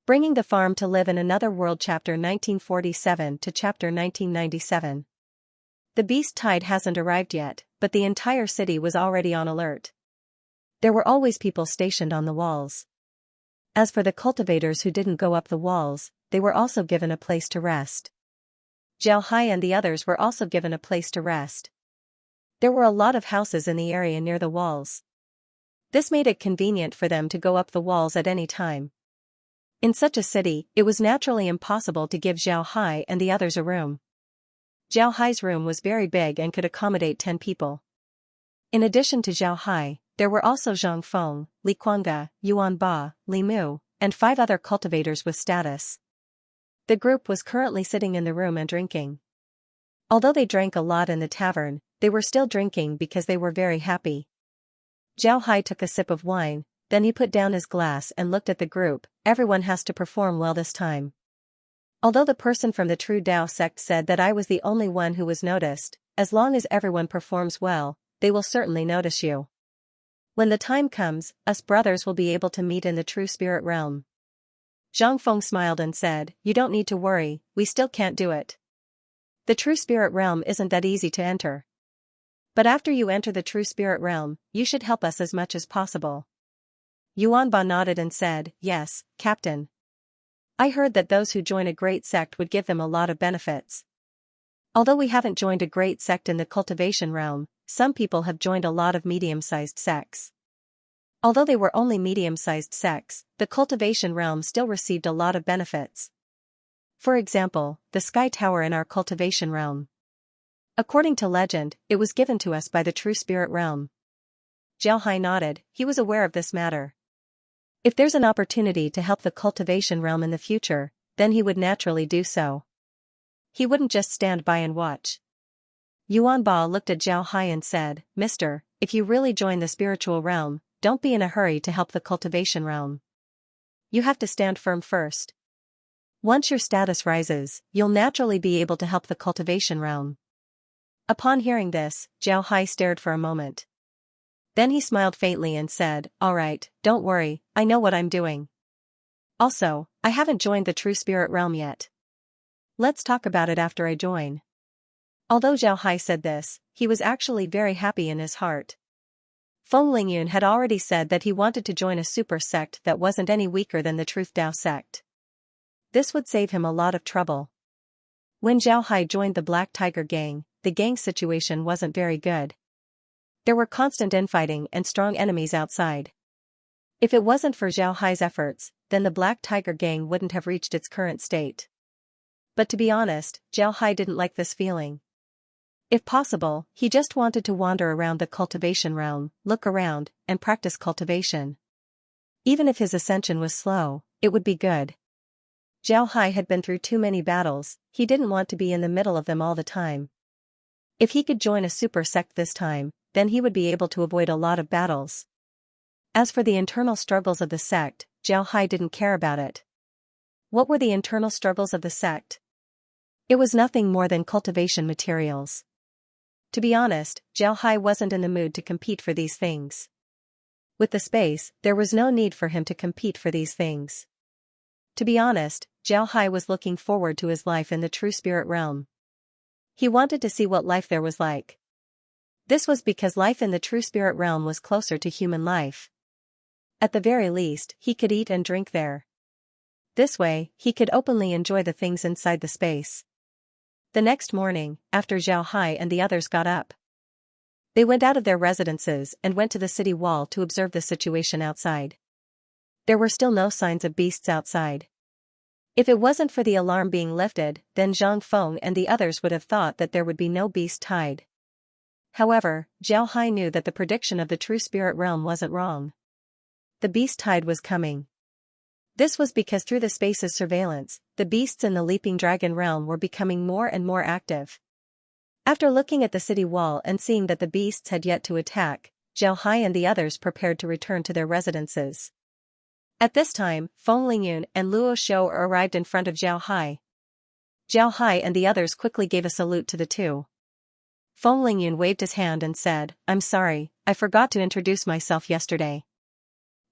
Bringing the Farm to Live in Another World Chapter 1947 to Chapter 1997. The beast tide hasn't arrived yet, but the entire city was already on alert. There were always people stationed on the walls. As for the cultivators who didn't go up the walls, they were also given a place to rest. Xianxia and the others were also given a place to rest. There were a lot of houses in the area near the walls. This made it convenient for them to go up the walls at any time. In such a city, it was naturally impossible to give Xianxia and the others a room. Xianxia's room was very big and could accommodate 10 people. In addition to Xianxia, there were also Zhang Feng, Li Guangge, Yuan Ba, Li Mu, and 5 other cultivators with status. The group was currently sitting in the room and drinking. Although they drank a lot in the tavern, they were still drinking because they were very happy. Xianxia took a sip of wine, then he put down his glass and looked at the group. Everyone has to perform well this time. Although the person from the True Tao sect said that I was the only one who was noticed, as long as everyone performs well, they will certainly notice you. When the time comes, us brothers will be able to meet in the true spirit realm. Zhang Feng smiled and said, "You don't need to worry, we still can't do it. The true spirit realm isn't that easy to enter. But after you enter the true spirit realm, you should help us as much as possible." Yuan Ba nodded and said, "Yes, Captain. I heard that those who join a great sect would give them a lot of benefits. Although we haven't joined a great sect in the cultivation realm, some people have joined a lot of medium-sized sects. Although they were only medium-sized sects, the cultivation realm still received a lot of benefits. For example, the Sky Tower in our cultivation realm. According to legend, it was given to us by the true spirit realm." Xianxia nodded, he was aware of this matter. If there's an opportunity to help the cultivation realm in the future, then he would naturally do so. He wouldn't just stand by and watch. Yuan Ba looked at Xianxia and said, "Mister, if you really join the spiritual realm, don't be in a hurry to help the cultivation realm. You have to stand firm first. Once your status rises, you'll naturally be able to help the cultivation realm." Upon hearing this, Xianxia stared for a moment. Then he smiled faintly and said, "All right, don't worry, I know what I'm doing. Also, I haven't joined the true spirit realm yet. Let's talk about it after I join." Although Xianxia said this, he was actually very happy in his heart. Feng Lingyun had already said that he wanted to join a super sect that wasn't any weaker than the Truth Tao sect. This would save him a lot of trouble. When Xianxia joined the Black Tiger gang, the gang situation wasn't very good. There were constant infighting and strong enemies outside. If it wasn't for Xianxia's efforts, then the Black Tiger gang wouldn't have reached its current state. But to be honest, Xianxia didn't like this feeling. If possible, he just wanted to wander around the cultivation realm, look around, and practice cultivation. Even if his ascension was slow, it would be good. Xianxia had been through too many battles, he didn't want to be in the middle of them all the time. If he could join a super sect this time, then he would be able to avoid a lot of battles. As for the internal struggles of the sect, Xianxia didn't care about it. What were the internal struggles of the sect? It was nothing more than cultivation materials. To be honest, Xianxia wasn't in the mood to compete for these things. With the space, there was no need for him to compete for these things. To be honest, Xianxia was looking forward to his life in the true spirit realm. He wanted to see what life there was like. This was because life in the true spirit realm was closer to human life. At the very least, he could eat and drink there. This way, he could openly enjoy the things inside the space. The next morning, after Xianxia and the others got up, they went out of their residences and went to the city wall to observe the situation outside. There were still no signs of beasts outside. If it wasn't for the alarm being lifted, then Zhang Feng and the others would have thought that there would be no beast tide. However, Xianxia knew that the prediction of the true spirit realm wasn't wrong. The beast tide was coming. This was because through the space's surveillance, the beasts in the leaping dragon realm were becoming more and more active. After looking at the city wall and seeing that the beasts had yet to attack, Xianxia and the others prepared to return to their residences. At this time, Feng Lingyun and Luo Shou arrived in front of Xianxia. Xianxia and the others quickly gave a salute to the two. Feng Lingyun waved his hand and said, "I'm sorry, I forgot to introduce myself yesterday.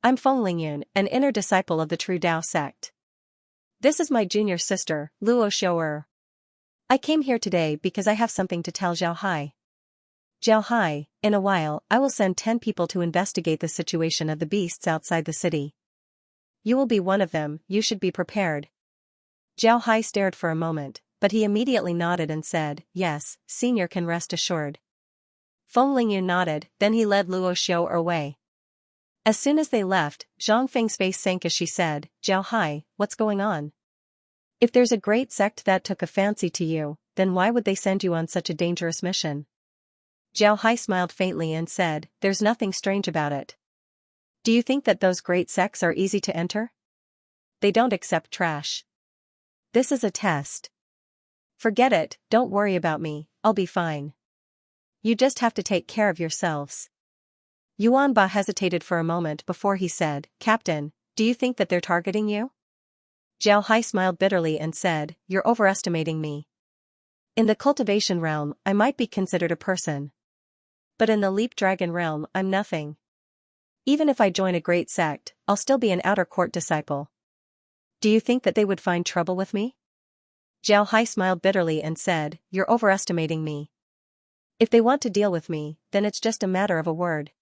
I'm Feng Lingyun, an inner disciple of the True Tao sect. This is my junior sister, Luo Xiaoer. I came here today because I have something to tell Zhao Hai. Zhao Hai, in a while I will send 10 people to investigate the situation of the beasts outside the city. You will be one of them, you should be prepared. Zhao Hai stared for a moment, but he immediately nodded and said, yes, senior can rest assured. Feng Lingyun nodded, then he led Luo Xiao away. As soon as they left, Zhang Feng's face sank as she said, Zhao Hai, what's going on? If there's a great sect that took a fancy to you, then why would they send you on such a dangerous mission? Zhao Hai smiled faintly and said, there's nothing strange about it. Do you think that those great sects are easy to enter? They don't accept trash. This is a test. Forget it, don't worry about me, I'll be fine. You just have to take care of yourselves. Yuan Ba hesitated for a moment before he said, Captain, do you think that they're targeting you? Zhao Hai smiled bitterly and said, you're overestimating me. In the cultivation realm, I might be considered a person. But in the leap dragon realm, I'm nothing. Even if I join a great sect, I'll still be an outer court disciple. Do you think that they would find trouble with me? Zhao Hai smiled bitterly and said, you're overestimating me. If they want to deal with me, then it's just a matter of a word.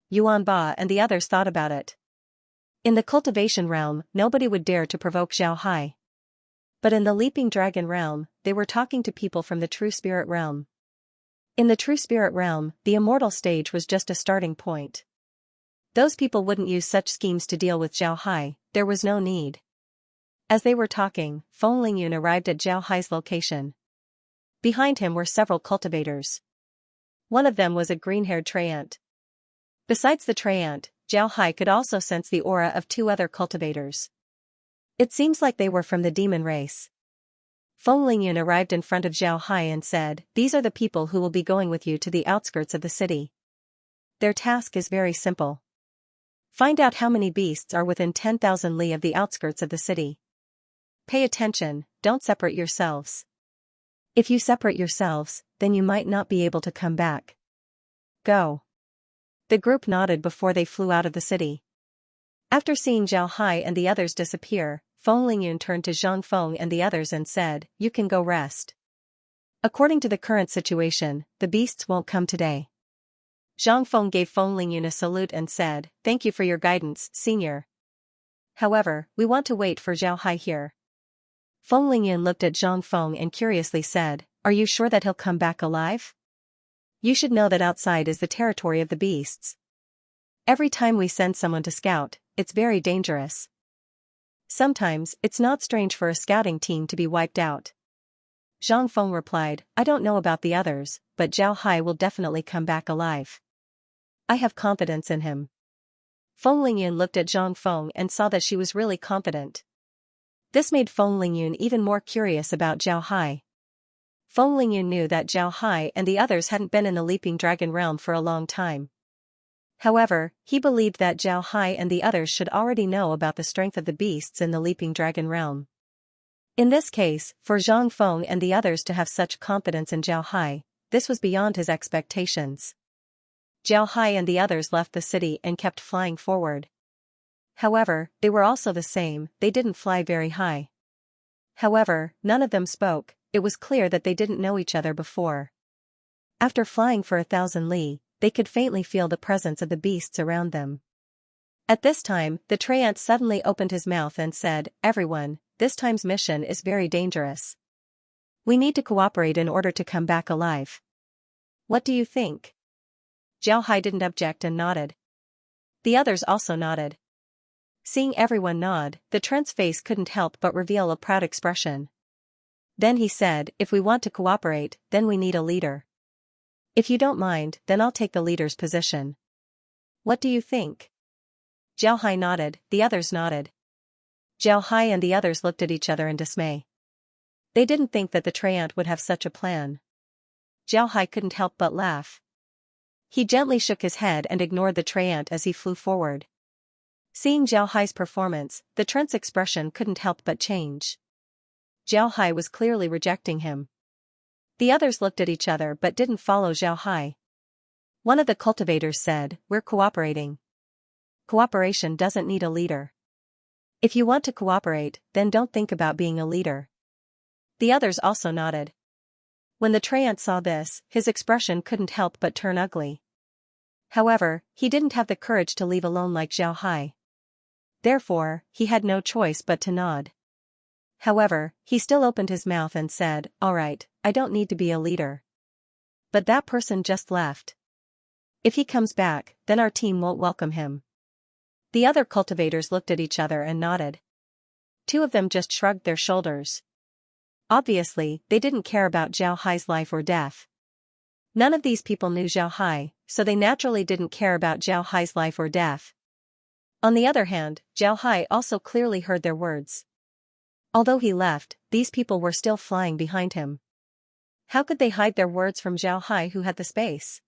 Yuan Ba and the others thought about it. In the cultivation realm, nobody would dare to provoke Zhao Hai. But in the leaping dragon realm, they were talking to people from the true spirit realm. In the true spirit realm, the immortal stage was just a starting point. Those people wouldn't use such schemes to deal with Zhao Hai, there was no need. As they were talking, Feng Lingyun arrived at Zhao Hai's location. Behind him were several cultivators. One of them was a green-haired treant. Besides the treant, Zhao Hai could also sense the aura of 2 other cultivators. It seems like they were from the demon race. Feng Lingyun arrived in front of Zhao Hai and said, these are the people who will be going with you to the outskirts of the city. Their task is very simple. Find out how many beasts are within 10,000 li of the outskirts of the city. Pay attention, don't separate yourselves. If you separate yourselves, then you might not be able to come back. Go. The group nodded before they flew out of the city. After seeing Zhao Hai and the others disappear, Feng Lingyun turned to Zhang Feng and the others and said, you can go rest. According to the current situation, the beasts won't come today. Zhang Feng gave Feng Lingyun a salute and said, thank you for your guidance, senior. However, we want to wait for Zhao Hai here. Feng Lingyun looked at Zhang Feng and curiously said, are you sure that he'll come back alive? You should know that outside is the territory of the beasts. Every time we send someone to scout, it's very dangerous. Sometimes, it's not strange for a scouting team to be wiped out. Zhang Feng replied, I don't know about the others, but Zhao Hai will definitely come back alive. I have confidence in him. Feng Lingyun looked at Zhang Feng and saw that she was really confident. This made Feng Lingyun even more curious about Zhao Hai. Feng Lingyun knew that Zhao Hai and the others hadn't been in the leaping dragon realm for a long time. However, he believed that Zhao Hai and the others should already know about the strength of the beasts in the leaping dragon realm. In this case, for Zhang Feng and the others to have such confidence in Zhao Hai, this was beyond his expectations. Zhao Hai and the others left the city and kept flying forward. However, they were also the same, they didn't fly very high. However, none of them spoke, it was clear that they didn't know each other before. After flying for 1,000 li, they could faintly feel the presence of the beasts around them. At this time, the treant suddenly opened his mouth and said, everyone, this time's mission is very dangerous. We need to cooperate in order to come back alive. What do you think? Zhao Hai didn't object and nodded. The others also nodded. Seeing everyone nod, the treant's face couldn't help but reveal a proud expression. Then he said, if we want to cooperate, then we need a leader. If you don't mind, then I'll take the leader's position. What do you think? Zhao Hai nodded, the others nodded. Zhao Hai and the others looked at each other in dismay. They didn't think that the treant would have such a plan. Zhao Hai couldn't help but laugh. He gently shook his head and ignored the treant as he flew forward. Seeing Zhao Hai's performance, the treant's expression couldn't help but change. Zhao Hai was clearly rejecting him. The others looked at each other but didn't follow Zhao Hai. One of the cultivators said, we're cooperating. Cooperation doesn't need a leader. If you want to cooperate, then don't think about being a leader. The others also nodded. When the treant saw this, his expression couldn't help but turn ugly. However, he didn't have the courage to leave alone like Zhao Hai. Therefore, he had no choice but to nod. However, he still opened his mouth and said, "Alright, I don't need to be a leader. But that person just left. If he comes back, then our team won't welcome him." The other cultivators looked at each other and nodded. Two of them just shrugged their shoulders. Obviously, they didn't care about Zhao Hai's life or death. None of these people knew Zhao Hai, so they naturally didn't care about Zhao Hai's life or death. On the other hand, Zhao Hai also clearly heard their words. Although he left, these people were still flying behind him. How could they hide their words from Zhao Hai, who had the space?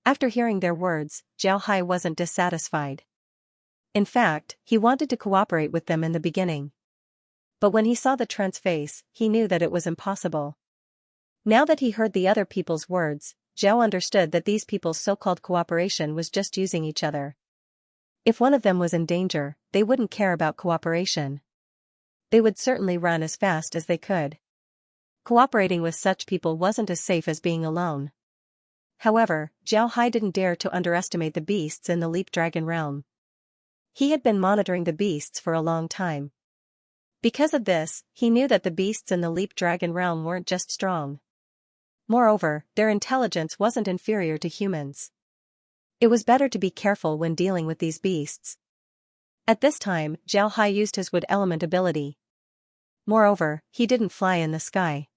After hearing their words, Zhao Hai wasn't dissatisfied. In fact, he wanted to cooperate with them in the beginning. But when he saw the treant's face, he knew that it was impossible. Now that he heard the other people's words, Zhao understood that these people's so-called cooperation was just using each other. If one of them was in danger, they wouldn't care about cooperation. They would certainly run as fast as they could. Cooperating with such people wasn't as safe as being alone. However, Zhao Hai didn't dare to underestimate the beasts in the Leap Dragon realm. He had been monitoring the beasts for a long time. Because of this, he knew that the beasts in the Leap Dragon realm weren't just strong. Moreover, their intelligence wasn't inferior to humans. It was better to be careful when dealing with these beasts. At this time, Zhao Hai used his wood element ability. Moreover, he didn't fly in the sky.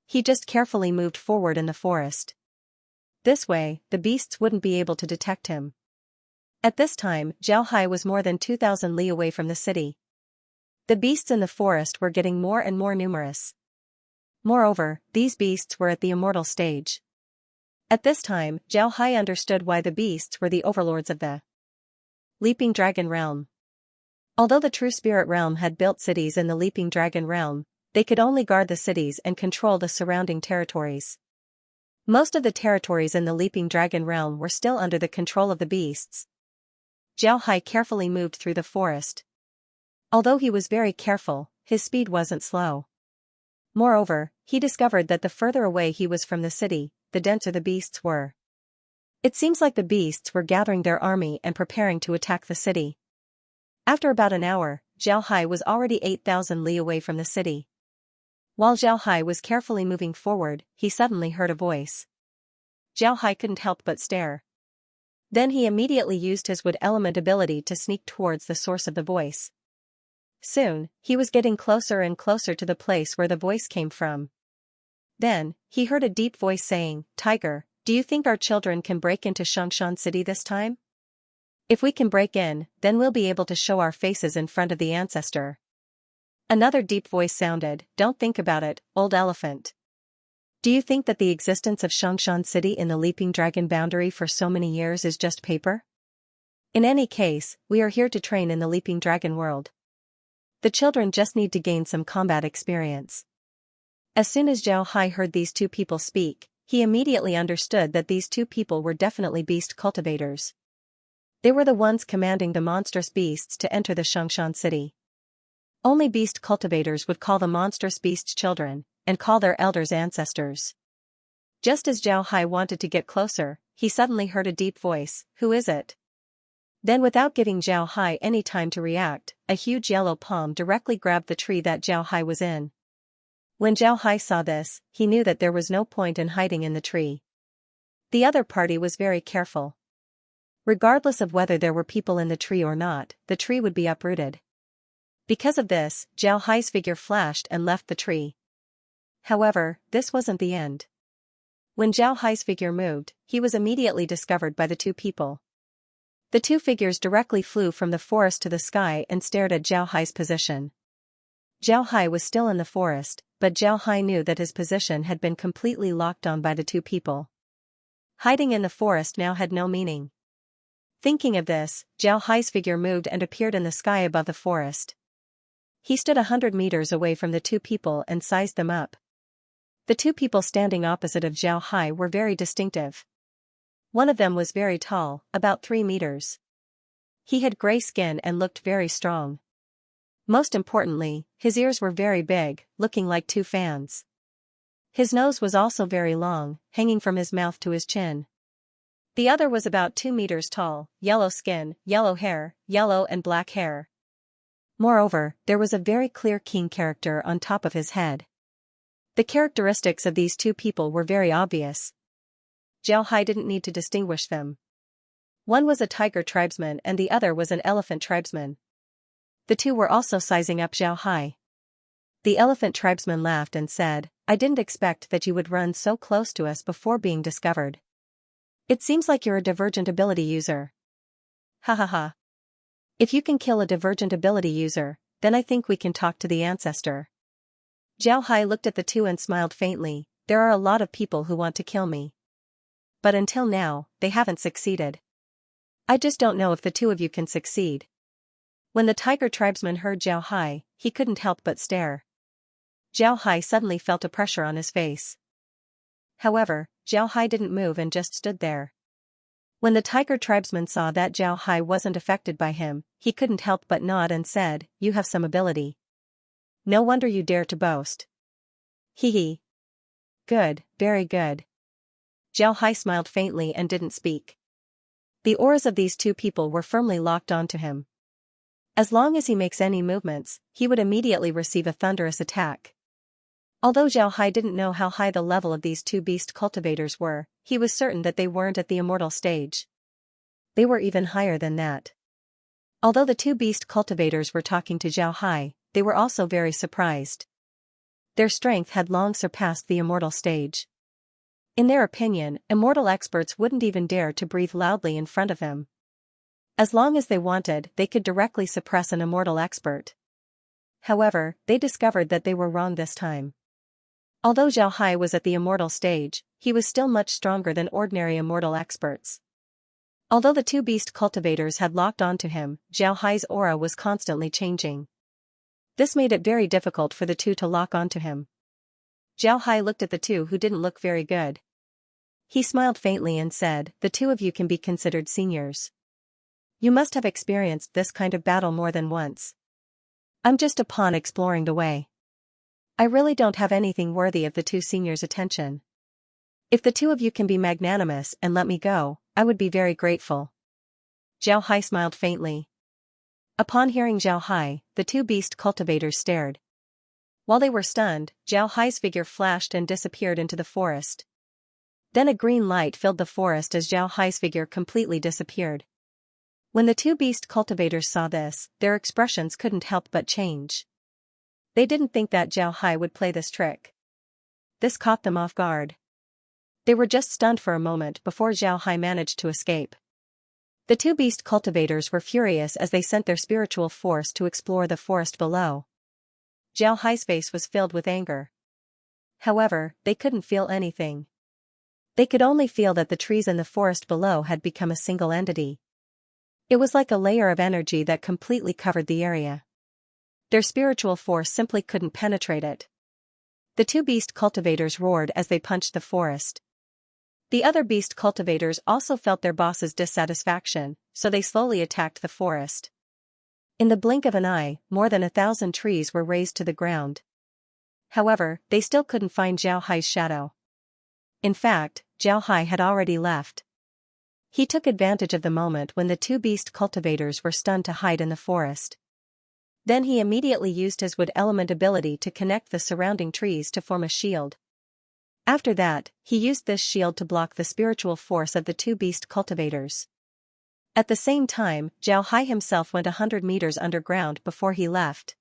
He just carefully moved forward in the forest. This way, the beasts wouldn't be able to detect him. At this time, Zhao Hai was more than 2,000 li away from the city. The beasts in the forest were getting more and more numerous. Moreover, these beasts were at the immortal stage. At this time, Zhao Hai understood why the beasts were the overlords of the Leaping Dragon realm. Although the True Spirit realm had built cities in the Leaping Dragon realm, they could only guard the cities and control the surrounding territories. Most of the territories in the Leaping Dragon realm were still under the control of the beasts. Zhao Hai carefully moved through the forest. Although he was very careful, his speed wasn't slow. Moreover, he discovered that the further away he was from the city, the denser the beasts were. It seems like the beasts were gathering their army and preparing to attack the city. After about an hour, Zhao Hai was already 8,000 li away from the city. While Zhao Hai was carefully moving forward, he suddenly heard a voice. Zhao Hai couldn't help but stare. Then he immediately used his wood element ability to sneak towards the source of the voice. Soon, he was getting closer and closer to the place where the voice came from. Then, he heard a deep voice saying, "Tiger, do you think our children can break into Xianxia City this time? If we can break in, then we'll be able to show our faces in front of the ancestor." Another deep voice sounded, "Don't think about it, old elephant. Do you think that the existence of Xianxia City in the Leaping Dragon boundary for so many years is just paper? In any case, we are here to train in the Leaping Dragon world. The children just need to gain some combat experience." As soon as Zhao Hai heard these two people speak, he immediately understood that these two people were definitely beast cultivators. They were the ones commanding the monstrous beasts to enter the Xianxia City. Only beast cultivators would call the monstrous beasts children, and call their elders ancestors. Just as Zhao Hai wanted to get closer, he suddenly heard a deep voice, "Who is it?" Then without giving Zhao Hai any time to react, a huge yellow palm directly grabbed the tree that Zhao Hai was in. When Zhao Hai saw this, he knew that there was no point in hiding in the tree. The other party was very careful. Regardless of whether there were people in the tree or not, the tree would be uprooted. Because of this, Zhao Hai's figure flashed and left the tree. However, this wasn't the end. When Zhao Hai's figure moved, he was immediately discovered by the two people. The two figures directly flew from the forest to the sky and stared at Zhao Hai's position. Zhao Hai was still in the forest, but Zhao Hai knew that his position had been completely locked on by the two people. Hiding in the forest now had no meaning. Thinking of this, Zhao Hai's figure moved and appeared in the sky above the forest. He stood 100 meters away from the two people and sized them up. The two people standing opposite of Zhao Hai were very distinctive. One of them was very tall, about 3 meters. He had gray skin and looked very strong. Most importantly, his ears were very big, looking like two fans. His nose was also very long, hanging from his mouth to his chin. The other was about 2 meters tall, yellow skin, yellow hair, yellow and black hair. Moreover, there was a very clear keen character on top of his head. The characteristics of these two people were very obvious. Zhao Hai didn't need to distinguish them. One was a tiger tribesman and the other was an elephant tribesman. The two were also sizing up Zhao Hai. The elephant tribesman laughed and said, "I didn't expect that you would run so close to us before being discovered. It seems like you're a divergent ability user." Ha ha ha. If you can kill a divergent ability user, then I think we can talk to the ancestor. Zhao Hai looked at the two and smiled faintly. There are a lot of people who want to kill me. But until now, they haven't succeeded. I just don't know if the two of you can succeed. When the tiger tribesman heard Zhao Hai, he couldn't help but stare. Zhao Hai suddenly felt a pressure on his face. However, Zhao Hai didn't move and just stood there. When the tiger tribesman saw that Zhao Hai wasn't affected by him, he couldn't help but nod and said, "You have some ability. No wonder you dare to boast." Hee hee. Good, very good. Zhao Hai smiled faintly and didn't speak. The auras of these two people were firmly locked onto him. As long as he makes any movements, he would immediately receive a thunderous attack. Although Zhao Hai didn't know how high the level of these two beast cultivators were, he was certain that they weren't at the immortal stage. They were even higher than that. Although the two beast cultivators were talking to Zhao Hai, they were also very surprised. Their strength had long surpassed the immortal stage. In their opinion, immortal experts wouldn't even dare to breathe loudly in front of him. As long as they wanted, they could directly suppress an immortal expert. However, they discovered that they were wrong this time. Although Zhao Hai was at the immortal stage, he was still much stronger than ordinary immortal experts. Although the two beast cultivators had locked onto him, Zhao Hai's aura was constantly changing. This made it very difficult for the two to lock onto him. Zhao Hai looked at the two who didn't look very good. He smiled faintly and said, "The two of you can be considered seniors. You must have experienced this kind of battle more than once. I'm just a pawn exploring the way. I really don't have anything worthy of the two seniors' attention. If the two of you can be magnanimous and let me go, I would be very grateful." Zhao Hai smiled faintly. Upon hearing Zhao Hai, the two beast cultivators stared. While they were stunned, Zhao Hai's figure flashed and disappeared into the forest. Then a green light filled the forest as Zhao Hai's figure completely disappeared. When the two beast cultivators saw this, their expressions couldn't help but change. They didn't think that Zhao Hai would play this trick. This caught them off guard. They were just stunned for a moment before Zhao Hai managed to escape. The two beast cultivators were furious as they sent their spiritual force to explore the forest below. Zhao Hai's face was filled with anger. However, they couldn't feel anything. They could only feel that the trees in the forest below had become a single entity. It was like a layer of energy that completely covered the area. Their spiritual force simply couldn't penetrate it. The two beast cultivators roared as they punched the forest. The other beast cultivators also felt their boss's dissatisfaction, so they slowly attacked the forest. In the blink of an eye, more than 1,000 trees were razed to the ground. However, they still couldn't find Zhao Hai's shadow. In fact, Zhao Hai had already left. He took advantage of the moment when the two beast cultivators were stunned to hide in the forest. Then he immediately used his wood element ability to connect the surrounding trees to form a shield. After that, he used this shield to block the spiritual force of the two beast cultivators. At the same time, Zhao Hai himself went 100 meters underground before he left.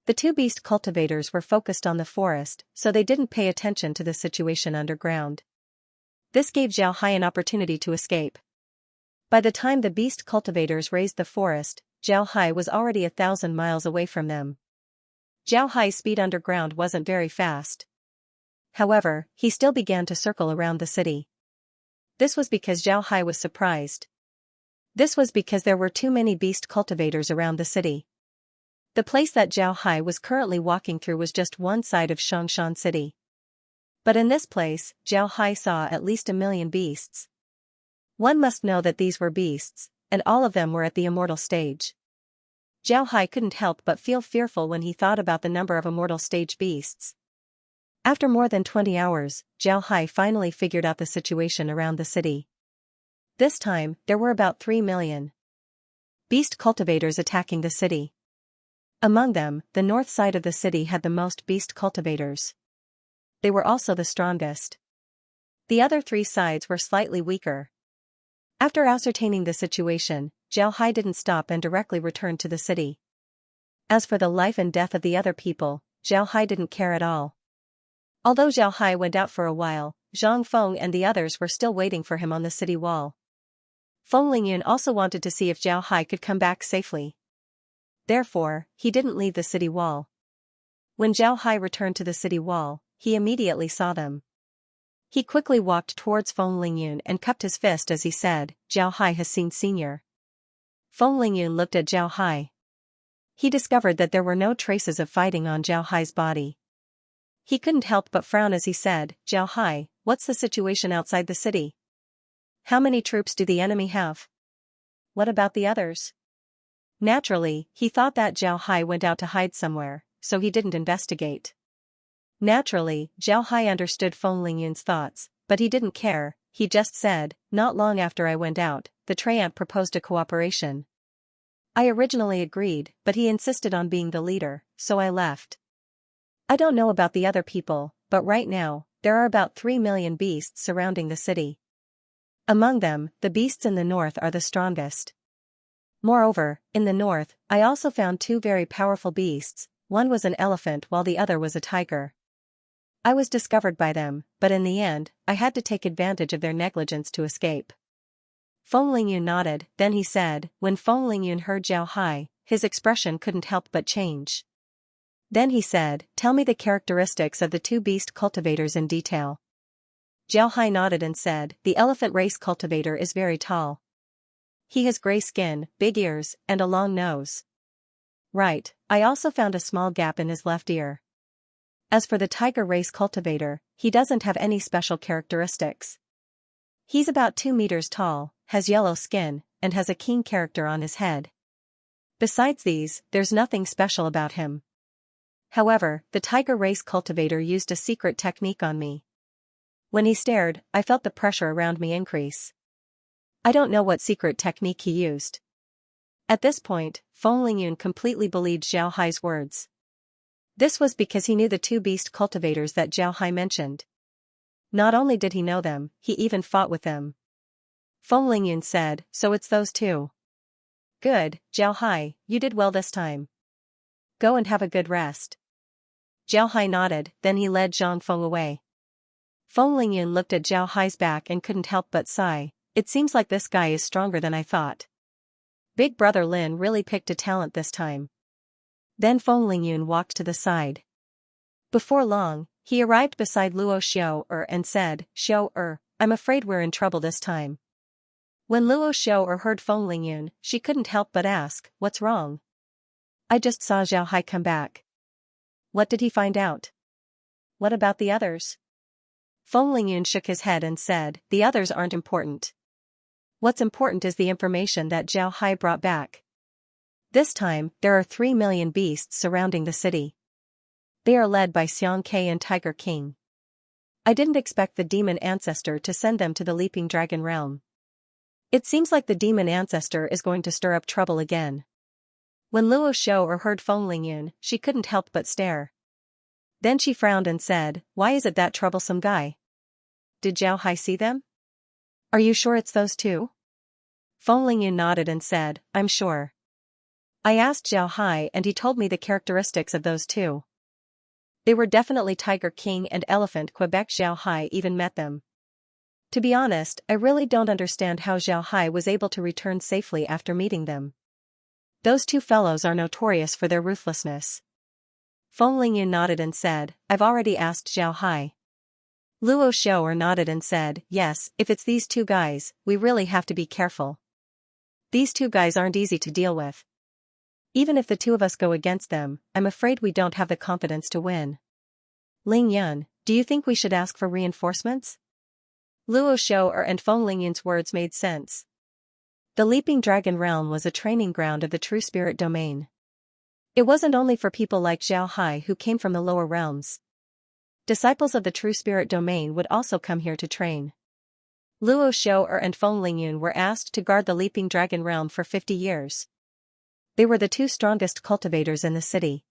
The two beast cultivators were focused on the forest, so they didn't pay attention to the situation underground. This gave Zhao Hai an opportunity to escape. By the time the beast cultivators raised the forest, Zhao Hai was already 1,000 miles away from them. Zhao Hai's speed underground wasn't very fast. However, he still began to circle around the city. This was because Zhao Hai was surprised. This was because there were too many beast cultivators around the city. The place that Zhao Hai was currently walking through was just one side of Xianxia city. But in this place, Zhao Hai saw at least 1,000,000 beasts. One must know that these were beasts, and all of them were at the immortal stage. Zhao Hai couldn't help but feel fearful when he thought about the number of immortal stage beasts. After more than 20 hours, Zhao Hai finally figured out the situation around the city. This time, there were about 3 million beast cultivators attacking the city. Among them, the north side of the city had the most beast cultivators. They were also the strongest. The other 3 sides were slightly weaker. After ascertaining the situation, Zhao Hai didn't stop and directly returned to the city. As for the life and death of the other people, Zhao Hai didn't care at all. Although Zhao Hai went out for a while, Zhang Feng and the others were still waiting for him on the city wall. Feng Lingyun also wanted to see if Zhao Hai could come back safely. Therefore, he didn't leave the city wall. When Zhao Hai returned to the city wall, he immediately saw them. He quickly walked towards Feng Lingyun and cupped his fist as he said, "Zhao Hai has seen Senior." Feng Lingyun looked at Zhao Hai. He discovered that there were no traces of fighting on Zhao Hai's body. He couldn't help but frown as he said, "Zhao Hai, what's the situation outside the city? How many troops do the enemy have? What about the others?" Naturally, he thought that Zhao Hai went out to hide somewhere, so he didn't investigate. Naturally, Zhao Hai understood Feng Lingyun's thoughts, but he didn't care. He just said, "Not long after I went out, the Treant proposed a cooperation. I originally agreed, but he insisted on being the leader, so I left. I don't know about the other people, but right now, there are about 3 million beasts surrounding the city. Among them, the beasts in the north are the strongest. Moreover, in the north, I also found 2 very powerful beasts, one was an elephant while the other was a tiger. I was discovered by them, but in the end, I had to take advantage of their negligence to escape." Feng Lingyun nodded, then he said, when Feng Lingyun heard Zhao Hai, his expression couldn't help but change. Then he said, "Tell me the characteristics of the 2 beast cultivators in detail." Zhao Hai nodded and said, "The elephant race cultivator is very tall. He has gray skin, big ears, and a long nose. Right, I also found a small gap in his left ear. As for the tiger race cultivator, he doesn't have any special characteristics. He's about 2 meters tall, has yellow skin, and has a keen character on his head. Besides these, there's nothing special about him. However, the tiger race cultivator used a secret technique on me. When he stared, I felt the pressure around me increase. I don't know what secret technique he used." At this point, Feng Lingyun completely believed Zhao Hai's words. This was because he knew the 2 beast cultivators that Zhao Hai mentioned. Not only did he know them, he even fought with them. Feng Lingyun said, "So it's those 2. Good, Zhao Hai, you did well this time. Go and have a good rest." Zhao Hai nodded, then he led Zhang Feng away. Feng Lingyun looked at Zhao Hai's back and couldn't help but sigh. It seems like this guy is stronger than I thought. Big brother Lin really picked a talent this time. Then Feng Lingyun walked to the side. Before long, he arrived beside Luo Xiao and said, "Xiao, I'm afraid we're in trouble this time." When Luo Xiao heard Feng Lingyun, she couldn't help but ask, "What's wrong?" "I just saw Zhao Hai come back." "What did he find out?" "What about the others?" Feng Lingyun shook his head and said, "The others aren't important. What's important is the information that Zhao Hai brought back. This time, there are 3 million beasts surrounding the city. They are led by Xianxia and Tiger King. I didn't expect the demon ancestor to send them to the Leaping Dragon realm. It seems like the demon ancestor is going to stir up trouble again." When Luo Xiao heard Feng Lingyun, she couldn't help but stare. Then she frowned and said, "Why is it that troublesome guy? Did Zhao Hai see them? Are you sure it's those 2? Feng Lingyun nodded and said, "I'm sure. I asked Zhao Hai and he told me the characteristics of those 2. They were definitely Tiger King and Elephant Quebec. Zhao Hai even met them. To be honest, I really don't understand how Zhao Hai was able to return safely after meeting them. Those 2 fellows are notorious for their ruthlessness." Feng Lingyun nodded and said, "I've already asked Zhao Hai." Luo Xiao nodded and said, "Yes, if it's these 2 guys, we really have to be careful. These 2 guys aren't easy to deal with. Even if the 2 of us go against them, I'm afraid we don't have the confidence to win. Ling Yun, do you think we should ask for reinforcements?" Luo Xiao and Feng Lingyun's words made sense. The Leaping Dragon realm was a training ground of the True Spirit domain. It wasn't only for people like Zhao Hai who came from the lower realms. Disciples of the true spirit domain would also come here to train. Luo Xiao'er and Feng Lingyun were asked to guard the Leaping Dragon realm for 50 years. They were the two strongest cultivators in the city.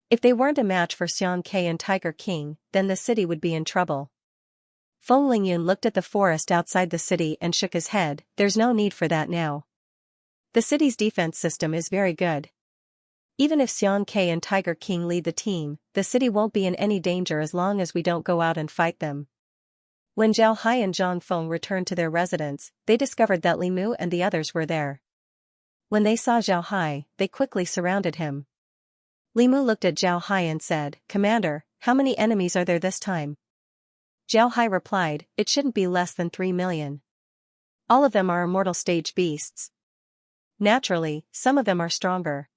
If they weren't a match for Xianxia and Tiger King, then the city would be in trouble. Feng Lingyun looked at the forest outside the city and shook his head. There's no need for that now. The city's defense system is very good. Even if Xianxia and Tiger King lead the team, the city won't be in any danger as long as we don't go out and fight them. When Zhao Hai and Zhang Feng returned to their residence, they discovered that Li Mu and the others were there. When they saw Zhao Hai, they quickly surrounded him. Li Mu looked at Zhao Hai and said, "Commander, how many enemies are there this time?" Zhao Hai replied, "It shouldn't be less than 3 million. All of them are immortal stage beasts. Naturally, some of them are stronger.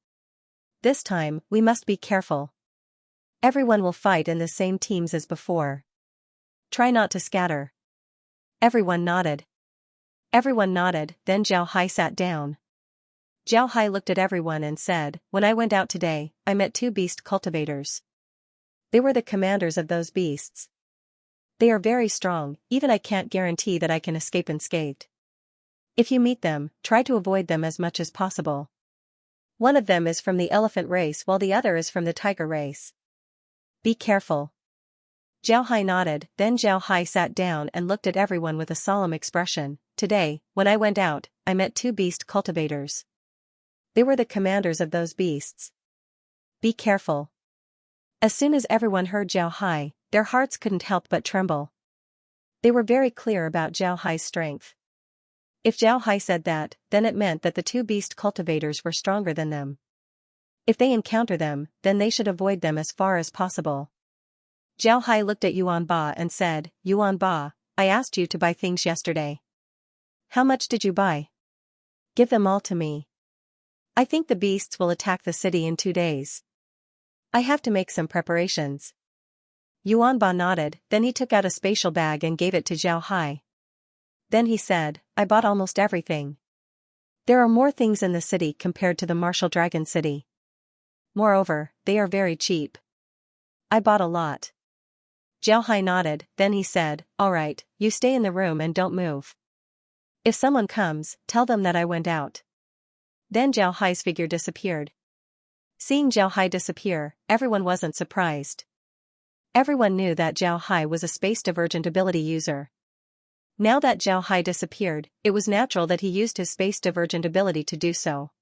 This time, we must be careful. Everyone will fight in the same teams as before. Try not to scatter." Everyone nodded. Then Zhao Hai sat down. Zhao Hai looked at everyone and said, "When I went out today, I met 2 beast cultivators. They were the commanders of those beasts. They are very strong, even I can't guarantee that I can escape unscathed. If you meet them, try to avoid them as much as possible. One of them is from the elephant race while the other is from the tiger race. Be careful." Zhao Hai nodded, then Zhao Hai sat down and looked at everyone with a solemn expression. "Today, when I went out, I met 2 beast cultivators. They were the commanders of those beasts. Be careful." As soon as everyone heard Zhao Hai, their hearts couldn't help but tremble. They were very clear about Zhao Hai's strength. If Zhao Hai said that, then it meant that the 2 beast cultivators were stronger than them. If they encounter them, then they should avoid them as far as possible. Zhao Hai looked at Yuan Ba and said, "Yuan Ba, I asked you to buy things yesterday. How much did you buy? Give them all to me. I think the beasts will attack the city in 2 days. I have to make some preparations." Yuan Ba nodded, then he took out a spatial bag and gave it to Zhao Hai. Then he said, "I bought almost everything. There are more things in the city compared to the Martial Dragon City. Moreover, they are very cheap. I bought a lot." Zhao Hai nodded, then he said, "All right, you stay in the room and don't move. If someone comes, tell them that I went out." Then Zhao Hai's figure disappeared. Seeing Zhao Hai disappear, everyone wasn't surprised. Everyone knew that Zhao Hai was a space-divergent ability user. Now that Zhao Hai disappeared, it was natural that he used his space-divergent ability to do so.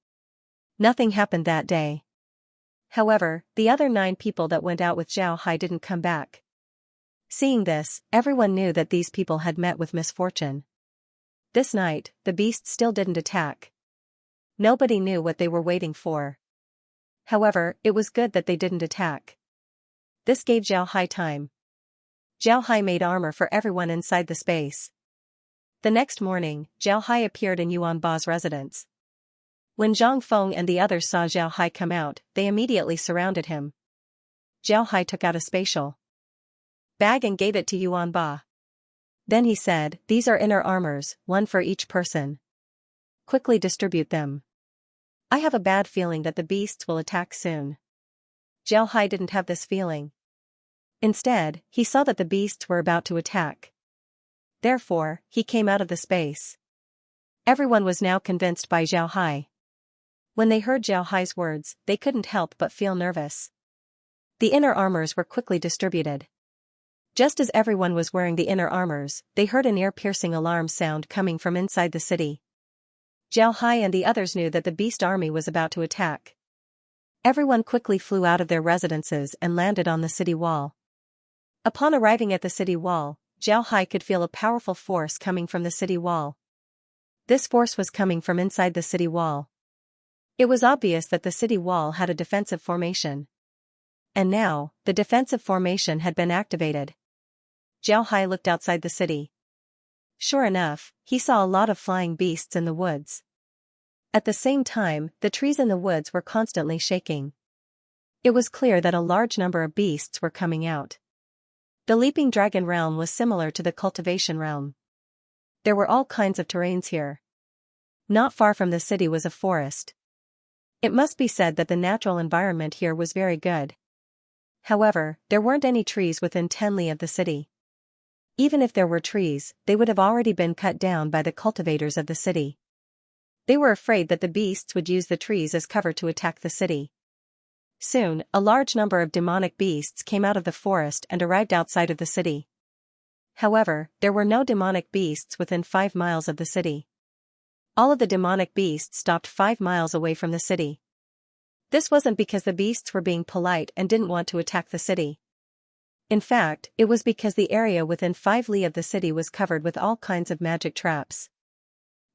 Nothing happened that day. However, the other 9 people that went out with Zhao Hai didn't come back. Seeing this, everyone knew that these people had met with misfortune. This night, the beasts still didn't attack. Nobody knew what they were waiting for. However, it was good that they didn't attack. This gave Zhao Hai time. Zhao Hai made armor for everyone inside the space. The next morning, Zhao Hai appeared in Yuan Ba's residence. When Zhang Feng and the others saw Zhao Hai come out, they immediately surrounded him. Zhao Hai took out a spatial bag and gave it to Yuan Ba. Then he said, "These are inner armors, 1 for each person. Quickly distribute them. I have a bad feeling that the beasts will attack soon." Zhao Hai didn't have this feeling. Instead, he saw that the beasts were about to attack. Therefore, he came out of the space. Everyone was now convinced by Zhao Hai. When they heard Zhao Hai's words, they couldn't help but feel nervous. The inner armors were quickly distributed. Just as everyone was wearing the inner armors, they heard an ear-piercing alarm sound coming from inside the city. Zhao Hai and the others knew that the beast army was about to attack. Everyone quickly flew out of their residences and landed on the city wall. Upon arriving at the city wall, Zhao Hai could feel a powerful force coming from the city wall. This force was coming from inside the city wall. It was obvious that the city wall had a defensive formation. And now, the defensive formation had been activated. Zhao Hai looked outside the city. Sure enough, he saw a lot of flying beasts in the woods. At the same time, the trees in the woods were constantly shaking. It was clear that a large number of beasts were coming out. The Leaping Dragon realm was similar to the Cultivation realm. There were all kinds of terrains here. Not far from the city was a forest. It must be said that the natural environment here was very good. However, there weren't any trees within 10 li of the city. Even if there were trees, they would have already been cut down by the cultivators of the city. They were afraid that the beasts would use the trees as cover to attack the city. Soon, a large number of demonic beasts came out of the forest and arrived outside of the city. However, there were no demonic beasts within 5 miles of the city. All of the demonic beasts stopped 5 miles away from the city. This wasn't because the beasts were being polite and didn't want to attack the city. In fact, it was because the area within 5 li of the city was covered with all kinds of magic traps.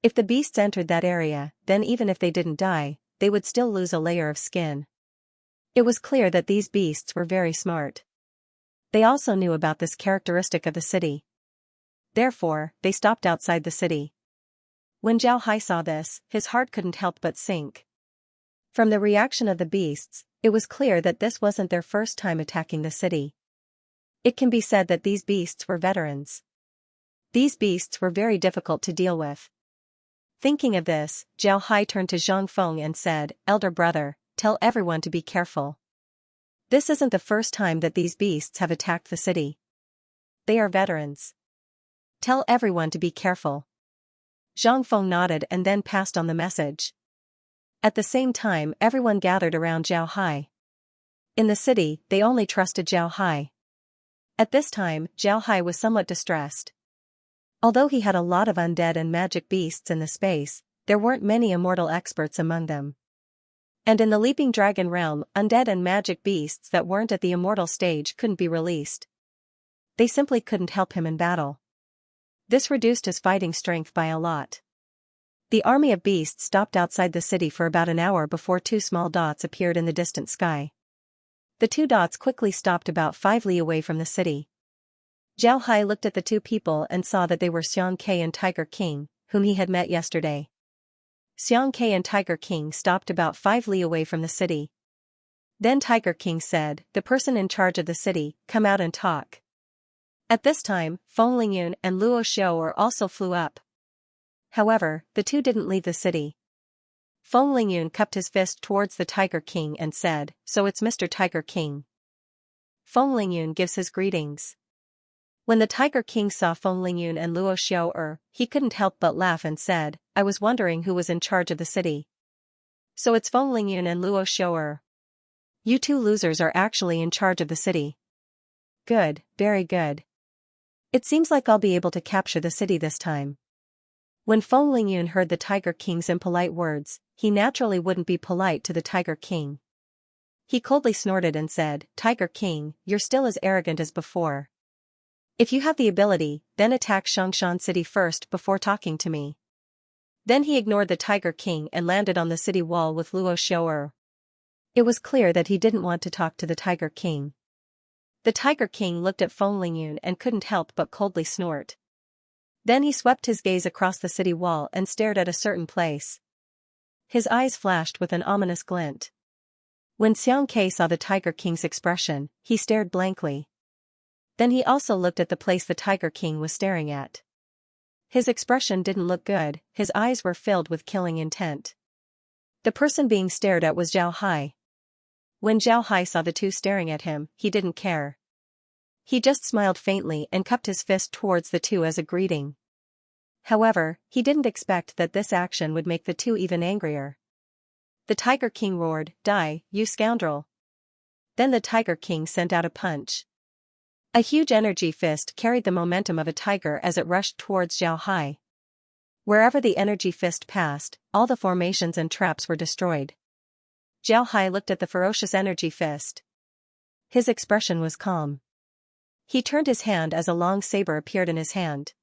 If the beasts entered that area, then even if they didn't die, they would still lose a layer of skin. It was clear that these beasts were very smart. They also knew about this characteristic of the city. Therefore, they stopped outside the city. When Zhao Hai saw this, his heart couldn't help but sink. From the reaction of the beasts, it was clear that this wasn't their first time attacking the city. It can be said that these beasts were veterans. These beasts were very difficult to deal with. Thinking of this, Zhao Hai turned to Zhang Feng and said, "Elder brother, tell everyone to be careful. This isn't the first time that these beasts have attacked the city. They are veterans. Tell everyone to be careful." Zhang Feng nodded and then passed on the message. At the same time, everyone gathered around Zhao Hai. In the city, they only trusted Zhao Hai. At this time, Zhao Hai was somewhat distressed. Although he had a lot of undead and magic beasts in the space, there weren't many immortal experts among them. And in the Leaping Dragon realm, undead and magic beasts that weren't at the immortal stage couldn't be released. They simply couldn't help him in battle. This reduced his fighting strength by a lot. The army of beasts stopped outside the city for about an hour before 2 small dots appeared in the distant sky. The 2 dots quickly stopped about 5 li away from the city. Zhao Hai looked at the 2 people and saw that they were Xianxia and Tiger King, whom he had met yesterday. Xianxia and Tiger King stopped about 5 li away from the city. Then Tiger King said, "The person in charge of the city, come out and talk." At this time, Feng Lingyun and Luo Xiaoer also flew up. However, the 2 didn't leave the city. Feng Lingyun cupped his fist towards the Tiger King and said, "So it's Mr. Tiger King." Feng Lingyun gives his greetings. When the Tiger King saw Feng Lingyun and Luo Xiaoer, he couldn't help but laugh and said, "I was wondering who was in charge of the city. So it's Feng Lingyun and Luo Xiaoer. You 2 losers are actually in charge of the city. Good, very good. It seems like I'll be able to capture the city this time." When Feng Lingyun heard the Tiger King's impolite words, he naturally wouldn't be polite to the Tiger King. He coldly snorted and said, "Tiger King, you're still as arrogant as before. If you have the ability, then attack Xiangshan City first before talking to me." Then he ignored the Tiger King and landed on the city wall with Luo Xiaoer. It was clear that he didn't want to talk to the Tiger King. The Tiger King looked at Feng Lingyun and couldn't help but coldly snort. Then he swept his gaze across the city wall and stared at a certain place. His eyes flashed with an ominous glint. When Xianxia saw the Tiger King's expression, he stared blankly. Then he also looked at the place the Tiger King was staring at. His expression didn't look good, his eyes were filled with killing intent. The person being stared at was Zhao Hai. When Zhao Hai saw the 2 staring at him, he didn't care. He just smiled faintly and cupped his fist towards the 2 as a greeting. However, he didn't expect that this action would make the 2 even angrier. The Tiger King roared, "Die, you scoundrel!" Then the Tiger King sent out a punch. A huge energy fist carried the momentum of a tiger as it rushed towards Zhao Hai. Wherever the energy fist passed, all the formations and traps were destroyed. Zhao Hai looked at the ferocious energy fist. His expression was calm. He turned his hand as a long saber appeared in his hand.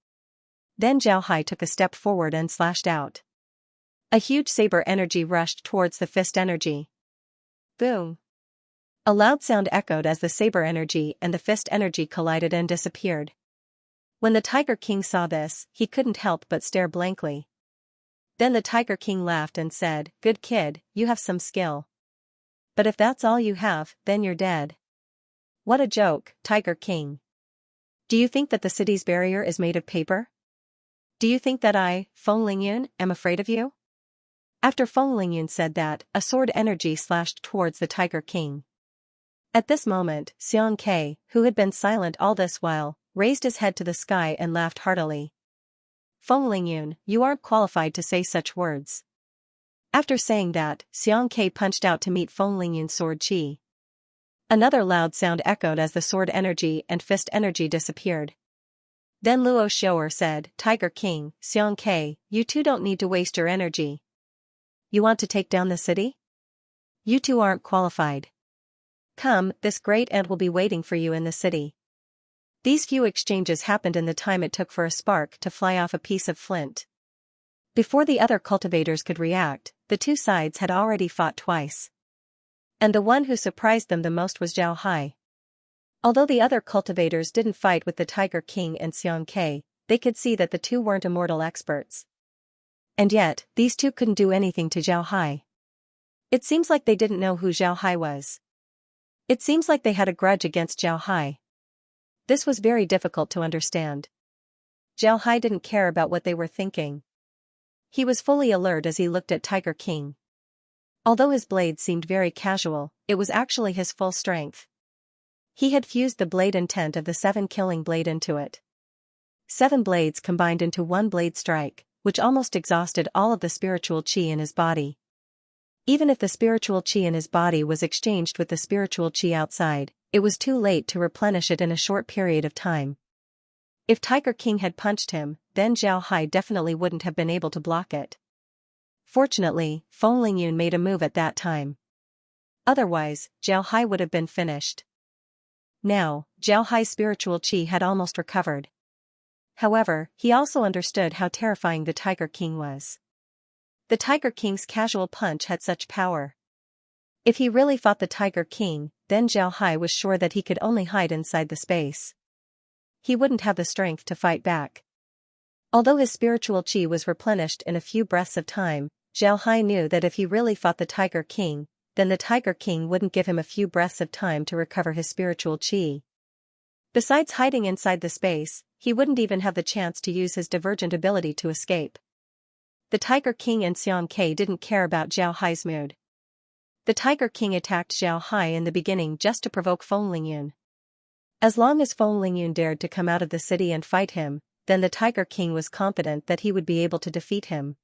Then Zhao Hai took a step forward and slashed out. A huge saber energy rushed towards the fist energy. Boom! A loud sound echoed as the saber energy and the fist energy collided and disappeared. When the Tiger King saw this, he couldn't help but stare blankly. Then the Tiger King laughed and said, "Good kid, you have some skill. But if that's all you have, then you're dead." What a joke, Tiger King. Do you think that the city's barrier is made of paper? Do you think that I, Feng Lingyun, am afraid of you? After Feng Lingyun said that, a sword energy slashed towards the Tiger King. At this moment, Xianxia, who had been silent all this while, raised his head to the sky and laughed heartily. Feng Lingyun, you aren't qualified to say such words. After saying that, Xianxia punched out to meet Feng Lingyun's sword chi. Another loud sound echoed as the sword energy and fist energy disappeared. Then Luo Xiaoer said, Tiger King, Xianxia, you two don't need to waste your energy. You want to take down the city? You two aren't qualified. Come, this great ant will be waiting for you in the city. These few exchanges happened in the time it took for a spark to fly off a piece of flint. Before the other cultivators could react, the two sides had already fought twice. And the one who surprised them the most was Zhao Hai. Although the other cultivators didn't fight with the Tiger King and Xianxia, they could see that the two weren't immortal experts. And yet, these two couldn't do anything to Zhao Hai. It seems like they didn't know who Zhao Hai was. It seems like they had a grudge against Zhao Hai. This was very difficult to understand. Zhao Hai didn't care about what they were thinking. He was fully alert as he looked at Tiger King. Although his blade seemed very casual, it was actually his full strength. He had fused the blade intent of the 7 killing blade into it. 7 blades combined into one blade strike, which almost exhausted all of the spiritual chi in his body. Even if the spiritual chi in his body was exchanged with the spiritual chi outside, it was too late to replenish it in a short period of time. If Tiger King had punched him, then Zhao Hai definitely wouldn't have been able to block it. Fortunately, Feng Lingyun made a move at that time. Otherwise, Zhao Hai would have been finished. Now, Zhao Hai's spiritual chi had almost recovered. However, he also understood how terrifying the Tiger King was. The Tiger King's casual punch had such power. If he really fought the Tiger King, then Zhao Hai was sure that he could only hide inside the space. He wouldn't have the strength to fight back. Although his spiritual chi was replenished in a few breaths of time, Zhao Hai knew that if he really fought the Tiger King, then the Tiger King wouldn't give him a few breaths of time to recover his spiritual chi. Besides hiding inside the space, he wouldn't even have the chance to use his divergent ability to escape. The Tiger King and Xianxia didn't care about Zhao Hai's mood. The Tiger King attacked Zhao Hai in the beginning just to provoke Feng Lingyun. As long as Feng Lingyun dared to come out of the city and fight him, then the Tiger King was confident that he would be able to defeat him.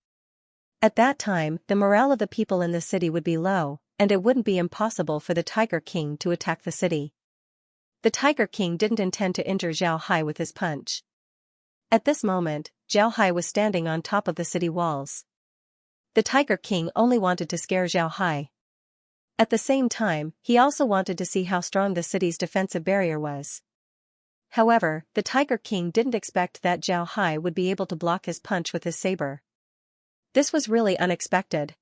At that time, the morale of the people in the city would be low, and it wouldn't be impossible for the Tiger King to attack the city. The Tiger King didn't intend to injure Zhao Hai with his punch. At this moment, Zhao Hai was standing on top of the city walls. The Tiger King only wanted to scare Zhao Hai. At the same time, he also wanted to see how strong the city's defensive barrier was. However, the Tiger King didn't expect that Zhao Hai would be able to block his punch with his saber. This was really unexpected.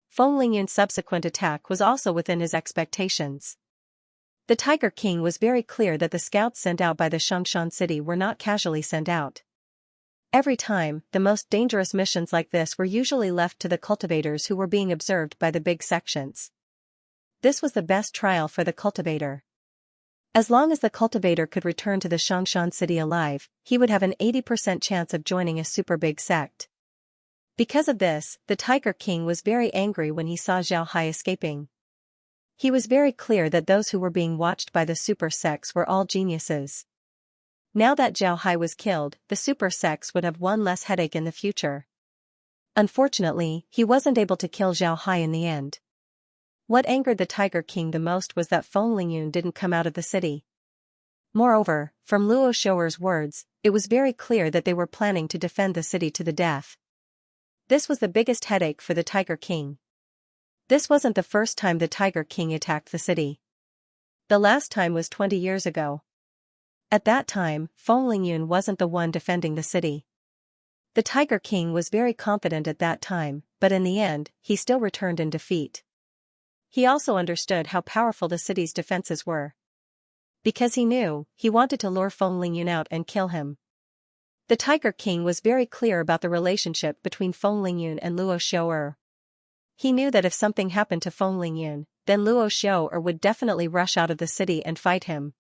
Feng Lingyun's subsequent attack was also within his expectations. The Tiger King was very clear that the scouts sent out by the Xianxia city were not casually sent out. Every time, the most dangerous missions like this were usually left to the cultivators who were being observed by the big sections. This was the best trial for the cultivator. As long as the cultivator could return to the Xianxia city alive, he would have an 80% chance of joining a super big sect. Because of this, the Tiger King was very angry when he saw Zhao Hai escaping. He was very clear that those who were being watched by the super sects were all geniuses. Now that Zhao Hai was killed, the super sects would have one less headache in the future. Unfortunately, he wasn't able to kill Zhao Hai in the end. What angered the Tiger King the most was that Feng Lingyun didn't come out of the city. Moreover, from Luo Xiaoer's words, it was very clear that they were planning to defend the city to the death. This was the biggest headache for the Tiger King. This wasn't the first time the Tiger King attacked the city. The last time was 20 years ago. At that time, Feng Lingyun wasn't the one defending the city. The Tiger King was very confident at that time, but in the end, he still returned in defeat. He also understood how powerful the city's defenses were. Because he knew, he wanted to lure Feng Lingyun out and kill him. The Tiger King was very clear about the relationship between Feng Lingyun and Luo Xiaoer. He knew that if something happened to Feng Lingyun, then Luo Xiaoer would definitely rush out of the city and fight him.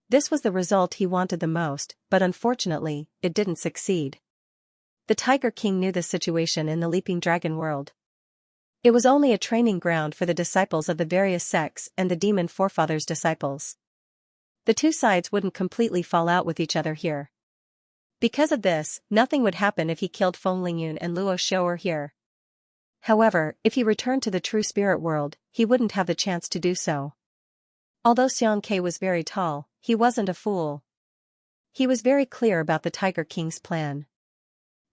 This was the result he wanted the most, but unfortunately, it didn't succeed. The Tiger King knew the situation in the Leaping Dragon world. It was only a training ground for the disciples of the various sects and the demon forefathers' disciples. The two sides wouldn't completely fall out with each other here. Because of this, nothing would happen if he killed Feng Lingyun and Luo Xiao here. However, if he returned to the true spirit world, he wouldn't have the chance to do so. Although Xianxia was very tall, he wasn't a fool. He was very clear about the Tiger King's plan.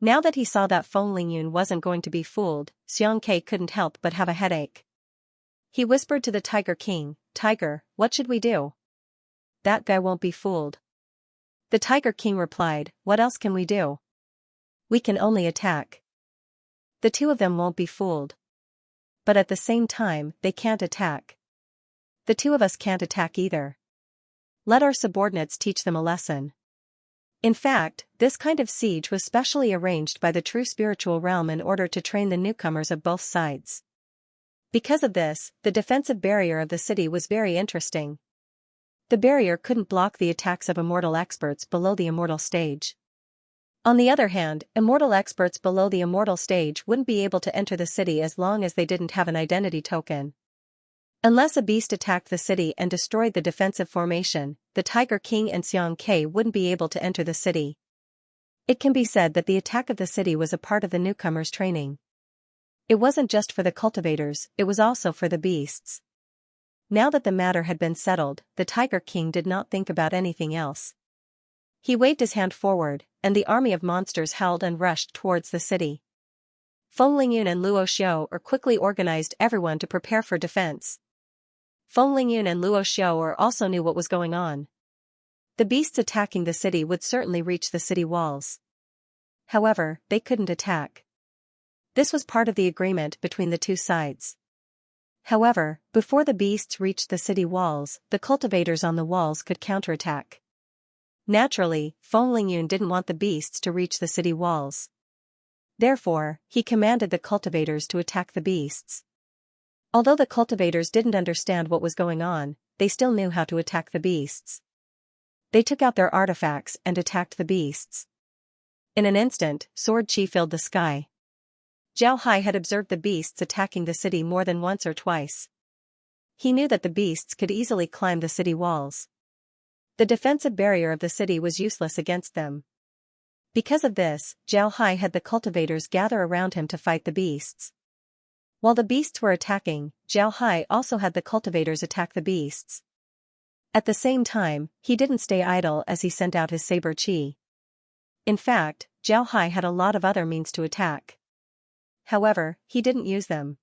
Now that he saw that Feng Lingyun wasn't going to be fooled, Xianxia couldn't help but have a headache. He whispered to the Tiger King, "Tiger, what should we do? That guy won't be fooled." The Tiger King replied, "What else can we do? We can only attack. The two of them won't be fooled. But at the same time, they can't attack. The two of us can't attack either. Let our subordinates teach them a lesson." In fact, this kind of siege was specially arranged by the true spiritual realm in order to train the newcomers of both sides. Because of this, the defensive barrier of the city was very interesting. The barrier couldn't block the attacks of immortal experts below the immortal stage. On the other hand, immortal experts below the immortal stage wouldn't be able to enter the city as long as they didn't have an identity token. Unless a beast attacked the city and destroyed the defensive formation, the Tiger King and Xianxia wouldn't be able to enter the city. It can be said that the attack of the city was a part of the newcomers' training. It wasn't just for the cultivators, it was also for the beasts. Now that the matter had been settled, the Tiger King did not think about anything else. He waved his hand forward, and the army of monsters howled and rushed towards the city. Feng Lingyun and Luo Xiao quickly organized everyone to prepare for defense. Feng Lingyun and Luo Xiao also knew what was going on. The beasts attacking the city would certainly reach the city walls. However, they couldn't attack. This was part of the agreement between the two sides. However, before the beasts reached the city walls, the cultivators on the walls could counterattack. Naturally, Feng Lingyun didn't want the beasts to reach the city walls. Therefore, he commanded the cultivators to attack the beasts. Although the cultivators didn't understand what was going on, they still knew how to attack the beasts. They took out their artifacts and attacked the beasts. In an instant, sword chi filled the sky. Zhao Hai had observed the beasts attacking the city more than once or twice. He knew that the beasts could easily climb the city walls. The defensive barrier of the city was useless against them. Because of this, Zhao Hai had the cultivators gather around him to fight the beasts. While the beasts were attacking, Zhao Hai also had the cultivators attack the beasts. At the same time, he didn't stay idle as he sent out his saber chi. In fact, Zhao Hai had a lot of other means to attack. However, he didn't use them.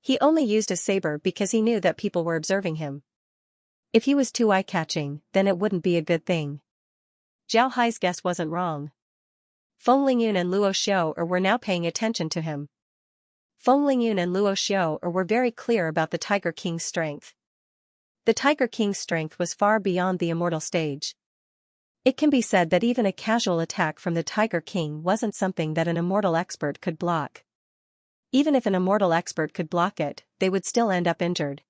He only used his saber because he knew that people were observing him. If he was too eye-catching, then it wouldn't be a good thing. Zhao Hai's guess wasn't wrong. Feng Lingyun and Luo Xiao were now paying attention to him. Feng Lingyun and Luo Xiao were very clear about the Tiger King's strength. The Tiger King's strength was far beyond the immortal stage. It can be said that even a casual attack from the Tiger King wasn't something that an immortal expert could block. Even if an immortal expert could block it, they would still end up injured.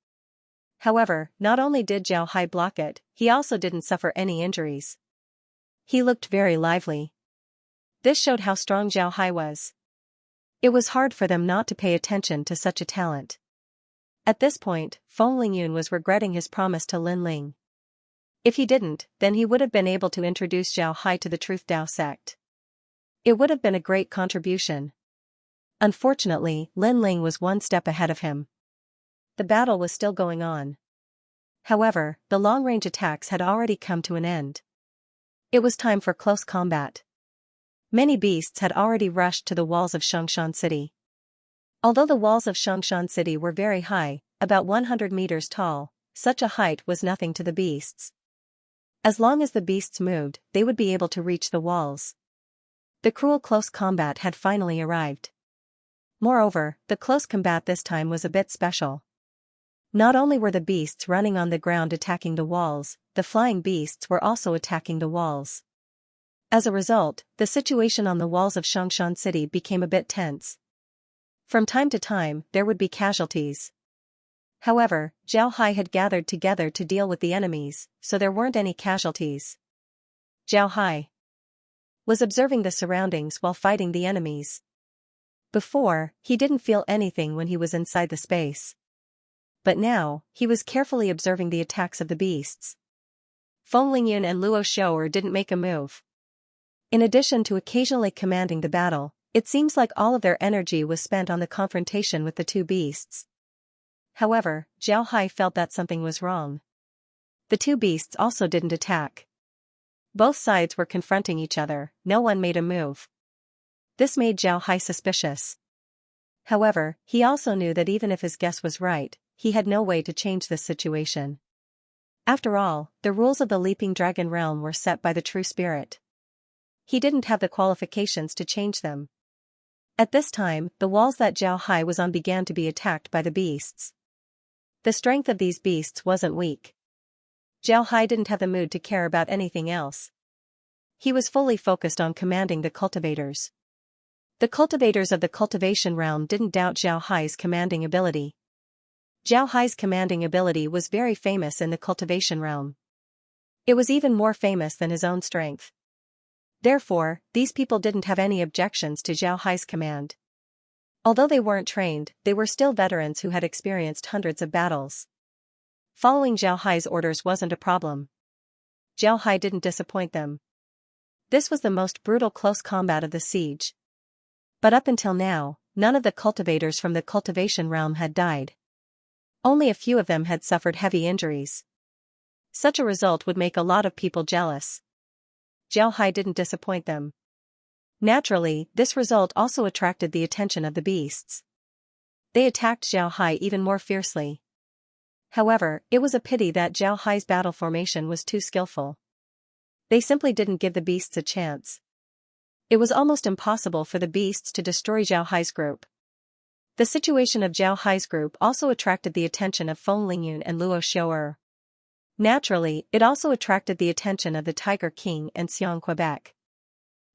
However, not only did Zhao Hai block it, he also didn't suffer any injuries. He looked very lively. This showed how strong Zhao Hai was. It was hard for them not to pay attention to such a talent. At this point, Feng Lingyun was regretting his promise to Lin Ling. If he didn't, then he would have been able to introduce Zhao Hai to the Truth Dao sect. It would have been a great contribution. Unfortunately, Lin Ling was one step ahead of him. The battle was still going on. However, the long-range attacks had already come to an end. It was time for close combat. Many beasts had already rushed to the walls of Xianxia City. Although the walls of Xianxia City were very high, about 100 meters tall, such a height was nothing to the beasts. As long as the beasts moved, they would be able to reach the walls. The cruel close combat had finally arrived. Moreover, the close combat this time was a bit special. Not only were the beasts running on the ground attacking the walls, the flying beasts were also attacking the walls. As a result, the situation on the walls of Xianxia City became a bit tense. From time to time, there would be casualties. However, Zhao Hai had gathered together to deal with the enemies, so there weren't any casualties. Zhao Hai was observing the surroundings while fighting the enemies. Before, he didn't feel anything when he was inside the space. But now, he was carefully observing the attacks of the beasts. Feng Lingyun and Luo Xiaoer didn't make a move. In addition to occasionally commanding the battle, it seems like all of their energy was spent on the confrontation with the two beasts. However, Zhao Hai felt that something was wrong. The two beasts also didn't attack. Both sides were confronting each other, no one made a move. This made Zhao Hai suspicious. However, he also knew that even if his guess was right, he had no way to change this situation. After all, the rules of the Leaping Dragon realm were set by the true spirit. He didn't have the qualifications to change them. At this time, the walls that Zhao Hai was on began to be attacked by the beasts. The strength of these beasts wasn't weak. Zhao Hai didn't have the mood to care about anything else. He was fully focused on commanding the cultivators. The cultivators of the cultivation realm didn't doubt Zhao Hai's commanding ability. Zhao Hai's commanding ability was very famous in the cultivation realm. It was even more famous than his own strength. Therefore, these people didn't have any objections to Zhao Hai's command. Although they weren't trained, they were still veterans who had experienced hundreds of battles. Following Zhao Hai's orders wasn't a problem. Zhao Hai didn't disappoint them. This was the most brutal close combat of the siege. But up until now, none of the cultivators from the cultivation realm had died. Only a few of them had suffered heavy injuries. Such a result would make a lot of people jealous. Zhao Hai didn't disappoint them. Naturally, this result also attracted the attention of the beasts. They attacked Zhao Hai even more fiercely. However, it was a pity that Zhao Hai's battle formation was too skillful. They simply didn't give the beasts a chance. It was almost impossible for the beasts to destroy Zhao Hai's group. The situation of Zhao Hai's group also attracted the attention of Feng Lingyun and Luo Xiaoer. Naturally, it also attracted the attention of the Tiger King and Xianxia.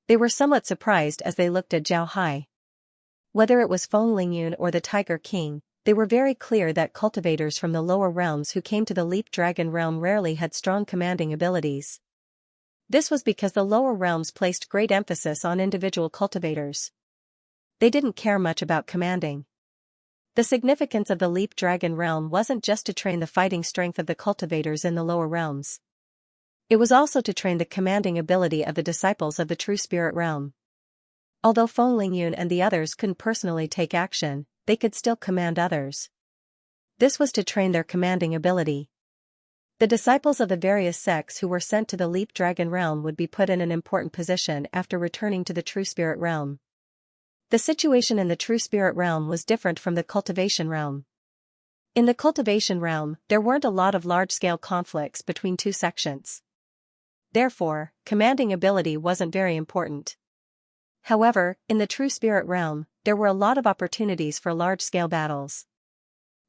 They were somewhat surprised as they looked at Zhao Hai. Whether it was Feng Lingyun or the Tiger King, they were very clear that cultivators from the lower realms who came to the Leap Dragon realm rarely had strong commanding abilities. This was because the lower realms placed great emphasis on individual cultivators. They didn't care much about commanding. The significance of the Leap Dragon realm wasn't just to train the fighting strength of the cultivators in the lower realms. It was also to train the commanding ability of the disciples of the True Spirit realm. Although Feng Lingyun and the others couldn't personally take action, they could still command others. This was to train their commanding ability. The disciples of the various sects who were sent to the Leap Dragon realm would be put in an important position after returning to the True Spirit realm. The situation in the True Spirit realm was different from the Cultivation realm. In the Cultivation realm, there weren't a lot of large-scale conflicts between two sections. Therefore, commanding ability wasn't very important. However, in the True Spirit realm, there were a lot of opportunities for large-scale battles.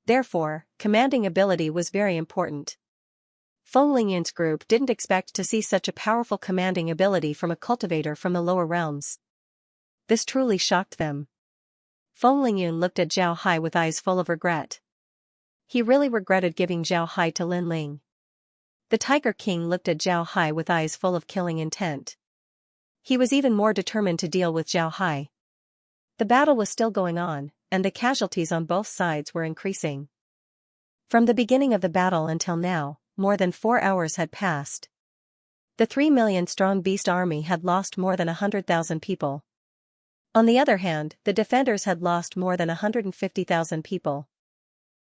Therefore, commanding ability was very important. Feng Lingyun's group didn't expect to see such a powerful commanding ability from a cultivator from the lower realms. This truly shocked them. Feng Lingyun looked at Zhao Hai with eyes full of regret. He really regretted giving Zhao Hai to Lin Ling. The Tiger King looked at Zhao Hai with eyes full of killing intent. He was even more determined to deal with Zhao Hai. The battle was still going on, and the casualties on both sides were increasing. From the beginning of the battle until now, more than 4 hours had passed. The 3 million strong beast army had lost more than 100,000 people. On the other hand, the defenders had lost more than 150,000 people.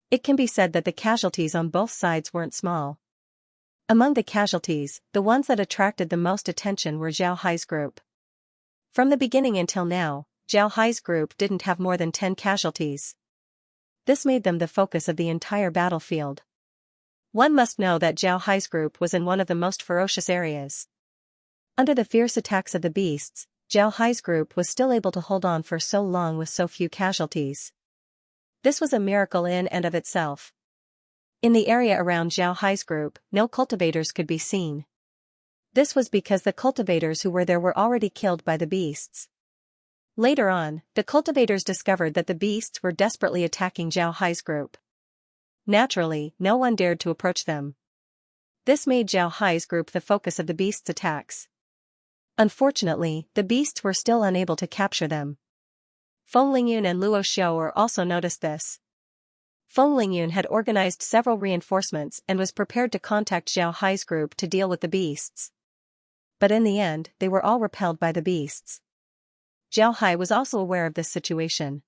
It can be said that the casualties on both sides weren't small. Among the casualties, the ones that attracted the most attention were Zhao Hai's group. From the beginning until now, Zhao Hai's group didn't have more than 10 casualties. This made them the focus of the entire battlefield. One must know that Zhao Hai's group was in one of the most ferocious areas. Under the fierce attacks of the beasts, Zhao Hai's group was still able to hold on for so long with so few casualties. This was a miracle in and of itself. In the area around Zhao Hai's group, no cultivators could be seen. This was because the cultivators who were there were already killed by the beasts. Later on, the cultivators discovered that the beasts were desperately attacking Zhao Hai's group. Naturally, no one dared to approach them. This made Zhao Hai's group the focus of the beasts' attacks. Unfortunately, the beasts were still unable to capture them. Feng Lingyun and Luo Xiao also noticed this. Feng Lingyun had organized several reinforcements and was prepared to contact Zhao Hai's group to deal with the beasts. But in the end, they were all repelled by the beasts. Zhao Hai was also aware of this situation.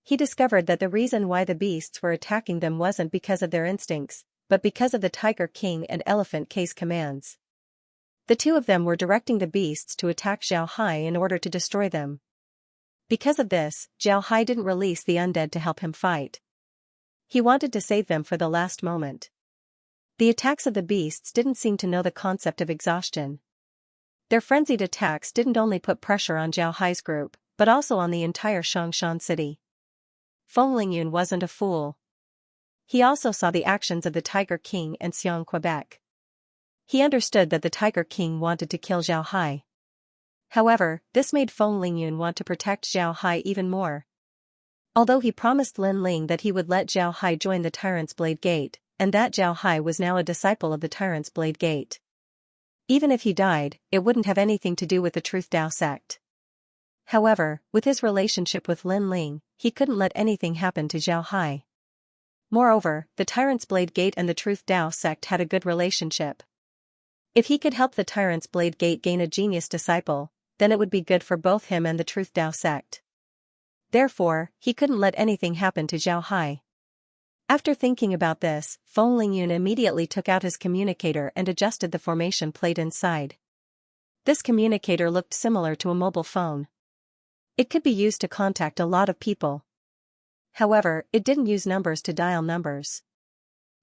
He discovered that the reason why the beasts were attacking them wasn't because of their instincts, but because of the Tiger King and Elephant K's commands. The two of them were directing the beasts to attack Zhao Hai in order to destroy them. Because of this, Zhao Hai didn't release the undead to help him fight. He wanted to save them for the last moment. The attacks of the beasts didn't seem to know the concept of exhaustion. Their frenzied attacks didn't only put pressure on Zhao Hai's group, but also on the entire Xianxia city. Feng Lingyun wasn't a fool. He also saw the actions of the Tiger King and Xianxia. He understood that the Tiger King wanted to kill Zhao Hai. However, this made Feng Lingyun want to protect Zhao Hai even more. Although he promised Lin Ling that he would let Zhao Hai join the Tyrant's Blade Gate, and that Zhao Hai was now a disciple of the Tyrant's Blade Gate. Even if he died, it wouldn't have anything to do with the Truth Dao sect. However, with his relationship with Lin Ling, he couldn't let anything happen to Zhao Hai. Moreover, the Tyrant's Blade Gate and the Truth Dao sect had a good relationship. If he could help the Tyrant's Blade Gate gain a genius disciple, then it would be good for both him and the Truth Dao sect. Therefore, he couldn't let anything happen to Zhao Hai. After thinking about this, Feng Lingyun immediately took out his communicator and adjusted the formation plate inside. This communicator looked similar to a mobile phone. It could be used to contact a lot of people. However, it didn't use numbers to dial numbers.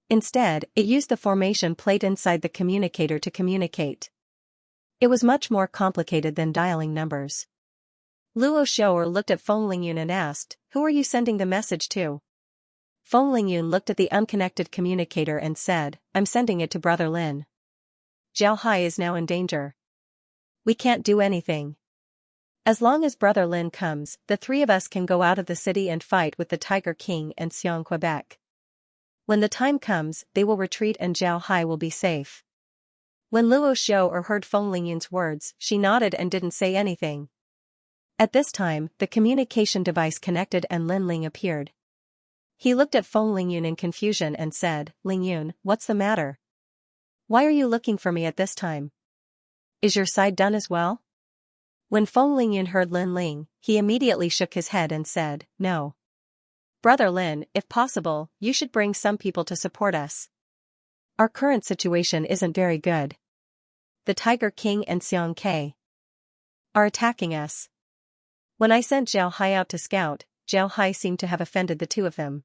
Instead, it used the formation plate inside the communicator to communicate. It was much more complicated than dialing numbers. Luo Xiao looked at Feng Lingyun and asked, "Who are you sending the message to?" Feng Lingyun looked at the unconnected communicator and said, "I'm sending it to Brother Lin. Zhao Hai is now in danger. We can't do anything. As long as Brother Lin comes, the three of us can go out of the city and fight with the Tiger King and Xianxia. When the time comes, they will retreat and Zhao Hai will be safe." When Luo Xiao heard Feng Lingyun's words, she nodded and didn't say anything. At this time, the communication device connected and Lin Ling appeared. He looked at Feng Lingyun in confusion and said, "Lingyun, what's the matter? Why are you looking for me at this time? Is your side done as well?" When Feng Lingyun heard Lin Ling, he immediately shook his head and said, "No. Brother Lin, if possible, you should bring some people to support us. Our current situation isn't very good. The Tiger King and Xianxia are attacking us. When I sent Zhao Hai out to scout, Zhao Hai seemed to have offended the two of them.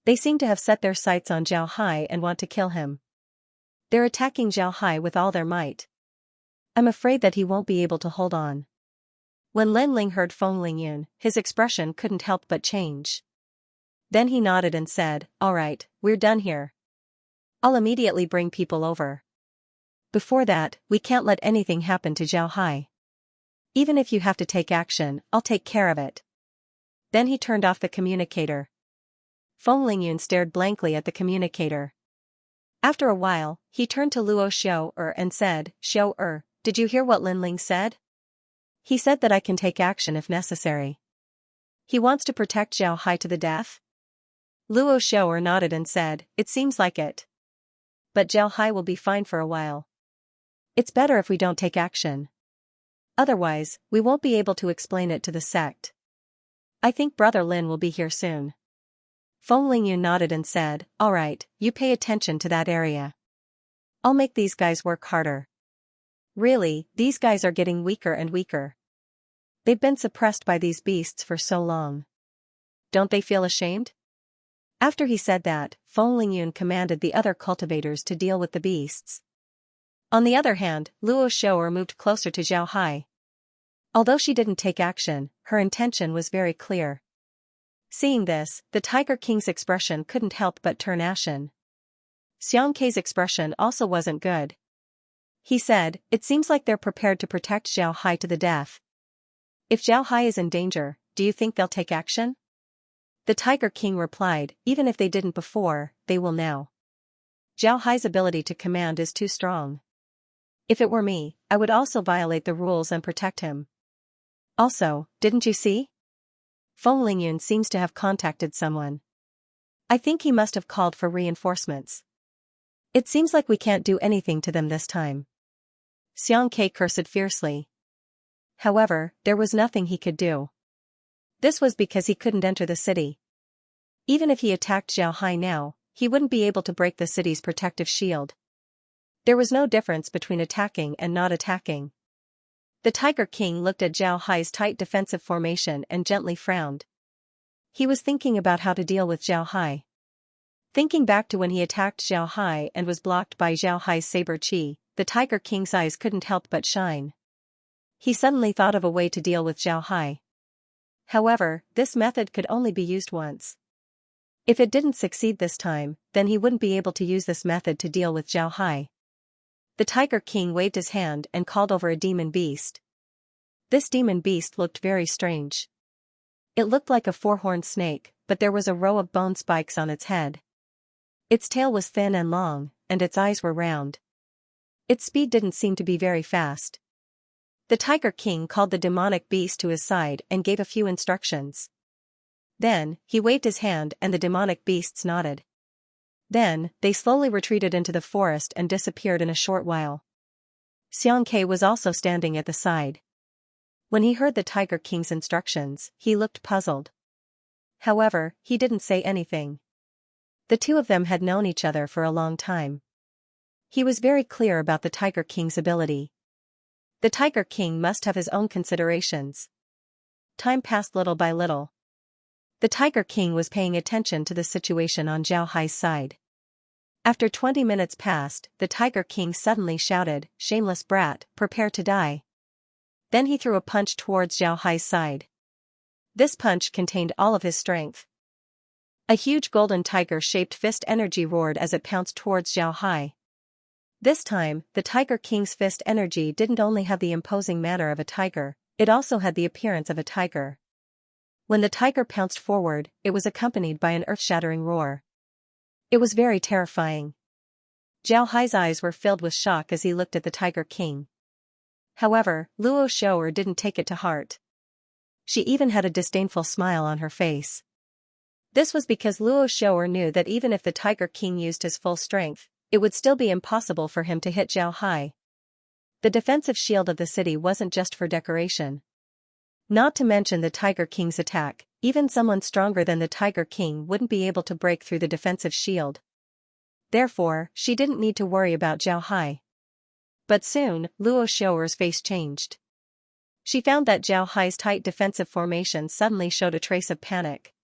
They seem to have set their sights on Zhao Hai and want to kill him. They're attacking Zhao Hai with all their might. I'm afraid that he won't be able to hold on." When Lin Ling heard Feng Lingyun, his expression couldn't help but change. Then he nodded and said, "All right, we're done here. I'll immediately bring people over. Before that, we can't let anything happen to Zhao Hai. Even if you have to take action, I'll take care of it." Then he turned off the communicator. Feng Lingyun stared blankly at the communicator. After a while, he turned to Luo Xiao and said, "Xiao did you hear what Lin Ling said? He said that I can take action if necessary. He wants to protect Zhao Hai to the death?" Luo Xiao nodded and said, "It seems like it. But Zhao Hai will be fine for a while. It's better if we don't take action. Otherwise, we won't be able to explain it to the sect. I think Brother Lin will be here soon." Feng Lingyun nodded and said, "All right, you pay attention to that area. I'll make these guys work harder. Really, these guys are getting weaker and weaker. They've been suppressed by these beasts for so long. Don't they feel ashamed?" After he said that, Feng Lingyun commanded the other cultivators to deal with the beasts. On the other hand, Luo Xiao moved closer to Zhao Hai. Although she didn't take action, her intention was very clear. Seeing this, the Tiger King's expression couldn't help but turn ashen. Xianxia's expression also wasn't good. He said, "It seems like they're prepared to protect Zhao Hai to the death. If Zhao Hai is in danger, do you think they'll take action?" The Tiger King replied, "Even if they didn't before, they will now. Zhao Hai's ability to command is too strong. If it were me, I would also violate the rules and protect him. Also, didn't you see? Feng Lingyun seems to have contacted someone. I think he must have called for reinforcements. It seems like we can't do anything to them this time. Xianxia cursed fiercely. However, there was nothing he could do. This was because he couldn't enter the city. Even if he attacked Zhao Hai now, he wouldn't be able to break the city's protective shield. There was no difference between attacking and not attacking. The Tiger King looked at Zhao Hai's tight defensive formation and gently frowned. He was thinking about how to deal with Zhao Hai. Thinking back to when he attacked Zhao Hai and was blocked by Zhao Hai's saber chi, the Tiger King's eyes couldn't help but shine. He suddenly thought of a way to deal with Zhao Hai. However, this method could only be used once. If it didn't succeed this time, then he wouldn't be able to use this method to deal with Zhao Hai. The Tiger King waved his hand and called over a demon beast. This demon beast looked very strange. It looked like a four-horned snake, but there was a row of bone spikes on its head. Its tail was thin and long, and its eyes were round. Its speed didn't seem to be very fast. The Tiger King called the demonic beast to his side and gave a few instructions. Then, he waved his hand and the demonic beasts nodded. Then, they slowly retreated into the forest and disappeared in a short while. Xianxia was also standing at the side. When he heard the Tiger King's instructions, he looked puzzled. However, he didn't say anything. The two of them had known each other for a long time. He was very clear about the Tiger King's ability. The Tiger King must have his own considerations. Time passed little by little. The Tiger King was paying attention to the situation on Zhao Hai's side. After 20 minutes passed, the Tiger King suddenly shouted, "Shameless brat, prepare to die." Then he threw a punch towards Zhao Hai's side. This punch contained all of his strength. A huge golden tiger-shaped fist energy roared as it pounced towards Zhao Hai. This time, the Tiger King's fist energy didn't only have the imposing manner of a tiger, it also had the appearance of a tiger. When the tiger pounced forward, it was accompanied by an earth-shattering roar. It was very terrifying. Zhao Hai's eyes were filled with shock as he looked at the Tiger King. However, Luo Shou'er didn't take it to heart. She even had a disdainful smile on her face. This was because Luo Shou'er knew that even if the Tiger King used his full strength, it would still be impossible for him to hit Zhao Hai. The defensive shield of the city wasn't just for decoration. Not to mention the Tiger King's attack, even someone stronger than the Tiger King wouldn't be able to break through the defensive shield. Therefore, she didn't need to worry about Zhao Hai. But soon, Luo Shou'er's face changed. She found that Zhao Hai's tight defensive formation suddenly showed a trace of panic.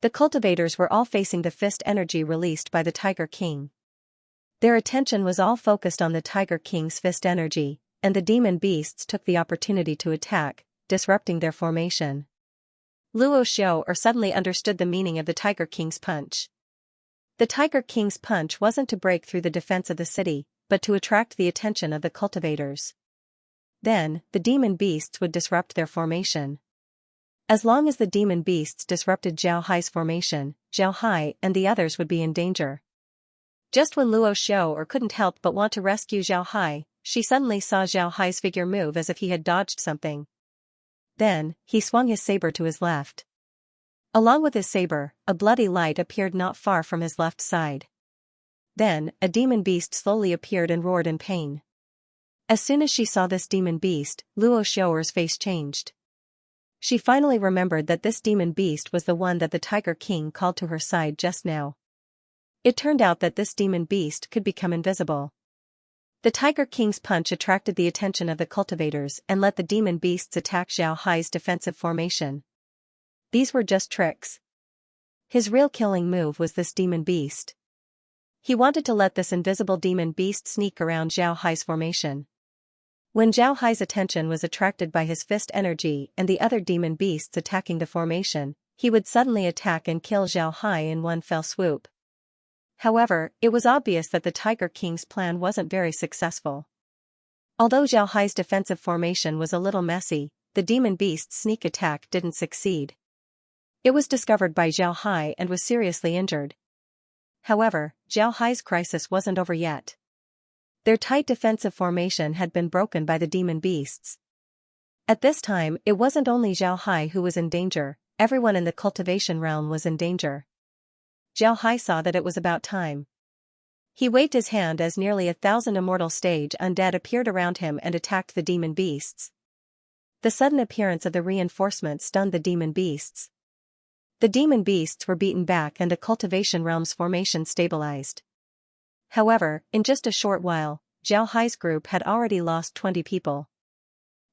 The cultivators were all facing the fist energy released by the Tiger King. Their attention was all focused on the Tiger King's fist energy, and the demon beasts took the opportunity to attack, disrupting their formation. Luo Shou'er suddenly understood the meaning of the Tiger King's punch. The Tiger King's punch wasn't to break through the defense of the city, but to attract the attention of the cultivators. Then, the demon beasts would disrupt their formation. As long as the demon beasts disrupted Zhao Hai's formation, Zhao Hai and the others would be in danger. Just when Luo Shou'er couldn't help but want to rescue Zhao Hai, she suddenly saw Zhao Hai's figure move as if he had dodged something. Then, he swung his saber to his left. Along with his saber, a bloody light appeared not far from his left side. Then, a demon beast slowly appeared and roared in pain. As soon as she saw this demon beast, Luo Shou'er's face changed. She finally remembered that this demon beast was the one that the Tiger King called to her side just now. It turned out that this demon beast could become invisible. The Tiger King's punch attracted the attention of the cultivators and let the demon beasts attack Zhao Hai's defensive formation. These were just tricks. His real killing move was this demon beast. He wanted to let this invisible demon beast sneak around Zhao Hai's formation. When Zhao Hai's attention was attracted by his fist energy and the other demon beasts attacking the formation, he would suddenly attack and kill Zhao Hai in one fell swoop. However, it was obvious that the Tiger King's plan wasn't very successful. Although Zhao Hai's defensive formation was a little messy, the demon beast's sneak attack didn't succeed. It was discovered by Zhao Hai and was seriously injured. However, Zhao Hai's crisis wasn't over yet. Their tight defensive formation had been broken by the demon beasts. At this time, it wasn't only Zhao Hai who was in danger, everyone in the cultivation realm was in danger. Zhao Hai saw that it was about time. He waved his hand as nearly 1,000 immortal stage undead appeared around him and attacked the demon beasts. The sudden appearance of the reinforcements stunned the demon beasts. The demon beasts were beaten back and the cultivation realm's formation stabilized. However, in just a short while, Zhao Hai's group had already lost 20 people.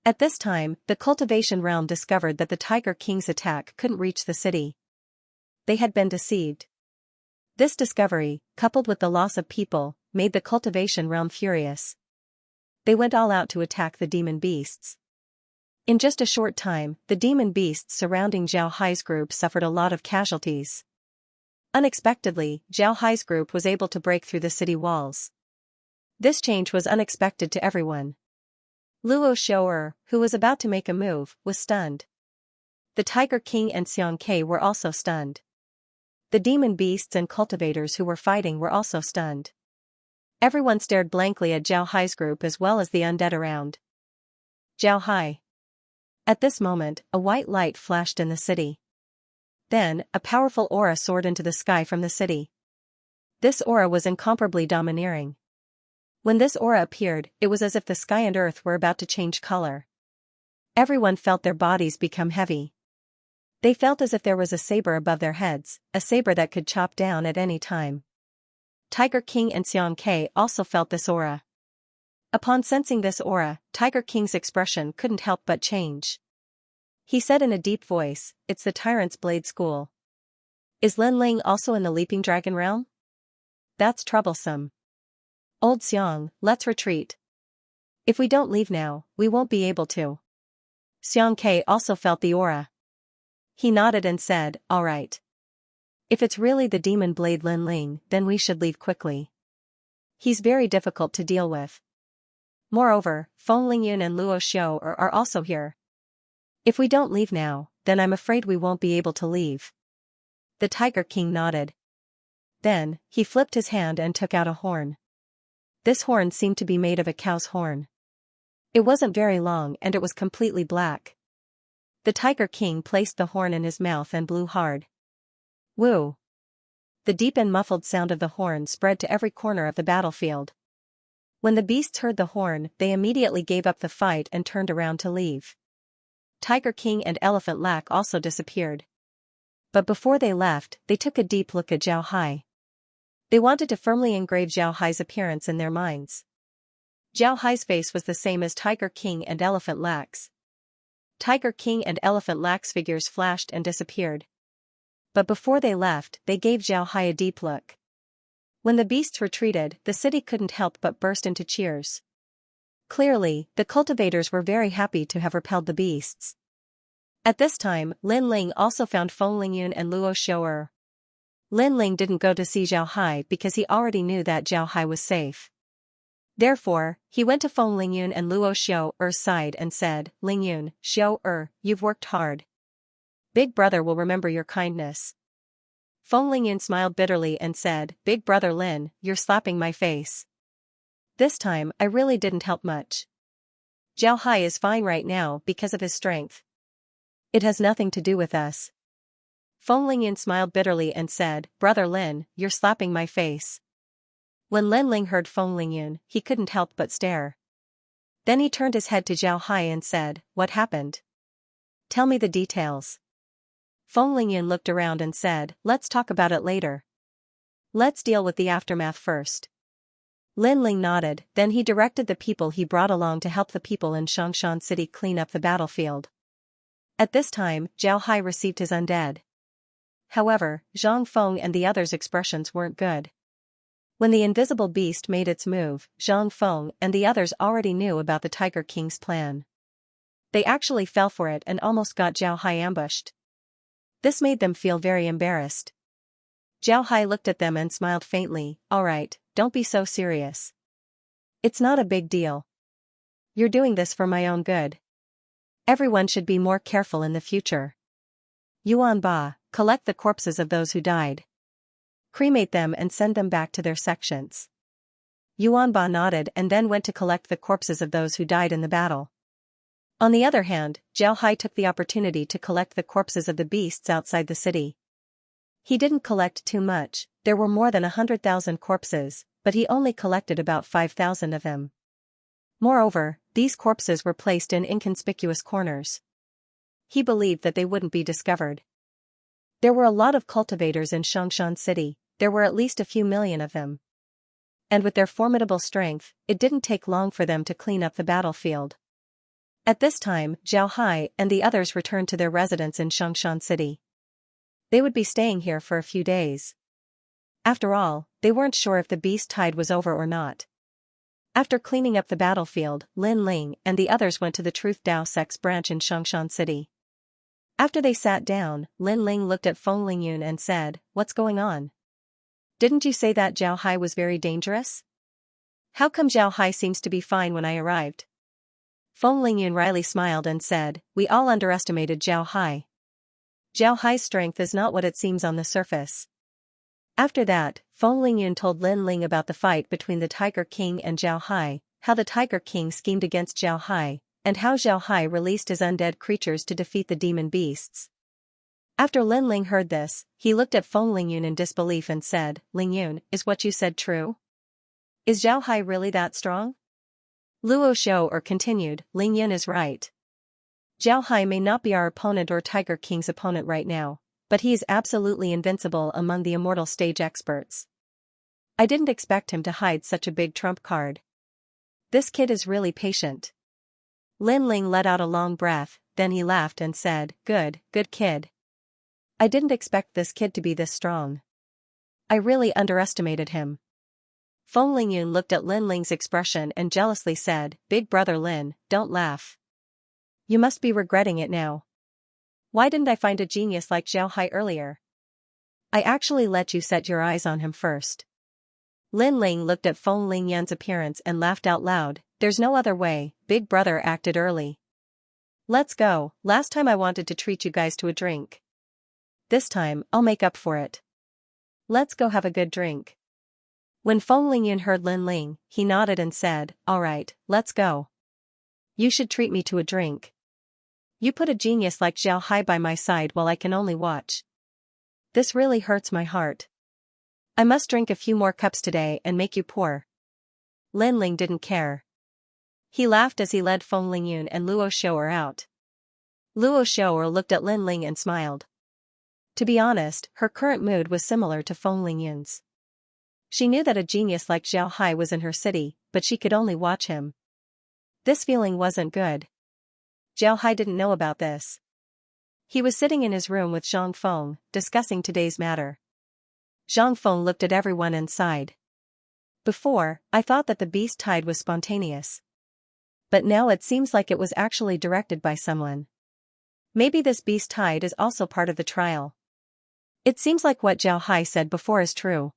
At this time, the cultivation realm discovered that the Tiger King's attack couldn't reach the city. They had been deceived. This discovery, coupled with the loss of people, made the cultivation realm furious. They went all out to attack the demon beasts. In just a short time, the demon beasts surrounding Zhao Hai's group suffered a lot of casualties. Unexpectedly, Zhao Hai's group was able to break through the city walls. This change was unexpected to everyone. Luo Xiao'er, who was about to make a move, was stunned. The Tiger King and Xianxia were also stunned. The demon beasts and cultivators who were fighting were also stunned. Everyone stared blankly at Zhao Hai's group as well as the undead around. Zhao Hai. At this moment, a white light flashed in the city. Then, a powerful aura soared into the sky from the city. This aura was incomparably domineering. When this aura appeared, it was as if the sky and earth were about to change color. Everyone felt their bodies become heavy. They felt as if there was a saber above their heads, a saber that could chop down at any time. Tiger King and Xianxia also felt this aura. Upon sensing this aura, Tiger King's expression couldn't help but change. He said in a deep voice, "It's the Tyrant's Blade School. Is Lin Ling also in the Leaping Dragon realm? That's troublesome. Old Xiang, let's retreat. If we don't leave now, we won't be able to." Xianxia also felt the aura. He nodded and said, "All right. If it's really the demon blade Lin Ling, then we should leave quickly. He's very difficult to deal with. Moreover, Feng Lingyun and Luo Xiao are also here. If we don't leave now, then I'm afraid we won't be able to leave." The Tiger King nodded. Then, he flipped his hand and took out a horn. This horn seemed to be made of a cow's horn. It wasn't very long and it was completely black. The Tiger King placed the horn in his mouth and blew hard. Woo! The deep and muffled sound of the horn spread to every corner of the battlefield. When the beasts heard the horn, they immediately gave up the fight and turned around to leave. Tiger King and Elephant Lack also disappeared. But before they left, they took a deep look at Zhao Hai. They wanted to firmly engrave Zhao Hai's appearance in their minds. Zhao Hai's face was the same as Tiger King and Elephant Lack's. Tiger King and Elephant Lack's figures flashed and disappeared. But before they left, they gave Zhao Hai a deep look. When the beasts retreated, the city couldn't help but burst into cheers. Clearly, the cultivators were very happy to have repelled the beasts. At this time, Lin Ling also found Feng Lingyun and Luo Xiao'er. Lin Ling didn't go to see Zhao Hai because he already knew that Zhao Hai was safe. Therefore, he went to Feng Lingyun and Luo Xiao'er's side and said, "Lingyun, Xiao'er, you've worked hard. Big brother will remember your kindness." Feng Lingyun smiled bitterly and said, "Big brother Lin, you're slapping my face. This time, I really didn't help much. Zhao Hai is fine right now because of his strength. It has nothing to do with us." Feng Lingyun smiled bitterly and said, "Brother Lin, you're slapping my face." When Lin Ling heard Feng Lingyun, he couldn't help but stare. Then he turned his head to Zhao Hai and said, "What happened? Tell me the details." Feng Lingyun looked around and said, "Let's talk about it later. Let's deal with the aftermath first." Lin Ling nodded, then he directed the people he brought along to help the people in Xiangshan City clean up the battlefield. At this time, Zhao Hai received his undead. However, Zhang Feng and the others' expressions weren't good. When the invisible beast made its move, Zhang Feng and the others already knew about the Tiger King's plan. They actually fell for it and almost got Zhao Hai ambushed. This made them feel very embarrassed. Zhao Hai looked at them and smiled faintly. "All right, don't be so serious. It's not a big deal. You're doing this for my own good. Everyone should be more careful in the future. Yuan Ba, collect the corpses of those who died. Cremate them and send them back to their sections." Yuan Ba nodded and then went to collect the corpses of those who died in the battle. On the other hand, Zhao Hai took the opportunity to collect the corpses of the beasts outside the city. He didn't collect too much, there were more than 100,000 corpses, but he only collected about 5,000 of them. Moreover, these corpses were placed in inconspicuous corners. He believed that they wouldn't be discovered. There were a lot of cultivators in Xianxia city, there were at least a few million of them. And with their formidable strength, it didn't take long for them to clean up the battlefield. At this time, Zhao Hai and the others returned to their residence in Xianxia city. They would be staying here for a few days. After all, they weren't sure if the beast tide was over or not. After cleaning up the battlefield, Lin Ling and the others went to the Truth Dao sect's branch in Xianxia city. After they sat down, Lin Ling looked at Feng Lingyun and said, "What's going on? Didn't you say that Zhao Hai was very dangerous? How come Zhao Hai seems to be fine when I arrived?" Feng Lingyun wryly smiled and said, "We all underestimated Zhao Hai. Zhao Hai's strength is not what it seems on the surface." After that, Feng Lingyun told Lin Ling about the fight between the Tiger King and Zhao Hai, how the Tiger King schemed against Zhao Hai, and how Zhao Hai released his undead creatures to defeat the demon beasts. After Lin Ling heard this, he looked at Feng Lingyun in disbelief and said, "Lingyun, is what you said true? Is Zhao Hai really that strong?" Luo Xiao continued, "Lingyun is right. Zhao Hai may not be our opponent or Tiger King's opponent right now, but he is absolutely invincible among the immortal stage experts. I didn't expect him to hide such a big trump card. This kid is really patient." Lin Ling let out a long breath, then he laughed and said, good kid. I didn't expect this kid to be this strong. I really underestimated him." Feng Lingyun looked at Lin Ling's expression and jealously said, "Big brother Lin, don't laugh. You must be regretting it now. Why didn't I find a genius like Zhao Hai earlier? I actually let you set your eyes on him first." Lin Ling looked at Feng Lingyun's appearance and laughed out loud, "There's no other way, big brother acted early. Let's go, last time I wanted to treat you guys to a drink. This time, I'll make up for it. Let's go have a good drink." When Feng Lingyun heard Lin Ling, he nodded and said, "Alright, let's go. You should treat me to a drink. You put a genius like Zhao Hai by my side while I can only watch. This really hurts my heart. I must drink a few more cups today and make you poor." Lin Ling didn't care. He laughed as he led Feng Lingyun and Luo Xiao out. Luo Xiao looked at Lin Ling and smiled. To be honest, her current mood was similar to Feng Lingyun's. She knew that a genius like Zhao Hai was in her city, but she could only watch him. This feeling wasn't good. Zhao Hai didn't know about this. He was sitting in his room with Zhang Feng, discussing today's matter. Zhang Feng looked at everyone and sighed. "Before, I thought that the beast tide was spontaneous. But now it seems like it was actually directed by someone. Maybe this beast tide is also part of the trial. It seems like what Zhao Hai said before is true.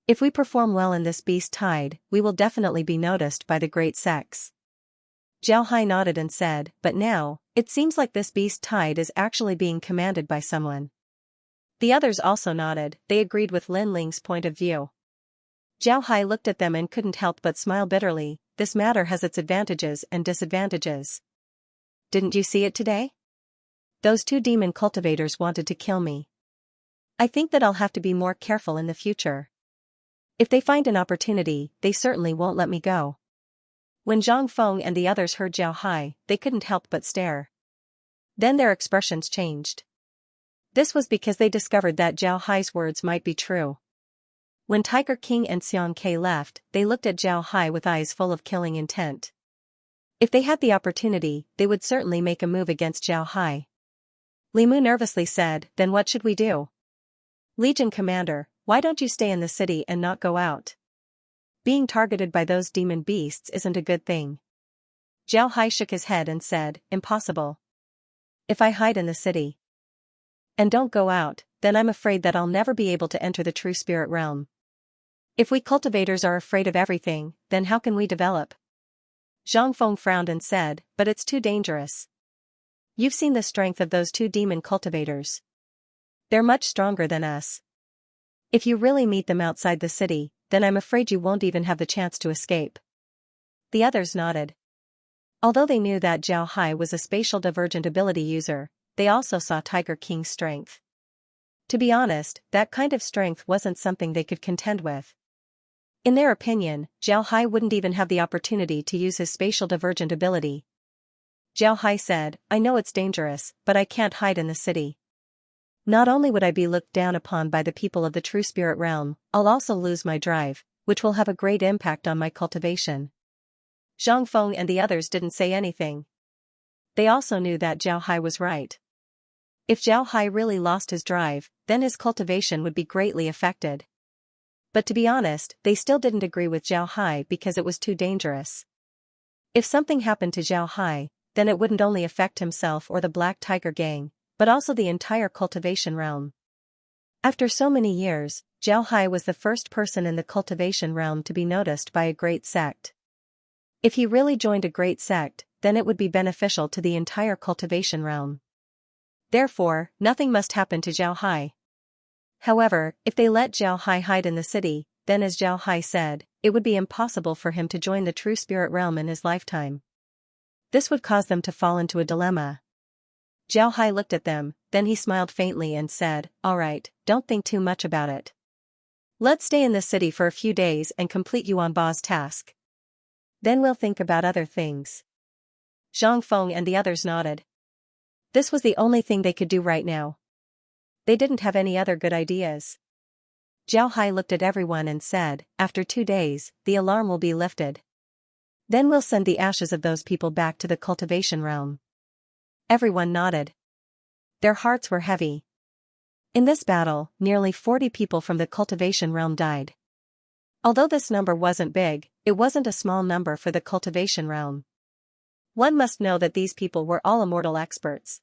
If we perform well in this beast tide, we will definitely be noticed by the great sects." Zhao Hai nodded and said, "But now, it seems like this beast tide is actually being commanded by someone." The others also nodded, they agreed with Lin Ling's point of view. Zhao Hai looked at them and couldn't help but smile bitterly. This matter has its advantages and disadvantages. Didn't you see it today? Those two demon cultivators wanted to kill me. I think that I'll have to be more careful in the future. If they find an opportunity, they certainly won't let me go." When Zhang Feng and the others heard Zhao Hai, they couldn't help but stare. Then their expressions changed. This was because they discovered that Zhao Hai's words might be true. When Tiger King and Xianxia left, they looked at Zhao Hai with eyes full of killing intent. If they had the opportunity, they would certainly make a move against Zhao Hai. Li Mu nervously said, "Then what should we do? Legion Commander, why don't you stay in the city and not go out? Being targeted by those demon beasts isn't a good thing." Zhao Hai shook his head and said, "Impossible. If I hide in the city and don't go out, then I'm afraid that I'll never be able to enter the true spirit realm. If we cultivators are afraid of everything, then how can we develop?" Zhang Feng frowned and said, "But it's too dangerous. You've seen the strength of those two demon cultivators. They're much stronger than us. If you really meet them outside the city, then I'm afraid you won't even have the chance to escape." The others nodded. Although they knew that Zhao Hai was a spatial divergent ability user, they also saw Tiger King's strength. To be honest, that kind of strength wasn't something they could contend with. In their opinion, Zhao Hai wouldn't even have the opportunity to use his spatial divergent ability. Zhao Hai said, "I know it's dangerous, but I can't hide in the city. Not only would I be looked down upon by the people of the true spirit realm, I'll also lose my drive, which will have a great impact on my cultivation." Zhang Feng and the others didn't say anything. They also knew that Zhao Hai was right. If Zhao Hai really lost his drive, then his cultivation would be greatly affected. But to be honest, they still didn't agree with Zhao Hai because it was too dangerous. If something happened to Zhao Hai, then it wouldn't only affect himself or the Black Tiger Gang, but also the entire cultivation realm. After so many years, Zhao Hai was the first person in the cultivation realm to be noticed by a great sect. If he really joined a great sect, then it would be beneficial to the entire cultivation realm. Therefore, nothing must happen to Zhao Hai. However, if they let Zhao Hai hide in the city, then as Zhao Hai said, it would be impossible for him to join the true spirit realm in his lifetime. This would cause them to fall into a dilemma. Zhao Hai looked at them, then he smiled faintly and said, "All right, don't think too much about it. Let's stay in the city for a few days and complete Yuan Ba's task. Then we'll think about other things." Zhang Feng and the others nodded. This was the only thing they could do right now. They didn't have any other good ideas. Zhao Hai looked at everyone and said, "After 2 days, the alarm will be lifted. Then we'll send the ashes of those people back to the cultivation realm." Everyone nodded. Their hearts were heavy. In this battle, nearly 40 people from the cultivation realm died. Although this number wasn't big, it wasn't a small number for the cultivation realm. One must know that these people were all immortal experts.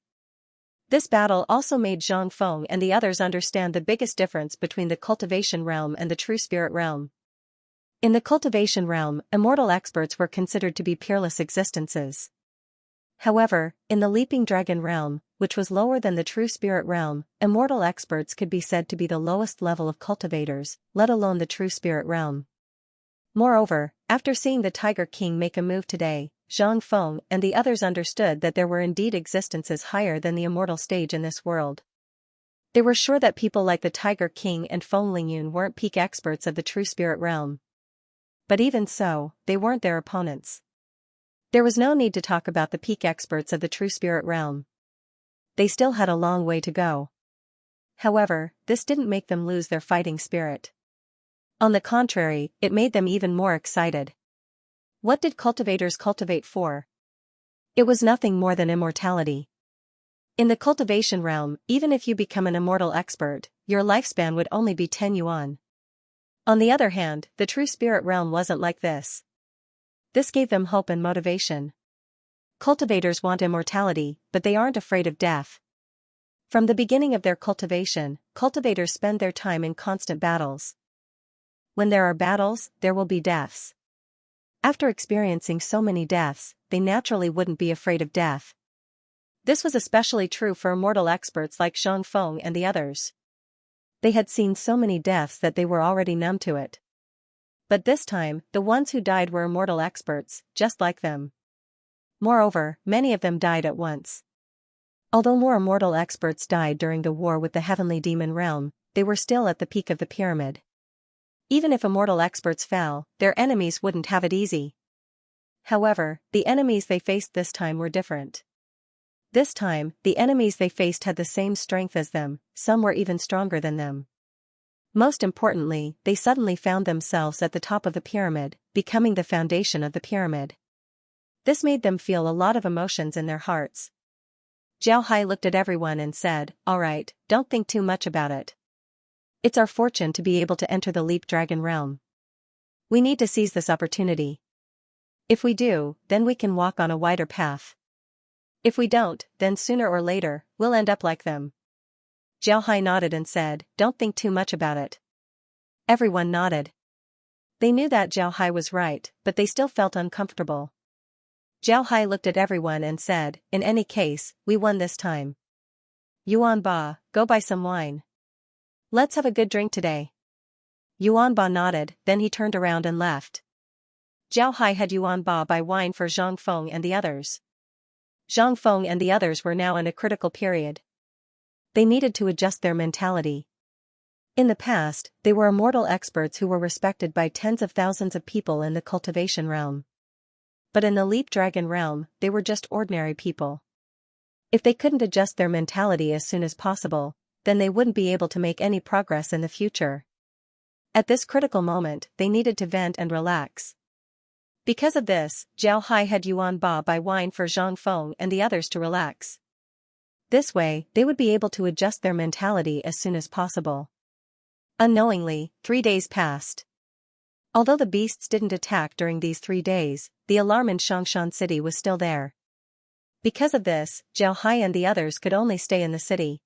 This battle also made Zhang Feng and the others understand the biggest difference between the cultivation realm and the true spirit realm. In the cultivation realm, immortal experts were considered to be peerless existences. However, in the leaping dragon realm, which was lower than the true spirit realm, immortal experts could be said to be the lowest level of cultivators, let alone the true spirit realm. Moreover, after seeing the Tiger King make a move today, Zhang Feng and the others understood that there were indeed existences higher than the immortal stage in this world. They were sure that people like the Tiger King and Feng Lingyun weren't peak experts of the true spirit realm. But even so, they weren't their opponents. There was no need to talk about the peak experts of the true spirit realm. They still had a long way to go. However, this didn't make them lose their fighting spirit. On the contrary, it made them even more excited. What did cultivators cultivate for? It was nothing more than immortality. In the cultivation realm, even if you become an immortal expert, your lifespan would only be 10 yuan. On the other hand, the true spirit realm wasn't like this. This gave them hope and motivation. Cultivators want immortality, but they aren't afraid of death. From the beginning of their cultivation, cultivators spend their time in constant battles. When there are battles, there will be deaths. After experiencing so many deaths, they naturally wouldn't be afraid of death. This was especially true for immortal experts like Zhang Feng and the others. They had seen so many deaths that they were already numb to it. But this time, the ones who died were immortal experts, just like them. Moreover, many of them died at once. Although more immortal experts died during the war with the heavenly demon realm, they were still at the peak of the pyramid. Even if immortal experts fell, their enemies wouldn't have it easy. However, the enemies they faced this time were different. This time, the enemies they faced had the same strength as them, some were even stronger than them. Most importantly, they suddenly found themselves at the top of the pyramid, becoming the foundation of the pyramid. This made them feel a lot of emotions in their hearts. Zhao Hai looked at everyone and said, "All right, don't think too much about it. It's our fortune to be able to enter the Leap Dragon realm. We need to seize this opportunity. If we do, then we can walk on a wider path. If we don't, then sooner or later, we'll end up like them." Zhao Hai nodded and said, "Don't think too much about it." Everyone nodded. They knew that Zhao Hai was right, but they still felt uncomfortable. Zhao Hai looked at everyone and said, "In any case, we won this time. Yuan Ba, go buy some wine. Let's have a good drink today." Yuan Ba nodded, then he turned around and left. Zhao Hai had Yuan Ba buy wine for Zhang Feng and the others. Zhang Feng and the others were now in a critical period. They needed to adjust their mentality. In the past, they were immortal experts who were respected by tens of thousands of people in the cultivation realm. But in the Leap Dragon realm, they were just ordinary people. If they couldn't adjust their mentality as soon as possible, then they wouldn't be able to make any progress in the future. At this critical moment, they needed to vent and relax. Because of this, Zhao Hai had Yuan Ba buy wine for Zhang Feng and the others to relax. This way, they would be able to adjust their mentality as soon as possible. Unknowingly, 3 days passed. Although the beasts didn't attack during these 3 days, the alarm in Xianxia city was still there. Because of this, Zhao Hai and the others could only stay in the city.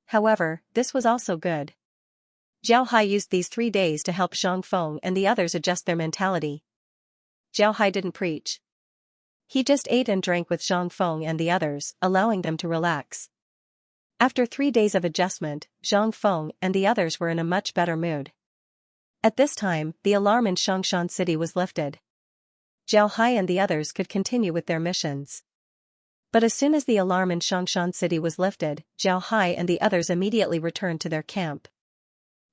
However, this was also good. Zhao Hai used these 3 days to help Zhang Feng and the others adjust their mentality. Zhao Hai didn't preach. He just ate and drank with Zhang Feng and the others, allowing them to relax. After 3 days of adjustment, Zhang Feng and the others were in a much better mood. At this time, the alarm in Xianxia city was lifted. Zhao Hai and the others could continue with their missions. But as soon as the alarm in Xianxia city was lifted, Zhao Hai and the others immediately returned to their camp.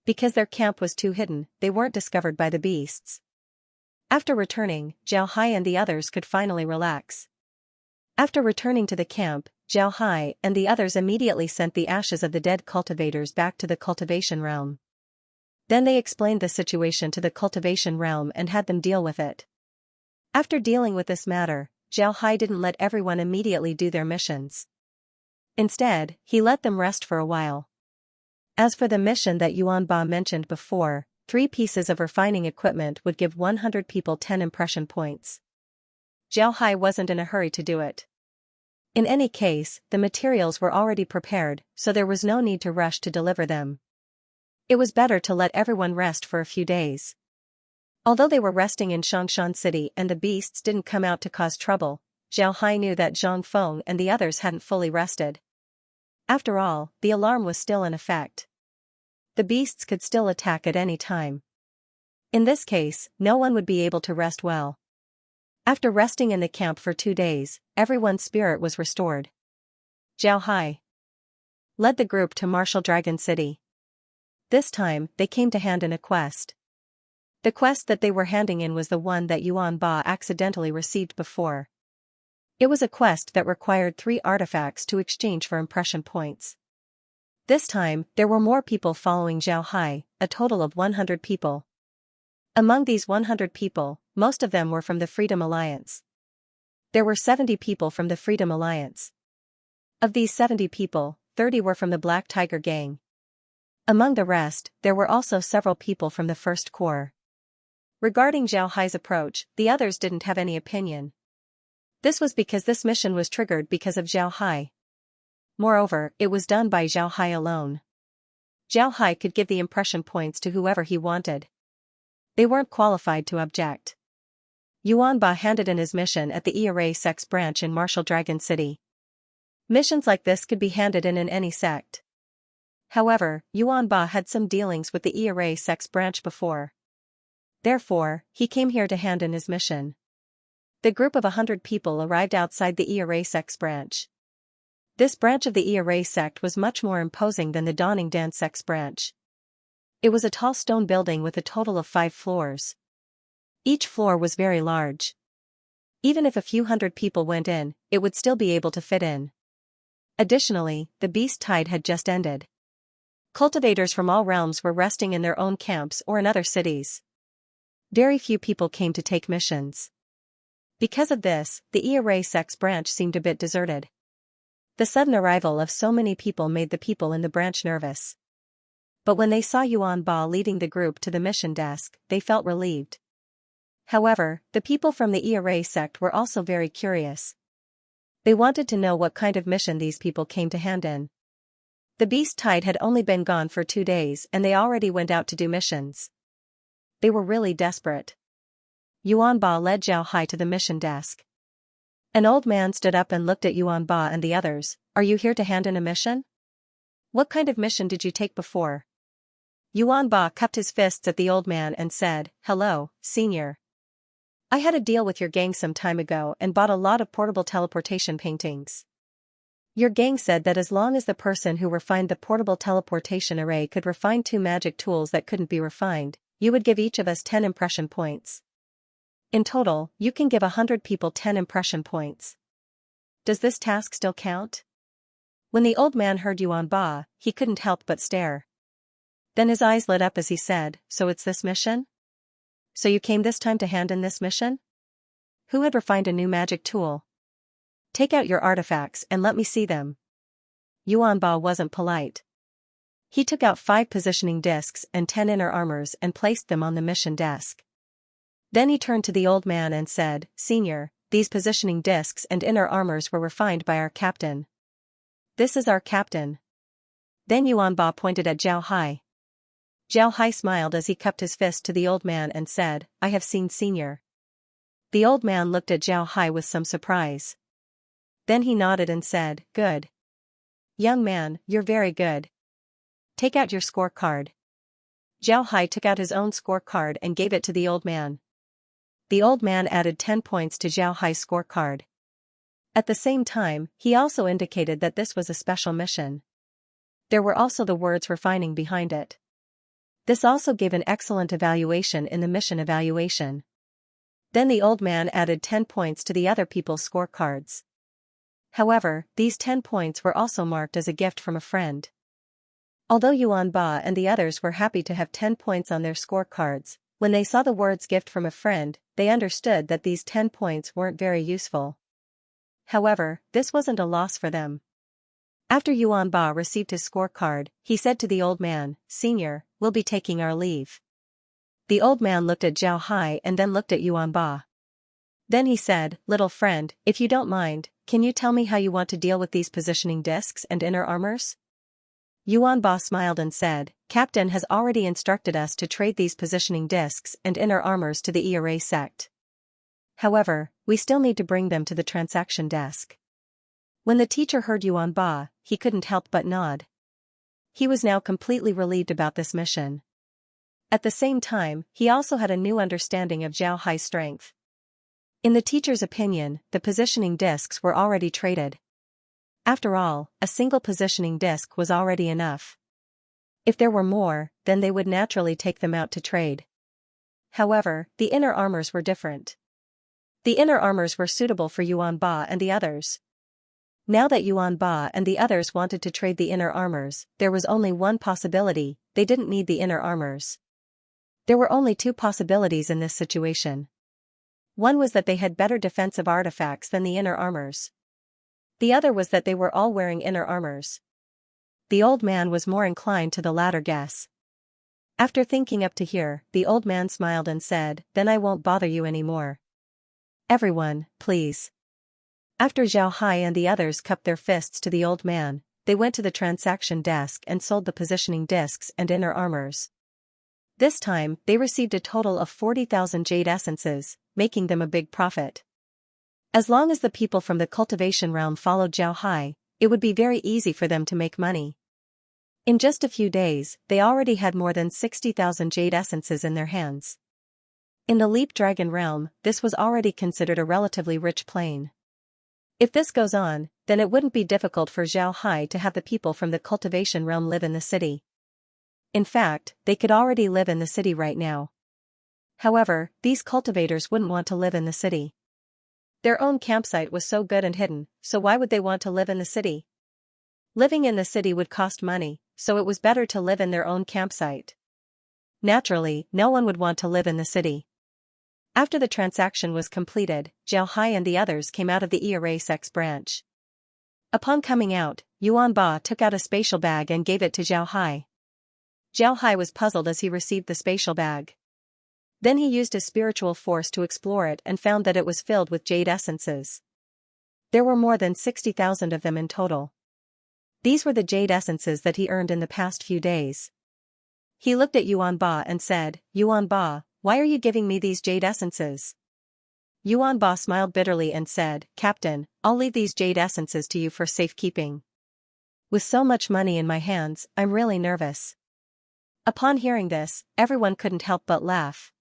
Because their camp was too hidden, they weren't discovered by the beasts. After returning, Zhao Hai and the others could finally relax. After returning to the camp, Zhao Hai and the others immediately sent the ashes of the dead cultivators back to the cultivation realm. Then they explained the situation to the cultivation realm and had them deal with it. After dealing with this matter, Zhao Hai didn't let everyone immediately do their missions. Instead, he let them rest for a while. As for the mission that Yuan Ba mentioned before, 3 pieces of refining equipment would give 100 people 10 impression points. Zhao Hai wasn't in a hurry to do it. In any case, the materials were already prepared, so there was no need to rush to deliver them. It was better to let everyone rest for a few days. Although they were resting in Xianxia city and the beasts didn't come out to cause trouble, Zhao Hai knew that Zhang Feng and the others hadn't fully rested. After all, the alarm was still in effect. The beasts could still attack at any time. In this case, no one would be able to rest well. After resting in the camp for 2 days, everyone's spirit was restored. Zhao Hai led the group to Martial Dragon City. This time, they came to hand in a quest. The quest that they were handing in was the one that Yuan Ba accidentally received before. It was a quest that required 3 artifacts to exchange for impression points. This time, there were more people following Zhao Hai, a total of 100 people. Among these 100 people, most of them were from the Freedom Alliance. There were 70 people from the Freedom Alliance. Of these 70 people, 30 were from the Black Tiger Gang. Among the rest, there were also several people from the First Corps. Regarding Zhao Hai's approach, the others didn't have any opinion. This was because this mission was triggered because of Zhao Hai. Moreover, it was done by Zhao Hai alone. Zhao Hai could give the impression points to whoever he wanted. They weren't qualified to object. Yuan Ba handed in his mission at the ERA Sect's branch in Martial Dragon City. Missions like this could be handed in any sect. However, Yuan Ba had some dealings with the ERA Sect's branch before. Therefore, he came here to hand in his mission. The group of 100 people arrived outside the ERA Sect's branch. This branch of the ERA sect was much more imposing than the Dawning Dan sect's branch. It was a tall stone building with a total of 5 floors. Each floor was very large. Even if a few hundred people went in, it would still be able to fit in. Additionally, the beast tide had just ended. Cultivators from all realms were resting in their own camps or in other cities. Very few people came to take missions. Because of this, the ERA sect's branch seemed a bit deserted. The sudden arrival of so many people made the people in the branch nervous. But when they saw Yuan Ba leading the group to the mission desk, they felt relieved. However, the people from the ERA sect were also very curious. They wanted to know what kind of mission these people came to hand in. The beast tide had only been gone for 2 days and they already went out to do missions. They were really desperate. Yuan Ba led Zhao Hai to the mission desk. An old man stood up and looked at Yuan Ba and the others. Are you here to hand in a mission? What kind of mission did you take before? Yuan Ba cupped his fists at the old man and said, Hello, senior. I had a deal with your gang some time ago and bought a lot of portable teleportation paintings. Your gang said that as long as the person who refined the portable teleportation array could refine 2 magic tools that couldn't be refined, you would give each of us 10 impression points. In total, you can give 100 people 10 impression points. Does this task still count? When the old man heard Yuan Ba, he couldn't help but stare. Then his eyes lit up as he said, "So it's this mission? So you came this time to hand in this mission? Who had refined a new magic tool? Take out your artifacts and let me see them." Yuan Ba wasn't polite. He took out 5 positioning discs and 10 inner armors and placed them on the mission desk. Then he turned to the old man and said, "Senior, these positioning discs and inner armors were refined by our captain. This is our captain." Then Yuan Ba pointed at Zhao Hai. Zhao Hai smiled as he cupped his fist to the old man and said, "I have seen Senior." The old man looked at Zhao Hai with some surprise. Then he nodded and said, "Good. Young man, you're very good. Take out your scorecard." Zhao Hai took out his own scorecard and gave it to the old man. The old man added 10 points to Zhao Hai's scorecard. At the same time, he also indicated that this was a special mission. There were also the words refining behind it. This also gave an excellent evaluation in the mission evaluation. Then the old man added 10 points to the other people's scorecards. However, these 10 points were also marked as a gift from a friend. Although Yuan Ba and the others were happy to have 10 points on their scorecards, when they saw the words "gift from a friend," they understood that these 10 points weren't very useful. However, this wasn't a loss for them. After Yuan Ba received his scorecard, he said to the old man, "Senior, we'll be taking our leave." The old man looked at Zhao Hai and then looked at Yuan Ba. Then he said, "Little friend, if you don't mind, can you tell me how you want to deal with these positioning discs and inner armors?" Yuan Ba smiled and said, "Captain has already instructed us to trade these positioning discs and inner armors to the E-Array sect. However, we still need to bring them to the transaction desk." When the teacher heard Yuan Ba, he couldn't help but nod. He was now completely relieved about this mission. At the same time, he also had a new understanding of Zhao Hai's strength. In the teacher's opinion, the positioning discs were already traded. After all, a single positioning disc was already enough. If there were more, then they would naturally take them out to trade. However, the inner armors were different. The inner armors were suitable for Yuan Ba and the others. Now that Yuan Ba and the others wanted to trade the inner armors, there was only one possibility: they didn't need the inner armors. There were only 2 possibilities in this situation. One was that they had better defensive artifacts than the inner armors. The other was that they were all wearing inner armors. The old man was more inclined to the latter guess. After thinking up to here, the old man smiled and said, "Then I won't bother you anymore. Everyone, please." After Zhao Hai and the others cupped their fists to the old man, they went to the transaction desk and sold the positioning discs and inner armors. This time, they received a total of 40,000 jade essences, making them a big profit. As long as the people from the cultivation realm followed Zhao Hai, it would be very easy for them to make money. In just a few days, they already had more than 60,000 jade essences in their hands. In the Leap Dragon realm, this was already considered a relatively rich plane. If this goes on, then it wouldn't be difficult for Zhao Hai to have the people from the cultivation realm live in the city. In fact, they could already live in the city right now. However, these cultivators wouldn't want to live in the city. Their own campsite was so good and hidden, so why would they want to live in the city? Living in the city would cost money, so it was better to live in their own campsite. Naturally, no one would want to live in the city. After the transaction was completed, Zhao Hai and the others came out of the E-Array Sex branch. Upon coming out, Yuan Ba took out a spatial bag and gave it to Zhao Hai. Zhao Hai was puzzled as he received the spatial bag. Then he used his spiritual force to explore it and found that it was filled with jade essences. There were more than 60,000 of them in total. These were the jade essences that he earned in the past few days. He looked at Yuan Ba and said, "Yuan Ba, why are you giving me these jade essences?" Yuan Ba smiled bitterly and said, "Captain, I'll leave these jade essences to you for safekeeping. With so much money in my hands, I'm really nervous." Upon hearing this, everyone couldn't help but laugh.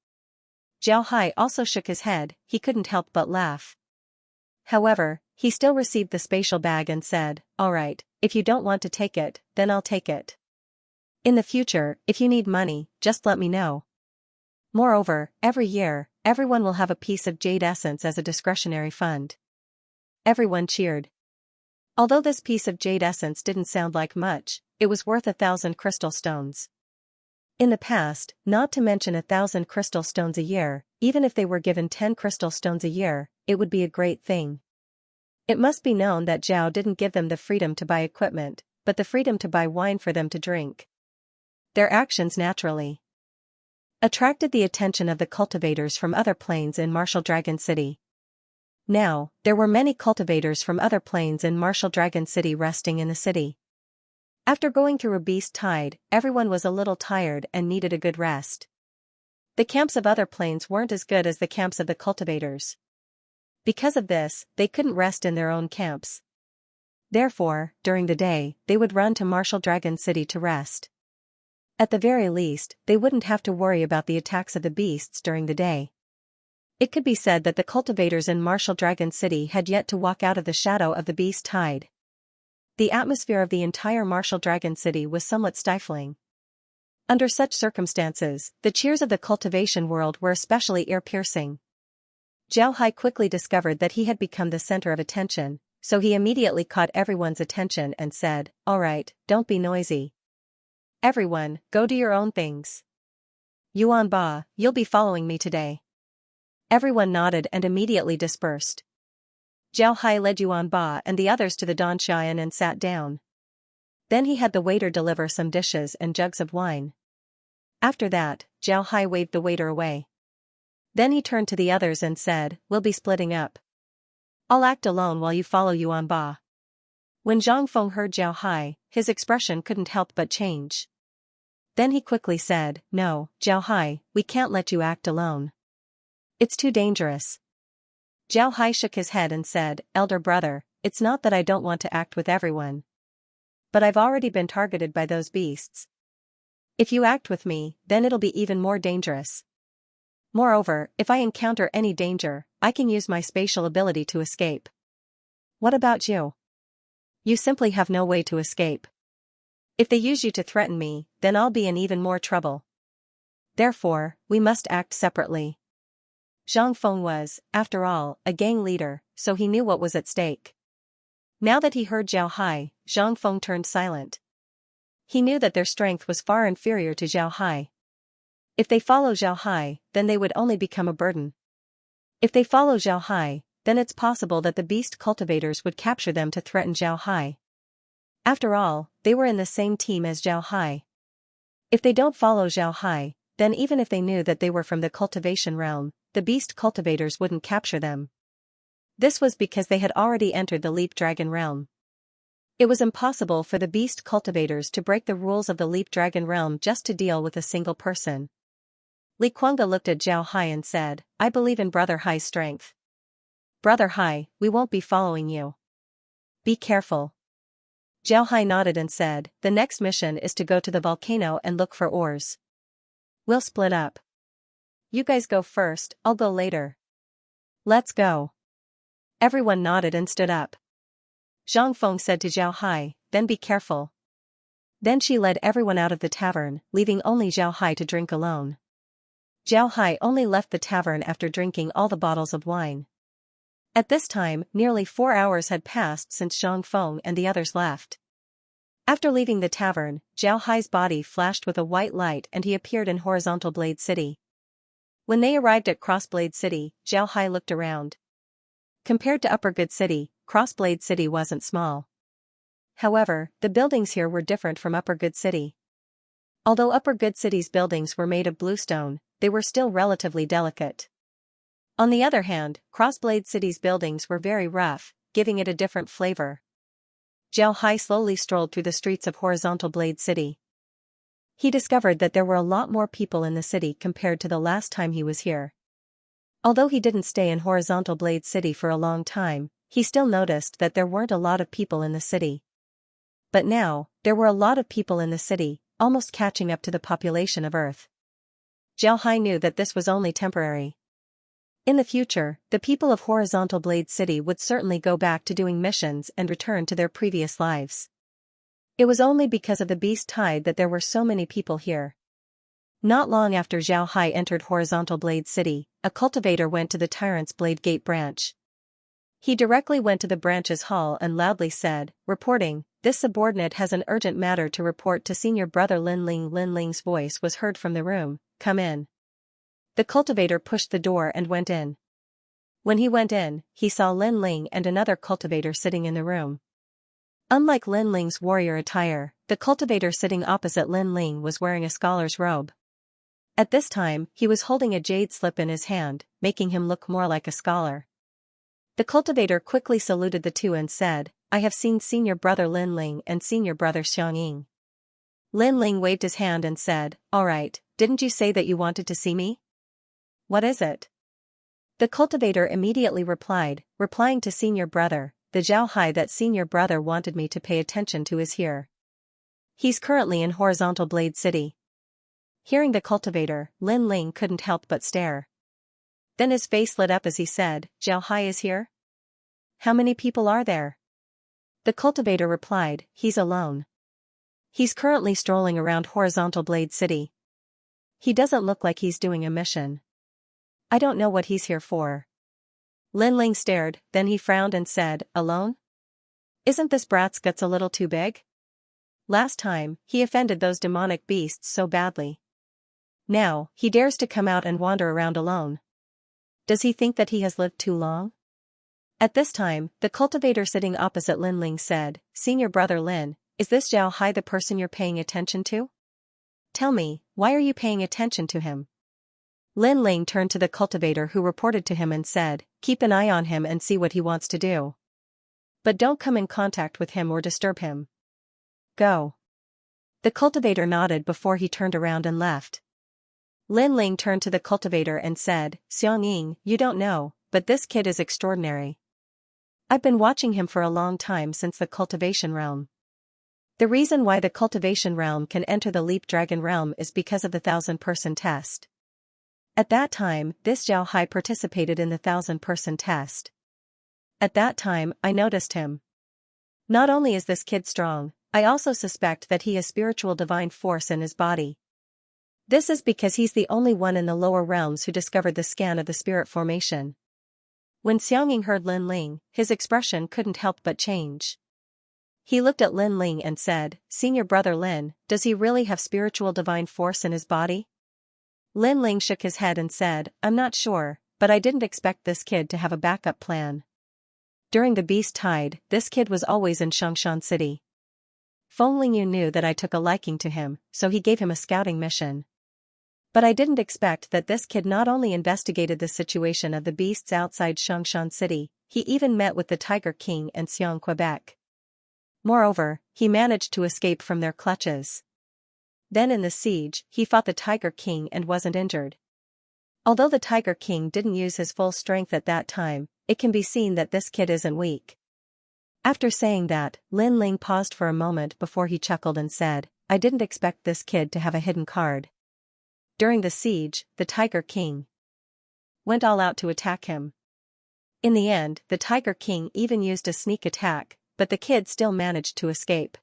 Jiao Hai also shook his head, he couldn't help but laugh. However, he still received the spatial bag and said, "Alright, if you don't want to take it, then I'll take it. In the future, if you need money, just let me know. Moreover, every year, everyone will have a piece of jade essence as a discretionary fund." Everyone cheered. Although this piece of jade essence didn't sound like much, it was worth 1,000 crystal stones. In the past, not to mention 1,000 crystal stones a year, even if they were given 10 crystal stones a year, it would be a great thing. It must be known that Zhao didn't give them the freedom to buy equipment, but the freedom to buy wine for them to drink. Their actions naturally attracted the attention of the cultivators from other plains in Martial Dragon City. Now, there were many cultivators from other plains in Martial Dragon City resting in the city. After going through a beast tide, everyone was a little tired and needed a good rest. The camps of other plains weren't as good as the camps of the cultivators. Because of this, they couldn't rest in their own camps. Therefore, during the day, they would run to Martial Dragon City to rest. At the very least, they wouldn't have to worry about the attacks of the beasts during the day. It could be said that the cultivators in Martial Dragon City had yet to walk out of the shadow of the beast tide. The atmosphere of the entire Martial Dragon City was somewhat stifling. Under such circumstances, the cheers of the cultivation world were especially ear-piercing. Jiao Hai quickly discovered that he had become the center of attention, so he immediately caught everyone's attention and said, "Alright, don't be noisy. Everyone, go do your own things. Yuan Ba, you'll be following me today." Everyone nodded and immediately dispersed. Jiao Hai led Yuan Ba and the others to the Donxian and sat down. Then he had the waiter deliver some dishes and jugs of wine. After that, Jiao Hai waved the waiter away. Then he turned to the others and said, "We'll be splitting up. I'll act alone while you follow Yuan Ba." When Zhang Feng heard Jiao Hai, his expression couldn't help but change. Then he quickly said, "No, Jiao Hai, we can't let you act alone. It's too dangerous." Jiao Hai shook his head and said, "Elder brother, it's not that I don't want to act with everyone. But I've already been targeted by those beasts. If you act with me, then it'll be even more dangerous. Moreover, if I encounter any danger, I can use my spatial ability to escape. What about you? You simply have no way to escape. If they use you to threaten me, then I'll be in even more trouble. Therefore, we must act separately." Zhang Feng was, after all, a gang leader, so he knew what was at stake. Now that he heard Jiao Hai, Zhang Feng turned silent. He knew that their strength was far inferior to Jiao Hai. If they follow Jiao Hai, then they would only become a burden. If they follow Jiao Hai, then it's possible that the beast cultivators would capture them to threaten Jiao Hai. After all, they were in the same team as Jiao Hai. If they don't follow Jiao Hai, then even if they knew that they were from the cultivation realm, the beast cultivators wouldn't capture them. This was because they had already entered the Leap Dragon realm. It was impossible for the beast cultivators to break the rules of the Leap Dragon realm just to deal with a single person. Li Kuangde looked at Jiao Hai and said, "I believe in Brother Hai's strength. Brother Hai, we won't be following you. Be careful." Jiao Hai nodded and said, "The next mission is to go to the volcano and look for ores. We'll split up. You guys go first, I'll go later." "Let's go." Everyone nodded and stood up. Zhang Feng said to Jiao Hai, "Then be careful." Then she led everyone out of the tavern, leaving only Jiao Hai to drink alone. Jiao Hai only left the tavern after drinking all the bottles of wine. At this time, nearly 4 hours had passed since Zhang Feng and the others left. After leaving the tavern, Jiao Hai's body flashed with a white light and he appeared in Horizontal Blade City. When they arrived at Crossblade City, Jiao Hai looked around. Compared to Upper Good City, Crossblade City wasn't small. However, the buildings here were different from Upper Good City. Although Upper Good City's buildings were made of bluestone, they were still relatively delicate. On the other hand, Crossblade City's buildings were very rough, giving it a different flavor. Jiao Hai slowly strolled through the streets of Horizontal Blade City. He discovered that there were a lot more people in the city compared to the last time he was here. Although he didn't stay in Horizontal Blade City for a long time, he still noticed that there weren't a lot of people in the city. But now, there were a lot of people in the city, almost catching up to the population of Earth. Zhao Hai knew that this was only temporary. In the future, the people of Horizontal Blade City would certainly go back to doing missions and return to their previous lives. It was only because of the beast tide that there were so many people here. Not long after Zhao Hai entered Horizontal Blade City, a cultivator went to the Tyrant's Blade Gate branch. He directly went to the branch's hall and loudly said, reporting, "This subordinate has an urgent matter to report to senior brother Lin Ling." Lin Ling's voice was heard from the room, "Come in." The cultivator pushed the door and went in. When he went in, he saw Lin Ling and another cultivator sitting in the room. Unlike Lin Ling's warrior attire, the cultivator sitting opposite Lin Ling was wearing a scholar's robe. At this time, he was holding a jade slip in his hand, making him look more like a scholar. The cultivator quickly saluted the two and said, "I have seen senior brother Lin Ling and senior brother Xianxia." Lin Ling waved his hand and said, "All right, didn't you say that you wanted to see me? What is it?" The cultivator immediately replied, replying to senior brother, "The Zhao Hai that senior brother wanted me to pay attention to is here. He's currently in Horizontal Blade City." Hearing the cultivator, Lin Ling couldn't help but stare. Then his face lit up as he said, "Zhao Hai is here? How many people are there?" The cultivator replied, "He's alone. He's currently strolling around Horizontal Blade City. He doesn't look like he's doing a mission. I don't know what he's here for." Lin Ling stared, then he frowned and said, "Alone? Isn't this brat's guts a little too big? Last time, he offended those demonic beasts so badly. Now, he dares to come out and wander around alone. Does he think that he has lived too long?" At this time, the cultivator sitting opposite Lin Ling said, "Senior brother Lin, is this Zhao Hai the person you're paying attention to? Tell me, why are you paying attention to him?" Lin Ling turned to the cultivator who reported to him and said, "Keep an eye on him and see what he wants to do. But don't come in contact with him or disturb him. Go." The cultivator nodded before he turned around and left. Lin Ling turned to the cultivator and said, "Xianxia, you don't know, but this kid is extraordinary. I've been watching him for a long time since the cultivation realm. The reason why the cultivation realm can enter the leap dragon realm is because of the 1,000-person test. At that time, this Zhao Hai participated in the 1,000-person test. At that time, I noticed him. Not only is this kid strong, I also suspect that he has spiritual divine force in his body. This is because he's the only one in the lower realms who discovered the scan of the spirit formation." When Xianxia heard Lin Ling, his expression couldn't help but change. He looked at Lin Ling and said, "Senior brother Lin, does he really have spiritual divine force in his body?" Lin Ling shook his head and said, "I'm not sure, but I didn't expect this kid to have a backup plan. During the beast tide, this kid was always in Xianxia City. Feng Lingyu knew that I took a liking to him, so he gave him a scouting mission. But I didn't expect that this kid not only investigated the situation of the beasts outside Xianxia City, he even met with the Tiger King and Xiong Quebec. Moreover, he managed to escape from their clutches. Then in the siege, he fought the Tiger King and wasn't injured. Although the Tiger King didn't use his full strength at that time, it can be seen that this kid isn't weak." After saying that, Lin Ling paused for a moment before he chuckled and said, "I didn't expect this kid to have a hidden card." During the siege, the Tiger King went all out to attack him. In the end, the Tiger King even used a sneak attack, but the kid still managed to escape.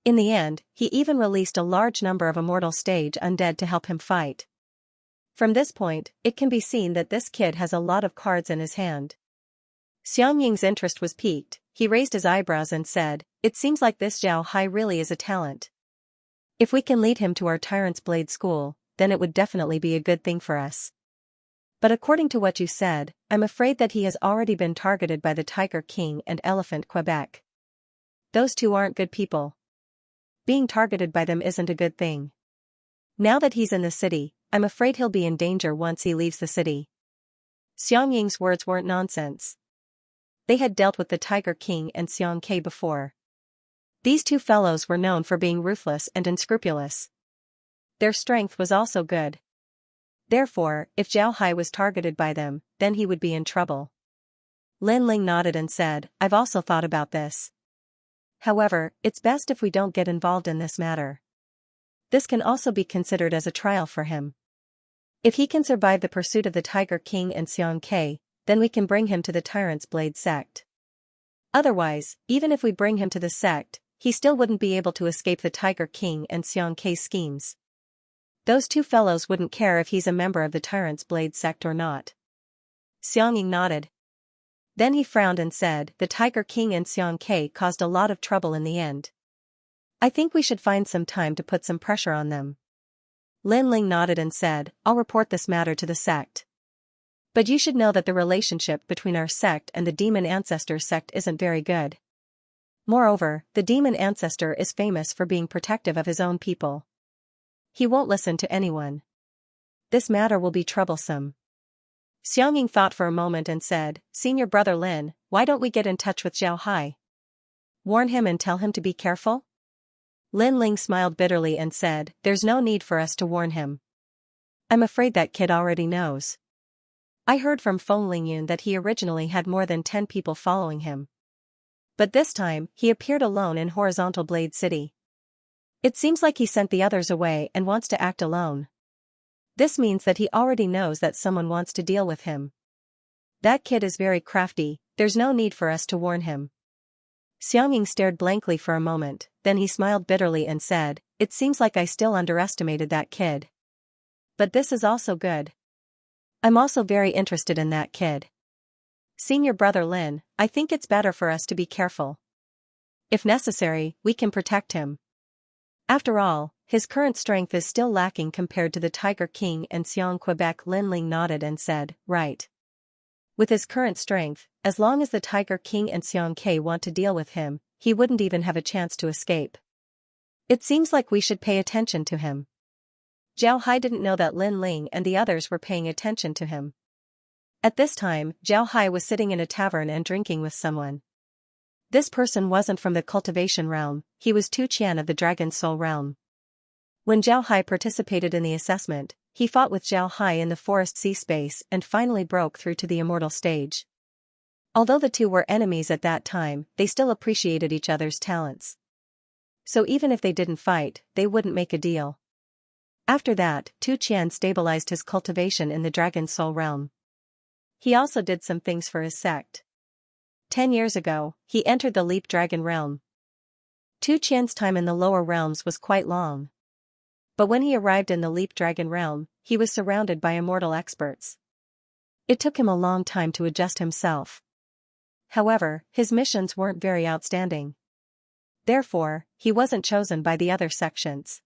In the end, he even released a large number of immortal stage undead to help him fight. From this point, it can be seen that this kid has a lot of cards in his hand. Xiangying's interest was piqued. He raised his eyebrows and said, "It seems like this Zhao Hai really is a talent. If we can lead him to our Tyrant's Blade School, then it would definitely be a good thing for us. But according to what you said, I'm afraid that he has already been targeted by the Tiger King and Elephant Quebec. Those two aren't good people. Being targeted by them isn't a good thing. Now that he's in the city, I'm afraid he'll be in danger once he leaves the city." Xiangying's words weren't nonsense. They had dealt with the Tiger King and Xiong Ke before. These two fellows were known for being ruthless and unscrupulous. Their strength was also good. Therefore, if Zhao Hai was targeted by them, then he would be in trouble. Lin Ling nodded and said, "I've also thought about this. However, it's best if we don't get involved in this matter. This can also be considered as a trial for him. If he can survive the pursuit of the Tiger King and Xianxia, then we can bring him to the Tyrant's Blade sect. Otherwise, even if we bring him to the sect, he still wouldn't be able to escape the Tiger King and Xianxia's schemes. Those two fellows wouldn't care if he's a member of the Tyrant's Blade sect or not. Xiangying nodded. Then he frowned and said, the Tiger King and Xianxia caused a lot of trouble in the end. I think we should find some time to put some pressure on them. Lin Ling nodded and said, I'll report this matter to the sect. But you should know that the relationship between our sect and the Demon Ancestor sect isn't very good. Moreover, the Demon Ancestor is famous for being protective of his own people. He won't listen to anyone. This matter will be troublesome. Xiangying thought for a moment and said, Senior Brother Lin, why don't we get in touch with Zhao Hai? Warn him and tell him to be careful? Lin Ling smiled bitterly and said, there's no need for us to warn him. I'm afraid that kid already knows. I heard from Feng Lingyun that he originally had more than 10 people following him. But this time, he appeared alone in Horizontal Blade City. It seems like he sent the others away and wants to act alone. This means that he already knows that someone wants to deal with him. That kid is very crafty, there's no need for us to warn him. Xiangying stared blankly for a moment, then he smiled bitterly and said, it seems like I still underestimated that kid. But this is also good. I'm also very interested in that kid. Senior Brother Lin, I think it's better for us to be careful. If necessary, we can protect him. After all, his current strength is still lacking compared to the Tiger King and Xiang Quebec. Lin Ling nodded and said, right. With his current strength, as long as the Tiger King and Xianxia want to deal with him, he wouldn't even have a chance to escape. It seems like we should pay attention to him. Zhao Hai didn't know that Lin Ling and the others were paying attention to him. At this time, Zhao Hai was sitting in a tavern and drinking with someone. This person wasn't from the Cultivation realm, he was Tu Qian of the Dragon Soul realm. When Zhao Hai participated in the assessment, he fought with Zhao Hai in the Forest Sea space and finally broke through to the Immortal stage. Although the two were enemies at that time, they still appreciated each other's talents. So even if they didn't fight, they wouldn't make a deal. After that, Tu Qian stabilized his cultivation in the Dragon Soul realm. He also did some things for his sect. 10 years ago, he entered the Leap Dragon realm. Tu Qian's time in the lower realms was quite long. But when he arrived in the Leap Dragon realm, he was surrounded by immortal experts. It took him a long time to adjust himself. However, his missions weren't very outstanding. Therefore, he wasn't chosen by the other sections.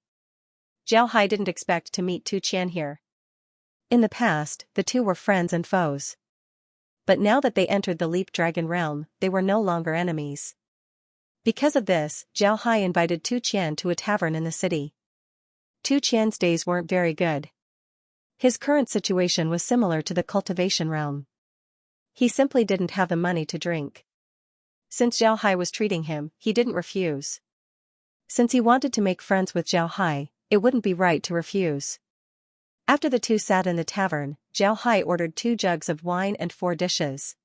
Zhao Hai didn't expect to meet Tu Qian here. In the past, the two were friends and foes. But now that they entered the Leap Dragon realm, they were no longer enemies. Because of this, Zhao Hai invited Tu Qian to a tavern in the city. Tu Qian's days weren't very good. His current situation was similar to the Cultivation realm. He simply didn't have the money to drink. Since Zhao Hai was treating him, he didn't refuse. Since he wanted to make friends with Zhao Hai, it wouldn't be right to refuse. After the two sat in the tavern, Zhao Hai ordered 2 jugs of wine and 4 dishes.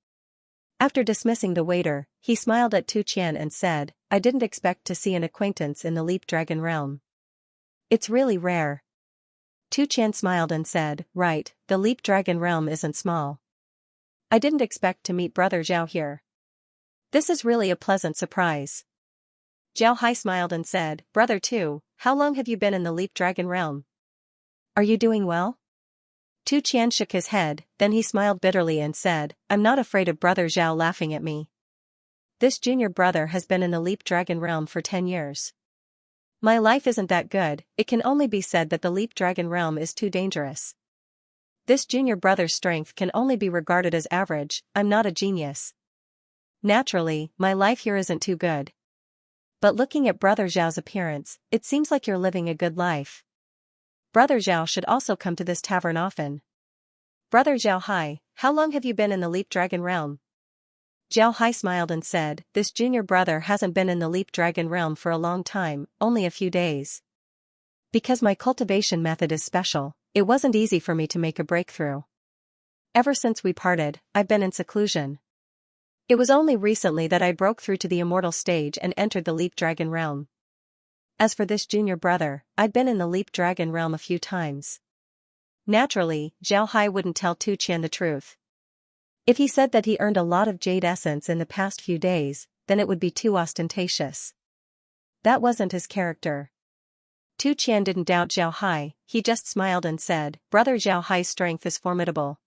After dismissing the waiter, he smiled at Tu Qian and said, I didn't expect to see an acquaintance in the Leap Dragon realm. It's really rare. Tu Qian smiled and said, right, the Leap Dragon realm isn't small. I didn't expect to meet Brother Zhao here. This is really a pleasant surprise. Zhao Hai smiled and said, Brother Tu, how long have you been in the Leap Dragon realm? Are you doing well? Tu Qian shook his head, then he smiled bitterly and said, I'm not afraid of Brother Zhao laughing at me. This junior brother has been in the Leap Dragon realm for 10 years. My life isn't that good, it can only be said that the Leap Dragon realm is too dangerous. This junior brother's strength can only be regarded as average, I'm not a genius. Naturally, my life here isn't too good. But looking at Brother Zhao's appearance, it seems like you're living a good life. Brother Zhao should also come to this tavern often. Brother Zhao Hai, how long have you been in the Leap Dragon realm? Zhao Hai smiled and said, this junior brother hasn't been in the Leap Dragon realm for a long time, only a few days. Because my cultivation method is special, it wasn't easy for me to make a breakthrough. Ever since we parted, I've been in seclusion. It was only recently that I broke through to the Immortal stage and entered the Leap Dragon realm. As for this junior brother, I'd been in the Leap Dragon realm a few times. Naturally, Zhao Hai wouldn't tell Tu Qian the truth. If he said that he earned a lot of jade essence in the past few days, then it would be too ostentatious. That wasn't his character. Tu Qian didn't doubt Zhao Hai, he just smiled and said, "Brother Zhao Hai's strength is formidable."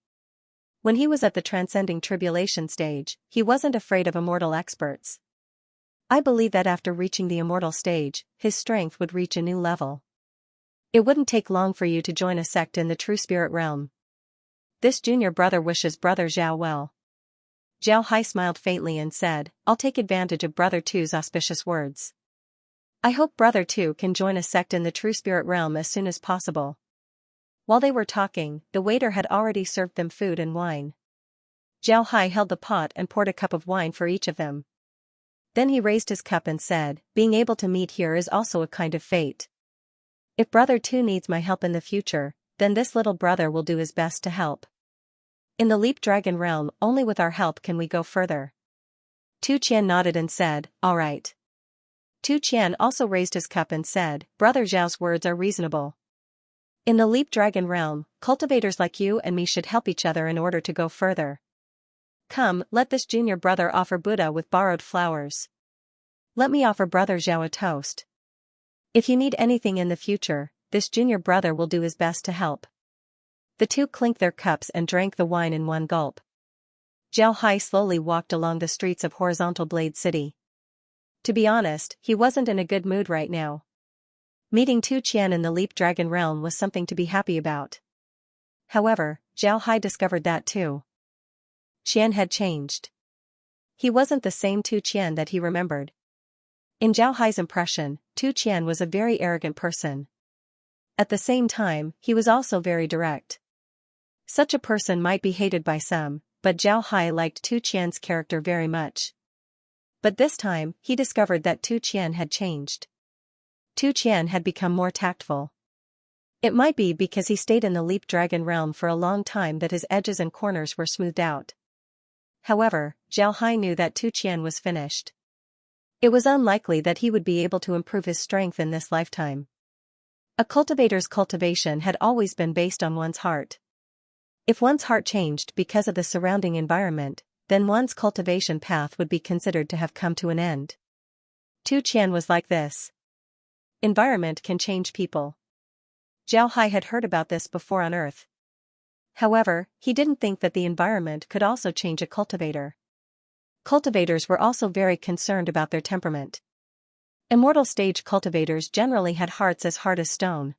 When he was at the transcending tribulation stage, he wasn't afraid of immortal experts. I believe that after reaching the immortal stage, his strength would reach a new level. It wouldn't take long for you to join a sect in the true spirit realm. This junior brother wishes Brother Zhao well. Zhao Hai smiled faintly and said, "I'll take advantage of Brother Tu's auspicious words. I hope Brother Tu can join a sect in the true spirit realm as soon as possible." While they were talking, the waiter had already served them food and wine. Zhao Hai held the pot and poured a cup of wine for each of them. Then he raised his cup and said, "Being able to meet here is also a kind of fate. If Brother Tu needs my help in the future, then this little brother will do his best to help. In the Leap Dragon realm, only with our help can we go further." Tu Qian nodded and said, "All right." Tu Qian also raised his cup and said, "Brother Zhao's words are reasonable. In the Leap Dragon realm, cultivators like you and me should help each other in order to go further. Come, let this junior brother offer Buddha with borrowed flowers. Let me offer Brother Zhao a toast. If you need anything in the future, this junior brother will do his best to help." The two clinked their cups and drank the wine in one gulp. Zhao Hai slowly walked along the streets of Horizontal Blade City. To be honest, he wasn't in a good mood right now. Meeting Tu Qian in the Leap Dragon realm was something to be happy about. However, Zhao Hai discovered that too. Qian had changed. He wasn't the same Tu Qian that he remembered. In Zhao Hai's impression, Tu Qian was a very arrogant person. At the same time, he was also very direct. Such a person might be hated by some, but Zhao Hai liked Tu Qian's character very much. But this time, he discovered that Tu Qian had changed. Tu Qian had become more tactful. It might be because he stayed in the Leap Dragon realm for a long time that his edges and corners were smoothed out. However, Zhao Hai knew that Tu Qian was finished. It was unlikely that he would be able to improve his strength in this lifetime. A cultivator's cultivation had always been based on one's heart. If one's heart changed because of the surrounding environment, then one's cultivation path would be considered to have come to an end. Tu Qian was like this. Environment can change people. Zhao Hai had heard about this before on Earth. However, he didn't think that the environment could also change a cultivator. Cultivators were also very concerned about their temperament. Immortal stage cultivators generally had hearts as hard as stone.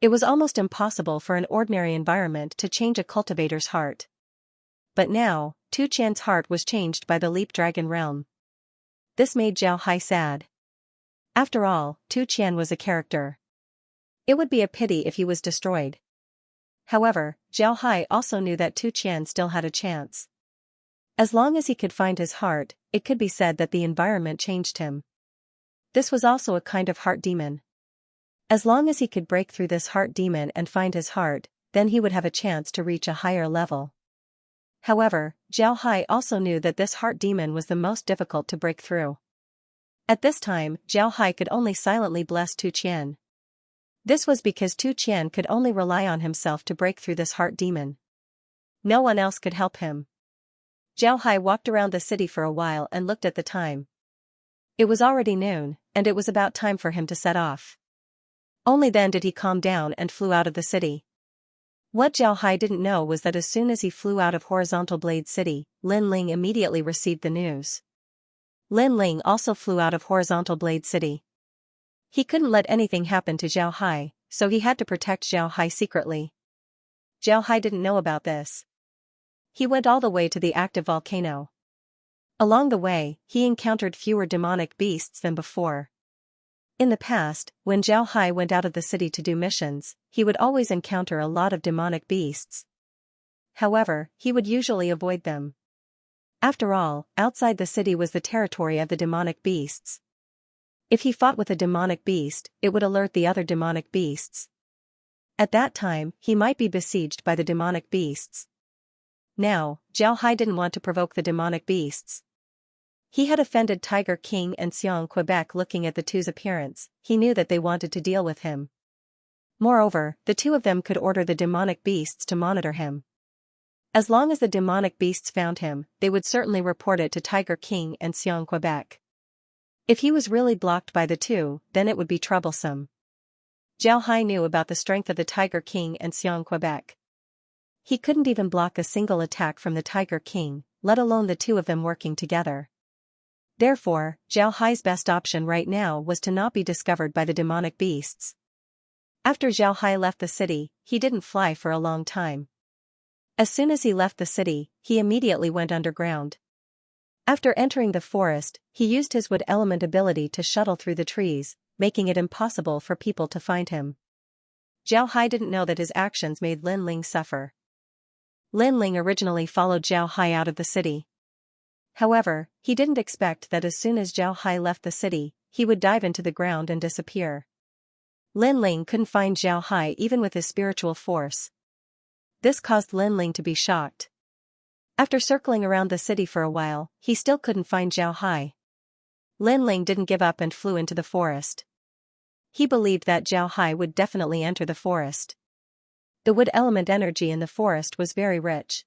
It was almost impossible for an ordinary environment to change a cultivator's heart. But now, Tu Qian's heart was changed by the Leap Dragon realm. This made Zhao Hai sad. After all, Tu Qian was a character. It would be a pity if he was destroyed. However, Zhao Hai also knew that Tu Qian still had a chance. As long as he could find his heart, it could be said that the environment changed him. This was also a kind of heart demon. As long as he could break through this heart demon and find his heart, then he would have a chance to reach a higher level. However, Zhao Hai also knew that this heart demon was the most difficult to break through. At this time, Zhao Hai could only silently bless Tu Qian. This was because Tu Qian could only rely on himself to break through this heart demon. No one else could help him. Zhao Hai walked around the city for a while and looked at the time. It was already noon, and it was about time for him to set off. Only then did he calm down and flew out of the city. What Zhao Hai didn't know was that as soon as he flew out of Horizontal Blade City, Lin Ling immediately received the news. Lin Ling also flew out of Horizontal Blade City. He couldn't let anything happen to Zhao Hai, so he had to protect Zhao Hai secretly. Zhao Hai didn't know about this. He went all the way to the active volcano. Along the way, he encountered fewer demonic beasts than before. In the past, when Zhao Hai went out of the city to do missions, he would always encounter a lot of demonic beasts. However, he would usually avoid them. After all, outside the city was the territory of the demonic beasts. If he fought with a demonic beast, it would alert the other demonic beasts. At that time, he might be besieged by the demonic beasts. Now, Zhao Hai didn't want to provoke the demonic beasts. He had offended Tiger King and Xiang Quebec looking at the two's appearance, he knew that they wanted to deal with him. Moreover, the two of them could order the demonic beasts to monitor him. As long as the demonic beasts found him, they would certainly report it to Tiger King and Xianxia. If he was really blocked by the two, then it would be troublesome. Zhao Hai knew about the strength of the Tiger King and Xianxia. He couldn't even block a single attack from the Tiger King, let alone the two of them working together. Therefore, Zhao Hai's best option right now was to not be discovered by the demonic beasts. After Zhao Hai left the city, he didn't fly for a long time. As soon as he left the city, he immediately went underground. After entering the forest, he used his wood element ability to shuttle through the trees, making it impossible for people to find him. Zhao Hai didn't know that his actions made Lin Ling suffer. Lin Ling originally followed Zhao Hai out of the city. However, he didn't expect that as soon as Zhao Hai left the city, he would dive into the ground and disappear. Lin Ling couldn't find Zhao Hai even with his spiritual force. This caused Lin Ling to be shocked. After circling around the city for a while, he still couldn't find Zhao Hai. Lin Ling didn't give up and flew into the forest. He believed that Zhao Hai would definitely enter the forest. The wood element energy in the forest was very rich.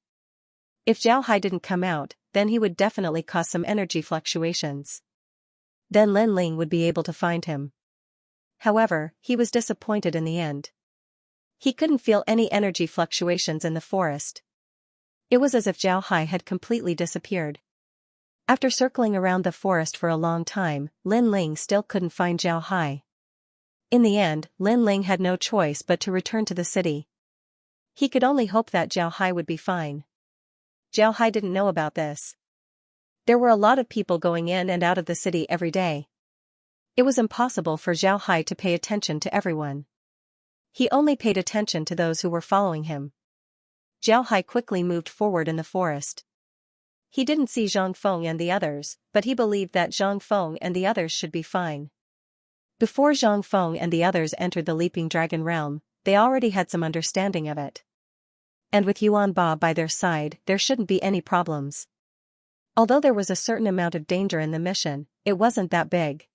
If Zhao Hai didn't come out, then he would definitely cause some energy fluctuations. Then Lin Ling would be able to find him. However, he was disappointed in the end. He couldn't feel any energy fluctuations in the forest. It was as if Zhao Hai had completely disappeared. After circling around the forest for a long time, Lin Ling still couldn't find Zhao Hai. In the end, Lin Ling had no choice but to return to the city. He could only hope that Zhao Hai would be fine. Zhao Hai didn't know about this. There were a lot of people going in and out of the city every day. It was impossible for Zhao Hai to pay attention to everyone. He only paid attention to those who were following him. Zhao Hai quickly moved forward in the forest. He didn't see Zhang Feng and the others, but he believed that Zhang Feng and the others should be fine. Before Zhang Feng and the others entered the Leaping Dragon realm, they already had some understanding of it. And with Yuan Ba by their side, there shouldn't be any problems. Although there was a certain amount of danger in the mission, it wasn't that big.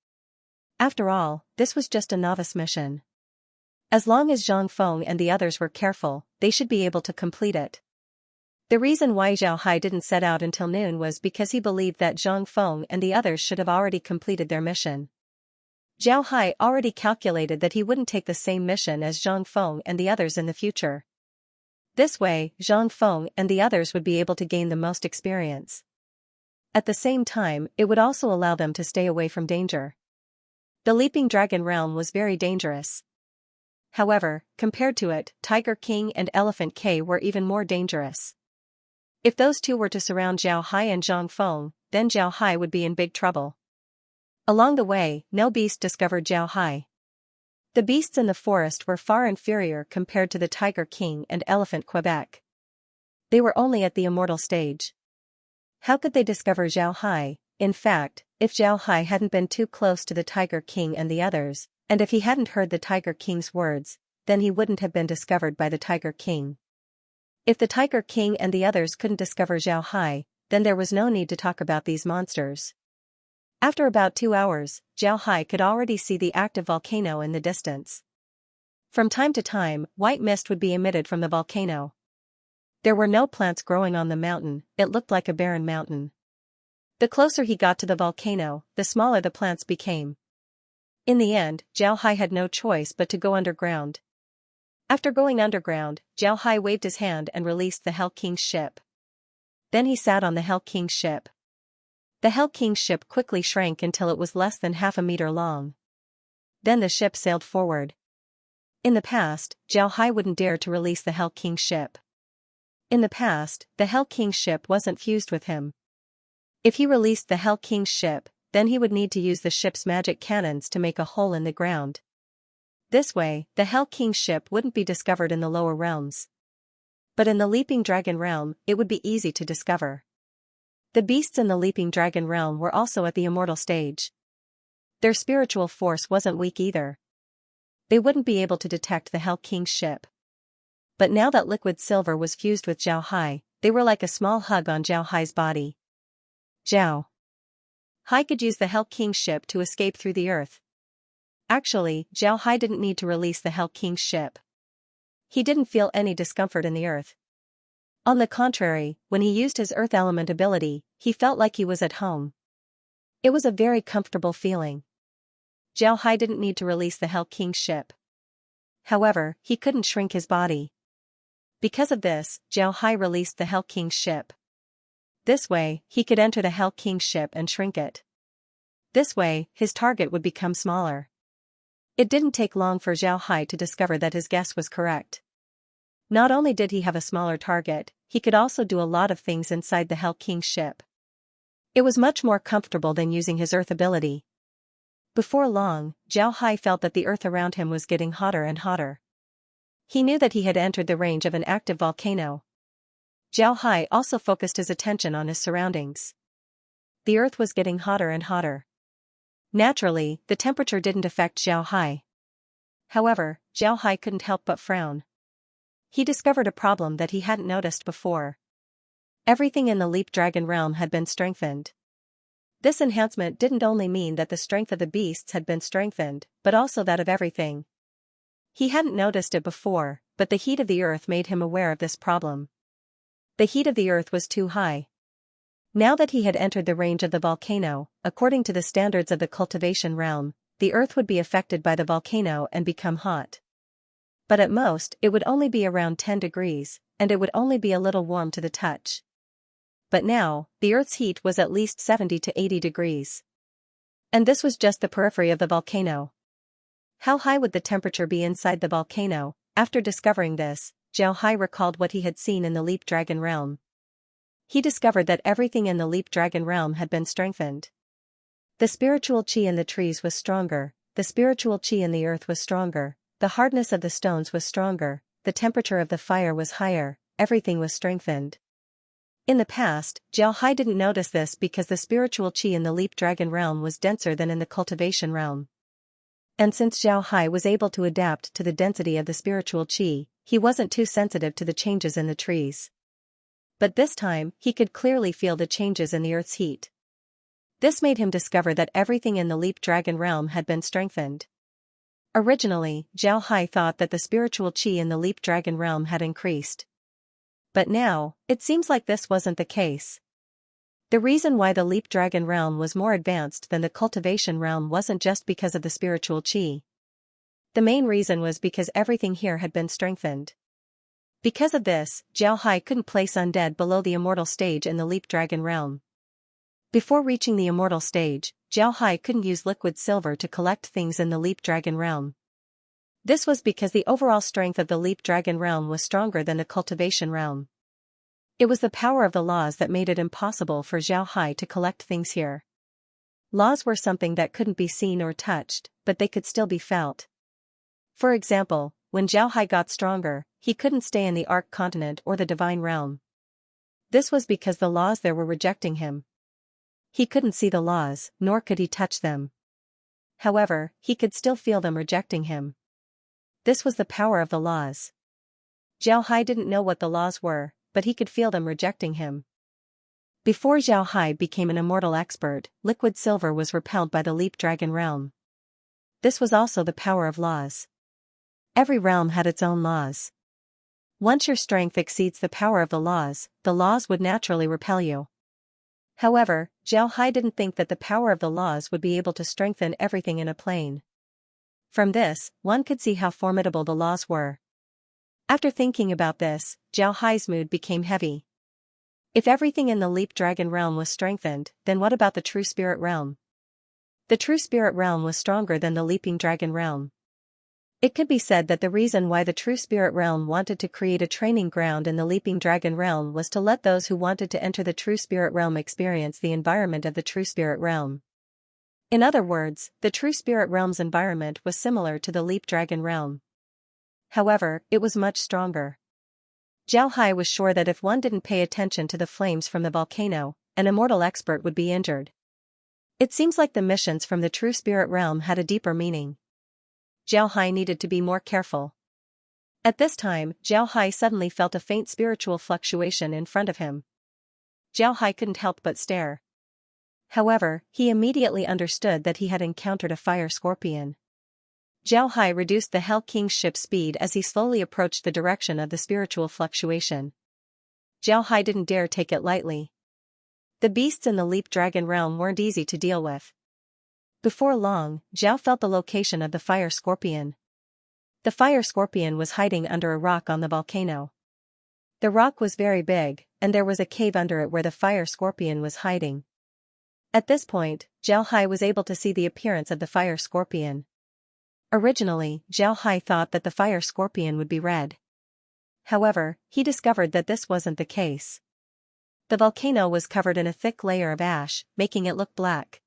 After all, this was just a novice mission. As long as Zhang Feng and the others were careful, they should be able to complete it. The reason why Zhao Hai didn't set out until noon was because he believed that Zhang Feng and the others should have already completed their mission. Zhao Hai already calculated that he wouldn't take the same mission as Zhang Feng and the others in the future. This way, Zhang Feng and the others would be able to gain the most experience. At the same time, it would also allow them to stay away from danger. The Leaping Dragon realm was very dangerous. However, compared to it, Tiger King and Elephant K were even more dangerous. If those two were to surround Zhao Hai and Zhang Feng, then Zhao Hai would be in big trouble. Along the way, no beast discovered Zhao Hai. The beasts in the forest were far inferior compared to the Tiger King and Elephant Quebec. They were only at the immortal stage. How could they discover Zhao Hai? In fact, if Zhao Hai hadn't been too close to the Tiger King and the others, and if he hadn't heard the Tiger King's words, then he wouldn't have been discovered by the Tiger King. If the Tiger King and the others couldn't discover Zhao Hai, then there was no need to talk about these monsters. After about 2 hours, Zhao Hai could already see the active volcano in the distance. From time to time, white mist would be emitted from the volcano. There were no plants growing on the mountain, it looked like a barren mountain. The closer he got to the volcano, the smaller the plants became. In the end, Zhao Hai had no choice but to go underground. After going underground, Zhao Hai waved his hand and released the Hell King's ship. Then he sat on the Hell King's ship. The Hell King's ship quickly shrank until it was less than half a meter long. Then the ship sailed forward. In the past, Zhao Hai wouldn't dare to release the Hell King's ship. In the past, the Hell King's ship wasn't fused with him. If he released the Hell King's ship, then he would need to use the ship's magic cannons to make a hole in the ground. This way, the Hell King's ship wouldn't be discovered in the lower realms. But in the Leaping Dragon realm, it would be easy to discover. The beasts in the Leaping Dragon realm were also at the immortal stage. Their spiritual force wasn't weak either. They wouldn't be able to detect the Hell King's ship. But now that liquid silver was fused with Zhao Hai, they were like a small hug on Zhao Hai's body. Zhao Hai could use the Hell King's ship to escape through the earth. Actually, Zhao Hai didn't need to release the Hell King's ship. He didn't feel any discomfort in the earth. On the contrary, when he used his earth element ability, he felt like he was at home. It was a very comfortable feeling. Zhao Hai didn't need to release the Hell King's ship. However, he couldn't shrink his body. Because of this, Zhao Hai released the Hell King's ship. This way, he could enter the Hell King's ship and shrink it. This way, his target would become smaller. It didn't take long for Zhao Hai to discover that his guess was correct. Not only did he have a smaller target, he could also do a lot of things inside the Hell King's ship. It was much more comfortable than using his earth ability. Before long, Zhao Hai felt that the earth around him was getting hotter and hotter. He knew that he had entered the range of an active volcano. Zhao Hai also focused his attention on his surroundings. The earth was getting hotter and hotter. Naturally, the temperature didn't affect Zhao Hai. However, Zhao Hai couldn't help but frown. He discovered a problem that he hadn't noticed before. Everything in the Leap Dragon realm had been strengthened. This enhancement didn't only mean that the strength of the beasts had been strengthened, but also that of everything. He hadn't noticed it before, but the heat of the earth made him aware of this problem. The heat of the earth was too high. Now that he had entered the range of the volcano, according to the standards of the cultivation realm, the earth would be affected by the volcano and become hot. But at most, it would only be around 10 degrees, and it would only be a little warm to the touch. But now, the earth's heat was at least 70 to 80 degrees. And this was just the periphery of the volcano. How high would the temperature be inside the volcano? After discovering this, Zhao Hai recalled what he had seen in the Leap Dragon realm. He discovered that everything in the Leap Dragon realm had been strengthened. The spiritual chi in the trees was stronger, the spiritual chi in the earth was stronger, the hardness of the stones was stronger, the temperature of the fire was higher, everything was strengthened. In the past, Zhao Hai didn't notice this because the spiritual chi in the Leap Dragon realm was denser than in the cultivation realm. And since Zhao Hai was able to adapt to the density of the spiritual chi, he wasn't too sensitive to the changes in the trees. But this time, he could clearly feel the changes in the earth's heat. This made him discover that everything in the Leap Dragon realm had been strengthened. Originally, Zhao Hai thought that the spiritual chi in the Leap Dragon realm had increased. But now, it seems like this wasn't the case. The reason why the Leap Dragon realm was more advanced than the cultivation realm wasn't just because of the spiritual chi. The main reason was because everything here had been strengthened. Because of this, Zhao Hai couldn't place undead below the immortal stage in the Leap Dragon realm. Before reaching the immortal stage, Zhao Hai couldn't use liquid silver to collect things in the Leap Dragon realm. This was because the overall strength of the Leap Dragon realm was stronger than the cultivation realm. It was the power of the laws that made it impossible for Zhao Hai to collect things here. Laws were something that couldn't be seen or touched, but they could still be felt. For example, when Zhao Hai got stronger, he couldn't stay in the Arc continent or the divine realm. This was because the laws there were rejecting him. He couldn't see the laws, nor could he touch them. However, he could still feel them rejecting him. This was the power of the laws. Zhao Hai didn't know what the laws were, but he could feel them rejecting him. Before Zhao Hai became an immortal expert, liquid silver was repelled by the Leap Dragon realm. This was also the power of laws. Every realm had its own laws. Once your strength exceeds the power of the laws would naturally repel you. However, Zhao Hai didn't think that the power of the laws would be able to strengthen everything in a plane. From this, one could see how formidable the laws were. After thinking about this, Zhao Hai's mood became heavy. If everything in the Leap Dragon realm was strengthened, then what about the True Spirit realm? The True Spirit realm was stronger than the Leaping Dragon realm. It could be said that the reason why the True Spirit realm wanted to create a training ground in the Leaping Dragon realm was to let those who wanted to enter the True Spirit realm experience the environment of the True Spirit realm. In other words, the True Spirit realm's environment was similar to the Leap Dragon realm. However, it was much stronger. Zhao Hai was sure that if one didn't pay attention to the flames from the volcano, an immortal expert would be injured. It seems like the missions from the True Spirit realm had a deeper meaning. Zhao Hai needed to be more careful. At this time, Zhao Hai suddenly felt a faint spiritual fluctuation in front of him. Zhao Hai couldn't help but stare. However, he immediately understood that he had encountered a fire scorpion. Zhao Hai reduced the Hell King's ship's speed as he slowly approached the direction of the spiritual fluctuation. Zhao Hai didn't dare take it lightly. The beasts in the Leap Dragon realm weren't easy to deal with. Before long, Zhao felt the location of the fire scorpion. The fire scorpion was hiding under a rock on the volcano. The rock was very big, and there was a cave under it where the fire scorpion was hiding. At this point, Zhao Hai was able to see the appearance of the fire scorpion. Originally, Zhao Hai thought that the fire scorpion would be red. However, he discovered that this wasn't the case. The volcano was covered in a thick layer of ash, making it look black.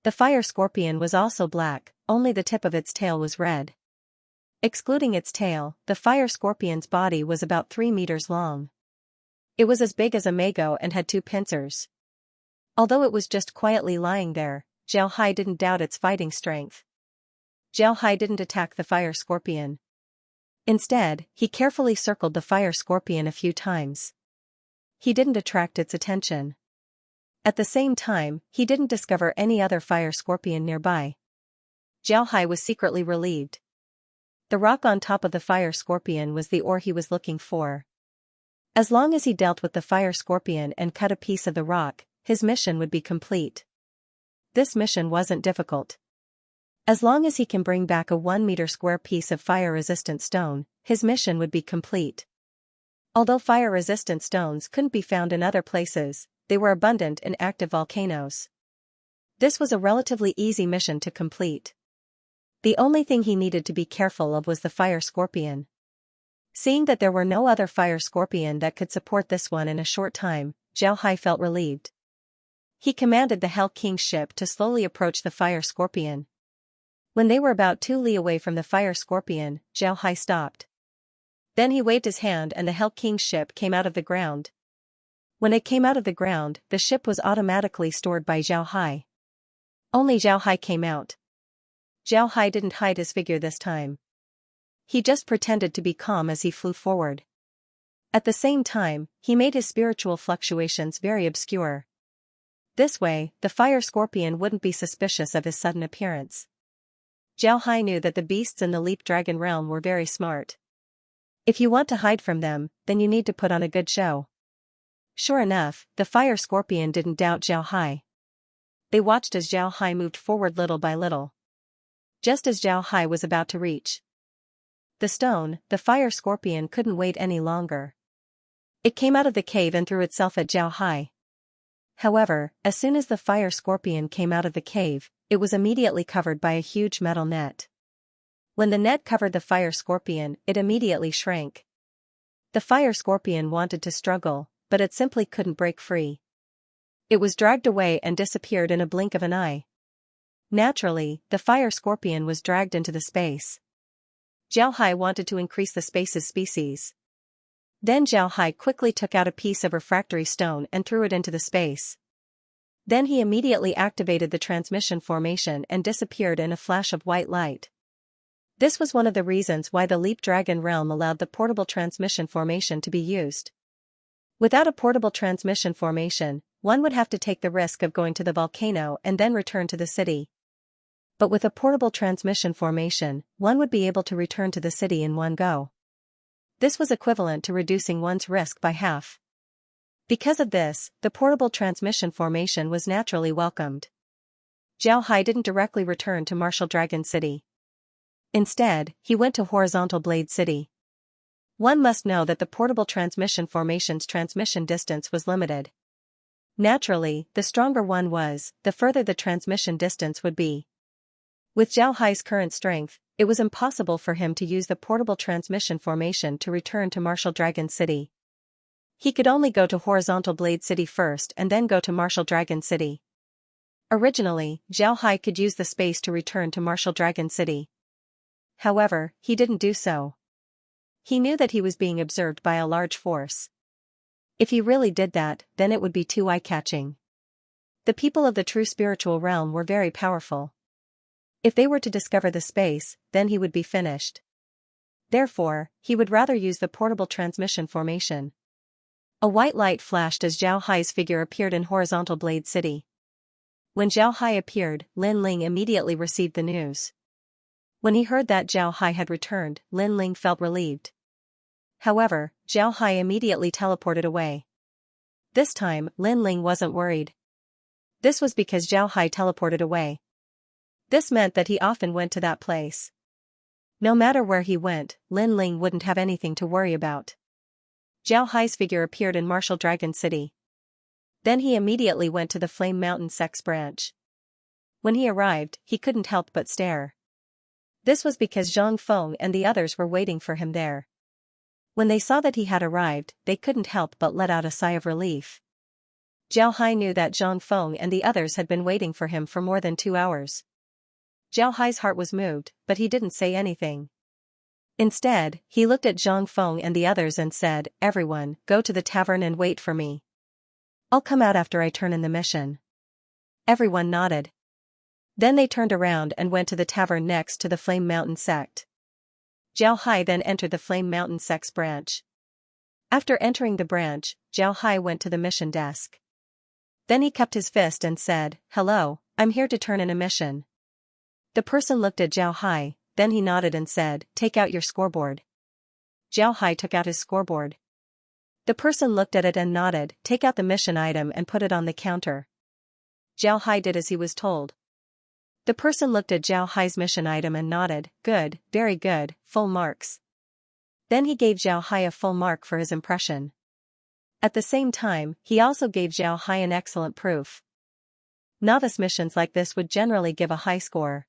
The fire scorpion was also black, only the tip of its tail was red. Excluding its tail, the fire scorpion's body was about 3 meters long. It was as big as a mago and had 2 pincers. Although it was just quietly lying there, Zhao Hai didn't doubt its fighting strength. Zhao Hai didn't attack the fire scorpion. Instead, he carefully circled the fire scorpion a few times. He didn't attract its attention. At the same time, he didn't discover any other fire scorpion nearby. Zhao Hai was secretly relieved. The rock on top of the fire scorpion was the ore he was looking for. As long as he dealt with the fire scorpion and cut a piece of the rock, his mission would be complete. This mission wasn't difficult. As long as he can bring back a 1-meter square piece of fire-resistant stone, his mission would be complete. Although fire-resistant stones couldn't be found in other places, they were abundant in active volcanoes. This was a relatively easy mission to complete. The only thing he needed to be careful of was the fire scorpion. Seeing that there were no other fire scorpion that could support this one in a short time, Zhao Hai felt relieved. He commanded the Hell King's ship to slowly approach the fire scorpion. When they were about 2 li away from the fire scorpion, Zhao Hai stopped. Then he waved his hand and the Hell King's ship came out of the ground. When it came out of the ground, the ship was automatically stored by Zhao Hai. Only Zhao Hai came out. Zhao Hai didn't hide his figure this time. He just pretended to be calm as he flew forward. At the same time, he made his spiritual fluctuations very obscure. This way, the fire scorpion wouldn't be suspicious of his sudden appearance. Zhao Hai knew that the beasts in the Leap Dragon realm were very smart. If you want to hide from them, then you need to put on a good show. Sure enough, the fire scorpion didn't doubt Zhao Hai. They watched as Zhao Hai moved forward little by little. Just as Zhao Hai was about to reach the stone, the fire scorpion couldn't wait any longer. It came out of the cave and threw itself at Zhao Hai. However, as soon as the fire scorpion came out of the cave, it was immediately covered by a huge metal net. When the net covered the fire scorpion, it immediately shrank. The fire scorpion wanted to struggle, but it simply couldn't break free. It was dragged away and disappeared in a blink of an eye. Naturally, the fire scorpion was dragged into the space. Zhao Hai wanted to increase the space's species. Then Zhao Hai quickly took out a piece of refractory stone and threw it into the space. Then he immediately activated the transmission formation and disappeared in a flash of white light. This was one of the reasons why the Leap Dragon realm allowed the portable transmission formation to be used. Without a portable transmission formation, one would have to take the risk of going to the volcano and then return to the city. But with a portable transmission formation, one would be able to return to the city in one go. This was equivalent to reducing one's risk by half. Because of this, the portable transmission formation was naturally welcomed. Zhao Hai didn't directly return to Martial Dragon City. Instead, he went to Horizontal Blade City. One must know that the portable transmission formation's transmission distance was limited. Naturally, the stronger one was, the further the transmission distance would be. With Zhao Hai's current strength, it was impossible for him to use the portable transmission formation to return to Martial Dragon City. He could only go to Horizontal Blade City first and then go to Martial Dragon City. Originally, Zhao Hai could use the space to return to Martial Dragon City. However, he didn't do so. He knew that he was being observed by a large force. If he really did that, then it would be too eye-catching. The people of the true spiritual realm were very powerful. If they were to discover the space, then he would be finished. Therefore, he would rather use the portable transmission formation. A white light flashed as Zhao Hai's figure appeared in Horizontal Blade City. When Zhao Hai appeared, Lin Ling immediately received the news. When he heard that Zhao Hai had returned, Lin Ling felt relieved. However, Zhao Hai immediately teleported away. This time, Lin Ling wasn't worried. This was because Zhao Hai teleported away. This meant that he often went to that place. No matter where he went, Lin Ling wouldn't have anything to worry about. Zhao Hai's figure appeared in Martial Dragon City. Then he immediately went to the Flame Mountain Sect's branch. When he arrived, he couldn't help but stare. This was because Zhang Feng and the others were waiting for him there. When they saw that he had arrived, they couldn't help but let out a sigh of relief. Zhao Hai knew that Zhang Feng and the others had been waiting for him for more than 2 hours. Zhao Hai's heart was moved, but he didn't say anything. Instead, he looked at Zhang Feng and the others and said, "Everyone, go to the tavern and wait for me. I'll come out after I turn in the mission." Everyone nodded. Then they turned around and went to the tavern next to the Flame Mountain Sect. Zhao Hai then entered the Flame Mountain Sect's branch. After entering the branch, Zhao Hai went to the mission desk. Then he cupped his fist and said, "Hello, I'm here to turn in a mission." The person looked at Zhao Hai, then he nodded and said, "Take out your scoreboard." Zhao Hai took out his scoreboard. The person looked at it and nodded, "Take out the mission item and put it on the counter." Zhao Hai did as he was told. The person looked at Zhao Hai's mission item and nodded, "Good, very good, full marks." Then he gave Zhao Hai a full mark for his impression. At the same time, he also gave Zhao Hai an excellent proof. Novice missions like this would generally give a high score.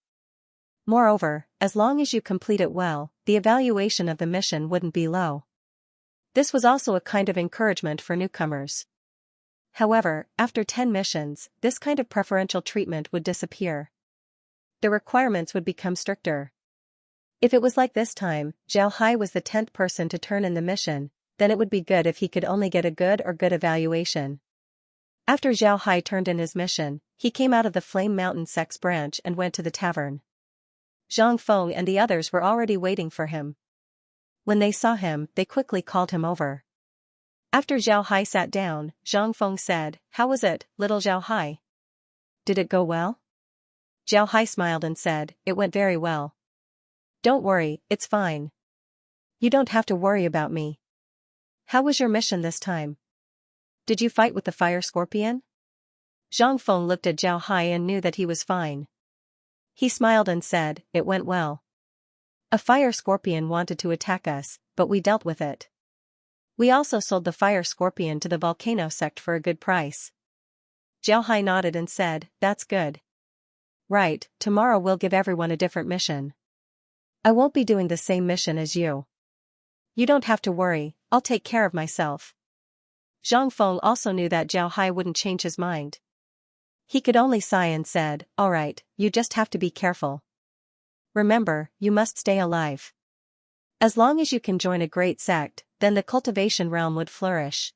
Moreover, as long as you complete it well, the evaluation of the mission wouldn't be low. This was also a kind of encouragement for newcomers. However, after 10 missions, this kind of preferential treatment would disappear. The requirements would become stricter. If it was like this time, Zhao Hai was the 10th person to turn in the mission, then it would be good if he could only get a good or good evaluation. After Zhao Hai turned in his mission, he came out of the Flame Mountain Sect's branch and went to the tavern. Zhang Feng and the others were already waiting for him. When they saw him, they quickly called him over. After Zhao Hai sat down, Zhang Feng said, "How was it, little Zhao Hai? Did it go well?" Zhao Hai smiled and said, "It went very well. Don't worry, it's fine. You don't have to worry about me. How was your mission this time? Did you fight with the fire scorpion?" Zhang Feng looked at Zhao Hai and knew that he was fine. He smiled and said, "It went well. A fire scorpion wanted to attack us, but we dealt with it. We also sold the fire scorpion to the volcano sect for a good price." Zhao Hai nodded and said, "That's good. Right, tomorrow we'll give everyone a different mission. I won't be doing the same mission as you. You don't have to worry, I'll take care of myself." Zhang Feng also knew that Zhao Hai wouldn't change his mind. He could only sigh and said, "All right, you just have to be careful. Remember, you must stay alive. As long as you can join a great sect, then the cultivation realm would flourish."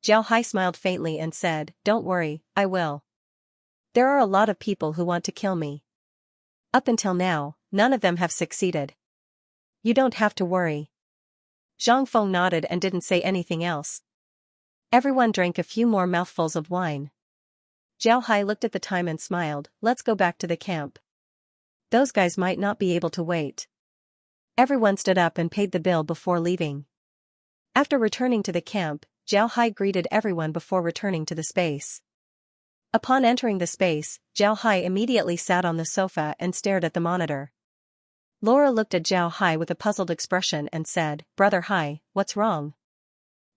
Zhao Hai smiled faintly and said, "Don't worry, I will. There are a lot of people who want to kill me. Up until now, none of them have succeeded. You don't have to worry." Zhang Feng nodded and didn't say anything else. Everyone drank a few more mouthfuls of wine. Zhao Hai looked at the time and smiled, "Let's go back to the camp. Those guys might not be able to wait." Everyone stood up and paid the bill before leaving. After returning to the camp, Zhao Hai greeted everyone before returning to the space. Upon entering the space, Zhao Hai immediately sat on the sofa and stared at the monitor. Laura looked at Zhao Hai with a puzzled expression and said, "Brother Hai, what's wrong?"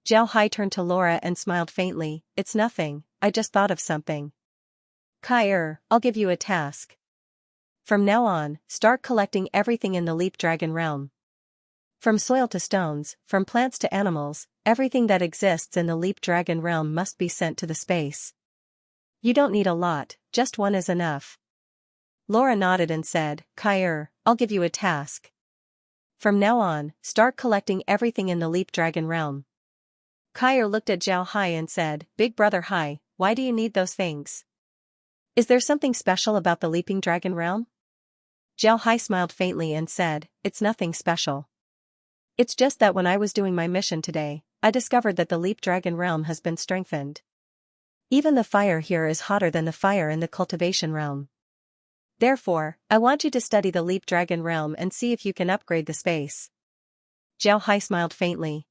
Zhao Hai turned to Laura and smiled faintly, "It's nothing, I just thought of something. Kai, I'll give you a task. From now on, start collecting everything in the Leap Dragon realm. From soil to stones, from plants to animals, everything that exists in the Leap Dragon realm must be sent to the space. You don't need a lot, just one is enough." Laura nodded and said, "Kai, I'll give you a task. From now on, start collecting everything in the Leap Dragon realm." Kai looked at Zhao Hai and said, "Big brother Hai, why do you need those things? Is there something special about the Leaping Dragon realm?" Zhao Hai smiled faintly and said, "It's nothing special. It's just that when I was doing my mission today, I discovered that the Leap Dragon realm has been strengthened. Even the fire here is hotter than the fire in the Cultivation realm. Therefore, I want you to study the Leap Dragon realm and see if you can upgrade the space. Zhao Hai smiled faintly.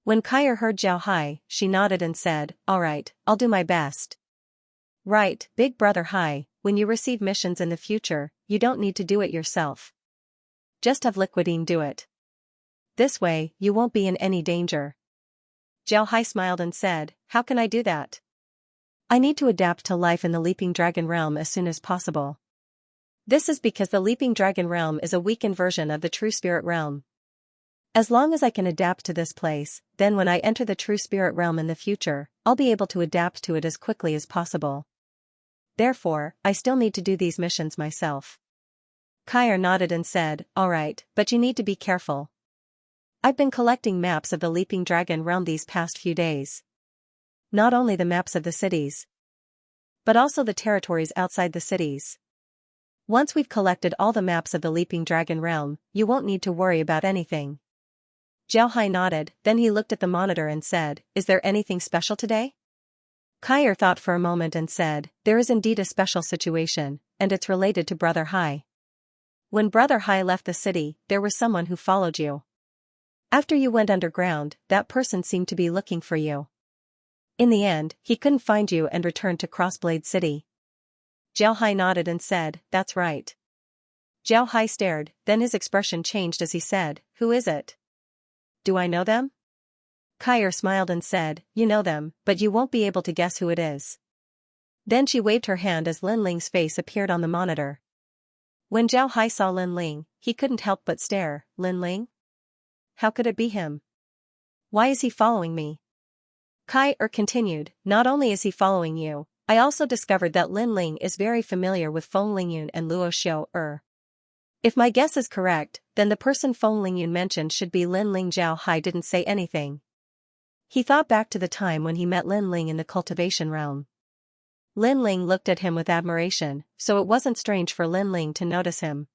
When Kai'er heard Zhao Hai, she nodded and said, alright, I'll do my best. Right, Big Brother Hai, when you receive missions in the future, you don't need to do it yourself. Just have Liquidine do it. This way, you won't be in any danger. Zhao Hai smiled and said, how can I do that? I need to adapt to life in the Leaping Dragon realm as soon as possible. This is because the Leaping Dragon realm is a weakened version of the True Spirit realm. As long as I can adapt to this place, then when I enter the True Spirit realm in the future, I'll be able to adapt to it as quickly as possible. Therefore, I still need to do these missions myself. Kai'er nodded and said, alright, but you need to be careful. I've been collecting maps of the Leaping Dragon realm these past few days. Not only the maps of the cities, but also the territories outside the cities. Once we've collected all the maps of the Leaping Dragon realm, you won't need to worry about anything. Zhao Hai nodded, then he looked at the monitor and said, is there anything special today? Kai'er thought for a moment and said, there is indeed a special situation, and it's related to Brother Hai. When Brother Hai left the city, there was someone who followed you. After you went underground, that person seemed to be looking for you. In the end, he couldn't find you and returned to Crossblade City. Zhao Hai nodded and said, that's right. Zhao Hai stared, then his expression changed as he said, who is it? Do I know them? Kai'er smiled and said, you know them, but you won't be able to guess who it is. Then she waved her hand as Lin Ling's face appeared on the monitor. When Zhao Hai saw Lin Ling, he couldn't help but stare. Lin Ling? How could it be him? Why is he following me? Kai'er continued, not only is he following you, I also discovered that Lin Ling is very familiar with Feng Lingyun and Luo Xiu. If my guess is correct, then the person Feng Lingyun mentioned should be Lin Ling. Zhao Hai didn't say anything. He thought back to the time when he met Lin Ling in the Cultivation realm. Lin Ling looked at him with admiration, so it wasn't strange for Lin Ling to notice him.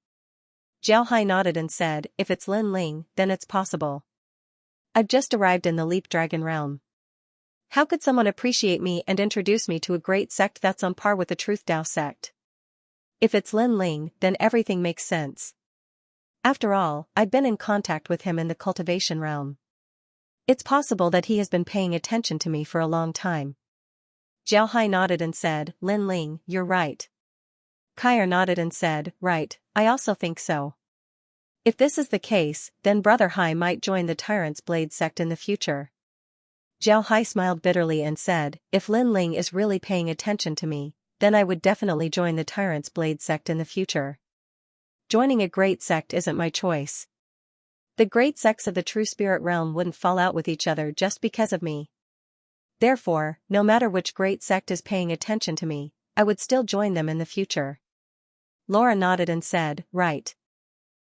Zhao Hai nodded and said, if it's Lin Ling, then it's possible. I've just arrived in the Leap Dragon realm. How could someone appreciate me and introduce me to a great sect that's on par with the Truth Dao sect? If it's Lin Ling, then everything makes sense. After all, I'd been in contact with him in the Cultivation realm. It's possible that he has been paying attention to me for a long time. Zhao Hai nodded and said, Lin Ling, you're right. Kai'er nodded and said, right, I also think so. If this is the case, then Brother Hai might join the Tyrant's Blade sect in the future. Zhao Hai smiled bitterly and said, if Lin Ling is really paying attention to me, then I would definitely join the Tyrant's Blade sect in the future. Joining a great sect isn't my choice. The great sects of the True Spirit realm wouldn't fall out with each other just because of me. Therefore, no matter which great sect is paying attention to me, I would still join them in the future. Laura nodded and said, right.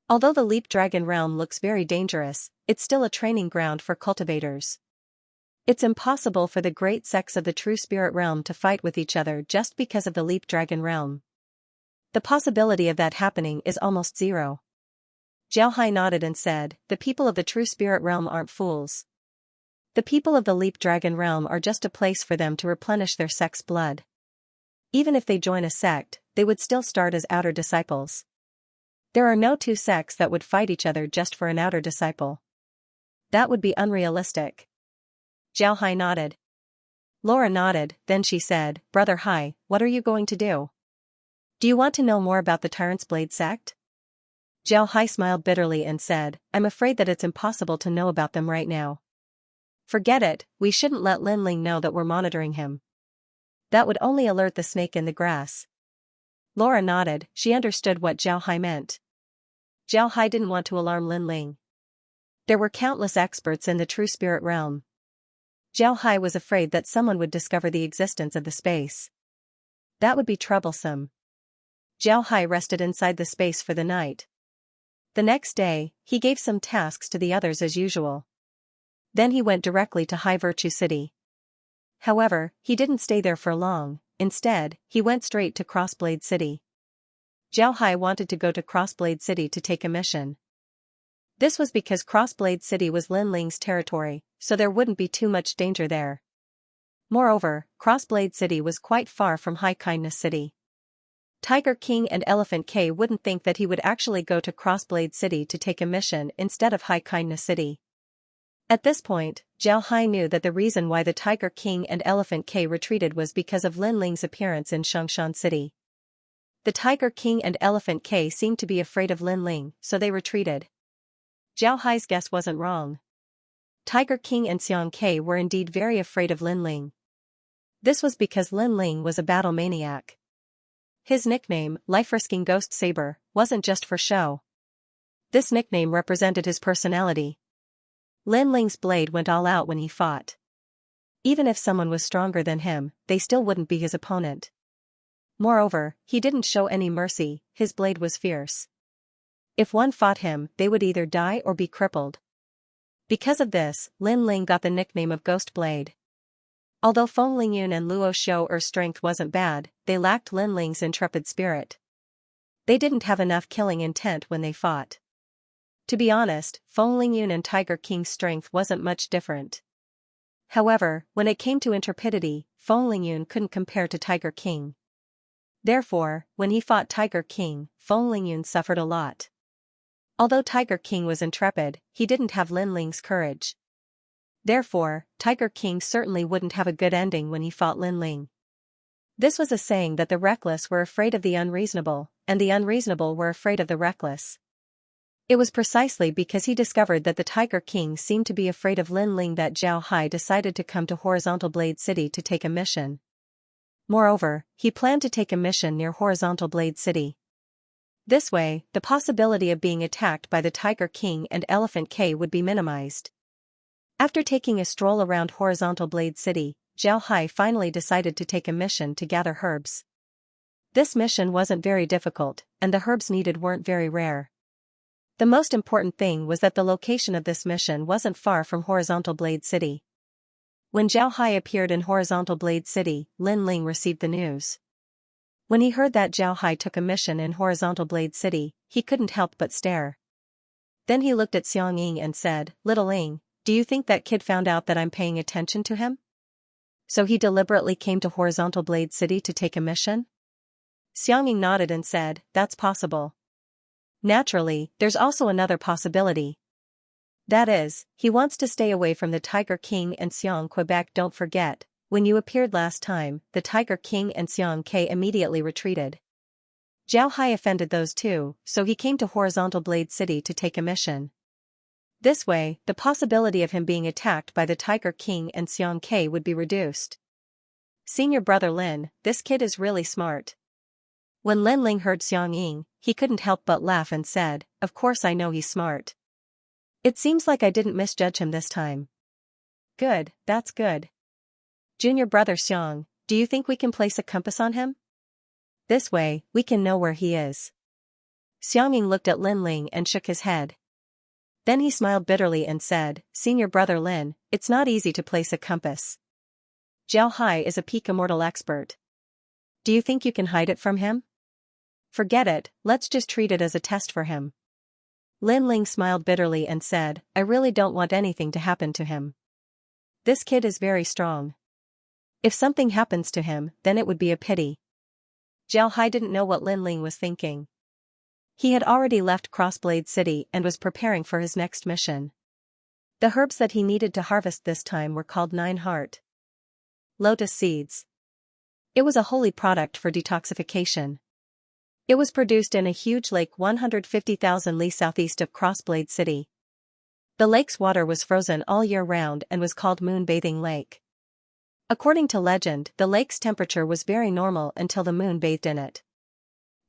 Although the Leap Dragon realm looks very dangerous, it's still a training ground for cultivators. It's impossible for the great sects of the True Spirit realm to fight with each other just because of the Leap Dragon realm. The possibility of that happening is almost zero. Zhao Hai nodded and said, the people of the True Spirit realm aren't fools. The people of the Leap Dragon realm are just a place for them to replenish their sect's blood. Even if they join a sect, they would still start as outer disciples. There are no two sects that would fight each other just for an outer disciple. That would be unrealistic. Zhao Hai nodded. Laura nodded, then she said, Brother Hai, what are you going to do? Do you want to know more about the Tyrant's Blade sect? Zhao Hai smiled bitterly and said, I'm afraid that it's impossible to know about them right now. Forget it, we shouldn't let Lin Ling know that we're monitoring him. That would only alert the snake in the grass. Laura nodded, she understood what Zhao Hai meant. Zhao Hai didn't want to alarm Lin Ling. There were countless experts in the True Spirit realm. Zhao Hai was afraid that someone would discover the existence of the space. That would be troublesome. Zhao Hai rested inside the space for the night. The next day, he gave some tasks to the others as usual. Then he went directly to High Virtue City. However, he didn't stay there for long, instead, he went straight to Crossblade City. Zhao Hai wanted to go to Crossblade City to take a mission. This was because Crossblade City was Lin Ling's territory, so there wouldn't be too much danger there. Moreover, Crossblade City was quite far from High Kindness City. Tiger King and Elephant K wouldn't think that he would actually go to Crossblade City to take a mission instead of High Kindness City. At this point, Zhao Hai knew that the reason why the Tiger King and Elephant K retreated was because of Lin Ling's appearance in Xianxia City. The Tiger King and Elephant K seemed to be afraid of Lin Ling, so they retreated. Zhao Hai's guess wasn't wrong. Tiger King and Xiang K were indeed very afraid of Lin Ling. This was because Lin Ling was a battle maniac. His nickname, Life-Risking Ghost Saber, wasn't just for show. This nickname represented his personality. Lin Ling's blade went all out when he fought. Even if someone was stronger than him, they still wouldn't be his opponent. Moreover, he didn't show any mercy, his blade was fierce. If one fought him, they would either die or be crippled. Because of this, Lin Ling got the nickname of Ghost Blade. Although Feng Lingyun and Luo Xiu's strength wasn't bad, they lacked Lin Ling's intrepid spirit. They didn't have enough killing intent when they fought. To be honest, Feng Lingyun and Tiger King's strength wasn't much different. However, when it came to intrepidity, Feng Lingyun couldn't compare to Tiger King. Therefore, when he fought Tiger King, Feng Lingyun suffered a lot. Although Tiger King was intrepid, he didn't have Lin Ling's courage. Therefore, Tiger King certainly wouldn't have a good ending when he fought Lin Ling. This was a saying that the reckless were afraid of the unreasonable, and the unreasonable were afraid of the reckless. It was precisely because he discovered that the Tiger King seemed to be afraid of Lin Ling that Zhao Hai decided to come to Horizontal Blade City to take a mission. Moreover, he planned to take a mission near Horizontal Blade City. This way, the possibility of being attacked by the Tiger King and Elephant K would be minimized. After taking a stroll around Horizontal Blade City, Zhao Hai finally decided to take a mission to gather herbs. This mission wasn't very difficult, and the herbs needed weren't very rare. The most important thing was that the location of this mission wasn't far from Horizontal Blade City. When Zhao Hai appeared in Horizontal Blade City, Lin Ling received the news. When he heard that Zhao Hai took a mission in Horizontal Blade City, he couldn't help but stare. Then he looked at Xiangying and said, "Little Ling, do you think that kid found out that I'm paying attention to him? So he deliberately came to Horizontal Blade City to take a mission?" Xiangying nodded and said, "That's possible. Naturally, there's also another possibility. That is, he wants to stay away from the Tiger King and Xiang Quebec. Don't forget, when you appeared last time, the Tiger King and Xiang K immediately retreated. Zhao Hai offended those two, so he came to Horizontal Blade City to take a mission. This way, the possibility of him being attacked by the Tiger King and Xiang K would be reduced. Senior brother Lin, this kid is really smart." When Lin Ling heard Xiangying, he couldn't help but laugh and said, "Of course I know he's smart. It seems like I didn't misjudge him this time." "Good, that's good. Junior brother Xiang, do you think we can place a compass on him? This way, we can know where he is." Xiangying looked at Lin Ling and shook his head. Then he smiled bitterly and said, "Senior brother Lin, it's not easy to place a compass. Zhao Hai is a peak immortal expert. Do you think you can hide it from him? Forget it, let's just treat it as a test for him." Lin Ling smiled bitterly and said, "I really don't want anything to happen to him. This kid is very strong. If something happens to him, then it would be a pity." Zhao Hai didn't know what Lin Ling was thinking. He had already left Crossblade City and was preparing for his next mission. The herbs that he needed to harvest this time were called 9-heart lotus seeds. It was a holy product for detoxification. It was produced in a huge lake 150,000 li southeast of Crossblade City. The lake's water was frozen all year round and was called Moon Bathing Lake. According to legend, the lake's temperature was very normal until the moon bathed in it.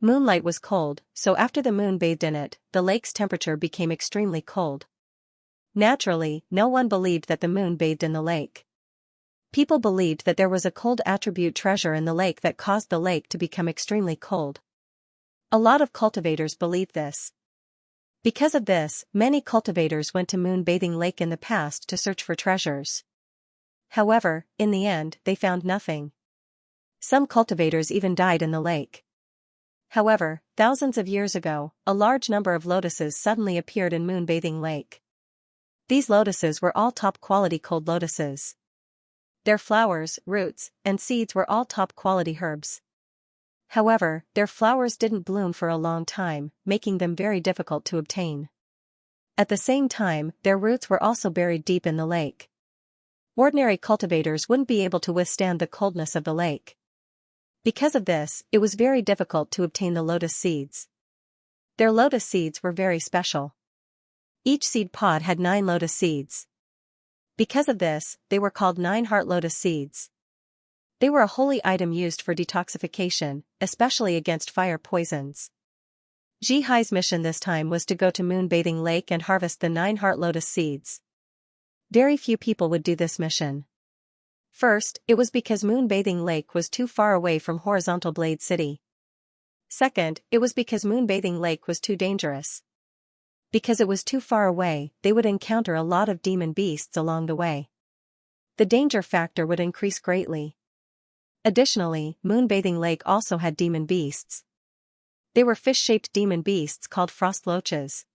Moonlight was cold, so after the moon bathed in it, the lake's temperature became extremely cold. Naturally, no one believed that the moon bathed in the lake. People believed that there was a cold attribute treasure in the lake that caused the lake to become extremely cold. A lot of cultivators believed this. Because of this, many cultivators went to Moon Bathing Lake in the past to search for treasures. However, in the end, they found nothing. Some cultivators even died in the lake. However, thousands of years ago, a large number of lotuses suddenly appeared in Moon Bathing Lake. These lotuses were all top-quality cold lotuses. Their flowers, roots, and seeds were all top-quality herbs. However, their flowers didn't bloom for a long time, making them very difficult to obtain. At the same time, their roots were also buried deep in the lake. Ordinary cultivators wouldn't be able to withstand the coldness of the lake. Because of this, it was very difficult to obtain the lotus seeds. Their lotus seeds were very special. Each seed pod had 9 lotus seeds. Because of this, they were called 9-heart lotus seeds. They were a holy item used for detoxification, especially against fire poisons. Zhihai's mission this time was to go to Moonbathing Lake and harvest the 9-heart lotus seeds. Very few people would do this mission. First, it was because Moonbathing Lake was too far away from Horizontal Blade City. Second, it was because Moonbathing Lake was too dangerous. Because it was too far away, they would encounter a lot of demon beasts along the way. The danger factor would increase greatly. Additionally, Moonbathing Lake also had demon beasts. They were fish-shaped demon beasts called frost loaches.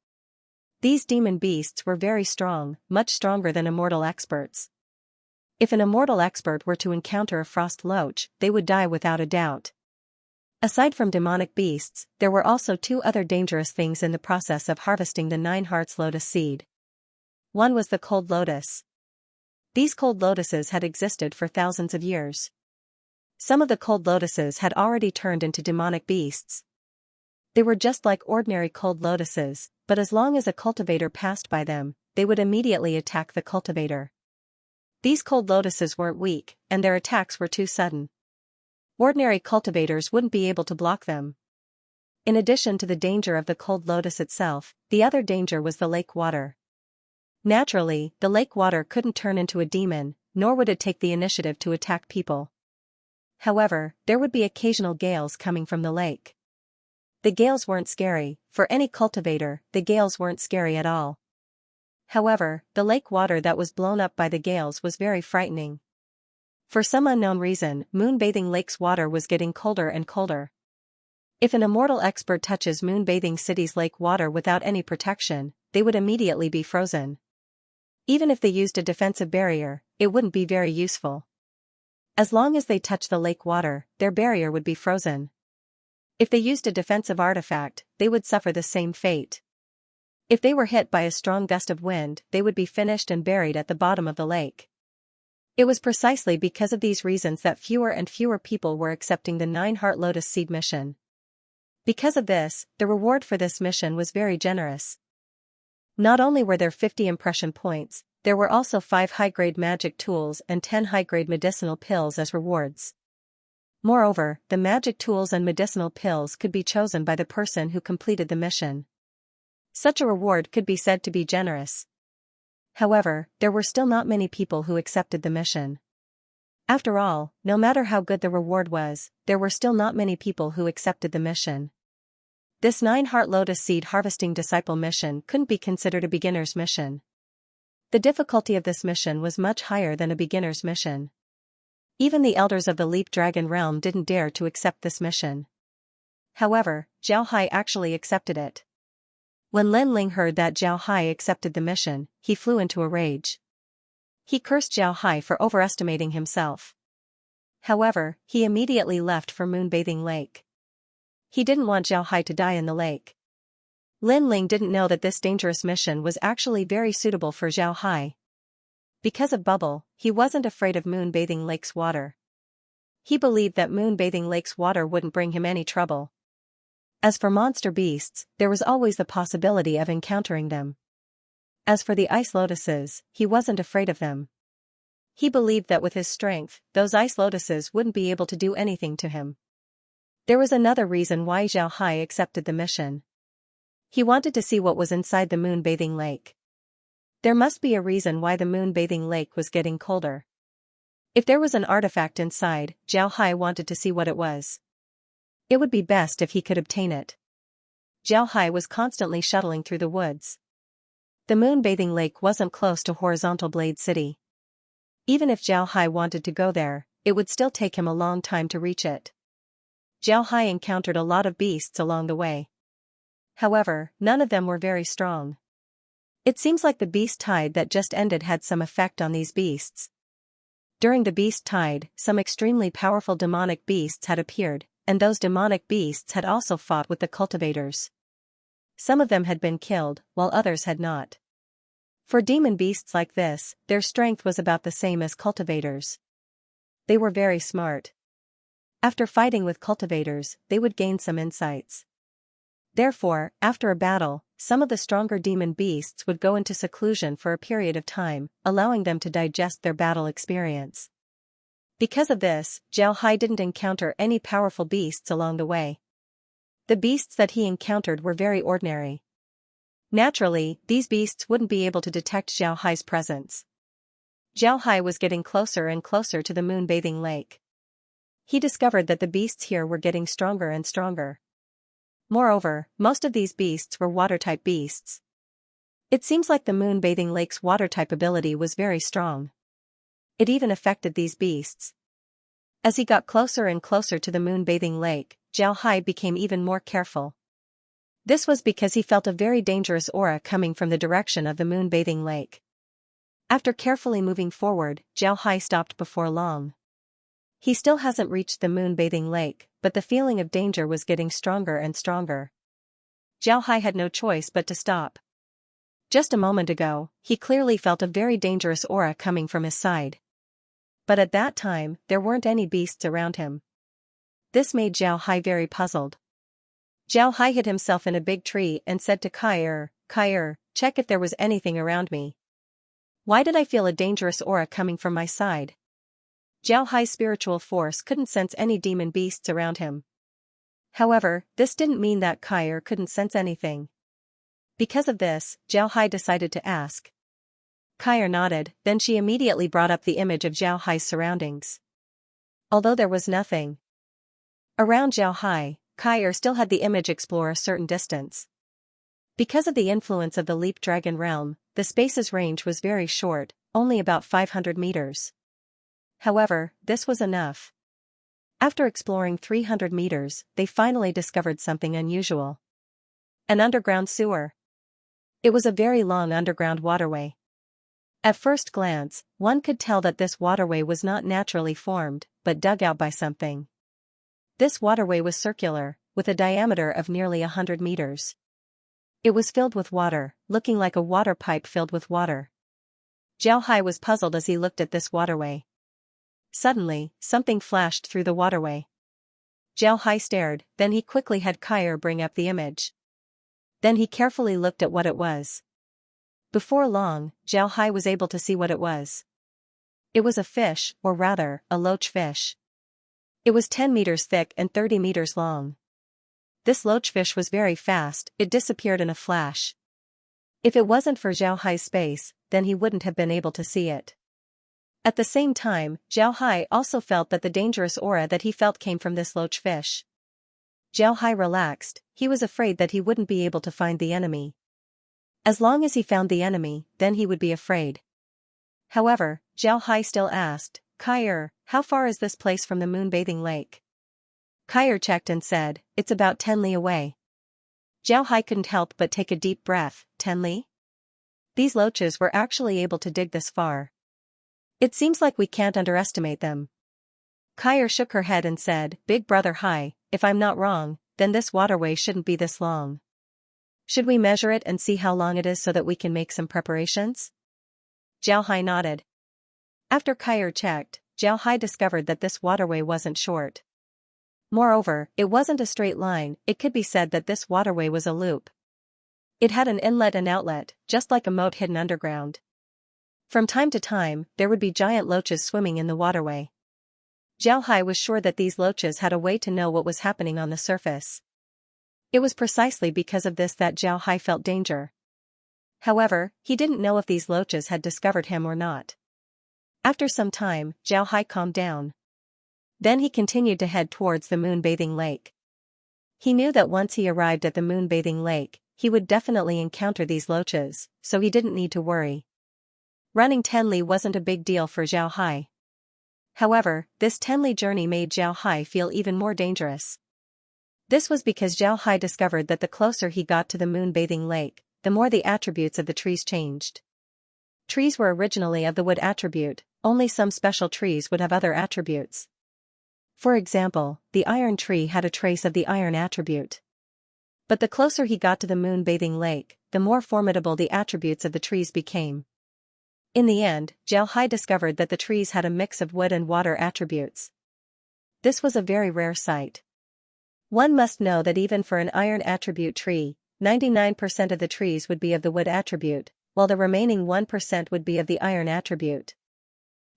These demon beasts were very strong, much stronger than immortal experts. If an immortal expert were to encounter a frost loach, they would die without a doubt. Aside from demonic beasts, there were also 2 other dangerous things in the process of harvesting the 9 hearts lotus seed. One was the cold lotus. These cold lotuses had existed for thousands of years. Some of the cold lotuses had already turned into demonic beasts. They were just like ordinary cold lotuses, but as long as a cultivator passed by them, they would immediately attack the cultivator. These cold lotuses weren't weak, and their attacks were too sudden. Ordinary cultivators wouldn't be able to block them. In addition to the danger of the cold lotus itself, the other danger was the lake water. Naturally, the lake water couldn't turn into a demon, nor would it take the initiative to attack people. However, there would be occasional gales coming from the lake. The gales weren't scary. For any cultivator, the gales weren't scary at all. However, the lake water that was blown up by the gales was very frightening. For some unknown reason, Moonbathing Lake's water was getting colder and colder. If an immortal expert touches Moonbathing City's lake water without any protection, they would immediately be frozen. Even if they used a defensive barrier, it wouldn't be very useful. As long as they touched the lake water, their barrier would be frozen. If they used a defensive artifact, they would suffer the same fate. If they were hit by a strong gust of wind, they would be finished and buried at the bottom of the lake. It was precisely because of these reasons that fewer and fewer people were accepting the 9-heart lotus seed mission. Because of this, the reward for this mission was very generous. Not only were there 50 impression points, there were also 5 high-grade magic tools and 10 high-grade medicinal pills as rewards. Moreover, the magic tools and medicinal pills could be chosen by the person who completed the mission. Such a reward could be said to be generous. However, there were still not many people who accepted the mission. After all, no matter how good the reward was, there were still not many people who accepted the mission. This 9-heart lotus seed harvesting disciple mission couldn't be considered a beginner's mission. The difficulty of this mission was much higher than a beginner's mission. Even the elders of the Leap Dragon realm didn't dare to accept this mission. However, Zhao Hai actually accepted it. When Lin Ling heard that Zhao Hai accepted the mission, he flew into a rage. He cursed Zhao Hai for overestimating himself. However, he immediately left for Moonbathing Lake. He didn't want Zhao Hai to die in the lake. Lin Ling didn't know that this dangerous mission was actually very suitable for Zhao Hai. Because of Bubble, he wasn't afraid of Moonbathing Lake's water. He believed that Moonbathing Lake's water wouldn't bring him any trouble. As for monster beasts, there was always the possibility of encountering them. As for the ice lotuses, he wasn't afraid of them. He believed that with his strength, those ice lotuses wouldn't be able to do anything to him. There was another reason why Zhao Hai accepted the mission. He wanted to see what was inside the Moonbathing Lake. There must be a reason why the Moonbathing Lake was getting colder. If there was an artifact inside, Zhao Hai wanted to see what it was. It would be best if he could obtain it. Zhao Hai was constantly shuttling through the woods. The Moonbathing Lake wasn't close to Horizontal Blade City. Even if Zhao Hai wanted to go there, it would still take him a long time to reach it. Zhao Hai encountered a lot of beasts along the way. However, none of them were very strong. It seems like the beast tide that just ended had some effect on these beasts. During the beast tide, some extremely powerful demonic beasts had appeared, and those demonic beasts had also fought with the cultivators. Some of them had been killed, while others had not. For demon beasts like this, their strength was about the same as cultivators. They were very smart. After fighting with cultivators, they would gain some insights. Therefore, after a battle, some of the stronger demon beasts would go into seclusion for a period of time, allowing them to digest their battle experience. Because of this, Zhao Hai didn't encounter any powerful beasts along the way. The beasts that he encountered were very ordinary. Naturally, these beasts wouldn't be able to detect Zhao Hai's presence. Zhao Hai was getting closer and closer to the moon-bathing lake. He discovered that the beasts here were getting stronger and stronger. Moreover, most of these beasts were water-type beasts. It seems like the moon-bathing lake's water-type ability was very strong. It even affected these beasts. As he got closer and closer to the moon-bathing lake, Zhao Hai became even more careful. This was because he felt a very dangerous aura coming from the direction of the moon-bathing lake. After carefully moving forward, Zhao Hai stopped before long. He still hasn't reached the moon-bathing lake, but the feeling of danger was getting stronger and stronger. Zhao Hai had no choice but to stop. Just a moment ago, he clearly felt a very dangerous aura coming from his side. But at that time, there weren't any beasts around him. This made Zhao Hai very puzzled. Zhao Hai hid himself in a big tree and said to Kai, check if there was anything around me. Why did I feel a dangerous aura coming from my side? Zhao Hai's spiritual force couldn't sense any demon beasts around him. However, this didn't mean that Kai couldn't sense anything. Because of this, Zhao Hai decided to ask. Kai nodded, then she immediately brought up the image of Zhao Hai's surroundings. Although there was nothing around Zhao Hai, Kai still had the image explore a certain distance. Because of the influence of the Leap Dragon realm, the space's range was very short, only about 500 meters. However, this was enough. After exploring 300 meters, they finally discovered something unusual. An underground sewer. It was a very long underground waterway. At first glance, one could tell that this waterway was not naturally formed, but dug out by something. This waterway was circular, with a diameter of nearly 100 meters. It was filled with water, looking like a water pipe filled with water. Zhao Hai was puzzled as he looked at this waterway. Suddenly, something flashed through the waterway. Zhao Hai stared, then he quickly had Kai bring up the image. Then he carefully looked at what it was. Before long, Zhao Hai was able to see what it was. It was a fish, or rather, a loach fish. It was 10 meters thick and 30 meters long. This loach fish was very fast, it disappeared in a flash. If it wasn't for Zhao Hai's space, then he wouldn't have been able to see it. At the same time, Zhao Hai also felt that the dangerous aura that he felt came from this loach fish. Zhao Hai relaxed, he was afraid that he wouldn't be able to find the enemy. As long as he found the enemy, then he would be afraid. However, Zhao Hai still asked, Kai, how far is this place from the moon-bathing lake? Kai checked and said, it's about 10 li away. Zhao Hai couldn't help but take a deep breath, 10 li? These loaches were actually able to dig this far. It seems like we can't underestimate them. Kai shook her head and said, Big Brother Hai, if I'm not wrong, then this waterway shouldn't be this long. Should we measure it and see how long it is so that we can make some preparations? Zhao Hai nodded. After Kai checked, Zhao Hai discovered that this waterway wasn't short. Moreover, it wasn't a straight line, it could be said that this waterway was a loop. It had an inlet and outlet, just like a moat hidden underground. From time to time, there would be giant loaches swimming in the waterway. Zhao Hai was sure that these loaches had a way to know what was happening on the surface. It was precisely because of this that Zhao Hai felt danger. However, he didn't know if these loaches had discovered him or not. After some time, Zhao Hai calmed down. Then he continued to head towards the moon-bathing lake. He knew that once he arrived at the moon-bathing lake, he would definitely encounter these loaches, so he didn't need to worry. Running 10 li wasn't a big deal for Zhao Hai. However, this 10 li journey made Zhao Hai feel even more dangerous. This was because Zhao Hai discovered that the closer he got to the moon-bathing lake, the more the attributes of the trees changed. Trees were originally of the wood attribute, only some special trees would have other attributes. For example, the iron tree had a trace of the iron attribute. But the closer he got to the moon-bathing lake, the more formidable the attributes of the trees became. In the end, Xianxia discovered that the trees had a mix of wood and water attributes. This was a very rare sight. One must know that even for an iron attribute tree, 99% of the trees would be of the wood attribute, while the remaining 1% would be of the iron attribute.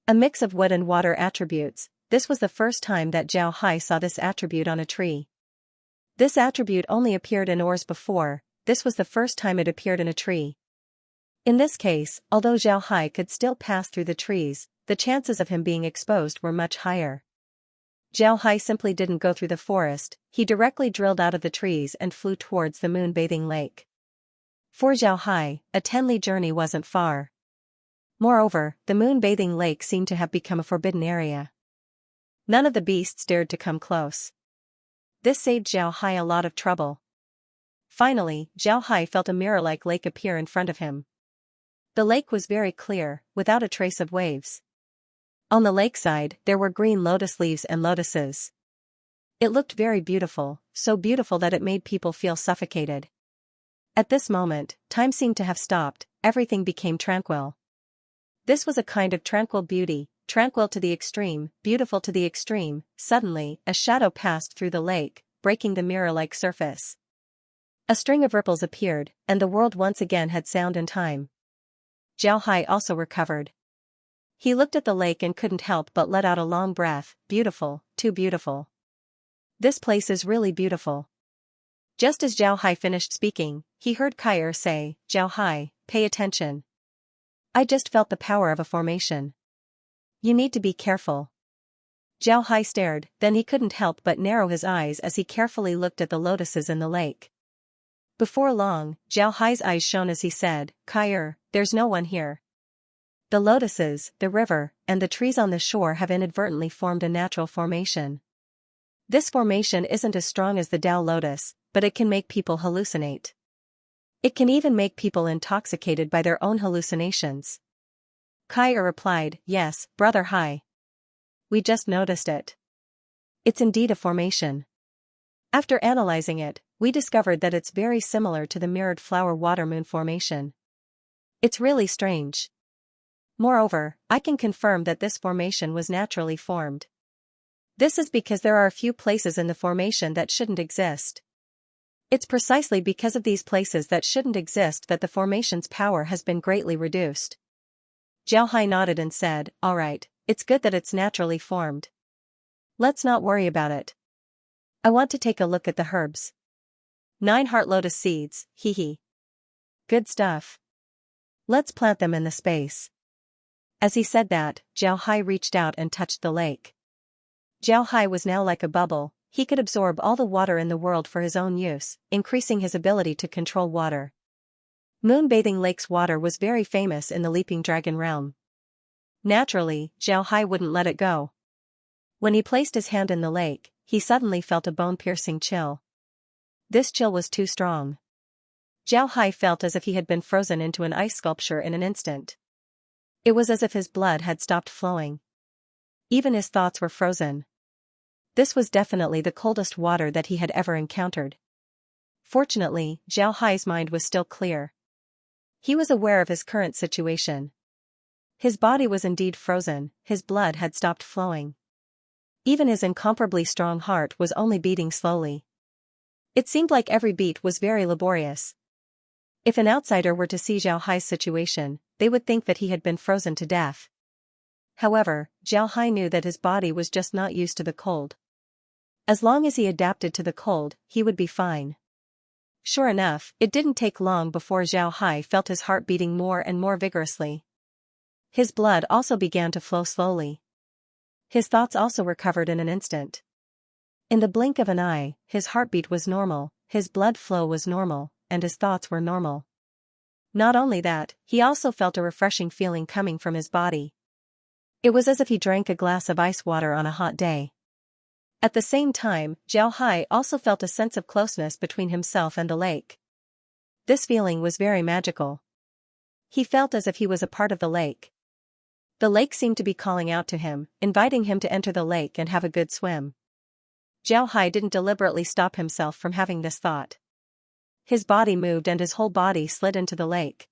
A mix of wood and water attributes. This was the first time that Xianxia saw this attribute on a tree. This attribute only appeared in ores before, this was the first time it appeared in a tree. In this case, although Xianxia could still pass through the trees, the chances of him being exposed were much higher. Xianxia simply didn't go through the forest, he directly drilled out of the trees and flew towards the moon-bathing lake. For Xianxia, a 10-li journey wasn't far. Moreover, the moon-bathing lake seemed to have become a forbidden area. None of the beasts dared to come close. This saved Xianxia a lot of trouble. Finally, Xianxia felt a mirror-like lake appear in front of him. The lake was very clear, without a trace of waves. On the lakeside, there were green lotus leaves and lotuses. It looked very beautiful, so beautiful that it made people feel suffocated. At this moment, time seemed to have stopped, everything became tranquil. This was a kind of tranquil beauty, tranquil to the extreme, beautiful to the extreme. Suddenly, a shadow passed through the lake, breaking the mirror-like surface. A string of ripples appeared, and the world once again had sound and time. Xianxia also recovered. He looked at the lake and couldn't help but let out a long breath. Beautiful, too beautiful. This place is really beautiful. Just as Xianxia finished speaking, he heard Kair say, "Xianxia, pay attention. I just felt the power of a formation. You need to be careful." Xianxia stared, then he couldn't help but narrow his eyes as he carefully looked at the lotuses in the lake. Before long, Xianxia's eyes shone as he said, "Kair, there's no one here. The lotuses, the river, and the trees on the shore have inadvertently formed a natural formation. This formation isn't as strong as the Tao lotus, but it can make people hallucinate. It can even make people intoxicated by their own hallucinations." Kair replied, "Yes, brother Hai. We just noticed it. It's indeed a formation. After analyzing it, we discovered that it's very similar to the mirrored flower water moon formation. It's really strange. Moreover, I can confirm that this formation was naturally formed. This is because there are a few places in the formation that shouldn't exist. It's precisely because of these places that shouldn't exist that the formation's power has been greatly reduced." Xianxia nodded and said, "All right, it's good that it's naturally formed. Let's not worry about it. I want to take a look at the herbs. 9 heart lotus seeds, hee. Good stuff. Let's plant them in the space." As he said that, Xianxia reached out and touched the lake. Xianxia was now like a bubble, he could absorb all the water in the world for his own use, increasing his ability to control water. Moon-bathing lake's water was very famous in the Leaping Dragon realm. Naturally, Xianxia wouldn't let it go. When he placed his hand in the lake, he suddenly felt a bone-piercing chill. This chill was too strong. Xianxia felt as if he had been frozen into an ice sculpture in an instant. It was as if his blood had stopped flowing. Even his thoughts were frozen. This was definitely the coldest water that he had ever encountered. Fortunately, Xianxia's mind was still clear. He was aware of his current situation. His body was indeed frozen, his blood had stopped flowing. Even his incomparably strong heart was only beating slowly. It seemed like every beat was very laborious. If an outsider were to see Xianxia's situation, they would think that he had been frozen to death. However, Xianxia knew that his body was just not used to the cold. As long as he adapted to the cold, he would be fine. Sure enough, it didn't take long before Xianxia felt his heart beating more and more vigorously. His blood also began to flow slowly. His thoughts also recovered in an instant. In the blink of an eye, his heartbeat was normal, his blood flow was normal, and his thoughts were normal. Not only that, he also felt a refreshing feeling coming from his body. It was as if he drank a glass of ice water on a hot day. At the same time, Xianxia also felt a sense of closeness between himself and the lake. This feeling was very magical. He felt as if he was a part of the lake. The lake seemed to be calling out to him, inviting him to enter the lake and have a good swim. Xiao Hai didn't deliberately stop himself from having this thought. His body moved and his whole body slid into the lake.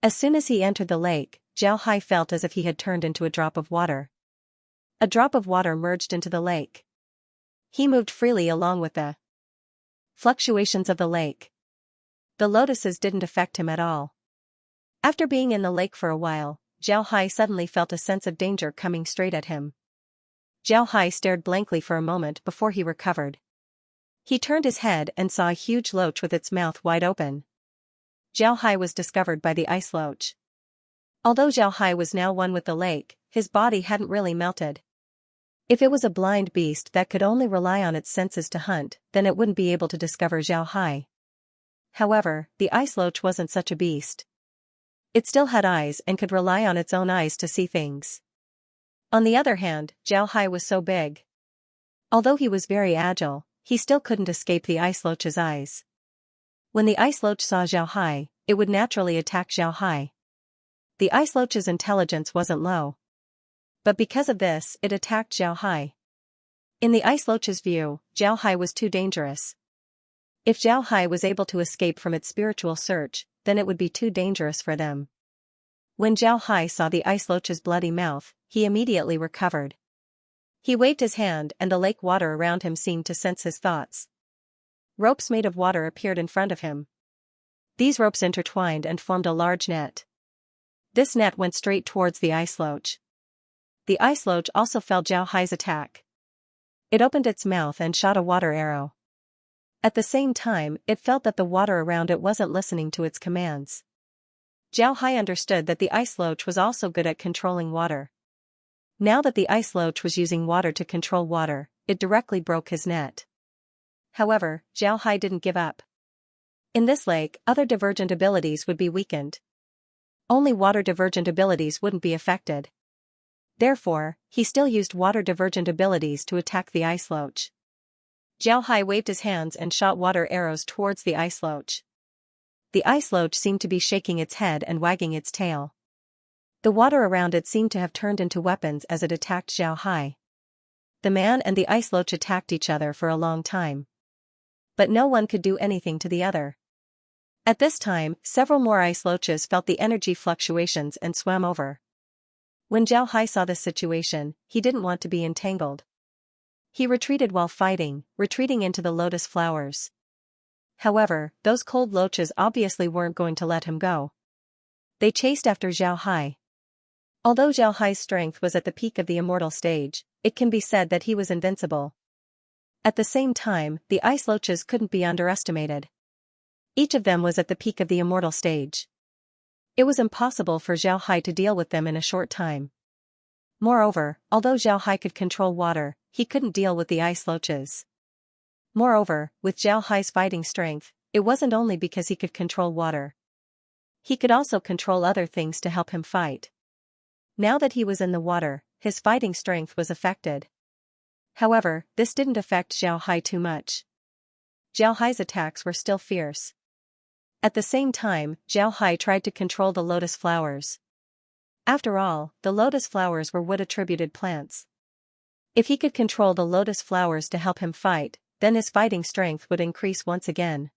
As soon as he entered the lake, Xiao Hai felt as if he had turned into a drop of water. A drop of water merged into the lake. He moved freely along with the fluctuations of the lake. The lotuses didn't affect him at all. After being in the lake for a while, Xiao Hai suddenly felt a sense of danger coming straight at him. Xiao Hai stared blankly for a moment before he recovered. He turned his head and saw a huge loach with its mouth wide open. Xiao Hai was discovered by the ice loach. Although Xiao Hai was now one with the lake, his body hadn't really melted. If it was a blind beast that could only rely on its senses to hunt, then it wouldn't be able to discover Xiao Hai. However, the ice loach wasn't such a beast. It still had eyes and could rely on its own eyes to see things. On the other hand, Xiao Hai was so big. Although he was very agile, he still couldn't escape the ice loach's eyes. When the ice loach saw Xiao Hai, it would naturally attack Xiao Hai. The ice loach's intelligence wasn't low. But because of this, it attacked Xiao Hai. In the ice loach's view, Xiao Hai was too dangerous. If Xiao Hai was able to escape from its spiritual search, then it would be too dangerous for them. When Xiao Hai saw the ice loach's bloody mouth, he immediately recovered. He waved his hand and the lake water around him seemed to sense his thoughts. Ropes made of water appeared in front of him. These ropes intertwined and formed a large net. This net went straight towards the ice loach. The ice loach also felt Xiao Hai's attack. It opened its mouth and shot a water arrow. At the same time, it felt that the water around it wasn't listening to its commands. Xiao Hai understood that the ice loach was also good at controlling water. Now that the ice loach was using water to control water, it directly broke his net. However, Xiao Hai didn't give up. In this lake, other divergent abilities would be weakened. Only water divergent abilities wouldn't be affected. Therefore, he still used water divergent abilities to attack the ice loach. Xiao Hai waved his hands and shot water arrows towards the ice loach. The ice loach seemed to be shaking its head and wagging its tail. The water around it seemed to have turned into weapons as it attacked Xiao Hai. The man and the ice loach attacked each other for a long time. But no one could do anything to the other. At this time, several more ice loaches felt the energy fluctuations and swam over. When Xiao Hai saw this situation, he didn't want to be entangled. He retreated while fighting, retreating into the lotus flowers. However, those cold loaches obviously weren't going to let him go. They chased after Xiao Hai. Although Xiao Hai's strength was at the peak of the immortal stage, it can be said that he was invincible. At the same time, the ice loaches couldn't be underestimated. Each of them was at the peak of the immortal stage. It was impossible for Xiao Hai to deal with them in a short time. Moreover, although Xiao Hai could control water, he couldn't deal with the ice loaches. Moreover, with Xiao Hai's fighting strength, it wasn't only because he could control water. He could also control other things to help him fight. Now that he was in the water, his fighting strength was affected. However, this didn't affect Xiao Hai too much. Xiao Hai's attacks were still fierce. At the same time, Xiao Hai tried to control the lotus flowers. After all, the lotus flowers were wood-attributed plants. If he could control the lotus flowers to help him fight, then his fighting strength would increase once again.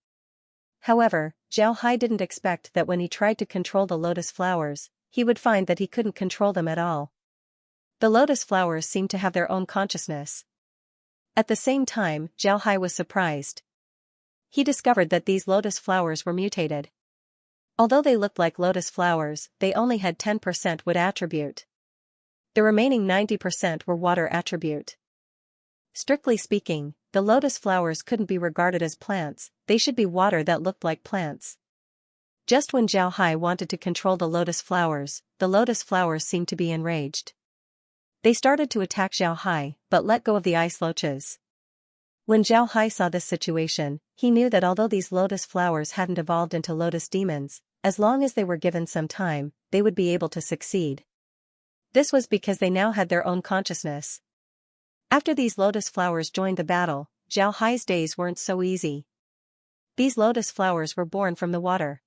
However, Xiao Hai didn't expect that when he tried to control the lotus flowers, he would find that he couldn't control them at all. The lotus flowers seemed to have their own consciousness. At the same time, Xiao Hai was surprised. He discovered that these lotus flowers were mutated. Although they looked like lotus flowers, they only had 10% wood attribute. The remaining 90% were water attribute. Strictly speaking, the lotus flowers couldn't be regarded as plants, they should be water that looked like plants. Just when Xiao Hai wanted to control the lotus flowers seemed to be enraged. They started to attack Xiao Hai, but let go of the ice loaches. When Xiao Hai saw this situation, he knew that although these lotus flowers hadn't evolved into lotus demons, as long as they were given some time, they would be able to succeed. This was because they now had their own consciousness. After these lotus flowers joined the battle, Xiao Hai's days weren't so easy. These lotus flowers were born from the water.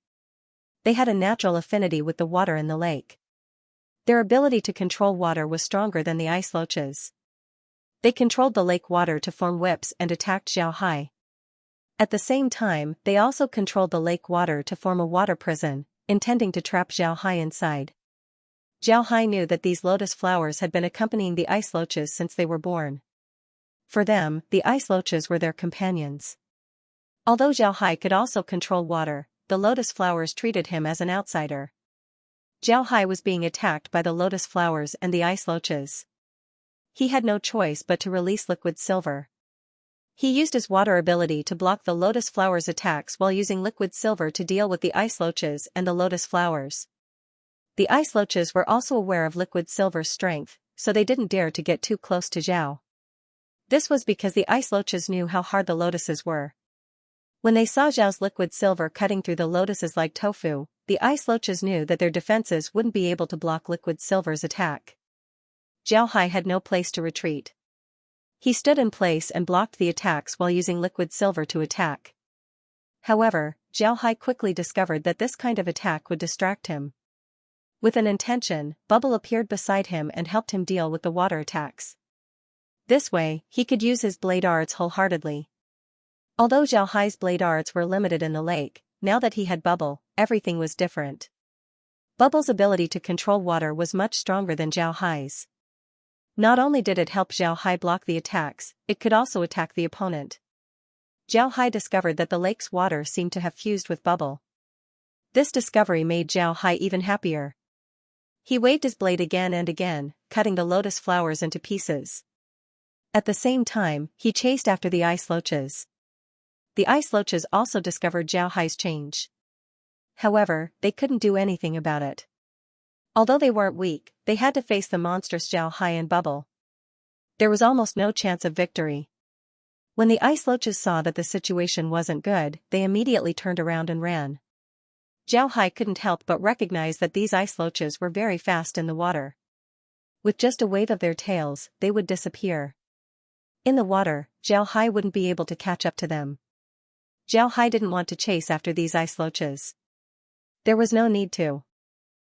They had a natural affinity with the water in the lake. Their ability to control water was stronger than the ice loaches. They controlled the lake water to form whips and attacked Xiao Hai. At the same time, they also controlled the lake water to form a water prison, intending to trap Xiao Hai inside. Xiao Hai knew that these lotus flowers had been accompanying the ice loaches since they were born. For them, the ice loaches were their companions. Although Xiao Hai could also control water, the lotus flowers treated him as an outsider. Xiao Hai was being attacked by the lotus flowers and the ice loaches. He had no choice but to release liquid silver. He used his water ability to block the lotus flowers' attacks while using liquid silver to deal with the ice loaches and the lotus flowers. The ice loaches were also aware of liquid silver's strength, so they didn't dare to get too close to Zhao. This was because the ice loaches knew how hard the lotuses were. When they saw Zhao's liquid silver cutting through the lotuses like tofu, the ice loaches knew that their defenses wouldn't be able to block liquid silver's attack. Xiao Hai had no place to retreat. He stood in place and blocked the attacks while using liquid silver to attack. However, Xiao Hai quickly discovered that this kind of attack would distract him. With an intention, Bubble appeared beside him and helped him deal with the water attacks. This way, he could use his blade arts wholeheartedly. Although Xiao Hai's blade arts were limited in the lake, now that he had Bubble, everything was different. Bubble's ability to control water was much stronger than Xiao Hai's. Not only did it help Xiao Hai block the attacks, it could also attack the opponent. Xiao Hai discovered that the lake's water seemed to have fused with Bubble. This discovery made Xiao Hai even happier. He waved his blade again and again, cutting the lotus flowers into pieces. At the same time, he chased after the ice loaches. The ice loaches also discovered Xiao Hai's change. However, they couldn't do anything about it. Although they weren't weak, they had to face the monstrous Xiao Hai and Bubble. There was almost no chance of victory. When the ice loaches saw that the situation wasn't good, they immediately turned around and ran. Xiao Hai couldn't help but recognize that these ice loaches were very fast in the water. With just a wave of their tails, they would disappear. In the water, Xiao Hai wouldn't be able to catch up to them. Xiao Hai didn't want to chase after these ice loaches. There was no need to.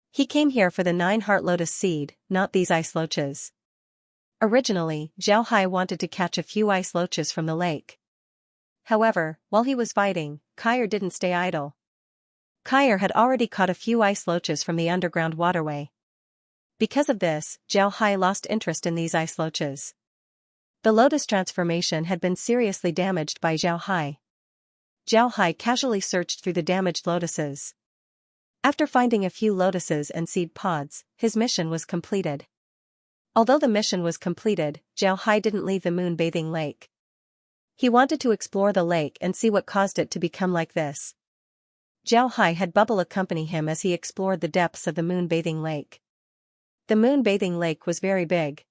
He came here for the 9-heart lotus seed, not these ice loaches. Originally, Xiao Hai wanted to catch a few ice loaches from the lake. However, while he was fighting, Kyer didn't stay idle. Kyer had already caught a few ice loaches from the underground waterway. Because of this, Xiao Hai lost interest in these ice loaches. The lotus transformation had been seriously damaged by Xiao Hai. Xiao Hai casually searched through the damaged lotuses. After finding a few lotuses and seed pods, his mission was completed. Although the mission was completed, Xiao Hai didn't leave the moon-bathing lake. He wanted to explore the lake and see what caused it to become like this. Xiao Hai had Bubble accompany him as he explored the depths of the moon-bathing lake. The moon-bathing lake was very big.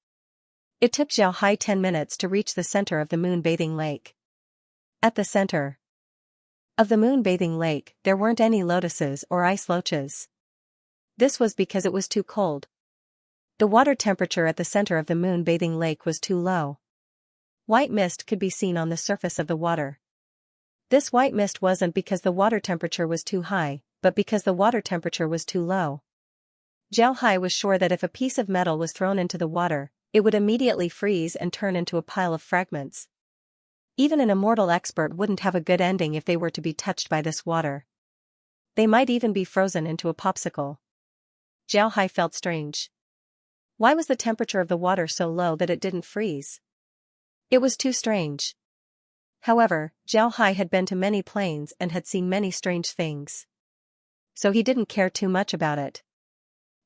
It took Xiao Hai 10 minutes to reach the center of the moon-bathing lake. At the center of the moon-bathing lake, there weren't any lotuses or ice loaches. This was because it was too cold. The water temperature at the center of the moon-bathing lake was too low. White mist could be seen on the surface of the water. This white mist wasn't because the water temperature was too high, but because the water temperature was too low. Xiao Hai was sure that if a piece of metal was thrown into the water, it would immediately freeze and turn into a pile of fragments. Even an immortal expert wouldn't have a good ending if they were to be touched by this water. They might even be frozen into a popsicle. Xiao Hai felt strange. Why was the temperature of the water so low that it didn't freeze? It was too strange. However, Xiao Hai had been to many planes and had seen many strange things. So he didn't care too much about it.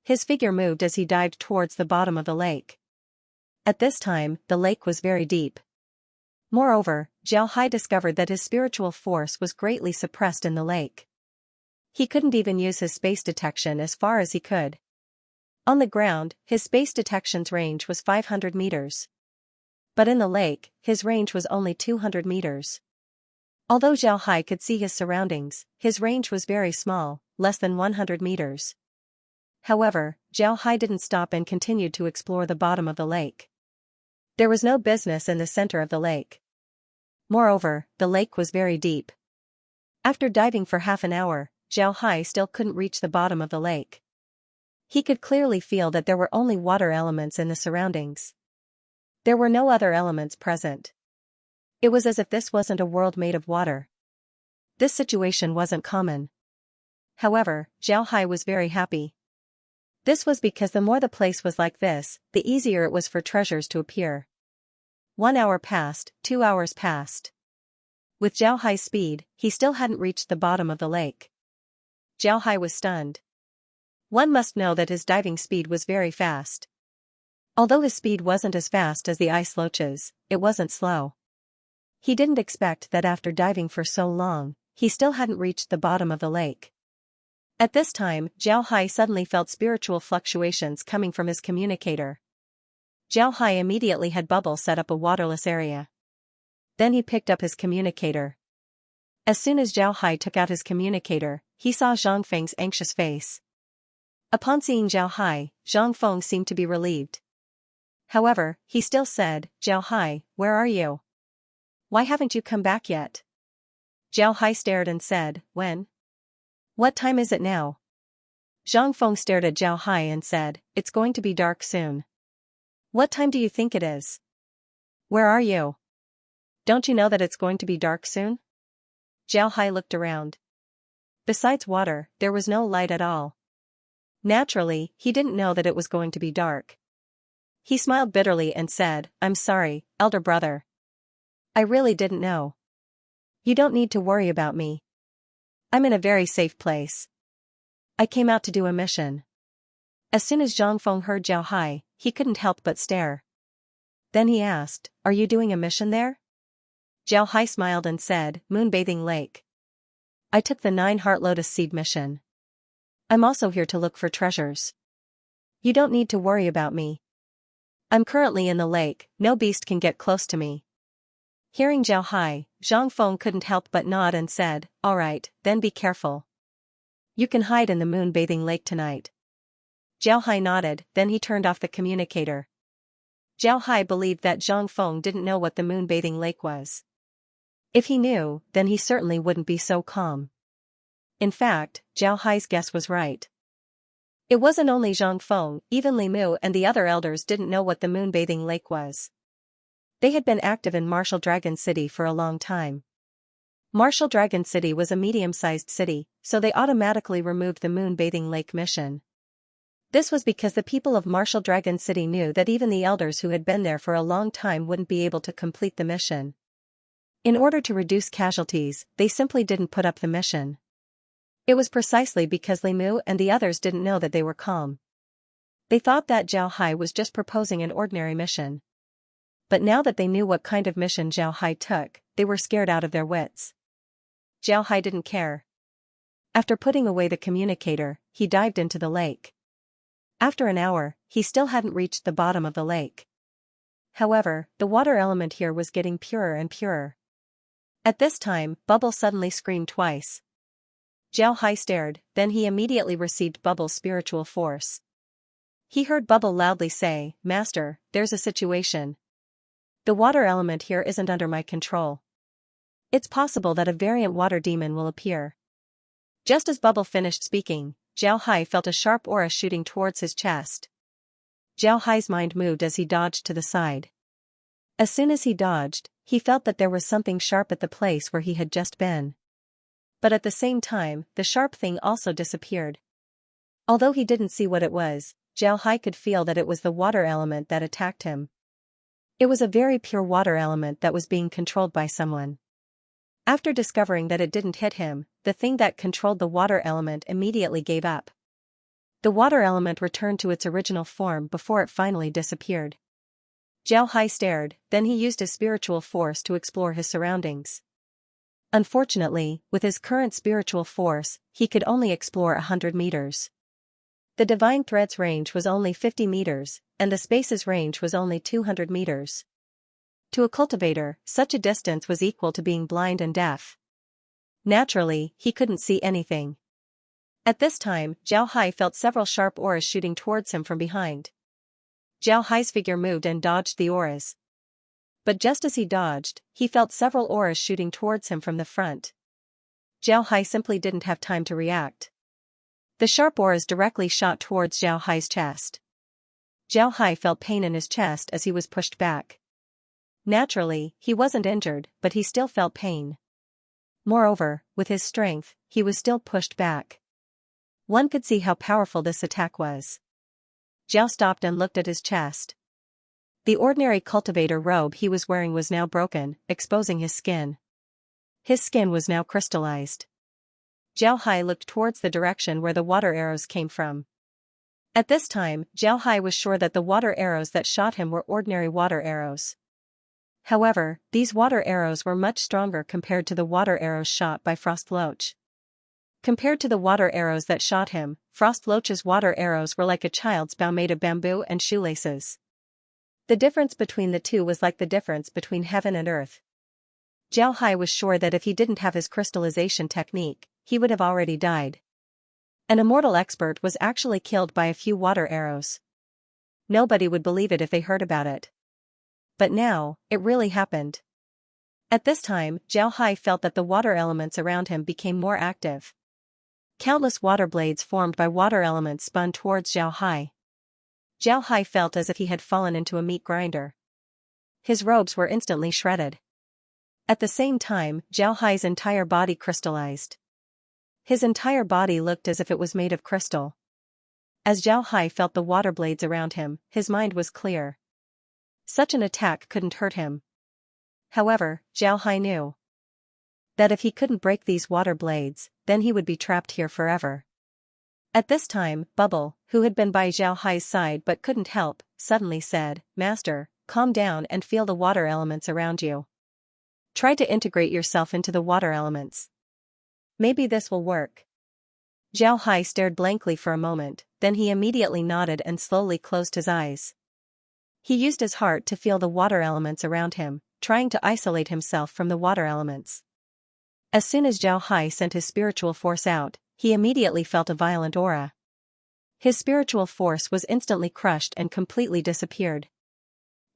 His figure moved as he dived towards the bottom of the lake. At this time, the lake was very deep. Moreover, Xiao Hai discovered that his spiritual force was greatly suppressed in the lake. He couldn't even use his space detection as far as he could. On the ground, his space detection's range was 500 meters. But in the lake, his range was only 200 meters. Although Xiao Hai could see his surroundings, his range was very small, less than 100 meters. However, Xiao Hai didn't stop and continued to explore the bottom of the lake. There was no business in the center of the lake. Moreover, the lake was very deep. After diving for half an hour, Xiao Hai still couldn't reach the bottom of the lake. He could clearly feel that there were only water elements in the surroundings. There were no other elements present. It was as if this wasn't a world made of water. This situation wasn't common. However, Zhao Hai was very happy. This was because the more the place was like this, the easier it was for treasures to appear. 1 hour passed, 2 hours passed. With Zhao Hai's speed, he still hadn't reached the bottom of the lake. Zhao Hai was stunned. One must know that his diving speed was very fast. Although his speed wasn't as fast as the ice loaches, it wasn't slow. He didn't expect that after diving for so long, he still hadn't reached the bottom of the lake. At this time, Zhao Hai suddenly felt spiritual fluctuations coming from his communicator. Zhao Hai immediately had Bubble set up a waterless area. Then he picked up his communicator. As soon as Zhao Hai took out his communicator, he saw Zhang Feng's anxious face. Upon seeing Zhao Hai, Zhang Feng seemed to be relieved. However, he still said, "Zhao Hai, where are you? Why haven't you come back yet?" Zhao Hai stared and said, "When? What time is it now?" Zhang Feng stared at Zhao Hai and said, "It's going to be dark soon." "What time do you think it is? Where are you? Don't you know that it's going to be dark soon?" Zhao Hai looked around. Besides water, there was no light at all. Naturally, he didn't know that it was going to be dark. He smiled bitterly and said, "I'm sorry, elder brother. I really didn't know. You don't need to worry about me. I'm in a very safe place. I came out to do a mission." As soon as Zhang Feng heard Zhao Hai, he couldn't help but stare. Then he asked, "Are you doing a mission there?" Zhao Hai smiled and said, "Moonbathing Lake. I took the 9 Heart Lotus Seed mission. I'm also here to look for treasures. You don't need to worry about me. I'm currently in the lake, no beast can get close to me." Hearing Zhao Hai, Zhang Feng couldn't help but nod and said, "All right, then be careful. You can hide in the Moonbathing Lake tonight." Zhao Hai nodded, then he turned off the communicator. Zhao Hai believed that Zhang Feng didn't know what the Moonbathing Lake was. If he knew, then he certainly wouldn't be so calm. In fact, Zhao Hai's guess was right. It wasn't only Zhang Feng, even Li Mu and the other elders didn't know what the Moonbathing Lake was. They had been active in Martial Dragon City for a long time. Martial Dragon City was a medium-sized city, so they automatically removed the Moonbathing Lake mission. This was because the people of Martial Dragon City knew that even the elders who had been there for a long time wouldn't be able to complete the mission. In order to reduce casualties, they simply didn't put up the mission. It was precisely because Li Mu and the others didn't know that they were calm. They thought that Zhao Hai was just proposing an ordinary mission. But now that they knew what kind of mission Zhao Hai took, they were scared out of their wits. Zhao Hai didn't care. After putting away the communicator, he dived into the lake. After an hour, he still hadn't reached the bottom of the lake. However, the water element here was getting purer and purer. At this time, Bubble suddenly screamed twice. Zhao Hai stared, then he immediately received Bubble's spiritual force. He heard Bubble loudly say, "Master, there's a situation. The water element here isn't under my control. It's possible that a variant water demon will appear." Just as Bubble finished speaking, Zhao Hai felt a sharp aura shooting towards his chest. Zhao Hai's mind moved as he dodged to the side. As soon as he dodged, he felt that there was something sharp at the place where he had just been. But at the same time, the sharp thing also disappeared. Although he didn't see what it was, Zhao Hai could feel that it was the water element that attacked him. It was a very pure water element that was being controlled by someone. After discovering that it didn't hit him, the thing that controlled the water element immediately gave up. The water element returned to its original form before it finally disappeared. Zhao Hai stared, then he used his spiritual force to explore his surroundings. Unfortunately, with his current spiritual force, he could only explore 100 meters. The divine thread's range was only 50 meters, and the space's range was only 200 meters. To a cultivator, such a distance was equal to being blind and deaf. Naturally, he couldn't see anything. At this time, Zhao Hai felt several sharp auras shooting towards him from behind. Zhao Hai's figure moved and dodged the auras. But just as he dodged, he felt several auras shooting towards him from the front. Zhao Hai simply didn't have time to react. The sharp auras directly shot towards Zhao Hai's chest. Zhao Hai felt pain in his chest as he was pushed back. Naturally, he wasn't injured, but he still felt pain. Moreover, with his strength, he was still pushed back. One could see how powerful this attack was. Zhao stopped and looked at his chest. The ordinary cultivator robe he was wearing was now broken, exposing his skin. His skin was now crystallized. Zhao Hai looked towards the direction where the water arrows came from. At this time, Zhao Hai was sure that the water arrows that shot him were ordinary water arrows. However, these water arrows were much stronger compared to the water arrows shot by Frost Loach. Compared to the water arrows that shot him, Frost Loach's water arrows were like a child's bow made of bamboo and shoelaces. The difference between the two was like the difference between heaven and earth. Zhao Hai was sure that if he didn't have his crystallization technique, he would have already died. An immortal expert was actually killed by a few water arrows. Nobody would believe it if they heard about it. But now, it really happened. At this time, Zhao Hai felt that the water elements around him became more active. Countless water blades formed by water elements spun towards Zhao Hai. Zhao Hai felt as if he had fallen into a meat grinder. His robes were instantly shredded. At the same time, Zhao Hai's entire body crystallized. His entire body looked as if it was made of crystal. As Zhao Hai felt the water blades around him, his mind was clear. Such an attack couldn't hurt him. However, Zhao Hai knew that if he couldn't break these water blades, then he would be trapped here forever. At this time, Bubble, who had been by Zhao Hai's side but couldn't help, suddenly said, "Master, calm down and feel the water elements around you. Try to integrate yourself into the water elements. Maybe this will work." Zhao Hai stared blankly for a moment, then he immediately nodded and slowly closed his eyes. He used his heart to feel the water elements around him, trying to isolate himself from the water elements. As soon as Zhao Hai sent his spiritual force out, he immediately felt a violent aura. His spiritual force was instantly crushed and completely disappeared.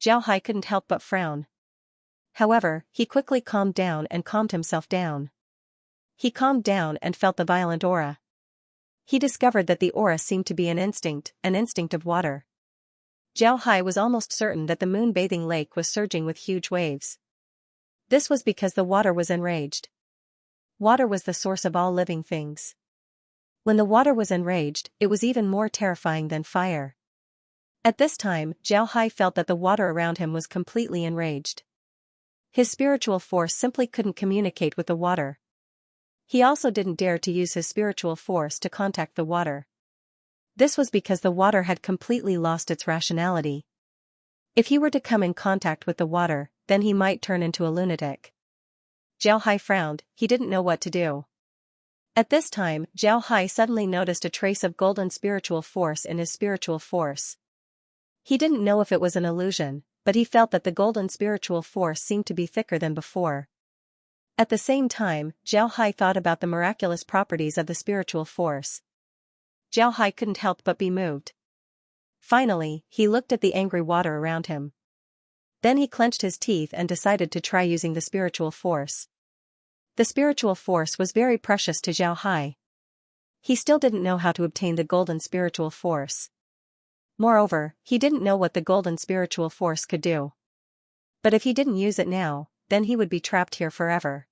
Zhao Hai couldn't help but frown. However, he quickly calmed down and calmed himself down. He calmed down and felt the violent aura. He discovered that the aura seemed to be an instinct of water. Zhao Hai was almost certain that the moon-bathing lake was surging with huge waves. This was because the water was enraged. Water was the source of all living things. When the water was enraged, it was even more terrifying than fire. At this time, Zhao Hai felt that the water around him was completely enraged. His spiritual force simply couldn't communicate with the water. He also didn't dare to use his spiritual force to contact the water. This was because the water had completely lost its rationality. If he were to come in contact with the water, then he might turn into a lunatic. Zhao Hai frowned, he didn't know what to do. At this time, Zhao Hai suddenly noticed a trace of golden spiritual force in his spiritual force. He didn't know if it was an illusion, but he felt that the golden spiritual force seemed to be thicker than before. At the same time, Zhao Hai thought about the miraculous properties of the spiritual force. Zhao Hai couldn't help but be moved. Finally, he looked at the angry water around him. Then he clenched his teeth and decided to try using the spiritual force. The spiritual force was very precious to Zhao Hai. He still didn't know how to obtain the golden spiritual force. Moreover, he didn't know what the golden spiritual force could do. But if he didn't use it now, then he would be trapped here forever.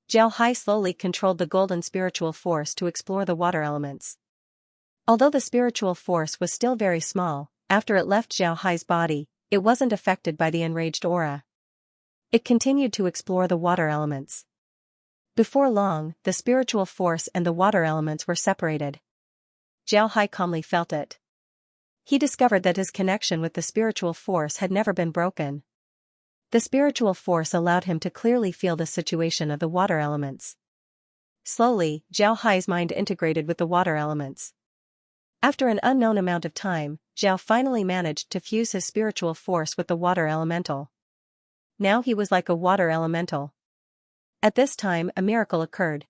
Zhao Hai slowly controlled the golden spiritual force to explore the water elements. Although the spiritual force was still very small, after it left Zhao Hai's body, it wasn't affected by the enraged aura. It continued to explore the water elements. Before long, the spiritual force and the water elements were separated. Zhao Hai calmly felt it. He discovered that his connection with the spiritual force had never been broken. The spiritual force allowed him to clearly feel the situation of the water elements. Slowly, Zhao Hai's mind integrated with the water elements. After an unknown amount of time, Zhao finally managed to fuse his spiritual force with the water elemental. Now he was like a water elemental. At this time, a miracle occurred.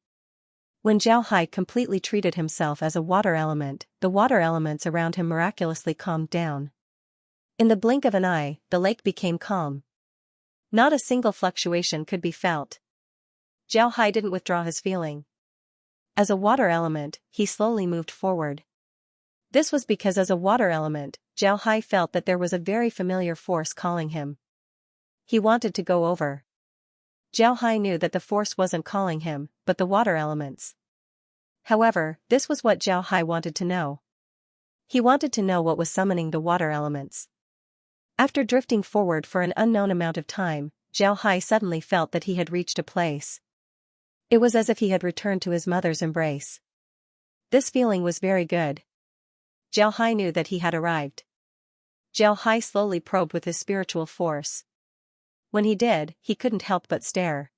When Zhao Hai completely treated himself as a water element, the water elements around him miraculously calmed down. In the blink of an eye, the lake became calm. Not a single fluctuation could be felt. Zhao Hai didn't withdraw his feeling. As a water element, he slowly moved forward. This was because as a water element, Xianxia felt that there was a very familiar force calling him. He wanted to go over. Xianxia knew that the force wasn't calling him, but the water elements. However, this was what Xianxia wanted to know. He wanted to know what was summoning the water elements. After drifting forward for an unknown amount of time, Xianxia suddenly felt that he had reached a place. It was as if he had returned to his mother's embrace. This feeling was very good. Xianxia knew that he had arrived. Xianxia slowly probed with his spiritual force. When he did, he couldn't help but stare.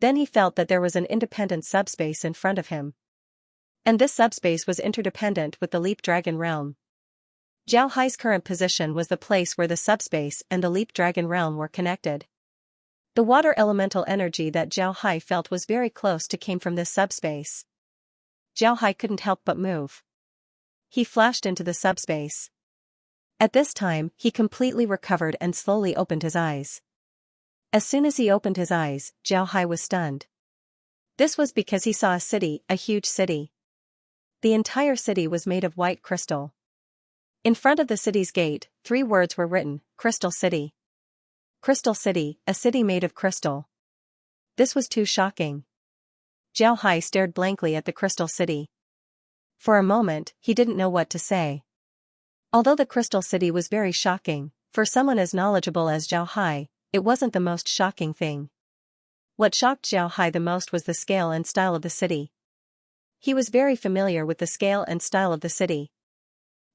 Then he felt that there was an independent subspace in front of him. And this subspace was interdependent with the Leap Dragon realm. Xianxia's current position was the place where the subspace and the Leap Dragon realm were connected. The water elemental energy that Xianxia felt was very close to came from this subspace. Xianxia couldn't help but move. He flashed into the subspace. At this time, he completely recovered and slowly opened his eyes. As soon as he opened his eyes, Xianxia was stunned. This was because he saw a city, a huge city. The entire city was made of white crystal. In front of the city's gate, 3 words were written, Crystal City. Crystal City, a city made of crystal. This was too shocking. Xianxia stared blankly at the Crystal City. For a moment, he didn't know what to say. Although the Crystal City was very shocking, for someone as knowledgeable as Xianxia, it wasn't the most shocking thing. What shocked Xianxia the most was the scale and style of the city. He was very familiar with the scale and style of the city.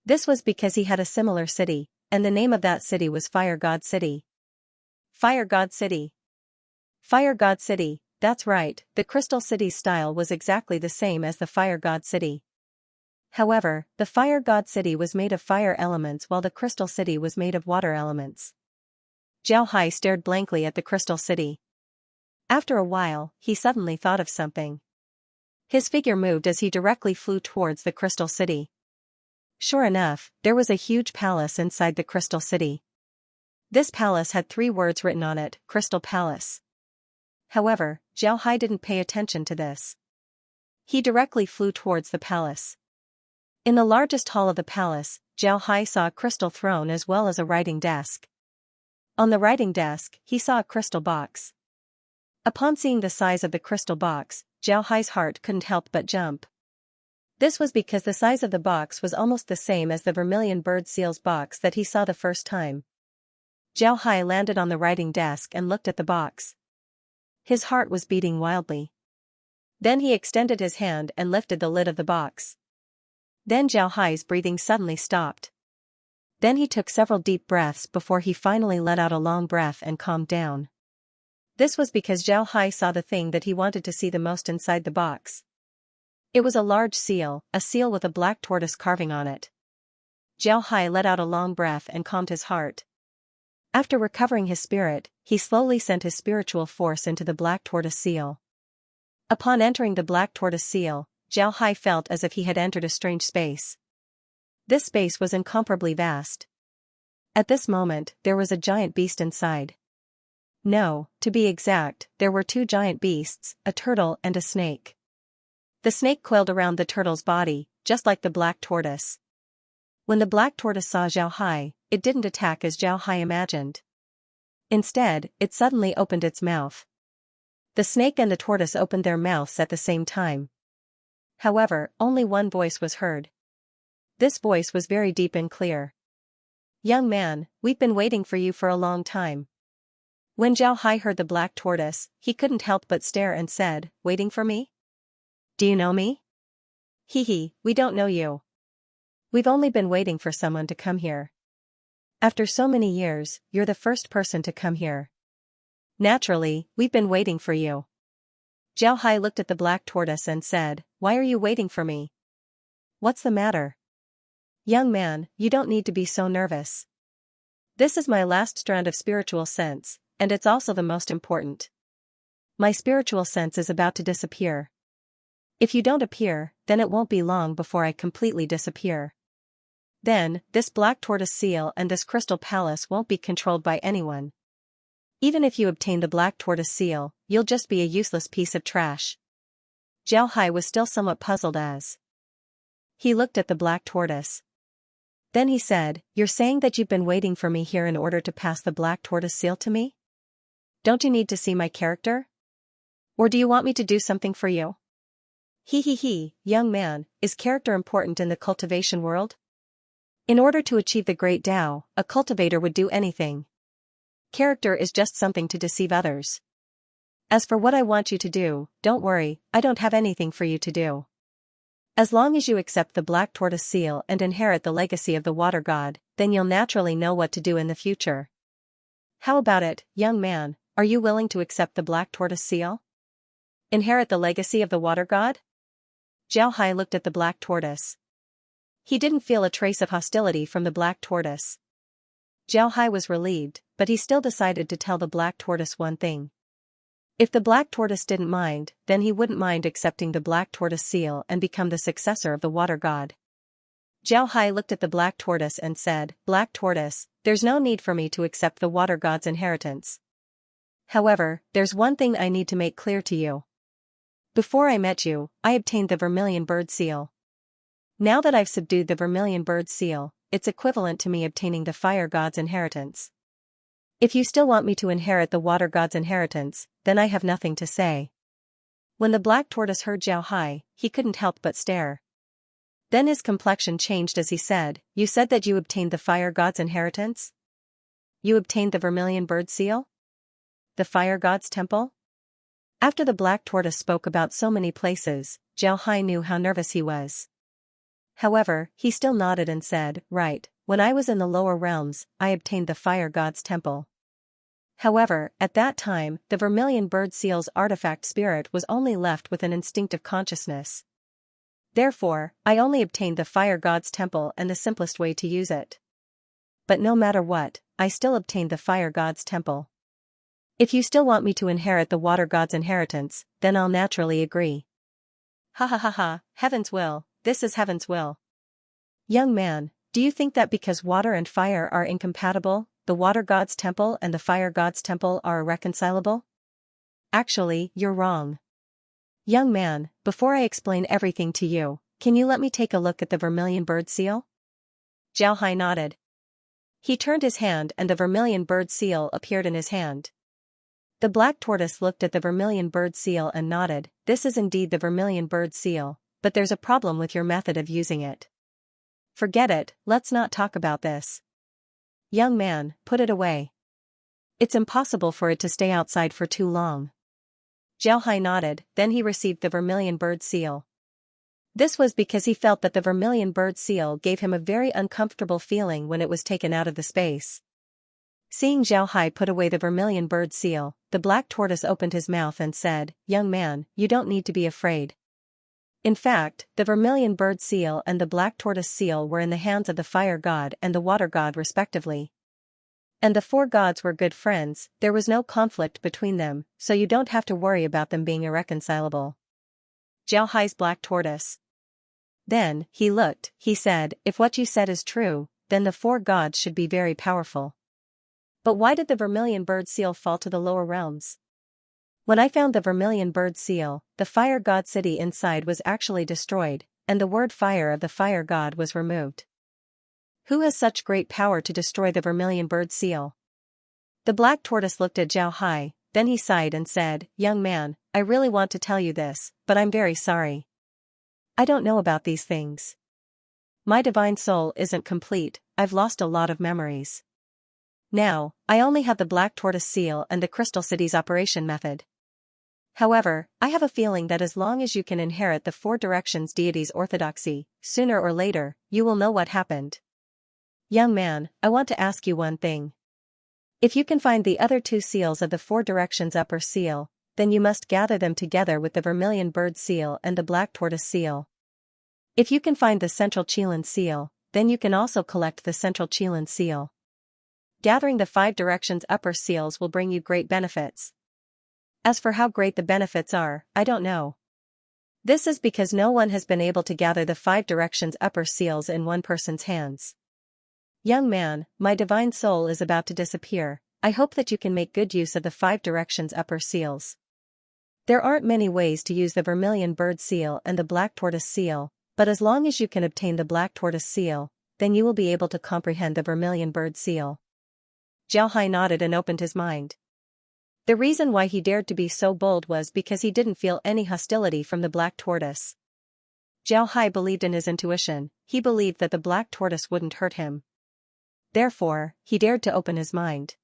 This was because he had a similar city, and the name of that city was Fire God City. Fire God City. Fire God City, that's right, the Crystal City's style was exactly the same as the Fire God City. However, the Fire God City was made of fire elements while the Crystal City was made of water elements. Xianxia stared blankly at the Crystal City. After a while, he suddenly thought of something. His figure moved as he directly flew towards the Crystal City. Sure enough, there was a huge palace inside the Crystal City. This palace had 3 words written on it, Crystal Palace. However, Xianxia didn't pay attention to this. He directly flew towards the palace. In the largest hall of the palace, Xianxia saw a crystal throne as well as a writing desk. On the writing desk, he saw a crystal box. Upon seeing the size of the crystal box, Xianxia's heart couldn't help but jump. This was because the size of the box was almost the same as the vermilion bird seal's box that he saw the first time. Xianxia landed on the writing desk and looked at the box. His heart was beating wildly. Then he extended his hand and lifted the lid of the box. Then Xianxia's breathing suddenly stopped. Then he took several deep breaths before he finally let out a long breath and calmed down. This was because Xianxia saw the thing that he wanted to see the most inside the box. It was a large seal, a seal with a black tortoise carving on it. Xianxia let out a long breath and calmed his heart. After recovering his spirit, he slowly sent his spiritual force into the black tortoise seal. Upon entering the black tortoise seal, Xianxia felt as if he had entered a strange space. This space was incomparably vast. At this moment, there was a giant beast inside. No, to be exact, there were 2 giant beasts, a turtle and a snake. The snake coiled around the turtle's body, just like the black tortoise. When the black tortoise saw Xianxia, it didn't attack as Xianxia imagined. Instead, it suddenly opened its mouth. The snake and the tortoise opened their mouths at the same time. However, only one voice was heard. This voice was very deep and clear. "Young man, we've been waiting for you for a long time." When Xianxia heard the black tortoise, he couldn't help but stare and said, "Waiting for me? Do you know me?" "Hee, we don't know you. We've only been waiting for someone to come here. After so many years, you're the first person to come here. Naturally, we've been waiting for you." Xianxia looked at the black tortoise and said, "Why are you waiting for me? What's the matter?" "Young man, you don't need to be so nervous. This is my last strand of spiritual sense, and it's also the most important. My spiritual sense is about to disappear. If you don't appear, then it won't be long before I completely disappear. Then, this black tortoise seal and this crystal palace won't be controlled by anyone. Even if you obtain the black tortoise seal, you'll just be a useless piece of trash." Zhao Hai was still somewhat puzzled as he looked at the black tortoise. Then he said, "You're saying that you've been waiting for me here in order to pass the black tortoise seal to me? Don't you need to see my character? Or do you want me to do something for you?" He, young man, is character important in the cultivation world? In order to achieve the great Tao, a cultivator would do anything. Character is just something to deceive others. As for what I want you to do, don't worry, I don't have anything for you to do. As long as you accept the black tortoise seal and inherit the legacy of the water god, then you'll naturally know what to do in the future. How about it, young man, are you willing to accept the black tortoise seal? Inherit the legacy of the water god? Zhao Hai looked at the black tortoise. He didn't feel a trace of hostility from the black tortoise. Zhao Hai was relieved, but he still decided to tell the black tortoise one thing. If the black tortoise didn't mind, then he wouldn't mind accepting the black tortoise seal and become the successor of the water god. Zhao Hai looked at the black tortoise and said, "Black tortoise, there's no need for me to accept the water god's inheritance. However, there's one thing I need to make clear to you. Before I met you, I obtained the vermilion bird seal. Now that I've subdued the vermilion bird seal, it's equivalent to me obtaining the fire god's inheritance. If you still want me to inherit the water god's inheritance, then I have nothing to say." When the black tortoise heard Zhao Hai, he couldn't help but stare. Then his complexion changed as he said, "You said that you obtained the fire god's inheritance? You obtained the vermilion bird seal? The fire god's temple?" After the black tortoise spoke about so many places, Zhao Hai knew how nervous he was. However, he still nodded and said, "Right, when I was in the lower realms, I obtained the fire god's temple. However, at that time, the vermilion bird seal's artifact spirit was only left with an instinctive consciousness. Therefore, I only obtained the fire god's temple and the simplest way to use it. But no matter what, I still obtained the fire god's temple. If you still want me to inherit the water god's inheritance, then I'll naturally agree." Ha ha ha ha, heaven's will, this is heaven's will. Young man, do you think that because water and fire are incompatible, the water god's temple and the fire god's temple are irreconcilable? Actually, you're wrong. Young man, before I explain everything to you, can you let me take a look at the vermilion bird seal? Zhao Hai nodded. He turned his hand and the vermilion bird seal appeared in his hand. The black tortoise looked at the vermilion bird seal and nodded. "This is indeed the vermilion bird seal, but there's a problem with your method of using it. Forget it, let's not talk about this. Young man, put it away. It's impossible for it to stay outside for too long." Zhao Hai nodded, then he received the vermilion bird seal. This was because he felt that the vermilion bird seal gave him a very uncomfortable feeling when it was taken out of the space. Seeing Zhao Hai put away the vermilion bird seal, the black tortoise opened his mouth and said, "Young man, you don't need to be afraid. In fact, the vermilion bird seal and the black tortoise seal were in the hands of the fire god and the water god respectively. And the four gods were good friends, there was no conflict between them, so you don't have to worry about them being irreconcilable." Zhao Hai's black tortoise. Then, he said, "If what you said is true, then the four gods should be very powerful. But why did the vermilion bird seal fall to the lower realms? When I found the vermilion bird seal, the fire god city inside was actually destroyed, and the word fire of the fire god was removed. Who has such great power to destroy the vermilion bird seal?" The black tortoise looked at Zhao Hai, then he sighed and said, "Young man, I really want to tell you this, but I'm very sorry. I don't know about these things. My divine soul isn't complete, I've lost a lot of memories. Now, I only have the black tortoise seal and the crystal city's operation method. However, I have a feeling that as long as you can inherit the four directions deity's orthodoxy, sooner or later, you will know what happened. Young man, I want to ask you one thing. If you can find the other two seals of the four directions upper seal, then you must gather them together with the vermilion bird seal and the black tortoise seal. If you can find the central Qilin seal, then you can also collect the central Qilin seal. Gathering the five directions upper seals will bring you great benefits. As for how great the benefits are, I don't know. This is because no one has been able to gather the five directions upper seals in one person's hands. Young man, my divine soul is about to disappear, I hope that you can make good use of the five directions upper seals. There aren't many ways to use the vermilion bird seal and the black tortoise seal, but as long as you can obtain the black tortoise seal, then you will be able to comprehend the vermilion bird seal. Zhao Hai nodded and opened his mind. The reason why he dared to be so bold was because he didn't feel any hostility from the black tortoise. Zhao Hai believed in his intuition. He believed that the black tortoise wouldn't hurt him. Therefore, he dared to open his mind.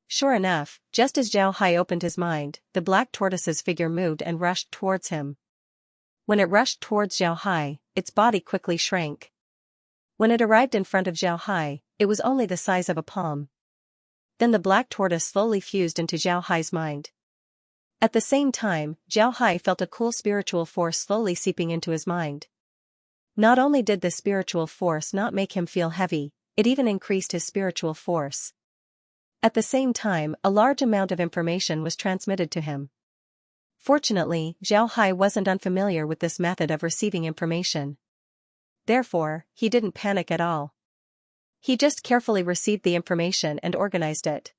Sure enough, just as Zhao Hai opened his mind, the black tortoise's figure moved and rushed towards him. When it rushed towards Zhao Hai, its body quickly shrank. When it arrived in front of Zhao Hai, it was only the size of a palm. Then the black tortoise slowly fused into Zhao Hai's mind. At the same time, Zhao Hai felt a cool spiritual force slowly seeping into his mind. Not only did this spiritual force not make him feel heavy, it even increased his spiritual force. At the same time, a large amount of information was transmitted to him. Fortunately, Zhao Hai wasn't unfamiliar with this method of receiving information. Therefore, he didn't panic at all. He just carefully received the information and organized it.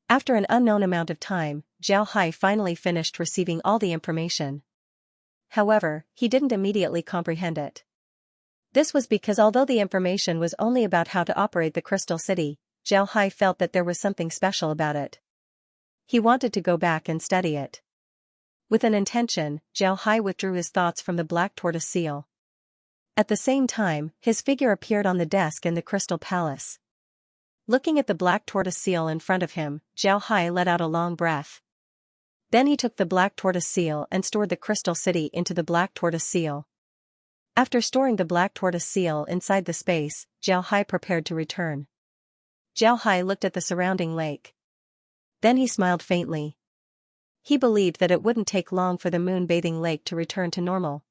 After an unknown amount of time, Zhao Hai finally finished receiving all the information. However, he didn't immediately comprehend it. This was because although the information was only about how to operate the Crystal City, Zhao Hai felt that there was something special about it. He wanted to go back and study it. With an intention, Zhao Hai withdrew his thoughts from the black tortoise seal. At the same time, his figure appeared on the desk in the Crystal Palace. Looking at the black tortoise seal in front of him, Zhao Hai let out a long breath. Then he took the black tortoise seal and stored the Crystal City into the black tortoise seal. After storing the black tortoise seal inside the space, Zhao Hai prepared to return. Zhao Hai looked at the surrounding lake. Then he smiled faintly. He believed that it wouldn't take long for the moon-bathing lake to return to normal.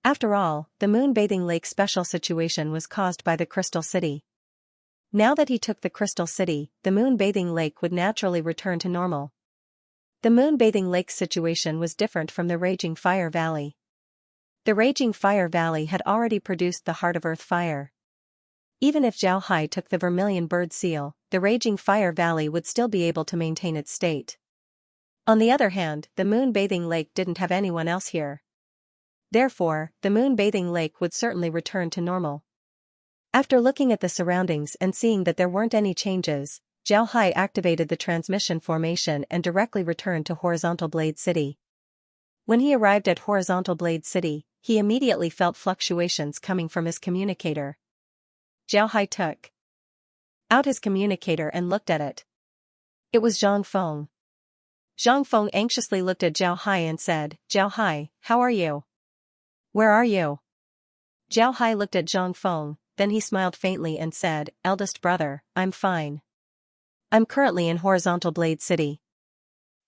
After all, the moon-bathing lake's special situation was caused by the Crystal City. Now that he took the Crystal City, the moon-bathing lake would naturally return to normal. The moon-bathing lake's situation was different from the Raging Fire Valley. The Raging Fire Valley had already produced the Heart of Earth fire. Even if Zhao Hai took the vermilion bird seal, the Raging Fire Valley would still be able to maintain its state. On the other hand, the moon-bathing lake didn't have anyone else here. Therefore, the moon-bathing lake would certainly return to normal. After looking at the surroundings and seeing that there weren't any changes, Zhao Hai activated the transmission formation and directly returned to Horizontal Blade City. When he arrived at Horizontal Blade City, he immediately felt fluctuations coming from his communicator. Zhao Hai took out his communicator and looked at it. It was Zhang Feng. Zhang Feng anxiously looked at Zhao Hai and said, "Zhao Hai, how are you? Where are you?" Zhao Hai looked at Zhang Feng, then he smiled faintly and said, "Eldest brother, I'm fine. I'm currently in Horizontal Blade City.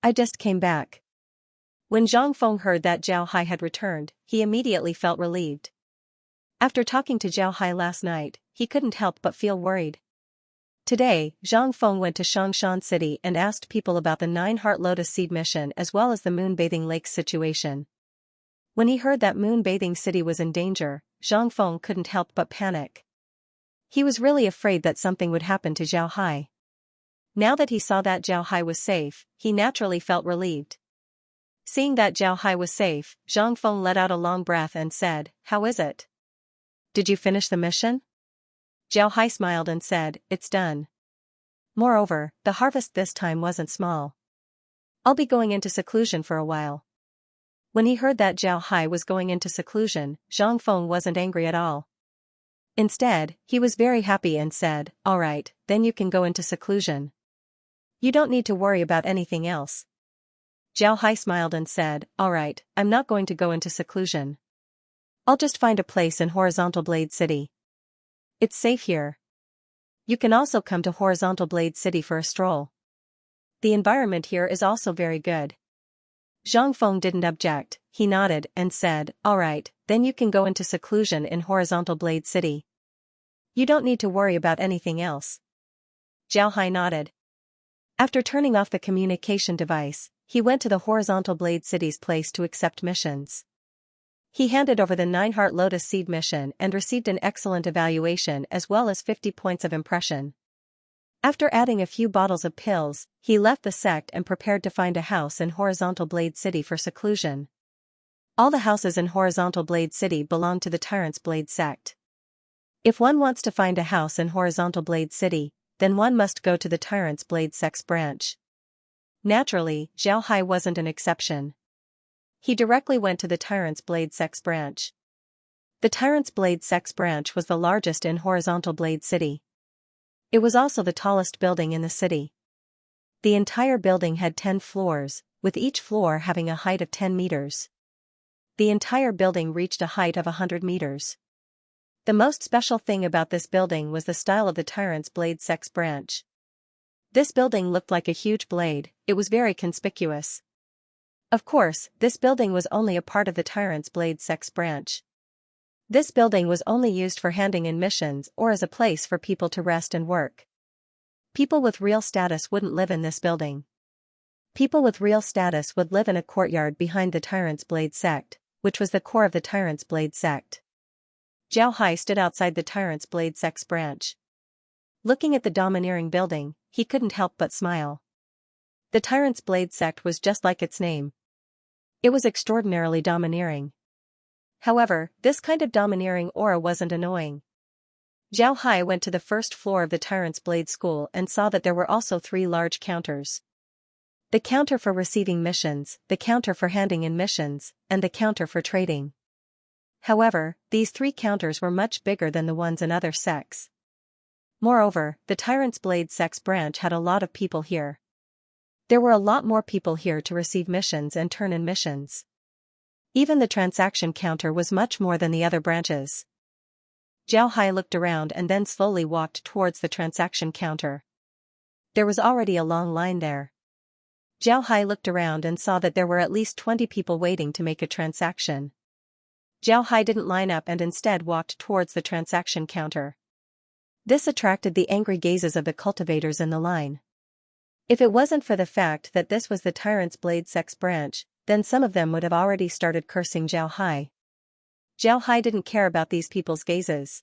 I just came back." When Zhang Feng heard that Zhao Hai had returned, he immediately felt relieved. After talking to Zhao Hai last night, he couldn't help but feel worried. Today, Zhang Feng went to Xianxia City and asked people about the 9-Heart Lotus Seed mission as well as the moon-bathing lake situation. When he heard that moon-bathing city was in danger, Zhang Feng couldn't help but panic. He was really afraid that something would happen to Zhao Hai. Now that he saw that Zhao Hai was safe, he naturally felt relieved. Seeing that Zhao Hai was safe, Zhang Feng let out a long breath and said, "How is it? Did you finish the mission?" Zhao Hai smiled and said, "It's done. Moreover, the harvest this time wasn't small. I'll be going into seclusion for a while." When he heard that Zhao Hai was going into seclusion, Zhang Feng wasn't angry at all. Instead, he was very happy and said, "All right, then you can go into seclusion. You don't need to worry about anything else." Zhao Hai smiled and said, "All right, I'm not going to go into seclusion. I'll just find a place in Horizontal Blade City. It's safe here. You can also come to Horizontal Blade City for a stroll. The environment here is also very good." Zhang Feng didn't object, he nodded and said, "All right, then you can go into seclusion in Horizontal Blade City. You don't need to worry about anything else." Zhao Hai nodded. After turning off the communication device, he went to the Horizontal Blade City's place to accept missions. He handed over the 9-Heart Lotus Seed mission and received an excellent evaluation as well as 50 points of impression. After adding a few bottles of pills, he left the sect and prepared to find a house in Horizontal Blade City for seclusion. All the houses in Horizontal Blade City belong to the Tyrant's Blade sect. If one wants to find a house in Horizontal Blade City, then one must go to the Tyrant's Blade sect's branch. Naturally, Xiao Hai wasn't an exception. He directly went to the Tyrant's Blade sect's branch. The Tyrant's Blade sect's branch was the largest in Horizontal Blade City. It was also the tallest building in the city. The entire building had 10 floors, with each floor having a height of 10 meters. The entire building reached a height of 100 meters. The most special thing about this building was the style of the Tyrant's Blade sect's branch. This building looked like a huge blade. It was very conspicuous. Of course, this building was only a part of the Tyrant's Blade sect's branch. This building was only used for handing in missions or as a place for people to rest and work. People with real status wouldn't live in this building. People with real status would live in a courtyard behind the Tyrant's Blade sect, which was the core of the Tyrant's Blade sect. Xiao Hai stood outside the Tyrant's Blade sect's branch. Looking at the domineering building, he couldn't help but smile. The Tyrant's Blade sect was just like its name. It was extraordinarily domineering. However, this kind of domineering aura wasn't annoying. Xiao Hai went to the first floor of the Tyrant's Blade School and saw that there were also 3 large counters. The counter for receiving missions, the counter for handing in missions, and the counter for trading. However, these 3 counters were much bigger than the ones in other sects. Moreover, the Tyrant's Blade sect's branch had a lot of people here. There were a lot more people here to receive missions and turn in missions. Even the transaction counter was much more than the other branches. Xiao Hai looked around and then slowly walked towards the transaction counter. There was already a long line there. Xiao Hai looked around and saw that there were at least 20 people waiting to make a transaction. Xiao Hai didn't line up and instead walked towards the transaction counter. This attracted the angry gazes of the cultivators in the line. If it wasn't for the fact that this was the Tyrant's Blade sect's branch, then some of them would have already started cursing Xiao Hai. Xiao Hai didn't care about these people's gazes.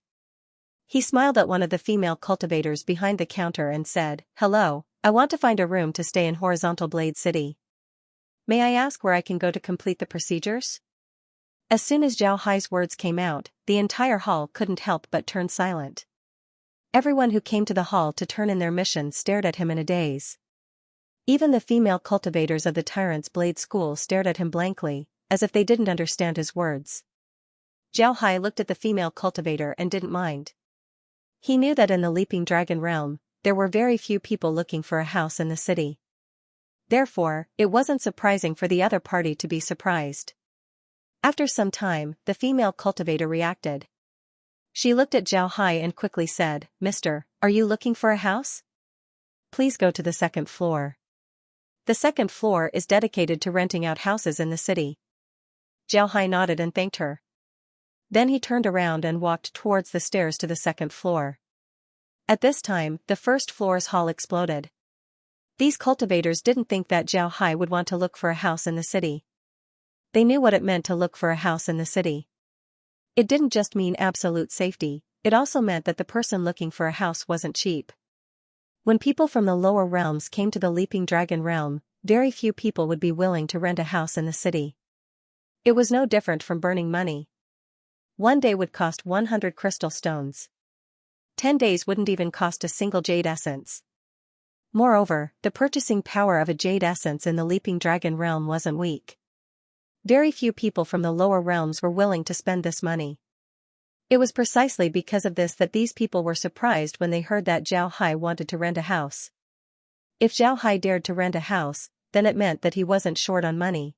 He smiled at one of the female cultivators behind the counter and said, "Hello, I want to find a room to stay in Horizontal Blade City. May I ask where I can go to complete the procedures?" As soon as Xiao Hai's words came out, the entire hall couldn't help but turn silent. Everyone who came to the hall to turn in their mission stared at him in a daze. Even the female cultivators of the Tyrant's Blade School stared at him blankly, as if they didn't understand his words. Xiao Hai looked at the female cultivator and didn't mind. He knew that in the Leaping Dragon realm, there were very few people looking for a house in the city. Therefore, it wasn't surprising for the other party to be surprised. After some time, the female cultivator reacted. She looked at Xiao Hai and quickly said, "Mister, are you looking for a house? Please go to the 2nd floor. The 2nd floor is dedicated to renting out houses in the city." Xiao Hai nodded and thanked her. Then he turned around and walked towards the stairs to the 2nd floor. At this time, the 1st floor's hall exploded. These cultivators didn't think that Xiao Hai would want to look for a house in the city. They knew what it meant to look for a house in the city. It didn't just mean absolute safety, it also meant that the person looking for a house wasn't cheap. When people from the lower realms came to the Leaping Dragon realm, very few people would be willing to rent a house in the city. It was no different from burning money. 1 day would cost 100 crystal stones. 10 days wouldn't even cost a single jade essence. Moreover, the purchasing power of a jade essence in the Leaping Dragon realm wasn't weak. Very few people from the lower realms were willing to spend this money. It was precisely because of this that these people were surprised when they heard that Xiao Hai wanted to rent a house. If Xiao Hai dared to rent a house, then it meant that he wasn't short on money.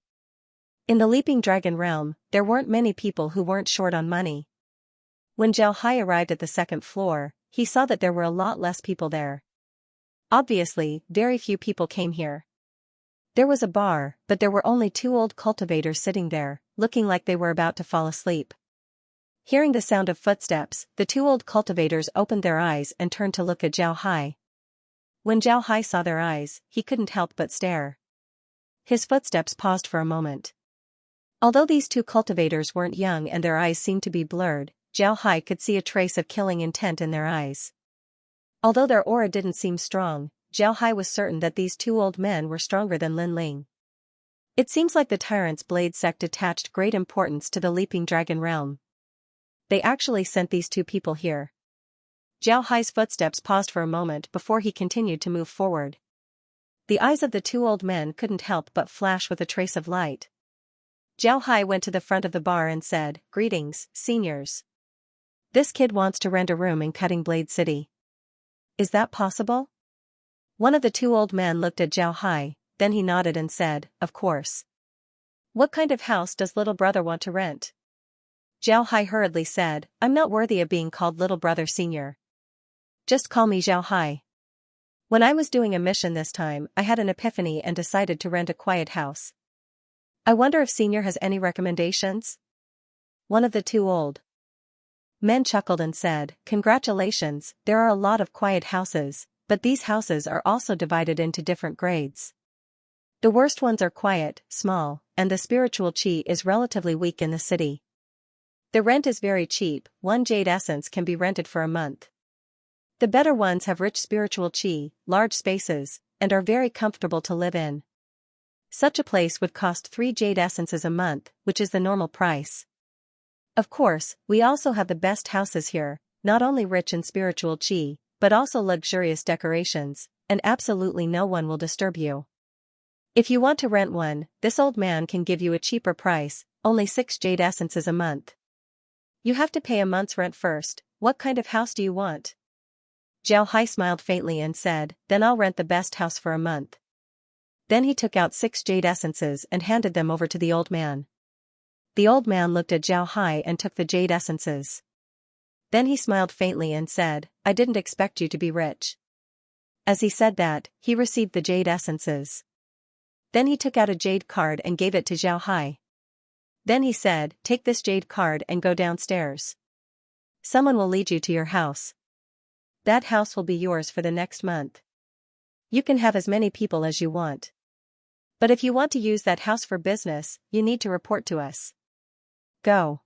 In the Leaping Dragon realm, there weren't many people who weren't short on money. When Xiao Hai arrived at the 2nd floor, he saw that there were a lot less people there. Obviously, very few people came here. There was a bar, but there were only 2 old cultivators sitting there, looking like they were about to fall asleep. Hearing the sound of footsteps, the 2 old cultivators opened their eyes and turned to look at Xiao Hai. When Xiao Hai saw their eyes, he couldn't help but stare. His footsteps paused for a moment. Although these 2 cultivators weren't young and their eyes seemed to be blurred, Xiao Hai could see a trace of killing intent in their eyes. Although their aura didn't seem strong, Zhao Hai was certain that these two old men were stronger than Lin Ling. It seems like the Tyrant's Blade sect attached great importance to the Leaping Dragon realm. They actually sent these two people here. Zhao Hai's footsteps paused for a moment before he continued to move forward. The eyes of the two old men couldn't help but flash with a trace of light. Zhao Hai went to the front of the bar and said, "Greetings, seniors. This kid wants to rent a room in Cutting Blade City. Is that possible?" One of the two old men looked at Zhao Hai, then he nodded and said, "Of course. What kind of house does little brother want to rent?" Zhao Hai hurriedly said, "I'm not worthy of being called little brother senior. Just call me Zhao Hai. When I was doing a mission this time, I had an epiphany and decided to rent a quiet house. I wonder if senior has any recommendations?" One of the two old men chuckled and said, "Congratulations, there are a lot of quiet houses, but these houses are also divided into different grades. The worst ones are quiet, small, and the spiritual chi is relatively weak in the city. The rent is very cheap, 1 jade essence can be rented for a month. The better ones have rich spiritual chi, large spaces, and are very comfortable to live in. Such a place would cost 3 jade essences a month, which is the normal price. Of course, we also have the best houses here, not only rich in spiritual chi, but also luxurious decorations, and absolutely no one will disturb you. If you want to rent one, this old man can give you a cheaper price, only 6 jade essences a month. You have to pay a month's rent first. What kind of house do you want?" Zhao Hai smiled faintly and said, "Then I'll rent the best house for a month." Then he took out 6 jade essences and handed them over to the old man. The old man looked at Zhao Hai and took the jade essences. Then he smiled faintly and said, "I didn't expect you to be rich." As he said that, he received the jade essences. Then he took out a jade card and gave it to Zhao Hai. Then he said, "Take this jade card and go downstairs. Someone will lead you to your house. That house will be yours for the next month. You can have as many people as you want. But if you want to use that house for business, you need to report to us. Go."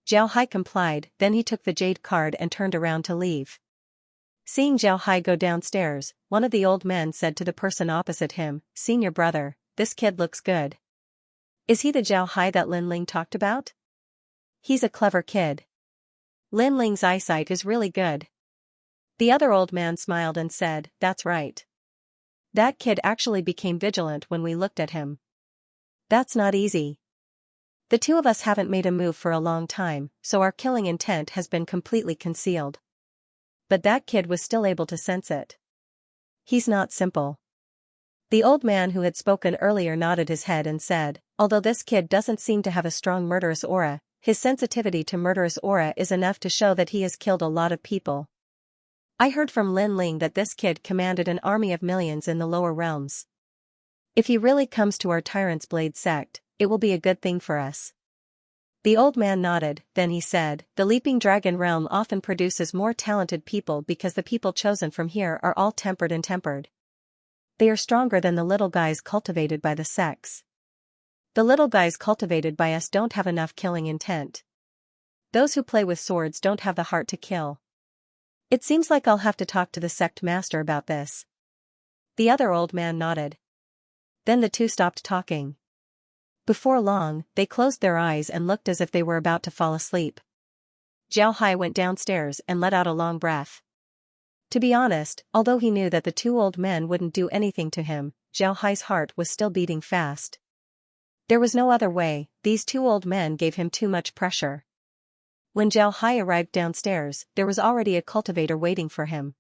Zhao Hai complied, then he took the jade card and turned around to leave. Seeing Zhao Hai go downstairs, one of the old men said to the person opposite him, "Senior brother, this kid looks good. Is he the Zhao Hai that Lin Ling talked about? He's a clever kid. Lin Ling's eyesight is really good." The other old man smiled and said, "That's right. That kid actually became vigilant when we looked at him. That's not easy. The two of us haven't made a move for a long time, so our killing intent has been completely concealed. But that kid was still able to sense it. He's not simple." The old man who had spoken earlier nodded his head and said, "Although this kid doesn't seem to have a strong murderous aura, his sensitivity to murderous aura is enough to show that he has killed a lot of people. I heard from Lin Ling that this kid commanded an army of millions in the lower realms. If he really comes to our Tyrant's Blade sect, it will be a good thing for us." The old man nodded, then he said, "The Leaping Dragon realm often produces more talented people because the people chosen from here are all tempered and tempered. They are stronger than the little guys cultivated by the sects. The little guys cultivated by us don't have enough killing intent. Those who play with swords don't have the heart to kill. It seems like I'll have to talk to the sect master about this." The other old man nodded. Then the two stopped talking. Before long, they closed their eyes and looked as if they were about to fall asleep. Zhao Hai went downstairs and let out a long breath. To be honest, although he knew that the two old men wouldn't do anything to him, Zhao Hai's heart was still beating fast. There was no other way, these two old men gave him too much pressure. When Zhao Hai arrived downstairs, there was already a cultivator waiting for him.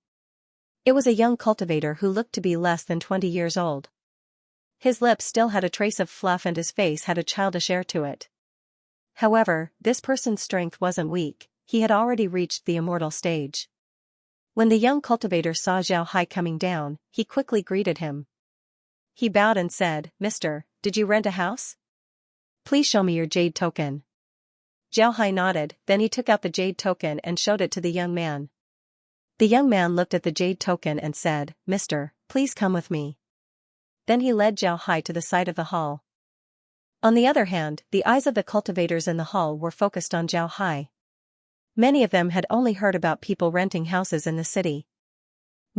It was a young cultivator who looked to be less than 20 years old. His lips still had a trace of fluff and his face had a childish air to it. However, this person's strength wasn't weak, he had already reached the immortal stage. When the young cultivator saw Zhao Hai coming down, he quickly greeted him. He bowed and said, "Mister, did you rent a house? Please show me your jade token." Zhao Hai nodded, then he took out the jade token and showed it to the young man. The young man looked at the jade token and said, "Mister, please come with me." Then he led Zhao Hai to the side of the hall. On the other hand, the eyes of the cultivators in the hall were focused on Zhao Hai. Many of them had only heard about people renting houses in the city.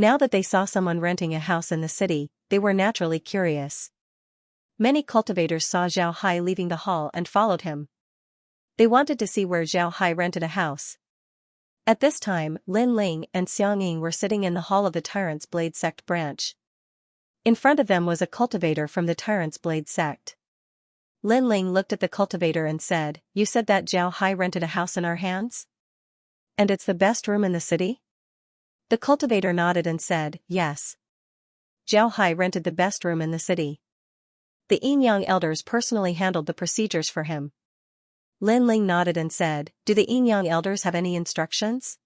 Now that they saw someone renting a house in the city, they were naturally curious. Many cultivators saw Zhao Hai leaving the hall and followed him. They wanted to see where Zhao Hai rented a house. At this time, Lin Ling and Xiang Ying were sitting in the hall of the Tyrant's Blade sect branch. In front of them was a cultivator from the Tyrant's Blade sect. Lin Ling looked at the cultivator and said, "You said that Zhao Hai rented a house in our hands? And it's the best room in the city?" The cultivator nodded and said, "Yes. Zhao Hai rented the best room in the city. The Yin Yang elders personally handled the procedures for him." Lin Ling nodded and said, "Do the Yin Yang elders have any instructions?"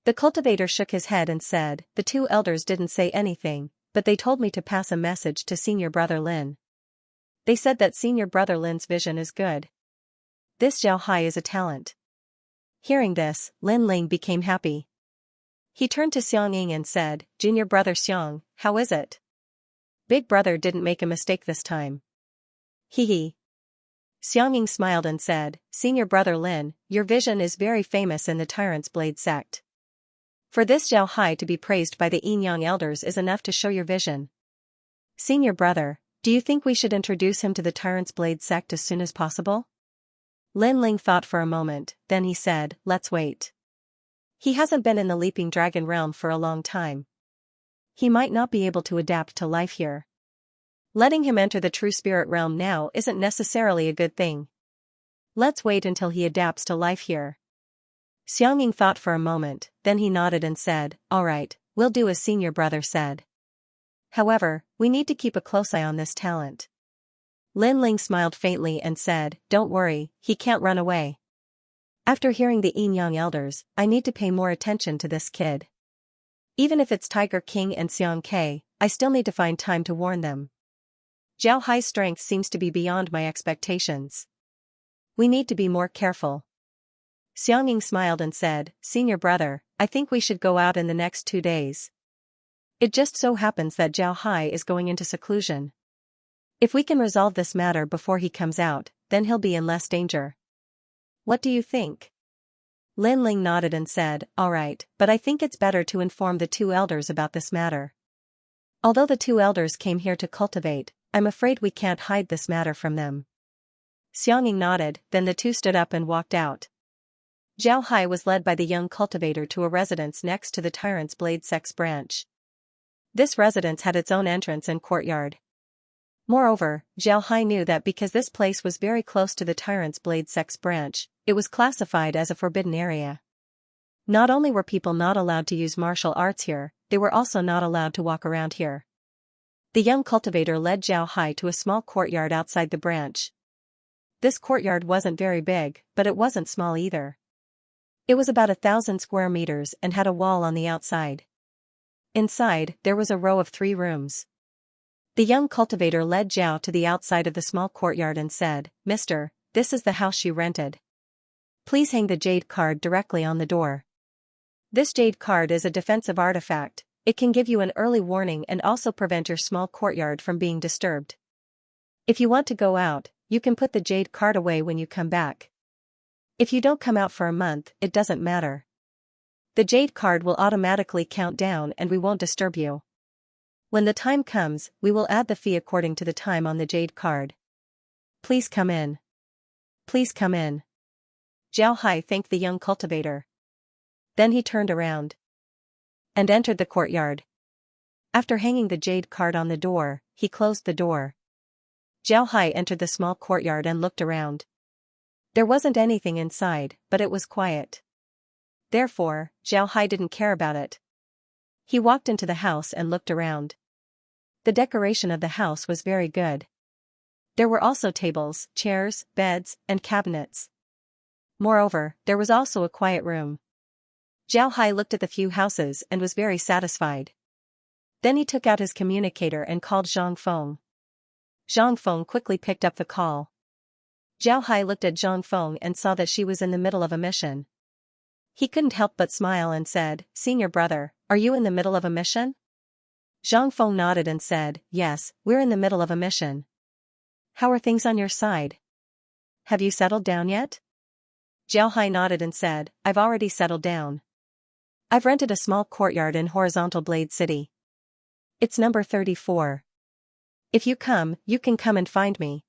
The cultivator shook his head and said, "The two elders didn't say anything, but they told me to pass a message to senior brother Lin. They said that senior brother Lin's vision is good. This Zhao Hai is a talent." Hearing this, Lin Ling became happy. He turned to Xiang Ying and said, "Junior brother Xiang, how is it? Big brother didn't make a mistake this time." Hee. Xiang Ying smiled and said, "Senior brother Lin, your vision is very famous in the Tyrant's Blade sect. For this Zhao Hai to be praised by the Yin Yang elders is enough to show your vision. Senior brother, do you think we should introduce him to the Tyrant's Blade sect as soon as possible?" Lin Ling thought for a moment, then he said, "Let's wait. He hasn't been in the Leaping Dragon realm for a long time. He might not be able to adapt to life here. Letting him enter the true spirit realm now isn't necessarily a good thing. Let's wait until he adapts to life here." Xiang Ying thought for a moment, then he nodded and said, "All right, we'll do as senior brother said. However, we need to keep a close eye on this talent." Lin Ling smiled faintly and said, "Don't worry, he can't run away. After hearing the Yin Yang elders, I need to pay more attention to this kid. Even if it's Tiger King and Xiang Ke, I still need to find time to warn them. Zhao Hai's strength seems to be beyond my expectations. We need to be more careful." Xiang Ying smiled and said, "Senior brother, I think we should go out in the next 2 days. It just so happens that Zhao Hai is going into seclusion. If we can resolve this matter before he comes out, then he'll be in less danger. What do you think?" Lin Ling nodded and said, "All right, but I think it's better to inform the two elders about this matter. Although the two elders came here to cultivate, I'm afraid we can't hide this matter from them." Xiang Ying nodded, then the two stood up and walked out. Zhao Hai was led by the young cultivator to a residence next to the Tyrant's Blade sect's branch. This residence had its own entrance and courtyard. Moreover, Zhao Hai knew that because this place was very close to the Tyrant's Blade sect's branch, it was classified as a forbidden area. Not only were people not allowed to use martial arts here, they were also not allowed to walk around here. The young cultivator led Zhao Hai to a small courtyard outside the branch. This courtyard wasn't very big, but it wasn't small either. It was about 1,000 square meters and had a wall on the outside. Inside, there was a row of 3 rooms. The young cultivator led Zhao to the outside of the small courtyard and said, "Mister, this is the house she rented. Please hang the jade card directly on the door. This jade card is a defensive artifact. It can give you an early warning and also prevent your small courtyard from being disturbed. If you want to go out, you can put the jade card away when you come back. If you don't come out for a month, it doesn't matter. The jade card will automatically count down and we won't disturb you. When the time comes, we will add the fee according to the time on the jade card. Please come in. Please come in." Zhao Hai thanked the young cultivator. Then he turned around and entered the courtyard. After hanging the jade card on the door, he closed the door. Zhao Hai entered the small courtyard and looked around. There wasn't anything inside, but it was quiet. Therefore, Zhao Hai didn't care about it. He walked into the house and looked around. The decoration of the house was very good. There were also tables, chairs, beds, and cabinets. Moreover, there was also a quiet room. Zhao Hai looked at the few houses and was very satisfied. Then he took out his communicator and called Zhang Feng. Zhang Feng quickly picked up the call. Zhao Hai looked at Zhang Feng and saw that she was in the middle of a mission. He couldn't help but smile and said, "Senior brother, are you in the middle of a mission?" Zhang Feng nodded and said, "Yes, we're in the middle of a mission. How are things on your side? Have you settled down yet?" Zhao Hai nodded and said, "I've already settled down. I've rented a small courtyard in Horizontal Blade City. It's number 34. If you can come and find me.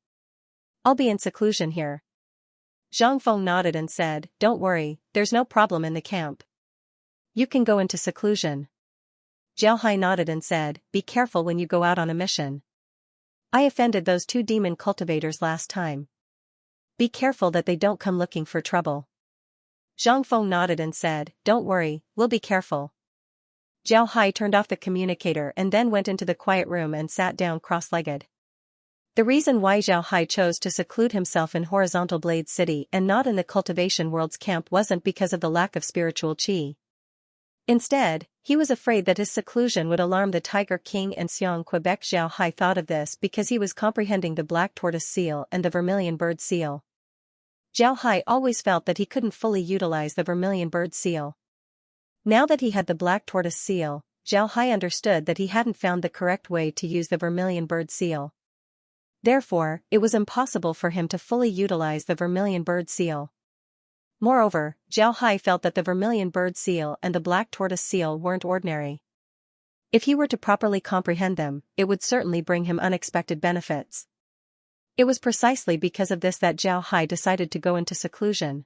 I'll be in seclusion here. Zhang Feng nodded and said, don't worry, there's no problem in the camp. You can go into seclusion. Zhao Hai nodded and said, be careful when you go out on a mission. I offended those 2 demon cultivators last time. Be careful that they don't come looking for trouble. Zhang Feng nodded and said, don't worry, we'll be careful. Zhao Hai turned off the communicator and then went into the quiet room and sat down cross-legged. The reason why Zhao Hai chose to seclude himself in Horizontal Blade City and not in the Cultivation World's camp wasn't because of the lack of spiritual qi. Instead, he was afraid that his seclusion would alarm the Tiger King and Xiong Quebec. Zhao Hai thought of this because he was comprehending the Black Tortoise Seal and the Vermilion Bird Seal. Zhao Hai always felt that he couldn't fully utilize the Vermilion Bird Seal. Now that he had the Black Tortoise Seal, Zhao Hai understood that he hadn't found the correct way to use the Vermilion Bird Seal. Therefore, it was impossible for him to fully utilize the Vermilion Bird Seal. Moreover, Zhao Hai felt that the Vermilion Bird Seal and the Black Tortoise Seal weren't ordinary. If he were to properly comprehend them, it would certainly bring him unexpected benefits. It was precisely because of this that Zhao Hai decided to go into seclusion.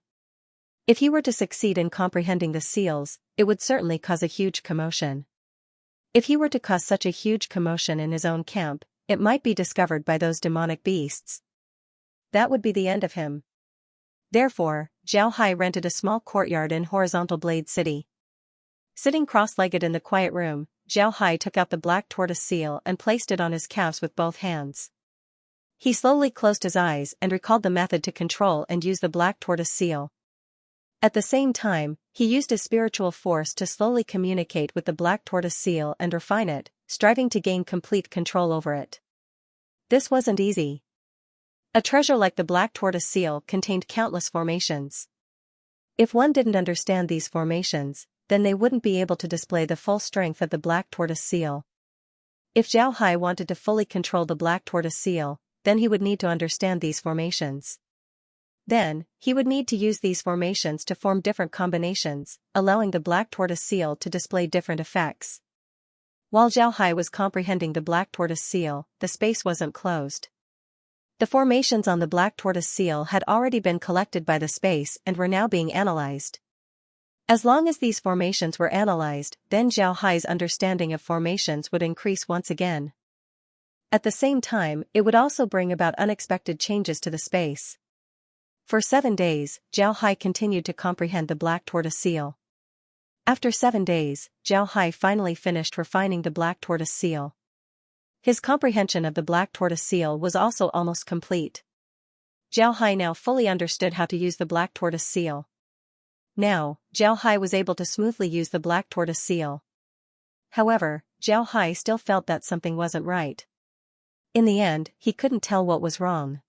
If he were to succeed in comprehending the seals, it would certainly cause a huge commotion. If he were to cause such a huge commotion in his own camp, it might be discovered by those demonic beasts. That would be the end of him. Therefore, Zhao Hai rented a small courtyard in Horizontal Blade City. Sitting cross-legged in the quiet room, Zhao Hai took out the Black Tortoise Seal and placed it on his calves with both hands. He slowly closed his eyes and recalled the method to control and use the Black Tortoise Seal. At the same time, he used his spiritual force to slowly communicate with the Black Tortoise Seal and refine it, striving to gain complete control over it. This wasn't easy. A treasure like the Black Tortoise Seal contained countless formations. If one didn't understand these formations, then they wouldn't be able to display the full strength of the Black Tortoise Seal. If Zhao Hai wanted to fully control the Black Tortoise Seal, then he would need to understand these formations. Then, he would need to use these formations to form different combinations, allowing the Black Tortoise Seal to display different effects. While Zhao Hai was comprehending the Black Tortoise Seal, the space wasn't closed. The formations on the Black Tortoise Seal had already been collected by the space and were now being analyzed. As long as these formations were analyzed, then Zhao Hai's understanding of formations would increase once again. At the same time, it would also bring about unexpected changes to the space. For 7 days, Zhao Hai continued to comprehend the Black Tortoise Seal. After 7 days, Zhao Hai finally finished refining the Black Tortoise Seal. His comprehension of the Black Tortoise Seal was also almost complete. Zhao Hai now fully understood how to use the Black Tortoise Seal. Now, Zhao Hai was able to smoothly use the Black Tortoise Seal. However, Zhao Hai still felt that something wasn't right. In the end, he couldn't tell what was wrong.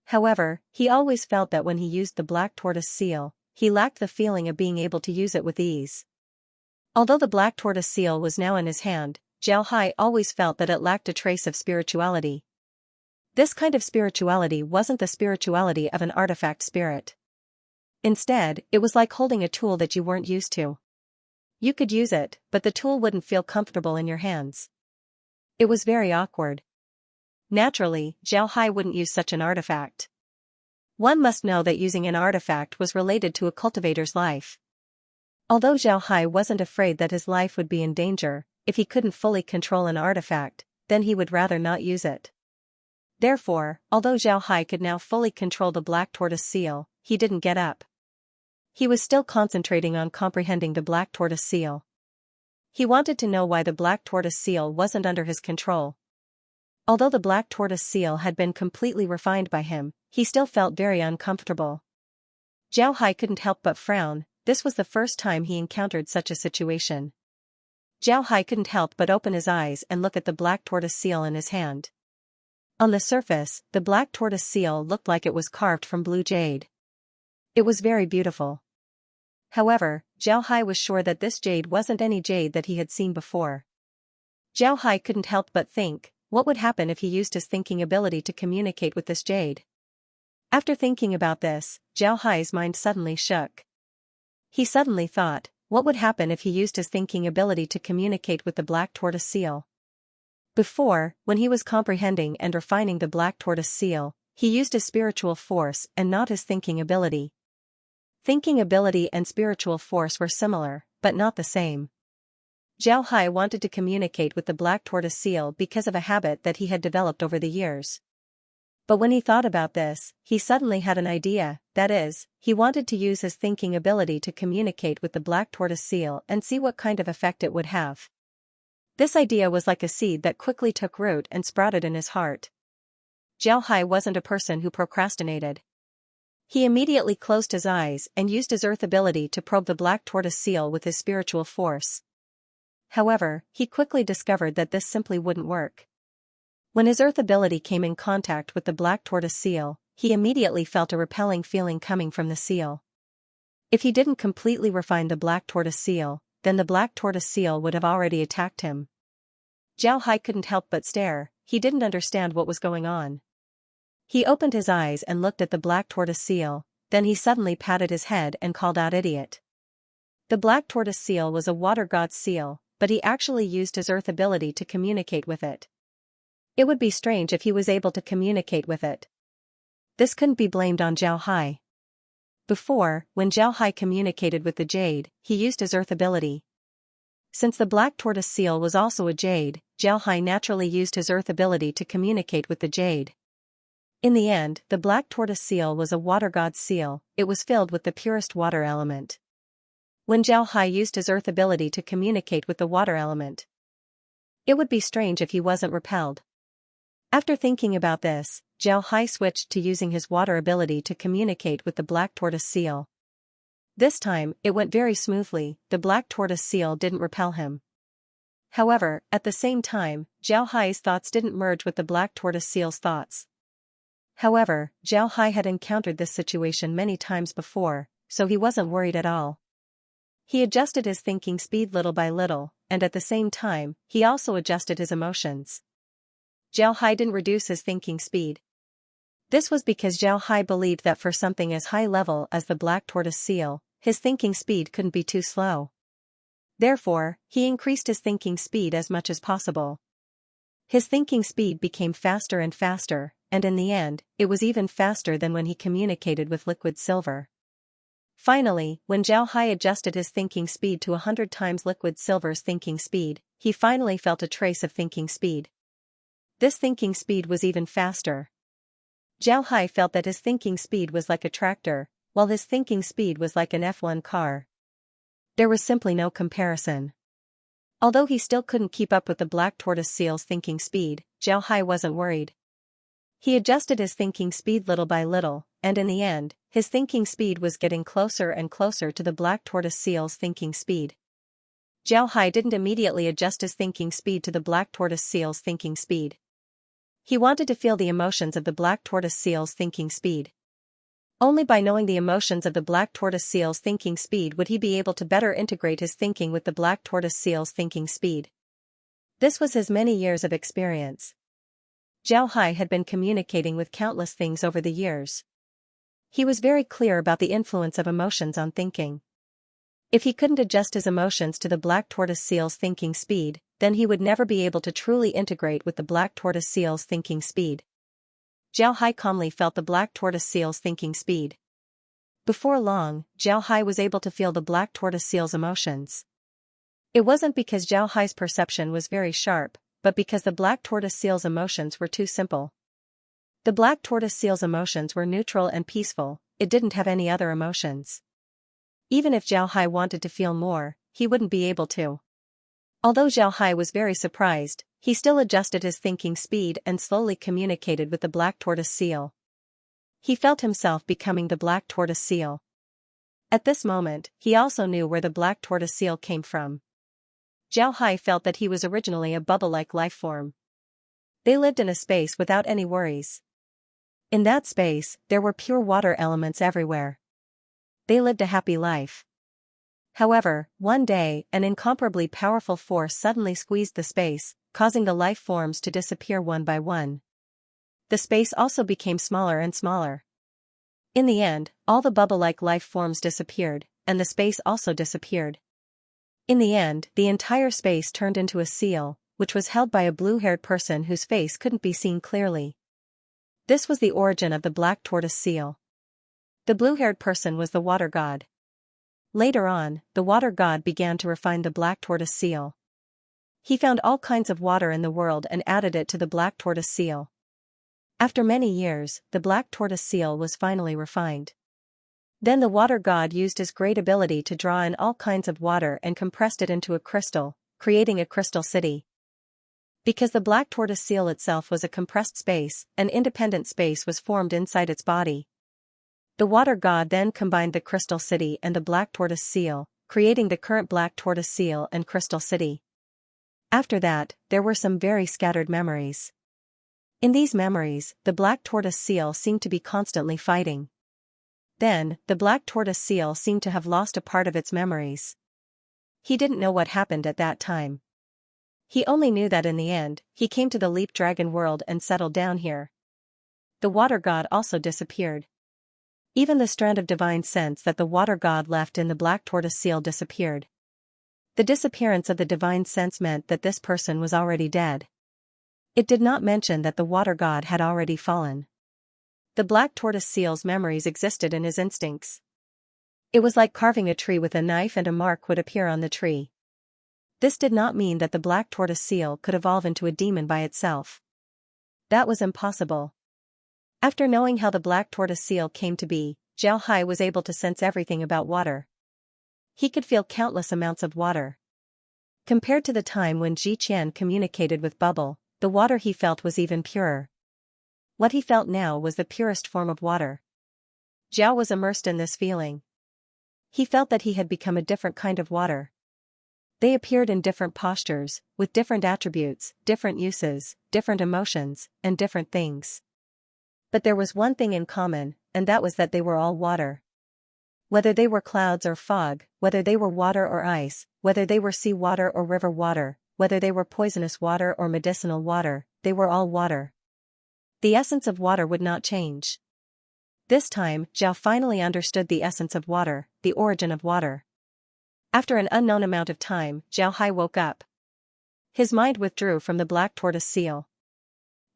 However, he always felt that when he used the Black Tortoise Seal, he lacked the feeling of being able to use it with ease. Although the Black Tortoise Seal was now in his hand, Zhao Hai always felt that it lacked a trace of spirituality. This kind of spirituality wasn't the spirituality of an artifact spirit. Instead, it was like holding a tool that you weren't used to. You could use it, but the tool wouldn't feel comfortable in your hands. It was very awkward. Naturally, Zhao Hai wouldn't use such an artifact. One must know that using an artifact was related to a cultivator's life. Although Zhao Hai wasn't afraid that his life would be in danger, if he couldn't fully control an artifact, then he would rather not use it. Therefore, although Zhao Hai could now fully control the Black Tortoise Seal, he didn't get up. He was still concentrating on comprehending the Black Tortoise Seal. He wanted to know why the Black Tortoise Seal wasn't under his control. Although the Black Tortoise Seal had been completely refined by him, he still felt very uncomfortable. Zhao Hai couldn't help but frown. This was the first time he encountered such a situation. Zhao Hai couldn't help but open his eyes and look at the Black Tortoise Seal in his hand. On the surface, the Black Tortoise Seal looked like it was carved from blue jade. It was very beautiful. However, Zhao Hai was sure that this jade wasn't any jade that he had seen before. Zhao Hai couldn't help but think, what would happen if he used his thinking ability to communicate with this jade? After thinking about this, Zhao Hai's mind suddenly shook. He suddenly thought, What would happen if he used his thinking ability to communicate with the black tortoise seal? Before, when he was comprehending and refining the black tortoise seal, he used his spiritual force and not his thinking ability. Thinking ability and spiritual force were similar, but not the same. Zhao Hai wanted to communicate with the black tortoise seal because of a habit that he had developed over the years. But when he thought about this, he suddenly had an idea, that is, he wanted to use his thinking ability to communicate with the black tortoise seal and see what kind of effect it would have. This idea was like a seed that quickly took root and sprouted in his heart. Zhao Hai wasn't a person who procrastinated. He immediately closed his eyes and used his earth ability to probe the black tortoise seal with his spiritual force. However, he quickly discovered that this simply wouldn't work. When his earth ability came in contact with the black tortoise seal, he immediately felt a repelling feeling coming from the seal. If he didn't completely refine the black tortoise seal, then the black tortoise seal would have already attacked him. Zhao Hai couldn't help but stare. He didn't understand what was going on. He opened his eyes and looked at the black tortoise seal, then he suddenly patted his head and called out idiot. The black tortoise seal was a water god's seal, but he actually used his earth ability to communicate with it. It would be strange if he was able to communicate with it. This couldn't be blamed on Zhao Hai. Before, when Zhao Hai communicated with the jade, he used his earth ability. Since the black tortoise seal was also a jade, Zhao Hai naturally used his earth ability to communicate with the jade. In the end, the black tortoise seal was a water god's seal. It was filled with the purest water element. When Zhao Hai used his earth ability to communicate with the water element, it would be strange if he wasn't repelled. After thinking about this, Zhao Hai switched to using his water ability to communicate with the black tortoise seal. This time, it went very smoothly. The black tortoise seal didn't repel him. However, at the same time, Zhao Hai's thoughts didn't merge with the black tortoise seal's thoughts. However, Zhao Hai had encountered this situation many times before, so he wasn't worried at all. He adjusted his thinking speed little by little, and at the same time, he also adjusted his emotions. Zhao Hai didn't reduce his thinking speed. This was because Zhao Hai believed that for something as high level as the black tortoise seal, his thinking speed couldn't be too slow. Therefore, he increased his thinking speed as much as possible. His thinking speed became faster and faster, and in the end, it was even faster than when he communicated with liquid silver. Finally, when Zhao Hai adjusted his thinking speed to 100 times liquid silver's thinking speed, he finally felt a trace of thinking speed. This thinking speed was even faster. Zhao Hai felt that his thinking speed was like a tractor, while his thinking speed was like an F1 car. There was simply no comparison. Although he still couldn't keep up with the black tortoise seal's thinking speed, Zhao Hai wasn't worried. He adjusted his thinking speed little by little, and in the end, his thinking speed was getting closer and closer to the black tortoise seal's thinking speed. Zhao Hai didn't immediately adjust his thinking speed to the black tortoise seal's thinking speed. He wanted to feel the emotions of the black tortoise seal's thinking speed. Only by knowing the emotions of the black tortoise seal's thinking speed would he be able to better integrate his thinking with the black tortoise seal's thinking speed. This was his many years of experience. Zhao Hai had been communicating with countless things over the years. He was very clear about the influence of emotions on thinking. If he couldn't adjust his emotions to the black tortoise seal's thinking speed, then he would never be able to truly integrate with the black tortoise seal's thinking speed. Zhao Hai calmly felt the black tortoise seal's thinking speed. Before long, Zhao Hai was able to feel the black tortoise seal's emotions. It wasn't because Zhao Hai's perception was very sharp, but because the black tortoise seal's emotions were too simple. The black tortoise seal's emotions were neutral and peaceful. It didn't have any other emotions. Even if Zhao Hai wanted to feel more, he wouldn't be able to. Although Zhao Hai was very surprised, he still adjusted his thinking speed and slowly communicated with the black tortoise seal. He felt himself becoming the black tortoise seal. At this moment, he also knew where the black tortoise seal came from. Zhao Hai felt that he was originally a bubble-like life form. They lived in a space without any worries. In that space, there were pure water elements everywhere. They lived a happy life. However, one day, an incomparably powerful force suddenly squeezed the space, causing the life forms to disappear one by one. The space also became smaller and smaller. In the end, all the bubble-like life forms disappeared, and the space also disappeared. In the end, the entire space turned into a seal, which was held by a blue-haired person whose face couldn't be seen clearly. This was the origin of the black tortoise seal. The blue-haired person was the water god. Later on, the water god began to refine the black tortoise seal. He found all kinds of water in the world and added it to the black tortoise seal. After many years, the black tortoise seal was finally refined. Then the water god used his great ability to draw in all kinds of water and compressed it into a crystal, creating a crystal city. Because the black tortoise seal itself was a compressed space, an independent space was formed inside its body. The water god then combined the crystal city and the black tortoise seal, creating the current black tortoise seal and crystal city. After that, there were some very scattered memories. In these memories, the black tortoise seal seemed to be constantly fighting. Then, the black tortoise seal seemed to have lost a part of its memories. He didn't know what happened at that time. He only knew that in the end, he came to the Leap Dragon world and settled down here. The water god also disappeared. Even the strand of divine sense that the water god left in the black tortoise seal disappeared. The disappearance of the divine sense meant that this person was already dead. It did not mention that the water god had already fallen. The black tortoise seal's memories existed in his instincts. It was like carving a tree with a knife and a mark would appear on the tree. This did not mean that the black tortoise seal could evolve into a demon by itself. That was impossible. After knowing how the black tortoise seal came to be, Xianxia was able to sense everything about water. He could feel countless amounts of water. Compared to the time when Xianxia communicated with Bubble, the water he felt was even purer. What he felt now was the purest form of water. Zhao was immersed in this feeling. He felt that he had become a different kind of water. They appeared in different postures, with different attributes, different uses, different emotions, and different things. But there was one thing in common, and that was that they were all water. Whether they were clouds or fog, whether they were water or ice, whether they were sea water or river water, whether they were poisonous water or medicinal water, they were all water. The essence of water would not change. This time, Zhao finally understood the essence of water, the origin of water. After an unknown amount of time, Xianxia woke up. His mind withdrew from the black tortoise seal.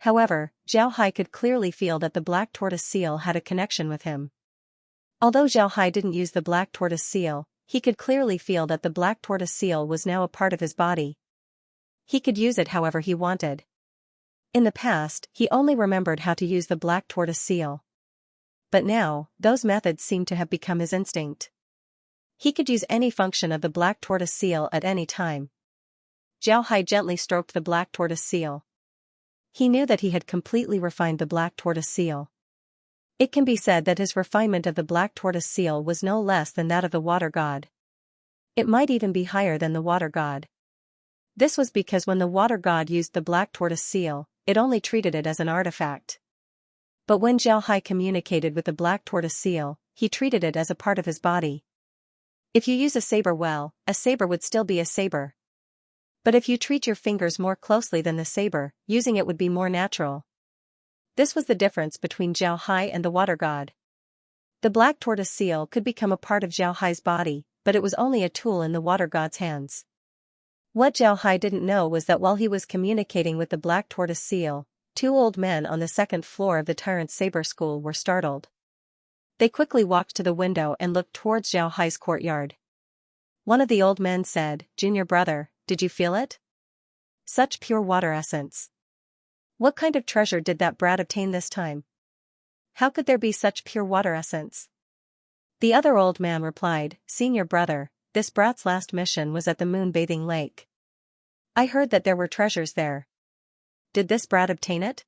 However, Xianxia could clearly feel that the black tortoise seal had a connection with him. Although Xianxia didn't use the black tortoise seal, he could clearly feel that the black tortoise seal was now a part of his body. He could use it however he wanted. In the past, he only remembered how to use the black tortoise seal. But now, those methods seemed to have become his instinct. He could use any function of the black tortoise seal at any time. Xianxia gently stroked the black tortoise seal. He knew that he had completely refined the black tortoise seal. It can be said that his refinement of the black tortoise seal was no less than that of the water god. It might even be higher than the water god. This was because when the water god used the black tortoise seal, it only treated it as an artifact. But when Xianxia communicated with the black tortoise seal, he treated it as a part of his body. If you use a saber well, a saber would still be a saber. But if you treat your fingers more closely than the saber, using it would be more natural. This was the difference between Xianxia and the water god. The black tortoise seal could become a part of Xianxia's body, but it was only a tool in the water god's hands. What Xianxia didn't know was that while he was communicating with the black tortoise seal, two old men on the second floor of the Tyrant Saber School were startled. They quickly walked to the window and looked towards Xianxia's courtyard. One of the old men said, "Junior brother, did you feel it? Such pure water essence. What kind of treasure did that brat obtain this time? How could there be such pure water essence?" The other old man replied, "Senior brother, this brat's last mission was at the moon-bathing lake. I heard that there were treasures there. Did this brat obtain it?"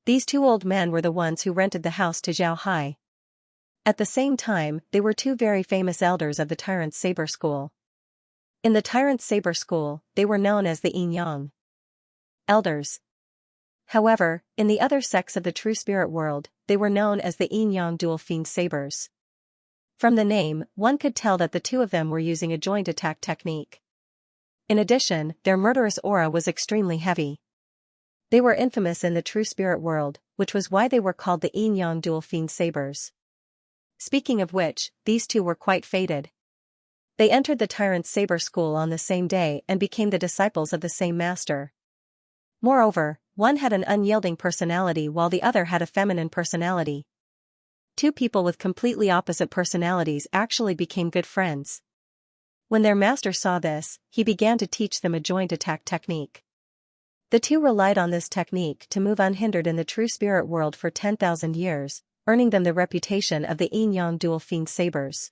These two old men were the ones who rented the house to Xianxia. At the same time, they were two very famous elders of the Tyrant Saber School. In the Tyrant Saber School, they were known as the Yin Yang elders. However, in the other sects of the true spirit world, they were known as the Yin Yang dual fiend sabers. From the name, one could tell that the two of them were using a joint attack technique. In addition, their murderous aura was extremely heavy. They were infamous in the true spirit world, which was why they were called the Yin Yang dual fiend sabers. Speaking of which, these two were quite fated. They entered the tyrant's saber school on the same day and became the disciples of the same master. Moreover, one had an unyielding personality while the other had a feminine personality. Two people with completely opposite personalities actually became good friends. When their master saw this, he began to teach them a joint attack technique. The two relied on this technique to move unhindered in the true spirit world for 10,000 years, earning them the reputation of the yin-yang dual fiend sabers.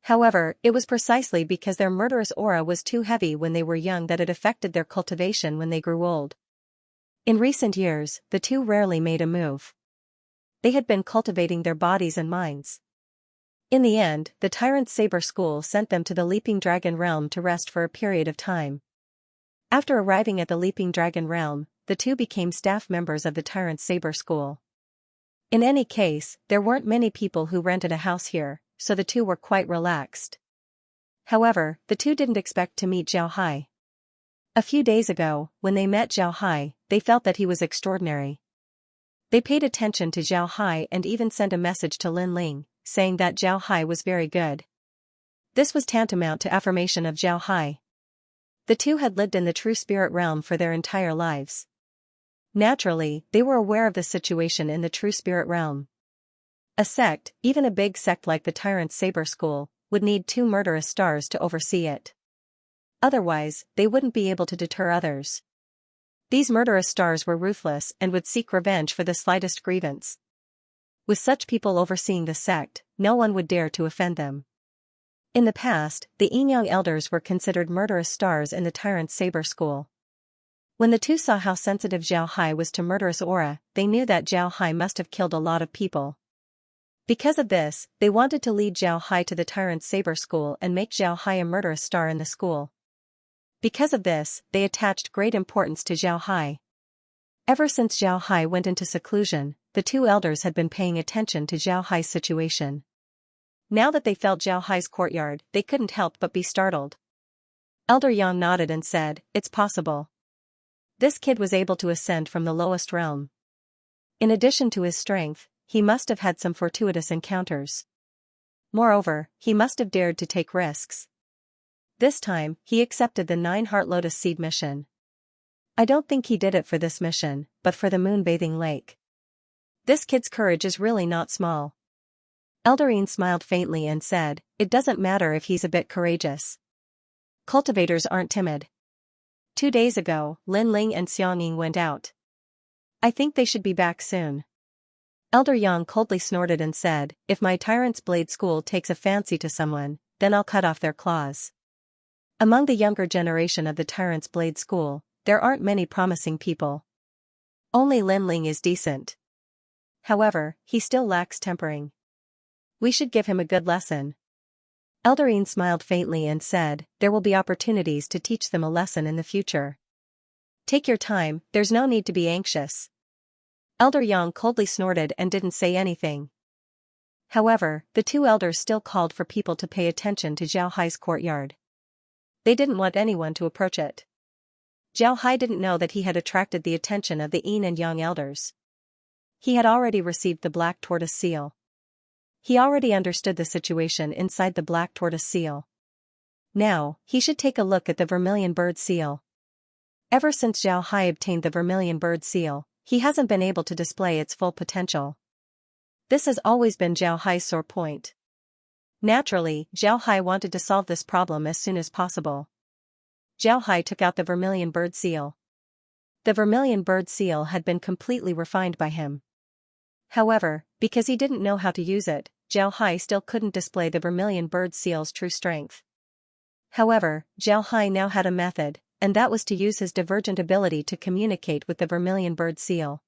However, it was precisely because their murderous aura was too heavy when they were young that it affected their cultivation when they grew old. In recent years, the two rarely made a move. They had been cultivating their bodies and minds. In the end, the tyrant's saber school sent them to the Leaping Dragon realm to rest for a period of time. After arriving at the Leaping Dragon realm, the two became staff members of the tyrant's saber school. In any case, there weren't many people who rented a house here, so the two were quite relaxed. However, the two didn't expect to meet Zhao Hai. A few days ago, when they met Zhao Hai, they felt that he was extraordinary. They paid attention to Zhao Hai and even sent a message to Lin Ling, saying that Zhao Hai was very good. This was tantamount to affirmation of Zhao Hai. The two had lived in the true spirit realm for their entire lives. Naturally, they were aware of the situation in the true spirit realm. A sect, even a big sect like the Tyrant's Saber School, would need two murderous stars to oversee it. Otherwise, they wouldn't be able to deter others. These murderous stars were ruthless and would seek revenge for the slightest grievance. With such people overseeing the sect, no one would dare to offend them. In the past, the yin-yang elders were considered murderous stars in the Tyrant's Saber School. When the two saw how sensitive Zhao Hai was to murderous aura, they knew that Zhao Hai must have killed a lot of people. Because of this, they wanted to lead Zhao Hai to the Tyrant's Saber School and make Zhao Hai a murderous star in the school. Because of this, they attached great importance to Zhao Hai. Ever since Zhao Hai went into seclusion, the two elders had been paying attention to Zhao Hai's situation. Now that they felt Zhao Hai's courtyard, they couldn't help but be startled. Elder Yang nodded and said, "It's possible. This kid was able to ascend from the lowest realm. In addition to his strength, he must have had some fortuitous encounters. Moreover, he must have dared to take risks. This time, he accepted the 9-Heart Lotus Seed mission. I don't think he did it for this mission, but for the moon-bathing lake. This kid's courage is really not small." Eldarine smiled faintly and said, "It doesn't matter if he's a bit courageous. Cultivators aren't timid. 2 days ago, Lin Ling and Xianxia went out. I think they should be back soon." Elder Yang coldly snorted and said, "If my Tyrant's Blade School takes a fancy to someone, then I'll cut off their claws." Among the younger generation of the Tyrant's Blade School, there aren't many promising people. Only Lin Ling is decent. However, he still lacks tempering. We should give him a good lesson. Eldarine smiled faintly and said, "There will be opportunities to teach them a lesson in the future. Take your time, there's no need to be anxious." Elder Yang coldly snorted and didn't say anything. However, the two elders still called for people to pay attention to Zhao Hai's courtyard. They didn't want anyone to approach it. Zhao Hai didn't know that he had attracted the attention of the Yin and Yang elders. He had already received the Black Tortoise Seal. He already understood the situation inside the Black Tortoise Seal. Now, he should take a look at the Vermilion Bird Seal. Ever since Zhao Hai obtained the Vermilion Bird Seal, he hasn't been able to display its full potential. This has always been Zhao Hai's sore point. Naturally, Zhao Hai wanted to solve this problem as soon as possible. Zhao Hai took out the Vermilion Bird Seal. The Vermilion Bird Seal had been completely refined by him. However, because he didn't know how to use it, Zhao Hai still couldn't display the Vermilion Bird Seal's true strength. However, Zhao Hai now had a method, and that was to use his divergent ability to communicate with the Vermilion Bird Seal.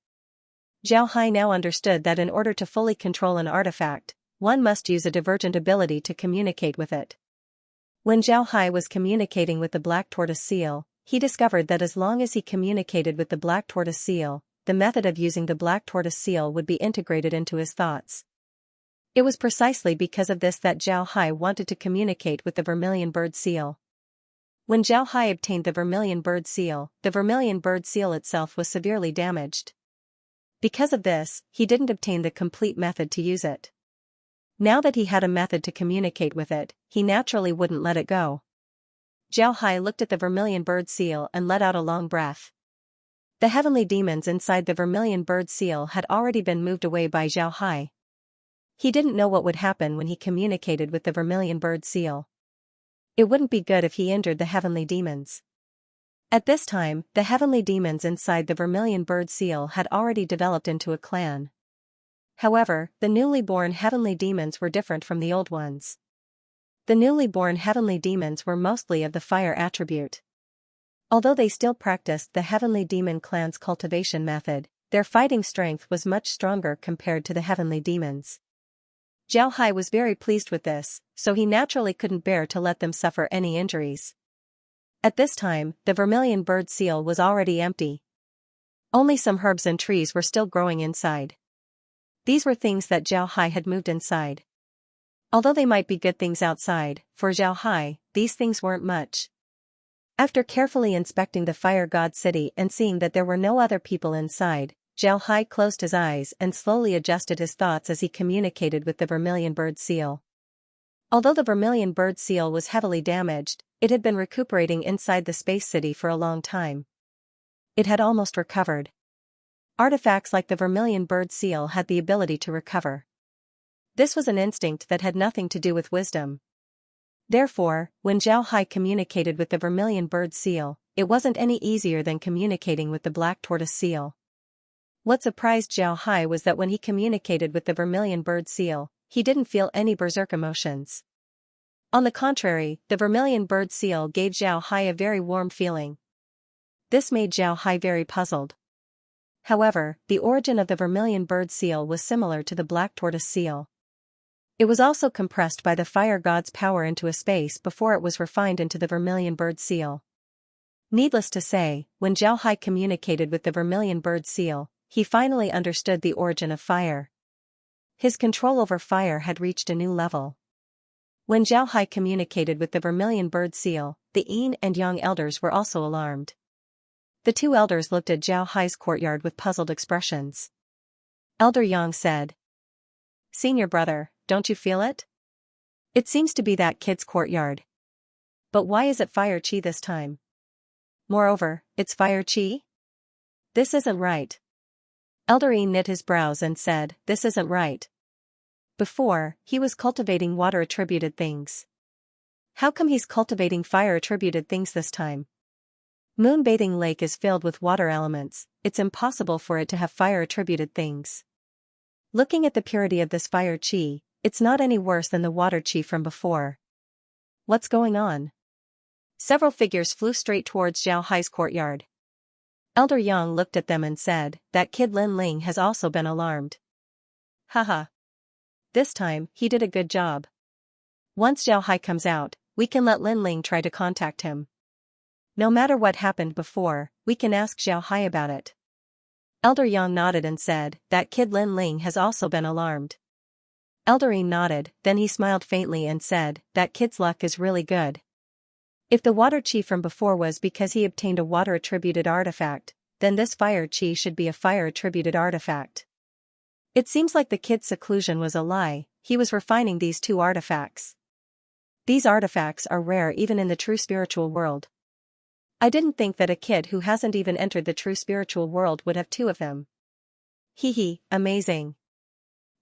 Zhao Hai now understood that in order to fully control an artifact, one must use a divergent ability to communicate with it. When Zhao Hai was communicating with the Black Tortoise Seal, he discovered that as long as he communicated with the Black Tortoise Seal, the method of using the Black Tortoise Seal would be integrated into his thoughts. It was precisely because of this that Zhao Hai wanted to communicate with the Vermilion Bird Seal. When Zhao Hai obtained the Vermilion Bird Seal, the Vermilion Bird Seal itself was severely damaged. Because of this, he didn't obtain the complete method to use it. Now that he had a method to communicate with it, he naturally wouldn't let it go. Zhao Hai looked at the vermilion bird seal and let out a long breath. The heavenly demons inside the vermilion bird seal had already been moved away by Zhao Hai. He didn't know what would happen when he communicated with the vermilion bird seal. It wouldn't be good if he injured the heavenly demons. At this time, the heavenly demons inside the vermilion bird seal had already developed into a clan. However, the newly born heavenly demons were different from the old ones. The newly born heavenly demons were mostly of the fire attribute. Although they still practiced the heavenly demon clan's cultivation method, their fighting strength was much stronger compared to the heavenly demons. Zhao Hai was very pleased with this, so he naturally couldn't bear to let them suffer any injuries. At this time, the vermilion bird seal was already empty. Only some herbs and trees were still growing inside. These were things that Zhao Hai had moved inside. Although they might be good things outside, for Zhao Hai, these things weren't much. After carefully inspecting the fire god city and seeing that there were no other people inside, Zhao Hai closed his eyes and slowly adjusted his thoughts as he communicated with the vermilion bird seal. Although the vermilion bird seal was heavily damaged, it had been recuperating inside the space city for a long time. It had almost recovered. Artifacts like the vermilion bird seal had the ability to recover. This was an instinct that had nothing to do with wisdom. Therefore, when Zhao Hai communicated with the vermilion bird seal, it wasn't any easier than communicating with the black tortoise seal. What surprised Zhao Hai was that when he communicated with the vermilion bird seal, he didn't feel any berserk emotions. On the contrary, the vermilion bird seal gave Zhao Hai a very warm feeling. This made Zhao Hai very puzzled. However, the origin of the vermilion bird seal was similar to the black tortoise seal. It was also compressed by the fire god's power into a space before it was refined into the vermilion bird seal. Needless to say, when Zhao Hai communicated with the vermilion bird seal, he finally understood the origin of fire. His control over fire had reached a new level. When Zhao Hai communicated with the vermilion bird seal, the yin and yang elders were also alarmed. The two elders looked at Zhao Hai's courtyard with puzzled expressions. Elder Yang said, "Senior brother, don't you feel it? It seems to be that kid's courtyard. But why is it fire chi this time? Moreover, it's fire chi? This isn't right." Elder Yin knit his brows and said, "This isn't right. Before, he was cultivating water-attributed things. How come he's cultivating fire-attributed things this time? Moon-bathing lake is filled with water elements, it's impossible for it to have fire-attributed things. Looking at the purity of this fire chi, it's not any worse than the water chi from before. What's going on?" Several figures flew straight towards Zhao Hai's courtyard. Elder Yang looked at them and said, "That kid Lin Ling has also been alarmed. Haha. This time, he did a good job. Once Zhao Hai comes out, we can let Lin Ling try to contact him. No matter what happened before, we can ask Zhao Hai about it." Elder Yang nodded and said, "That kid Lin Ling has also been alarmed." Elder Yin nodded, then he smiled faintly and said, "That kid's luck is really good. If the water chi from before was because he obtained a water-attributed artifact, then this fire chi should be a fire-attributed artifact. It seems like the kid's seclusion was a lie, he was refining these two artifacts. These artifacts are rare even in the true spiritual world. I didn't think that a kid who hasn't even entered the true spiritual world would have two of them. Hee, amazing."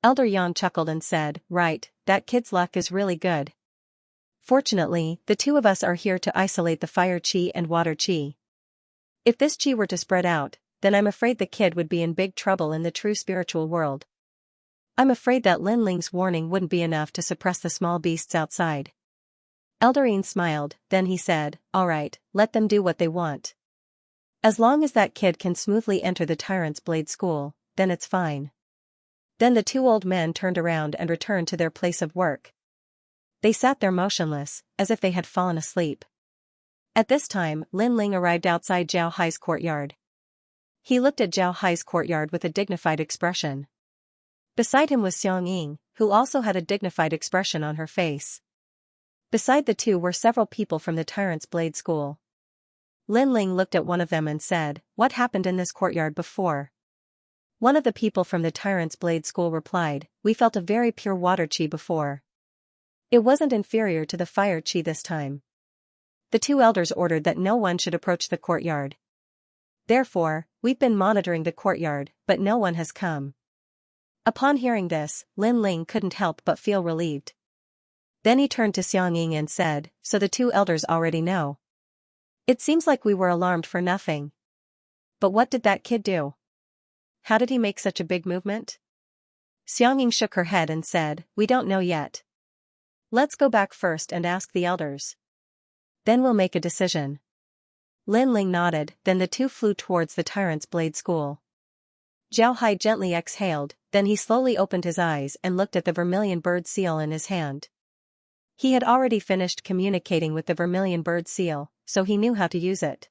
Elder Yang chuckled and said, "Right, that kid's luck is really good. Fortunately, the two of us are here to isolate the fire chi and water chi. If this chi were to spread out, then I'm afraid the kid would be in big trouble in the true spiritual world. I'm afraid that Lin Ling's warning wouldn't be enough to suppress the small beasts outside." Elder Yin smiled, then he said, "All right, let them do what they want. As long as that kid can smoothly enter the Tyrant's Blade School, then it's fine." Then the two old men turned around and returned to their place of work. They sat there motionless, as if they had fallen asleep. At this time, Lin Ling arrived outside Zhao Hai's courtyard. He looked at Zhao Hai's courtyard with a dignified expression. Beside him was Xianxia, who also had a dignified expression on her face. Beside the two were several people from the Tyrant's Blade School. Lin Ling looked at one of them and said, "What happened in this courtyard before?" One of the people from the Tyrant's Blade School replied, "We felt a very pure water chi before. It wasn't inferior to the fire chi this time." The two elders ordered that no one should approach the courtyard. "Therefore, we've been monitoring the courtyard, but no one has come." Upon hearing this, Lin Ling couldn't help but feel relieved. Then he turned to Xianxia and said, "So the two elders already know. It seems like we were alarmed for nothing. But what did that kid do? How did he make such a big movement?" Xianxia shook her head and said, "We don't know yet. Let's go back first and ask the elders. Then we'll make a decision." Lin Ling nodded, then the two flew towards the Tyrant's Blade School. Zhao Hai gently exhaled, then he slowly opened his eyes and looked at the vermilion bird seal in his hand. He had already finished communicating with the vermilion bird seal, so he knew how to use it.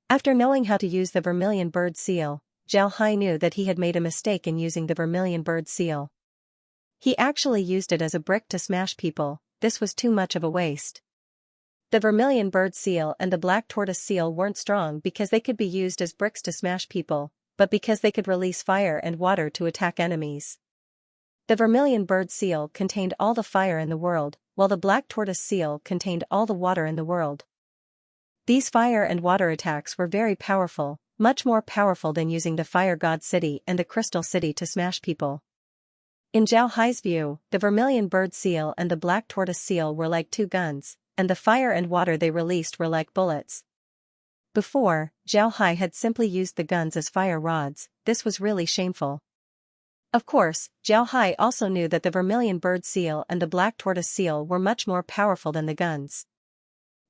After knowing how to use the vermilion bird seal, Zhao Hai knew that he had made a mistake in using the vermilion bird seal. He actually used it as a brick to smash people. This was too much of a waste. The vermilion bird seal and the black tortoise seal weren't strong because they could be used as bricks to smash people, but because they could release fire and water to attack enemies. The vermilion bird seal contained all the fire in the world, while the black tortoise seal contained all the water in the world. These fire and water attacks were very powerful, much more powerful than using the Fire God City and the Crystal City to smash people. In Zhao Hai's view, the vermilion bird seal and the black tortoise seal were like two guns, and the fire and water they released were like bullets. Before, Zhao Hai had simply used the guns as fire rods. This was really shameful. Of course, Zhao Hai also knew that the vermilion bird seal and the black tortoise seal were much more powerful than the guns.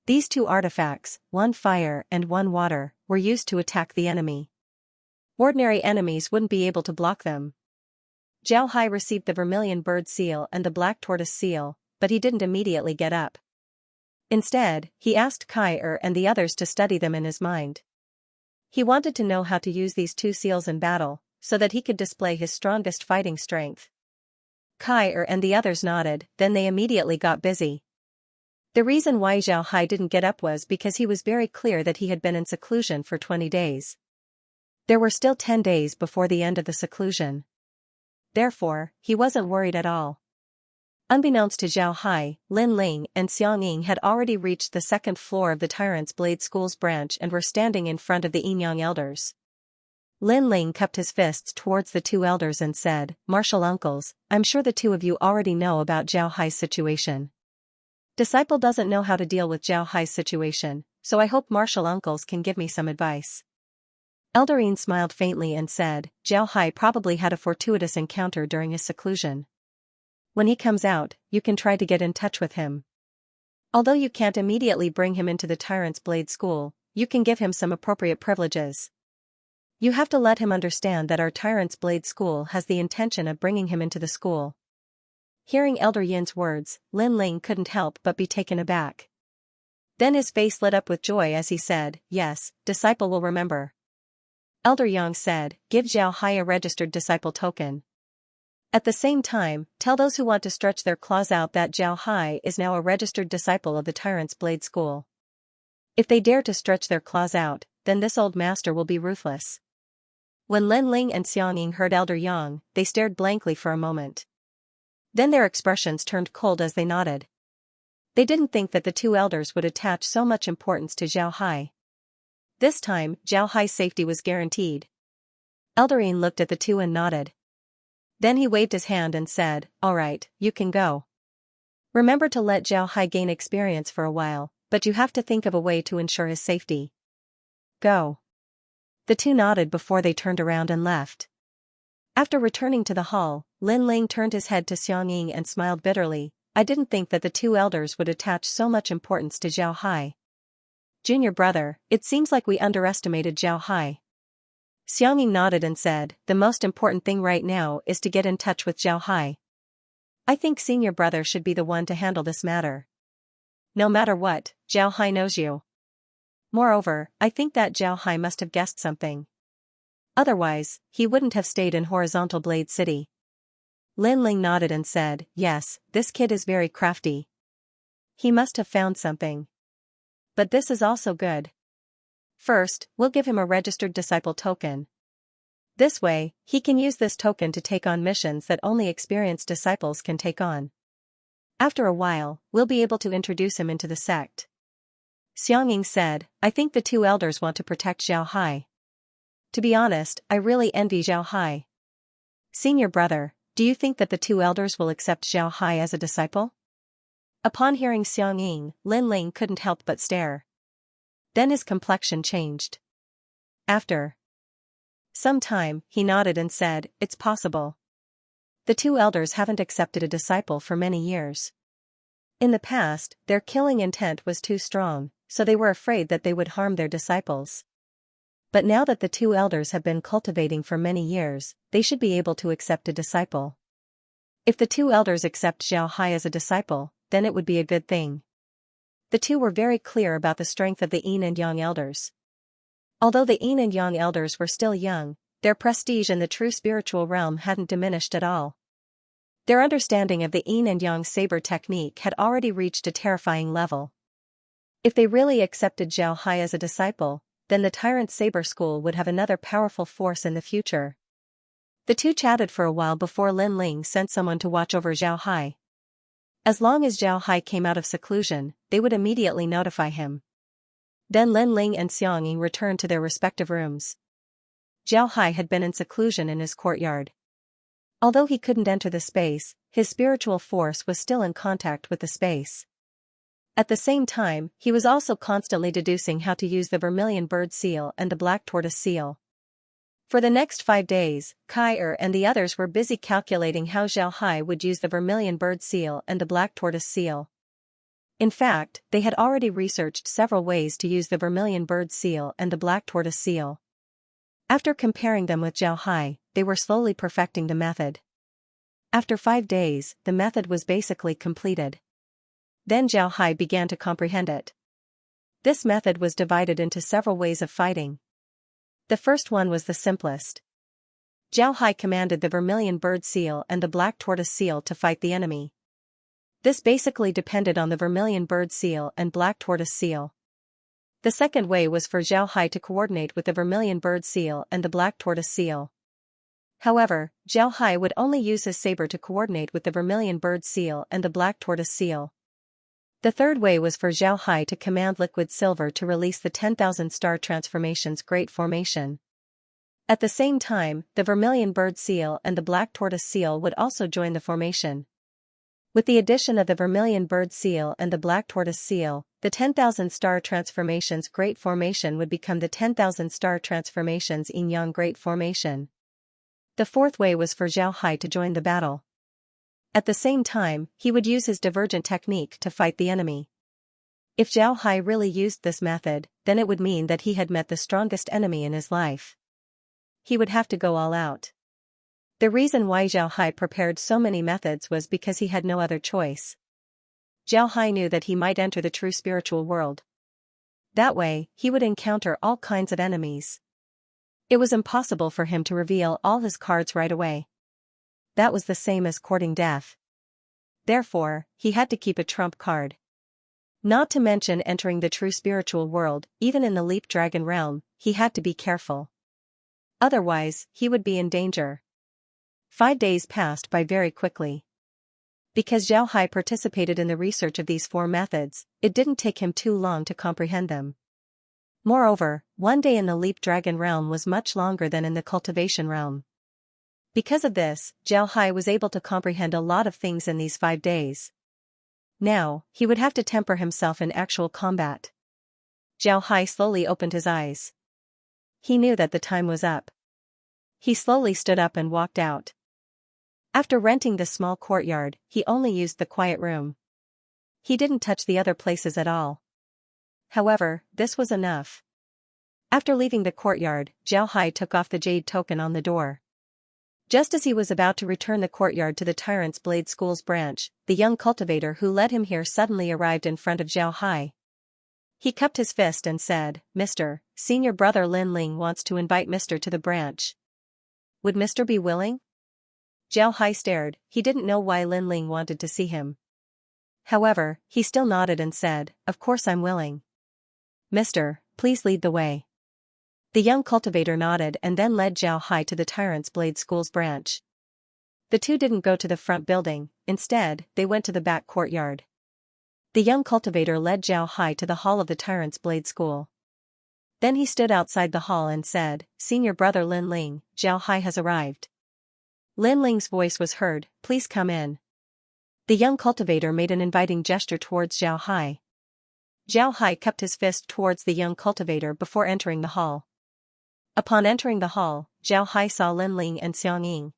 These two artifacts, one fire and one water, were used to attack the enemy. Ordinary enemies wouldn't be able to block them. Zhao Hai received the vermilion bird seal and the black tortoise seal, but he didn't immediately get up. Instead, he asked Kai and the others to study them in his mind. He wanted to know how to use these two seals in battle, so that he could display his strongest fighting strength. Kai and the others nodded, then they immediately got busy. The reason why Zhao Hai didn't get up was because he was very clear that he had been in seclusion for 20 days. There were still 10 days before the end of the seclusion. Therefore, he wasn't worried at all. Unbeknownst to Zhao Hai, Lin Ling and Xianxia had already reached the second floor of the Tyrant's Blade School's branch and were standing in front of the Yinyang elders. Lin Ling cupped his fists towards the two elders and said, "Martial uncles, I'm sure the two of you already know about Zhao Hai's situation. Disciple doesn't know how to deal with Zhao Hai's situation, so I hope martial uncles can give me some advice." Eldarine smiled faintly and said, "Zhao Hai probably had a fortuitous encounter during his seclusion. When he comes out, you can try to get in touch with him. Although you can't immediately bring him into the Tyrant's Blade School, you can give him some appropriate privileges. You have to let him understand that our Tyrant's Blade School has the intention of bringing him into the school." Hearing Elder Yin's words, Lin Ling couldn't help but be taken aback. Then his face lit up with joy as he said, "Yes, disciple will remember." Elder Yang said, "Give Zhao Hai a registered disciple token. At the same time, tell those who want to stretch their claws out that Zhao Hai is now a registered disciple of the Tyrant's Blade School. If they dare to stretch their claws out, then this old master will be ruthless." When Lin Ling and Xianxia heard Elder Yang, they stared blankly for a moment. Then their expressions turned cold as they nodded. They didn't think that the two elders would attach so much importance to Zhao Hai. This time, Zhao Hai's safety was guaranteed. Eldarine looked at the two and nodded. Then he waved his hand and said, "All right, you can go. Remember to let Zhao Hai gain experience for a while, but you have to think of a way to ensure his safety. Go." The two nodded before they turned around and left. After returning to the hall, Lin Ling turned his head to Xianxia and smiled bitterly. "I didn't think that the two elders would attach so much importance to Zhao Hai. Junior brother, it seems like we underestimated Zhao Hai." Xianxia nodded and said, "The most important thing right now is to get in touch with Zhao Hai. I think senior brother should be the one to handle this matter. No matter what, Zhao Hai knows you. Moreover, I think that Zhao Hai must have guessed something. Otherwise, he wouldn't have stayed in Horizontal Blade City." Lin Ling nodded and said, "Yes, this kid is very crafty. He must have found something. But this is also good. First, we'll give him a registered disciple token. This way, he can use this token to take on missions that only experienced disciples can take on. After a while, we'll be able to introduce him into the sect. Xianxia said, I think the two elders want to protect Zhao Hai. To be honest, I really envy Zhao Hai. Senior brother, do you think that the two elders will accept Zhao Hai as a disciple? Upon hearing Xianxia, Lin Ling couldn't help but stare. Then his complexion changed. After some time, he nodded and said, it's possible. The two elders haven't accepted a disciple for many years. In the past, their killing intent was too strong, so they were afraid that they would harm their disciples. But now that the two elders have been cultivating for many years, they should be able to accept a disciple. If the two elders accept Zhao Hai as a disciple, then it would be a good thing. The two were very clear about the strength of the Yin and Yang elders. Although the Yin and Yang elders were still young, their prestige in the true spiritual realm hadn't diminished at all. Their understanding of the Yin and Yang saber technique had already reached a terrifying level. If they really accepted Zhao Hai as a disciple, then the Tyrant Saber School would have another powerful force in the future. The two chatted for a while before Lin Ling sent someone to watch over Zhao Hai. As long as Zhao Hai came out of seclusion, they would immediately notify him. Then Lin Ling and Xianxia returned to their respective rooms. Zhao Hai had been in seclusion in his courtyard. Although he couldn't enter the space, his spiritual force was still in contact with the space. At the same time, he was also constantly deducing how to use the vermilion bird seal and the black tortoise seal. For the next 5 days, Kai and the others were busy calculating how Zhao Hai would use the vermilion bird seal and the black tortoise seal. In fact, they had already researched several ways to use the vermilion bird seal and the black tortoise seal. After comparing them with Zhao Hai, they were slowly perfecting the method. After 5 days, the method was basically completed. Then Zhao Hai began to comprehend it. This method was divided into several ways of fighting. The first one was the simplest. Zhao Hai commanded the vermilion bird seal and the black tortoise seal to fight the enemy. This basically depended on the vermilion bird seal and black tortoise seal. The second way was for Zhao Hai to coordinate with the vermilion bird seal and the black tortoise seal. However, Zhao Hai would only use his saber to coordinate with the vermilion bird seal and the black tortoise seal. The third way was for Zhao Hai to command liquid silver to release the 10,000 star transformation's great formation. At the same time, the vermilion bird seal and the black tortoise seal would also join the formation. With the addition of the vermilion bird seal and the black tortoise seal, the 10,000 star transformation's great formation would become the 10,000 star transformation's yin-yang great formation. The fourth way was for Zhao Hai to join the battle. At the same time, he would use his divergent technique to fight the enemy. If Zhao Hai really used this method, then it would mean that he had met the strongest enemy in his life. He would have to go all out. The reason why Zhao Hai prepared so many methods was because he had no other choice. Zhao Hai knew that he might enter the true spiritual world. That way, he would encounter all kinds of enemies. It was impossible for him to reveal all his cards right away. That was the same as courting death. Therefore, he had to keep a trump card. Not to mention entering the true spiritual world, even in the Leap Dragon realm, he had to be careful. Otherwise, he would be in danger. 5 days passed by very quickly. Because Zhao Hai participated in the research of these 4 methods, it didn't take him too long to comprehend them. Moreover, 1 day in the Leap Dragon realm was much longer than in the Cultivation realm. Because of this, Zhao Hai was able to comprehend a lot of things in these 5 days. Now, he would have to temper himself in actual combat. Zhao Hai slowly opened his eyes. He knew that the time was up. He slowly stood up and walked out. After renting the small courtyard, he only used the quiet room. He didn't touch the other places at all. However, this was enough. After leaving the courtyard, Zhao Hai took off the jade token on the door. Just as he was about to return the courtyard to the Tyrant's Blade School's branch, the young cultivator who led him here suddenly arrived in front of Zhao Hai. He cupped his fist and said, "Mr. Senior brother Lin Ling wants to invite Mr. to the branch. Would Mr. be willing?" Zhao Hai stared. He didn't know why Lin Ling wanted to see him. However, he still nodded and said, "Of course I'm willing. Mr. Please lead the way." The young cultivator nodded and then led Zhao Hai to the Tyrant's Blade School's branch. The two didn't go to the front building, instead, they went to the back courtyard. The young cultivator led Zhao Hai to the hall of the Tyrant's Blade School. Then he stood outside the hall and said, "Senior brother Lin Ling, Zhao Hai has arrived." Lin Ling's voice was heard, "Please come in." The young cultivator made an inviting gesture towards Zhao Hai. Zhao Hai kept his fist towards the young cultivator before entering the hall. Upon entering the hall, Zhao Hai saw Lin Ling and Xianxia.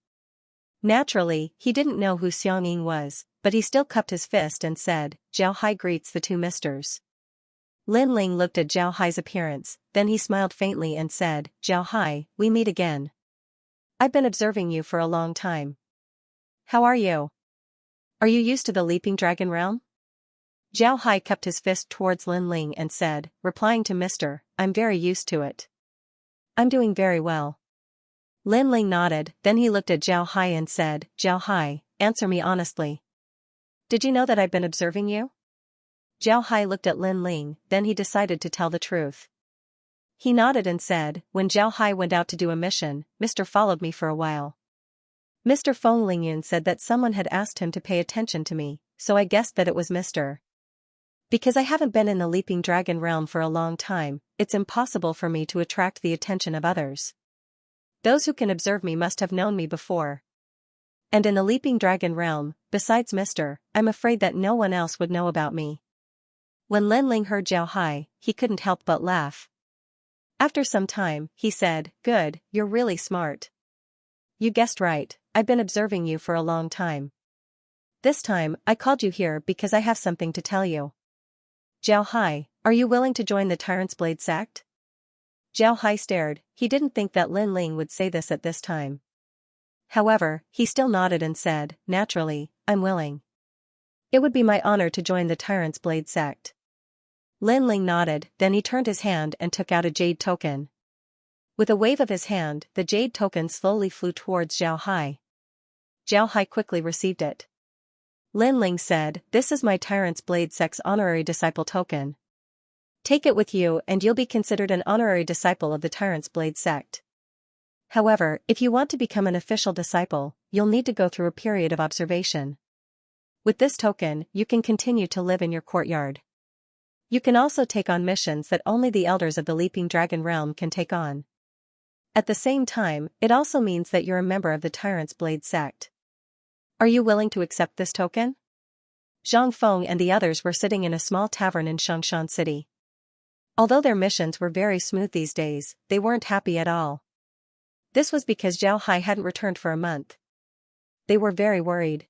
Naturally, he didn't know who Xianxia was, but he still cupped his fist and said, "Zhao Hai greets the two misters." Lin Ling looked at Zhao Hai's appearance, then he smiled faintly and said, "Zhao Hai, we meet again. I've been observing you for a long time. How are you? Are you used to the Leaping Dragon realm?" Zhao Hai kept his fist towards Lin Ling and said, replying to Mr. "I'm very used to it. I'm doing very well." Lin Ling nodded, then he looked at Zhao Hai and said, "Zhao Hai, answer me honestly. Did you know that I've been observing you?" Zhao Hai looked at Lin Ling, then he decided to tell the truth. He nodded and said, "When Zhao Hai went out to do a mission, Mr. followed me for a while. Mr. Feng Lingyun said that someone had asked him to pay attention to me, so I guessed that it was Mr. Because I haven't been in the Leaping Dragon realm for a long time, it's impossible for me to attract the attention of others. Those who can observe me must have known me before. And in the Leaping Dragon realm, besides Mr., I'm afraid that no one else would know about me." When Lin Ling heard Zhao Hai, he couldn't help but laugh. After some time, he said, "Good, you're really smart. You guessed right, I've been observing you for a long time. This time, I called you here because I have something to tell you. Zhao Hai, are you willing to join the Tyrant's Blade sect?" Zhao Hai stared, he didn't think that Lin Ling would say this at this time. However, he still nodded and said, "Naturally, I'm willing. It would be my honor to join the Tyrant's Blade sect." Lin Ling nodded, then he turned his hand and took out a jade token. With a wave of his hand, the jade token slowly flew towards Zhao Hai. Zhao Hai quickly received it. Lin Ling said, "This is my Tyrant's Blade sect's honorary disciple token. Take it with you and you'll be considered an honorary disciple of the Tyrant's Blade sect. However, if you want to become an official disciple, you'll need to go through a period of observation. With this token, you can continue to live in your courtyard. You can also take on missions that only the elders of the Leaping Dragon realm can take on. At the same time, it also means that you're a member of the Tyrant's Blade sect. Are you willing to accept this token?" Zhang Feng and the others were sitting in a small tavern in Xianxia City. Although their missions were very smooth these days, they weren't happy at all. This was because Zhao Hai hadn't returned for a month. They were very worried.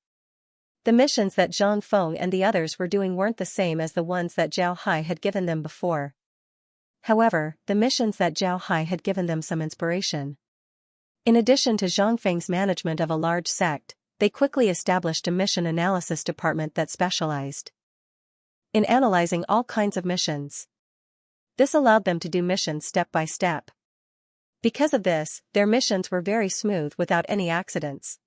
The missions that Zhang Feng and the others were doing weren't the same as the ones that Zhao Hai had given them before. However, the missions that Zhao Hai had given them some inspiration. In addition to Zhang Feng's management of a large sect, they quickly established a mission analysis department that specialized in analyzing all kinds of missions. This allowed them to do missions step by step. Because of this, their missions were very smooth without any accidents.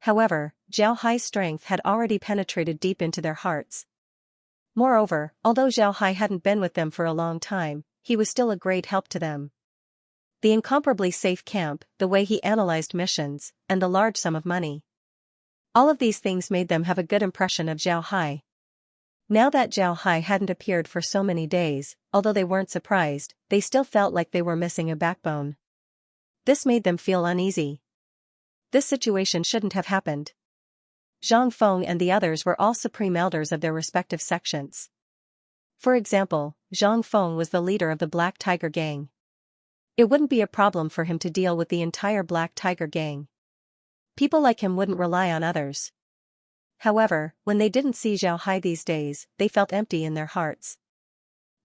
However, Zhao Hai's strength had already penetrated deep into their hearts. Moreover, although Zhao Hai hadn't been with them for a long time, he was still a great help to them. The incomparably safe camp, the way he analyzed missions, and the large sum of money. All of these things made them have a good impression of Zhao Hai. Now that Zhao Hai hadn't appeared for so many days, although they weren't surprised, they still felt like they were missing a backbone. This made them feel uneasy. This situation shouldn't have happened. Zhang Feng and the others were all supreme elders of their respective sections. For example, Zhang Feng was the leader of the Black Tiger Gang. It wouldn't be a problem for him to deal with the entire Black Tiger Gang. People like him wouldn't rely on others. However, when they didn't see Zhao Hai these days, they felt empty in their hearts.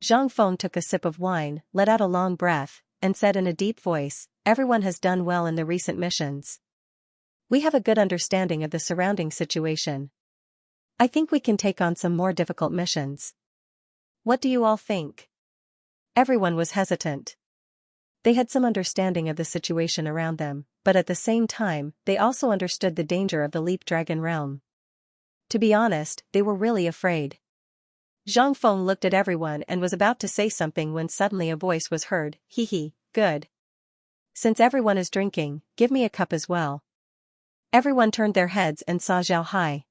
Zhang Feng took a sip of wine, let out a long breath, and said in a deep voice, "Everyone has done well in the recent missions. We have a good understanding of the surrounding situation. I think we can take on some more difficult missions. What do you all think?" Everyone was hesitant. They had some understanding of the situation around them, but at the same time, they also understood the danger of the Leap Dragon realm. To be honest, they were really afraid. Zhang Feng looked at everyone and was about to say something when suddenly a voice was heard, "Hee hee, Good. Since everyone is drinking, give me a cup as well. Everyone turned their heads and saw Zhao Hai.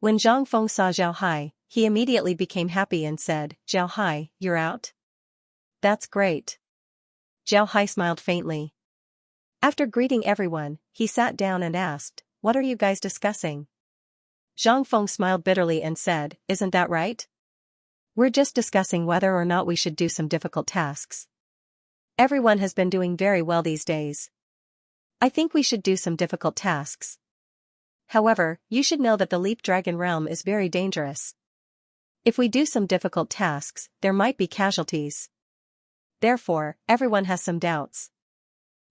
When Zhang Feng saw Zhao Hai, he immediately became happy and said, Zhao Hai, you're out? That's great. Zhao Hai smiled faintly. After greeting everyone, he sat down and asked, what are you guys discussing? Zhang Feng smiled bitterly and said, isn't that right? We're just discussing whether or not we should do some difficult tasks. Everyone has been doing very well these days. I think we should do some difficult tasks. However, you should know that the Leap Dragon realm is very dangerous. If we do some difficult tasks, there might be casualties. Therefore, everyone has some doubts.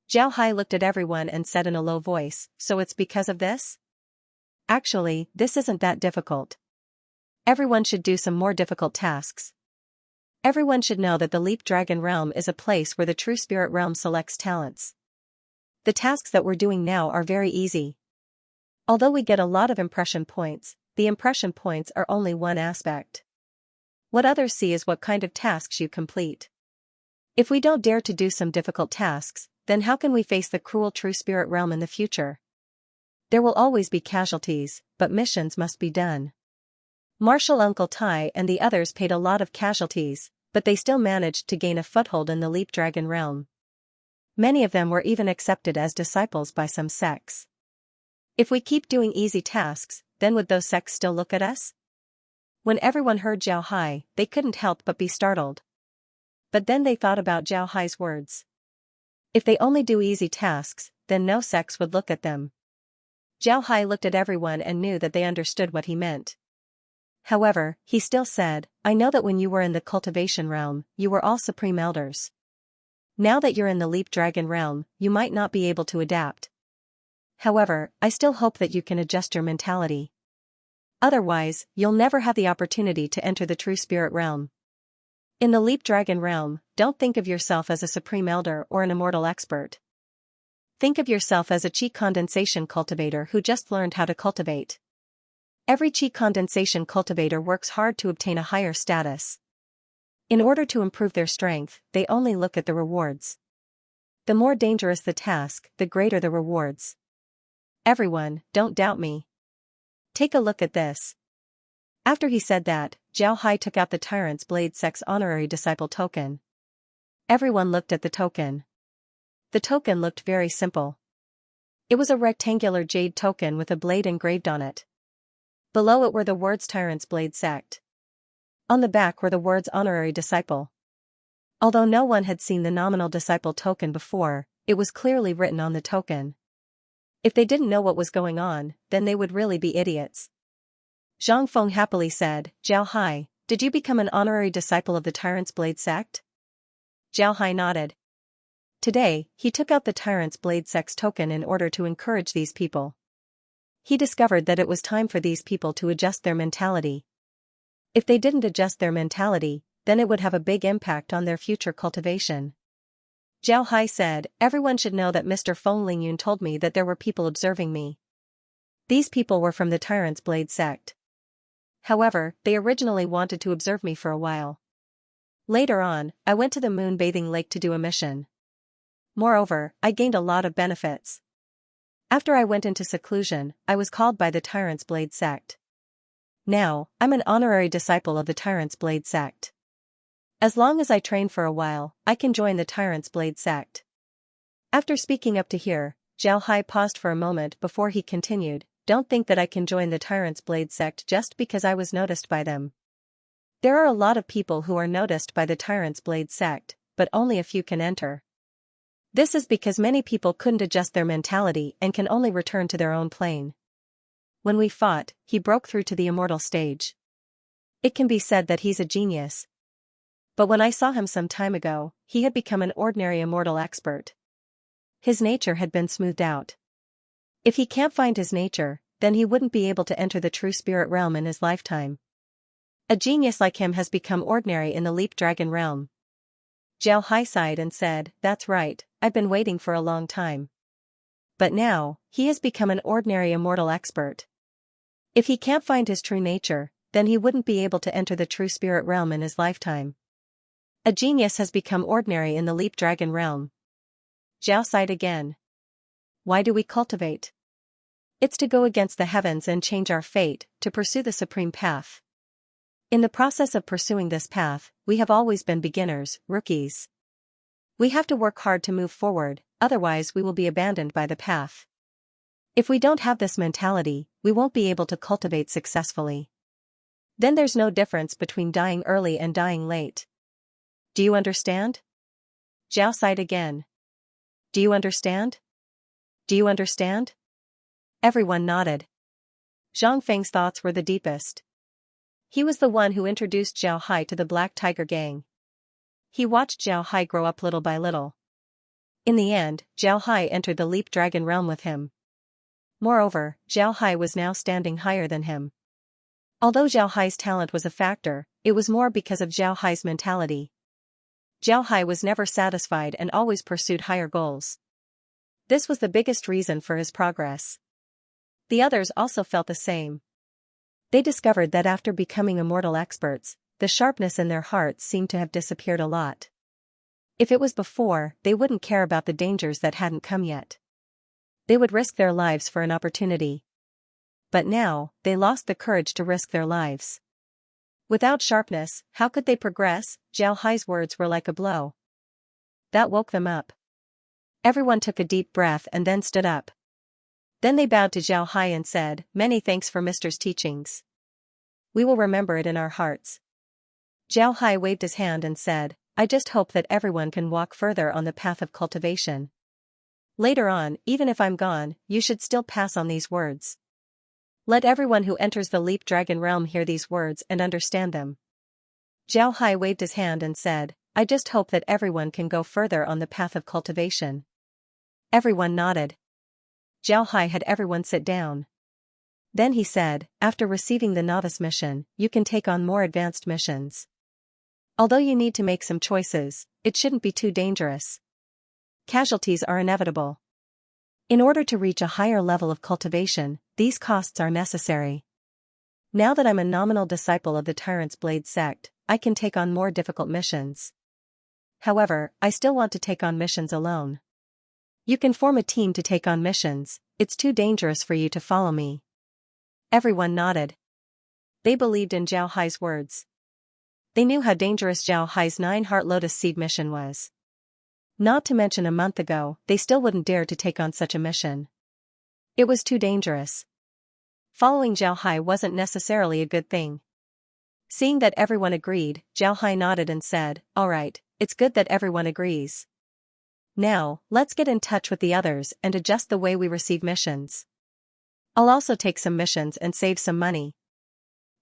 Zhao Hai looked at everyone and said in a low voice, so it's because of this? Actually, this isn't that difficult. Everyone should do some more difficult tasks. Everyone should know that the Leap Dragon realm is a place where the true spirit realm selects talents. The tasks that we're doing now are very easy. Although we get a lot of impression points, the impression points are only one aspect. What others see is what kind of tasks you complete. If we don't dare to do some difficult tasks, then how can we face the cruel true spirit realm in the future? There will always be casualties, but missions must be done. Marshal Uncle Tai and the others paid a lot of casualties, but they still managed to gain a foothold in the Leap Dragon realm. Many of them were even accepted as disciples by some sects. If we keep doing easy tasks, then would those sects still look at us? When everyone heard Zhao Hai, they couldn't help but be startled. But then they thought about Zhao Hai's words. If they only do easy tasks, then no sects would look at them. Zhao Hai looked at everyone and knew that they understood what he meant. However, he still said, I know that when you were in the cultivation realm, you were all supreme elders. Now that you're in the Leap Dragon realm, you might not be able to adapt. However, I still hope that you can adjust your mentality. Otherwise, you'll never have the opportunity to enter the true spirit realm. In the Leap Dragon realm, don't think of yourself as a supreme elder or an immortal expert. Think of yourself as a chi condensation cultivator who just learned how to cultivate. Every chi condensation cultivator works hard to obtain a higher status. In order to improve their strength, they only look at the rewards. The more dangerous the task, the greater the rewards. Everyone, don't doubt me. Take a look at this. After he said that, Zhao Hai took out the Tyrant's Blade Sect's honorary disciple token. Everyone looked at the token. The token looked very simple. It was a rectangular jade token with a blade engraved on it. Below it were the words Tyrant's Blade Sect. On the back were the words Honorary Disciple. Although no one had seen the nominal disciple token before, it was clearly written on the token. If they didn't know what was going on, then they would really be idiots. Zhang Feng happily said, Zhao Hai, did you become an honorary disciple of the Tyrant's Blade Sect? Zhao Hai nodded. Today, he took out the Tyrant's Blade Sect's token in order to encourage these people. He discovered that it was time for these people to adjust their mentality. If they didn't adjust their mentality, then it would have a big impact on their future cultivation. Zhao Hai said, everyone should know that Mr. Feng Lingyun told me that there were people observing me. These people were from the Tyrant's Blade Sect. However, they originally wanted to observe me for a while. Later on, I went to the moon bathing lake to do a mission. Moreover, I gained a lot of benefits. After I went into seclusion, I was called by the Tyrant's Blade Sect. Now, I'm an honorary disciple of the Tyrant's Blade Sect. As long as I train for a while, I can join the Tyrant's Blade Sect. After speaking up to here, Zhao Hai paused for a moment before he continued, don't think that I can join the Tyrant's Blade Sect just because I was noticed by them. There are a lot of people who are noticed by the Tyrant's Blade Sect, but only a few can enter. This is because many people couldn't adjust their mentality and can only return to their own plane. When we fought, he broke through to the immortal stage. It can be said that he's a genius. But when I saw him some time ago, he had become an ordinary immortal expert. His nature had been smoothed out. If he can't find his nature, then he wouldn't be able to enter the true spirit realm in his lifetime. A genius like him has become ordinary in the Leap Dragon realm. Zhao Hai sighed and said, that's right, I've been waiting for a long time. But now, he has become an ordinary immortal expert. If he can't find his true nature, then he wouldn't be able to enter the true spirit realm in his lifetime. A genius has become ordinary in the Leap Dragon realm. Zhao sighed again. Why do we cultivate? It's to go against the heavens and change our fate, to pursue the supreme path. In the process of pursuing this path, we have always been beginners, rookies. We have to work hard to move forward, otherwise we will be abandoned by the path. If we don't have this mentality, we won't be able to cultivate successfully. Then there's no difference between dying early and dying late. Do you understand? Zhao sighed again. Do you understand? Do you understand? Everyone nodded. Zhang Feng's thoughts were the deepest. He was the one who introduced Zhao Hai to the Black Tiger Gang. He watched Zhao Hai grow up little by little. In the end, Zhao Hai entered the Leap Dragon realm with him. Moreover, Zhao Hai was now standing higher than him. Although Zhao Hai's talent was a factor, it was more because of Zhao Hai's mentality. Zhao Hai was never satisfied and always pursued higher goals. This was the biggest reason for his progress. The others also felt the same. They discovered that after becoming immortal experts, the sharpness in their hearts seemed to have disappeared a lot. If it was before, they wouldn't care about the dangers that hadn't come yet. They would risk their lives for an opportunity. But now, they lost the courage to risk their lives. Without sharpness, how could they progress? Zhao Hai's words were like a blow. That woke them up. Everyone took a deep breath and then stood up. Then they bowed to Zhao Hai and said, "Many thanks for Mr.'s teachings. We will remember it in our hearts." Zhao Hai waved his hand and said, "I just hope that everyone can walk further on the path of cultivation. Later on, even if I'm gone, you should still pass on these words. Let everyone who enters the Leap Dragon realm hear these words and understand them." Zhao Hai waved his hand and said, "I just hope that everyone can go further on the path of cultivation." Everyone nodded. Zhao Hai had everyone sit down. Then he said, "After receiving the novice mission, you can take on more advanced missions. Although you need to make some choices, it shouldn't be too dangerous. Casualties are inevitable. In order to reach a higher level of cultivation, these costs are necessary. Now that I'm a nominal disciple of the Tyrant's Blade sect, I can take on more difficult missions. However, I still want to take on missions alone. You can form a team to take on missions, it's too dangerous for you to follow me." Everyone nodded. They believed in Zhao Hai's words. They knew how dangerous Zhao Hai's 9-Heart Lotus Seed mission was. Not to mention a month ago, they still wouldn't dare to take on such a mission. It was too dangerous. Following Zhao Hai wasn't necessarily a good thing. Seeing that everyone agreed, Zhao Hai nodded and said, "All right, it's good that everyone agrees. Now, let's get in touch with the others and adjust the way we receive missions. I'll also take some missions and save some money.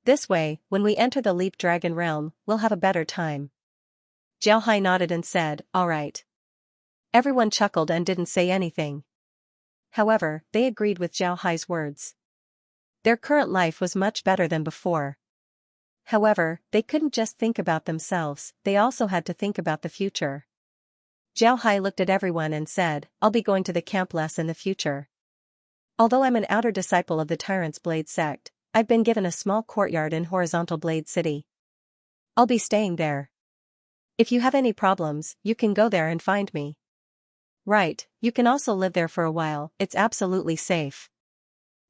This way, when we enter the Leap Dragon realm, we'll have a better time." Zhao Hai nodded and said, "All right." Everyone chuckled and didn't say anything. However, they agreed with Zhao Hai's words. Their current life was much better than before. However, they couldn't just think about themselves, they also had to think about the future. Zhao Hai looked at everyone and said, "I'll be going to the camp less in the future. Although I'm an outer disciple of the Tyrant's Blade sect, I've been given a small courtyard in Horizontal Blade City. I'll be staying there. If you have any problems, you can go there and find me. Right, you can also live there for a while, it's absolutely safe."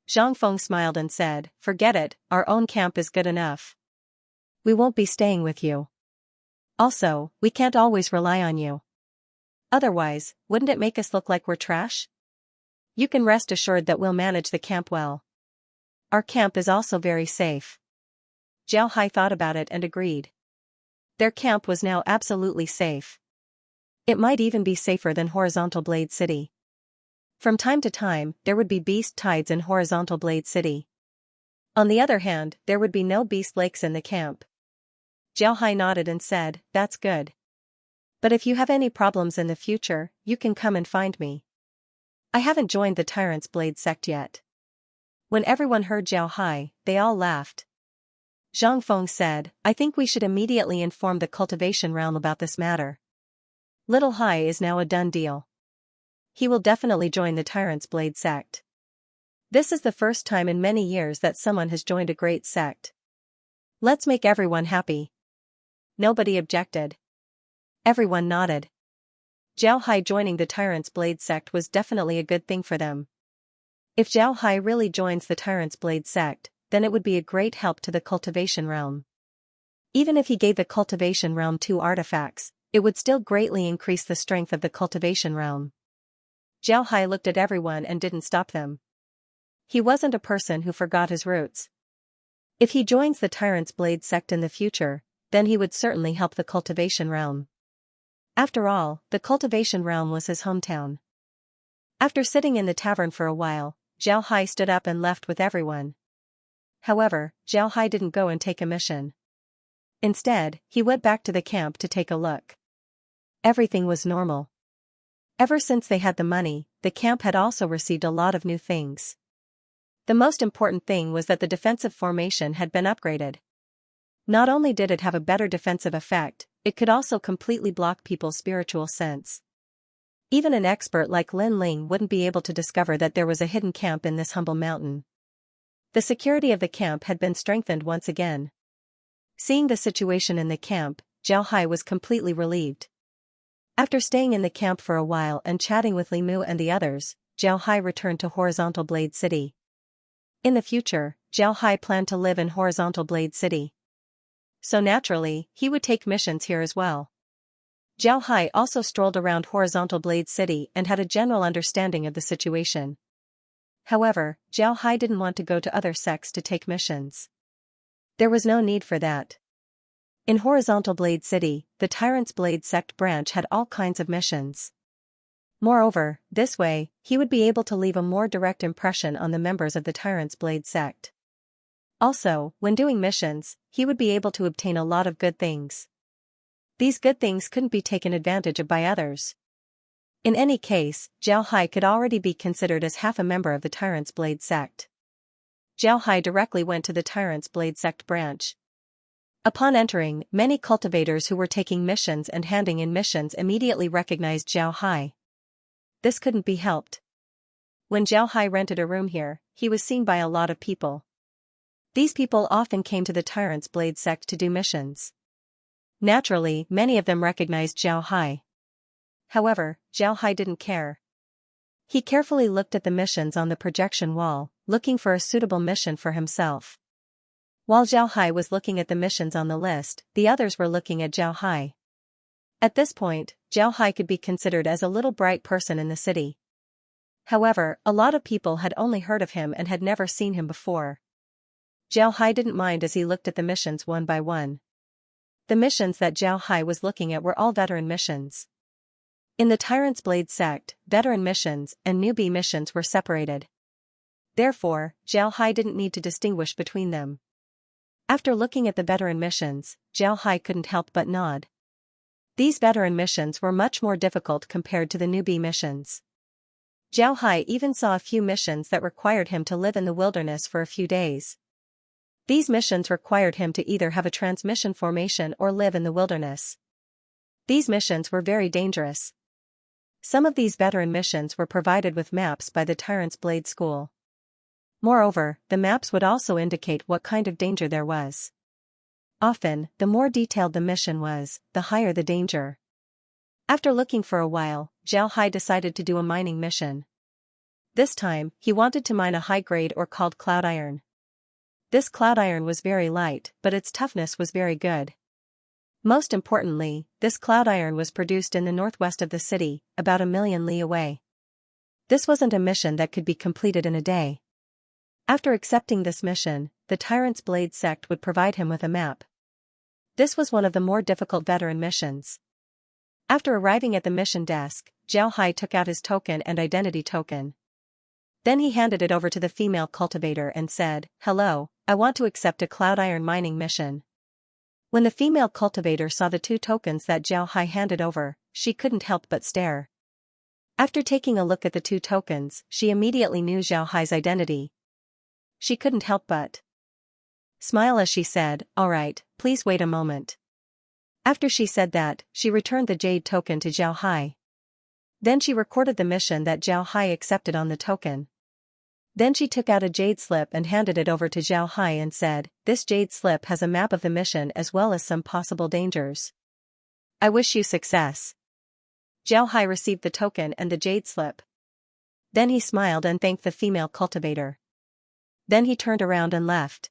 Zhang Feng smiled and said, "Forget it, our own camp is good enough. We won't be staying with you. Also, we can't always rely on you. Otherwise, wouldn't it make us look like we're trash? You can rest assured that we'll manage the camp well. Our camp is also very safe." Zhao Hai thought about it and agreed. Their camp was now absolutely safe. It might even be safer than Horizontal Blade City. From time to time, there would be beast tides in Horizontal Blade City. On the other hand, there would be no beast lakes in the camp. Zhao Hai nodded and said, "That's good. But if you have any problems in the future, you can come and find me. I haven't joined the Tyrant's Blade sect yet." When everyone heard Zhao Hai, they all laughed. Zhang Feng said, "I think we should immediately inform the cultivation realm about this matter. Little Hai is now a done deal. He will definitely join the Tyrant's Blade sect. This is the first time in many years that someone has joined a great sect. Let's make everyone happy." Nobody objected. Everyone nodded. Zhao Hai joining the Tyrant's Blade sect was definitely a good thing for them. If Zhao Hai really joins the Tyrant's Blade sect, then it would be a great help to the Cultivation realm. Even if he gave the Cultivation realm 2 artifacts, it would still greatly increase the strength of the Cultivation realm. Zhao Hai looked at everyone and didn't stop them. He wasn't a person who forgot his roots. If he joins the Tyrant's Blade sect in the future, then he would certainly help the Cultivation realm. After all, the Cultivation realm was his hometown. After sitting in the tavern for a while, Zhao Hai stood up and left with everyone. However, Zhao Hai didn't go and take a mission. Instead, he went back to the camp to take a look. Everything was normal. Ever since they had the money, the camp had also received a lot of new things. The most important thing was that the defensive formation had been upgraded. Not only did it have a better defensive effect, it could also completely block people's spiritual sense. Even an expert like Lin Ling wouldn't be able to discover that there was a hidden camp in this humble mountain. The security of the camp had been strengthened once again. Seeing the situation in the camp, Zhao Hai was completely relieved. After staying in the camp for a while and chatting with Li Mu and the others, Zhao Hai returned to Horizontal Blade City. In the future, Zhao Hai planned to live in Horizontal Blade City. So naturally, he would take missions here as well. Zhao Hai also strolled around Horizontal Blade City and had a general understanding of the situation. However, Zhao Hai didn't want to go to other sects to take missions. There was no need for that. In Horizontal Blade City, the Tyrant's Blade sect branch had all kinds of missions. Moreover, this way, he would be able to leave a more direct impression on the members of the Tyrant's Blade sect. Also, when doing missions, he would be able to obtain a lot of good things. These good things couldn't be taken advantage of by others. In any case, Zhao Hai could already be considered as half a member of the Tyrant's Blade sect. Zhao Hai directly went to the Tyrant's Blade sect branch. Upon entering, many cultivators who were taking missions and handing in missions immediately recognized Zhao Hai. This couldn't be helped. When Zhao Hai rented a room here, he was seen by a lot of people. These people often came to the Tyrant's Blade sect to do missions. Naturally, many of them recognized Zhao Hai. However, Zhao Hai didn't care. He carefully looked at the missions on the projection wall, looking for a suitable mission for himself. While Zhao Hai was looking at the missions on the list, the others were looking at Zhao Hai. At this point, Zhao Hai could be considered as a little bright person in the city. However, a lot of people had only heard of him and had never seen him before. Zhao Hai didn't mind as he looked at the missions one by one. The missions that Zhao Hai was looking at were all veteran missions. In the Tyrant's Blade sect, veteran missions and newbie missions were separated. Therefore, Zhao Hai didn't need to distinguish between them. After looking at the veteran missions, Zhao Hai couldn't help but nod. These veteran missions were much more difficult compared to the newbie missions. Zhao Hai even saw a few missions that required him to live in the wilderness for a few days. These missions required him to either have a transmission formation or live in the wilderness. These missions were very dangerous. Some of these veteran missions were provided with maps by the Tyrant's Blade School. Moreover, the maps would also indicate what kind of danger there was. Often, the more detailed the mission was, the higher the danger. After looking for a while, Zhao Hai decided to do a mining mission. This time, he wanted to mine a high-grade ore called cloud iron. This cloud iron was very light, but its toughness was very good. Most importantly, this cloud iron was produced in the northwest of the city, about 1,000,000 li away. This wasn't a mission that could be completed in a day. After accepting this mission, the Tyrant's Blade sect would provide him with a map. This was one of the more difficult veteran missions. After arriving at the mission desk, Zhao Hai took out his token and identity token. Then he handed it over to the female cultivator and said, "Hello, I want to accept a cloud iron mining mission." When the female cultivator saw the 2 tokens that Zhao Hai handed over, she couldn't help but stare. After taking a look at the 2 tokens, she immediately knew Zhao Hai's identity. She couldn't help but smile as she said, "Alright, please wait a moment." After she said that, she returned the jade token to Zhao Hai. Then she recorded the mission that Zhao Hai accepted on the token. Then she took out a jade slip and handed it over to Zhao Hai and said, "This jade slip has a map of the mission as well as some possible dangers. I wish you success. Zhao Hai received the token and the jade slip. Then he smiled and thanked the female cultivator. Then he turned around and left.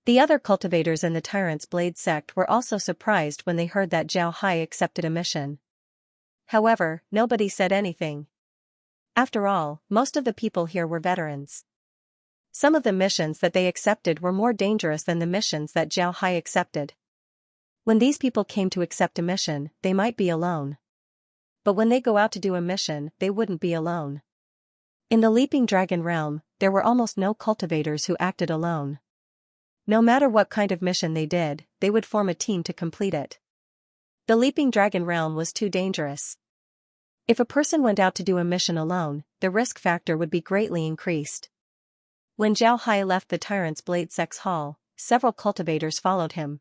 The other cultivators in the Tyrant's Blade sect were also surprised when they heard that Zhao Hai accepted a mission. However, nobody said anything. After all, most of the people here were veterans. Some of the missions that they accepted were more dangerous than the missions that Zhao Hai accepted. When these people came to accept a mission, they might be alone. But when they go out to do a mission, they wouldn't be alone. In the Leaping Dragon realm, there were almost no cultivators who acted alone. No matter what kind of mission they did, they would form a team to complete it. The Leaping Dragon realm was too dangerous. If a person went out to do a mission alone, the risk factor would be greatly increased. When Zhao Hai left the Tyrant's Blade sect's hall, several cultivators followed him.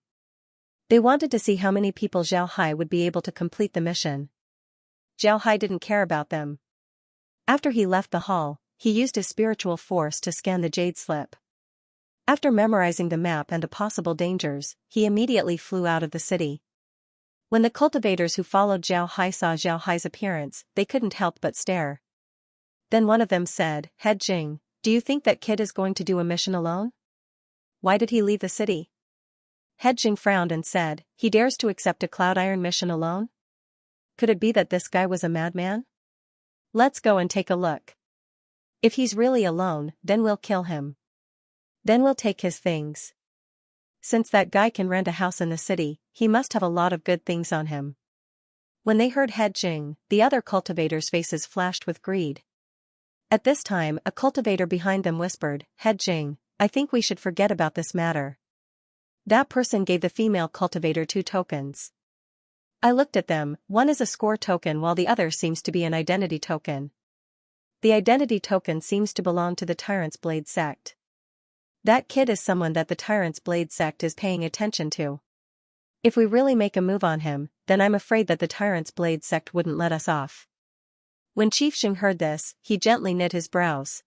They wanted to see how many people Zhao Hai would be able to complete the mission. Zhao Hai didn't care about them. After he left the hall, he used his spiritual force to scan the jade slip. After memorizing the map and the possible dangers, he immediately flew out of the city. When the cultivators who followed Zhao Hai saw Zhao Hai's appearance, they couldn't help but stare. Then one of them said, "Head Jing, do you think that kid is going to do a mission alone? Why did he leave the city?" Head Jing frowned and said, "He dares to accept a Cloud Iron mission alone? Could it be that this guy was a madman? Let's go and take a look. If he's really alone, then we'll kill him. Then we'll take his things. Since that guy can rent a house in the city, he must have a lot of good things on him." When they heard Head Jing, the other cultivators' faces flashed with greed. At this time, a cultivator behind them whispered, "Head Jing, I think we should forget about this matter." That person gave the female cultivator 2 tokens. I looked at them, one is a score token while the other seems to be an identity token. The identity token seems to belong to the Tyrant's Blade sect. That kid is someone that the Tyrant's Blade sect is paying attention to. If we really make a move on him, then I'm afraid that the Tyrant's Blade sect wouldn't let us off. When Chief Xing heard this, he gently knit his brows.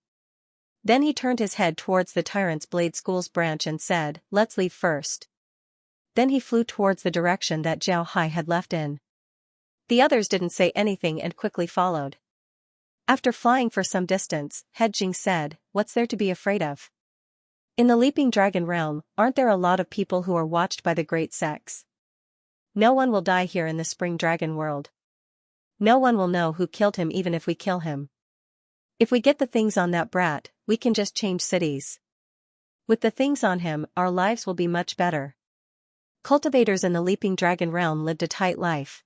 Then he turned his head towards the Tyrant's Blade School's branch and said, "Let's leave first." Then he flew towards the direction that Zhao Hai had left in. The others didn't say anything and quickly followed. After flying for some distance, Head Jing said, "What's there to be afraid of? In the Leaping Dragon realm, aren't there a lot of people who are watched by the great sects? No one will die here in the Spring Dragon world. No one will know who killed him even if we kill him. If we get the things on that brat, we can just change cities. With the things on him, our lives will be much better." Cultivators in the Leaping Dragon realm lived a tight life.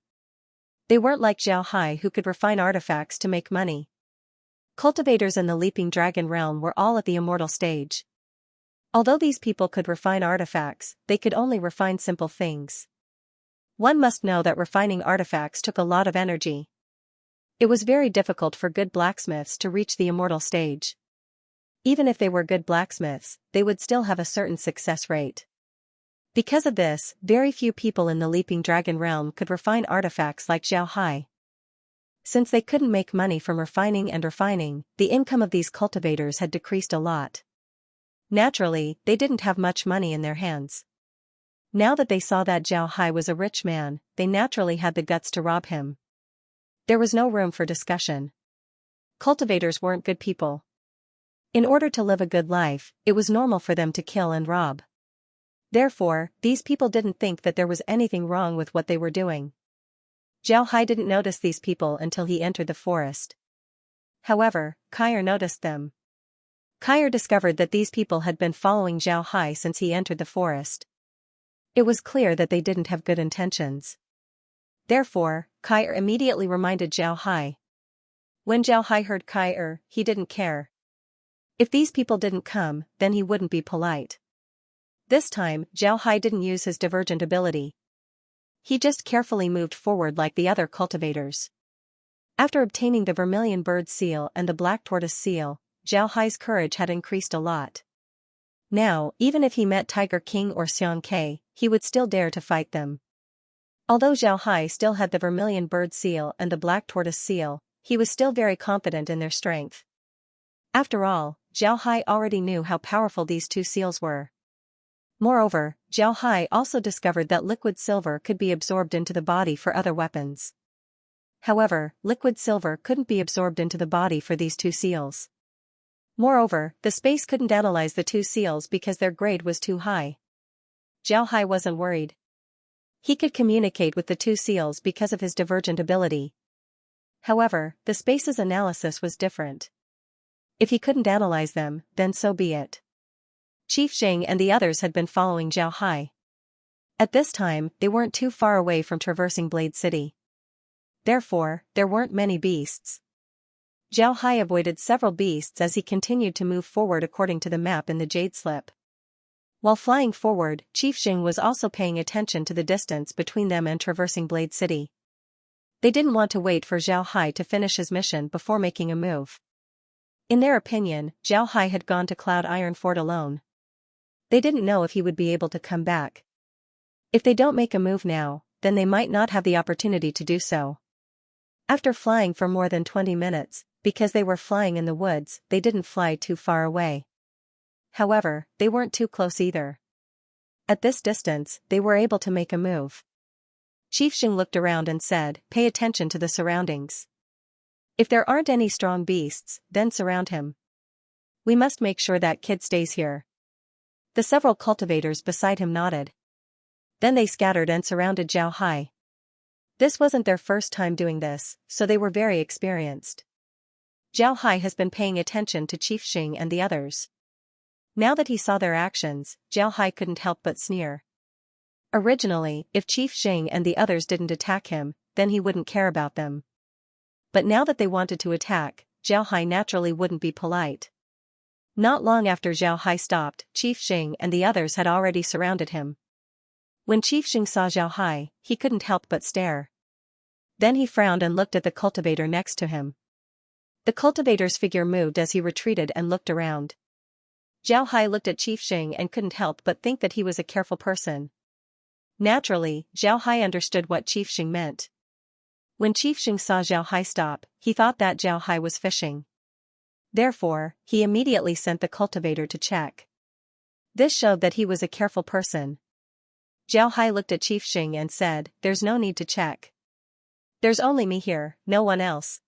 They weren't like Zhao Hai who could refine artifacts to make money. Cultivators in the Leaping Dragon realm were all at the immortal stage. Although these people could refine artifacts, they could only refine simple things. One must know that refining artifacts took a lot of energy. It was very difficult for good blacksmiths to reach the immortal stage. Even if they were good blacksmiths, they would still have a certain success rate. Because of this, very few people in the Leaping Dragon realm could refine artifacts like Zhao Hai. Since they couldn't make money from refining and refining, the income of these cultivators had decreased a lot. Naturally, they didn't have much money in their hands. Now that they saw that Zhao Hai was a rich man, they naturally had the guts to rob him. There was no room for discussion. Cultivators weren't good people. In order to live a good life, it was normal for them to kill and rob. Therefore, these people didn't think that there was anything wrong with what they were doing. Zhao Hai didn't notice these people until he entered the forest. However, Kair noticed them. Kair discovered that these people had been following Zhao Hai since he entered the forest. It was clear that they didn't have good intentions. Therefore, Kair immediately reminded Zhao Hai. When Zhao Hai heard Kair, he didn't care. If these people didn't come, then he wouldn't be polite. This time, Zhao Hai didn't use his divergent ability. He just carefully moved forward like the other cultivators. After obtaining the Vermilion Bird Seal and the Black Tortoise Seal, Zhao Hai's courage had increased a lot. Now, even if he met Tiger King or Xianxia, he would still dare to fight them. Although Zhao Hai still had the Vermilion Bird Seal and the Black Tortoise Seal, he was still very confident in their strength. After all, Zhao Hai already knew how powerful these 2 seals were. Moreover, Zhao Hai also discovered that liquid silver could be absorbed into the body for other weapons. However, liquid silver couldn't be absorbed into the body for these two seals. Moreover, the space couldn't analyze the two seals because their grade was too high. Zhao Hai wasn't worried. He could communicate with the two seals because of his divergent ability. However, the space's analysis was different. If he couldn't analyze them, then so be it. Chief Xing and the others had been following Zhao Hai. At this time, they weren't too far away from traversing Blade City. Therefore, there weren't many beasts. Zhao Hai avoided several beasts as he continued to move forward according to the map in the Jade Slip. While flying forward, Chief Xing was also paying attention to the distance between them and traversing Blade City. They didn't want to wait for Zhao Hai to finish his mission before making a move. In their opinion, Zhao Hai had gone to Cloud Iron Fort alone. They didn't know if he would be able to come back. If they don't make a move now, then they might not have the opportunity to do so. After flying for more than 20 minutes, because they were flying in the woods, they didn't fly too far away. However, they weren't too close either. At this distance, they were able to make a move. Chief Xing looked around and said, "Pay attention to the surroundings. If there aren't any strong beasts, then surround him. We must make sure that kid stays here." The several cultivators beside him nodded. Then they scattered and surrounded Zhao Hai. This wasn't their first time doing this, so they were very experienced. Zhao Hai has been paying attention to Chief Xing and the others. Now that he saw their actions, Zhao Hai couldn't help but sneer. Originally, if Chief Xing and the others didn't attack him, then he wouldn't care about them. But now that they wanted to attack, Zhao Hai naturally wouldn't be polite. Not long after Zhao Hai stopped, Chief Xing and the others had already surrounded him. When Chief Xing saw Zhao Hai, he couldn't help but stare. Then he frowned and looked at the cultivator next to him. The cultivator's figure moved as he retreated and looked around. Zhao Hai looked at Chief Xing and couldn't help but think that he was a careful person. Naturally, Zhao Hai understood what Chief Xing meant. When Chief Xing saw Zhao Hai stop, he thought that Zhao Hai was fishing. Therefore, he immediately sent the cultivator to check. This showed that he was a careful person. Zhao Hai looked at Chief Xing and said, "There's no need to check. There's only me here, no one else."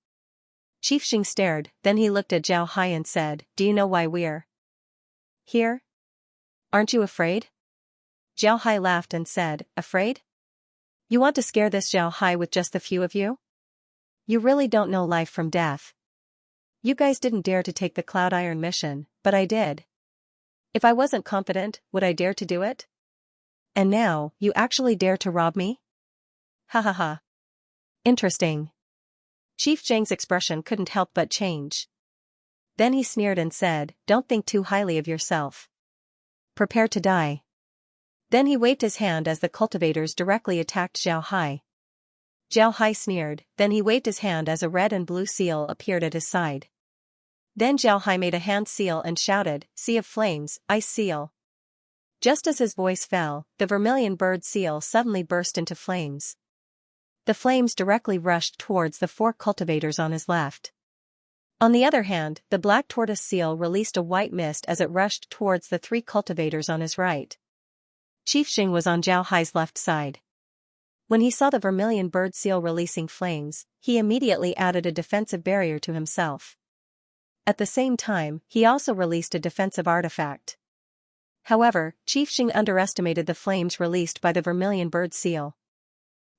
Chief Xing stared, then he looked at Zhao Hai and said, "Do you know why we're here? Aren't you afraid?" Zhao Hai laughed and said, "Afraid? You want to scare this Zhao Hai with just the few of you? You really don't know life from death. You guys didn't dare to take the Cloud Iron mission, but I did. If I wasn't confident, would I dare to do it? And now, you actually dare to rob me? Ha ha ha. Interesting." Chief Zhang's expression couldn't help but change. Then he sneered and said, "Don't think too highly of yourself. Prepare to die." Then he waved his hand as the cultivators directly attacked Zhao Hai. Zhao Hai sneered, then he waved his hand as a red and blue seal appeared at his side. Then Zhao Hai made a hand seal and shouted, "Sea of Flames, Ice Seal." Just as his voice fell, the vermilion bird seal suddenly burst into flames. The flames directly rushed towards the 4 cultivators on his left. On the other hand, the black tortoise seal released a white mist as it rushed towards the 3 cultivators on his right. Chief Xing was on Zhao Hai's left side. When he saw the vermilion bird seal releasing flames, he immediately added a defensive barrier to himself. At the same time, he also released a defensive artifact. However, Chief Xing underestimated the flames released by the vermilion bird seal.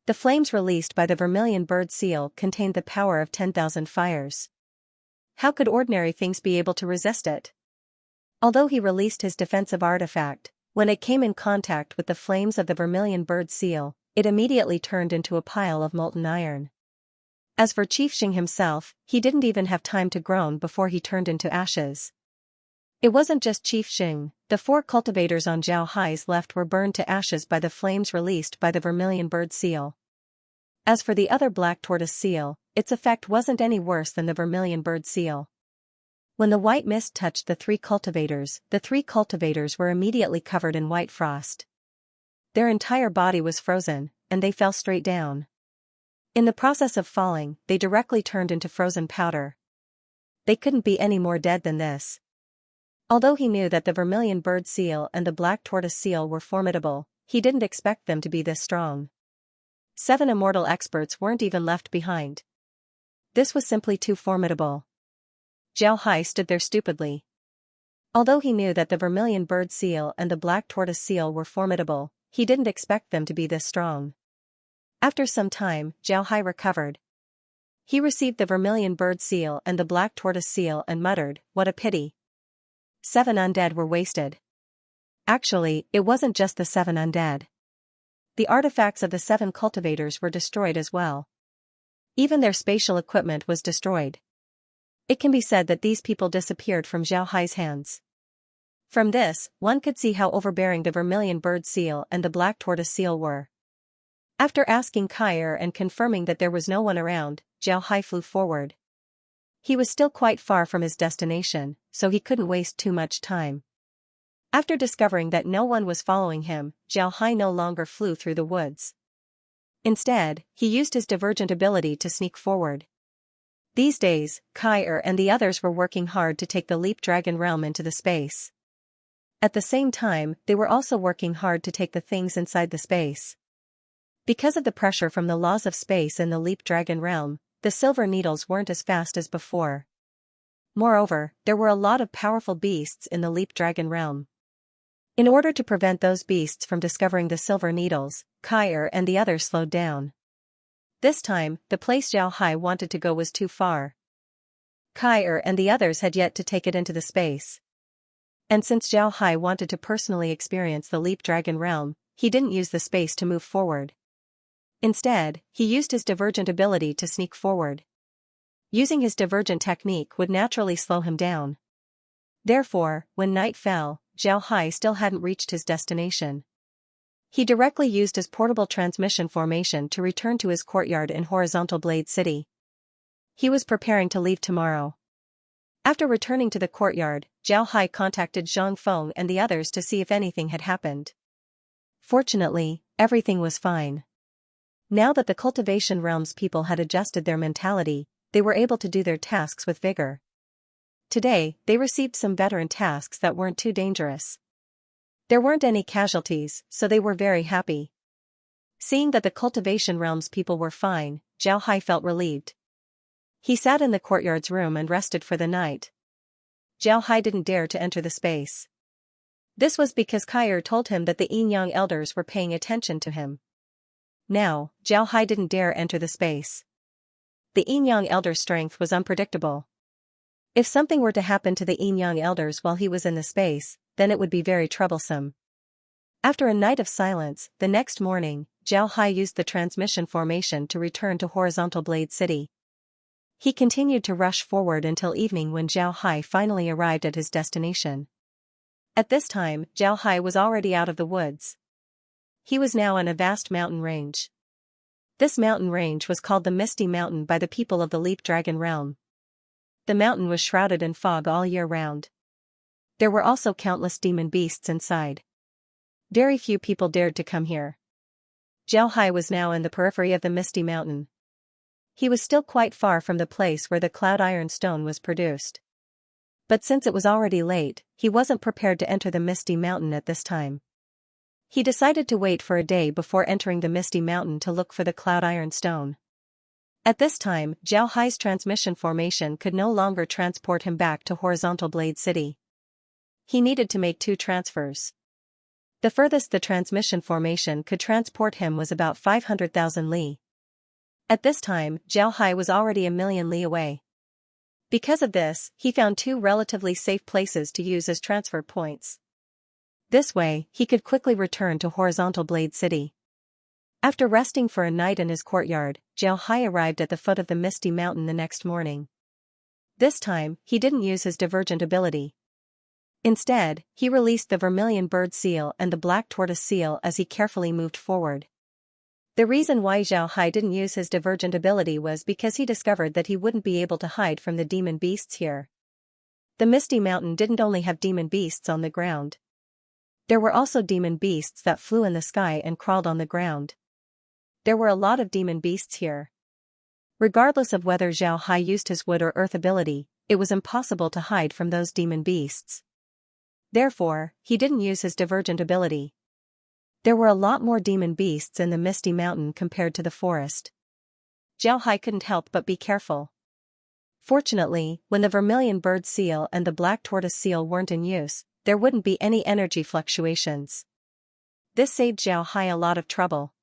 The flames released by the vermilion bird seal contained the power of 10,000 fires. How could ordinary things be able to resist it? Although he released his defensive artifact, when it came in contact with the flames of the vermilion bird seal, it immediately turned into a pile of molten iron. As for Chief Xing himself, he didn't even have time to groan before he turned into ashes. It wasn't just Chief Xing, the 4 cultivators on Zhao Hai's left were burned to ashes by the flames released by the vermilion bird seal. As for the other black tortoise seal, its effect wasn't any worse than the vermilion bird seal. When the white mist touched the 3 cultivators were immediately covered in white frost. Their entire body was frozen, and they fell straight down. In the process of falling, they directly turned into frozen powder. They couldn't be any more dead than this. Although he knew that the vermilion bird seal and the black tortoise seal were formidable, he didn't expect them to be this strong. 7 immortal experts weren't even left behind. This was simply too formidable. Zhao Hai stood there stupidly. Although he knew that the vermilion bird seal and the black tortoise seal were formidable, he didn't expect them to be this strong. After some time, Zhao Hai recovered. He received the vermilion bird seal and the black tortoise seal and muttered, "What a pity. 7 undead were wasted." Actually, it wasn't just the 7 undead. The artifacts of the 7 cultivators were destroyed as well. Even their spatial equipment was destroyed. It can be said that these people disappeared from Zhao Hai's hands. From this, one could see how overbearing the vermilion bird seal and the black tortoise seal were. After asking Kair and confirming that there was no one around, Zhao Hai flew forward. He was still quite far from his destination, so he couldn't waste too much time. After discovering that no one was following him, Zhao Hai no longer flew through the woods. Instead, he used his divergent ability to sneak forward. These days, Kair and the others were working hard to take the Leap Dragon realm into the space. At the same time, they were also working hard to take the things inside the space. Because of the pressure from the laws of space in the Leap Dragon realm, the silver needles weren't as fast as before. Moreover, there were a lot of powerful beasts in the Leap Dragon realm. In order to prevent those beasts from discovering the silver needles, Kair and the others slowed down. This time, the place Zhao Hai wanted to go was too far. Kair and the others had yet to take it into the space. And since Zhao Hai wanted to personally experience the Leap Dragon realm, he didn't use the space to move forward. Instead, he used his divergent ability to sneak forward. Using his divergent technique would naturally slow him down. Therefore, when night fell, Zhao Hai still hadn't reached his destination. He directly used his portable transmission formation to return to his courtyard in Horizontal Blade City. He was preparing to leave tomorrow. After returning to the courtyard, Zhao Hai contacted Zhang Feng and the others to see if anything had happened. Fortunately, everything was fine. Now that the Cultivation Realm's people had adjusted their mentality, they were able to do their tasks with vigor. Today, they received some veteran tasks that weren't too dangerous. There weren't any casualties, so they were very happy. Seeing that the Cultivation Realm's people were fine, Zhao Hai felt relieved. He sat in the courtyard's room and rested for the night. Zhao Hai didn't dare to enter the space. This was because Kair told him that the Yin-Yang elders were paying attention to him. Now, Zhao Hai didn't dare enter the space. The Yin-Yang elders' strength was unpredictable. If something were to happen to the Yin-Yang elders while he was in the space, then it would be very troublesome. After a night of silence, the next morning, Zhao Hai used the transmission formation to return to Horizontal Blade City. He continued to rush forward until evening when Zhao Hai finally arrived at his destination. At this time, Zhao Hai was already out of the woods. He was now in a vast mountain range. This mountain range was called the Misty Mountain by the people of the Leap Dragon realm. The mountain was shrouded in fog all year round. There were also countless demon beasts inside. Very few people dared to come here. Zhao Hai was now in the periphery of the Misty Mountain. He was still quite far from the place where the Cloud Iron Stone was produced. But since it was already late, he wasn't prepared to enter the Misty Mountain at this time. He decided to wait for a day before entering the Misty Mountain to look for the Cloud Iron Stone. At this time, Zhao Hai's transmission formation could no longer transport him back to Horizontal Blade City. He needed to make 2 transfers. The furthest the transmission formation could transport him was about 500,000 li. At this time, Zhao Hai was already 1,000,000 li away. Because of this, he found 2 relatively safe places to use as transfer points. This way, he could quickly return to Horizontal Blade City. After resting for a night in his courtyard, Zhao Hai arrived at the foot of the Misty Mountain the next morning. This time, he didn't use his divergent ability. Instead, he released the vermilion bird seal and the black tortoise seal as he carefully moved forward. The reason why Zhao Hai didn't use his divergent ability was because he discovered that he wouldn't be able to hide from the demon beasts here. The Misty Mountain didn't only have demon beasts on the ground. There were also demon beasts that flew in the sky and crawled on the ground. There were a lot of demon beasts here. Regardless of whether Zhao Hai used his wood or earth ability, it was impossible to hide from those demon beasts. Therefore, he didn't use his divergent ability. There were a lot more demon beasts in the Misty Mountain compared to the forest. Zhao Hai couldn't help but be careful. Fortunately, when the vermilion bird seal and the black tortoise seal weren't in use, there wouldn't be any energy fluctuations. This saved Zhao Hai a lot of trouble.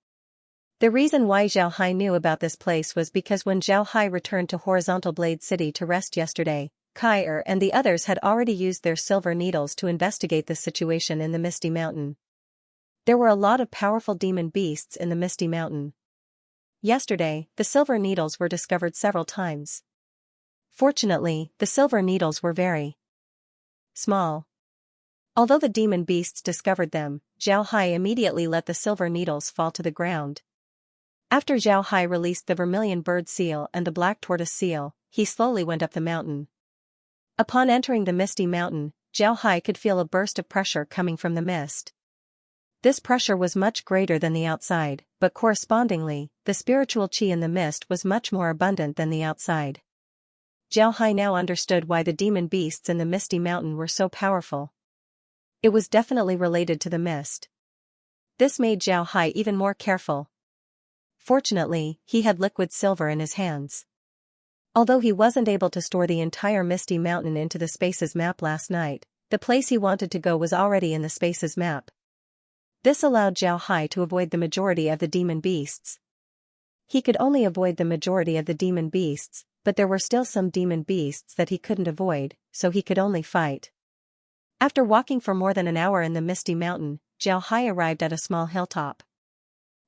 The reason why Zhao Hai knew about this place was because when Zhao Hai returned to Horizontal Blade City to rest yesterday, Kai and the others had already used their silver needles to investigate the situation in the Misty Mountain. There were a lot of powerful demon beasts in the Misty Mountain. Yesterday, the silver needles were discovered several times. Fortunately, the silver needles were very small. Although the demon beasts discovered them, Zhao Hai immediately let the silver needles fall to the ground. After Zhao Hai released the vermilion bird seal and the black tortoise seal, he slowly went up the mountain. Upon entering the Misty Mountain, Zhao Hai could feel a burst of pressure coming from the mist. This pressure was much greater than the outside, but correspondingly, the spiritual qi in the mist was much more abundant than the outside. Zhao Hai now understood why the demon beasts in the Misty Mountain were so powerful. It was definitely related to the mist. This made Zhao Hai even more careful. Fortunately, he had liquid silver in his hands. Although he wasn't able to store the entire Misty Mountain into the Spaces map last night, the place he wanted to go was already in the Spaces map. This allowed Zhao Hai to avoid the majority of the demon beasts. He could only avoid the majority of the demon beasts, but there were still some demon beasts that he couldn't avoid, so he could only fight. After walking for more than an hour in the Misty Mountain, Zhao Hai arrived at a small hilltop.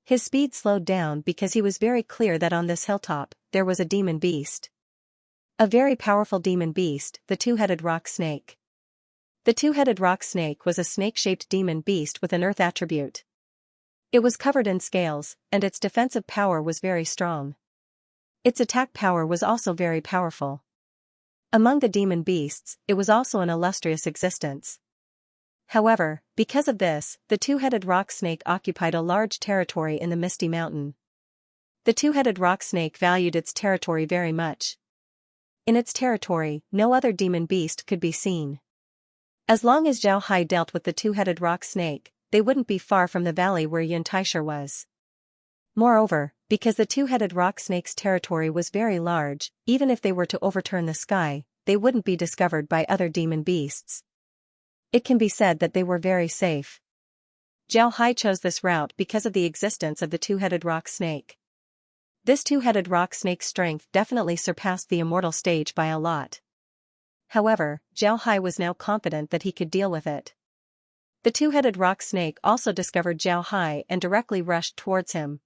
His speed slowed down because he was very clear that on this hilltop, there was a demon beast. A very powerful demon beast, the two-headed rock snake. The two-headed rock snake was a snake-shaped demon beast with an earth attribute. It was covered in scales, and its defensive power was very strong. Its attack power was also very powerful. Among the demon beasts, it was also an illustrious existence. However, because of this, the two-headed rock snake occupied a large territory in the Misty Mountain. The two-headed rock snake valued its territory very much. In its territory, no other demon beast could be seen. As long as Zhao Hai dealt with the two-headed rock snake, they wouldn't be far from the valley where Xianxia was. Moreover, because the two-headed rock snake's territory was very large, even if they were to overturn the sky, they wouldn't be discovered by other demon beasts. It can be said that they were very safe. Zhao Hai chose this route because of the existence of the two-headed rock snake. This two-headed rock snake's strength definitely surpassed the immortal stage by a lot. However, Zhao Hai was now confident that he could deal with it. The two-headed rock snake also discovered Zhao Hai and directly rushed towards him.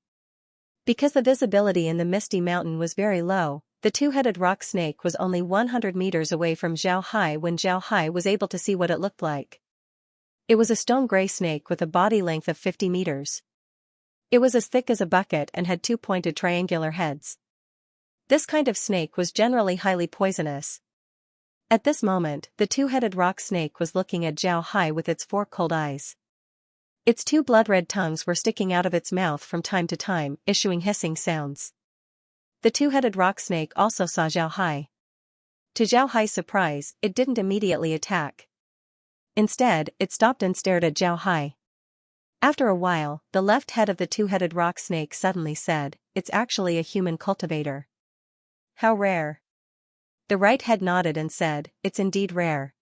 Because the visibility in the Misty Mountain was very low, the two-headed rock snake was only 100 meters away from Zhao Hai when Zhao Hai was able to see what it looked like. It was a stone-gray snake with a body length of 50 meters. It was as thick as a bucket and had two pointed triangular heads. This kind of snake was generally highly poisonous. At this moment, the two-headed rock snake was looking at Zhao Hai with its four cold eyes. Its two blood-red tongues were sticking out of its mouth from time to time, issuing hissing sounds. The two-headed rock snake also saw Zhao Hai. To Zhao Hai's surprise, it didn't immediately attack. Instead, it stopped and stared at Zhao Hai. After a while, the left head of the two-headed rock snake suddenly said, "It's actually a human cultivator." "How rare." The right head nodded and said, "It's indeed rare."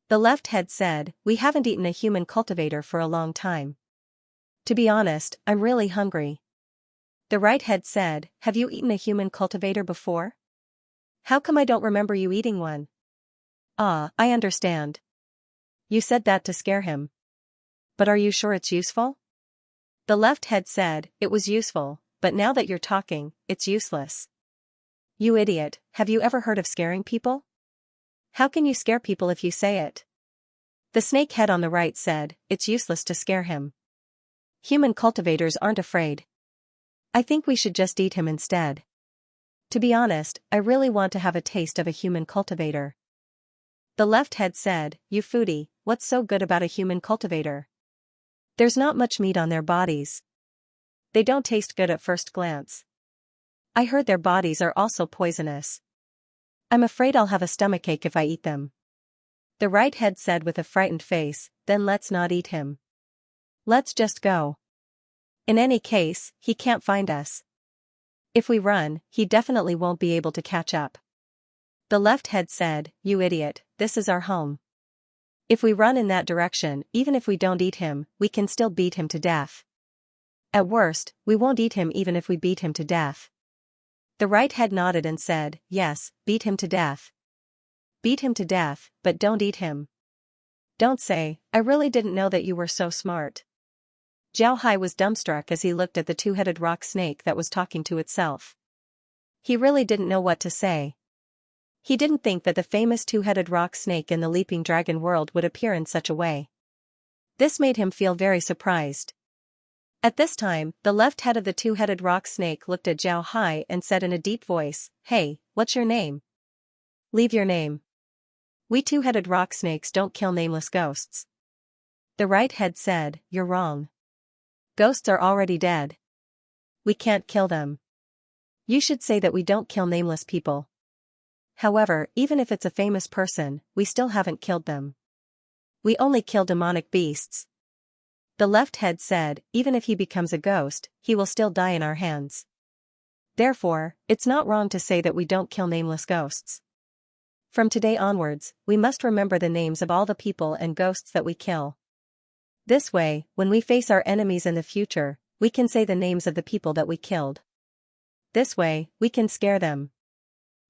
The left head said, "We haven't eaten a human cultivator for a long time. To be honest, I'm really hungry." The right head said, "Have you eaten a human cultivator before? How come I don't remember you eating one?" "Ah, I understand. You said that to scare him. But are you sure it's useful?" The left head said, "It was useful, but now that you're talking, it's useless." "You idiot, have you ever heard of scaring people? How can you scare people if you say it?" The snake head on the right said, "It's useless to scare him. Human cultivators aren't afraid. I think we should just eat him instead. To be honest, I really want to have a taste of a human cultivator." The left head said, "You foodie, what's so good about a human cultivator? There's not much meat on their bodies. They don't taste good at first glance. I heard their bodies are also poisonous. I'm afraid I'll have a stomachache if I eat them." The right head said with a frightened face, then let's not eat him. Let's just go. In any case, he can't find us. If we run, he definitely won't be able to catch up. The left head said, you idiot, this is our home. If we run in that direction, even if we don't eat him, we can still beat him to death. At worst, we won't eat him even if we beat him to death. The right head nodded and said, yes, beat him to death. Beat him to death, but don't eat him. Don't say, I really didn't know that you were so smart. Xiaohai was dumbstruck as he looked at the two-headed rock snake that was talking to itself. He really didn't know what to say. He didn't think that the famous two-headed rock snake in the leaping dragon world would appear in such a way. This made him feel very surprised. At this time, the left head of the two-headed rock snake looked at Xiaohai and said in a deep voice, hey, what's your name? Leave your name. We two-headed rock snakes don't kill nameless ghosts. The right head said, you're wrong. Ghosts are already dead. We can't kill them. You should say that we don't kill nameless people. However, even if it's a famous person, we still haven't killed them. We only kill demonic beasts. The left head said, even if he becomes a ghost, he will still die in our hands. Therefore, it's not wrong to say that we don't kill nameless ghosts. From today onwards, we must remember the names of all the people and ghosts that we kill. This way, when we face our enemies in the future, we can say the names of the people that we killed. This way, we can scare them.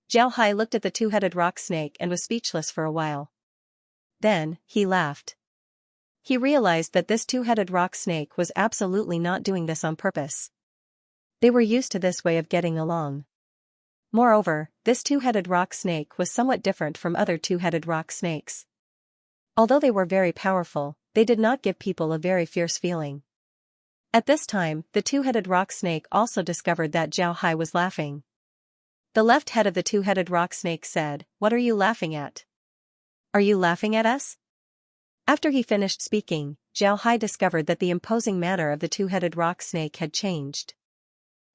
Xiaohai looked at the two-headed rock snake and was speechless for a while. Then, he laughed. He realized that this two-headed rock snake was absolutely not doing this on purpose. They were used to this way of getting along. Moreover, this two-headed rock snake was somewhat different from other two-headed rock snakes. Although they were very powerful, they did not give people a very fierce feeling. At this time, the two-headed rock snake also discovered that Xiaohai was laughing. The left head of the two-headed rock snake said, what are you laughing at? Are you laughing at us? After he finished speaking, Xiaohai discovered that the imposing manner of the two-headed rock snake had changed.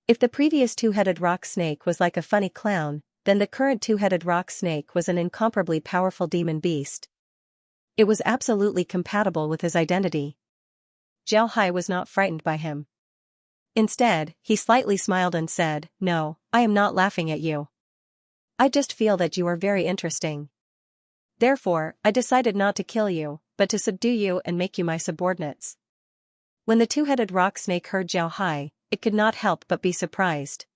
If the previous two-headed rock snake was like a funny clown, then the current two-headed rock snake was an incomparably powerful demon beast. It was absolutely compatible with his identity. Xiaohai was not frightened by him. Instead, he slightly smiled and said, no, I am not laughing at you. I just feel that you are very interesting. Therefore, I decided not to kill you, but to subdue you and make you my subordinates. When the two-headed rock snake heard Xiaohai, it could not help but be surprised.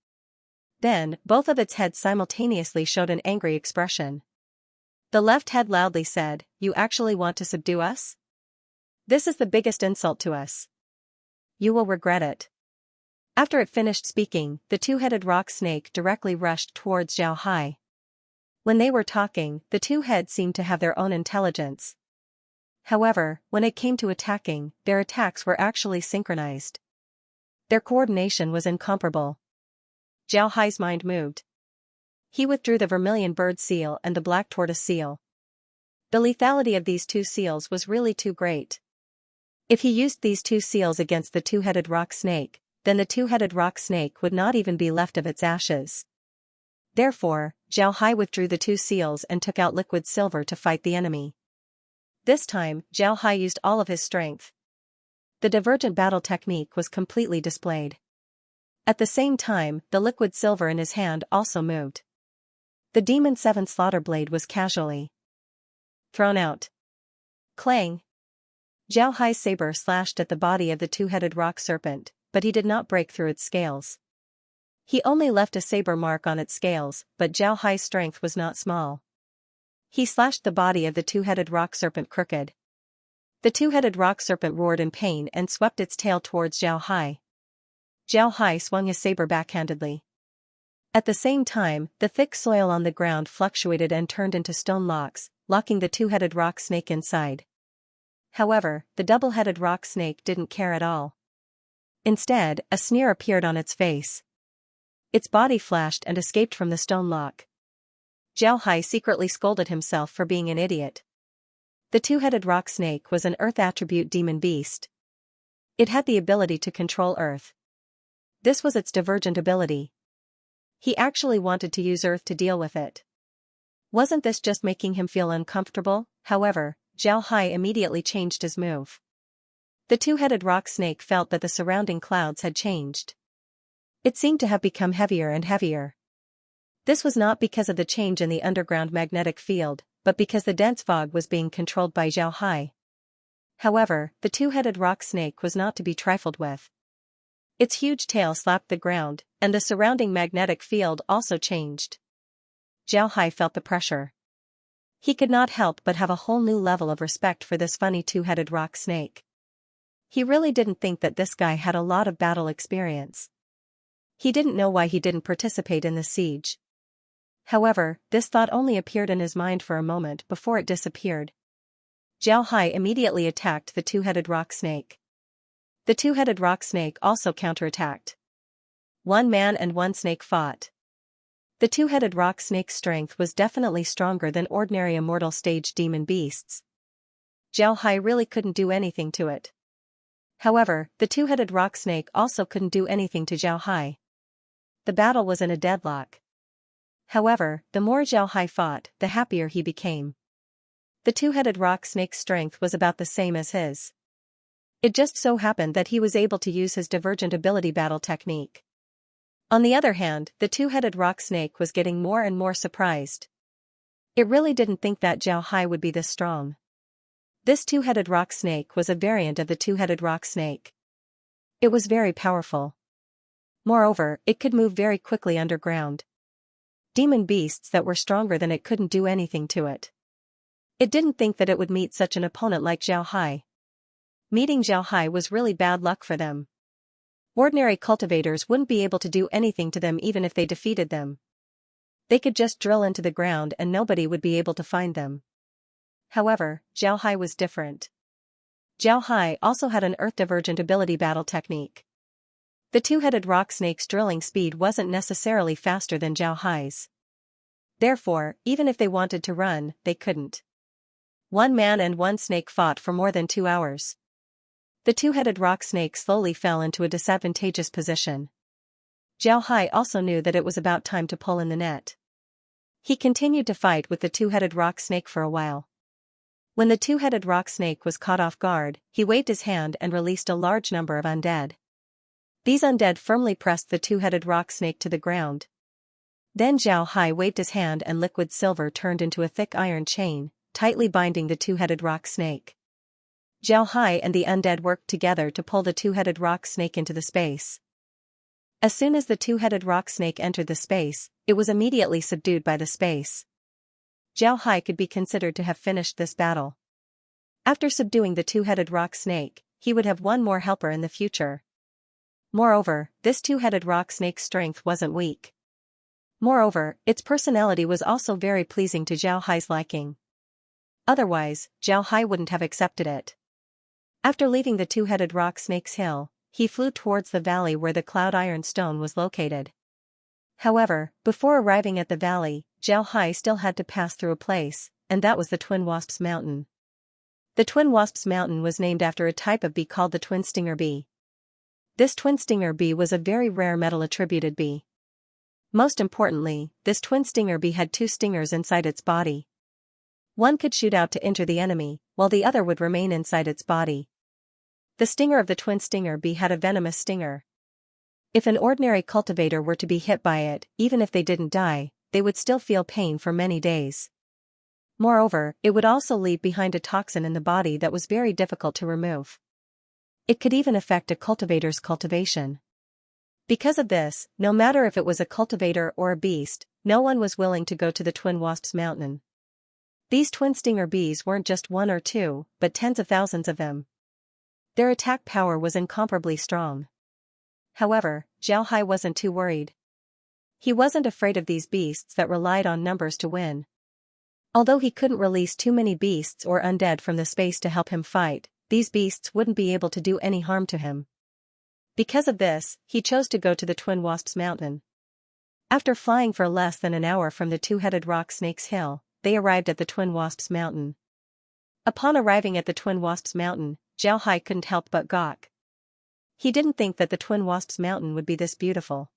Then, both of its heads simultaneously showed an angry expression. The left head loudly said, you actually want to subdue us? This is the biggest insult to us. You will regret it. After it finished speaking, the two-headed rock snake directly rushed towards Xiaohai. When they were talking, the two heads seemed to have their own intelligence. However, when it came to attacking, their attacks were actually synchronized. Their coordination was incomparable. Xiaohai's mind moved. He withdrew the vermilion bird seal and the black tortoise seal. The lethality of these two seals was really too great. If he used these two seals against the two-headed rock snake, then the two-headed rock snake would not even be left of its ashes. Therefore, Xiaohai withdrew the two seals and took out liquid silver to fight the enemy. This time, Xiaohai used all of his strength. The divergent battle technique was completely displayed. At the same time, the liquid silver in his hand also moved. The Demon 7 slaughter blade was casually thrown out. Clang! Xiaohai's saber slashed at the body of the two-headed rock serpent, but he did not break through its scales. He only left a saber mark on its scales, but Xiaohai's strength was not small. He slashed the body of the two-headed rock serpent crooked. The two-headed rock serpent roared in pain and swept its tail towards Xiaohai. Xiaohai swung his saber backhandedly. At the same time, the thick soil on the ground fluctuated and turned into stone locks, locking the two-headed rock snake inside. However, the double-headed rock snake didn't care at all. Instead, a sneer appeared on its face. Its body flashed and escaped from the stone lock. Xiaohai secretly scolded himself for being an idiot. The two-headed rock snake was an earth attribute demon beast. It had the ability to control earth. This was its divergent ability. He actually wanted to use earth to deal with it. Wasn't this just making him feel uncomfortable? However, Zhao Hai immediately changed his move. The two-headed rock snake felt that the surrounding clouds had changed. It seemed to have become heavier and heavier. This was not because of the change in the underground magnetic field, but because the dense fog was being controlled by Zhao Hai. However, the two-headed rock snake was not to be trifled with. Its huge tail slapped the ground, and the surrounding magnetic field also changed. Zhao Hai felt the pressure. He could not help but have a whole new level of respect for this funny two-headed rock snake. He really didn't think that this guy had a lot of battle experience. He didn't know why he didn't participate in the siege. However, this thought only appeared in his mind for a moment before it disappeared. Zhao Hai immediately attacked the two-headed rock snake. The two-headed rock snake also counterattacked. One man and one snake fought. The two-headed rock snake's strength was definitely stronger than ordinary immortal stage demon beasts. Zhao Hai really couldn't do anything to it. However, the two-headed rock snake also couldn't do anything to Zhao Hai. The battle was in a deadlock. However, the more Zhao Hai fought, the happier he became. The two-headed rock snake's strength was about the same as his. It just so happened that he was able to use his divergent ability battle technique. On the other hand, the two-headed rock snake was getting more and more surprised. It really didn't think that Zhao Hai would be this strong. This two-headed rock snake was a variant of the two-headed rock snake. It was very powerful. Moreover, it could move very quickly underground. Demon beasts that were stronger than it couldn't do anything to it. It didn't think that it would meet such an opponent like Zhao Hai. Meeting Zhao Hai was really bad luck for them. Ordinary cultivators wouldn't be able to do anything to them even if they defeated them. They could just drill into the ground and nobody would be able to find them. However, Zhao Hai was different. Zhao Hai also had an earth-divergent ability battle technique. The two-headed rock snake's drilling speed wasn't necessarily faster than Zhao Hai's. Therefore, even if they wanted to run, they couldn't. One man and one snake fought for more than 2 hours. The two-headed rock snake slowly fell into a disadvantageous position. Zhao Hai also knew that it was about time to pull in the net. He continued to fight with the two-headed rock snake for a while. When the two-headed rock snake was caught off guard, he waved his hand and released a large number of undead. These undead firmly pressed the two-headed rock snake to the ground. Then Zhao Hai waved his hand and liquid silver turned into a thick iron chain, tightly binding the two-headed rock snake. Zhao Hai and the undead worked together to pull the two-headed rock snake into the space. As soon as the two-headed rock snake entered the space, it was immediately subdued by the space. Zhao Hai could be considered to have finished this battle. After subduing the two-headed rock snake, he would have one more helper in the future. Moreover, this two-headed rock snake's strength wasn't weak. Moreover, its personality was also very pleasing to Zhao Hai's liking. Otherwise, Zhao Hai wouldn't have accepted it. After leaving the two-headed rock snake's hill, he flew towards the valley where the cloud iron stone was located. However, before arriving at the valley, Zhao Hai still had to pass through a place, and that was the Twin Wasps Mountain. The Twin Wasps Mountain was named after a type of bee called the twin stinger bee. This twin stinger bee was a very rare metal-attributed bee. Most importantly, this twin stinger bee had 2 stingers inside its body. One could shoot out to injure the enemy, while the other would remain inside its body. The stinger of the twin stinger bee had a venomous stinger. If an ordinary cultivator were to be hit by it, even if they didn't die, they would still feel pain for many days. Moreover, it would also leave behind a toxin in the body that was very difficult to remove. It could even affect a cultivator's cultivation. Because of this, no matter if it was a cultivator or a beast, no one was willing to go to the Twin Wasps Mountain. These twin stinger bees weren't just 1 or 2, but tens of thousands of them. Their attack power was incomparably strong. However, Zhao Hai wasn't too worried. He wasn't afraid of these beasts that relied on numbers to win. Although he couldn't release too many beasts or undead from the space to help him fight, these beasts wouldn't be able to do any harm to him. Because of this, he chose to go to the Twin Wasps Mountain. After flying for less than an hour from the two-headed rock snake's hill, they arrived at the Twin Wasps Mountain. Upon arriving at the Twin Wasps Mountain, Zhao Hai couldn't help but gawk. He didn't think that the Twin Wasps Mountain would be this beautiful.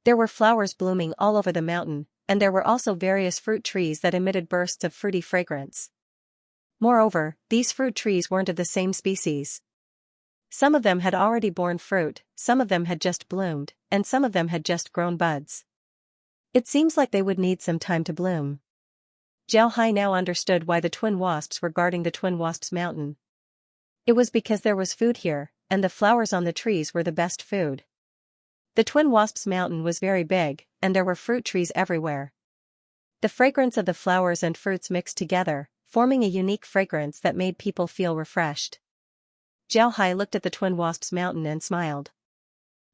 There were flowers blooming all over the mountain, and there were also various fruit trees that emitted bursts of fruity fragrance. Moreover, these fruit trees weren't of the same species. Some of them had already borne fruit, some of them had just bloomed, and some of them had just grown buds. It seems like they would need some time to bloom. Xiaohai now understood why the twin wasps were guarding the twin wasps' mountain. It was because there was food here, and the flowers on the trees were the best food. The twin wasps' mountain was very big, and there were fruit trees everywhere. The fragrance of the flowers and fruits mixed together, forming a unique fragrance that made people feel refreshed. Xiaohai looked at the twin wasps' mountain and smiled.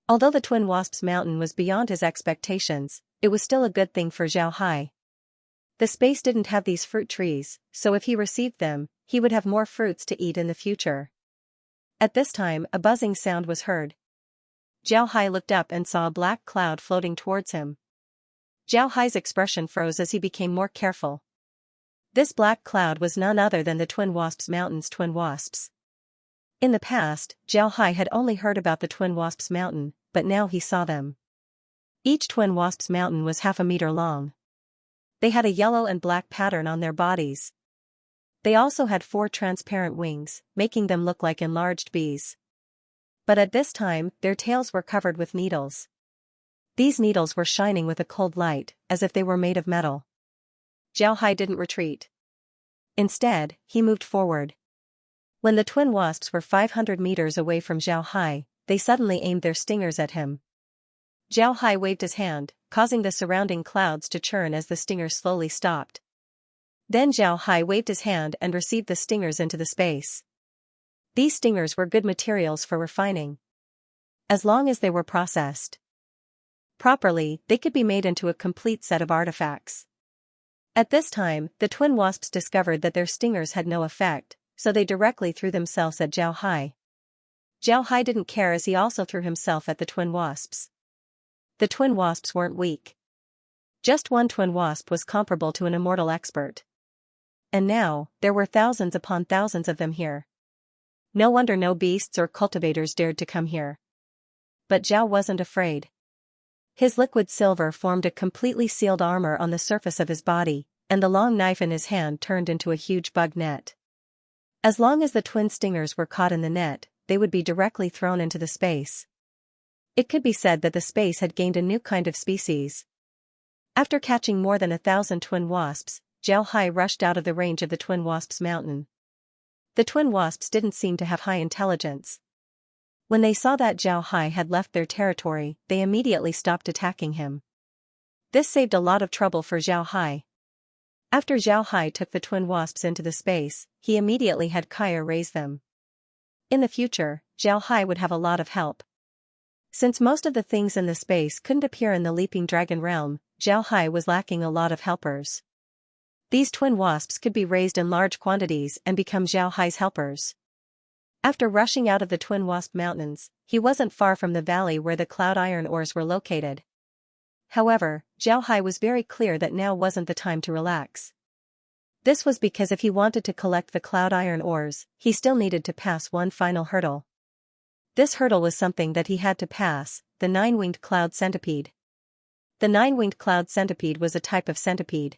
Although the twin wasps' mountain was beyond his expectations, it was still a good thing for Xiaohai. The space didn't have these fruit trees, so if he received them, he would have more fruits to eat in the future. At this time, a buzzing sound was heard. Xiaohai looked up and saw a black cloud floating towards him. Xiaohai's expression froze as he became more careful. This black cloud was none other than the twin wasps' mountain's twin wasps. In the past, Xiaohai had only heard about the twin wasps' mountain, but now he saw them. Each twin wasps' mountain was half a meter long. They had a yellow and black pattern on their bodies. They also had 4 transparent wings, making them look like enlarged bees. But at this time, their tails were covered with needles. These needles were shining with a cold light, as if they were made of metal. Xiaohai didn't retreat. Instead, he moved forward. When the twin wasps were 500 meters away from Xiaohai, they suddenly aimed their stingers at him. Xiaohai waved his hand, causing the surrounding clouds to churn as the stingers slowly stopped. Then Xiaohai waved his hand and received the stingers into the space. These stingers were good materials for refining. As long as they were processed properly, they could be made into a complete set of artifacts. At this time, the twin wasps discovered that their stingers had no effect, so they directly threw themselves at Xiaohai. Xiaohai didn't care as he also threw himself at the twin wasps. The twin wasps weren't weak. Just one twin wasp was comparable to an immortal expert. And now, there were thousands upon thousands of them here. No wonder no beasts or cultivators dared to come here. But Zhao wasn't afraid. His liquid silver formed a completely sealed armor on the surface of his body, and the long knife in his hand turned into a huge bug net. As long as the twin stingers were caught in the net, they would be directly thrown into the space. It could be said that the space had gained a new kind of species. After catching more than 1,000 twin wasps, Xiaohai rushed out of the range of the twin wasps' mountain. The twin wasps didn't seem to have high intelligence. When they saw that Xiaohai had left their territory, they immediately stopped attacking him. This saved a lot of trouble for Xiaohai. After Xiaohai took the twin wasps into the space, he immediately had Kaya raise them. In the future, Xiaohai would have a lot of help. Since most of the things in the space couldn't appear in the Leaping Dragon realm, Xiaohai was lacking a lot of helpers. These twin wasps could be raised in large quantities and become Xiaohai's helpers. After rushing out of the twin wasp mountains, he wasn't far from the valley where the cloud iron ores were located. However, Xiaohai was very clear that now wasn't the time to relax. This was because if he wanted to collect the cloud iron ores, he still needed to pass one final hurdle. This hurdle was something that he had to pass, the 9-winged cloud centipede. The 9-winged cloud centipede was a type of centipede.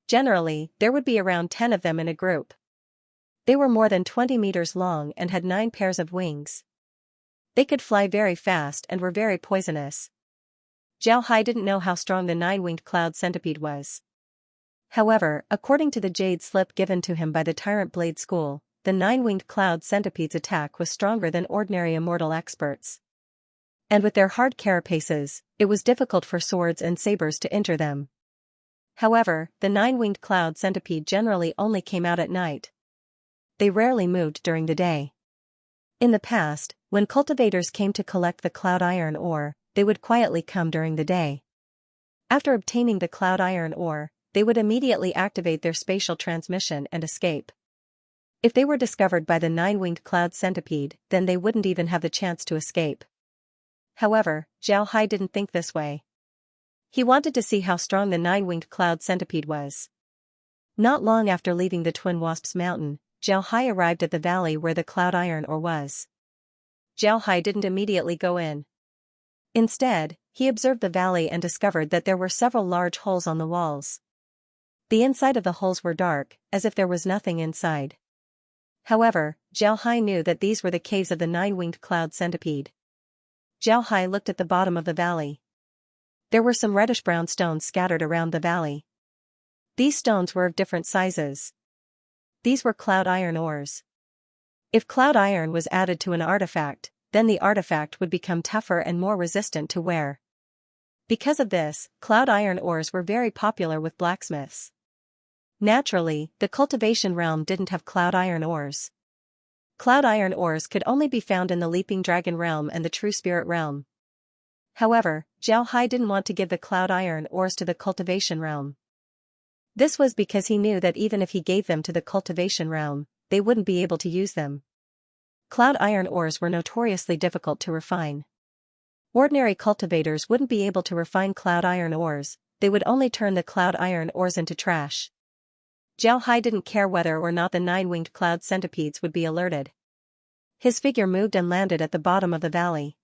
Generally, there would be around 10 of them in a group. They were more than 20 meters long and had 9 pairs of wings. They could fly very fast and were very poisonous. Xiaohai didn't know how strong the 9-winged cloud centipede was. However, according to the jade slip given to him by the Tyrant Blade School, the 9-winged cloud centipede's attack was stronger than ordinary immortal experts. And with their hard carapaces, it was difficult for swords and sabers to injure them. However, the 9-winged cloud centipede generally only came out at night. They rarely moved during the day. In the past, when cultivators came to collect the cloud iron ore, they would quietly come during the day. After obtaining the cloud iron ore, they would immediately activate their spatial transmission and escape. If they were discovered by the 9-winged cloud centipede, then they wouldn't even have the chance to escape. However, Xiaohai didn't think this way. He wanted to see how strong the 9-winged cloud centipede was. Not long after leaving the twin wasps' mountain, Xiaohai arrived at the valley where the cloud iron ore was. Xiaohai didn't immediately go in. Instead, he observed the valley and discovered that there were several large holes on the walls. The inside of the holes were dark, as if there was nothing inside. However, Xiaohai knew that these were the caves of the nine-winged cloud centipede. Xiaohai looked at the bottom of the valley. There were some reddish-brown stones scattered around the valley. These stones were of different sizes. These were cloud iron ores. If cloud iron was added to an artifact, then the artifact would become tougher and more resistant to wear. Because of this, cloud iron ores were very popular with blacksmiths. Naturally, the cultivation realm didn't have cloud iron ores. Cloud iron ores could only be found in the Leaping Dragon realm and the True Spirit realm. However, Xiaohai didn't want to give the cloud iron ores to the cultivation realm. This was because he knew that even if he gave them to the cultivation realm, they wouldn't be able to use them. Cloud iron ores were notoriously difficult to refine. Ordinary cultivators wouldn't be able to refine cloud iron ores, they would only turn the cloud iron ores into trash. Xiaohai didn't care whether or not the nine-winged cloud centipedes would be alerted. His figure moved and landed at the bottom of the valley.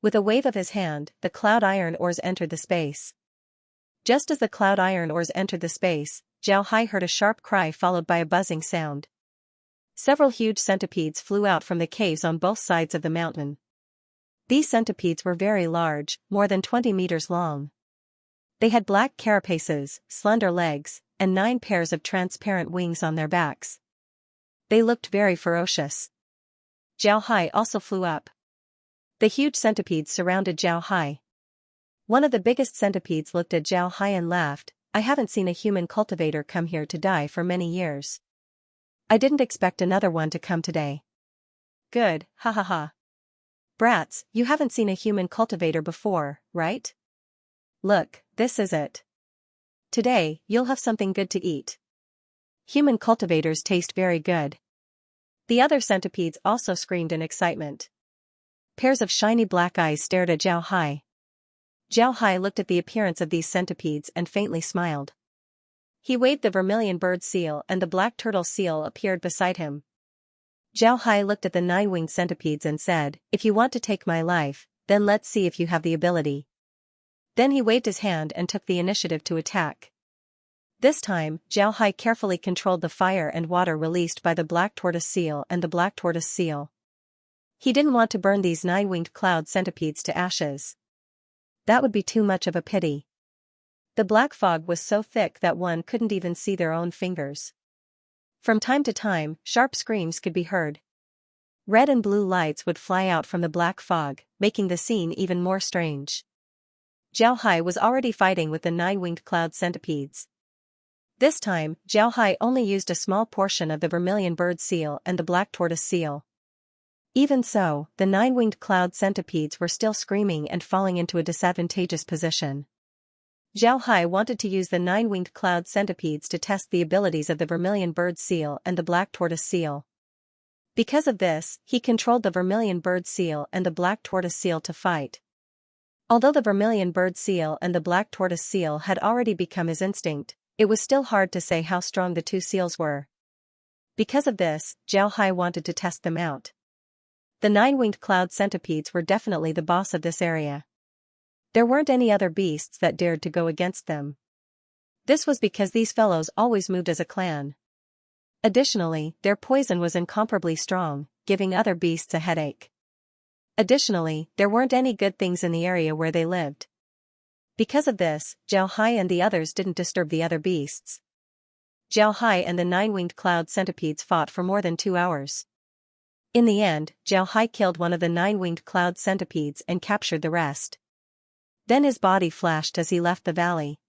With a wave of his hand, the cloud iron ores entered the space. Just as the cloud iron ores entered the space, Xiaohai heard a sharp cry followed by a buzzing sound. Several huge centipedes flew out from the caves on both sides of the mountain. These centipedes were very large, more than 20 meters long. They had black carapaces, slender legs, and 9 pairs of transparent wings on their backs. They looked very ferocious. Xiaohai also flew up. The huge centipedes surrounded Xiaohai. One of the biggest centipedes looked at Xiaohai and laughed, "I haven't seen a human cultivator come here to die for many years. I didn't expect another one to come today." "Good, ha ha ha. Brats, you haven't seen a human cultivator before, right? Look, this is it. Today, you'll have something good to eat. Human cultivators taste very good." The other centipedes also screamed in excitement. Pairs of shiny black eyes stared at Xiaohai. Xiaohai looked at the appearance of these centipedes and faintly smiled. He waved the vermilion bird seal and the black turtle seal appeared beside him. Xiaohai looked at the nine-winged centipedes and said, "If you want to take my life, then let's see if you have the ability." Then he waved his hand and took the initiative to attack. This time, Xiaohai carefully controlled the fire and water released by the black tortoise seal and the black tortoise seal. He didn't want to burn these nine-winged cloud centipedes to ashes. That would be too much of a pity. The black fog was so thick that one couldn't even see their own fingers. From time to time, sharp screams could be heard. Red and blue lights would fly out from the black fog, making the scene even more strange. Xiaohai was already fighting with the nine-winged cloud centipedes. This time, Xiaohai only used a small portion of the vermilion bird seal and the black tortoise seal. Even so, the nine-winged cloud centipedes were still screaming and falling into a disadvantageous position. Xiaohai wanted to use the nine-winged cloud centipedes to test the abilities of the vermilion bird seal and the black tortoise seal. Because of this, he controlled the vermilion bird seal and the black tortoise seal to fight. Although the vermilion bird seal and the black tortoise seal had already become his instinct, it was still hard to say how strong the two seals were. Because of this, Xiaohai wanted to test them out. The nine-winged cloud centipedes were definitely the boss of this area. There weren't any other beasts that dared to go against them. This was because these fellows always moved as a clan. Additionally, their poison was incomparably strong, giving other beasts a headache. Additionally, there weren't any good things in the area where they lived. Because of this, Xiaohai and the others didn't disturb the other beasts. Xiaohai and the nine-winged cloud centipedes fought for more than 2 hours. In the end, Xiaohai killed one of the nine-winged cloud centipedes and captured the rest. Then his body flashed as he left the valley.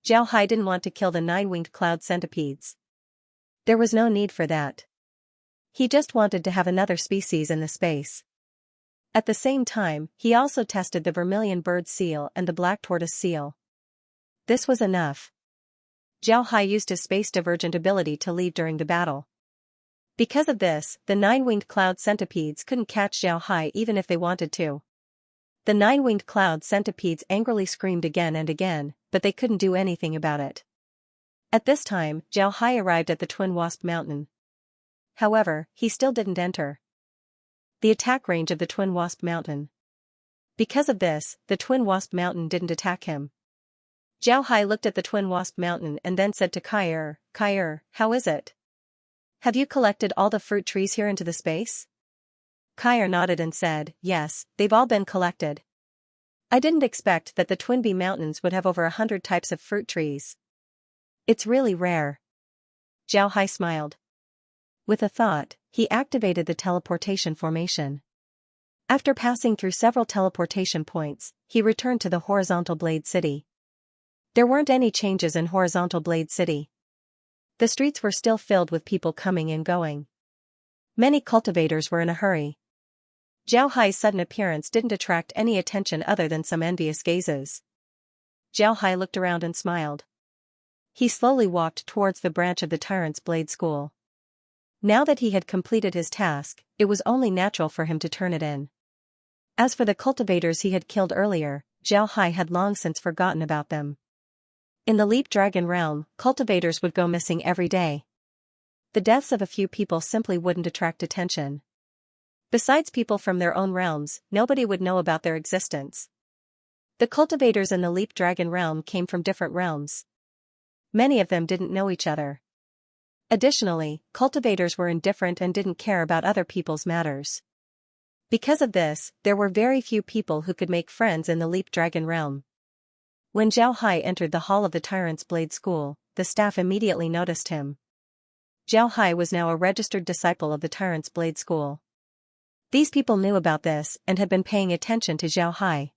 Xiaohai didn't want to kill the nine-winged cloud centipedes. There was no need for that. He just wanted to have another species in the space. At the same time, he also tested the vermilion bird seal and the black tortoise seal. This was enough. Xiaohai used his space divergent ability to leave during the battle. Because of this, the nine-winged cloud centipedes couldn't catch Xiaohai even if they wanted to. The nine-winged cloud centipedes angrily screamed again and again, but they couldn't do anything about it. At this time, Xiaohai arrived at the Twin Wasp Mountain. However, he still didn't enter the attack range of the Twin Wasp Mountain. Because of this, the Twin Wasp Mountain didn't attack him. Zhao Hai looked at the Twin Wasp Mountain and then said to Kai, how is it? Have you collected all the fruit trees here into the space? Kai nodded and said, yes, they've all been collected. I didn't expect that the Twin Bee Mountains would have over 100 types of fruit trees. It's really rare. Zhao Hai smiled. With a thought, he activated the teleportation formation. After passing through several teleportation points, he returned to the Horizontal Blade City. There weren't any changes in Horizontal Blade City. The streets were still filled with people coming and going. Many cultivators were in a hurry. Zhao Hai's sudden appearance didn't attract any attention other than some envious gazes. Zhao Hai looked around and smiled. He slowly walked towards the branch of the Tyrant's Blade School. Now that he had completed his task, it was only natural for him to turn it in. As for the cultivators he had killed earlier, Zhao Hai had long since forgotten about them. In the Leap Dragon realm, cultivators would go missing every day. The deaths of a few people simply wouldn't attract attention. Besides people from their own realms, nobody would know about their existence. The cultivators in the Leap Dragon realm came from different realms. Many of them didn't know each other. Additionally, cultivators were indifferent and didn't care about other people's matters. Because of this, there were very few people who could make friends in the Leap Dragon realm. When Zhao Hai entered the hall of the Tyrant's Blade School, the staff immediately noticed him. Zhao Hai was now a registered disciple of the Tyrant's Blade School. These people knew about this and had been paying attention to Zhao Hai.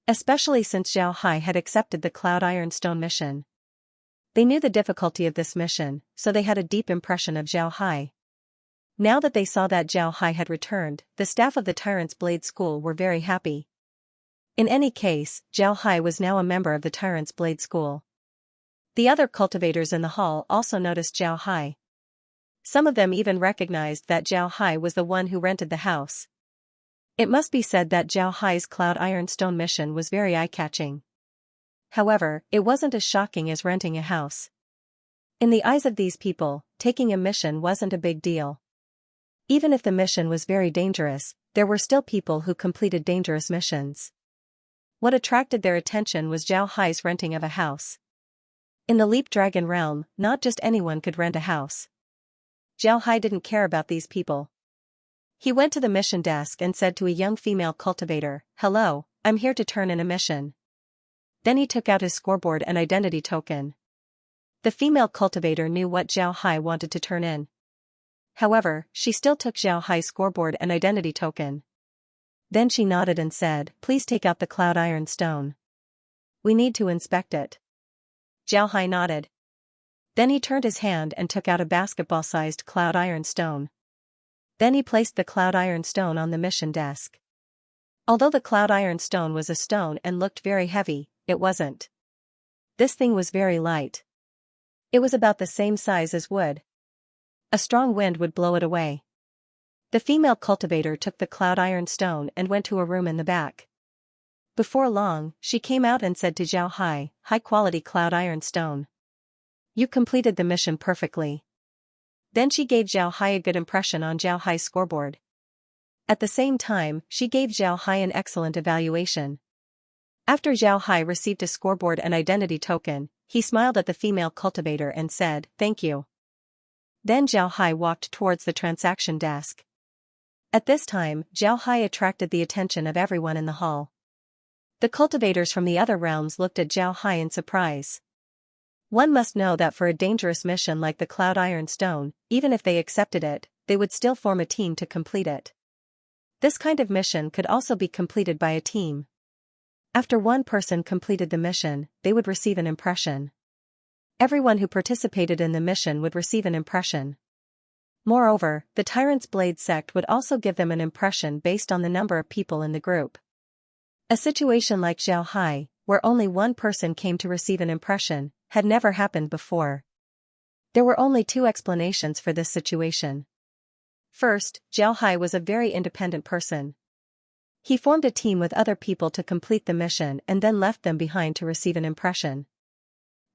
Especially since Zhao Hai had accepted the Cloud Iron Stone mission. They knew the difficulty of this mission, so they had a deep impression of Zhao Hai. Now that they saw that Zhao Hai had returned, the staff of the Tyrant's Blade School were very happy. In any case, Zhao Hai was now a member of the Tyrant's Blade School. The other cultivators in the hall also noticed Zhao Hai. Some of them even recognized that Zhao Hai was the one who rented the house. It must be said that Zhao Hai's Cloud Iron Stone mission was very eye-catching. However, it wasn't as shocking as renting a house. In the eyes of these people, taking a mission wasn't a big deal. Even if the mission was very dangerous, there were still people who completed dangerous missions. What attracted their attention was Zhao Hai's renting of a house. In the Leap Dragon realm, not just anyone could rent a house. Zhao Hai didn't care about these people. He went to the mission desk and said to a young female cultivator, "Hello, I'm here to turn in a mission." Then he took out his scoreboard and identity token. The female cultivator knew what Zhao Hai wanted to turn in. However, she still took Zhao Hai's scoreboard and identity token. Then she nodded and said, "Please take out the Cloud Iron Stone. We need to inspect it." Zhao Hai nodded. Then he turned his hand and took out a basketball-sized Cloud Iron Stone. Then he placed the Cloud Iron Stone on the mission desk. Although the Cloud Iron Stone was a stone and looked very heavy, it wasn't. This thing was very light. It was about the same size as wood. A strong wind would blow it away. The female cultivator took the Cloud Iron Stone and went to a room in the back. Before long, she came out and said to Zhao Hai, "High-quality Cloud Iron Stone. You completed the mission perfectly." Then she gave Zhao Hai a good impression on Zhao Hai's scoreboard. At the same time, she gave Zhao Hai an excellent evaluation. After Zhao Hai received a scoreboard and identity token, he smiled at the female cultivator and said, "Thank you." Then Zhao Hai walked towards the transaction desk. At this time, Zhao Hai attracted the attention of everyone in the hall. The cultivators from the other realms looked at Zhao Hai in surprise. One must know that for a dangerous mission like the Cloud Iron Stone, even if they accepted it, they would still form a team to complete it. This kind of mission could also be completed by a team. After one person completed the mission, they would receive an impression. Everyone who participated in the mission would receive an impression. Moreover, the Tyrant's Blade sect would also give them an impression based on the number of people in the group. A situation like Zhao Hai, where only one person came to receive an impression, had never happened before. There were only two explanations for this situation. First, Zhao Hai was a very independent person. He formed a team with other people to complete the mission and then left them behind to receive an impression.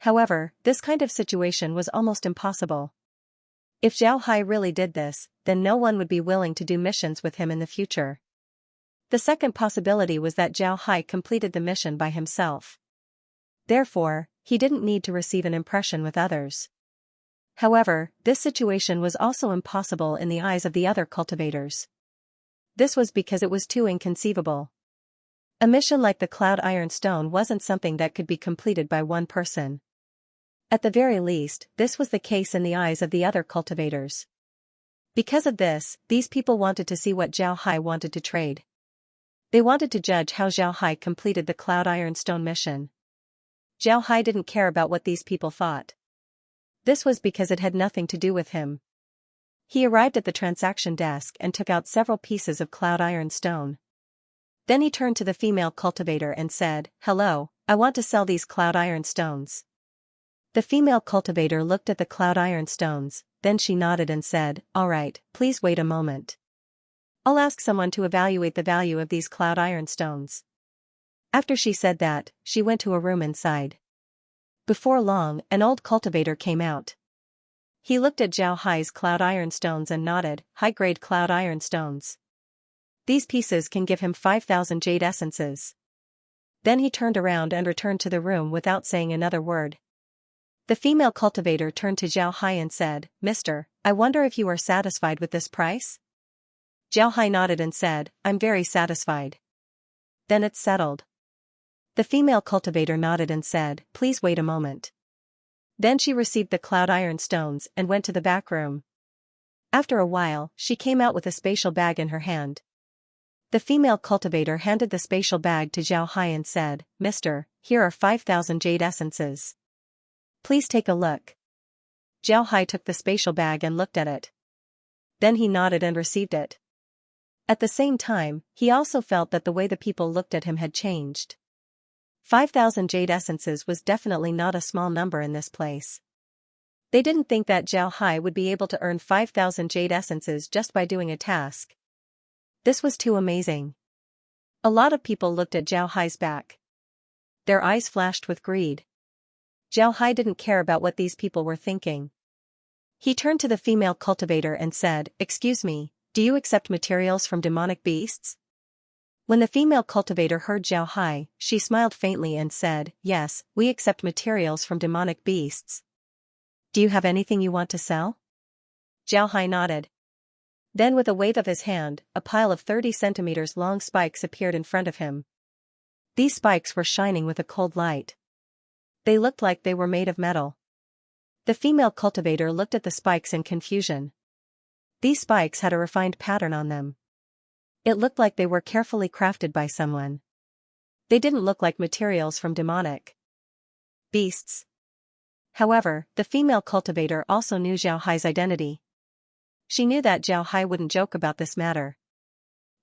However, this kind of situation was almost impossible. If Zhao Hai really did this, then no one would be willing to do missions with him in the future. The second possibility was that Zhao Hai completed the mission by himself. Therefore, he didn't need to receive an impression with others. However, this situation was also impossible in the eyes of the other cultivators. This was because it was too inconceivable. A mission like the Cloud Iron Stone wasn't something that could be completed by one person. At the very least, this was the case in the eyes of the other cultivators. Because of this, these people wanted to see what Zhao Hai wanted to trade. They wanted to judge how Zhao Hai completed the Cloud Iron Stone mission. Zhao Hai didn't care about what these people thought. This was because it had nothing to do with him. He arrived at the transaction desk and took out several pieces of Cloud Iron Stone. Then he turned to the female cultivator and said, "Hello, I want to sell these Cloud Iron Stones." The female cultivator looked at the Cloud Iron Stones, then she nodded and said, "All right, please wait a moment. I'll ask someone to evaluate the value of these Cloud Iron Stones." After she said that, she went to a room inside. Before long, an old cultivator came out. He looked at Zhao Hai's Cloud Iron Stones and nodded, "High-grade Cloud Iron Stones. These pieces can give him 5,000 jade essences." Then he turned around and returned to the room without saying another word. The female cultivator turned to Zhao Hai and said, "Mister, I wonder if you are satisfied with this price?" Zhao Hai nodded and said, "I'm very satisfied." "Then it's settled." The female cultivator nodded and said, "Please wait a moment." Then she received the Cloud Iron Stones and went to the back room. After a while, she came out with a spatial bag in her hand. The female cultivator handed the spatial bag to Zhao Hai and said, "Mister, here are 5,000 jade essences. Please take a look." Zhao Hai took the spatial bag and looked at it. Then he nodded and received it. At the same time, he also felt that the way the people looked at him had changed. 5,000 jade essences was definitely not a small number in this place. They didn't think that Zhao Hai would be able to earn 5,000 jade essences just by doing a task. This was too amazing. A lot of people looked at Zhao Hai's back. Their eyes flashed with greed. Zhao Hai didn't care about what these people were thinking. He turned to the female cultivator and said, "Excuse me, do you accept materials from demonic beasts?" When the female cultivator heard Zhao Hai, she smiled faintly and said, "Yes, we accept materials from demonic beasts. Do you have anything you want to sell?" Zhao Hai nodded. Then with a wave of his hand, a pile of 30 centimeters long spikes appeared in front of him. These spikes were shining with a cold light. They looked like they were made of metal. The female cultivator looked at the spikes in confusion. These spikes had a refined pattern on them. It looked like they were carefully crafted by someone. They didn't look like materials from demonic beasts. However, the female cultivator also knew Zhao Hai's identity. She knew that Zhao Hai wouldn't joke about this matter.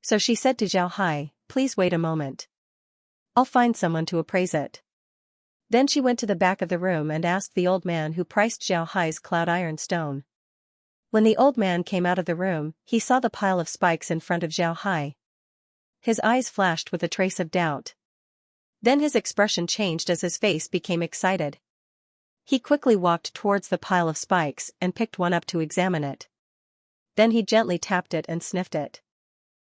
So she said to Zhao Hai, "Please wait a moment. I'll find someone to appraise it." Then she went to the back of the room and asked the old man who priced Zhao Hai's Cloud Iron Stone. When the old man came out of the room, he saw the pile of spikes in front of Zhao Hai. His eyes flashed with a trace of doubt. Then his expression changed as his face became excited. He quickly walked towards the pile of spikes and picked one up to examine it. Then he gently tapped it and sniffed it.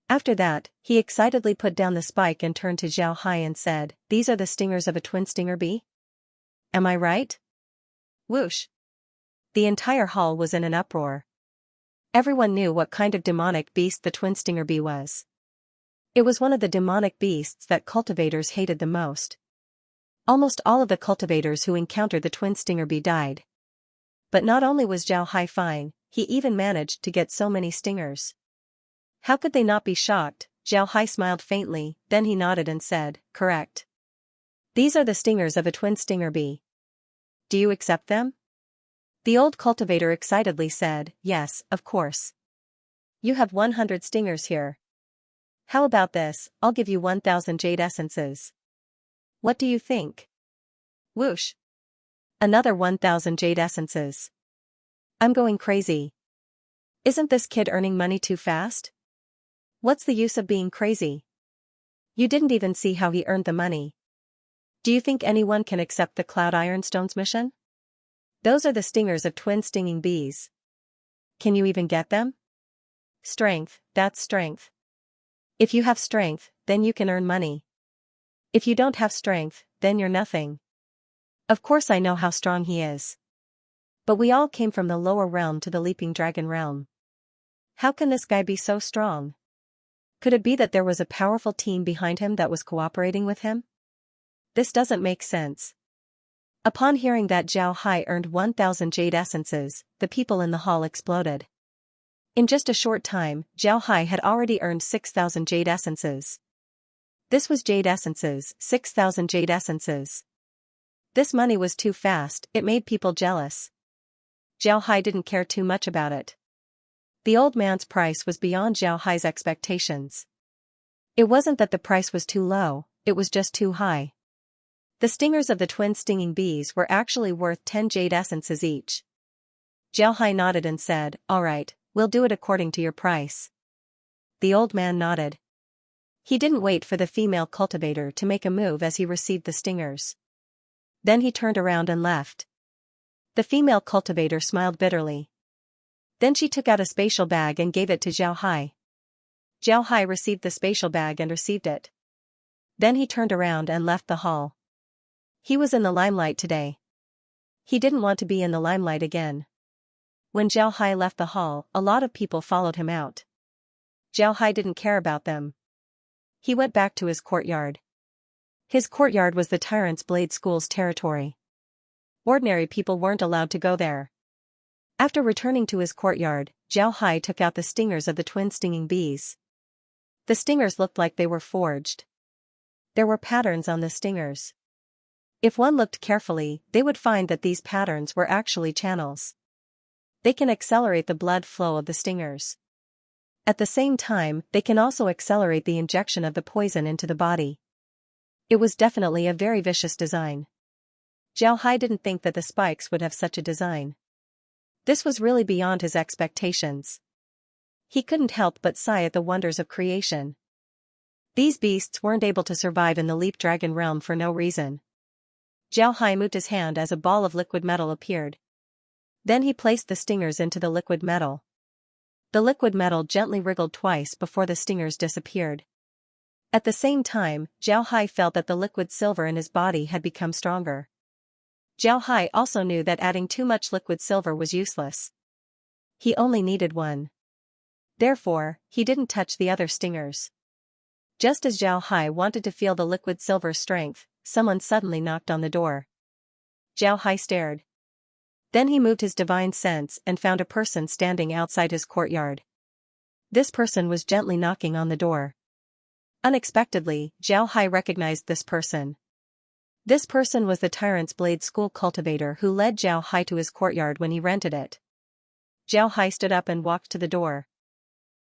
After that, he excitedly put down the spike and turned to Zhao Hai and said, "These are the stingers of a twin stinger bee? Am I right?" Whoosh! The entire hall was in an uproar. Everyone knew what kind of demonic beast the twin stinger bee was. It was one of the demonic beasts that cultivators hated the most. Almost all of the cultivators who encountered the twin stinger bee died. But not only was Zhao Hai fine, he even managed to get so many stingers. How could they not be shocked? Zhao Hai smiled faintly, then he nodded and said, "Correct. These are the stingers of a twin stinger bee. Do you accept them?" The old cultivator excitedly said, "Yes, of course. You have 100 stingers here. How about this, I'll give you 1,000 jade essences. What do you think?" Whoosh! Another 1,000 jade essences. I'm going crazy. Isn't this kid earning money too fast? What's the use of being crazy? You didn't even see how he earned the money. Do you think anyone can accept the Cloud Iron Stones mission? Those are the stingers of twin stinging bees. Can you even get them? Strength, that's strength. If you have strength, then you can earn money. If you don't have strength, then you're nothing. Of course I know how strong he is. But we all came from the lower realm to the leaping dragon realm. How can this guy be so strong? Could it be that there was a powerful team behind him that was cooperating with him? This doesn't make sense. Upon hearing that Zhao Hai earned 1,000 jade essences, the people in the hall exploded. In just a short time, Zhao Hai had already earned 6,000 jade essences. This was jade essences, 6,000 jade essences. This money was too fast, it made people jealous. Zhao Hai didn't care too much about it. The old man's price was beyond Zhao Hai's expectations. It wasn't that the price was too low, it was just too high. The stingers of the twin stinging bees were actually worth 10 jade essences each. Zhao Hai nodded and said, "All right, we'll do it according to your price." The old man nodded. He didn't wait for the female cultivator to make a move as he received the stingers. Then he turned around and left. The female cultivator smiled bitterly. Then she took out a spatial bag and gave it to Zhao Hai. Zhao Hai received the spatial bag and received it. Then he turned around and left the hall. He was in the limelight today. He didn't want to be in the limelight again. When Zhao Hai left the hall, a lot of people followed him out. Zhao Hai didn't care about them. He went back to his courtyard. His courtyard was the Tyrant's Blade School's territory. Ordinary people weren't allowed to go there. After returning to his courtyard, Zhao Hai took out the stingers of the twin stinging bees. The stingers looked like they were forged. There were patterns on the stingers. If one looked carefully, they would find that these patterns were actually channels. They can accelerate the blood flow of the stingers. At the same time, they can also accelerate the injection of the poison into the body. It was definitely a very vicious design. Zhao Hai didn't think that the spikes would have such a design. This was really beyond his expectations. He couldn't help but sigh at the wonders of creation. These beasts weren't able to survive in the Leap Dragon realm for no reason. Zhao Hai moved his hand as a ball of liquid metal appeared. Then he placed the stingers into the liquid metal. The liquid metal gently wriggled twice before the stingers disappeared. At the same time, Zhao Hai felt that the liquid silver in his body had become stronger. Zhao Hai also knew that adding too much liquid silver was useless. He only needed one. Therefore, he didn't touch the other stingers. Just as Zhao Hai wanted to feel the liquid silver's strength, someone suddenly knocked on the door. Zhao Hai stared. Then he moved his divine sense and found a person standing outside his courtyard. This person was gently knocking on the door. Unexpectedly, Zhao Hai recognized this person. This person was the Tyrant's Blade School cultivator who led Zhao Hai to his courtyard when he rented it. Zhao Hai stood up and walked to the door.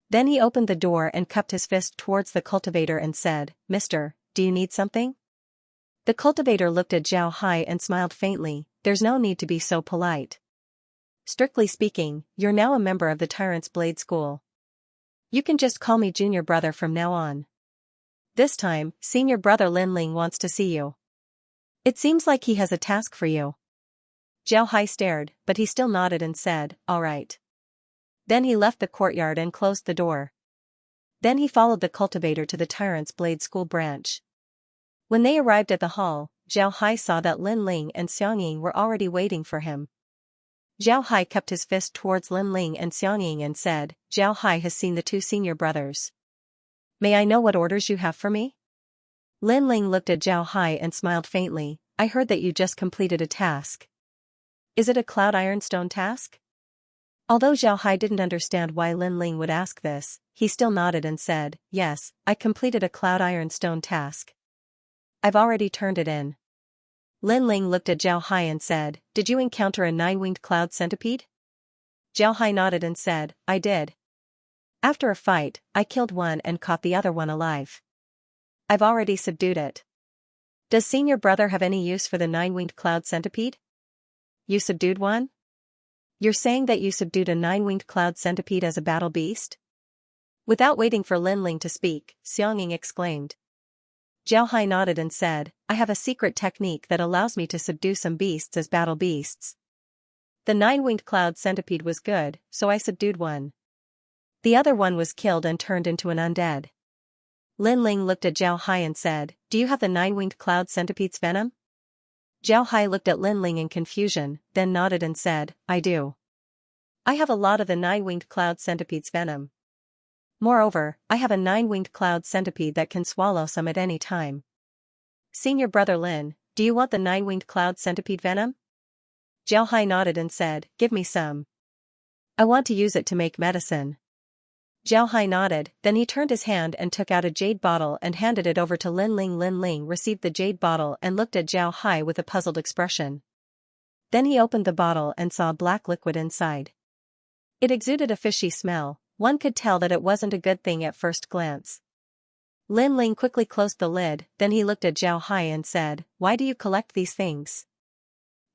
Then he opened the door and cupped his fist towards the cultivator and said, "Mister, do you need something?" The cultivator looked at Zhao Hai and smiled faintly. "There's no need to be so polite. Strictly speaking, you're now a member of the Tyrant's Blade School. You can just call me junior brother from now on. This time, senior brother Lin Ling wants to see you. It seems like he has a task for you." Zhao Hai stared, but he still nodded and said, "All right." Then he left the courtyard and closed the door. Then he followed the cultivator to the Tyrant's Blade School branch. When they arrived at the hall, Zhao Hai saw that Lin Ling and Xianxia were already waiting for him. Zhao Hai cupped his fist towards Lin Ling and Xianxia and said, "Zhao Hai has seen the two senior brothers. May I know what orders you have for me?" Lin Ling looked at Zhao Hai and smiled faintly. "I heard that you just completed a task. Is it a Cloud Ironstone task?" Although Zhao Hai didn't understand why Lin Ling would ask this, he still nodded and said, "Yes, I completed a Cloud Ironstone task. I've already turned it in." Lin Ling looked at Zhao Hai and said, "Did you encounter a 9-winged cloud centipede?" Zhao Hai nodded and said, "I did. After a fight, I killed one and caught the other one alive. I've already subdued it. Does senior brother have any use for the 9-winged cloud centipede?" "You subdued one? You're saying that you subdued a 9-winged cloud centipede as a battle beast?" Without waiting for Lin Ling to speak, Xianxia exclaimed. Zhao Hai nodded and said, "I have a secret technique that allows me to subdue some beasts as battle beasts. The 9-winged cloud centipede was good, so I subdued one. The other one was killed and turned into an undead. Lin Ling looked at Zhao Hai and said, "Do you have the nine-winged cloud centipede's venom?" Zhao Hai looked at Lin Ling in confusion, then nodded and said, "I do. I have a lot of the nine-winged cloud centipede's venom. Moreover, I have a nine-winged cloud centipede that can swallow some at any time. Senior brother Lin, do you want the nine-winged cloud centipede venom?" Zhao Hai nodded and said, "Give me some. I want to use it to make medicine." Zhao Hai nodded, then he turned his hand and took out a jade bottle and handed it over to Lin Ling. Lin Ling received the jade bottle and looked at Zhao Hai with a puzzled expression. Then he opened the bottle and saw black liquid inside. It exuded a fishy smell. One could tell that it wasn't a good thing at first glance. Lin Ling quickly closed the lid, then he looked at Zhao Hai and said, "Why do you collect these things?"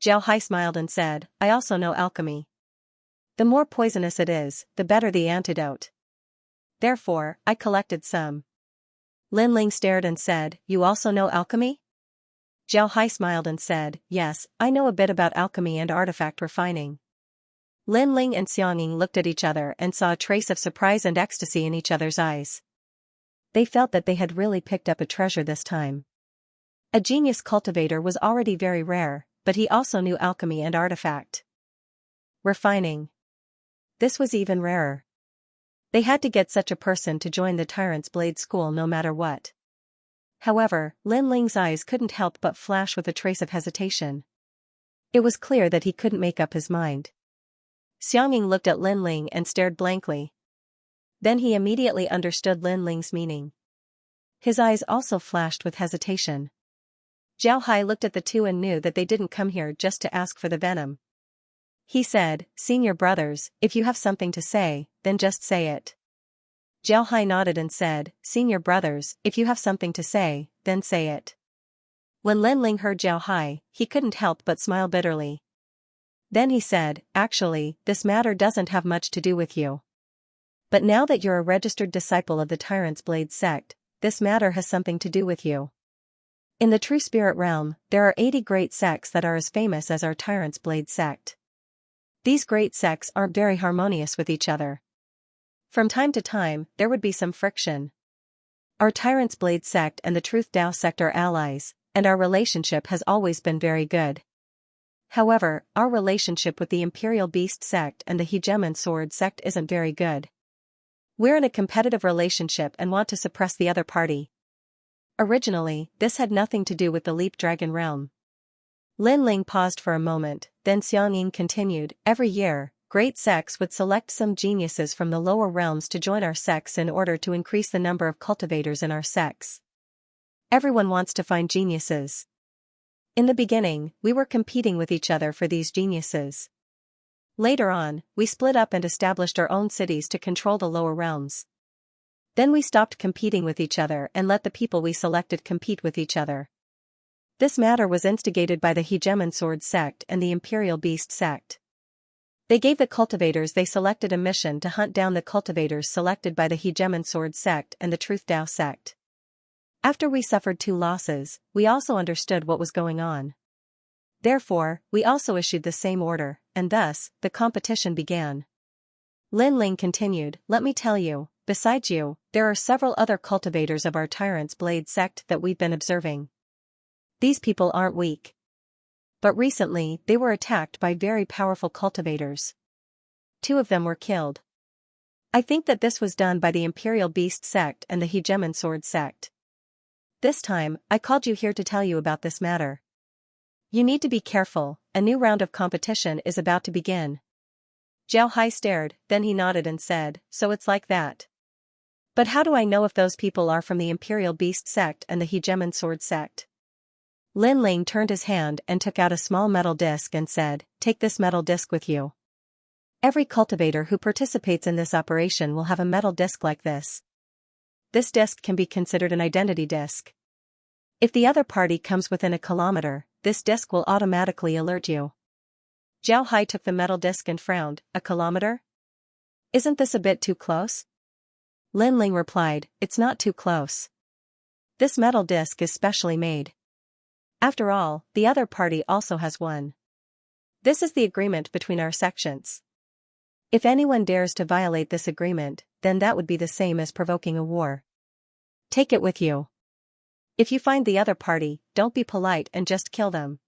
Zhao Hai smiled and said, "I also know alchemy. The more poisonous it is, the better the antidote. Therefore, I collected some." Lin Ling stared and said, "You also know alchemy?" Zhao Hai smiled and said, "Yes, I know a bit about alchemy and artifact refining." Lin Ling and Xianxia looked at each other and saw a trace of surprise and ecstasy in each other's eyes. They felt that they had really picked up a treasure this time. A genius cultivator was already very rare, but he also knew alchemy and artifact refining. This was even rarer. They had to get such a person to join the Tyrant's Blade School no matter what. However, Lin Ling's eyes couldn't help but flash with a trace of hesitation. It was clear that he couldn't make up his mind. Xianxia looked at Lin Ling and stared blankly. Then he immediately understood Lin Ling's meaning. His eyes also flashed with hesitation. Zhao Hai looked at the two and knew that they didn't come here just to ask for the venom. He said, "Senior brothers, if you have something to say, then just say it." Zhao Hai nodded and said, "Senior brothers, if you have something to say, then say it." When Lin Ling heard Zhao Hai, he couldn't help but smile bitterly. Then he said, "Actually, this matter doesn't have much to do with you. But now that you're a registered disciple of the Tyrant's Blade sect, this matter has something to do with you. In the true spirit realm, there are 80 great sects that are as famous as our Tyrant's Blade sect. These great sects aren't very harmonious with each other. From time to time, there would be some friction. Our Tyrant's Blade sect and the Truth Tao sect are allies, and our relationship has always been very good. However, our relationship with the Imperial Beast sect and the Hegemon Sword sect isn't very good. We're in a competitive relationship and want to suppress the other party. Originally, this had nothing to do with the Leap Dragon realm." Lin Ling paused for a moment, then Xianxia continued, "Every year, great sects would select some geniuses from the lower realms to join our sects in order to increase the number of cultivators in our sects. Everyone wants to find geniuses. In the beginning, we were competing with each other for these geniuses. Later on, we split up and established our own cities to control the lower realms. Then we stopped competing with each other and let the people we selected compete with each other. This matter was instigated by the Hegemon Sword sect and the Imperial Beast sect. They gave the cultivators they selected a mission to hunt down the cultivators selected by the Hegemon Sword sect and the Truth Tao sect. After we suffered 2 losses, we also understood what was going on. Therefore, we also issued the same order, and thus, the competition began." Lin Ling continued, "Let me tell you, besides you, there are several other cultivators of our Tyrant's Blade sect that we've been observing. These people aren't weak. But recently, they were attacked by very powerful cultivators. 2 of them were killed. I think that this was done by the Imperial Beast sect and the Hegemon Sword sect. This time, I called you here to tell you about this matter. You need to be careful, a new round of competition is about to begin." Zhao Hai stared, then he nodded and said, "So it's like that. But how do I know if those people are from the Imperial Beast sect and the Hegemon Sword sect?" Lin Ling turned his hand and took out a small metal disc and said, "Take this metal disc with you. Every cultivator who participates in this operation will have a metal disc like this. This disc can be considered an identity disc. If the other party comes within a kilometer, this disc will automatically alert you." Zhao Hai took the metal disc and frowned. "A kilometer? Isn't this a bit too close?" Lin Ling replied, "It's not too close. This metal disc is specially made. After all, the other party also has one. This is the agreement between our sections. If anyone dares to violate this agreement, then that would be the same as provoking a war. Take it with you. If you find the other party, don't be polite and just kill them.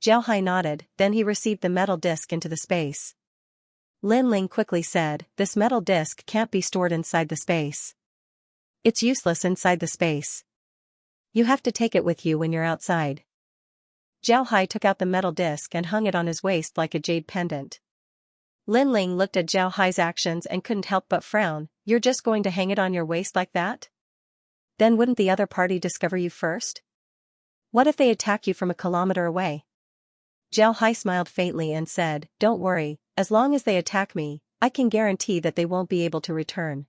Zhao Hai nodded, then he received the metal disc into the space. Lin Ling quickly said, this metal disc can't be stored inside the space. It's useless inside the space. You have to take it with you when you're outside. Zhao Hai took out the metal disc and hung it on his waist like a jade pendant. Lin Ling looked at Zhao Hai's actions and couldn't help but frown. You're just going to hang it on your waist like that? Then wouldn't the other party discover you first? What if they attack you from a kilometer away? Zhao Hai smiled faintly and said, don't worry, as long as they attack me, I can guarantee that they won't be able to return.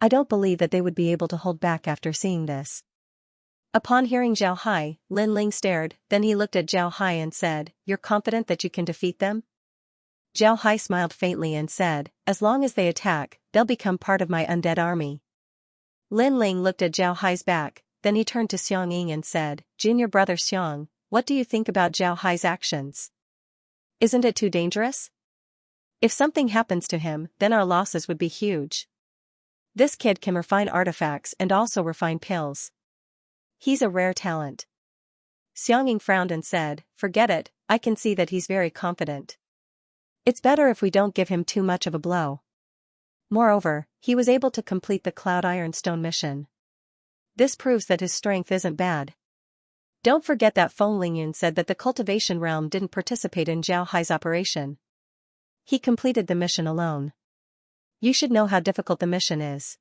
I don't believe that they would be able to hold back after seeing this. Upon hearing Zhao Hai, Lin Ling stared, then he looked at Zhao Hai and said, you're confident that you can defeat them? Zhao Hai smiled faintly and said, as long as they attack, they'll become part of my undead army. Lin Ling looked at Zhao Hai's back, then he turned to Xiang Ying and said, Junior brother Xiang, what do you think about Zhao Hai's actions? Isn't it too dangerous? If something happens to him, then our losses would be huge. This kid can refine artifacts and also refine pills. He's a rare talent. Xiang Ying frowned and said, forget it, I can see that he's very confident. It's better if we don't give him too much of a blow. Moreover, he was able to complete the Cloud Ironstone mission. This proves that his strength isn't bad. Don't forget that Feng Lingyun said that the Cultivation realm didn't participate in Zhao Hai's operation. He completed the mission alone. You should know how difficult the mission is.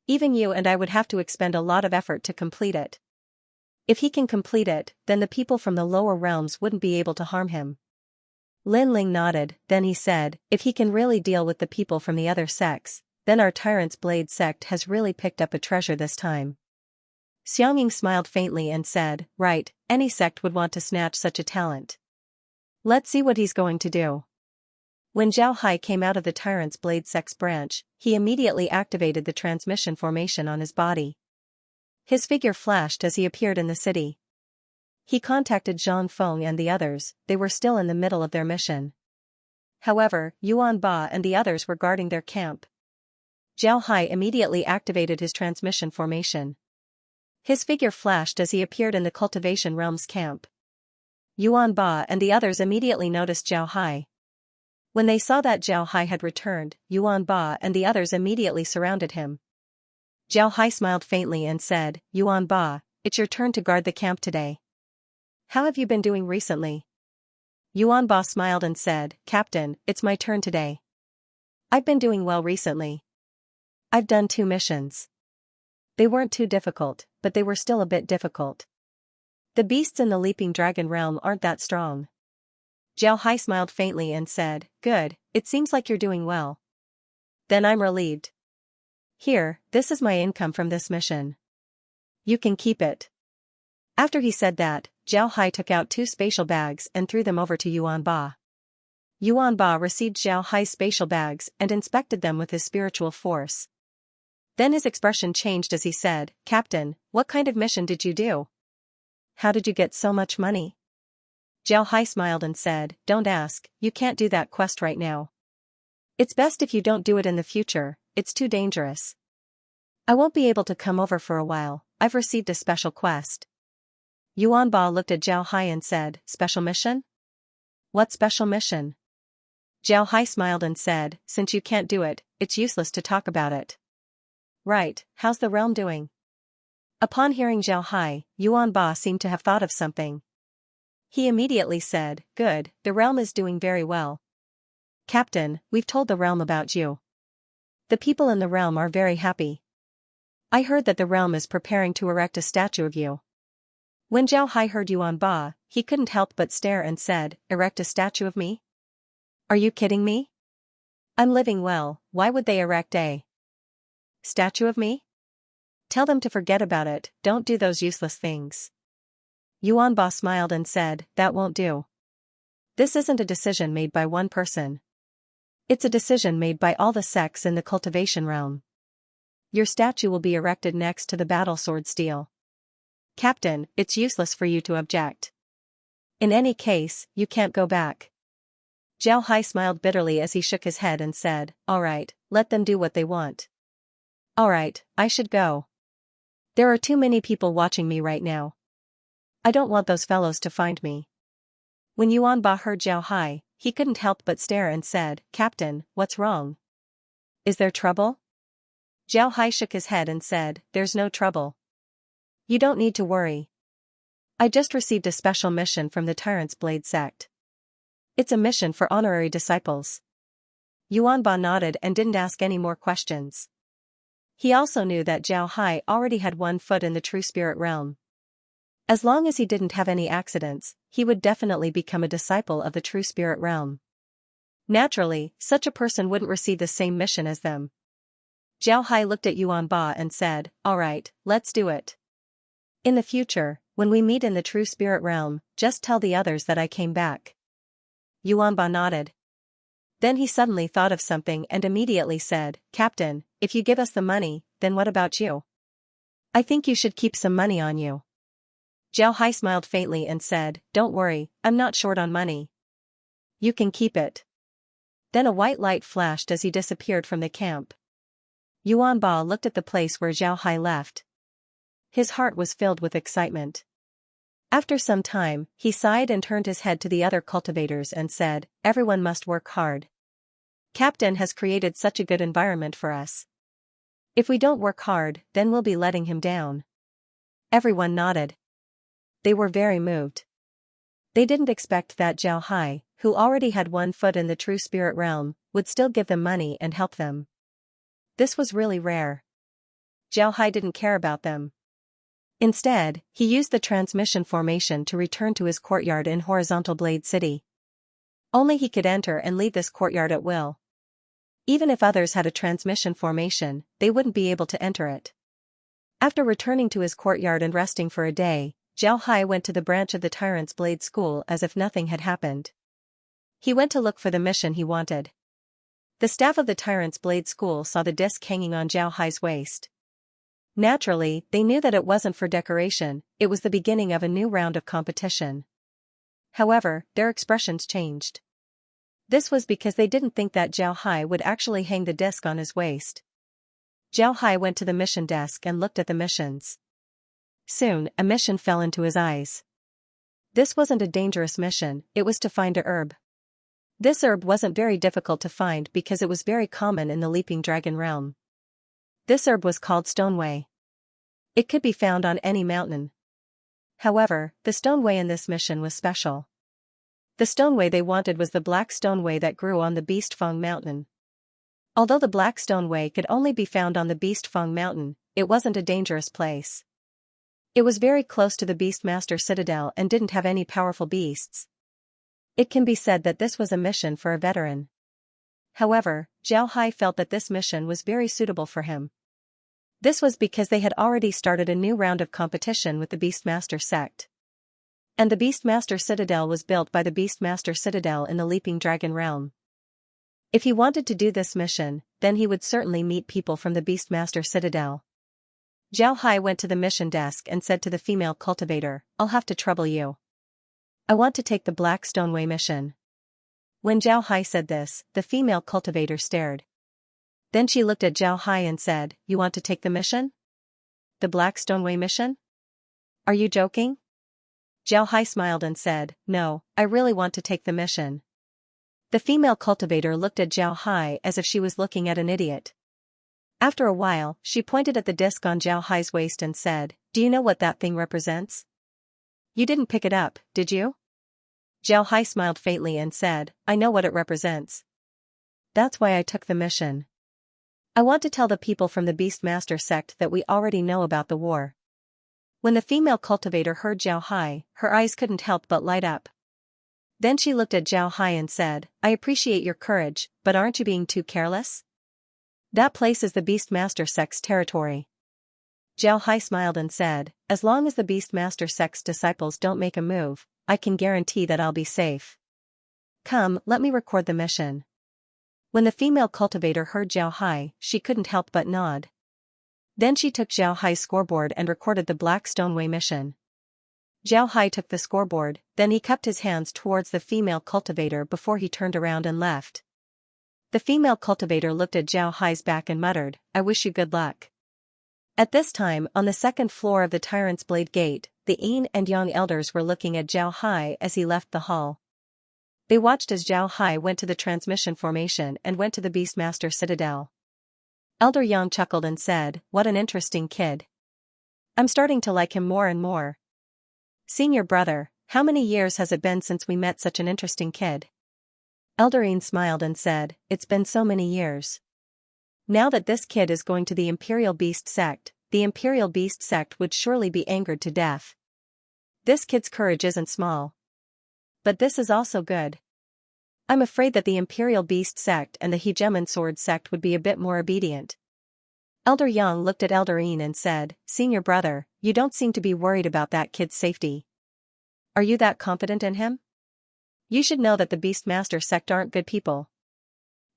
Even you and I would have to expend a lot of effort to complete it. If he can complete it, then the people from the lower realms wouldn't be able to harm him. Lin Ling nodded, then he said, if he can really deal with the people from the other sects, then our Tyrant's Blade sect has really picked up a treasure this time. Xiang Ying smiled faintly and said, right, any sect would want to snatch such a talent. Let's see what he's going to do. When Zhao Hai came out of the Tyrant's Blade sect's branch, he immediately activated the transmission formation on his body. His figure flashed as he appeared in the city. He contacted Zhang Feng and the others, they were still in the middle of their mission. However, Yuan Ba and the others were guarding their camp. Zhao Hai immediately activated his transmission formation. His figure flashed as he appeared in the Cultivation realm's camp. Yuan Ba and the others immediately noticed Zhao Hai. When they saw that Zhao Hai had returned, Yuan Ba and the others immediately surrounded him. Zhao Hai smiled faintly and said, Yuan Ba, it's your turn to guard the camp today. How have you been doing recently? Yuan Ba smiled and said, Captain, it's my turn today. I've been doing well recently. I've done 2 missions. They weren't too difficult, but they were still a bit difficult. The beasts in the Leaping Dragon realm aren't that strong. Zhao Hai smiled faintly and said, good, it seems like you're doing well. Then I'm relieved. Here, this is my income from this mission. You can keep it. After he said that, Zhao Hai took out 2 spatial bags and threw them over to Yuan Ba. Yuan Ba received Zhao Hai's spatial bags and inspected them with his spiritual force. Then his expression changed as he said, Captain, what kind of mission did you do? How did you get so much money? Zhao Hai smiled and said, don't ask, you can't do that quest right now. It's best if you don't do it in the future, it's too dangerous. I won't be able to come over for a while, I've received a special quest. Yuan Ba looked at Zhao Hai and said, special mission? What special mission? Zhao Hai smiled and said, since you can't do it, it's useless to talk about it. Right, how's the realm doing? Upon hearing Zhao Hai, Yuan Ba seemed to have thought of something. He immediately said, good, the realm is doing very well. Captain, we've told the realm about you. The people in the realm are very happy. I heard that the realm is preparing to erect a statue of you. When Zhao Hai heard Yuan Ba, he couldn't help but stare and said, erect a statue of me? Are you kidding me? I'm living well, why would they erect a statue of me? Tell them to forget about it, don't do those useless things. Yuan Ba smiled and said, that won't do. This isn't a decision made by one person. It's a decision made by all the sects in the Cultivation realm. Your statue will be erected next to the battle sword steel. Captain, it's useless for you to object. In any case, you can't go back. Zhao Hai smiled bitterly as he shook his head and said, all right, let them do what they want. All right, I should go. There are too many people watching me right now. I don't want those fellows to find me. When Yuanba heard Zhao Hai, he couldn't help but stare and said, Captain, what's wrong? Is there trouble? Zhao Hai shook his head and said, there's no trouble. You don't need to worry. I just received a special mission from the Tyrant's Blade sect. It's a mission for honorary disciples. Yuanba nodded and didn't ask any more questions. He also knew that Zhao Hai already had one foot in the true spirit realm. As long as he didn't have any accidents, he would definitely become a disciple of the true spirit realm. Naturally, such a person wouldn't receive the same mission as them. Zhao Hai looked at Yuanba and said, all right, let's do it. In the future, when we meet in the true spirit realm, just tell the others that I came back. Yuanba nodded. Then he suddenly thought of something and immediately said, Captain, if you give us the money, then what about you? I think you should keep some money on you. Zhao Hai smiled faintly and said, don't worry, I'm not short on money. You can keep it. Then a white light flashed as he disappeared from the camp. Yuanba looked at the place where Zhao Hai left. His heart was filled with excitement. After some time, he sighed and turned his head to the other cultivators and said, everyone must work hard. Captain has created such a good environment for us. If we don't work hard, then we'll be letting him down. Everyone nodded. They were very moved. They didn't expect that Zhao Hai, who already had one foot in the true spirit realm, would still give them money and help them. This was really rare. Zhao Hai didn't care about them. Instead, he used the transmission formation to return to his courtyard in Horizontal Blade City. Only he could enter and leave this courtyard at will. Even if others had a transmission formation, they wouldn't be able to enter it. After returning to his courtyard and resting for a day, Zhao Hai went to the branch of the Tyrant's Blade School as if nothing had happened. He went to look for the mission he wanted. The staff of the Tyrant's Blade School saw the disc hanging on Zhao Hai's waist. Naturally, they knew that it wasn't for decoration, it was the beginning of a new round of competition. However, their expressions changed. This was because they didn't think that Zhao Hai would actually hang the disc on his waist. Zhao Hai went to the mission desk and looked at the missions. Soon, a mission fell into his eyes. This wasn't a dangerous mission, it was to find a herb. This herb wasn't very difficult to find because it was very common in the Leaping Dragon realm. This herb was called Stoneway. It could be found on any mountain. However, the Stoneway in this mission was special. The Stoneway they wanted was the black Stoneway that grew on the Beast Fang Mountain. Although the black Stoneway could only be found on the Beast Fang Mountain, it wasn't a dangerous place. It was very close to the Beastmaster Citadel and didn't have any powerful beasts. It can be said that this was a mission for a veteran. However, Zhao Hai felt that this mission was very suitable for him. This was because they had already started a new round of competition with the Beastmaster sect. And the Beastmaster Citadel was built by the Beastmaster Citadel in the Leaping Dragon realm. If he wanted to do this mission, then he would certainly meet people from the Beastmaster Citadel. Zhao Hai went to the mission desk and said to the female cultivator, I'll have to trouble you. I want to take the Black Stoneway mission. When Zhao Hai said this, the female cultivator stared. Then she looked at Zhao Hai and said, you want to take the mission? The Black Stoneway mission? Are you joking? Zhao Hai smiled and said, no, I really want to take the mission. The female cultivator looked at Zhao Hai as if she was looking at an idiot. After a while, she pointed at the disc on Zhao Hai's waist and said, do you know what that thing represents? You didn't pick it up, did you? Zhao Hai smiled faintly and said, I know what it represents. That's why I took the mission. I want to tell the people from the Beastmaster sect that we already know about the war. When the female cultivator heard Zhao Hai, her eyes couldn't help but light up. Then she looked at Zhao Hai and said, I appreciate your courage, but aren't you being too careless? That place is the Beastmaster sect's territory. Zhao Hai smiled and said, as long as the Beastmaster sect's disciples don't make a move, I can guarantee that I'll be safe. Come, let me record the mission. When the female cultivator heard Zhao Hai, she couldn't help but nod. Then she took Zhao Hai's scoreboard and recorded the Black Stoneway mission. Zhao Hai took the scoreboard, then he cupped his hands towards the female cultivator before he turned around and left. The female cultivator looked at Zhao Hai's back and muttered, I wish you good luck. At this time, on the second floor of the Tyrant's Blade Gate, the Yin and Yang elders were looking at Zhao Hai as he left the hall. They watched as Zhao Hai went to the transmission formation and went to the Beastmaster Citadel. Elder Yang chuckled and said, "What an interesting kid. I'm starting to like him more and more. Senior brother, how many years has it been since we met such an interesting kid?" Elder Yin smiled and said, "It's been so many years. Now that this kid is going to the Imperial Beast Sect, the Imperial Beast Sect would surely be angered to death. This kid's courage isn't small. But this is also good. I'm afraid that the Imperial Beast Sect and the Hegemon Sword Sect would be a bit more obedient." Elder Yang looked at Elder Yin and said, "Senior brother, you don't seem to be worried about that kid's safety. Are you that confident in him? You should know that the Beastmaster Sect aren't good people.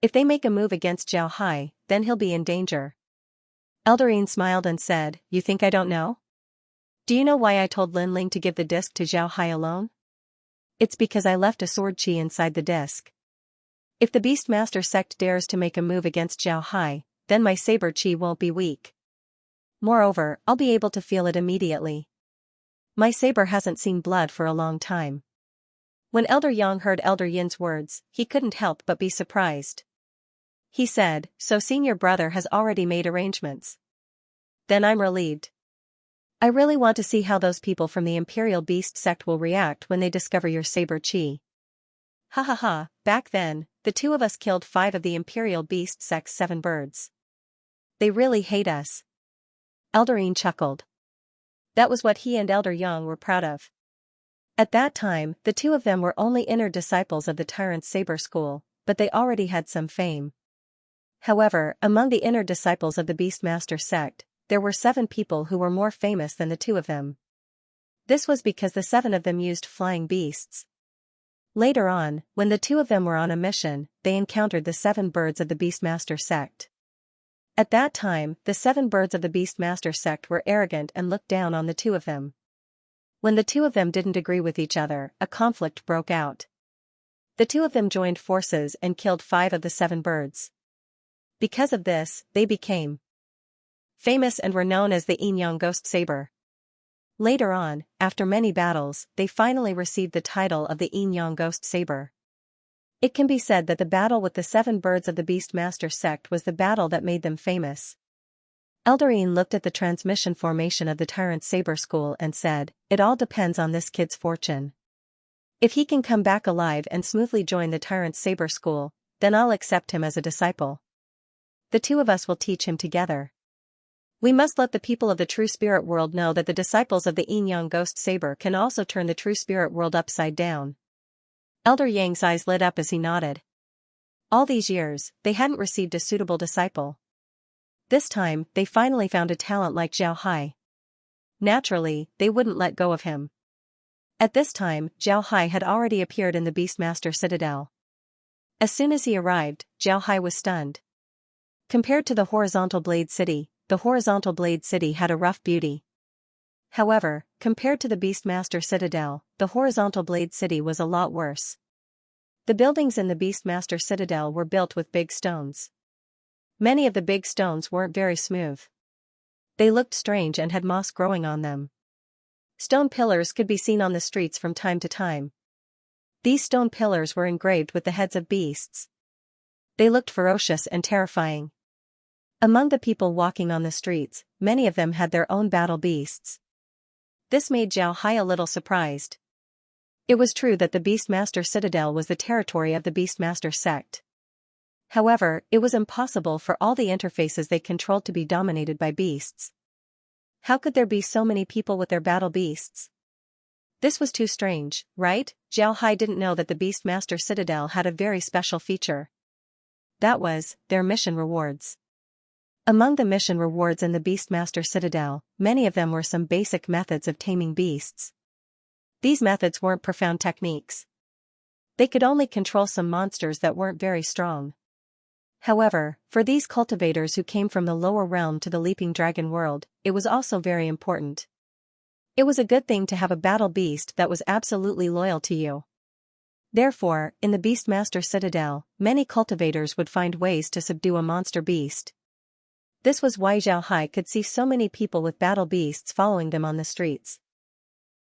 If they make a move against Zhao Hai, then he'll be in danger." Elder Yin smiled and said, "You think I don't know? Do you know why I told Lin Ling to give the disc to Zhao Hai alone? It's because I left a sword chi inside the disc. If the Beastmaster Sect dares to make a move against Zhao Hai, then my saber chi won't be weak. Moreover, I'll be able to feel it immediately. My saber hasn't seen blood for a long time." When Elder Yang heard Elder Yin's words, he couldn't help but be surprised. He said, "So senior brother has already made arrangements. Then I'm relieved. I really want to see how those people from the Imperial Beast Sect will react when they discover your saber chi. Ha ha ha, back then, the two of us killed 5 of the Imperial Beast Sect's 7 birds. They really hate us." Elder Yin chuckled. That was what he and Elder Yang were proud of. At that time, the two of them were only inner disciples of the Tyrant's Saber School, but they already had some fame. However, among the inner disciples of the Beastmaster Sect, there were 7 people who were more famous than the 2 of them. This was because the 7 of them used flying beasts. Later on, when the 2 of them were on a mission, they encountered the 7 birds of the Beastmaster Sect. At that time, the 7 birds of the Beastmaster Sect were arrogant and looked down on the 2 of them. When the 2 of them didn't agree with each other, a conflict broke out. The 2 of them joined forces and killed 5 of the 7 birds. Because of this, they became famous and were known as the Yin-Yang Ghost Saber. Later on, after many battles, they finally received the title of the Yin-Yang Ghost Saber. It can be said that the battle with the 7 birds of the Beastmaster Sect was the battle that made them famous. Elder Yin looked at the transmission formation of the Tyrant's Saber School and said, "It all depends on this kid's fortune. If he can come back alive and smoothly join the Tyrant's Saber School, then I'll accept him as a disciple. The 2 of us will teach him together. We must let the people of the true spirit world know that the disciples of the Yin-Yang Ghost Saber can also turn the true spirit world upside down." Elder Yang's eyes lit up as he nodded. All these years, they hadn't received a suitable disciple. This time, they finally found a talent like Zhao Hai. Naturally, they wouldn't let go of him. At this time, Zhao Hai had already appeared in the Beastmaster Citadel. As soon as he arrived, Zhao Hai was stunned. Compared to the Horizontal Blade City, the Horizontal Blade City had a rough beauty. However, compared to the Beastmaster Citadel, the Horizontal Blade City was a lot worse. The buildings in the Beastmaster Citadel were built with big stones. Many of the big stones weren't very smooth. They looked strange and had moss growing on them. Stone pillars could be seen on the streets from time to time. These stone pillars were engraved with the heads of beasts. They looked ferocious and terrifying. Among the people walking on the streets, many of them had their own battle beasts. This made Zhao Hai a little surprised. It was true that the Beastmaster Citadel was the territory of the Beastmaster Sect. However, it was impossible for all the interfaces they controlled to be dominated by beasts. How could there be so many people with their battle beasts? This was too strange, right? Zhao Hai didn't know that the Beastmaster Citadel had a very special feature. That was, their mission rewards. Among the mission rewards in the Beastmaster Citadel, many of them were some basic methods of taming beasts. These methods weren't profound techniques. They could only control some monsters that weren't very strong. However, for these cultivators who came from the lower realm to the Leaping Dragon world, it was also very important. It was a good thing to have a battle beast that was absolutely loyal to you. Therefore, in the Beastmaster Citadel, many cultivators would find ways to subdue a monster beast. This was why Zhao Hai could see so many people with battle beasts following them on the streets.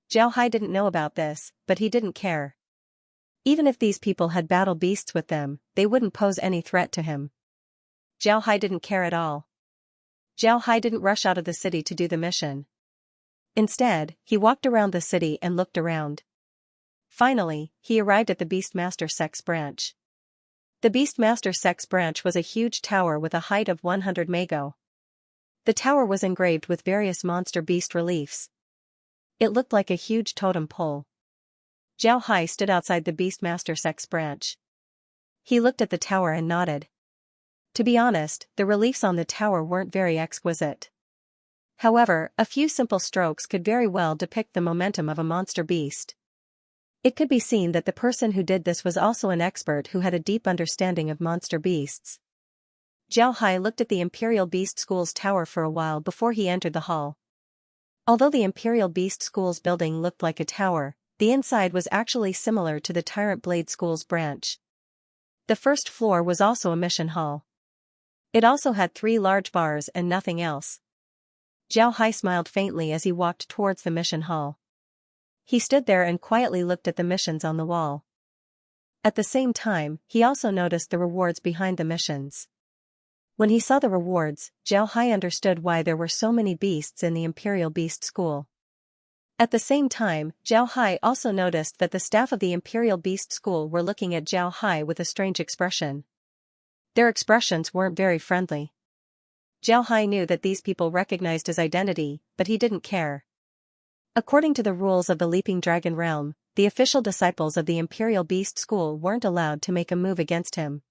Zhao Hai didn't know about this, but he didn't care. Even if these people had battle beasts with them, they wouldn't pose any threat to him. Zhao Hai didn't care at all. Zhao Hai didn't rush out of the city to do the mission. Instead, he walked around the city and looked around. Finally, he arrived at the Beastmaster Sex branch. The Beastmaster Sex branch was a huge tower with a height of 100 mago. The tower was engraved with various monster beast reliefs. It looked like a huge totem pole. Zhao Hai stood outside the Beastmaster Sex branch. He looked at the tower and nodded. To be honest, the reliefs on the tower weren't very exquisite. However, a few simple strokes could very well depict the momentum of a monster beast. It could be seen that the person who did this was also an expert who had a deep understanding of monster beasts. Zhao Hai looked at the Imperial Beast School's tower for a while before he entered the hall. Although the Imperial Beast School's building looked like a tower, the inside was actually similar to the Tyrant Blade School's branch. The first floor was also a mission hall. It also had 3 large bars and nothing else. Zhao Hai smiled faintly as he walked towards the mission hall. He stood there and quietly looked at the missions on the wall. At the same time, he also noticed the rewards behind the missions. When he saw the rewards, Zhao Hai understood why there were so many beasts in the Imperial Beast School. At the same time, Zhao Hai also noticed that the staff of the Imperial Beast School were looking at Zhao Hai with a strange expression. Their expressions weren't very friendly. Zhao Hai knew that these people recognized his identity, but he didn't care. According to the rules of the Leaping Dragon Realm, the official disciples of the Imperial Beast School weren't allowed to make a move against him.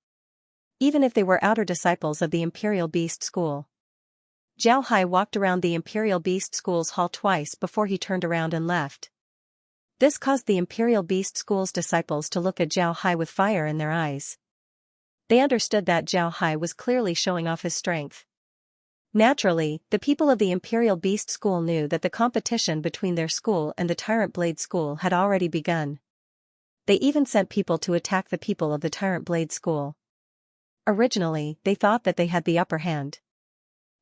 Even if they were outer disciples of the Imperial Beast School. Zhao Hai walked around the Imperial Beast School's hall twice before he turned around and left. This caused the Imperial Beast School's disciples to look at Zhao Hai with fire in their eyes. They understood that Zhao Hai was clearly showing off his strength. Naturally, the people of the Imperial Beast School knew that the competition between their school and the Tyrant Blade School had already begun. They even sent people to attack the people of the Tyrant Blade School. Originally, they thought that they had the upper hand.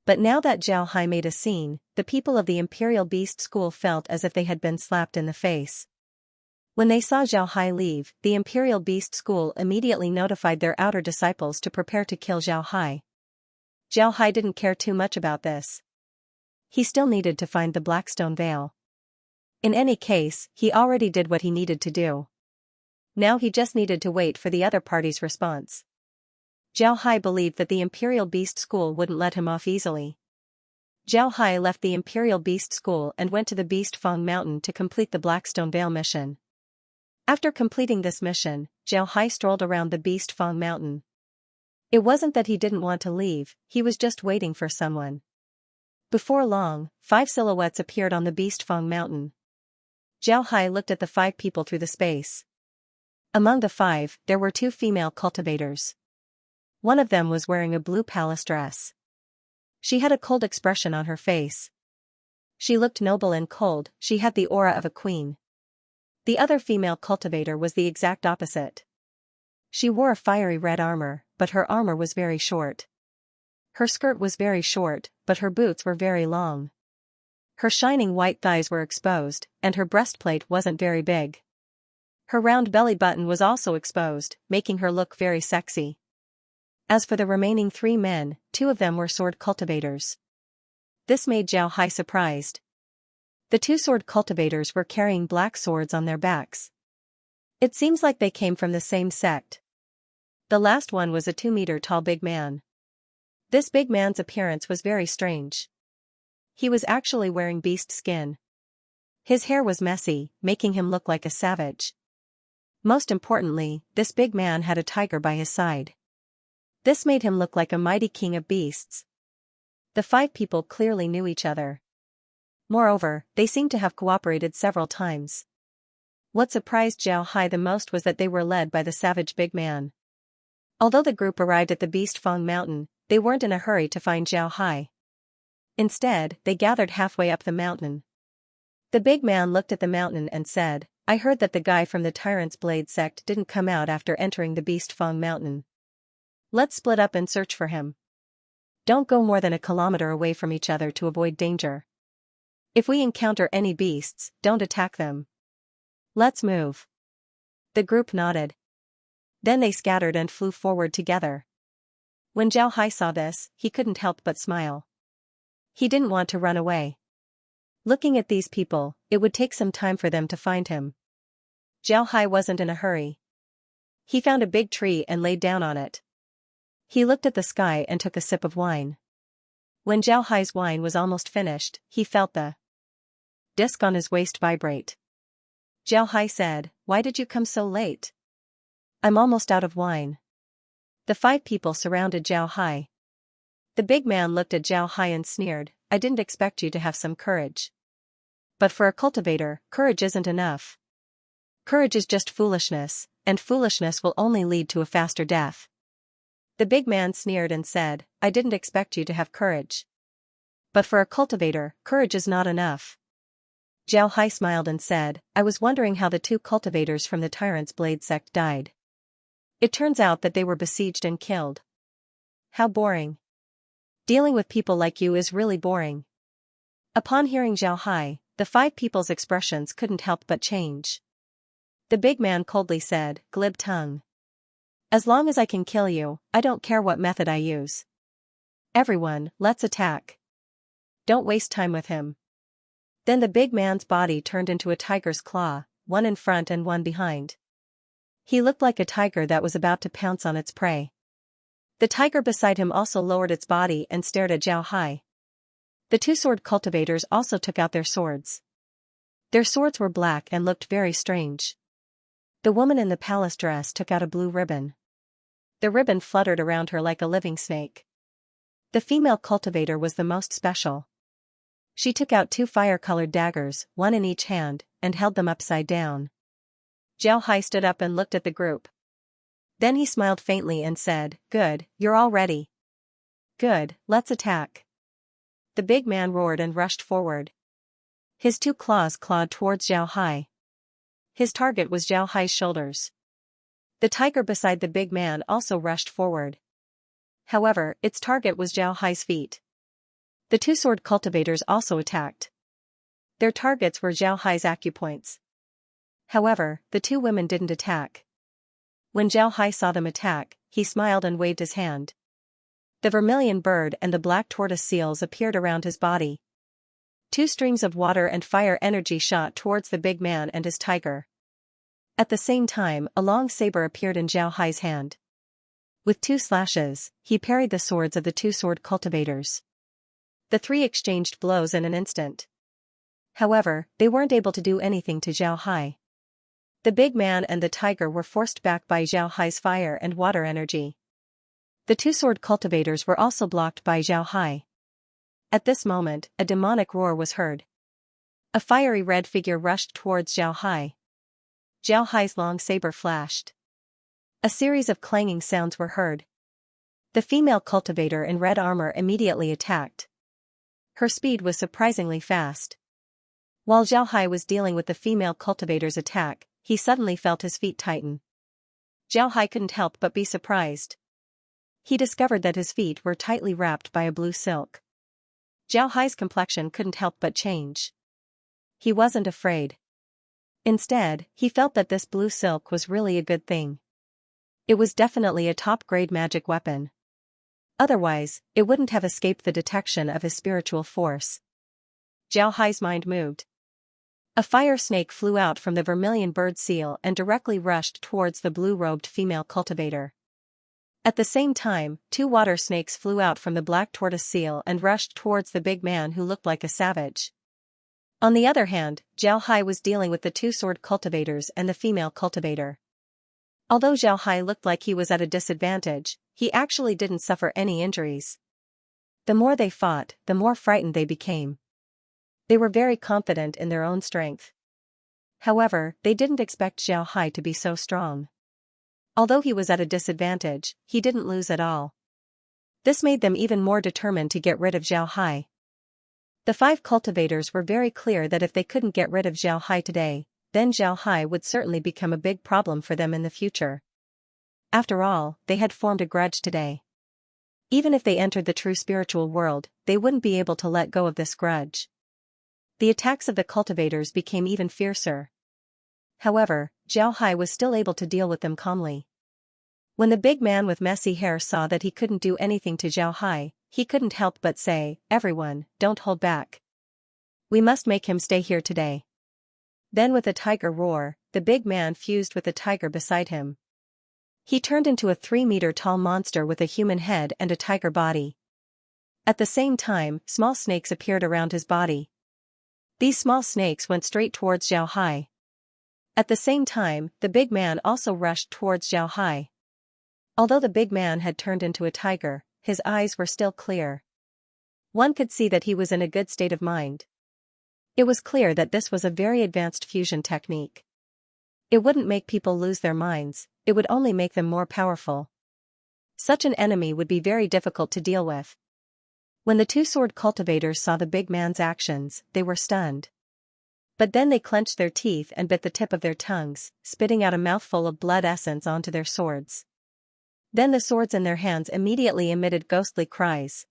But now that Zhao Hai made a scene, the people of the Imperial Beast School felt as if they had been slapped in the face. When they saw Zhao Hai leave, the Imperial Beast School immediately notified their outer disciples to prepare to kill Zhao Hai. Zhao Hai didn't care too much about this. He still needed to find the Blackstone Veil. In any case, he already did what he needed to do. Now he just needed to wait for the other party's response. Zhao Hai believed that the Imperial Beast School wouldn't let him off easily. Zhao Hai left the Imperial Beast School and went to the Beast Fang Mountain to complete the Blackstone Veil mission. After completing this mission, Zhao Hai strolled around the Beast Fang Mountain. It wasn't that he didn't want to leave, he was just waiting for someone. Before long, 5 silhouettes appeared on the Beast Fang Mountain. Zhao Hai looked at the 5 people through the space. Among the 5, there were 2 female cultivators. One of them was wearing a blue palace dress. She had a cold expression on her face. She looked noble and cold, she had the aura of a queen. The other female cultivator was the exact opposite. She wore a fiery red armor, but her armor was very short. Her skirt was very short, but her boots were very long. Her shining white thighs were exposed, and her breastplate wasn't very big. Her round belly button was also exposed, making her look very sexy. As for the remaining 3 men, 2 of them were sword cultivators. This made Zhao Hai surprised. The 2 sword cultivators were carrying black swords on their backs. It seems like they came from the same sect. The last one was a 2-meter-tall big man. This big man's appearance was very strange. He was actually wearing beast skin. His hair was messy, making him look like a savage. Most importantly, this big man had a tiger by his side. This made him look like a mighty king of beasts. The 5 people clearly knew each other. Moreover, they seemed to have cooperated several times. What surprised Zhao Hai the most was that they were led by the savage big man. Although the group arrived at the Beast Fang Mountain, they weren't in a hurry to find Zhao Hai. Instead, they gathered halfway up the mountain. The big man looked at the mountain and said, "I heard that the guy from the Tyrant's Blade sect didn't come out after entering the Beast Fang Mountain. Let's split up and search for him." Don't go more than a kilometer away from each other to avoid danger. If we encounter any beasts, don't attack them. Let's move. The group nodded. Then they scattered and flew forward together. When Zhao Hai saw this, he couldn't help but smile. He didn't want to run away. Looking at these people, it would take some time for them to find him. Zhao Hai wasn't in a hurry. He found a big tree and laid down on it. He looked at the sky and took a sip of wine. When Zhao Hai's wine was almost finished, he felt the disc on his waist vibrate. Zhao Hai said, "Why did you come so late?" "I'm almost out of wine." The 5 people surrounded Zhao Hai. The big man looked at Zhao Hai and sneered, "I didn't expect you to have some courage. But for a cultivator, courage isn't enough. Courage is just foolishness, and foolishness will only lead to a faster death." The big man sneered and said, "I didn't expect you to have courage. But for a cultivator, courage is not enough." Zhao Hai smiled and said, "I was wondering how the 2 cultivators from the Tyrant's Blade sect died. It turns out that they were besieged and killed. How boring. Dealing with people like you is really boring." Upon hearing Zhao Hai, the 5 people's expressions couldn't help but change. The big man coldly said, "Glib tongue. As long as I can kill you, I don't care what method I use. Everyone, let's attack. Don't waste time with him." Then the big man's body turned into a tiger's claw, one in front and one behind. He looked like a tiger that was about to pounce on its prey. The tiger beside him also lowered its body and stared at Zhao Hai. The 2 sword cultivators also took out their swords. Their swords were black and looked very strange. The woman in the palace dress took out a blue ribbon. The ribbon fluttered around her like a living snake. The female cultivator was the most special. She took out 2 fire-colored daggers, one in each hand, and held them upside down. Zhao Hai stood up and looked at the group. Then he smiled faintly and said, "Good, you're all ready. Good, let's attack." The big man roared and rushed forward. His 2 claws clawed towards Zhao Hai. His target was Zhao Hai's shoulders. The tiger beside the big man also rushed forward. However, its target was Zhao Hai's feet. The 2 sword cultivators also attacked. Their targets were Zhao Hai's acupoints. However, the 2 women didn't attack. When Zhao Hai saw them attack, he smiled and waved his hand. The vermilion bird and the black tortoise seals appeared around his body. 2 streams of water and fire energy shot towards the big man and his tiger. At the same time, a long saber appeared in Zhao Hai's hand. With 2 slashes, he parried the swords of the 2 sword cultivators. The 3 exchanged blows in an instant. However, they weren't able to do anything to Zhao Hai. The big man and the tiger were forced back by Zhao Hai's fire and water energy. The 2 sword cultivators were also blocked by Zhao Hai. At this moment, a demonic roar was heard. A fiery red figure rushed towards Zhao Hai. Zhao Hai's long saber flashed. A series of clanging sounds were heard. The female cultivator in red armor immediately attacked. Her speed was surprisingly fast. While Zhao Hai was dealing with the female cultivator's attack, he suddenly felt his feet tighten. Zhao Hai couldn't help but be surprised. He discovered that his feet were tightly wrapped by a blue silk. Zhao Hai's complexion couldn't help but change. He wasn't afraid. Instead, he felt that this blue silk was really a good thing. It was definitely a top-grade magic weapon. Otherwise, it wouldn't have escaped the detection of his spiritual force. Zhao Hai's mind moved. A fire snake flew out from the vermilion bird seal and directly rushed towards the blue-robed female cultivator. At the same time, 2 water snakes flew out from the black tortoise seal and rushed towards the big man who looked like a savage. On the other hand, Zhao Hai was dealing with the 2 sword cultivators and the female cultivator. Although Zhao Hai looked like he was at a disadvantage, he actually didn't suffer any injuries. The more they fought, the more frightened they became. They were very confident in their own strength. However, they didn't expect Zhao Hai to be so strong. Although he was at a disadvantage, he didn't lose at all. This made them even more determined to get rid of Zhao Hai. The 5 cultivators were very clear that if they couldn't get rid of Zhao Hai today, then Zhao Hai would certainly become a big problem for them in the future. After all, they had formed a grudge today. Even if they entered the true spiritual world, they wouldn't be able to let go of this grudge. The attacks of the cultivators became even fiercer. However, Zhao Hai was still able to deal with them calmly. When the big man with messy hair saw that he couldn't do anything to Zhao Hai, he couldn't help but say, "Everyone, don't hold back. We must make him stay here today." Then with a tiger roar, the big man fused with the tiger beside him. He turned into a 3-meter-tall monster with a human head and a tiger body. At the same time, small snakes appeared around his body. These small snakes went straight towards Zhao Hai. At the same time, the big man also rushed towards Zhao Hai. Although the big man had turned into a tiger, his eyes were still clear. One could see that he was in a good state of mind. It was clear that this was a very advanced fusion technique. It wouldn't make people lose their minds, it would only make them more powerful. Such an enemy would be very difficult to deal with. When the two-sword cultivators saw the big man's actions, they were stunned. But then they clenched their teeth and bit the tip of their tongues, spitting out a mouthful of blood essence onto their swords. Then the swords in their hands immediately emitted ghostly cries.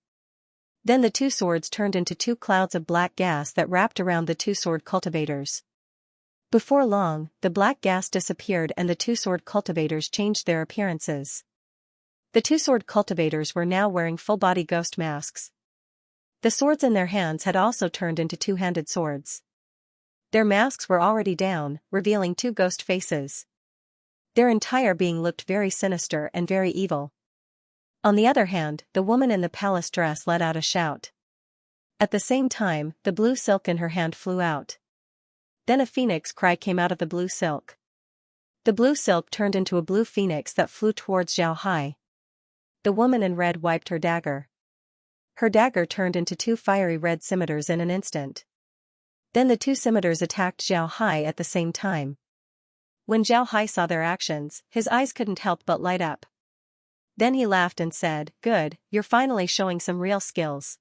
Then the two swords turned into 2 clouds of black gas that wrapped around the two-sword cultivators. Before long, the black gas disappeared and the two-sword cultivators changed their appearances. The two-sword cultivators were now wearing full-body ghost masks. The swords in their hands had also turned into 2-handed swords. Their masks were already down, revealing 2 ghost faces. Their entire being looked very sinister and very evil. On the other hand, the woman in the palace dress let out a shout. At the same time, the blue silk in her hand flew out. Then a phoenix cry came out of the blue silk. The blue silk turned into a blue phoenix that flew towards Zhao Hai. The woman in red wiped her dagger. Her dagger turned into 2 fiery red scimitars in an instant. Then the 2 scimitars attacked Zhao Hai at the same time. When Zhao Hai saw their actions, his eyes couldn't help but light up. Then he laughed and said, "Good, you're finally showing some real skills.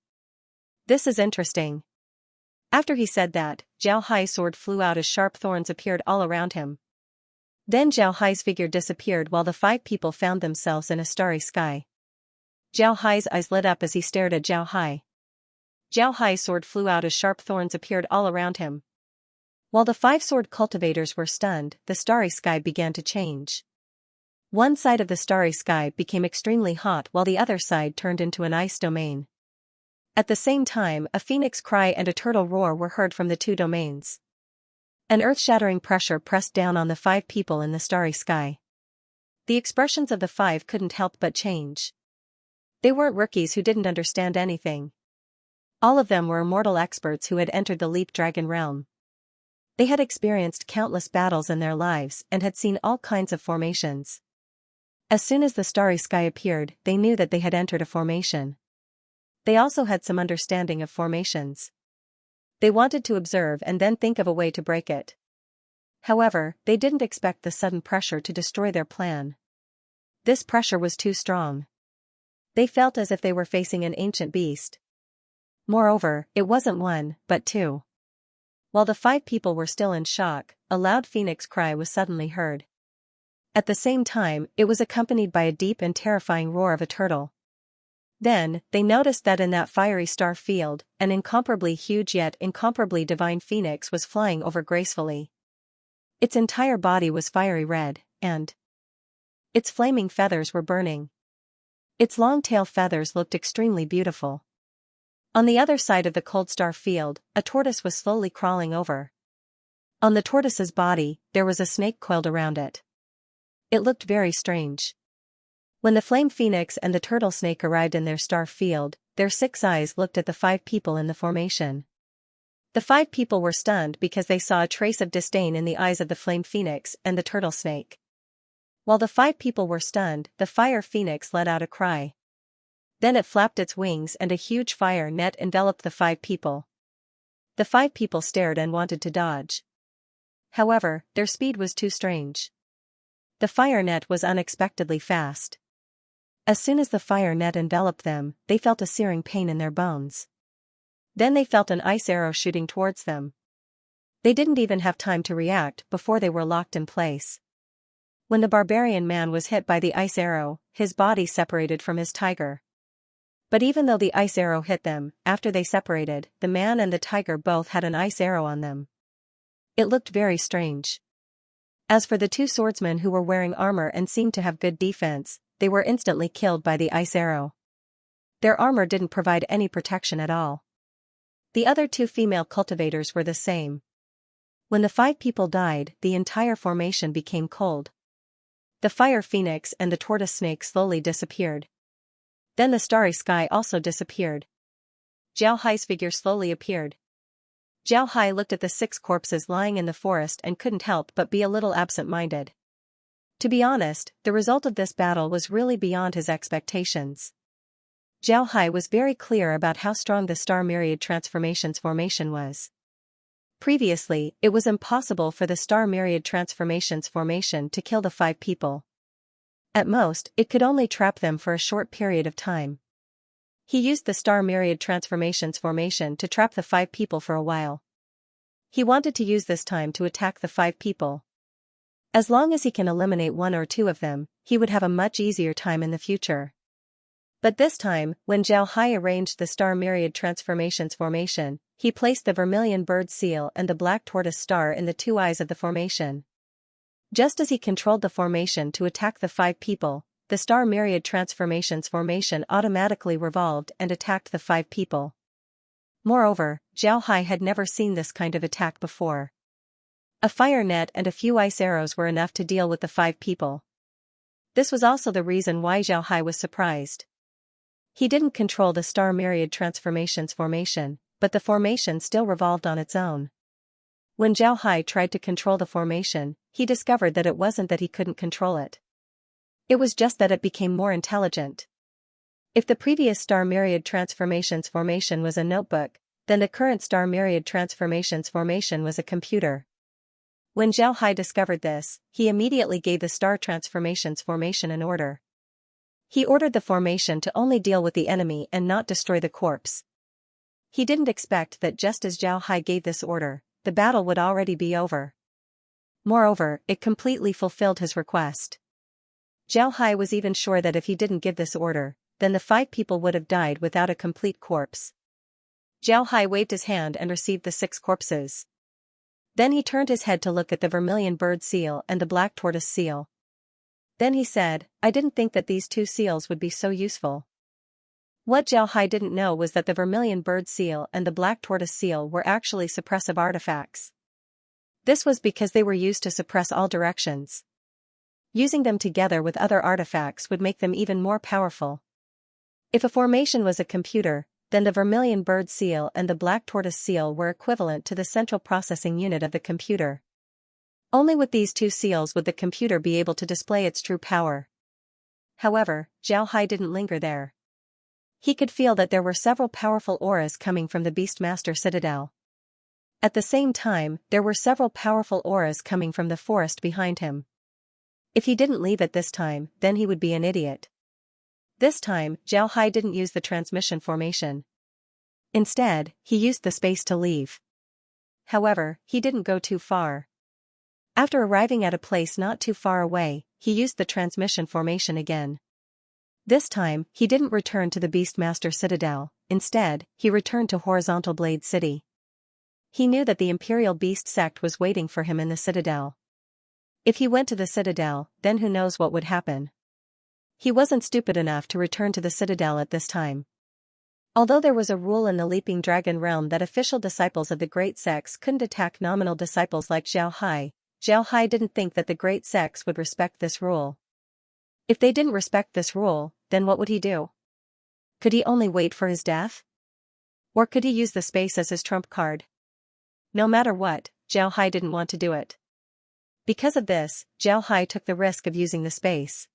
This is interesting." After he said that, Zhao Hai's sword flew out as sharp thorns appeared all around him. Then Zhao Hai's figure disappeared while the 5 people found themselves in a starry sky. Zhao Hai's eyes lit up as he stared at Zhao Hai. Zhao Hai's sword flew out as sharp thorns appeared all around him. While the 5-sword cultivators were stunned, the starry sky began to change. One side of the starry sky became extremely hot while the other side turned into an ice domain. At the same time, a phoenix cry and a turtle roar were heard from the 2 domains. An earth-shattering pressure pressed down on the 5 people in the starry sky. The expressions of the 5 couldn't help but change. They weren't rookies who didn't understand anything. All of them were immortal experts who had entered the Leap Dragon realm. They had experienced countless battles in their lives and had seen all kinds of formations. As soon as the starry sky appeared, they knew that they had entered a formation. They also had some understanding of formations. They wanted to observe and then think of a way to break it. However, they didn't expect the sudden pressure to destroy their plan. This pressure was too strong. They felt as if they were facing an ancient beast. Moreover, it wasn't 1, but 2. While the 5 people were still in shock, a loud phoenix cry was suddenly heard. At the same time, it was accompanied by a deep and terrifying roar of a turtle. Then, they noticed that in that fiery star field, an incomparably huge yet incomparably divine phoenix was flying over gracefully. Its entire body was fiery red, and its flaming feathers were burning. Its long tail feathers looked extremely beautiful. On the other side of the cold star field, a tortoise was slowly crawling over. On the tortoise's body, there was a snake coiled around it. It looked very strange. When the flame phoenix and the turtle snake arrived in their star field, their 6 eyes looked at the 5 people in the formation. The 5 people were stunned because they saw a trace of disdain in the eyes of the flame phoenix and the turtle snake. While the 5 people were stunned, the fire phoenix let out a cry. Then it flapped its wings and a huge fire net enveloped the 5 people. The 5 people stared and wanted to dodge. However, their speed was too strange. The fire net was unexpectedly fast. As soon as the fire net enveloped them, they felt a searing pain in their bones. Then they felt an ice arrow shooting towards them. They didn't even have time to react before they were locked in place. When the barbarian man was hit by the ice arrow, his body separated from his tiger. But even though the ice arrow hit them, after they separated, the man and the tiger both had an ice arrow on them. It looked very strange. As for the two swordsmen who were wearing armor and seemed to have good defense, they were instantly killed by the ice arrow. Their armor didn't provide any protection at all. The other two female cultivators were the same. When the 5 people died, the entire formation became cold. The fire phoenix and the tortoise snake slowly disappeared. Then the starry sky also disappeared. Zhao Hai's figure slowly appeared. Zhao Hai looked at the 6 corpses lying in the forest and couldn't help but be a little absent-minded. To be honest, the result of this battle was really beyond his expectations. Zhao Hai was very clear about how strong the Star Myriad Transformations formation was. Previously, it was impossible for the Star Myriad Transformations formation to kill the 5 people. At most, it could only trap them for a short period of time. He used the Star Myriad Transformations formation to trap the 5 people for a while. He wanted to use this time to attack the 5 people. As long as he can eliminate 1 or 2 of them, he would have a much easier time in the future. But this time, when Zhao Hai arranged the Star Myriad Transformations formation, he placed the vermilion bird seal and the black tortoise star in the 2 eyes of the formation. Just as he controlled the formation to attack the 5 people, the Star Myriad Transformations formation automatically revolved and attacked the 5 people. Moreover, Zhao Hai had never seen this kind of attack before. A fire net and a few ice arrows were enough to deal with the 5 people. This was also the reason why Zhao Hai was surprised. He didn't control the Star Myriad Transformations formation, but the formation still revolved on its own. When Zhao Hai tried to control the formation, he discovered that it wasn't that he couldn't control it. It was just that it became more intelligent. If the previous Star Myriad Transformations formation was a notebook, then the current Star Myriad Transformations formation was a computer. When Zhao Hai discovered this, he immediately gave the Star Transformations formation an order. He ordered the formation to only deal with the enemy and not destroy the corpse. He didn't expect that just as Zhao Hai gave this order, the battle would already be over. Moreover, it completely fulfilled his request. Zhao Hai was even sure that if he didn't give this order, then the 5 people would have died without a complete corpse. Zhao Hai waved his hand and received the 6 corpses. Then he turned his head to look at the vermilion bird seal and the black tortoise seal. Then he said, "I didn't think that these 2 seals would be so useful." What Zhao Hai didn't know was that the vermilion bird seal and the black tortoise seal were actually suppressive artifacts. This was because they were used to suppress all directions. Using them together with other artifacts would make them even more powerful. If a formation was a computer, then the vermilion bird seal and the black tortoise seal were equivalent to the central processing unit of the computer. Only with these 2 seals would the computer be able to display its true power. However, Zhao Hai didn't linger there. He could feel that there were several powerful auras coming from the Beastmaster Citadel. At the same time, there were several powerful auras coming from the forest behind him. If he didn't leave at this time, then he would be an idiot. This time, Zhao Hai didn't use the transmission formation. Instead, he used the space to leave. However, he didn't go too far. After arriving at a place not too far away, he used the transmission formation again. This time, he didn't return to the Beastmaster Citadel. Instead, he returned to Horizontal Blade City. He knew that the Imperial Beast sect was waiting for him in the Citadel. If he went to the Citadel, then who knows what would happen. He wasn't stupid enough to return to the Citadel at this time. Although there was a rule in the Leaping Dragon realm that official disciples of the Great Sects couldn't attack nominal disciples like Zhao Hai didn't think that the Great Sects would respect this rule. If they didn't respect this rule, then what would he do? Could he only wait for his death? Or could he use the space as his trump card? No matter what, Zhao Hai didn't want to do it. Because of this, Zhao Hai took the risk of using the space.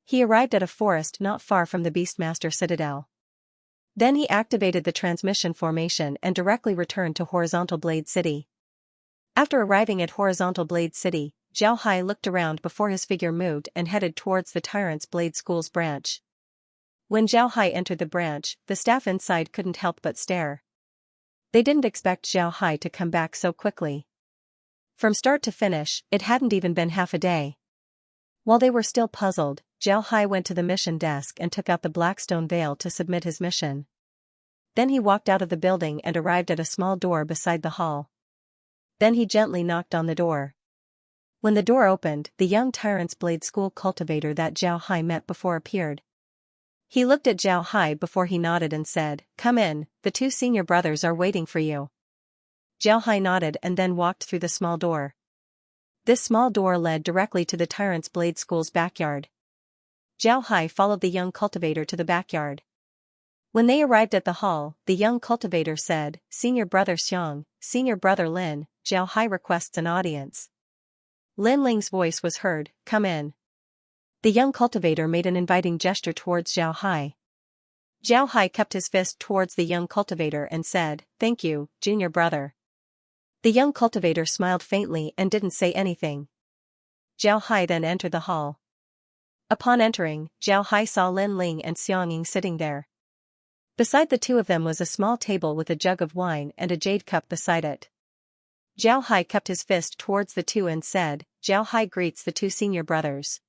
He arrived at a forest not far from the Beastmaster Citadel. Then he activated the transmission formation and directly returned to Horizontal Blade City. After arriving at Horizontal Blade City, Zhao Hai looked around before his figure moved and headed towards the Tyrant's Blade School's branch. When Zhao Hai entered the branch, the staff inside couldn't help but stare. They didn't expect Zhao Hai to come back so quickly. From start to finish, it hadn't even been half a day. While they were still puzzled, Zhao Hai went to the mission desk and took out the black stone veil to submit his mission. Then he walked out of the building and arrived at a small door beside the hall. Then he gently knocked on the door. When the door opened, the young Tyrant's Blade School cultivator that Zhao Hai met before appeared. He looked at Zhao Hai before he nodded and said, "Come in, the two senior brothers are waiting for you." Zhao Hai nodded and then walked through the small door. This small door led directly to the Tyrant's Blade School's backyard. Zhao Hai followed the young cultivator to the backyard. When they arrived at the hall, the young cultivator said, "Senior brother Xiang, senior brother Lin, Zhao Hai requests an audience." Lin Ling's voice was heard, "Come in." The young cultivator made an inviting gesture towards Zhao Hai. Zhao Hai kept his fist towards the young cultivator and said, "Thank you, junior brother." The young cultivator smiled faintly and didn't say anything. Zhao Hai then entered the hall. Upon entering, Zhao Hai saw Lin Ling and Xianxia sitting there. Beside the two of them was a small table with a jug of wine and a jade cup beside it. Zhao Hai kept his fist towards the two and said, "Zhao Hai greets the two senior brothers."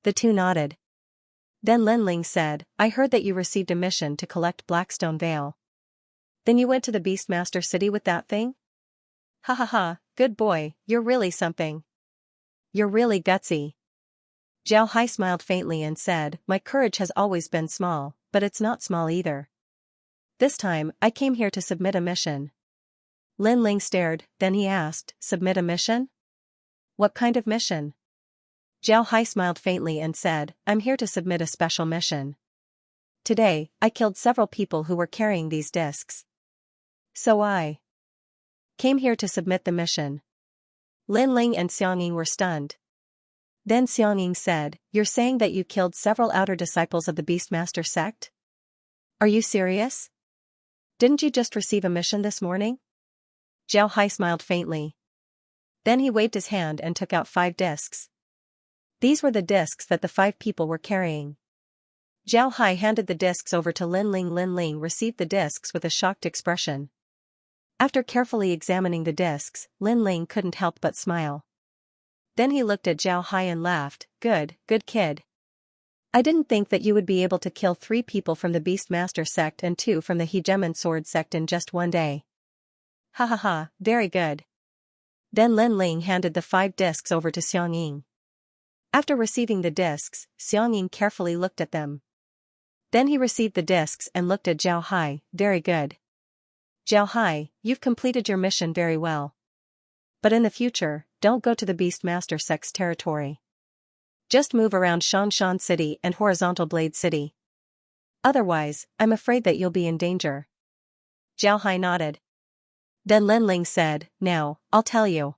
The two nodded. Then Lin Ling said, "I heard that you received a mission to collect Blackstone Veil. Then you went to the Beastmaster City with that thing? Ha ha ha, good boy, you're really something. You're really gutsy." Zhao Hai smiled faintly and said, "My courage has always been small, but it's not small either. This time, I came here to submit a mission." Lin Ling stared, then he asked, "Submit a mission? What kind of mission?" Zhao Hai smiled faintly and said, "I'm here to submit a special mission. Today, I killed several people who were carrying these discs. So I came here to submit the mission." Lin Ling and Xianxia were stunned. Then Xianxia said, "You're saying that you killed several outer disciples of the Beastmaster sect? Are you serious? Didn't you just receive a mission this morning?" Zhao Hai smiled faintly. Then he waved his hand and took out 5 discs. These were the discs that the 5 people were carrying. Zhao Hai handed the discs over to Lin Ling. Lin Ling received the discs with a shocked expression. After carefully examining the discs, Lin Ling couldn't help but smile. Then he looked at Zhao Hai and laughed, good kid. I didn't think that you would be able to kill 3 people from the Beastmaster sect and 2 from the Hegemon Sword sect in just one day. Ha ha ha, very good." Then Lin Ling handed the 5 discs over to Xianxia. After receiving the discs, Xianxia carefully looked at them. Then he received the discs and looked at Zhao Hai, "Very good. Zhao Hai, you've completed your mission very well. But in the future, don't go to the Beastmaster sect's territory. Just move around Shanshan City and Horizontal Blade City. Otherwise, I'm afraid that you'll be in danger." Zhao Hai nodded. Then Lin Ling said, "Now, I'll tell you.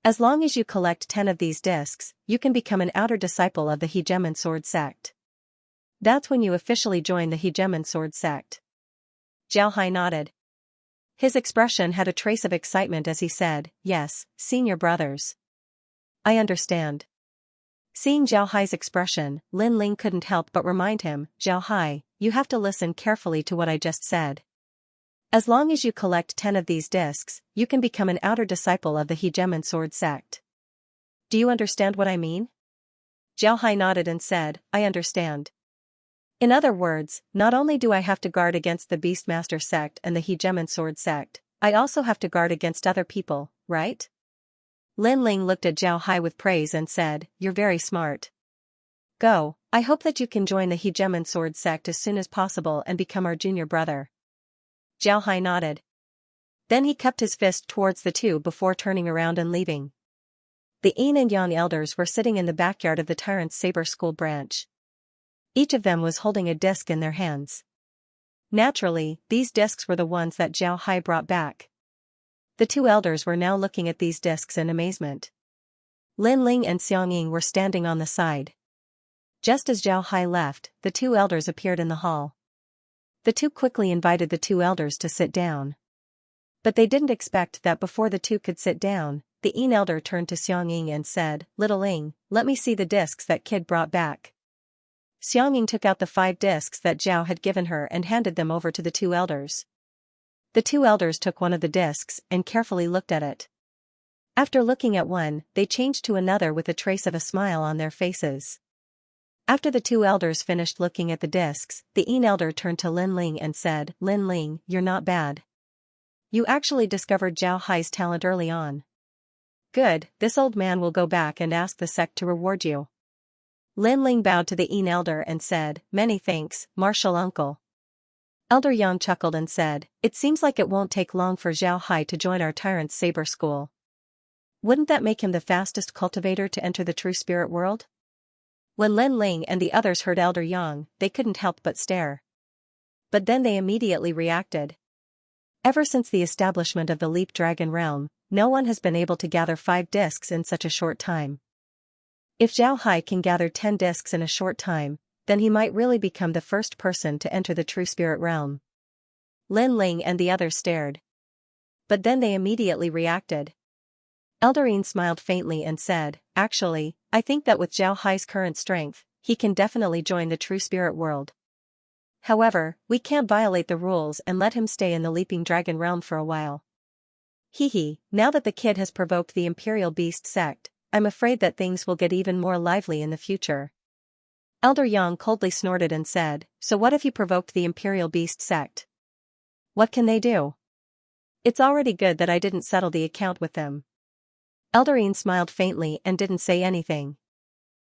As long as you collect 10 of these discs, you can become an outer disciple of the Hegemon Sword sect. That's when you officially join the Hegemon Sword sect." Zhao Hai nodded. His expression had a trace of excitement as he said, "Yes, senior brothers. I understand." Seeing Zhao Hai's expression, Lin Ling couldn't help but remind him, "Zhao Hai, you have to listen carefully to what I just said. As long as you collect 10 of these discs, you can become an outer disciple of the Hegemon Sword sect. Do you understand what I mean?" Zhao Hai nodded and said, "I understand. In other words, not only do I have to guard against the Beastmaster sect and the Hegemon Sword sect, I also have to guard against other people, right?" Lin Ling looked at Zhao Hai with praise and said, "You're very smart. Go, I hope that you can join the Hegemon Sword sect as soon as possible and become our junior brother." Zhao Hai nodded. Then he kept his fist towards the two before turning around and leaving. The Yin and Yang elders were sitting in the backyard of the Tyrant's Saber School branch. Each of them was holding a disc in their hands. Naturally, these discs were the ones that Zhao Hai brought back. The 2 elders were now looking at these discs in amazement. Lin Ling and Xianxia were standing on the side. Just as Zhao Hai left, the 2 elders appeared in the hall. The 2 quickly invited the 2 elders to sit down. But they didn't expect that before the 2 could sit down, the Yin elder turned to Xianxia and said, "Little Ling, let me see the discs that kid brought back." Xianxia took out the 5 discs that Zhao had given her and handed them over to the 2 elders. The 2 elders took one of the discs and carefully looked at it. After looking at one, they changed to another with a trace of a smile on their faces. After the two elders finished looking at the discs, the Yin elder turned to Lin Ling and said, "Lin Ling, you're not bad. You actually discovered Zhao Hai's talent early on. Good, this old man will go back and ask the sect to reward you." Lin Ling bowed to the Yin elder and said, "Many thanks, martial uncle." Elder Yang chuckled and said, "It seems like it won't take long for Zhao Hai to join our tyrant's saber school. Wouldn't that make him the fastest cultivator to enter the true spirit world?" When Lin Ling and the others heard Elder Yang, they couldn't help but stare. But then they immediately reacted. Ever since the establishment of the Leap Dragon realm, no one has been able to gather 5 discs in such a short time. If Zhao Hai can gather 10 discs in a short time, then he might really become the first person to enter the true spirit realm. Lin Ling and the others stared. But then they immediately reacted. Elder Yin smiled faintly and said, "Actually, I think that with Zhao Hai's current strength, he can definitely join the true spirit world. However, we can't violate the rules and let him stay in the Leaping Dragon realm for a while. Hee, now that the kid has provoked the Imperial Beast sect, I'm afraid that things will get even more lively in the future." Elder Yang coldly snorted and said, "So what if he provoked the Imperial Beast sect? What can they do? It's already good that I didn't settle the account with them." Elder Yin smiled faintly and didn't say anything.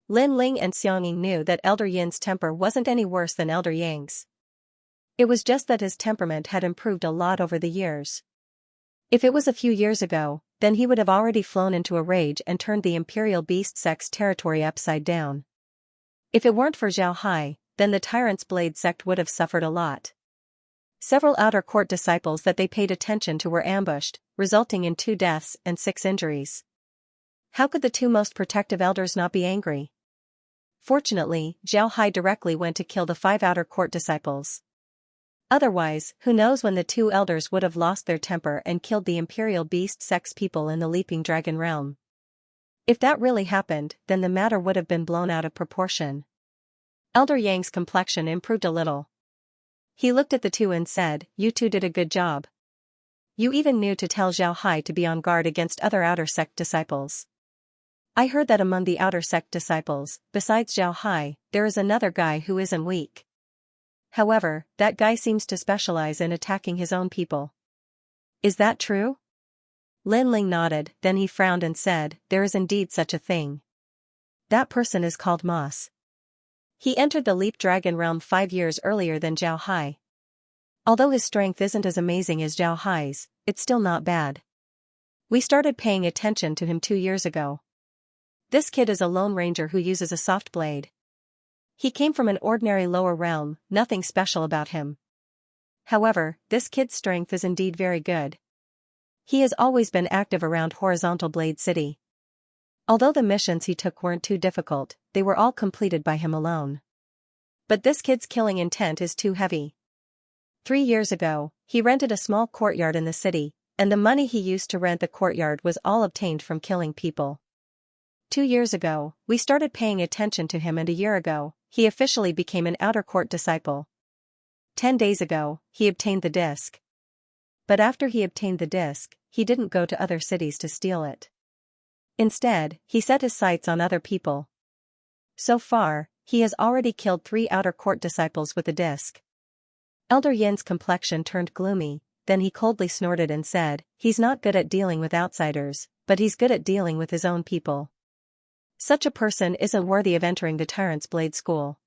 Lin Ling and Xianxia knew that Elder Yin's temper wasn't any worse than Elder Yang's. It was just that his temperament had improved a lot over the years. If it was a few years ago, then he would have already flown into a rage and turned the Imperial Beast sect's territory upside down. If it weren't for Zhao Hai, then the Tyrant's Blade sect would have suffered a lot. Several outer court disciples that they paid attention to were ambushed, resulting in 2 deaths and 6 injuries. How could the 2 most protective elders not be angry? Fortunately, Zhao Hai directly went to kill the 5 outer court disciples. Otherwise, who knows when the 2 elders would have lost their temper and killed the Imperial Beast sect's people in the Leaping Dragon realm. If that really happened, then the matter would have been blown out of proportion. Elder Yang's complexion improved a little. He looked at the 2 and said, "You 2 did a good job. You even knew to tell Zhao Hai to be on guard against other outer sect disciples. I heard that among the outer sect disciples, besides Zhao Hai, there is another guy who isn't weak. However, that guy seems to specialize in attacking his own people. Is that true?" Lin Ling nodded, then he frowned and said, "There is indeed such a thing. That person is called Moss. He entered the Leap Dragon realm 5 years earlier than Zhao Hai. Although his strength isn't as amazing as Zhao Hai's, it's still not bad. We started paying attention to him 2 years ago. This kid is a lone ranger who uses a soft blade. He came from an ordinary lower realm, nothing special about him. However, this kid's strength is indeed very good. He has always been active around Horizontal Blade City. Although the missions he took weren't too difficult, they were all completed by him alone. But this kid's killing intent is too heavy. 3 years ago, he rented a small courtyard in the city, and the money he used to rent the courtyard was all obtained from killing people. 2 years ago, we started paying attention to him, and a year ago, he officially became an outer court disciple. 10 days ago, he obtained the disc. But after he obtained the disc, he didn't go to other cities to steal it. Instead, he set his sights on other people. So far, he has already killed 3 outer court disciples with the disc." Elder Yin's complexion turned gloomy, then he coldly snorted and said, "He's not good at dealing with outsiders, but he's good at dealing with his own people. Such a person isn't worthy of entering the Tyrant's Blade School.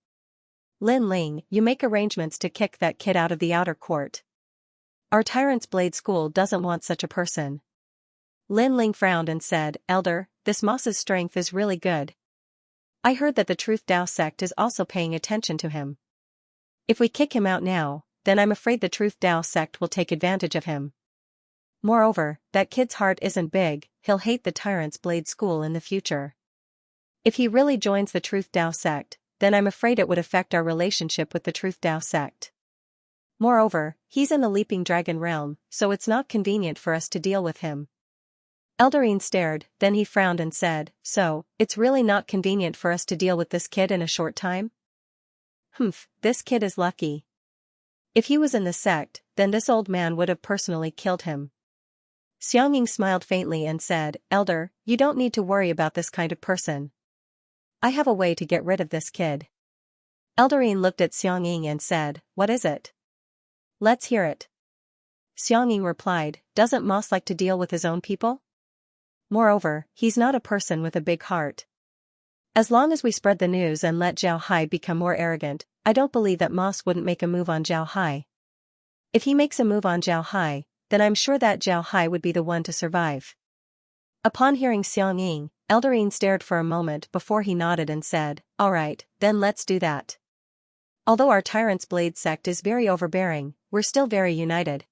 Lin Ling, you make arrangements to kick that kid out of the outer court. Our Tyrant's Blade School doesn't want such a person." Lin Ling frowned and said, "Elder, this Moss's strength is really good. I heard that the Truth Dao sect is also paying attention to him. If we kick him out now, then I'm afraid the Truth Dao sect will take advantage of him. Moreover, that kid's heart isn't big, he'll hate the Tyrant's Blade School in the future. If he really joins the Truth Dao sect, then I'm afraid it would affect our relationship with the Truth Dao sect. Moreover, he's in the Leaping Dragon realm, so it's not convenient for us to deal with him." Elder Yin stared, then he frowned and said, "So, it's really not convenient for us to deal with this kid in a short time? This kid is lucky. If he was in the sect, then this old man would have personally killed him." Xianxia smiled faintly and said, "Elder, you don't need to worry about this kind of person. I have a way to get rid of this kid. Eldarine looked at Xianxia and said, what is it? Let's hear it. Xianxia replied, doesn't Moss like to deal with his own people? Moreover, he's not a person with a big heart. As long as we spread the news and let Zhao Hai become more arrogant, I don't believe that Moss wouldn't make a move on Zhao Hai. If he makes a move on Zhao Hai, then I'm sure that Zhao Hai would be the one to survive. Upon hearing Xianxia, Eldarine stared for a moment before he nodded and said, alright, then let's do that. Although our Tyrant's Blade sect is very overbearing, we're still very united.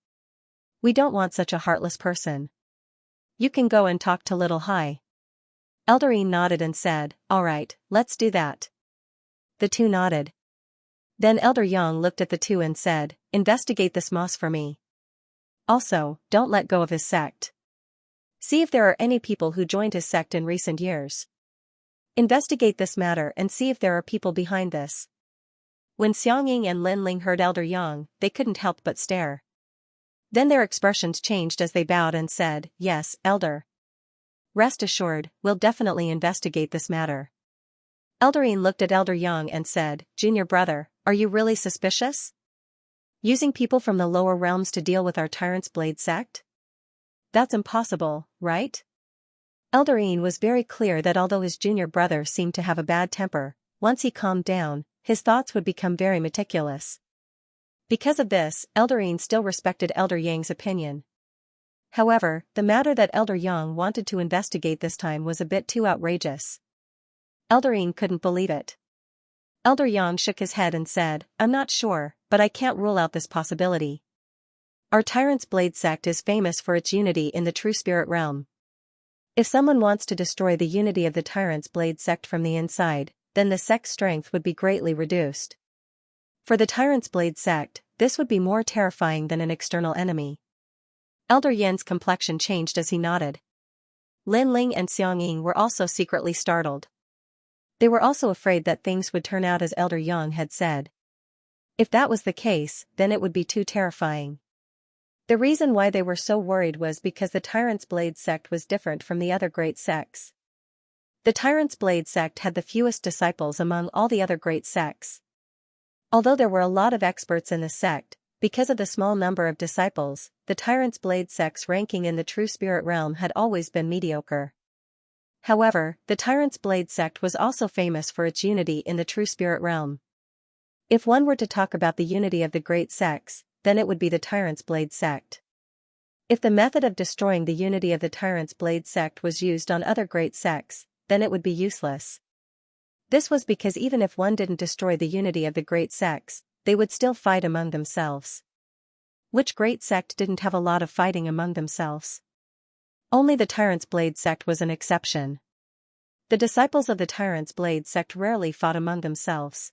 We don't want such a heartless person. You can go and talk to Little Hai. Eldarine nodded and said, alright, let's do that. The two nodded. Then Elder Yang looked at the two and said, investigate this Moss for me. Also, don't let go of his sect. See if there are any people who joined his sect in recent years. Investigate this matter and see if there are people behind this. When Xianxia and Linling heard Elder Yang, they couldn't help but stare. Then their expressions changed as they bowed and said, yes, Elder. Rest assured, we'll definitely investigate this matter. Eldarine looked at Elder Yang and said, Junior brother, are you really suspicious? Using people from the lower realms to deal with our Tyrant's Blade sect? That's impossible, right? Eldarine was very clear that although his junior brother seemed to have a bad temper, once he calmed down, his thoughts would become very meticulous. Because of this, Eldarine still respected Elder Yang's opinion. However, the matter that Elder Yang wanted to investigate this time was a bit too outrageous. Eldarine couldn't believe it. Elder Yang shook his head and said, I'm not sure, but I can't rule out this possibility. Our Tyrant's Blade sect is famous for its unity in the true spirit realm. If someone wants to destroy the unity of the Tyrant's Blade sect from the inside, then the sect's strength would be greatly reduced. For the Tyrant's Blade sect, this would be more terrifying than an external enemy. Elder Yan's complexion changed as he nodded. Linling and Xianxia were also secretly startled. They were also afraid that things would turn out as Elder Yang had said. If that was the case, then it would be too terrifying. The reason why they were so worried was because the Tyrant's Blade sect was different from the other great sects. The Tyrant's Blade sect had the fewest disciples among all the other great sects. Although there were a lot of experts in the sect, because of the small number of disciples, the Tyrant's Blade sect's ranking in the true spirit realm had always been mediocre. However, the Tyrant's Blade sect was also famous for its unity in the true spirit realm. If one were to talk about the unity of the great sects, then it would be the Tyrant's Blade sect. If the method of destroying the unity of the Tyrant's Blade sect was used on other great sects, then it would be useless. This was because even if one didn't destroy the unity of the great sects, they would still fight among themselves. Which great sect didn't have a lot of fighting among themselves? Only the Tyrant's Blade sect was an exception. The disciples of the Tyrant's Blade sect rarely fought among themselves.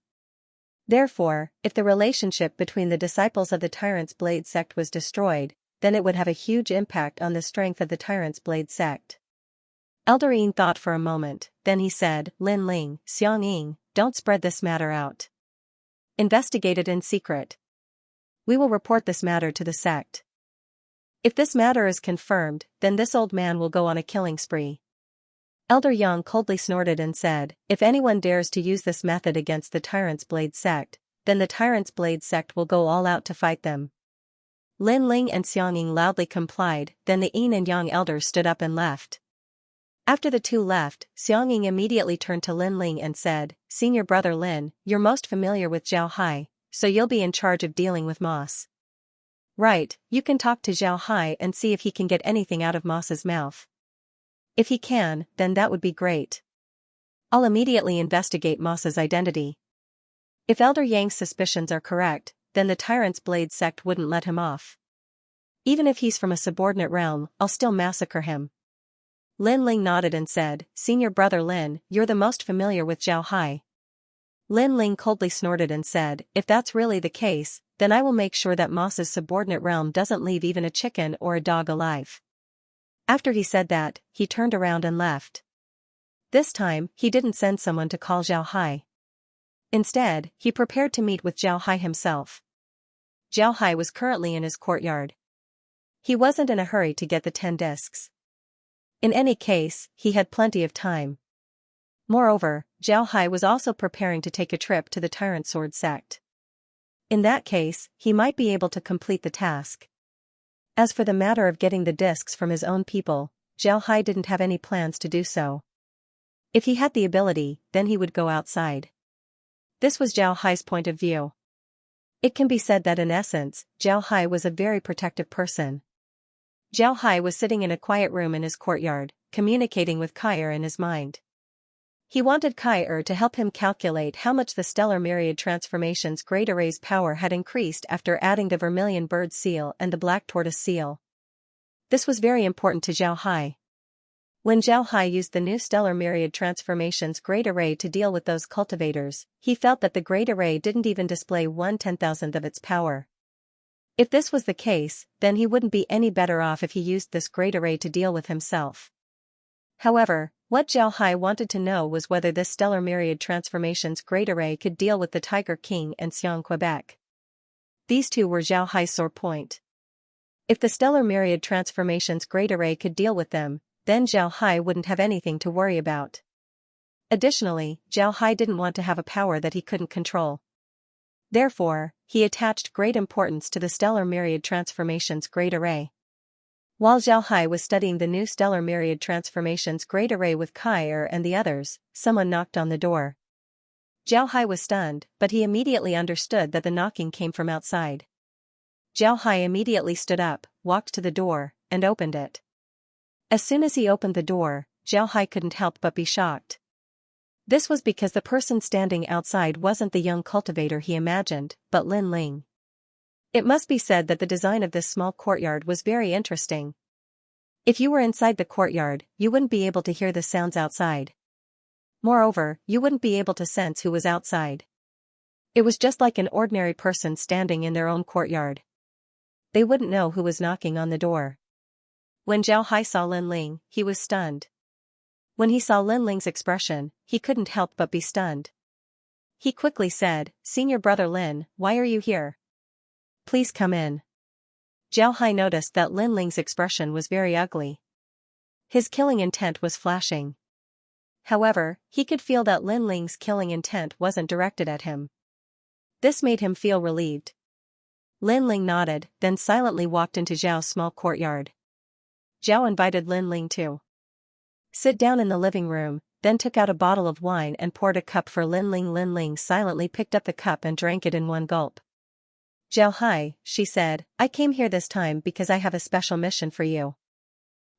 Therefore, if the relationship between the disciples of the Tyrant's Blade sect was destroyed, then it would have a huge impact on the strength of the Tyrant's Blade sect. Eldarine thought for a moment, then he said, Linling, Xianxia, don't spread this matter out. Investigate it in secret. We will report this matter to the sect. If this matter is confirmed, then this old man will go on a killing spree. Elder Yang coldly snorted and said, if anyone dares to use this method against the Tyrant's Blade sect, then the Tyrant's Blade sect will go all out to fight them. Linling and Xianxia loudly complied, then the Yin and Yang elders stood up and left. After the two left, Xianxia immediately turned to Linling and said, Senior brother Lin, you're most familiar with Zhao Hai, so you'll be in charge of dealing with Moss. Right, you can talk to Zhao Hai and see if he can get anything out of Moss's mouth. If he can, then that would be great. I'll immediately investigate Moss's identity. If Elder Yang's suspicions are correct, then the Tyrant's Blade sect wouldn't let him off. Even if he's from a subordinate realm, I'll still massacre him. Linling nodded and said, Senior brother Lin, you're the most familiar with Zhao Hai. Linling coldly snorted and said, if that's really the case, then I will make sure that Moss's subordinate realm doesn't leave even a chicken or a dog alive. After he said that, he turned around and left. This time, he didn't send someone to call Zhao Hai. Instead, he prepared to meet with Zhao Hai himself. Zhao Hai was currently in his courtyard. He wasn't in a hurry to get the 10 discs. In any case, he had plenty of time. Moreover, Zhao Hai was also preparing to take a trip to the Tyrant Sword sect. In that case, he might be able to complete the task. As for the matter of getting the discs from his own people, Zhao Hai didn't have any plans to do so. If he had the ability, then he would go outside. This was Zhao Hai's point of view. It can be said that in essence, Zhao Hai was a very protective person. Zhao Hai was sitting in a quiet room in his courtyard, communicating with Kai in his mind. He wanted Kai to help him calculate how much the Stellar Myriad Transformation's Great Array's power had increased after adding the Vermilion Bird Seal and the Black Tortoise Seal. This was very important to Zhao Hai. When Zhao Hai used the new Stellar Myriad Transformation's Great Array to deal with those cultivators, he felt that the Great Array didn't even display 1/10,000th of its power. If this was the case, then he wouldn't be any better off if he used this Great Array to deal with himself. However, what Zhao Hai wanted to know was whether this Stellar Myriad Transformation's Great Array could deal with the Tiger King and Xianxia. These two were Zhao Hai's sore point. If the Stellar Myriad Transformation's Great Array could deal with them, then Zhao Hai wouldn't have anything to worry about. Additionally, Zhao Hai didn't want to have a power that he couldn't control. Therefore, he attached great importance to the Stellar Myriad Transformation's Great Array. While Zhao Hai was studying the new Stellar Myriad Transformation's Great Array with Kai and the others, someone knocked on the door. Zhao Hai was stunned, but he immediately understood that the knocking came from outside. Zhao Hai immediately stood up, walked to the door, and opened it. As soon as he opened the door, Zhao Hai couldn't help but be shocked. This was because the person standing outside wasn't the young cultivator he imagined, but Lin Ling. It must be said that the design of this small courtyard was very interesting. If you were inside the courtyard, you wouldn't be able to hear the sounds outside. Moreover, you wouldn't be able to sense who was outside. It was just like an ordinary person standing in their own courtyard. They wouldn't know who was knocking on the door. When Zhao Hai saw Lin Ling, he was stunned. When he saw Lin Ling's expression, he couldn't help but be stunned. He quickly said, "Senior brother Lin, why are you here? Please come in." Zhao Hai noticed that Lin Ling's expression was very ugly. His killing intent was flashing. However, he could feel that Lin Ling's killing intent wasn't directed at him. This made him feel relieved. Lin Ling nodded, then silently walked into Zhao's small courtyard. Zhao invited Lin Ling to sit down in the living room, then took out a bottle of wine and poured a cup for Lin Ling. Lin Ling silently picked up the cup and drank it in one gulp. "Zhao Hai," she said, "I came here this time because I have a special mission for you.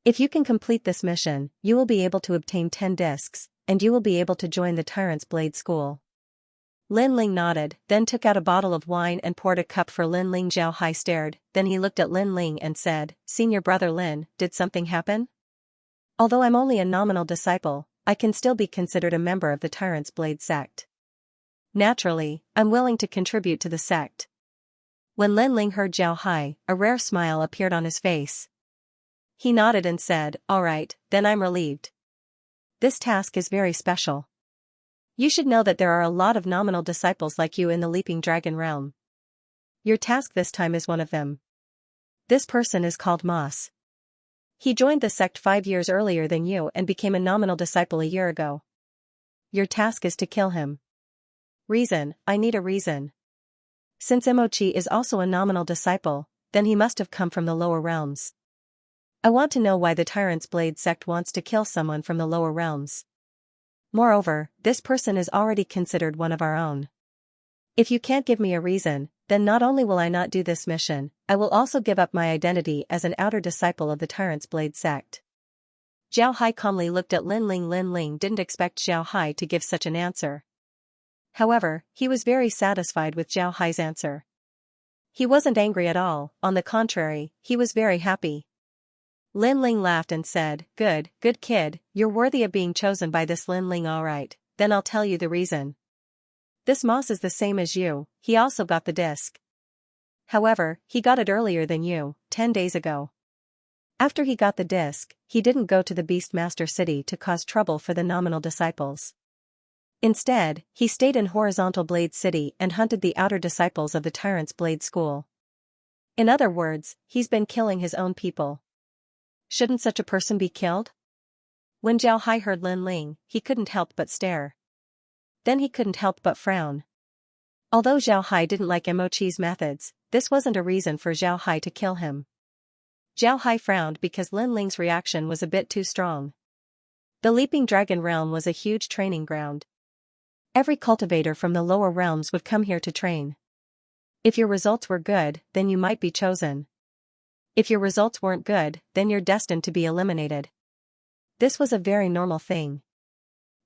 If you can complete this mission, you will be able to obtain 10 discs, and you will be able to join the Tyrant's Blade School." Lin Ling nodded, then took out a bottle of wine and poured a cup for Lin Ling. Zhao Hai stared, then he looked at Lin Ling and said, "Senior brother Lin, did something happen? Although I'm only a nominal disciple, I can still be considered a member of the Tyrant's Blade sect. Naturally, I'm willing to contribute to the sect." When Lin Ling heard Zhao Hai, a rare smile appeared on his face. He nodded and said, "All right, then I'm relieved. This task is very special. You should know that there are a lot of nominal disciples like you in the Leaping Dragon realm. Your task this time is one of them. This person is called Moss. He joined the sect 5 years earlier than you and became a nominal disciple a year ago. Your task is to kill him." Reason: I need a reason. Since Mochi is also a nominal disciple, then he must have come from the lower realms. I want to know why the Tyrant's Blade sect wants to kill someone from the lower realms. Moreover, this person is already considered one of our own. If you can't give me a reason, then not only will I not do this mission, I will also give up my identity as an outer disciple of the Tyrant's Blade sect. Zhao Hai calmly looked at Lin Ling. Lin Ling didn't expect Zhao Hai to give such an answer. However, he was very satisfied with Zhao Hai's answer. He wasn't angry at all, on the contrary, he was very happy. Lin Ling laughed and said, good kid, you're worthy of being chosen by this Lin Ling. Alright, then I'll tell you the reason. This Moss is the same as you, he also got the disc. However, he got it earlier than you, 10 days ago. After he got the disc, he didn't go to the Beastmaster City to cause trouble for the nominal disciples. Instead, he stayed in Horizontal Blade City and hunted the outer disciples of the Tyrant's Blade School. In other words, he's been killing his own people. Shouldn't such a person be killed? When Zhao Hai heard Lin Ling, he couldn't help but stare. Then he couldn't help but frown. Although Zhao Hai didn't like Emochi's methods, this wasn't a reason for Zhao Hai to kill him. Zhao Hai frowned because Lin Ling's reaction was a bit too strong. The Leaping Dragon Realm was a huge training ground. Every cultivator from the lower realms would come here to train. If your results were good, then you might be chosen. If your results weren't good, then you're destined to be eliminated. This was a very normal thing.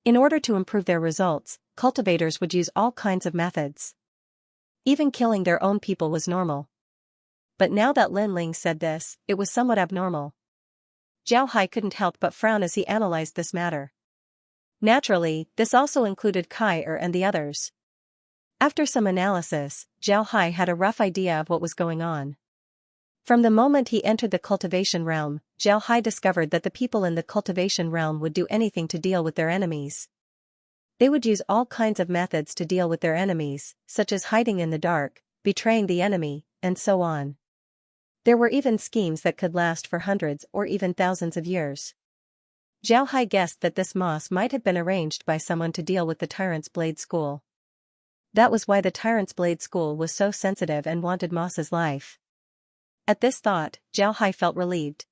In order to improve their results, cultivators would use all kinds of methods. Even killing their own people was normal. But now that Lin Ling said this, it was somewhat abnormal. Zhao Hai couldn't help but frown as he analyzed this matter. Naturally, this also included Kai and the others. After some analysis, Zhao Hai had a rough idea of what was going on. From the moment he entered the cultivation realm, Zhao Hai discovered that the people in the cultivation realm would do anything to deal with their enemies. They would use all kinds of methods to deal with their enemies, such as hiding in the dark, betraying the enemy, and so on. There were even schemes that could last for hundreds or even thousands of years. Zhao Hai guessed that this moss might have been arranged by someone to deal with the Tyrant's Blade School. That was why the Tyrant's Blade School was so sensitive and wanted Moss's life. At this thought, Zhao Hai felt relieved.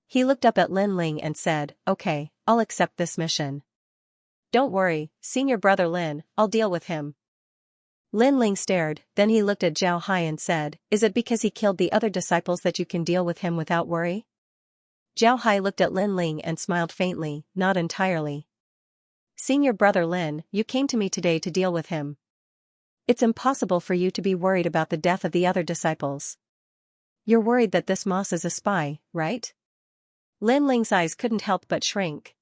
He looked up at Lin Ling and said, "Okay, I'll accept this mission. Don't worry, senior brother Lin, I'll deal with him." Lin Ling stared, then he looked at Zhao Hai and said, "Is it because he killed the other disciples that you can deal with him without worry?" Zhao Hai looked at Lin Ling and smiled faintly, "Not entirely. Senior brother Lin, you came to me today to deal with him. It's impossible for you to be worried about the death of the other disciples. You're worried that this moss is a spy, right?" Lin Ling's eyes couldn't help but shrink.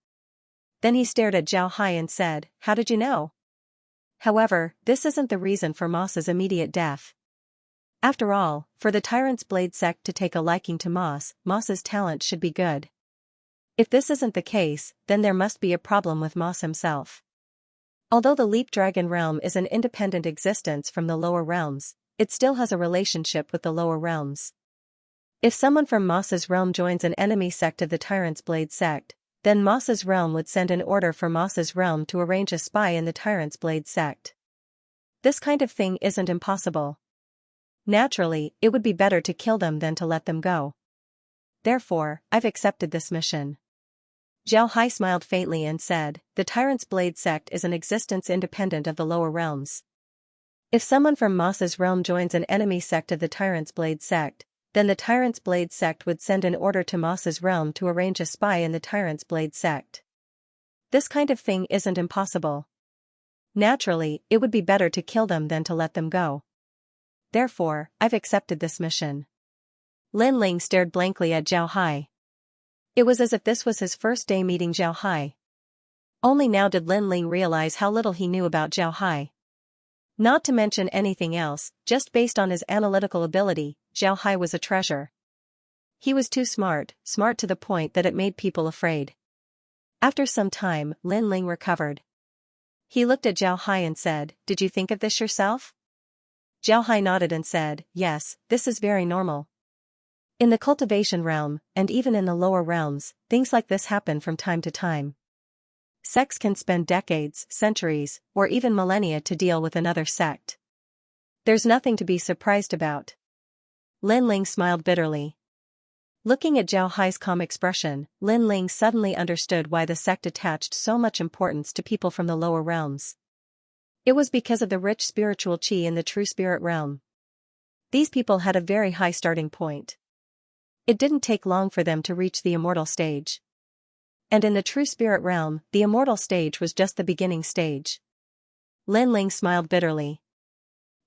Then he stared at Zhao Hai and said, "How did you know?" However, this isn't the reason for Moss's immediate death. After all, for the Tyrant's Blade sect to take a liking to Moss's talent should be good. If this isn't the case, then there must be a problem with Moss himself. Although the Leap Dragon realm is an independent existence from the lower realms, it still has a relationship with the lower realms. If someone from Moss's realm joins an enemy sect of the Tyrant's Blade sect, then Moss's realm would send an order for Moss's realm to arrange a spy in the Tyrant's Blade sect. This kind of thing isn't impossible. Naturally, it would be better to kill them than to let them go. Therefore, I've accepted this mission. Zhao Hai smiled faintly and said, "The Tyrant's Blade sect is an existence independent of the lower realms. If someone from Moss's realm joins an enemy sect of the Tyrant's Blade sect, then the Tyrant's Blade sect would send an order to Moss's realm to arrange a spy in the Tyrant's Blade sect. This kind of thing isn't impossible. Naturally, it would be better to kill them than to let them go. Therefore, I've accepted this mission." Lin Ling stared blankly at Zhao Hai. It was as if this was his first day meeting Zhao Hai. Only now did Lin Ling realize how little he knew about Zhao Hai. Not to mention anything else, just based on his analytical ability, Zhao Hai was a treasure. He was too smart to the point that it made people afraid. After some time, Lin Ling recovered. He looked at Zhao Hai and said, "Did you think of this yourself?" Zhao Hai nodded and said, "Yes, this is very normal. In the cultivation realm, and even in the lower realms, things like this happen from time to time. Sects can spend decades, centuries, or even millennia to deal with another sect. There's nothing to be surprised about." Lin Ling smiled bitterly. Looking at Zhao Hai's calm expression, Lin Ling suddenly understood why the sect attached so much importance to people from the lower realms. It was because of the rich spiritual qi in the true spirit realm. These people had a very high starting point. It didn't take long for them to reach the immortal stage. And in the true spirit realm, the immortal stage was just the beginning stage. Lin Ling smiled bitterly.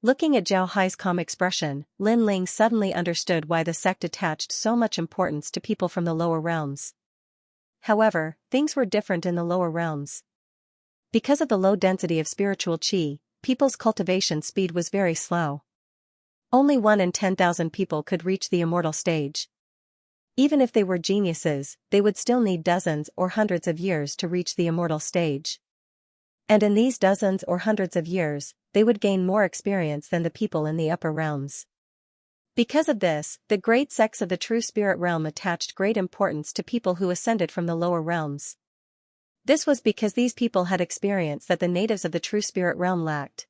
Looking at Zhao Hai's calm expression, Lin Ling suddenly understood why the sect attached so much importance to people from the lower realms. However, things were different in the lower realms. Because of the low density of spiritual qi, people's cultivation speed was very slow. Only 1 in 10,000 people could reach the immortal stage. Even if they were geniuses, they would still need dozens or hundreds of years to reach the immortal stage. And in these dozens or hundreds of years, they would gain more experience than the people in the upper realms. Because of this, the great sects of the true spirit realm attached great importance to people who ascended from the lower realms. This was because these people had experience that the natives of the True Spirit Realm lacked.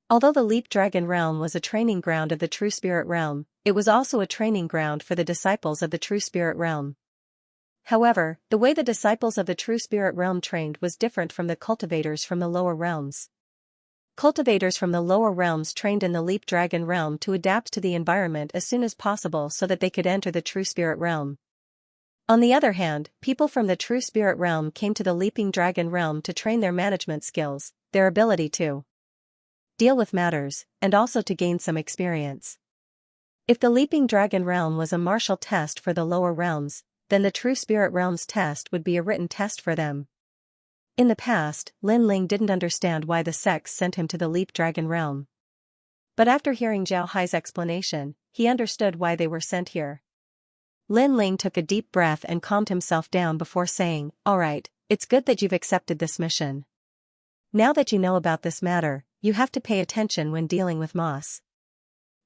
Although the Leap Dragon Realm was a training ground of the True Spirit Realm, it was also a training ground for the disciples of the True Spirit Realm. However, the way the disciples of the True Spirit Realm trained was different from the cultivators from the lower realms. Cultivators from the lower realms trained in the Leap Dragon Realm to adapt to the environment as soon as possible so that they could enter the True Spirit Realm. On the other hand, people from the True Spirit Realm came to the Leaping Dragon Realm to train their management skills, their ability to deal with matters, and also to gain some experience. If the Leaping Dragon Realm was a martial test for the lower realms, then the True Spirit Realm's test would be a written test for them. In the past, Lin Ling didn't understand why the sects sent him to the Leap Dragon Realm. But after hearing Zhao Hai's explanation, he understood why they were sent here. Lin Ling took a deep breath and calmed himself down before saying, "Alright, it's good that you've accepted this mission. Now that you know about this matter, you have to pay attention when dealing with Moss.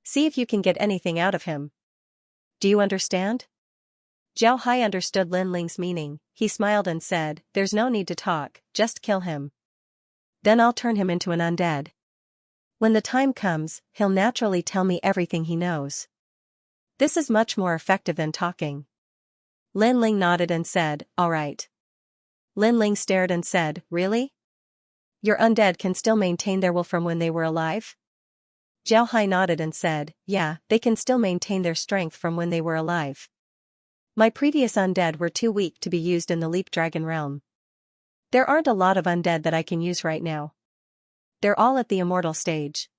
See if you can get anything out of him. Do you understand?" Zhao Hai understood Lin Ling's meaning. He smiled and said, "There's no need to talk, just kill him. Then I'll turn him into an undead. When the time comes, he'll naturally tell me everything he knows. This is much more effective than talking." Lin Ling nodded and said, "All right." Lin Ling stared and said, "Really? Your undead can still maintain their will from when they were alive?" Zhao Hai nodded and said, "Yeah, they can still maintain their strength from when they were alive. My previous undead were too weak to be used in the Leap Dragon Realm. There aren't a lot of undead that I can use right now. They're all at the immortal stage.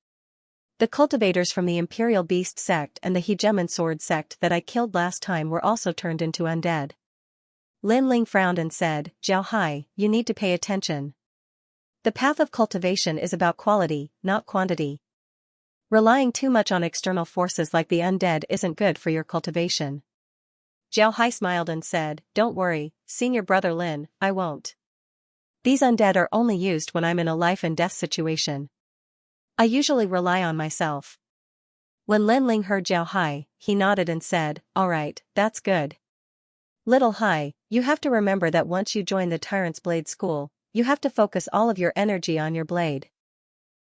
The cultivators from the Imperial Beast sect and the Hegemon Sword sect that I killed last time were also turned into undead." Lin Ling frowned and said, "Zhao Hai, you need to pay attention. The path of cultivation is about quality, not quantity. Relying too much on external forces like the undead isn't good for your cultivation." Zhao Hai smiled and said, "Don't worry, senior brother Lin, I won't. These undead are only used when I'm in a life and death situation. I usually rely on myself." When Lin Ling heard Zhao Hai, he nodded and said, "Alright, that's good. Little Hai, you have to remember that once you join the Tyrant's Blade School, you have to focus all of your energy on your blade.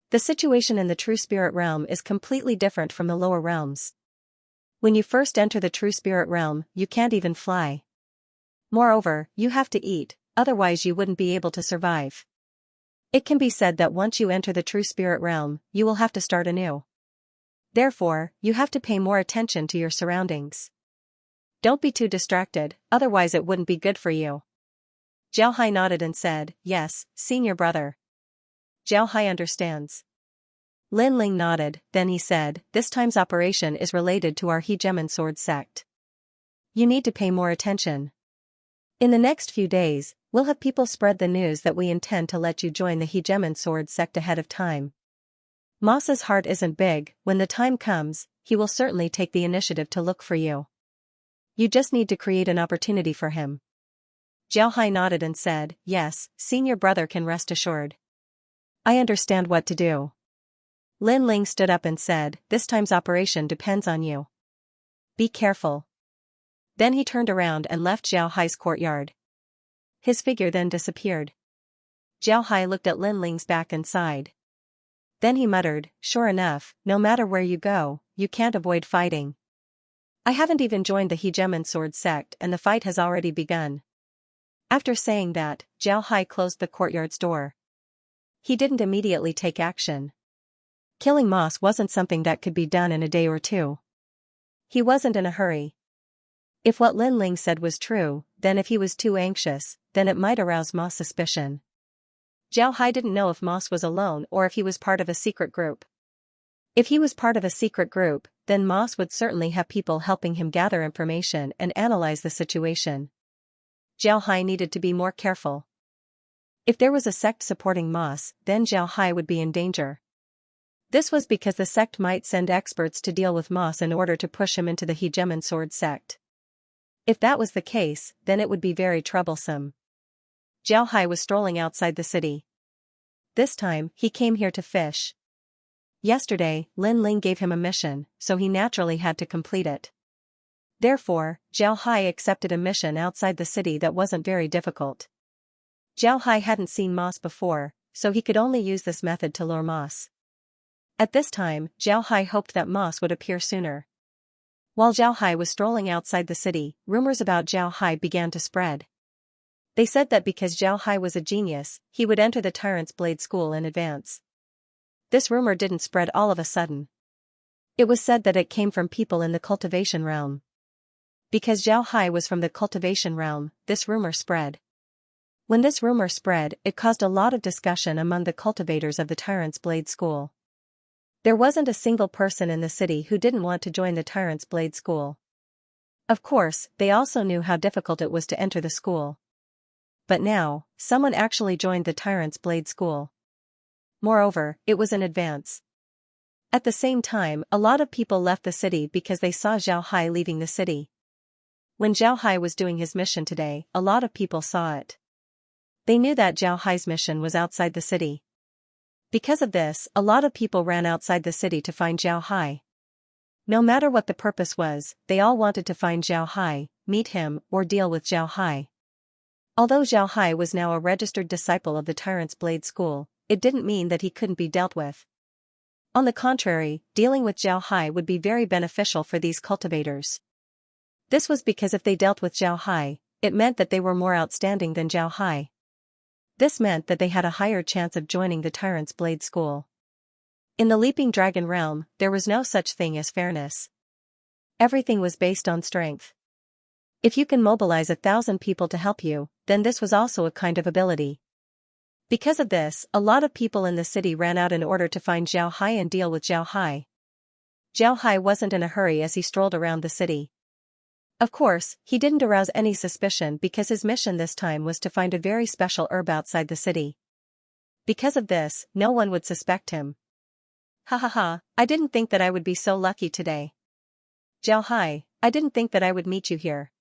The situation in the True Spirit Realm is completely different from the lower realms. When you first enter the True Spirit Realm, you can't even fly. Moreover, you have to eat, otherwise you wouldn't be able to survive. It can be said that once you enter the True Spirit Realm, you will have to start anew. Therefore, you have to pay more attention to your surroundings. Don't be too distracted, otherwise it wouldn't be good for you." Zhao Hai nodded and said, "Yes, senior brother. Zhao Hai understands." Lin Ling nodded, then he said, "This time's operation is related to our Hegemon Sword sect. You need to pay more attention. In the next few days, we'll have people spread the news that we intend to let you join the Hegemon Sword sect ahead of time. Moss's heart isn't big. When the time comes, he will certainly take the initiative to look for you. You just need to create an opportunity for him." Zhao Hai nodded and said, "Yes, senior brother can rest assured. I understand what to do." Lin Ling stood up and said, "This time's operation depends on you. Be careful." Then he turned around and left Zhao Hai's courtyard. His figure then disappeared. Zhao Hai looked at Lin Ling's back and sighed. Then he muttered, "Sure enough, no matter where you go, you can't avoid fighting. I haven't even joined the Hegemon Sword sect and the fight has already begun." After saying that, Zhao Hai closed the courtyard's door. He didn't immediately take action. Killing Moss wasn't something that could be done in a day or two. He wasn't in a hurry. If what Lin Ling said was true, then if he was too anxious, then it might arouse Moss' suspicion. Zhao Hai didn't know if Moss was alone or if he was part of a secret group. If he was part of a secret group, then Moss would certainly have people helping him gather information and analyze the situation. Zhao Hai needed to be more careful. If there was a sect supporting Moss, then Zhao Hai would be in danger. This was because the sect might send experts to deal with Moss in order to push him into the Hegemon Sword sect. If that was the case, then it would be very troublesome. Zhao Hai was strolling outside the city. This time, he came here to fish. Yesterday, Lin Ling gave him a mission, so he naturally had to complete it. Therefore, Zhao Hai accepted a mission outside the city that wasn't very difficult. Zhao Hai hadn't seen moss before, so he could only use this method to lure moss. At this time, Zhao Hai hoped that moss would appear sooner. While Zhao Hai was strolling outside the city, rumors about Zhao Hai began to spread. They said that because Zhao Hai was a genius, he would enter the Tyrant's Blade School in advance. This rumor didn't spread all of a sudden. It was said that it came from people in the cultivation realm. Because Zhao Hai was from the cultivation realm, this rumor spread. When this rumor spread, it caused a lot of discussion among the cultivators of the Tyrant's Blade School. There wasn't a single person in the city who didn't want to join the Tyrant's Blade School. Of course, they also knew how difficult it was to enter the school. But now, someone actually joined the Tyrant's Blade School. Moreover, it was in advance. At the same time, a lot of people left the city because they saw Zhao Hai leaving the city. When Zhao Hai was doing his mission today, a lot of people saw it. They knew that Zhao Hai's mission was outside the city. Because of this, a lot of people ran outside the city to find Zhao Hai. No matter what the purpose was, they all wanted to find Zhao Hai, meet him, or deal with Zhao Hai. Although Zhao Hai was now a registered disciple of the Tyrant's Blade School, it didn't mean that he couldn't be dealt with. On the contrary, dealing with Zhao Hai would be very beneficial for these cultivators. This was because if they dealt with Zhao Hai, it meant that they were more outstanding than Zhao Hai. This meant that they had a higher chance of joining the Tyrant's Blade School. In the Leaping Dragon realm, there was no such thing as fairness. Everything was based on strength. If you can mobilize 1,000 people to help you, then this was also a kind of ability. Because of this, a lot of people in the city ran out in order to find Zhao Hai and deal with Zhao Hai. Zhao Hai wasn't in a hurry as he strolled around the city. Of course, he didn't arouse any suspicion because his mission this time was to find a very special herb outside the city. Because of this, no one would suspect him. Ha ha ha, I didn't think that I would be so lucky today. Zhao Hai, I didn't think that I would meet you here.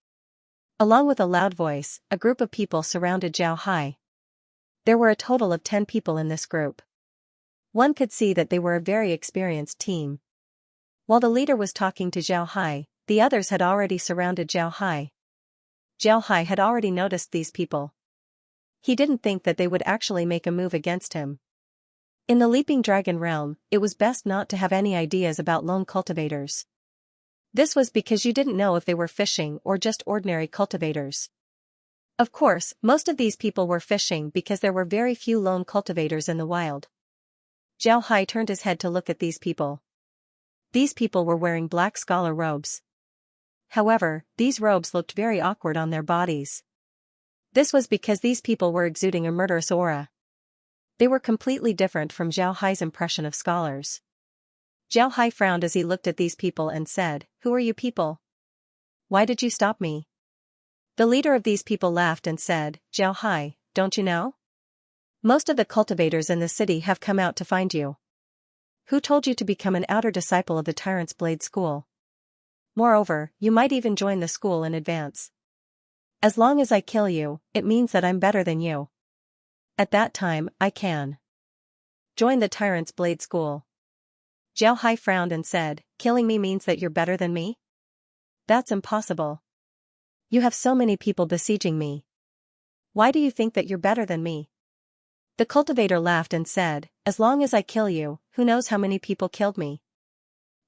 Along with a loud voice, a group of people surrounded Zhao Hai. There were a total of 10 people in this group. One could see that they were a very experienced team. While the leader was talking to Zhao Hai, the others had already surrounded Zhao Hai. Zhao Hai had already noticed these people. He didn't think that they would actually make a move against him. In the Leaping Dragon realm, it was best not to have any ideas about lone cultivators. This was because you didn't know if they were fishing or just ordinary cultivators. Of course, most of these people were fishing because there were very few lone cultivators in the wild. Zhao Hai turned his head to look at these people. These people were wearing black scholar robes. However, these robes looked very awkward on their bodies. This was because these people were exuding a murderous aura. They were completely different from Zhao Hai's impression of scholars. Zhao Hai frowned as he looked at these people and said, "Who are you people? Why did you stop me?" The leader of these people laughed and said, "Zhao Hai, don't you know? Most of the cultivators in the city have come out to find you. Who told you to become an outer disciple of the Tyrant's Blade School? Moreover, you might even join the school in advance. As long as I kill you, it means that I'm better than you. At that time, I can join the Tyrant's Blade School." Zhao Hai frowned and said, "Killing me means that you're better than me? That's impossible. You have so many people besieging me. Why do you think that you're better than me?" The cultivator laughed and said, "As long as I kill you, who knows how many people killed me?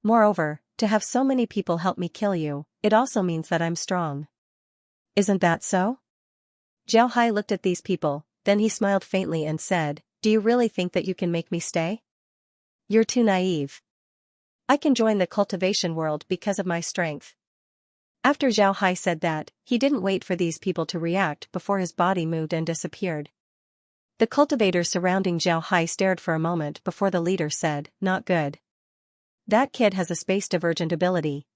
Moreover, to have so many people help me kill you, it also means that I'm strong. Isn't that so?" Zhao Hai looked at these people, then he smiled faintly and said, "Do you really think that you can make me stay? You're too naive. I can join the cultivation world because of my strength." After Zhao Hai said that, he didn't wait for these people to react before his body moved and disappeared. The cultivators surrounding Zhao Hai stared for a moment before the leader said, "Not good. That kid has a space divergent ability.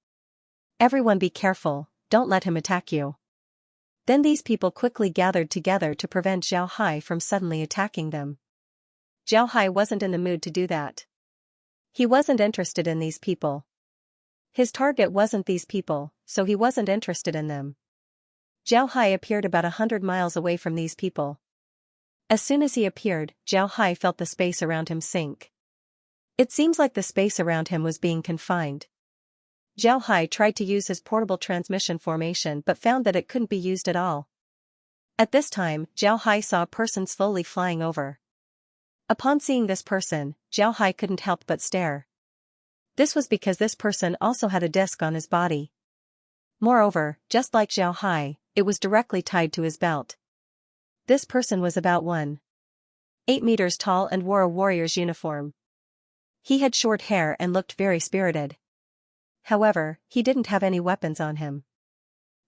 Everyone be careful, don't let him attack you." Then these people quickly gathered together to prevent Zhao Hai from suddenly attacking them. Zhao Hai wasn't in the mood to do that. He wasn't interested in these people. His target wasn't these people, so he wasn't interested in them. Zhao Hai appeared about 100 miles away from these people. As soon as he appeared, Zhao Hai felt the space around him sink. It seems like the space around him was being confined. Zhao Hai tried to use his portable transmission formation but found that it couldn't be used at all. At this time, Zhao Hai saw a person slowly flying over. Upon seeing this person, Zhao Hai couldn't help but stare. This was because this person also had a disc on his body. Moreover, just like Zhao Hai, it was directly tied to his belt. This person was about 1.8 meters tall and wore a warrior's uniform. He had short hair and looked very spirited. However, he didn't have any weapons on him.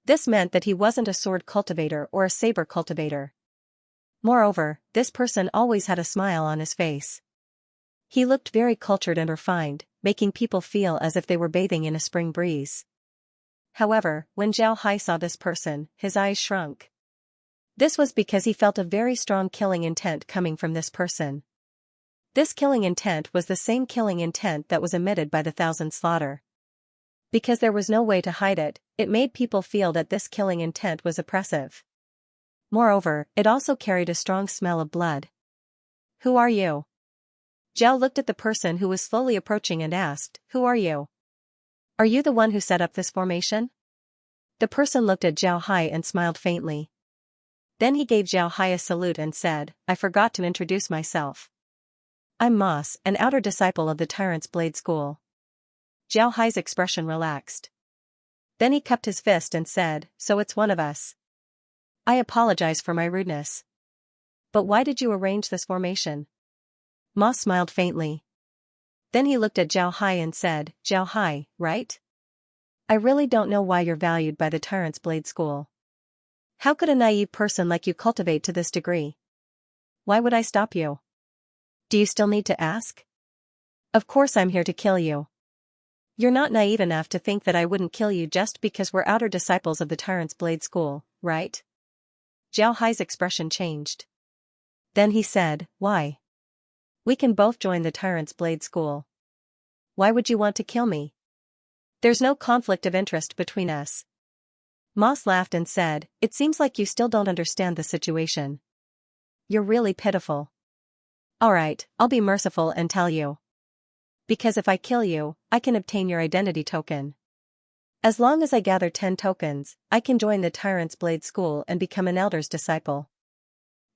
This meant that he wasn't a sword cultivator or a saber cultivator. Moreover, this person always had a smile on his face. He looked very cultured and refined, making people feel as if they were bathing in a spring breeze. However, when Zhao Hai saw this person, his eyes shrunk. This was because he felt a very strong killing intent coming from this person. This killing intent was the same killing intent that was emitted by the Thousand Slaughter. Because there was no way to hide it, it made people feel that this killing intent was oppressive. Moreover, it also carried a strong smell of blood. Who are you? Zhao looked at the person who was slowly approaching and asked, Who are you? Are you the one who set up this formation? The person looked at Zhao Hai and smiled faintly. Then he gave Zhao Hai a salute and said, I forgot to introduce myself. I'm Moss, an outer disciple of the Tyrant's Blade School. Zhao Hai's expression relaxed. Then he cupped his fist and said, So it's one of us. I apologize for my rudeness. But why did you arrange this formation? Moss smiled faintly. Then he looked at Zhao Hai and said, Zhao Hai, right? I really don't know why you're valued by the Tyrant's Blade School. How could a naive person like you cultivate to this degree? Why would I stop you? Do you still need to ask? Of course I'm here to kill you. You're not naive enough to think that I wouldn't kill you just because we're outer disciples of the Tyrant's Blade School, right? Zhao Hai's expression changed. Then he said, Why? We can both join the Tyrant's Blade School. Why would you want to kill me? There's no conflict of interest between us. Moss laughed and said, It seems like you still don't understand the situation. You're really pitiful. Alright, I'll be merciful and tell you. Because if I kill you, I can obtain your identity token. As long as I gather 10 tokens, I can join the Tyrant's Blade School and become an elder's disciple.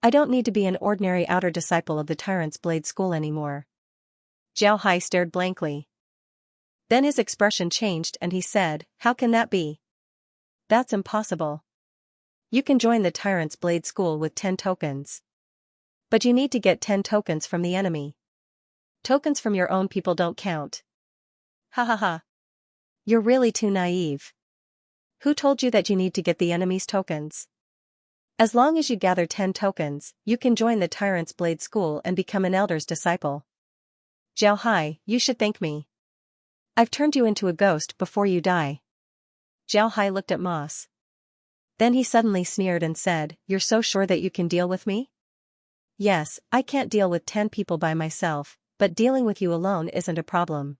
I don't need to be an ordinary outer disciple of the Tyrant's Blade School anymore. Zhao Hai stared blankly. Then his expression changed and he said, How can that be? That's impossible. You can join the Tyrant's Blade School with 10 tokens. But you need to get 10 tokens from the enemy. Tokens from your own people don't count. Ha ha ha. You're really too naive. Who told you that you need to get the enemy's tokens? As long as you gather 10 tokens, you can join the Tyrant's Blade School and become an elder's disciple. Zhao Hai, you should thank me. I've turned you into a ghost before you die. Zhao Hai looked at Moss. Then he suddenly sneered and said, You're so sure that you can deal with me? Yes, I can't deal with 10 people by myself, but dealing with you alone isn't a problem.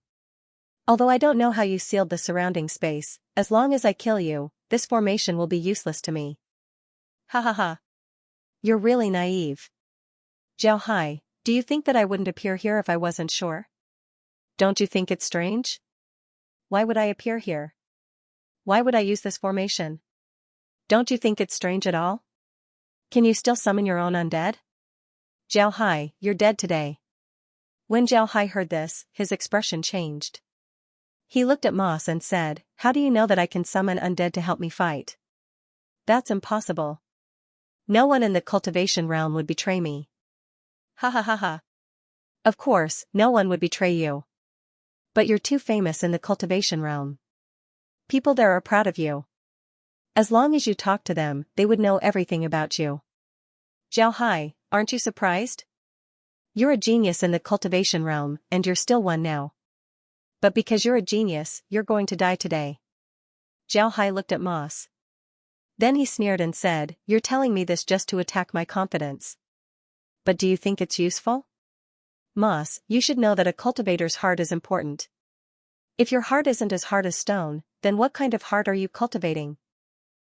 Although I don't know how you sealed the surrounding space, as long as I kill you, this formation will be useless to me. Ha ha ha. You're really naive. Zhao Hai, do you think that I wouldn't appear here if I wasn't sure? Don't you think it's strange? Why would I appear here? Why would I use this formation? Don't you think it's strange at all? Can you still summon your own undead? Zhao Hai, you're dead today. When Zhao Hai heard this, his expression changed. He looked at Moss and said, How do you know that I can summon undead to help me fight? That's impossible. No one in the cultivation realm would betray me. Ha ha ha ha. Of course, no one would betray you. But you're too famous in the cultivation realm. People there are proud of you. As long as you talk to them, they would know everything about you. Zhao Hai, aren't you surprised? You're a genius in the cultivation realm, and you're still one now. But because you're a genius, you're going to die today. Zhao Hai looked at Moss. Then he sneered and said, You're telling me this just to attack my confidence. But do you think it's useful? Moss, you should know that a cultivator's heart is important. If your heart isn't as hard as stone, then what kind of heart are you cultivating?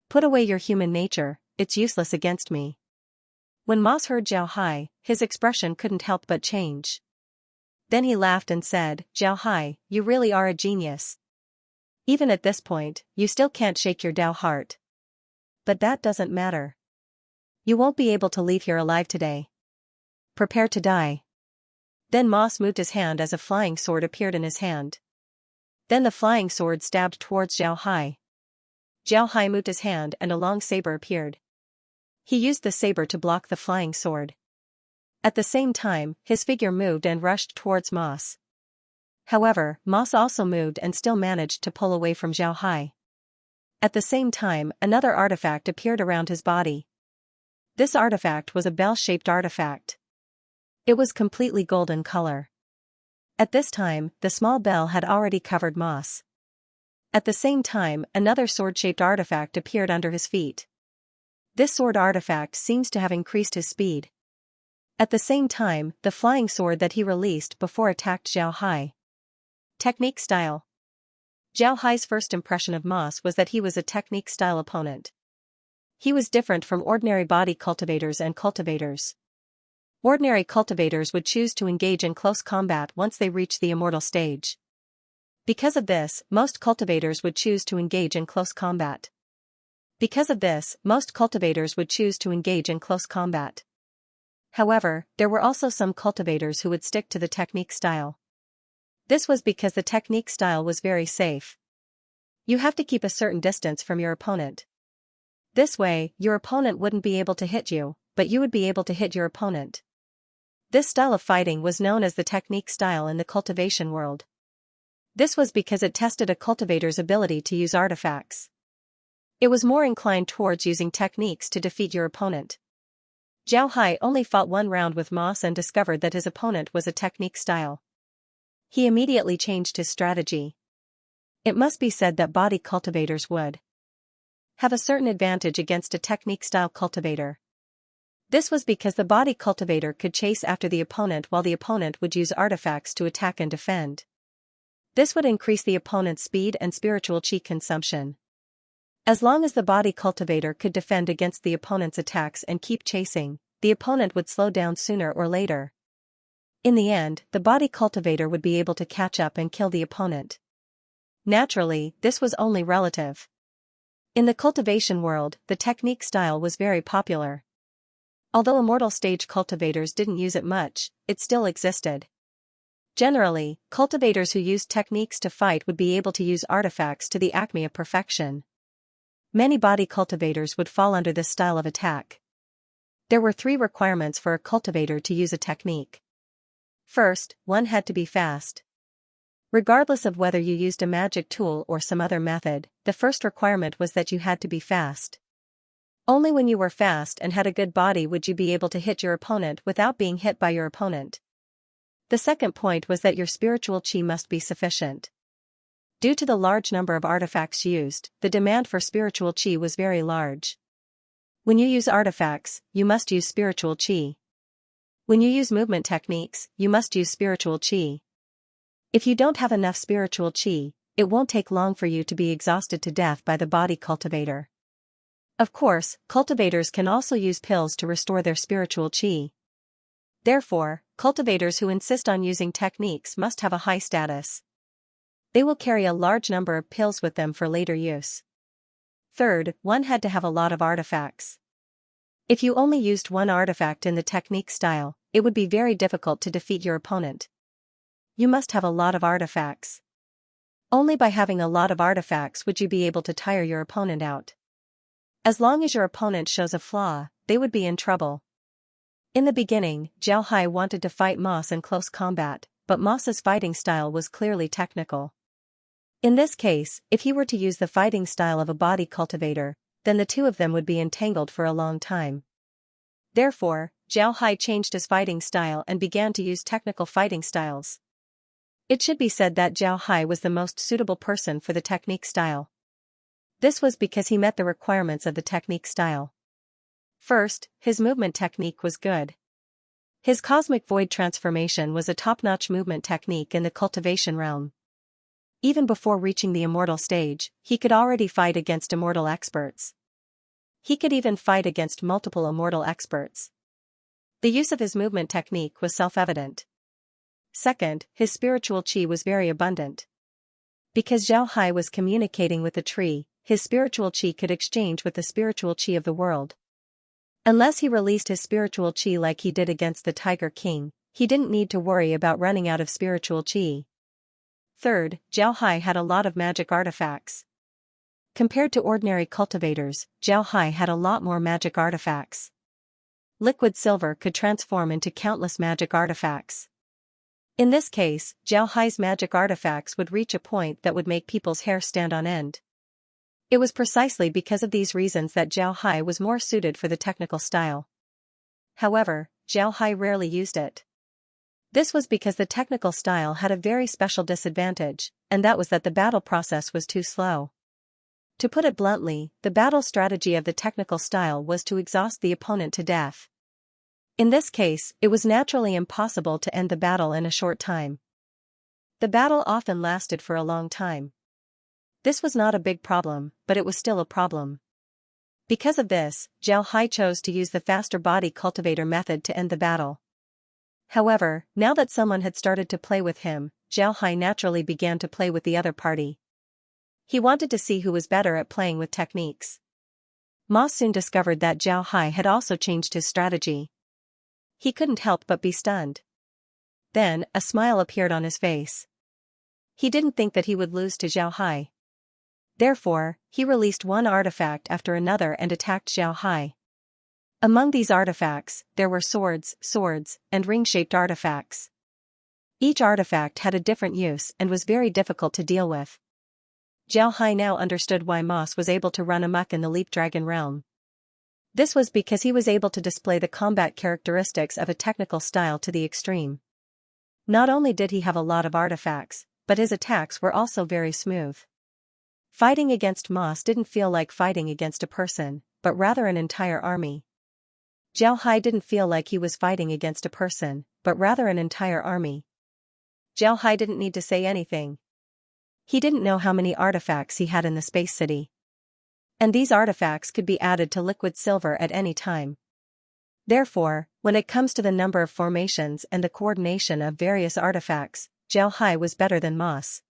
Put away your human nature, it's useless against me. When Moss heard Zhao Hai, his expression couldn't help but change. Then he laughed and said, Zhao Hai, you really are a genius. Even at this point, you still can't shake your Dao heart. But that doesn't matter. You won't be able to leave here alive today. Prepare to die. Then Moss moved his hand as a flying sword appeared in his hand. Then the flying sword stabbed towards Zhao Hai. Zhao Hai moved his hand and a long saber appeared. He used the saber to block the flying sword. At the same time, his figure moved and rushed towards Moss. However, Moss also moved and still managed to pull away from Zhao Hai. At the same time, another artifact appeared around his body. This artifact was a bell-shaped artifact. It was completely gold in color. At this time, the small bell had already covered Moss. At the same time, another sword-shaped artifact appeared under his feet. This sword artifact seems to have increased his speed. At the same time, the flying sword that he released before attacked Zhao Hai. Technique style. Zhao Hai's first impression of Moss was that he was a technique-style opponent. He was different from ordinary body cultivators and cultivators. Ordinary cultivators would choose to engage in close combat once they reach the immortal stage. Because of this, most cultivators would choose to engage in close combat. However, there were also some cultivators who would stick to the technique style. This was because the technique style was very safe. You have to keep a certain distance from your opponent. This way, your opponent wouldn't be able to hit you, but you would be able to hit your opponent. This style of fighting was known as the technique style in the cultivation world. This was because it tested a cultivator's ability to use artifacts. It was more inclined towards using techniques to defeat your opponent. Zhao Hai only fought one round with Moss and discovered that his opponent was a technique style. He immediately changed his strategy. It must be said that body cultivators would have a certain advantage against a technique-style cultivator. This was because the body cultivator could chase after the opponent while the opponent would use artifacts to attack and defend. This would increase the opponent's speed and spiritual chi consumption. As long as the body cultivator could defend against the opponent's attacks and keep chasing, the opponent would slow down sooner or later. In the end, the body cultivator would be able to catch up and kill the opponent. Naturally, this was only relative. In the cultivation world, the technique style was very popular. Although immortal stage cultivators didn't use it much, it still existed. Generally, cultivators who used techniques to fight would be able to use artifacts to the acme of perfection. Many body cultivators would fall under this style of attack. There were 3 requirements for a cultivator to use a technique. First, one had to be fast. Regardless of whether you used a magic tool or some other method, the first requirement was that you had to be fast. Only when you were fast and had a good body would you be able to hit your opponent without being hit by your opponent. The second point was that your spiritual chi must be sufficient. Due to the large number of artifacts used, the demand for spiritual chi was very large. When you use artifacts, you must use spiritual chi. When you use movement techniques, you must use spiritual chi. If you don't have enough spiritual chi, it won't take long for you to be exhausted to death by the body cultivator. Of course, cultivators can also use pills to restore their spiritual chi. Therefore, cultivators who insist on using techniques must have a high status. They will carry a large number of pills with them for later use. Third, one had to have a lot of artifacts. If you only used one artifact in the technique style, it would be very difficult to defeat your opponent. You must have a lot of artifacts. Only by having a lot of artifacts would you be able to tire your opponent out. As long as your opponent shows a flaw, they would be in trouble. In the beginning, Zhao Hai wanted to fight Moss in close combat, but Moss's fighting style was clearly technical. In this case, if he were to use the fighting style of a body cultivator, then the two of them would be entangled for a long time. Therefore, Zhao Hai changed his fighting style and began to use technical fighting styles. It should be said that Zhao Hai was the most suitable person for the technique style. This was because he met the requirements of the technique style. First, his movement technique was good. His cosmic void transformation was a top-notch movement technique in the cultivation realm. Even before reaching the immortal stage, he could already fight against immortal experts. He could even fight against multiple immortal experts. The use of his movement technique was self-evident. Second, his spiritual chi was very abundant. Because Zhao Hai was communicating with the tree, his spiritual chi could exchange with the spiritual chi of the world. Unless he released his spiritual qi like he did against the Tiger King, he didn't need to worry about running out of spiritual qi. Third, Zhao Hai had a lot of magic artifacts. Compared to ordinary cultivators, Zhao Hai had a lot more magic artifacts. Liquid silver could transform into countless magic artifacts. In this case, Zhao Hai's magic artifacts would reach a point that would make people's hair stand on end. It was precisely because of these reasons that Zhao Hai was more suited for the technical style. However, Zhao Hai rarely used it. This was because the technical style had a very special disadvantage, and that was that the battle process was too slow. To put it bluntly, the battle strategy of the technical style was to exhaust the opponent to death. In this case, it was naturally impossible to end the battle in a short time. The battle often lasted for a long time. This was not a big problem, but it was still a problem. Because of this, Zhao Hai chose to use the faster body cultivator method to end the battle. However, now that someone had started to play with him, Zhao Hai naturally began to play with the other party. He wanted to see who was better at playing with techniques. Ma soon discovered that Zhao Hai had also changed his strategy. He couldn't help but be stunned. Then, a smile appeared on his face. He didn't think that he would lose to Zhao Hai. Therefore, he released one artifact after another and attacked Zhao Hai. Among these artifacts, there were swords, and ring-shaped artifacts. Each artifact had a different use and was very difficult to deal with. Zhao Hai now understood why Moss was able to run amok in the Leap Dragon realm. This was because he was able to display the combat characteristics of a technical style to the extreme. Not only did he have a lot of artifacts, but his attacks were also very smooth. Fighting against Moss didn't feel like fighting against a person, but rather an entire army. Zhao Hai didn't feel like he was fighting against a person, but rather an entire army. Zhao Hai didn't need to say anything. He didn't know how many artifacts he had in the space city. And these artifacts could be added to liquid silver at any time. Therefore, when it comes to the number of formations and the coordination of various artifacts, Zhao Hai was better than Moss.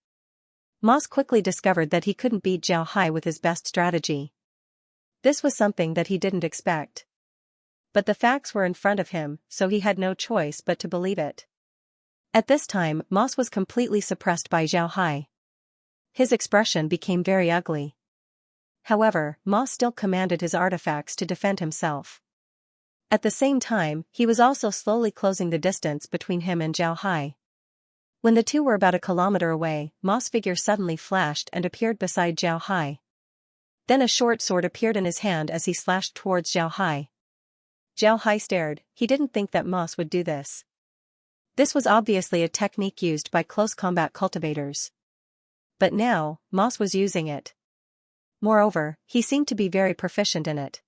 Moss quickly discovered that he couldn't beat Zhao Hai with his best strategy. This was something that he didn't expect. But the facts were in front of him, so he had no choice but to believe it. At this time, Moss was completely suppressed by Zhao Hai. His expression became very ugly. However, Moss still commanded his artifacts to defend himself. At the same time, he was also slowly closing the distance between him and Zhao Hai. When the two were about a kilometer away, Moss' figure suddenly flashed and appeared beside Zhao Hai. Then a short sword appeared in his hand as he slashed towards Zhao Hai. Zhao Hai stared. He didn't think that Moss would do this. This was obviously a technique used by close combat cultivators. But now, Moss was using it. Moreover, he seemed to be very proficient in it.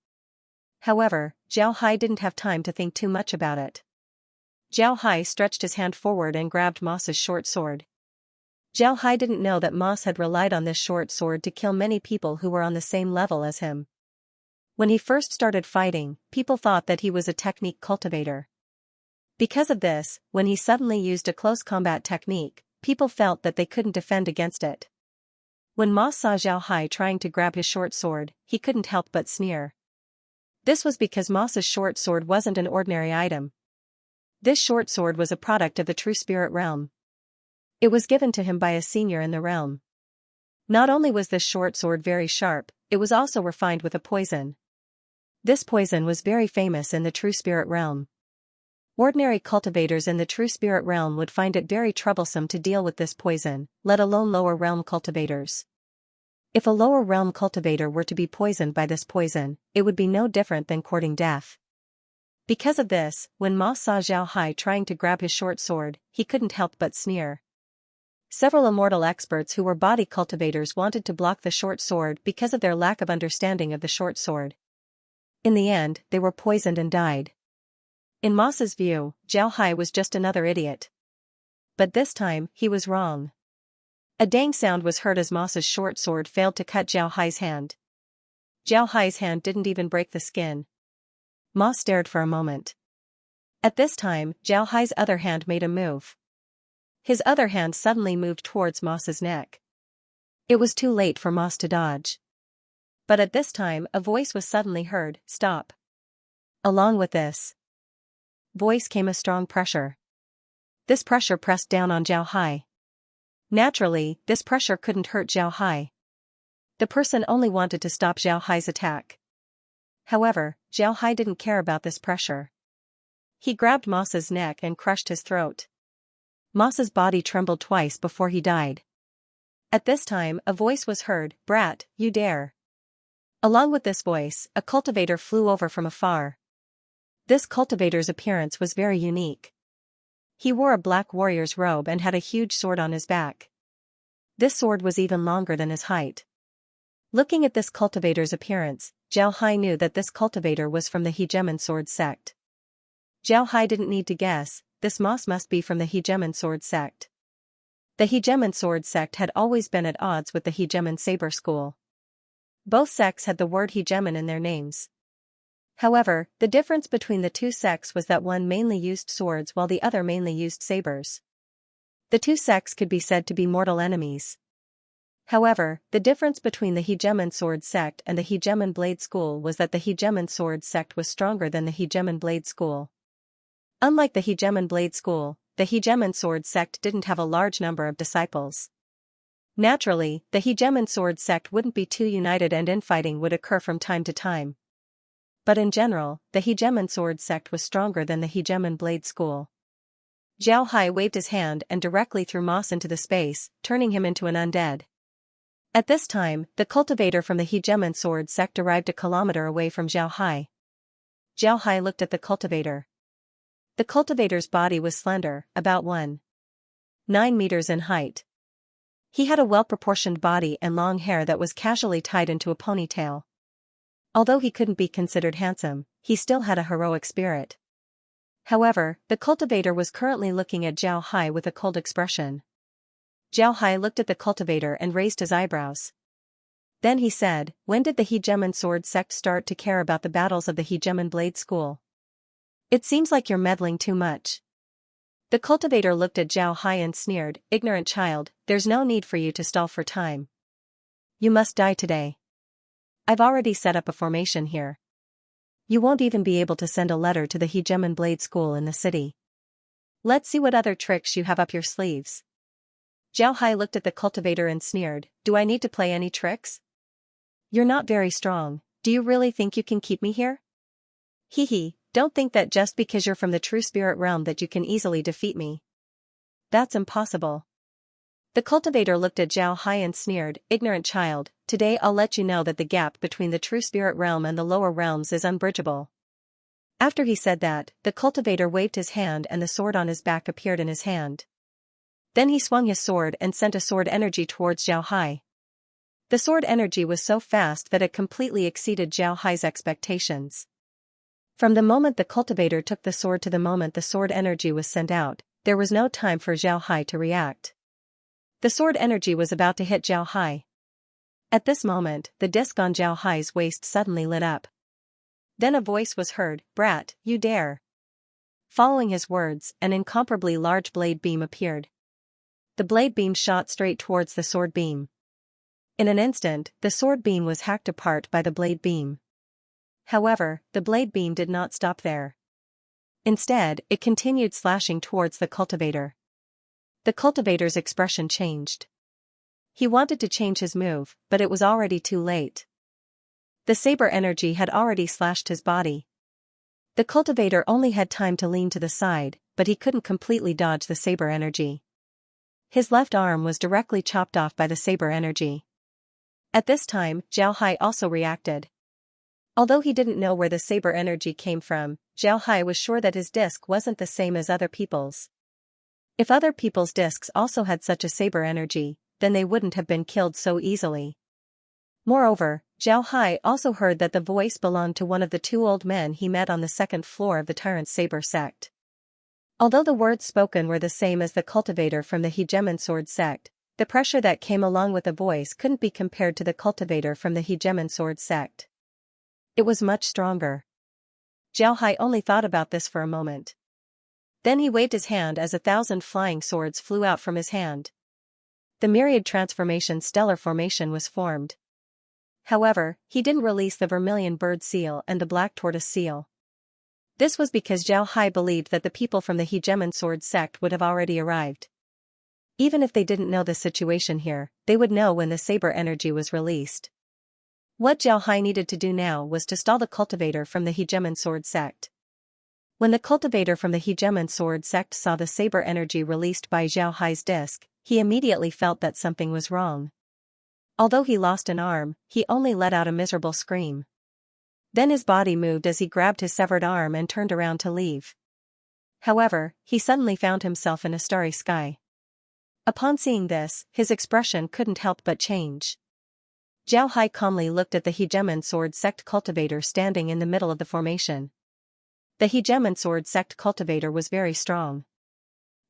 However, Zhao Hai didn't have time to think too much about it. Zhao Hai stretched his hand forward and grabbed Moss's short sword. Zhao Hai didn't know that Moss had relied on this short sword to kill many people who were on the same level as him. When he first started fighting, people thought that he was a technique cultivator. Because of this, when he suddenly used a close combat technique, people felt that they couldn't defend against it. When Moss saw Zhao Hai trying to grab his short sword, he couldn't help but sneer. This was because Moss's short sword wasn't an ordinary item. This short sword was a product of the true spirit realm. It was given to him by a senior in the realm. Not only was this short sword very sharp, it was also refined with a poison. This poison was very famous in the true spirit realm. Ordinary cultivators in the true spirit realm would find it very troublesome to deal with this poison, let alone lower realm cultivators. If a lower realm cultivator were to be poisoned by this poison, it would be no different than courting death. Because of this, when Moss saw Zhao Hai trying to grab his short sword, he couldn't help but sneer. Several immortal experts who were body cultivators wanted to block the short sword because of their lack of understanding of the short sword. In the end, they were poisoned and died. In Moss's view, Zhao Hai was just another idiot. But this time, he was wrong. A dang sound was heard as Moss's short sword failed to cut Zhao Hai's hand. Zhao Hai's hand didn't even break the skin. Moss stared for a moment. At this time, Zhao Hai's other hand made a move. His other hand suddenly moved towards Moss's neck. It was too late for Moss to dodge. But at this time, a voice was suddenly heard, "Stop." Along with this voice came a strong pressure. This pressure pressed down on Zhao Hai. Naturally, this pressure couldn't hurt Zhao Hai. The person only wanted to stop Zhao Hai's attack. However, Zhao Hai didn't care about this pressure. He grabbed Masa's neck and crushed his throat. Masa's body trembled twice before he died. At this time, a voice was heard, "Brat, you dare." Along with this voice, a cultivator flew over from afar. This cultivator's appearance was very unique. He wore a black warrior's robe and had a huge sword on his back. This sword was even longer than his height. Looking at this cultivator's appearance, Zhao Hai knew that this cultivator was from the Hegemon sword sect. Zhao Hai didn't need to guess, this must be from the Hegemon sword sect. The Hegemon sword sect had always been at odds with the Hegemon saber school. Both sects had the word Hegemon in their names. However, the difference between the two sects was that one mainly used swords while the other mainly used sabers. The two sects could be said to be mortal enemies. However, the difference between the Hegemon sword sect and the Hegemon blade school was that the Hegemon sword sect was stronger than the Hegemon blade school. Unlike the Hegemon blade school, the Hegemon sword sect didn't have a large number of disciples. Naturally, the Hegemon sword sect wouldn't be too united and infighting would occur from time to time. But in general, the Hegemon sword sect was stronger than the Hegemon blade school. Zhao Hai waved his hand and directly threw Mas into the space, turning him into an undead. At this time, the cultivator from the Hegemon sword sect arrived a kilometer away from Zhao Hai. Zhao Hai looked at the cultivator. The cultivator's body was slender, about 1.9 meters in height. He had a well-proportioned body and long hair that was casually tied into a ponytail. Although he couldn't be considered handsome, he still had a heroic spirit. However, the cultivator was currently looking at Zhao Hai with a cold expression. Zhao Hai looked at the cultivator and raised his eyebrows. Then he said, "When did the Hegemon sword sect start to care about the battles of the Hegemon blade school? It seems like you're meddling too much." The cultivator looked at Zhao Hai and sneered, "Ignorant child, there's no need for you to stall for time. You must die today. I've already set up a formation here. You won't even be able to send a letter to the Hegemon blade school in the city. Let's see what other tricks you have up your sleeves." Zhao Hai looked at the cultivator and sneered, "Do I need to play any tricks? You're not very strong, do you really think you can keep me here? Hee, don't think that just because you're from the true spirit realm that you can easily defeat me. That's impossible." The cultivator looked at Zhao Hai and sneered, "Ignorant child, today I'll let you know that the gap between the true spirit realm and the lower realms is unbridgeable." After he said that, the cultivator waved his hand and the sword on his back appeared in his hand. Then he swung his sword and sent a sword energy towards Zhao Hai. The sword energy was so fast that it completely exceeded Zhao Hai's expectations. From the moment the cultivator took the sword to the moment the sword energy was sent out, there was no time for Zhao Hai to react. The sword energy was about to hit Zhao Hai. At this moment, the disc on Zhao Hai's waist suddenly lit up. Then a voice was heard, "Brat, you dare." Following his words, an incomparably large blade beam appeared. The blade beam shot straight towards the sword beam. In an instant, the sword beam was hacked apart by the blade beam. However, the blade beam did not stop there. Instead, it continued slashing towards the cultivator. The cultivator's expression changed. He wanted to change his move, but it was already too late. The saber energy had already slashed his body. The cultivator only had time to lean to the side, but he couldn't completely dodge the saber energy. His left arm was directly chopped off by the saber energy. At this time, Zhao Hai also reacted. Although he didn't know where the saber energy came from, Zhao Hai was sure that his disc wasn't the same as other people's. If other people's discs also had such a saber energy, then they wouldn't have been killed so easily. Moreover, Zhao Hai also heard that the voice belonged to one of the two old men he met on the second floor of the Tyrant Saber sect. Although the words spoken were the same as the cultivator from the Hegemon sword sect, the pressure that came along with the voice couldn't be compared to the cultivator from the Hegemon sword sect. It was much stronger. Zhao Hai only thought about this for a moment. Then he waved his hand as 1,000 flying swords flew out from his hand. The myriad transformation stellar formation was formed. However, he didn't release the vermilion bird seal and the black tortoise seal. This was because Zhao Hai believed that the people from the Hegemon Sword sect would have already arrived. Even if they didn't know the situation here, they would know when the saber energy was released. What Zhao Hai needed to do now was to stall the cultivator from the Hegemon Sword sect. When the cultivator from the Hegemon Sword sect saw the saber energy released by Zhao Hai's disc, he immediately felt that something was wrong. Although he lost an arm, he only let out a miserable scream. Then his body moved as he grabbed his severed arm and turned around to leave. However, he suddenly found himself in a starry sky. Upon seeing this, his expression couldn't help but change. Zhao Hai calmly looked at the Hegemon Sword sect cultivator standing in the middle of the formation. The Hegemon Sword sect cultivator was very strong.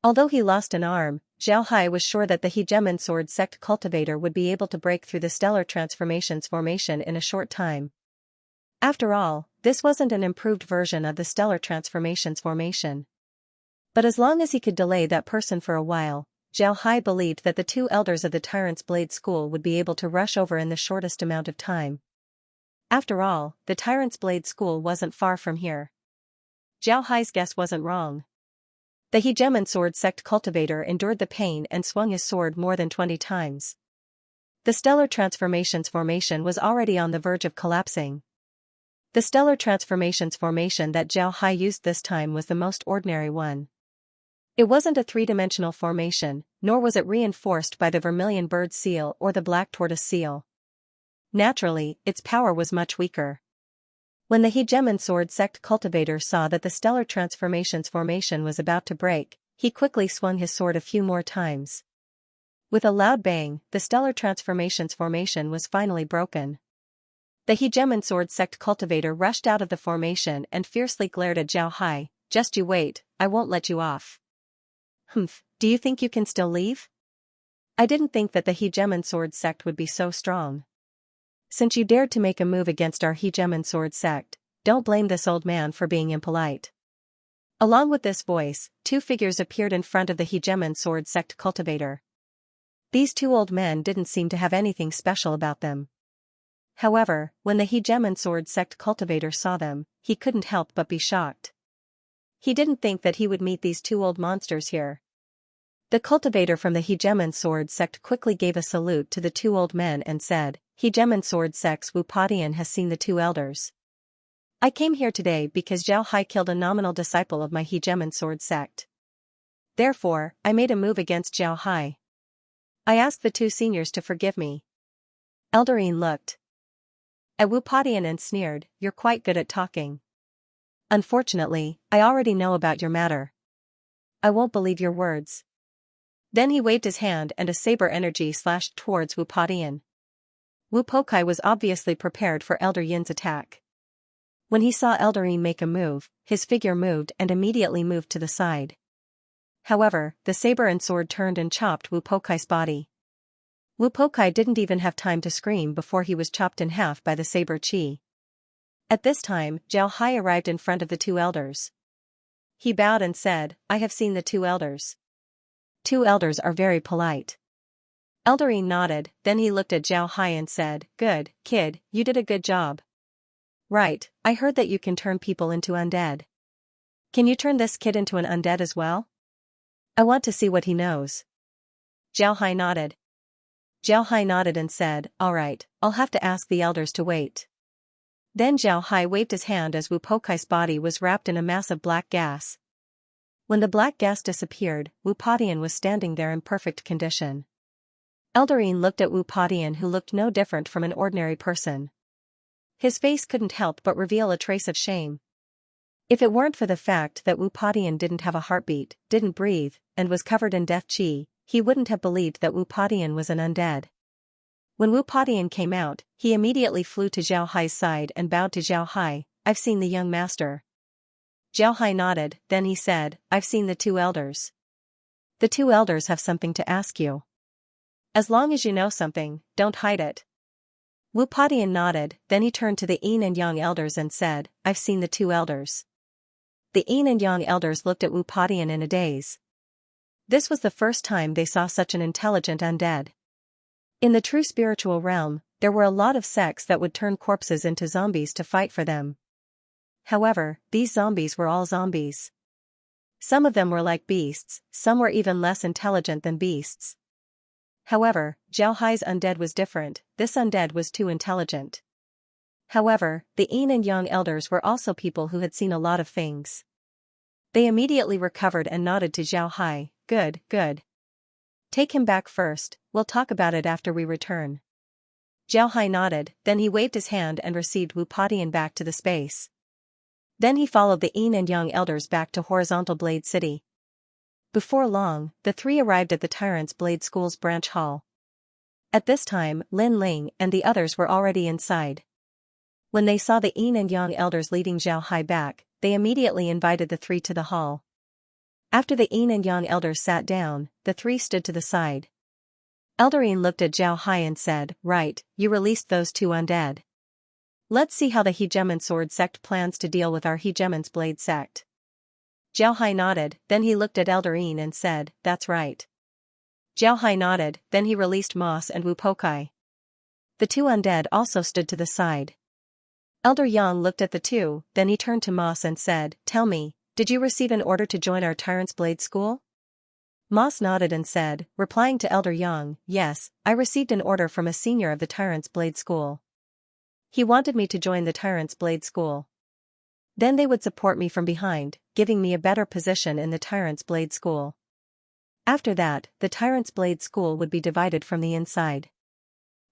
Although he lost an arm, Zhao Hai was sure that the Hegemon Sword sect cultivator would be able to break through the stellar transformations formation in a short time. After all, this wasn't an improved version of the stellar transformations formation. But as long as he could delay that person for a while, Zhao Hai believed that the two elders of the Tyrant's Blade School would be able to rush over in the shortest amount of time. After all, the Tyrant's Blade School wasn't far from here. Zhao Hai's guess wasn't wrong. The Hegemon Sword sect cultivator endured the pain and swung his sword more than 20 times. The stellar transformations formation was already on the verge of collapsing. The stellar transformations formation that Zhao Hai used this time was the most ordinary one. It wasn't a three-dimensional formation, nor was it reinforced by the vermilion bird seal or the black tortoise seal. Naturally, its power was much weaker. When the Hegemon Sword sect cultivator saw that the stellar transformations formation was about to break, he quickly swung his sword a few more times. With a loud bang, the stellar transformations formation was finally broken. The Hegemon Sword sect cultivator rushed out of the formation and fiercely glared at Zhao Hai. "Just you wait, I won't let you off." "Humph, do you think you can still leave? I didn't think that the Hegemon Sword sect would be so strong. Since you dared to make a move against our Hegemon Sword sect, don't blame this old man for being impolite." Along with this voice, two figures appeared in front of the Hegemon Sword sect cultivator. These two old men didn't seem to have anything special about them. However, when the Hegemon Sword sect cultivator saw them, he couldn't help but be shocked. He didn't think that he would meet these two old monsters here. The cultivator from the Hegemon Sword sect quickly gave a salute to the two old men and said, "Hegemon Sword sect's Wu Padian has seen the two elders. I came here today because Zhao Hai killed a nominal disciple of my Hegemon Sword sect. Therefore, I made a move against Zhao Hai. I ask the two seniors to forgive me." Eldarine looked at Wu Padian and sneered, "You're quite good at talking. Unfortunately, I already know about your matter. I won't believe your words." Then he waved his hand and a saber energy slashed towards Wu Padian. Wu Pokai was obviously prepared for Elder Yin's attack. When he saw Eldarine make a move, his figure moved and immediately moved to the side. However, the saber and sword turned and chopped Wu Pokai's body. Wu Pokai didn't even have time to scream before he was chopped in half by the saber chi. At this time, Zhao Hai arrived in front of the two elders. He bowed and said, "I have seen the two elders. Two elders are very polite." Eldarine nodded, then he looked at Zhao Hai and said, "Good, kid, you did a good job. Right, I heard that you can turn people into undead. Can you turn this kid into an undead as well? I want to see what he knows." Zhao Hai nodded. Zhao Hai nodded and said, "All right, I'll have to ask the elders to wait." Then Zhao Hai waved his hand as Wu Pokai's body was wrapped in a mass of black gas. When the black gas disappeared, Wu Padian was standing there in perfect condition. Eldarine looked at Wu Padian, who looked no different from an ordinary person. His face couldn't help but reveal a trace of shame. If it weren't for the fact that Wu Padian didn't have a heartbeat, didn't breathe, and was covered in death chi, he wouldn't have believed that Wu Padian was an undead. When Wu Padian came out, he immediately flew to Zhao Hai's side and bowed to Zhao Hai. "I've seen the young master." Zhao Hai nodded, then he said, "I've seen the two elders. The two elders have something to ask you. As long as you know something, don't hide it." Wu Padian nodded, then he turned to the Yin and Yang elders and said, "I've seen the two elders." The Yin and Yang elders looked at Wu Padian in a daze. This was the first time they saw such an intelligent undead. In the true spiritual realm, there were a lot of sects that would turn corpses into zombies to fight for them. However, these zombies were all zombies. Some of them were like beasts, some were even less intelligent than beasts. However, Zhao Hai's undead was different, this undead was too intelligent. However, the Yin and Yang elders were also people who had seen a lot of things. They immediately recovered and nodded to Zhao Hai, good, good. Take him back first, we'll talk about it after we return. Zhao Hai nodded, then he waved his hand and received Wu Padian back to the space. Then he followed the Yin and Yang elders back to Horizontal Blade City. Before long, the three arrived at the Tyrant's Blade School's branch hall. At this time, Lin Ling and the others were already inside. When they saw the Yin and Yang elders leading Zhao Hai back, they immediately invited the three to the hall. After the Yin and Yang elders sat down, the three stood to the side. Elder Yin looked at Zhao Hai and said, right, you released those two undead. Let's see how the Hegemon Sword sect plans to deal with our Hegemon's Blade sect. Zhao Hai nodded, then he looked at Elder Yin and said, that's right. Zhao Hai nodded, then he released Moss and Wu Pokai. The two undead also stood to the side. Elder Yang looked at the two, then he turned to Moss and said, tell me, did you receive an order to join our Tyrant's Blade School? Moss nodded and said, replying to Elder Yang, yes, I received an order from a senior of the Tyrant's Blade School. He wanted me to join the Tyrant's Blade School. Then they would support me from behind, giving me a better position in the Tyrant's Blade School. After that, the Tyrant's Blade School would be divided from the inside.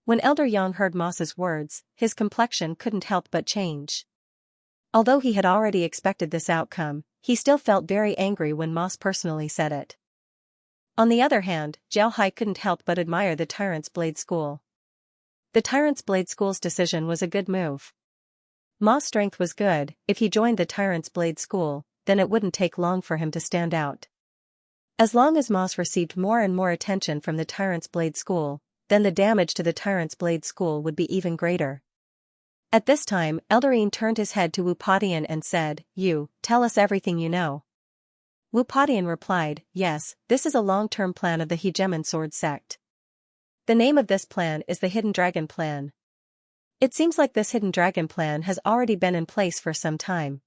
When Elder Yang heard Moss's words, his complexion couldn't help but change. Although he had already expected this outcome, he still felt very angry when Moss personally said it. On the other hand, Zhao Hai couldn't help but admire the Tyrant's Blade School. The Tyrant's Blade School's decision was a good move. Moss' strength was good, if he joined the Tyrant's Blade School, then it wouldn't take long for him to stand out. As long as Moss received more and more attention from the Tyrant's Blade School, then the damage to the Tyrant's Blade School would be even greater. At this time, Elder Yin turned his head to Wu Padian and said, you, tell us everything you know. Wu Padian replied, yes, this is a long-term plan of the Hegemon Sword sect. The name of this plan is the Hidden Dragon Plan. It seems like this Hidden Dragon Plan has already been in place for some time.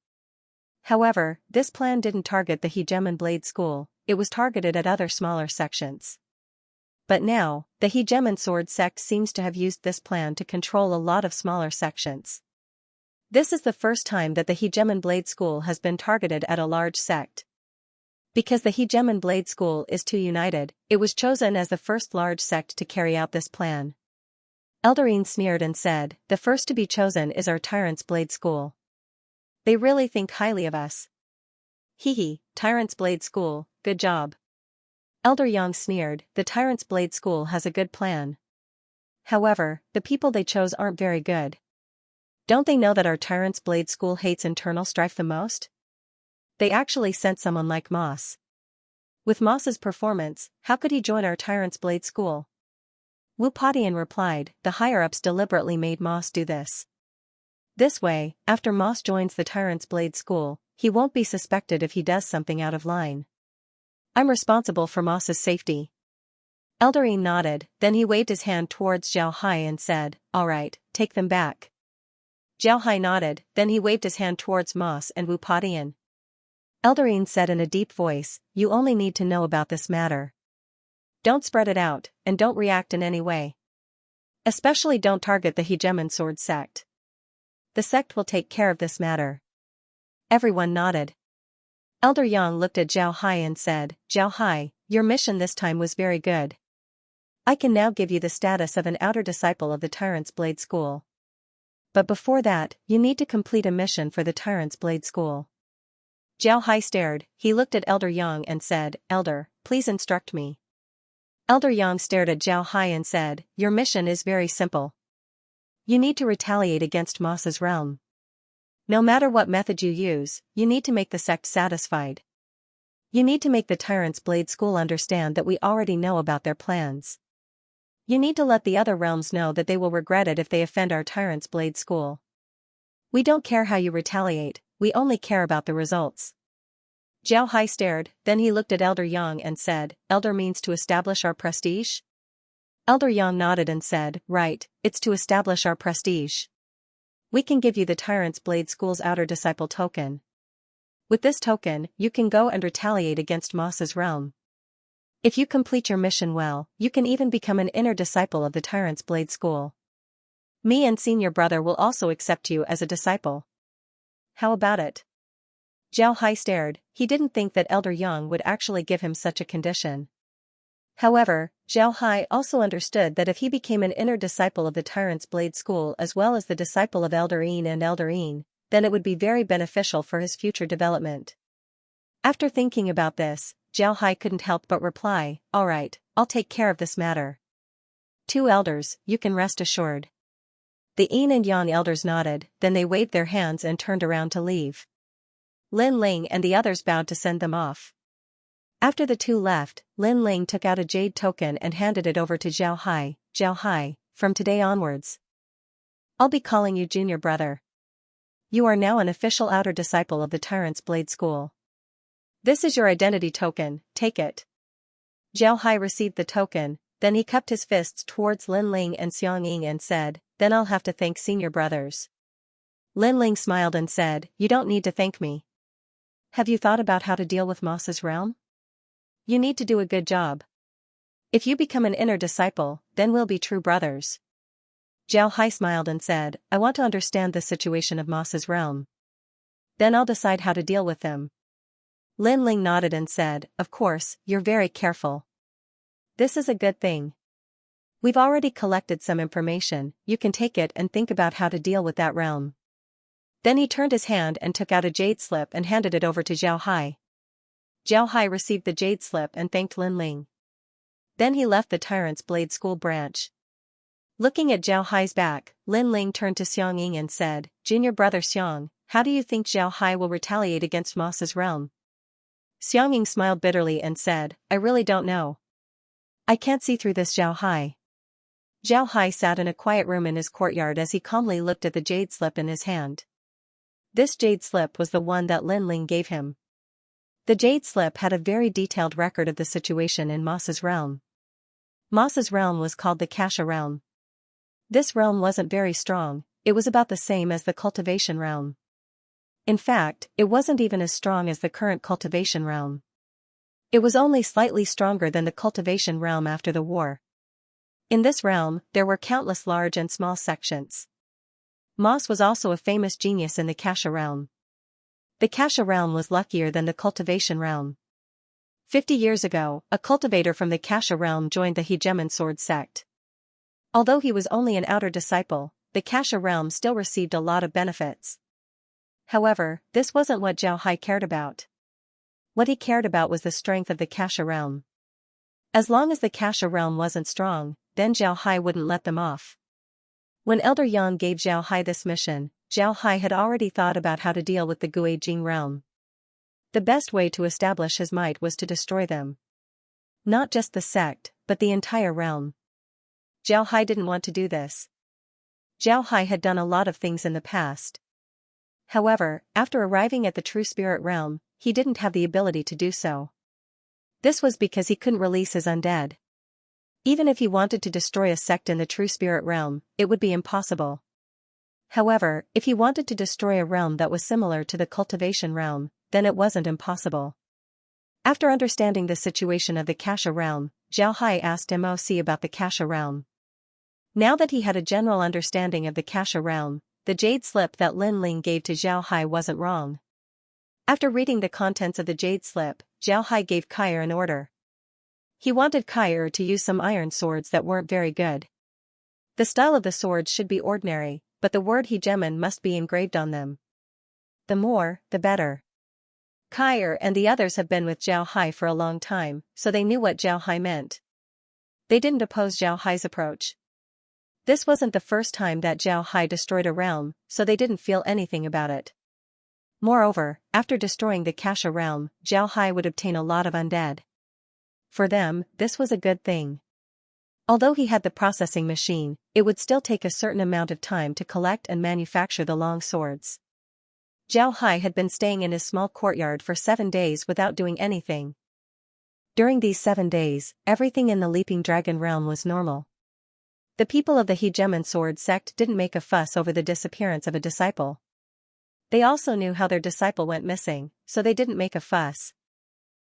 However, this plan didn't target the Hegemon Blade School, it was targeted at other smaller sections. But now, the Hegemon Sword sect seems to have used this plan to control a lot of smaller sections. This is the first time that the Hegemon Blade School has been targeted at a large sect. Because the Hegemon Blade School is too united, it was chosen as the first large sect to carry out this plan. Elder Yin sneered and said, the first to be chosen is our Tyrant's Blade School. They really think highly of us. Hee, Tyrant's Blade School, good job. Elder Yang sneered, the Tyrant's Blade School has a good plan. However, the people they chose aren't very good. Don't they know that our Tyrant's Blade School hates internal strife the most? They actually sent someone like Moss. With Moss's performance, how could he join our Tyrant's Blade School? Wu Padian replied, the higher-ups deliberately made Moss do this. This way, after Moss joins the Tyrant's Blade School, he won't be suspected if he does something out of line. I'm responsible for Moss's safety. Elder Yin nodded, then he waved his hand towards Zhao Hai and said, all right, take them back. Zhao Hai nodded, then he waved his hand towards Moss and Wu Padian. Elder Yin said in a deep voice, you only need to know about this matter. Don't spread it out, and don't react in any way. Especially don't target the Hegemon Sword sect. The sect will take care of this matter. Everyone nodded. Elder Yang looked at Zhao Hai and said, Zhao Hai, your mission this time was very good. I can now give you the status of an outer disciple of the Tyrant's Blade School. But before that, you need to complete a mission for the Tyrant's Blade School. Zhao Hai stared, he looked at Elder Yang and said, Elder, please instruct me. Elder Yang stared at Zhao Hai and said, your mission is very simple. You need to retaliate against Moss's realm. No matter what method you use, you need to make the sect satisfied. You need to make the Tyrant's Blade School understand that we already know about their plans. You need to let the other realms know that they will regret it if they offend our Tyrant's Blade School. We don't care how you retaliate, we only care about the results. Zhao Hai stared, then he looked at Elder Yang and said, Elder means to establish our prestige? Elder Yang nodded and said, right, it's to establish our prestige. We can give you the Tyrant's Blade School's Outer Disciple token. With this token, you can go and retaliate against Moss's realm. If you complete your mission well, you can even become an inner disciple of the Tyrant's Blade School. Me and Senior Brother will also accept you as a disciple. How about it? Zhao Hai stared. He didn't think that Elder Yang would actually give him such a condition. However, Zhao Hai also understood that if he became an inner disciple of the Tyrant's Blade School as well as the disciple of Elder Yin and Elder Yin, then it would be very beneficial for his future development. After thinking about this, Zhao Hai couldn't help but reply, "Alright, I'll take care of this matter." 2 elders, you can rest assured. The Yin and Yang elders nodded, then they waved their hands and turned around to leave. Lin Ling and the others bowed to send them off. After the 2 left, Lin Ling took out a jade token and handed it over to Zhao Hai. "Zhao Hai, from today onwards, I'll be calling you Junior Brother. You are now an official outer disciple of the Tyrant's Blade School. This is your identity token, take it." Zhao Hai received the token, then he cupped his fists towards Lin Ling and Xiang Ying and said, "Then I'll have to thank Senior Brothers." Lin Ling smiled and said, "You don't need to thank me. Have you thought about how to deal with Moss's realm? You need to do a good job. If you become an inner disciple, then we'll be true brothers." Zhao Hai smiled and said, "I want to understand the situation of Moss's realm. Then I'll decide how to deal with them." Lin Ling nodded and said, "Of course, you're very careful. This is a good thing. We've already collected some information, you can take it and think about how to deal with that realm." Then he turned his hand and took out a jade slip and handed it over to Zhao Hai. Zhao Hai received the jade slip and thanked Lin Ling. Then he left the Tyrant's Blade School branch. Looking at Zhao Hai's back, Lin Ling turned to Xiang Ying and said, "Junior Brother Xiang, how do you think Zhao Hai will retaliate against Moss's realm?" Xiang Ying smiled bitterly and said, "I really don't know. I can't see through this Zhao Hai." Zhao Hai sat in a quiet room in his courtyard as he calmly looked at the jade slip in his hand. This jade slip was the one that Lin Ling gave him. The jade slip had a very detailed record of the situation in Moss's realm. Moss's realm was called the Kasha realm. This realm wasn't very strong, it was about the same as the Cultivation realm. In fact, it wasn't even as strong as the current Cultivation realm. It was only slightly stronger than the Cultivation realm after the war. In this realm, there were countless large and small sections. Moss was also a famous genius in the Kasha realm. The Kasha realm was luckier than the Cultivation realm. 50 years ago, a cultivator from the Kasha realm joined the Hegemon Sword sect. Although he was only an outer disciple, the Kasha realm still received a lot of benefits. However, this wasn't what Zhao Hai cared about. What he cared about was the strength of the Kasha realm. As long as the Kasha realm wasn't strong, then Zhao Hai wouldn't let them off. When Elder Yang gave Zhao Hai this mission, Zhao Hai had already thought about how to deal with the Gui Jing realm. The best way to establish his might was to destroy them. Not just the sect, but the entire realm. Zhao Hai didn't want to do this. Zhao Hai had done a lot of things in the past. However, after arriving at the True Spirit realm, he didn't have the ability to do so. This was because he couldn't release his undead. Even if he wanted to destroy a sect in the True Spirit realm, it would be impossible. However, if he wanted to destroy a realm that was similar to the Cultivation realm, then it wasn't impossible. After understanding the situation of the Kasha realm, Zhao Hai asked MOC about the Kasha realm. Now that he had a general understanding of the Kasha realm, the jade slip that Lin Ling gave to Zhao Hai wasn't wrong. After reading the contents of the jade slip, Zhao Hai gave Kair an order. He wanted Kair to use some iron swords that weren't very good. The style of the swords should be ordinary, but the word Hegemon must be engraved on them. The more, the better. Kair and the others have been with Zhao Hai for a long time, so they knew what Zhao Hai meant. They didn't oppose Zhao Hai's approach. This wasn't the first time that Zhao Hai destroyed a realm, so they didn't feel anything about it. Moreover, after destroying the Kasha realm, Zhao Hai would obtain a lot of undead. For them, this was a good thing. Although he had the processing machine, it would still take a certain amount of time to collect and manufacture the long swords. Zhao Hai had been staying in his small courtyard for 7 days without doing anything. During these 7 days, everything in the Leaping Dragon realm was normal. The people of the Hegemon Sword sect didn't make a fuss over the disappearance of a disciple. They also knew how their disciple went missing, so they didn't make a fuss.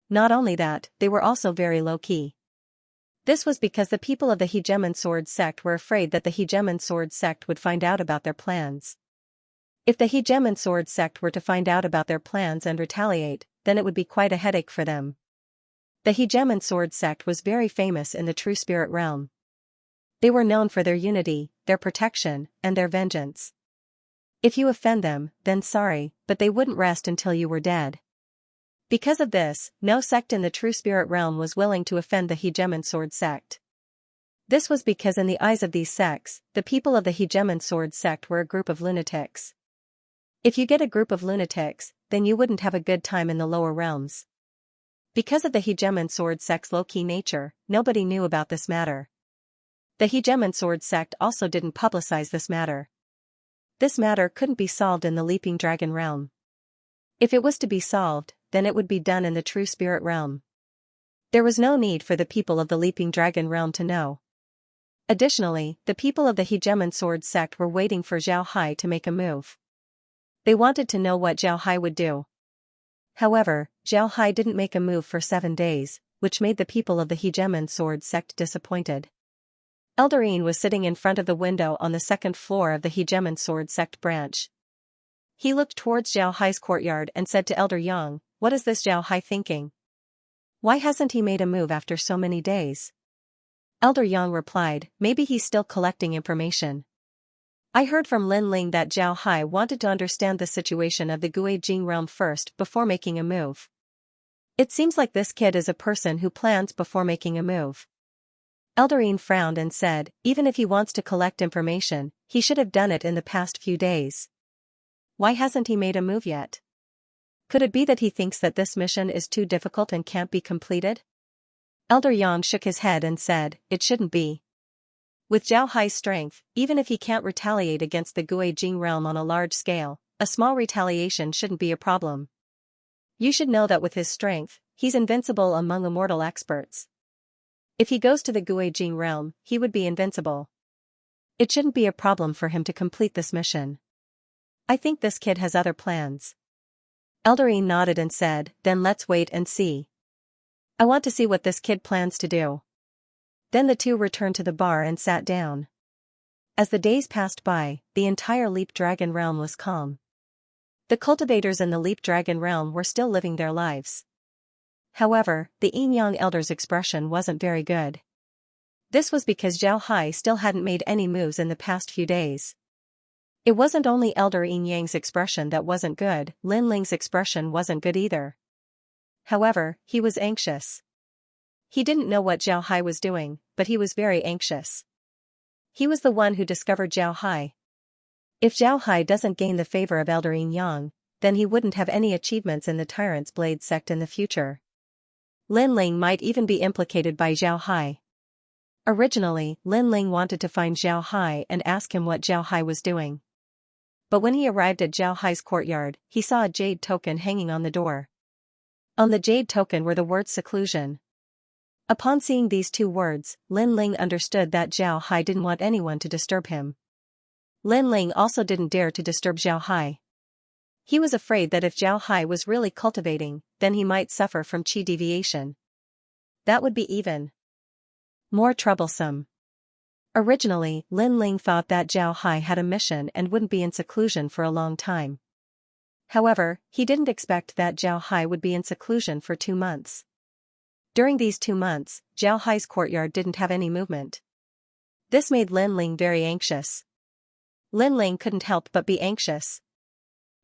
Not only that, they were also very low-key. This was because the people of the Hegemon Sword sect were afraid that the Hegemon Sword sect would find out about their plans. If the Hegemon Sword sect were to find out about their plans and retaliate, then it would be quite a headache for them. The Hegemon Sword sect was very famous in the true spirit realm. They were known for their unity, their protection, and their vengeance. If you offend them, then sorry, but they wouldn't rest until you were dead. Because of this, no sect in the true spirit realm was willing to offend the Hegemon Sword sect. This was because in the eyes of these sects, the people of the Hegemon Sword sect were a group of lunatics. If you get a group of lunatics, then you wouldn't have a good time in the lower realms. Because of the Hegemon Sword sect's low-key nature, nobody knew about this matter. The Hegemon Sword sect also didn't publicize this matter. This matter couldn't be solved in the Leaping Dragon realm. If it was to be solved, then it would be done in the true spirit realm. There was no need for the people of the Leaping Dragon realm to know. Additionally, the people of the Hegemon Sword sect were waiting for Zhao Hai to make a move. They wanted to know what Zhao Hai would do. However, Zhao Hai didn't make a move for 7 days, which made the people of the Hegemon Sword sect disappointed. Eldarine was sitting in front of the window on the 2nd floor of the Hegemon Sword sect branch. He looked towards Zhao Hai's courtyard and said to Elder Yang, "What is this Zhao Hai thinking? Why hasn't he made a move after so many days?" Elder Yang replied, "Maybe he's still collecting information. I heard from Lin Ling that Zhao Hai wanted to understand the situation of the Gui Jing realm first before making a move. It seems like this kid is a person who plans before making a move." Eldarine frowned and said, "Even if he wants to collect information, he should have done it in the past few days. Why hasn't he made a move yet? Could it be that he thinks that this mission is too difficult and can't be completed?" Elder Yang shook his head and said, "It shouldn't be. With Zhao Hai's strength, even if he can't retaliate against the Gui Jing realm on a large scale, a small retaliation shouldn't be a problem. You should know that with his strength, he's invincible among immortal experts. If he goes to the Gui Jing realm, he would be invincible. It shouldn't be a problem for him to complete this mission. I think this kid has other plans." Eldarine nodded and said, "Then let's wait and see. I want to see what this kid plans to do." Then the two returned to the bar and sat down. As the days passed by, the entire Leap Dragon realm was calm. The cultivators in the Leap Dragon realm were still living their lives. However, the Yin Yang Elder's expression wasn't very good. This was because Zhao Hai still hadn't made any moves in the past few days. It wasn't only Elder Yin Yang's expression that wasn't good, Lin Ling's expression wasn't good either. However, he was anxious. He didn't know what Zhao Hai was doing, but he was very anxious. He was the one who discovered Zhao Hai. If Zhao Hai doesn't gain the favor of Elder Yin Yang, then he wouldn't have any achievements in the Tyrant's Blade sect in the future. Lin Ling might even be implicated by Zhao Hai. Originally, Lin Ling wanted to find Zhao Hai and ask him what Zhao Hai was doing. But when he arrived at Zhao Hai's courtyard, he saw a jade token hanging on the door. On the jade token were the words seclusion. Upon seeing these 2 words, Lin Ling understood that Zhao Hai didn't want anyone to disturb him. Lin Ling also didn't dare to disturb Zhao Hai. He was afraid that if Zhao Hai was really cultivating, then he might suffer from qi deviation. That would be even more troublesome. Originally, Lin Ling thought that Zhao Hai had a mission and wouldn't be in seclusion for a long time. However, he didn't expect that Zhao Hai would be in seclusion for 2 months. During these 2 months, Zhao Hai's courtyard didn't have any movement. This made Lin Ling very anxious. Lin Ling couldn't help but be anxious.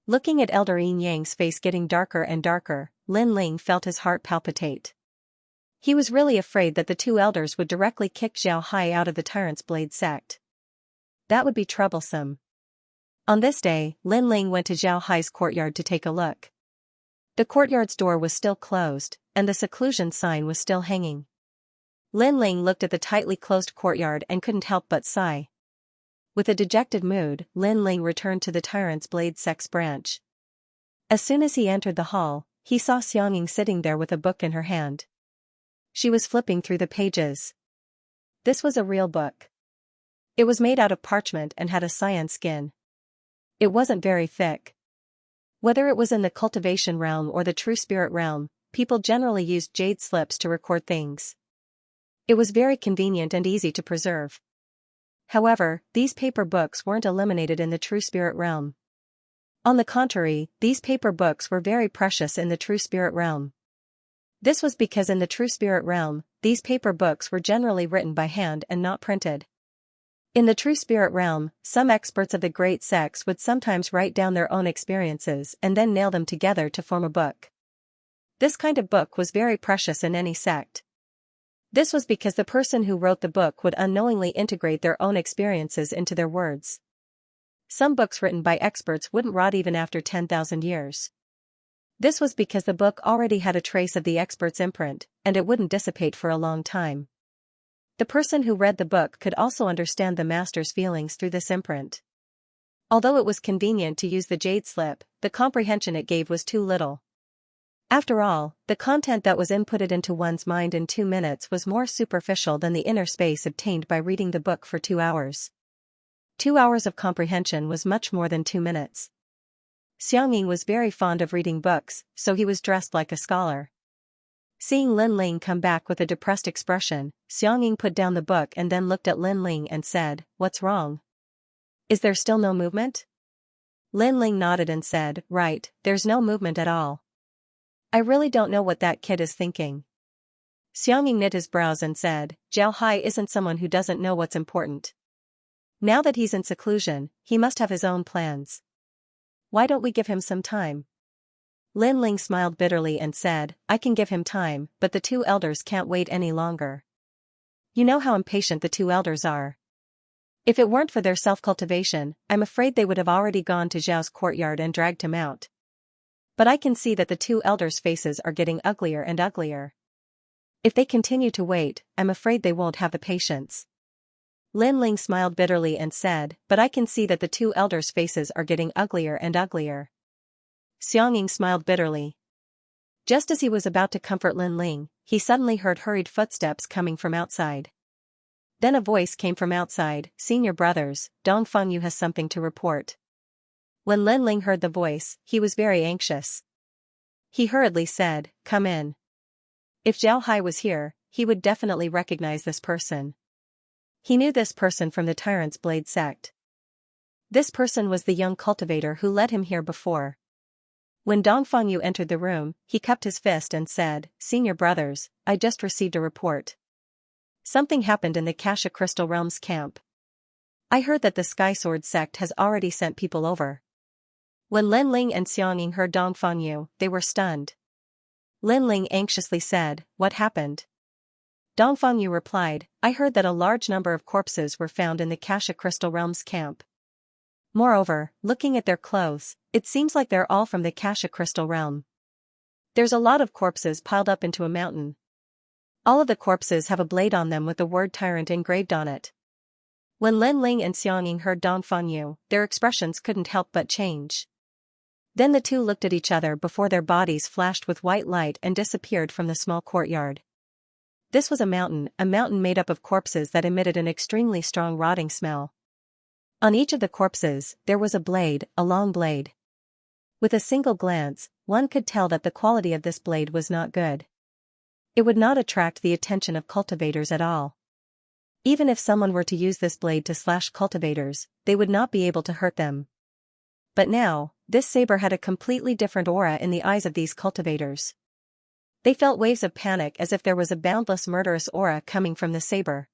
Looking at Elder Yin Yang's face getting darker and darker, Lin Ling felt his heart palpitate. He was really afraid that the 2 elders would directly kick Zhao Hai out of the Tyrant's Blade sect. That would be troublesome. On this day, Lin Ling went to Zhao Hai's courtyard to take a look. The courtyard's door was still closed, and the seclusion sign was still hanging. Lin Ling looked at the tightly closed courtyard and couldn't help but sigh. With a dejected mood, Lin Ling returned to the Tyrant's Blade sect's branch. As soon as he entered the hall, he saw Xianxia sitting there with a book in her hand. She was flipping through the pages. This was a real book. It was made out of parchment and had a cyan skin. It wasn't very thick. Whether it was in the cultivation realm or the true spirit realm, people generally used jade slips to record things. It was very convenient and easy to preserve. However, these paper books weren't eliminated in the true spirit realm. On the contrary, these paper books were very precious in the true spirit realm. This was because in the true spirit realm, these paper books were generally written by hand and not printed. In the true spirit realm, some experts of the great sects would sometimes write down their own experiences and then nail them together to form a book. This kind of book was very precious in any sect. This was because the person who wrote the book would unknowingly integrate their own experiences into their words. Some books written by experts wouldn't rot even after 10,000 years. This was because the book already had a trace of the expert's imprint, and it wouldn't dissipate for a long time. The person who read the book could also understand the master's feelings through this imprint. Although it was convenient to use the jade slip, the comprehension it gave was too little. After all, the content that was inputted into one's mind in 2 minutes was more superficial than the inner space obtained by reading the book for 2 hours. 2 hours of comprehension was much more than 2 minutes. Xianxia was very fond of reading books, so he was dressed like a scholar. Seeing Lin Ling come back with a depressed expression, Xianxia put down the book and then looked at Lin Ling and said, "What's wrong? Is there still no movement?" Lin Ling nodded and said, "Right, there's no movement at all. I really don't know what that kid is thinking." Xianxia knit his brows and said, "Zhao Hai isn't someone who doesn't know what's important. Now that he's in seclusion, he must have his own plans. Why don't we give him some time?" Lin Ling smiled bitterly and said, "I can give him time, but the 2 elders can't wait any longer. You know how impatient the 2 elders are. If it weren't for their self-cultivation, I'm afraid they would have already gone to Zhao's courtyard and dragged him out. But I can see that the 2 elders' faces are getting uglier and uglier. If they continue to wait, I'm afraid they won't have the patience." Lin Ling smiled bitterly and said, "But I can see that the 2 elders' faces are getting uglier and uglier." Xianxia smiled bitterly. Just as he was about to comfort Lin Ling, he suddenly heard hurried footsteps coming from outside. Then a voice came from outside, "Senior brothers, Dongfeng Yu has something to report." When Lin Ling heard the voice, he was very anxious. He hurriedly said, "Come in." If Zhao Hai was here, he would definitely recognize this person. He knew this person from the Tyrant's Blade sect. This person was the young cultivator who led him here before. When Dongfeng Yu entered the room, he cupped his fist and said, "Senior brothers, I just received a report. Something happened in the Kasha Crystal Realms camp. I heard that the Sky Sword sect has already sent people over." When Lin Ling and Xianxia heard Dongfeng Yu, they were stunned. Lin Ling anxiously said, "What happened?" Dongfeng Yu replied, "I heard that a large number of corpses were found in the Kasha Crystal Realms camp. Moreover, looking at their clothes, it seems like they're all from the Kasha Crystal Realm. There's a lot of corpses piled up into a mountain. All of the corpses have a blade on them with the word Tyrant engraved on it." When Lin Ling and Xianxia heard Dongfeng Yu, their expressions couldn't help but change. Then the 2 looked at each other before their bodies flashed with white light and disappeared from the small courtyard. This was a mountain made up of corpses that emitted an extremely strong rotting smell. On each of the corpses, there was a blade, a long blade. With a single glance, one could tell that the quality of this blade was not good. It would not attract the attention of cultivators at all. Even if someone were to use this blade to slash cultivators, they would not be able to hurt them. But now, this saber had a completely different aura in the eyes of these cultivators. They felt waves of panic as if there was a boundless murderous aura coming from the saber.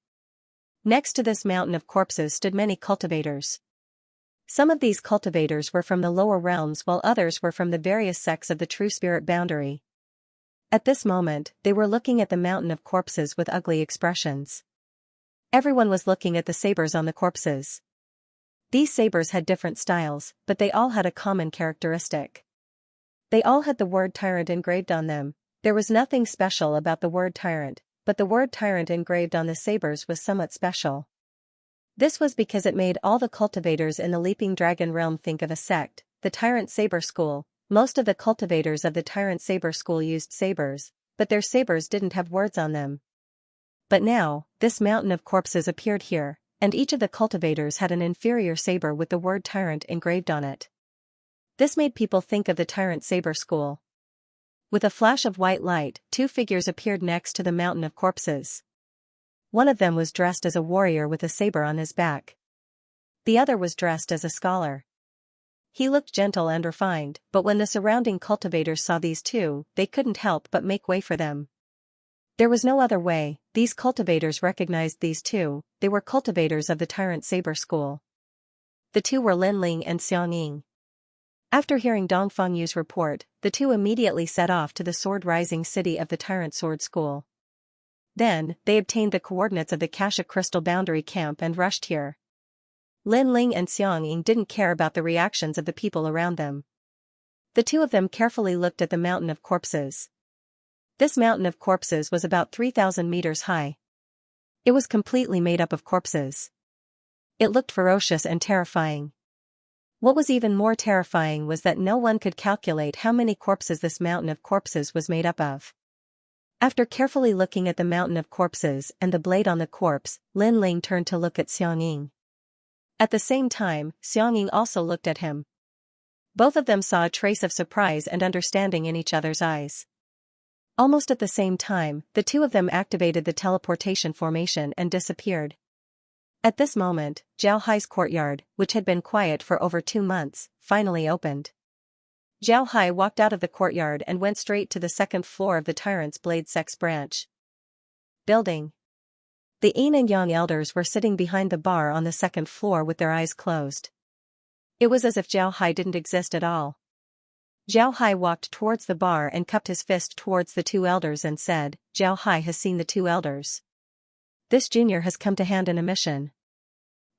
Next to this mountain of corpses stood many cultivators. Some of these cultivators were from the lower realms while others were from the various sects of the true spirit boundary. At this moment, they were looking at the mountain of corpses with ugly expressions. Everyone was looking at the sabers on the corpses. These sabers had different styles, but they all had a common characteristic. They all had the word Tyrant engraved on them. There was nothing special about the word Tyrant, but the word Tyrant engraved on the sabers was somewhat special. This was because it made all the cultivators in the Leaping Dragon realm think of a sect, the Tyrant Saber School. Most of the cultivators of the Tyrant Saber School used sabers, but their sabers didn't have words on them. But now, this mountain of corpses appeared here, and each of the cultivators had an inferior saber with the word tyrant engraved on it. This made people think of the tyrant saber school. With a flash of white light, two figures appeared next to the mountain of corpses. One of them was dressed as a warrior with a saber on his back. The other was dressed as a scholar. He looked gentle and refined, but when the surrounding cultivators saw these two, they couldn't help but make way for them. There was no other way. These cultivators recognized these two. They were cultivators of the tyrant saber school. The two were Lin Ling and Xianxia. After hearing Dong Fengyu's report, the two immediately set off to the sword-rising city of the Tyrant Sword School. Then, they obtained the coordinates of the Kasha Crystal Boundary Camp and rushed here. Lin Ling and Xianxia didn't care about the reactions of the people around them. The two of them carefully looked at the mountain of corpses. This mountain of corpses was about 3,000 meters high. It was completely made up of corpses. It looked ferocious and terrifying. What was even more terrifying was that no one could calculate how many corpses this mountain of corpses was made up of. After carefully looking at the mountain of corpses and the blade on the corpse, Lin Ling turned to look at Xianxia. At the same time, Xianxia also looked at him. Both of them saw a trace of surprise and understanding in each other's eyes. Almost at the same time, the two of them activated the teleportation formation and disappeared. At this moment, Zhao Hai's courtyard, which had been quiet for over 2 months, finally opened. Zhao Hai walked out of the courtyard and went straight to the second floor of the Tyrant's Blade Sex branch. Building. The Yin and Yang elders were sitting behind the bar on the second floor with their eyes closed. It was as if Zhao Hai didn't exist at all. Zhao Hai walked towards the bar and cupped his fist towards the two elders and said, "Zhao Hai has seen the two elders. This junior has come to hand in a mission."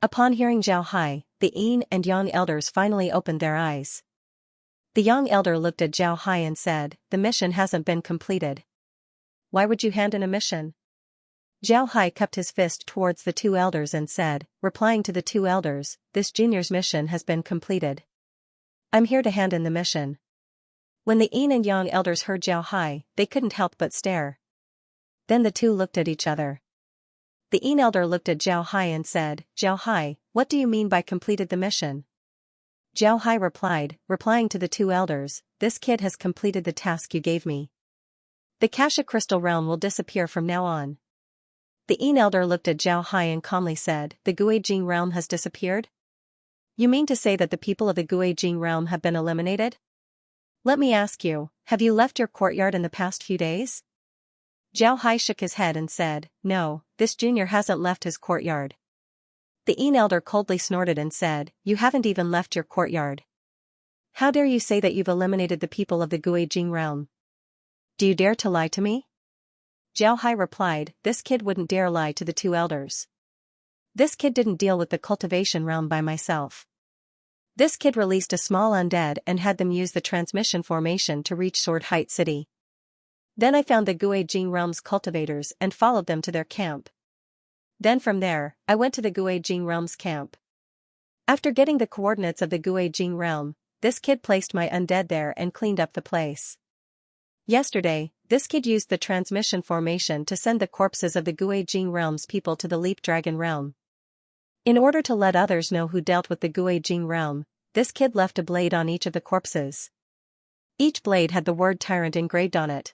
Upon hearing Zhao Hai, the Yin and Yang elders finally opened their eyes. The Yang elder looked at Zhao Hai and said, "The mission hasn't been completed. Why would you hand in a mission?" Zhao Hai cupped his fist towards the two elders and said, replying to the two elders, "This junior's mission has been completed. I'm here to hand in the mission." When the Yin and Yang elders heard Zhao Hai, they couldn't help but stare. Then the two looked at each other. The Yin elder looked at Zhao Hai and said, "Zhao Hai, what do you mean by completed the mission?" Zhao Hai replied, replying to the two elders, "This kid has completed the task you gave me. The Kasha Crystal Realm will disappear from now on." The Yin elder looked at Zhao Hai and calmly said, "The Guijing realm has disappeared? You mean to say that the people of the Guijing realm have been eliminated? Let me ask you, have you left your courtyard in the past few days?" Zhao Hai shook his head and said, "No, this junior hasn't left his courtyard." The Yin elder coldly snorted and said, "You haven't even left your courtyard. How dare you say that you've eliminated the people of the Guijing realm? Do you dare to lie to me?" Zhao Hai replied, "This kid wouldn't dare lie to the two elders. This kid didn't deal with the cultivation realm by myself. This kid released a small undead and had them use the transmission formation to reach Sword Height City. Then I found the Guijing realm's cultivators and followed them to their camp. Then from there, I went to the Guijing realm's camp. After getting the coordinates of the Guijing realm, this kid placed my undead there and cleaned up the place. Yesterday, this kid used the transmission formation to send the corpses of the Guijing realm's people to the Leap Dragon realm. In order to let others know who dealt with the Guijing realm, this kid left a blade on each of the corpses. Each blade had the word tyrant engraved on it."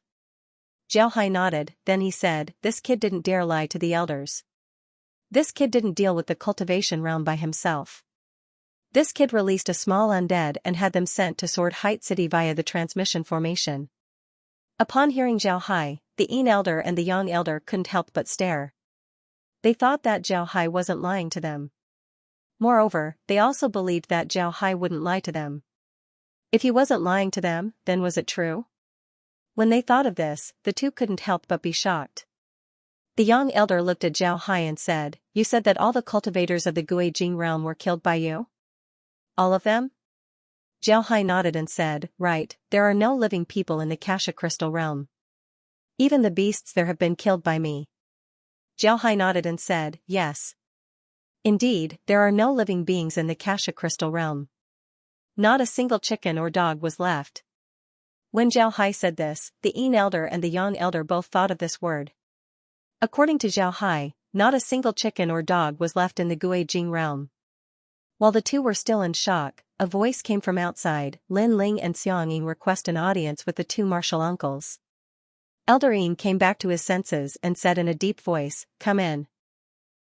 Zhao Hai nodded, then he said, "This kid didn't dare lie to the elders. This kid didn't deal with the cultivation realm by himself. This kid released a small undead and had them sent to Sword Height City via the transmission formation." Upon hearing Zhao Hai, the Yin elder and the Yang elder couldn't help but stare. They thought that Zhao Hai wasn't lying to them. Moreover, they also believed that Zhao Hai wouldn't lie to them. If he wasn't lying to them, then was it true? When they thought of this, the two couldn't help but be shocked. The Yang elder looked at Zhao Hai and said, "You said that all the cultivators of the Guijing realm were killed by you? All of them?" Zhao Hai nodded and said, "Right, there are no living people in the Kasha Crystal realm. Even the beasts there have been killed by me." Zhao Hai nodded and said, "Yes. Indeed, there are no living beings in the Kasha Crystal realm. Not a single chicken or dog was left." When Zhao Hai said this, the Yin elder and the Yang elder both thought of this word. According to Zhao Hai, not a single chicken or dog was left in the Guijing realm. While the two were still in shock, a voice came from outside. Lin Ling and Xianxia request an audience with the two martial uncles. Elder Yin came back to his senses and said in a deep voice, "Come in."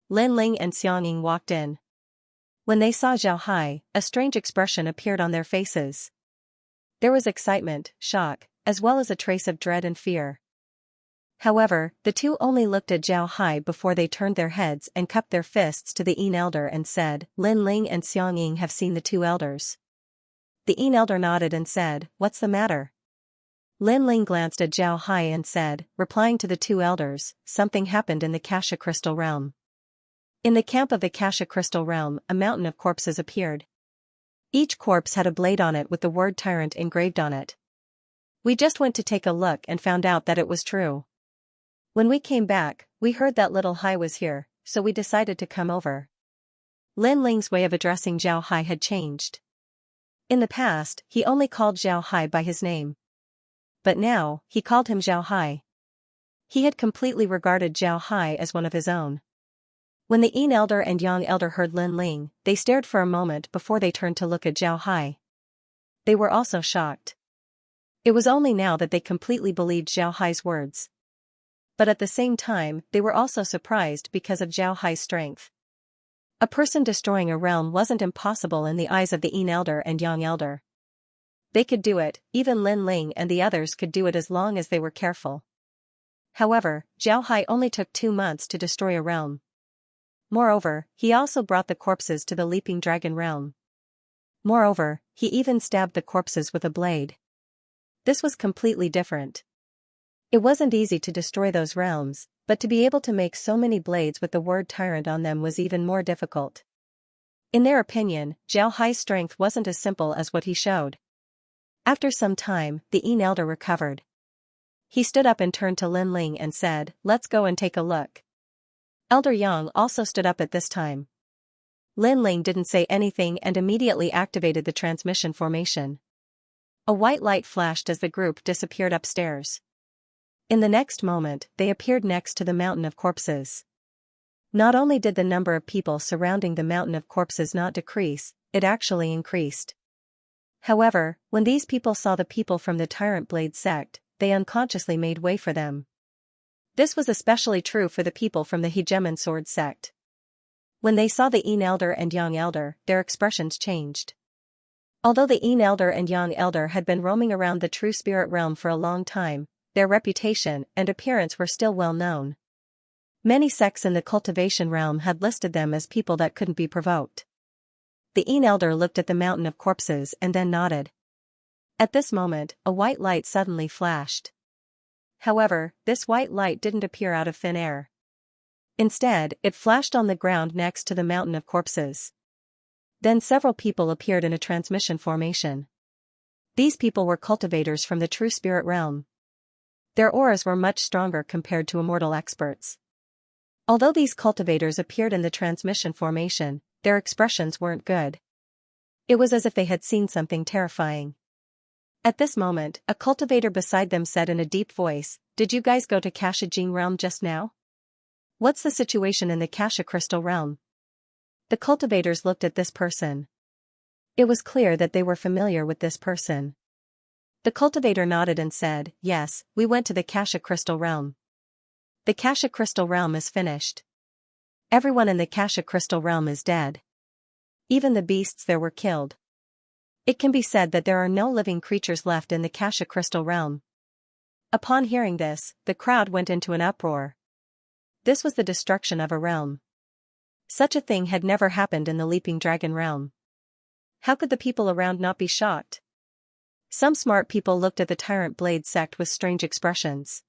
Lin Ling and Xianxia walked in. When they saw Zhao Hai, a strange expression appeared on their faces. There was excitement, shock, as well as a trace of dread and fear. However, the two only looked at Zhao Hai before they turned their heads and cupped their fists to the Yin elder and said, "Lin Ling and Xianxia have seen the two elders." The Yin elder nodded and said, "What's the matter?" Lin Ling glanced at Zhao Hai and said, replying to the two elders, "Something happened in the Kasha Crystal Realm." In the camp of the Kasha Crystal Realm, a mountain of corpses appeared. Each corpse had a blade on it with the word tyrant engraved on it. "We just went to take a look and found out that it was true. When we came back, we heard that little Hai was here, so we decided to come over." Lin Ling's way of addressing Zhao Hai had changed. In the past, he only called Zhao Hai by his name. But now, he called him Zhao Hai. He had completely regarded Zhao Hai as one of his own. When the Yin elder and Yang elder heard Lin Ling, they stared for a moment before they turned to look at Zhao Hai. They were also shocked. It was only now that they completely believed Zhao Hai's words. But at the same time, they were also surprised because of Zhao Hai's strength. A person destroying a realm wasn't impossible in the eyes of the Yin elder and Yang elder. They could do it, even Lin Ling and the others could do it as long as they were careful. However, Zhao Hai only took 2 months to destroy a realm. Moreover, he also brought the corpses to the Leaping Dragon realm. Moreover, he even stabbed the corpses with a blade. This was completely different. It wasn't easy to destroy those realms, but to be able to make so many blades with the word tyrant on them was even more difficult. In their opinion, Zhao Hai's strength wasn't as simple as what he showed. After some time, the Yin elder recovered. He stood up and turned to Lin Ling and said, "Let's go and take a look." Elder Yang also stood up at this time. Lin Ling didn't say anything and immediately activated the transmission formation. A white light flashed as the group disappeared upstairs. In the next moment, they appeared next to the mountain of corpses. Not only did the number of people surrounding the mountain of corpses not decrease, it actually increased. However, when these people saw the people from the Tyrant Blade sect, they unconsciously made way for them. This was especially true for the people from the Hegemon Sword sect. When they saw the Yin elder and Yang elder, their expressions changed. Although the Yin elder and Yang elder had been roaming around the True Spirit realm for a long time, their reputation and appearance were still well known. Many sects in the Cultivation realm had listed them as people that couldn't be provoked. The Yin elder looked at the mountain of corpses and then nodded. At this moment, a white light suddenly flashed. However, this white light didn't appear out of thin air. Instead, it flashed on the ground next to the mountain of corpses. Then several people appeared in a transmission formation. These people were cultivators from the True Spirit realm. Their auras were much stronger compared to immortal experts. Although these cultivators appeared in the transmission formation, their expressions weren't good. It was as if they had seen something terrifying. At this moment, a cultivator beside them said in a deep voice, "Did you guys go to Kasha Jing realm just now? What's the situation in the Kasha Crystal realm?" The cultivators looked at this person. It was clear that they were familiar with this person. The cultivator nodded and said, "Yes, we went to the Kasha Crystal realm. The Kasha Crystal realm is finished. Everyone in the Kasha Crystal realm is dead. Even the beasts there were killed. It can be said that there are no living creatures left in the Kasha Crystal realm." Upon hearing this, the crowd went into an uproar. This was the destruction of a realm. Such a thing had never happened in the Leaping Dragon realm. How could the people around not be shocked? Some smart people looked at the Tyrant Blade sect with strange expressions.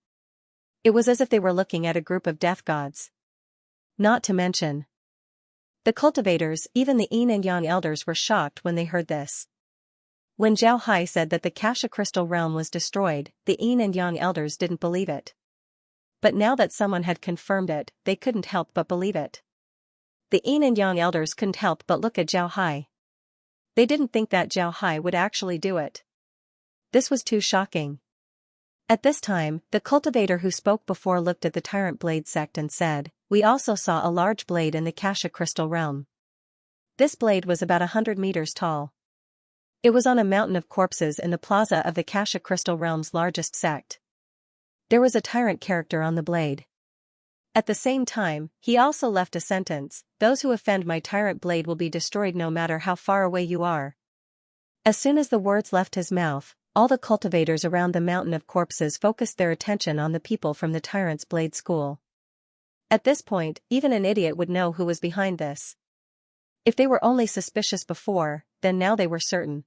It was as if they were looking at a group of death gods. Not to mention the cultivators, even the Yin and Yang elders were shocked when they heard this. When Zhao Hai said that the Kasha Crystal realm was destroyed, the Yin and Yang elders didn't believe it. But now that someone had confirmed it, they couldn't help but believe it. The Yin and Yang elders couldn't help but look at Zhao Hai. They didn't think that Zhao Hai would actually do it. This was too shocking. At this time, the cultivator who spoke before looked at the Tyrant Blade sect and said, we also saw a large blade in the Xianxia crystal realm. This blade was about 100 meters tall. It was on a mountain of corpses in the plaza of the Xianxia crystal realm's largest sect. There was a tyrant character on the blade. At the same time, he also left a sentence: "Those who offend my tyrant blade will be destroyed no matter how far away you are." As soon as the words left his mouth, all the cultivators around the mountain of corpses focused their attention on the people from the tyrant's blade school. At this point, even an idiot would know who was behind this. If they were only suspicious before, then now they were certain.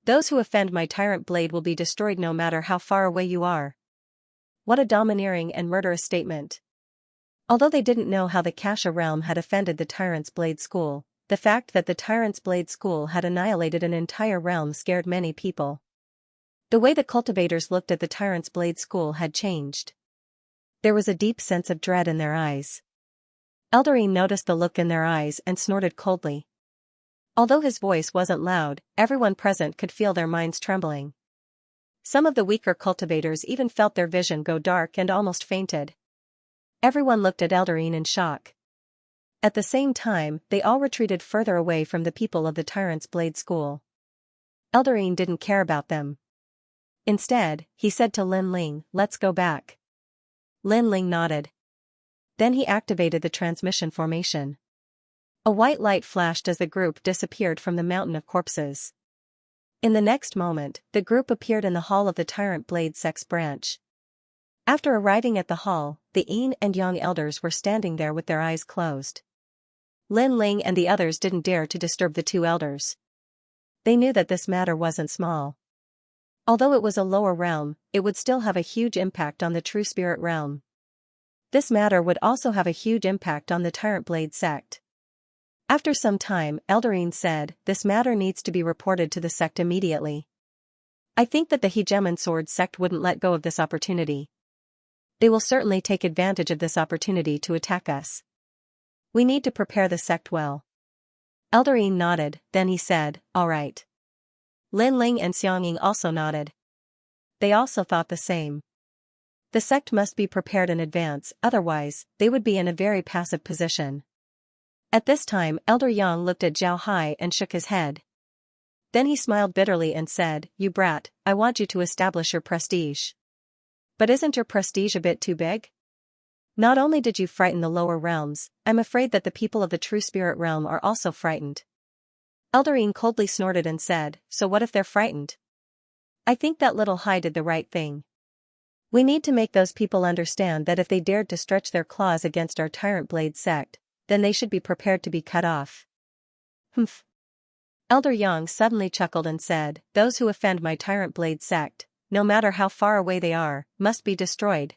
Those who offend my tyrant blade will be destroyed no matter how far away you are. What a domineering and murderous statement. Although they didn't know how the Xianxia realm had offended the tyrant's blade school, the fact that the tyrant's blade school had annihilated an entire realm scared many people. The way the cultivators looked at the tyrant's blade school had changed. There was a deep sense of dread in their eyes. Eldarine noticed the look in their eyes and snorted coldly. Although his voice wasn't loud, everyone present could feel their minds trembling. Some of the weaker cultivators even felt their vision go dark and almost fainted. Everyone looked at Eldarine in shock. At the same time, they all retreated further away from the people of the tyrant's blade school. Eldarine didn't care about them. Instead, he said to Lin Ling, "Let's go back." Lin Ling nodded. Then he activated the transmission formation. A white light flashed as the group disappeared from the mountain of corpses. In the next moment, the group appeared in the hall of the Tyrant Blade Sect's branch. After arriving at the hall, the Yin and Yang elders were standing there with their eyes closed. Lin Ling and the others didn't dare to disturb the two elders. They knew that this matter wasn't small. Although it was a lower realm, it would still have a huge impact on the true spirit realm. This matter would also have a huge impact on the Tyrant Blade sect. After some time, Eldarine said, "This matter needs to be reported to the sect immediately. I think that the Hegemon Sword sect wouldn't let go of this opportunity. They will certainly take advantage of this opportunity to attack us. We need to prepare the sect well." Eldarine nodded, then he said, "All right." Lin Ling and Xianxia also nodded. They also thought the same. The sect must be prepared in advance, otherwise, they would be in a very passive position. At this time, Elder Yang looked at Zhao Hai and shook his head. Then he smiled bitterly and said, "You brat, I want you to establish your prestige. But isn't your prestige a bit too big? Not only did you frighten the lower realms, I'm afraid that the people of the true spirit realm are also frightened." Eldarine coldly snorted and said, "So what if they're frightened? I think that little Hai did the right thing. We need to make those people understand that if they dared to stretch their claws against our Tyrant Blade sect, then they should be prepared to be cut off." Humph. Elder Yang suddenly chuckled and said, "Those who offend my Tyrant Blade sect, no matter how far away they are, must be destroyed."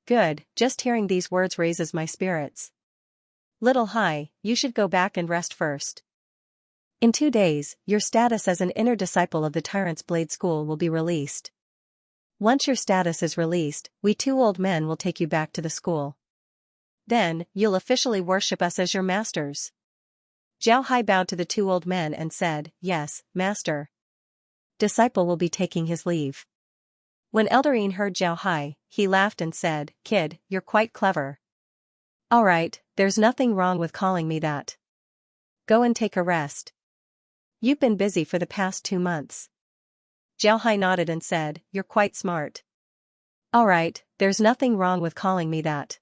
Good, just hearing these words raises my spirits. Little Hai, you should go back and rest first. In 2 days, your status as an inner disciple of the Tyrant's Blade School will be released. Once your status is released, we two old men will take you back to the school. Then, you'll officially worship us as your masters. Zhao Hai bowed to the two old men and said, "Yes, master." Disciple will be taking his leave. When Eldarine heard Zhao Hai, he laughed and said, "Kid, you're quite clever. Alright, there's nothing wrong with calling me that. Go and take a rest. You've been busy for the past 2 months. Zhao Hai nodded and said, "You're quite smart. Alright, there's nothing wrong with calling me that."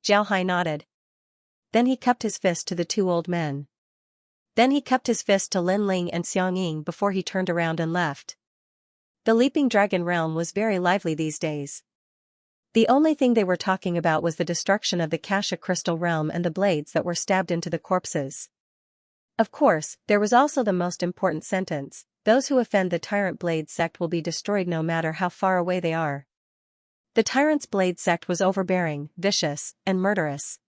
Zhao Hai nodded. Then he cupped his fist to the two old men. Then he cupped his fist to Lin Ling and Xianxia before he turned around and left. The Leaping Dragon realm was very lively these days. The only thing they were talking about was the destruction of the Xianxia crystal realm and the blades that were stabbed into the corpses. Of course, there was also the most important sentence: "Those who offend the Tyrant Blade sect will be destroyed no matter how far away they are." The Tyrant's Blade sect was overbearing, vicious, and murderous.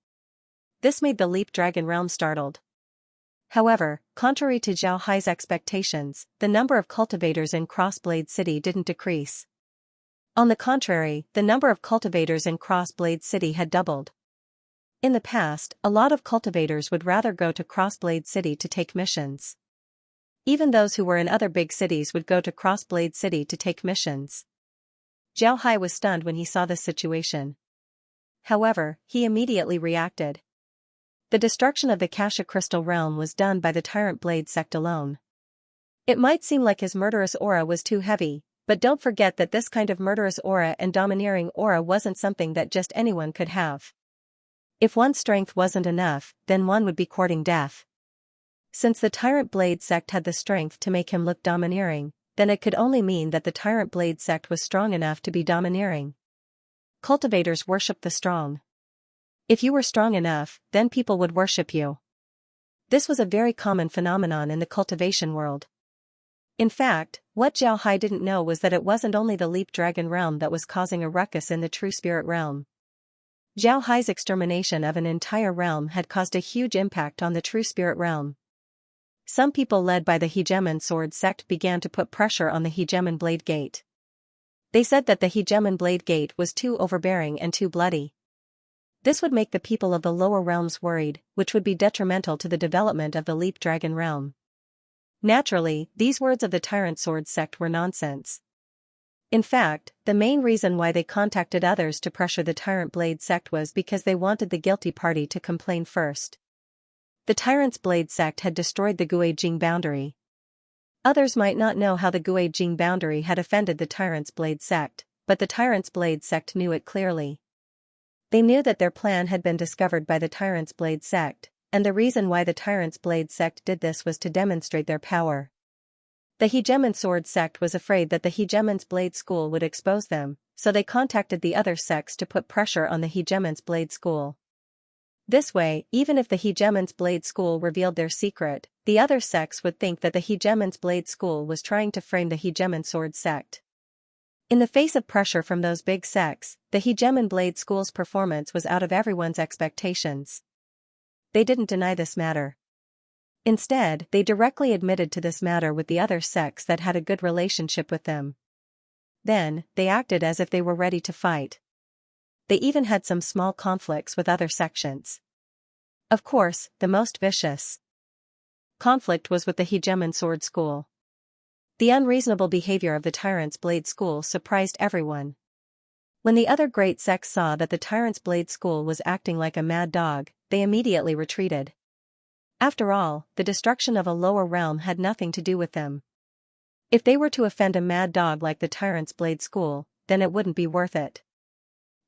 This made the Leap Dragon realm startled. However, contrary to Zhao Hai's expectations, the number of cultivators in Crossblade City didn't decrease. On the contrary, the number of cultivators in Crossblade City had doubled. In the past, a lot of cultivators would rather go to Crossblade City to take missions. Even those who were in other big cities would go to Crossblade City to take missions. Zhao Hai was stunned when he saw this situation. However, he immediately reacted. The destruction of the Xianxia crystal realm was done by the Tyrant Blade sect alone. It might seem like his murderous aura was too heavy, but don't forget that this kind of murderous aura and domineering aura wasn't something that just anyone could have. If one's strength wasn't enough, then one would be courting death. Since the Tyrant Blade sect had the strength to make him look domineering, then it could only mean that the Tyrant Blade sect was strong enough to be domineering. Cultivators worship the strong. If you were strong enough, then people would worship you. This was a very common phenomenon in the cultivation world. In fact, what Zhao Hai didn't know was that it wasn't only the Leap Dragon realm that was causing a ruckus in the True Spirit realm. Zhao Hai's extermination of an entire realm had caused a huge impact on the True Spirit realm. Some people led by the Hegemon Sword sect began to put pressure on the Hegemon Blade Gate. They said that the Hegemon Blade Gate was too overbearing and too bloody. This would make the people of the lower realms worried, which would be detrimental to the development of the Leap Dragon realm. Naturally, these words of the Tyrant Sword sect were nonsense. In fact, the main reason why they contacted others to pressure the Tyrant Blade sect was because they wanted the guilty party to complain first. The Tyrant's Blade sect had destroyed the Guijing boundary. Others might not know how the Guijing boundary had offended the Tyrant's Blade sect, but the Tyrant's Blade sect knew it clearly. They knew that their plan had been discovered by the Tyrant's Blade sect, and the reason why the Tyrant's Blade sect did this was to demonstrate their power. The Hegemon Sword sect was afraid that the Hegemon's Blade School would expose them, so they contacted the other sects to put pressure on the Hegemon's Blade School. This way, even if the Hegemon's Blade School revealed their secret, the other sects would think that the Hegemon's Blade School was trying to frame the Hegemon Sword sect. In the face of pressure from those big sects, the Hegemon Blade School's performance was out of everyone's expectations. They didn't deny this matter. Instead, they directly admitted to this matter with the other sects that had a good relationship with them. Then, they acted as if they were ready to fight. They even had some small conflicts with other sections. Of course, the most vicious conflict was with the Hegemon Sword School. The unreasonable behavior of the Tyrant's Blade School surprised everyone. When the other great sects saw that the Tyrant's Blade School was acting like a mad dog, they immediately retreated. After all, the destruction of a lower realm had nothing to do with them. If they were to offend a mad dog like the Tyrant's Blade School, then it wouldn't be worth it.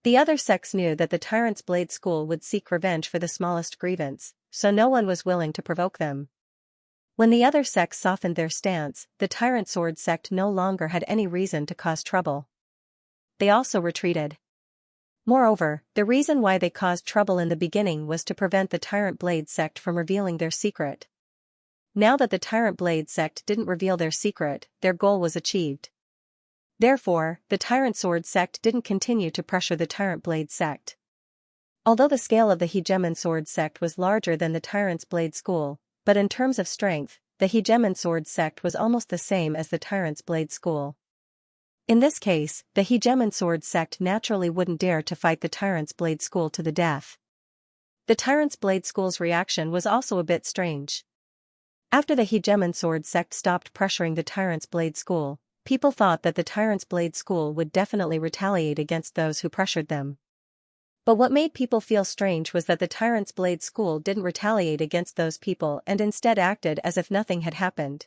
The other sects knew that the Tyrant's Blade School would seek revenge for the smallest grievance, so no one was willing to provoke them. When the other sects softened their stance, the Tyrant Sword sect no longer had any reason to cause trouble. They also retreated. Moreover, the reason why they caused trouble in the beginning was to prevent the Tyrant Blade sect from revealing their secret. Now that the Tyrant Blade sect didn't reveal their secret, their goal was achieved. Therefore, the Tyrant Sword sect didn't continue to pressure the Tyrant Blade sect. Although the scale of the Hegemon Sword sect was larger than the Tyrant's Blade School, but in terms of strength, the Hegemon Sword sect was almost the same as the Tyrant's Blade School. In this case, the Hegemon Sword sect naturally wouldn't dare to fight the Tyrant's Blade School to the death. The Tyrant's Blade School's reaction was also a bit strange. After the Hegemon Sword sect stopped pressuring the Tyrant's Blade School, people thought that the Tyrant's Blade School would definitely retaliate against those who pressured them. But what made people feel strange was that the Tyrant's Blade School didn't retaliate against those people and instead acted as if nothing had happened.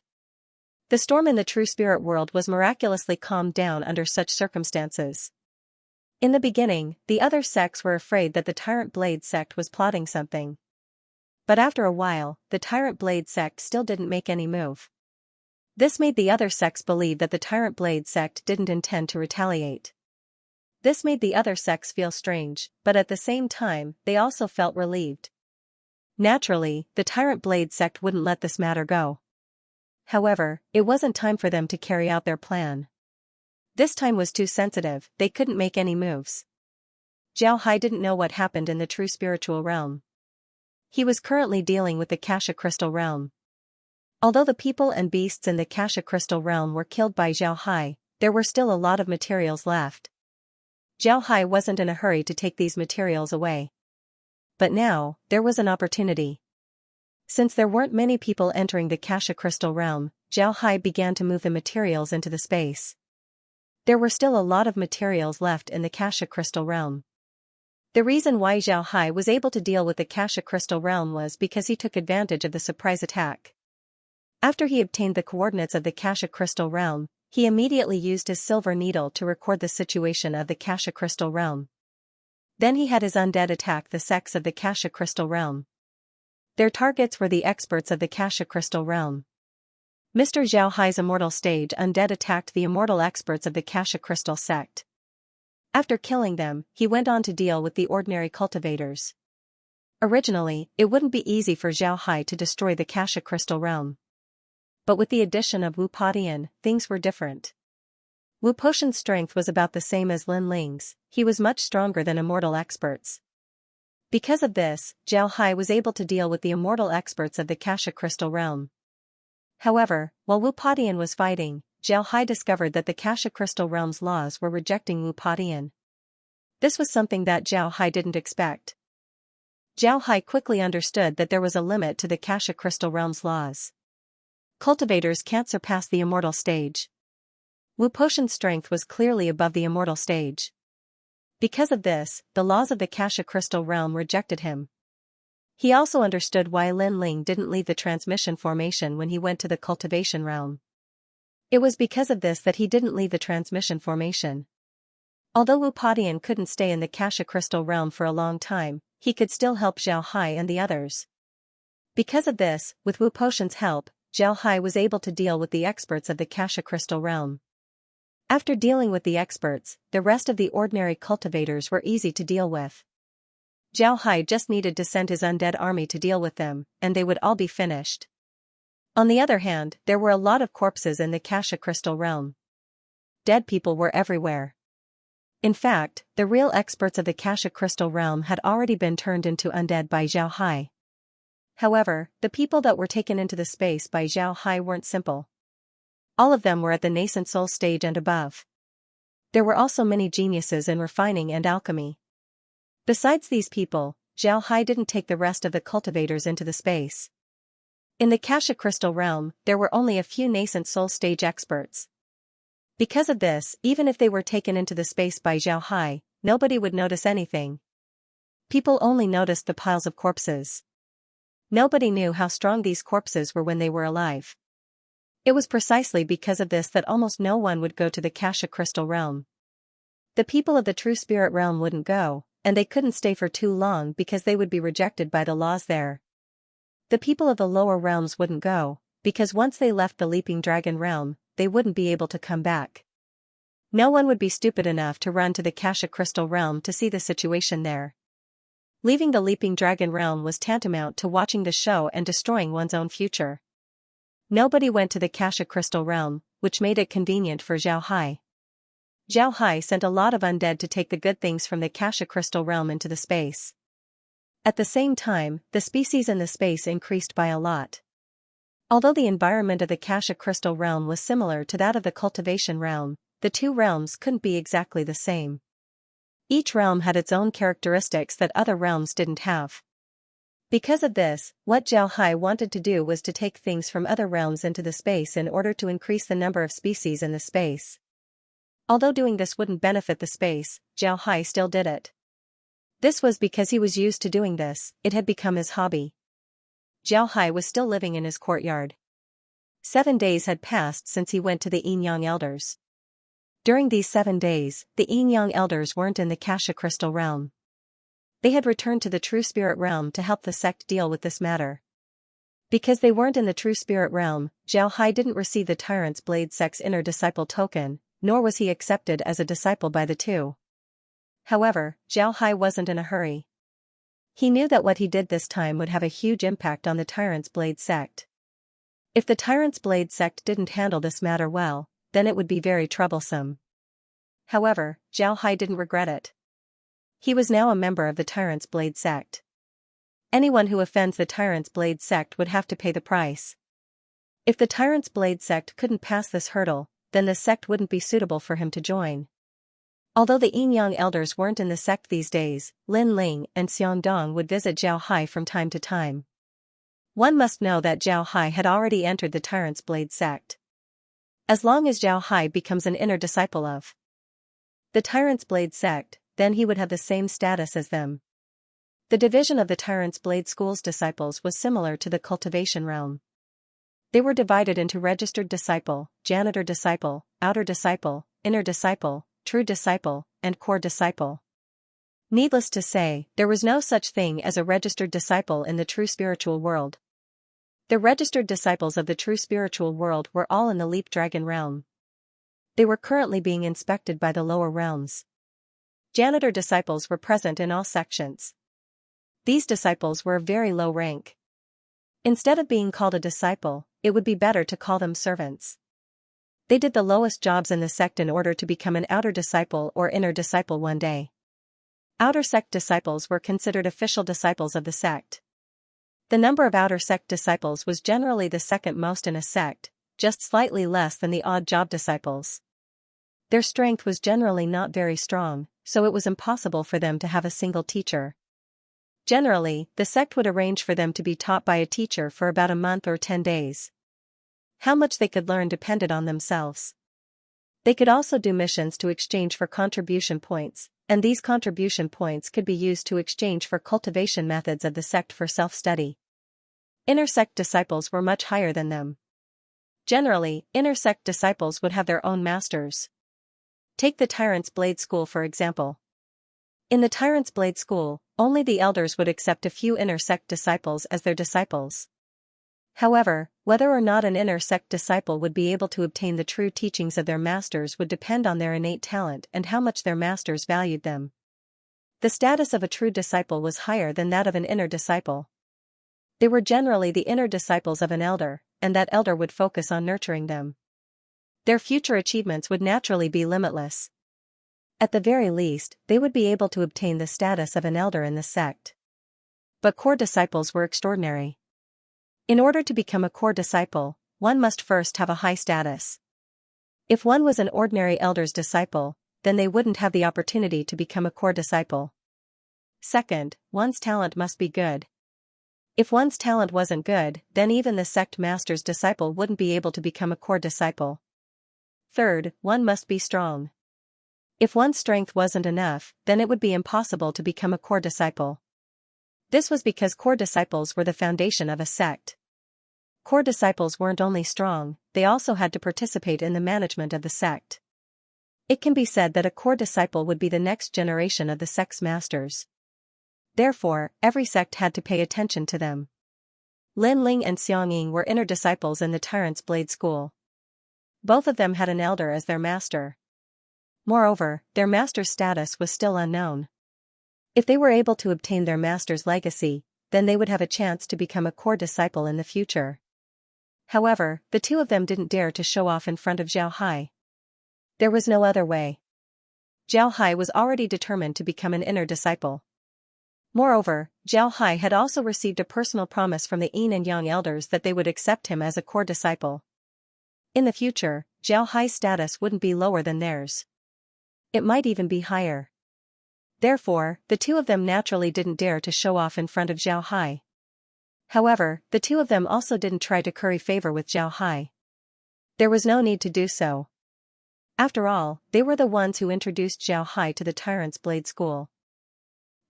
The storm in the True Spirit world was miraculously calmed down under such circumstances. In the beginning, the other sects were afraid that the Tyrant Blade sect was plotting something. But after a while, the Tyrant Blade sect still didn't make any move. This made the other sects believe that the Tyrant Blade sect didn't intend to retaliate. This made the other sects feel strange, but at the same time, they also felt relieved. Naturally, the Tyrant Blade sect wouldn't let this matter go. However, it wasn't time for them to carry out their plan. This time was too sensitive, they couldn't make any moves. Zhao Hai didn't know what happened in the true spiritual realm. He was currently dealing with the Xianxia crystal realm. Although the people and beasts in the Xianxia crystal realm were killed by Zhao Hai, there were still a lot of materials left. Zhao Hai wasn't in a hurry to take these materials away. But now, there was an opportunity. Since there weren't many people entering the Xianxia crystal realm, Zhao Hai began to move the materials into the space. There were still a lot of materials left in the Xianxia crystal realm. The reason why Zhao Hai was able to deal with the Kasha Crystal Realm was because he took advantage of the surprise attack. After he obtained the coordinates of the Kasha Crystal Realm, he immediately used his silver needle to record the situation of the Kasha Crystal Realm. Then he had his undead attack the sects of the Kasha Crystal Realm. Their targets were the experts of the Kasha Crystal Realm. Mr. Zhao Hai's immortal stage undead attacked the immortal experts of the Kasha Crystal sect. After killing them, he went on to deal with the ordinary cultivators. Originally, it wouldn't be easy for Zhao Hai to destroy the Kasha Crystal Realm. But with the addition of Wu Padian, things were different. Wu Potion's strength was about the same as Lin Ling's. He was much stronger than immortal experts. Because of this, Zhao Hai was able to deal with the immortal experts of the Kasha Crystal Realm. However, while Wu Padian was fighting, Zhao Hai discovered that the Kasha Crystal Realm's laws were rejecting Wu Padian. This was something that Zhao Hai didn't expect. Zhao Hai quickly understood that there was a limit to the Kasha Crystal Realm's laws. Cultivators can't surpass the immortal stage. Wu Potion's strength was clearly above the immortal stage. Because of this, the laws of the Kasha Crystal Realm rejected him. He also understood why Lin Ling didn't leave the transmission formation when he went to the Cultivation realm. It was because of this that he didn't leave the transmission formation. Although Wu Padian couldn't stay in the Kasha Crystal Realm for a long time, he could still help Zhao Hai and the others. Because of this, with Wu Potion's help, Zhao Hai was able to deal with the experts of the Kasha Crystal Realm. After dealing with the experts, the rest of the ordinary cultivators were easy to deal with. Zhao Hai just needed to send his undead army to deal with them, and they would all be finished. On the other hand, there were a lot of corpses in the Kasha Crystal Realm. Dead people were everywhere. In fact, the real experts of the Kasha Crystal Realm had already been turned into undead by Zhao Hai. However, the people that were taken into the space by Zhao Hai weren't simple. All of them were at the nascent soul stage and above. There were also many geniuses in refining and alchemy. Besides these people, Zhao Hai didn't take the rest of the cultivators into the space. In the Kasha Crystal Realm, there were only a few nascent soul stage experts. Because of this, even if they were taken into the space by Zhao Hai, nobody would notice anything. People only noticed the piles of corpses. Nobody knew how strong these corpses were when they were alive. It was precisely because of this that almost no one would go to the Kasha Crystal Realm. The people of the True Spirit Realm wouldn't go, and they couldn't stay for too long because they would be rejected by the laws there. The people of the lower realms wouldn't go, because once they left the Leaping Dragon Realm, they wouldn't be able to come back. No one would be stupid enough to run to the Kasha Crystal Realm to see the situation there. Leaving the Leaping Dragon Realm was tantamount to watching the show and destroying one's own future. Nobody went to the Kasha Crystal Realm, which made it convenient for Zhao Hai. Zhao Hai sent a lot of undead to take the good things from the Kasha Crystal Realm into the space. At the same time, the species in the space increased by a lot. Although the environment of the Kasha Crystal Realm was similar to that of the Cultivation realm, the two realms couldn't be exactly the same. Each realm had its own characteristics that other realms didn't have. Because of this, what Zhao Hai wanted to do was to take things from other realms into the space in order to increase the number of species in the space. Although doing this wouldn't benefit the space, Zhao Hai still did it. This was because he was used to doing this, it had become his hobby. Zhao Hai was still living in his courtyard. 7 days had passed since he went to the Yin-Yang Elders. During these 7 days, the Yin-Yang Elders weren't in the Kasha Crystal Realm. They had returned to the True Spirit Realm to help the sect deal with this matter. Because they weren't in the True Spirit Realm, Zhao Hai didn't receive the Tyrant's Blade sect's inner disciple token, nor was he accepted as a disciple by the two. However, Zhao Hai wasn't in a hurry. He knew that what he did this time would have a huge impact on the Tyrant's Blade sect. If the Tyrant's Blade sect didn't handle this matter well, then it would be very troublesome. However, Zhao Hai didn't regret it. He was now a member of the Tyrant's Blade sect. Anyone who offends the Tyrant's Blade sect would have to pay the price. If the Tyrant's Blade sect couldn't pass this hurdle, then the sect wouldn't be suitable for him to join. Although the Yin-Yang Elders weren't in the sect these days, Lin Ling and Xiangdong would visit Zhao Hai from time to time. One must know that Zhao Hai had already entered the Tyrant's Blade sect. As long as Zhao Hai becomes an inner disciple of the Tyrant's Blade sect, then he would have the same status as them. The division of the Tyrant's Blade School's disciples was similar to the Cultivation realm. They were divided into registered disciple, janitor disciple, outer disciple, inner disciple, true disciple, and core disciple. Needless to say, there was no such thing as a registered disciple in the true spiritual world. The registered disciples of the true spiritual world were all in the Leap Dragon realm. They were currently being inspected by the lower realms. Janitor disciples were present in all sections. These disciples were of very low rank. Instead of being called a disciple, it would be better to call them servants. They did the lowest jobs in the sect in order to become an outer disciple or inner disciple one day. Outer sect disciples were considered official disciples of the sect. The number of outer sect disciples was generally the second most in a sect, just slightly less than the odd job disciples. Their strength was generally not very strong, so it was impossible for them to have a single teacher. Generally, the sect would arrange for them to be taught by a teacher for about a month or 10 days. How much they could learn depended on themselves. They could also do missions to exchange for contribution points, and these contribution points could be used to exchange for cultivation methods of the sect for self-study. Inner sect disciples were much higher than them. Generally, inner sect disciples would have their own masters. Take the Tyrant's Blade School for example. In the Tyrant's Blade School, only the elders would accept a few inner sect disciples as their disciples. However, whether or not an inner sect disciple would be able to obtain the true teachings of their masters would depend on their innate talent and how much their masters valued them. The status of a true disciple was higher than that of an inner disciple. They were generally the inner disciples of an elder, and that elder would focus on nurturing them. Their future achievements would naturally be limitless. At the very least, they would be able to obtain the status of an elder in the sect. But core disciples were extraordinary. In order to become a core disciple, one must first have a high status. If one was an ordinary elder's disciple, then they wouldn't have the opportunity to become a core disciple. Second, one's talent must be good. If one's talent wasn't good, then even the sect master's disciple wouldn't be able to become a core disciple. Third, one must be strong. If one's strength wasn't enough, then it would be impossible to become a core disciple. This was because core disciples were the foundation of a sect. Core disciples weren't only strong, they also had to participate in the management of the sect. It can be said that a core disciple would be the next generation of the sect's masters. Therefore, every sect had to pay attention to them. Lin Ling and Xianxia were inner disciples in the Tyrant's Blade School. Both of them had an elder as their master. Moreover, their master's status was still unknown. If they were able to obtain their master's legacy, then they would have a chance to become a core disciple in the future. However, the two of them didn't dare to show off in front of Zhao Hai. There was no other way. Zhao Hai was already determined to become an inner disciple. Moreover, Zhao Hai had also received a personal promise from the Yin and Yang elders that they would accept him as a core disciple. In the future, Zhao Hai's status wouldn't be lower than theirs. It might even be higher. Therefore, the two of them naturally didn't dare to show off in front of Zhao Hai. However, the two of them also didn't try to curry favor with Zhao Hai. There was no need to do so. After all, they were the ones who introduced Zhao Hai to the Tyrant's Blade School.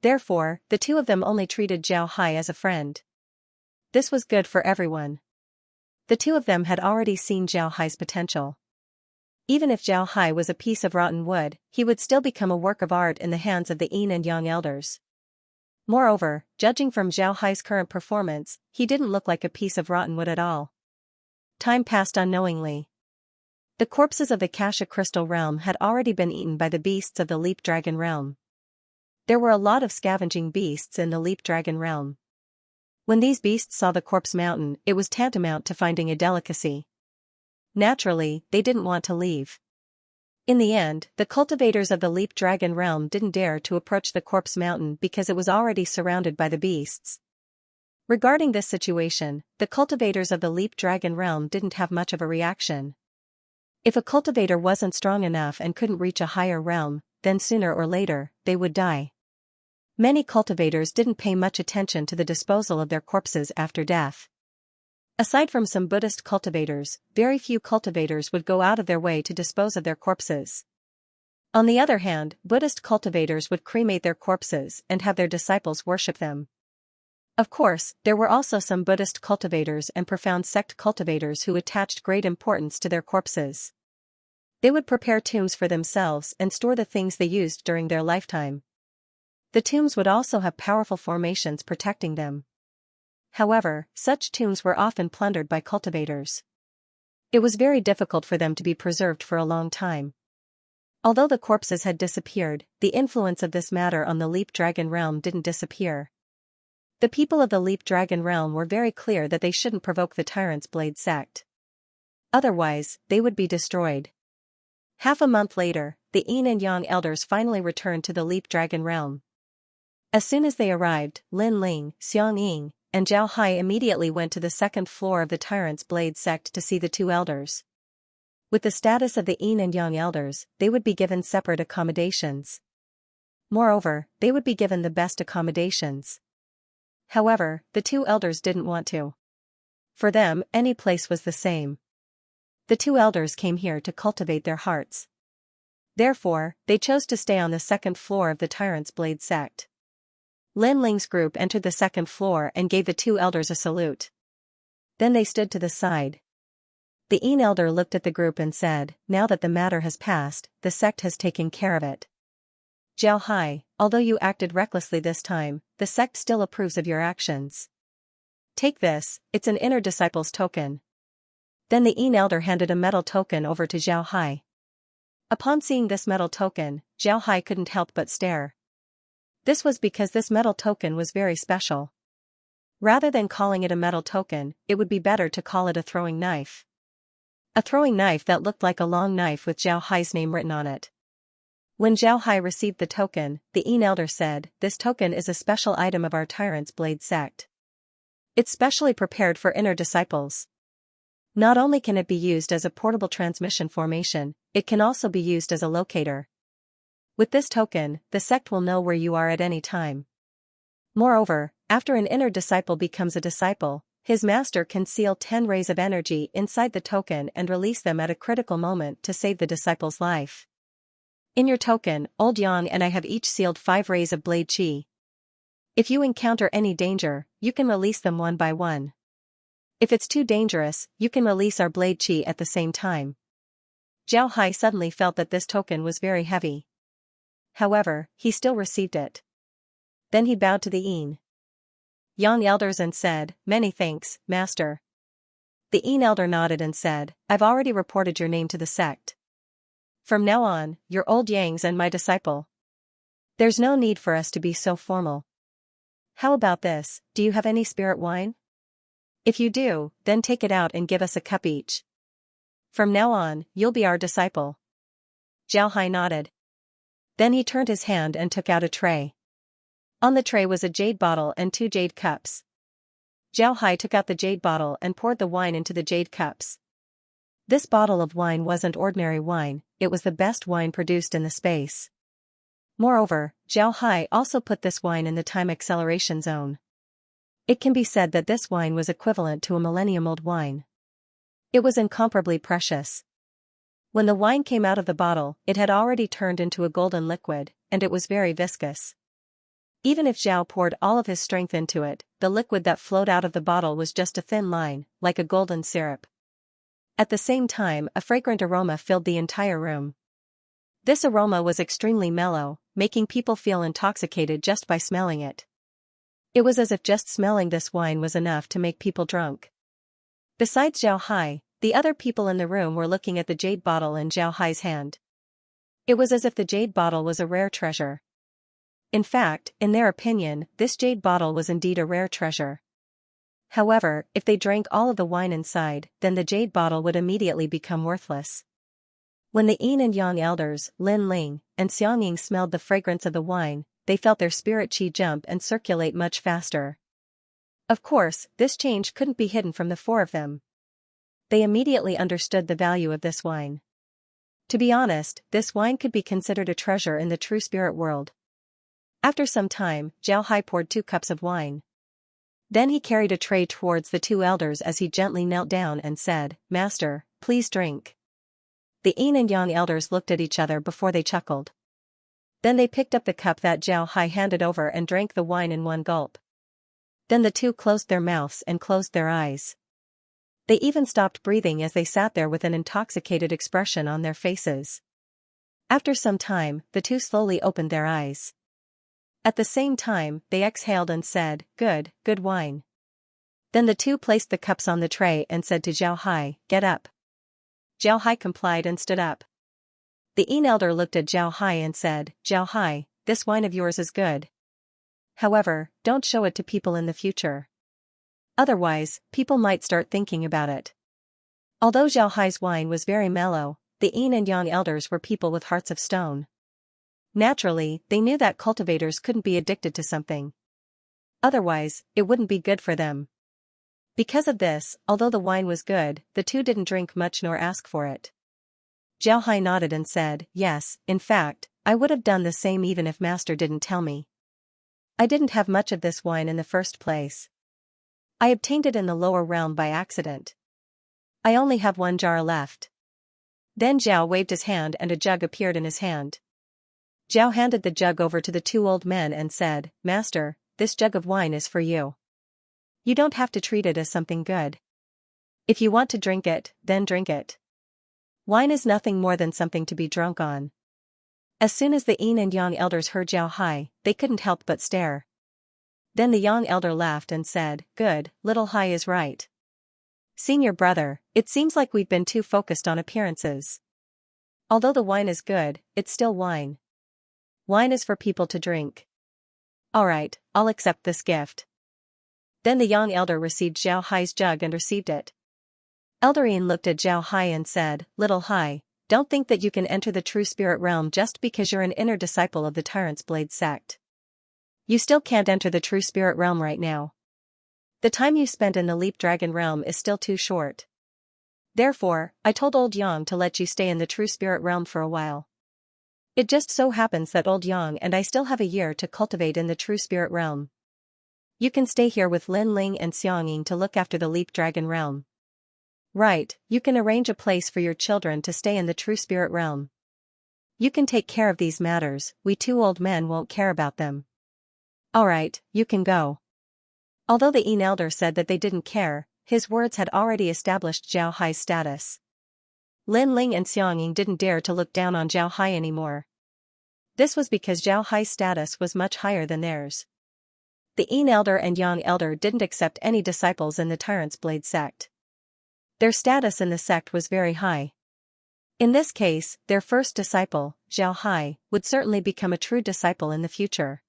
Therefore, the two of them only treated Zhao Hai as a friend. This was good for everyone. The two of them had already seen Zhao Hai's potential. Even if Zhao Hai was a piece of rotten wood, he would still become a work of art in the hands of the Yin and Yang elders. Moreover, judging from Zhao Hai's current performance, he didn't look like a piece of rotten wood at all. Time passed unknowingly. The corpses of the Kasha Crystal realm had already been eaten by the beasts of the Leap Dragon realm. There were a lot of scavenging beasts in the Leap Dragon realm. When these beasts saw the corpse mountain, it was tantamount to finding a delicacy. Naturally, they didn't want to leave. In the end, the cultivators of the Leap Dragon realm didn't dare to approach the corpse mountain because it was already surrounded by the beasts. Regarding this situation, the cultivators of the Leap Dragon realm didn't have much of a reaction. If a cultivator wasn't strong enough and couldn't reach a higher realm, then sooner or later, they would die. Many cultivators didn't pay much attention to the disposal of their corpses after death. Aside from some Buddhist cultivators, very few cultivators would go out of their way to dispose of their corpses. On the other hand, Buddhist cultivators would cremate their corpses and have their disciples worship them. Of course, there were also some Buddhist cultivators and profound sect cultivators who attached great importance to their corpses. They would prepare tombs for themselves and store the things they used during their lifetime. The tombs would also have powerful formations protecting them. However, such tombs were often plundered by cultivators. It was very difficult for them to be preserved for a long time. Although the corpses had disappeared, the influence of this matter on the Leap Dragon realm didn't disappear. The people of the Leap Dragon realm were very clear that they shouldn't provoke the Tyrant's Blade sect. Otherwise, they would be destroyed. Half a month later, the Yin and Yang elders finally returned to the Leap Dragon realm. As soon as they arrived, Lin Ling, Xianxia, and Zhao Hai immediately went to the second floor of the Tyrant's Blade sect to see the two elders. With the status of the Yin and Yang elders, they would be given separate accommodations. Moreover, they would be given the best accommodations. However, the two elders didn't want to. For them, any place was the same. The two elders came here to cultivate their hearts. Therefore, they chose to stay on the second floor of the Tyrant's Blade sect. Lin Ling's group entered the second floor and gave the two elders a salute. Then they stood to the side. The Yin elder looked at the group and said, "Now that the matter has passed, the sect has taken care of it. Zhao Hai, although you acted recklessly this time, the sect still approves of your actions. Take this, it's an inner disciple's token." Then the Yin elder handed a metal token over to Zhao Hai. Upon seeing this metal token, Zhao Hai couldn't help but stare. This was because this metal token was very special. Rather than calling it a metal token, it would be better to call it a throwing knife. A throwing knife that looked like a long knife with Zhao Hai's name written on it. When Zhao Hai received the token, the Yin elder said, "This token is a special item of our Tyrant's Blade sect. It's specially prepared for inner disciples. Not only can it be used as a portable transmission formation, it can also be used as a locator. With this token, the sect will know where you are at any time. Moreover, after an inner disciple becomes a disciple, his master can seal 10 rays of energy inside the token and release them at a critical moment to save the disciple's life. In your token, Old Yang and I have each sealed 5 rays of blade qi. If you encounter any danger, you can release them one by one. If it's too dangerous, you can release our blade qi at the same time." Zhao Hai suddenly felt that this token was very heavy. However, he still received it. Then he bowed to the Yin Yang elders and said, "Many thanks, Master." The Yin elder nodded and said, "I've already reported your name to the sect. From now on, you're Old Yang's and my disciple. There's no need for us to be so formal. How about this, do you have any spirit wine? If you do, then take it out and give us a cup each. From now on, you'll be our disciple." Zhao Hai nodded. Then he turned his hand and took out a tray. On the tray was a jade bottle and 2 jade cups. Zhao Hai took out the jade bottle and poured the wine into the jade cups. This bottle of wine wasn't ordinary wine, it was the best wine produced in the space. Moreover, Zhao Hai also put this wine in the time acceleration zone. It can be said that this wine was equivalent to a millennium-old wine. It was incomparably precious. When the wine came out of the bottle, it had already turned into a golden liquid, and it was very viscous. Even if Zhao poured all of his strength into it, the liquid that flowed out of the bottle was just a thin line, like a golden syrup. At the same time, a fragrant aroma filled the entire room. This aroma was extremely mellow, making people feel intoxicated just by smelling it. It was as if just smelling this wine was enough to make people drunk. Besides Zhao Hai, the other people in the room were looking at the jade bottle in Zhao Hai's hand. It was as if the jade bottle was a rare treasure. In fact, in their opinion, this jade bottle was indeed a rare treasure. However, if they drank all of the wine inside, then the jade bottle would immediately become worthless. When the Yin and Yang elders, Lin Ling, and Xianxia smelled the fragrance of the wine, they felt their spirit qi jump and circulate much faster. Of course, this change couldn't be hidden from the 4 of them. They immediately understood the value of this wine. To be honest, this wine could be considered a treasure in the true spirit world. After some time, Zhao Hai poured 2 cups of wine. Then he carried a tray towards the 2 elders as he gently knelt down and said, "Master, please drink." The yin and yang elders looked at each other before they chuckled. Then they picked up the cup that Zhao Hai handed over and drank the wine in one gulp. Then the two closed their mouths and closed their eyes. They even stopped breathing as they sat there with an intoxicated expression on their faces. After some time, the two slowly opened their eyes. At the same time, they exhaled and said, "Good, good wine." Then the two placed the cups on the tray and said to Zhao Hai, "Get up." Zhao Hai complied and stood up. The yin elder looked at Zhao Hai and said, "Zhao Hai, this wine of yours is good. However, don't show it to people in the future. Otherwise, people might start thinking about it." Although Zhao Hai's wine was very mellow, the yin and yang elders were people with hearts of stone. Naturally, they knew that cultivators couldn't be addicted to something. Otherwise, it wouldn't be good for them. Because of this, although the wine was good, the two didn't drink much nor ask for it. Zhao Hai nodded and said, "Yes, in fact, I would have done the same even if Master didn't tell me. I didn't have much of this wine in the first place. I obtained it in the lower realm by accident. I only have one jar left." Then Zhao waved his hand and a jug appeared in his hand. Zhao handed the jug over to the two old men and said, "Master, this jug of wine is for you. You don't have to treat it as something good. If you want to drink it, then drink it. Wine is nothing more than something to be drunk on." As soon as the yin and yang elders heard Zhao Hai, they couldn't help but stare. Then the yang elder laughed and said, "Good, little Hai is right. Senior brother, it seems like we've been too focused on appearances. Although the wine is good, it's still wine. Wine is for people to drink. Alright, I'll accept this gift." Then the yang elder received Zhao Hai's jug and received it. Elder Yin looked at Zhao Hai and said, "Little Hai, don't think that you can enter the true spirit realm just because you're an inner disciple of the Tyrant's Blade sect. You still can't enter the true spirit realm right now. The time you spent in the Leap Dragon realm is still too short. Therefore, I told Old Yang to let you stay in the true spirit realm for a while. It just so happens that Old Yang and I still have a year to cultivate in the true spirit realm. You can stay here with Lin Ling and Xianxia to look after the Leap Dragon realm. Right, you can arrange a place for your children to stay in the true spirit realm. You can take care of these matters, we two old men won't care about them. Alright, you can go." Although the yin elder said that they didn't care, his words had already established Zhao Hai's status. Lin Ling and Xianxia didn't dare to look down on Zhao Hai anymore. This was because Zhao Hai's status was much higher than theirs. The yin elder and yang elder didn't accept any disciples in the Tyrant's Blade sect. Their status in the sect was very high. In this case, their first disciple, Zhao Hai, would certainly become a true disciple in the future.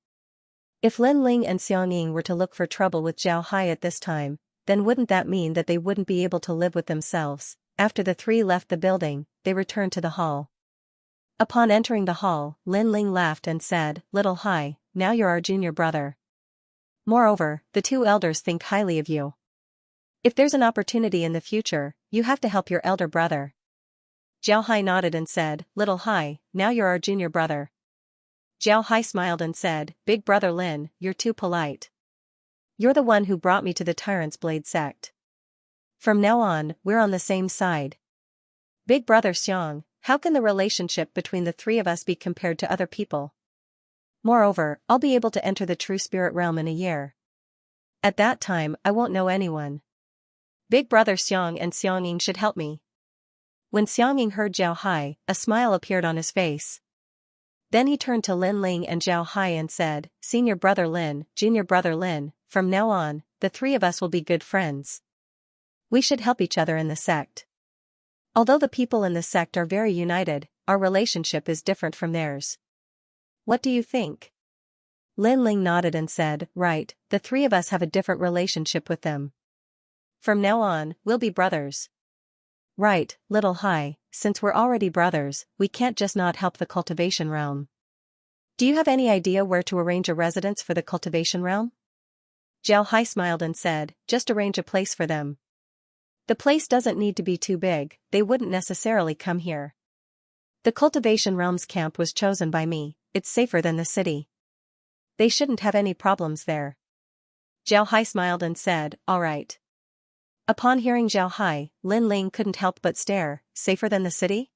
If Lin Ling and Xianxia were to look for trouble with Zhao Hai at this time, then wouldn't that mean that they wouldn't be able to live with themselves? After the three left the building, they returned to the hall. Upon entering the hall, Lin Ling laughed and said, "Little Hai, now you're our junior brother. Moreover, the two elders think highly of you. If there's an opportunity in the future, you have to help your elder brother." Zhao Hai nodded and said, "Little Hai, now you're our junior brother." Zhao Hai smiled and said, "Big brother Lin, you're too polite. You're the one who brought me to the Tyrant's Blade sect. From now on, we're on the same side. Big brother Xiang, how can the relationship between the three of us be compared to other people? Moreover, I'll be able to enter the true spirit realm in a year. At that time, I won't know anyone. Big brother Xiang and Xianxia should help me." When Xianxia heard Zhao Hai, a smile appeared on his face. Then he turned to Lin Ling and Zhao Hai and said, "Senior brother Lin, junior brother Lin, from now on, the three of us will be good friends. We should help each other in the sect. Although the people in the sect are very united, our relationship is different from theirs. What do you think?" Lin Ling nodded and said, "Right, the three of us have a different relationship with them. From now on, we'll be brothers." "Right, Little Hai, since we're already brothers, we can't just not help the cultivation realm. Do you have any idea where to arrange a residence for the cultivation realm?" Zhao Hai smiled and said, "Just arrange a place for them. The place doesn't need to be too big, they wouldn't necessarily come here. The cultivation realm's camp was chosen by me, it's safer than the city. They shouldn't have any problems there." Zhao Hai smiled and said, "Alright." Upon hearing Zhao Hai, Lin Ling couldn't help but stare. Safer than the city?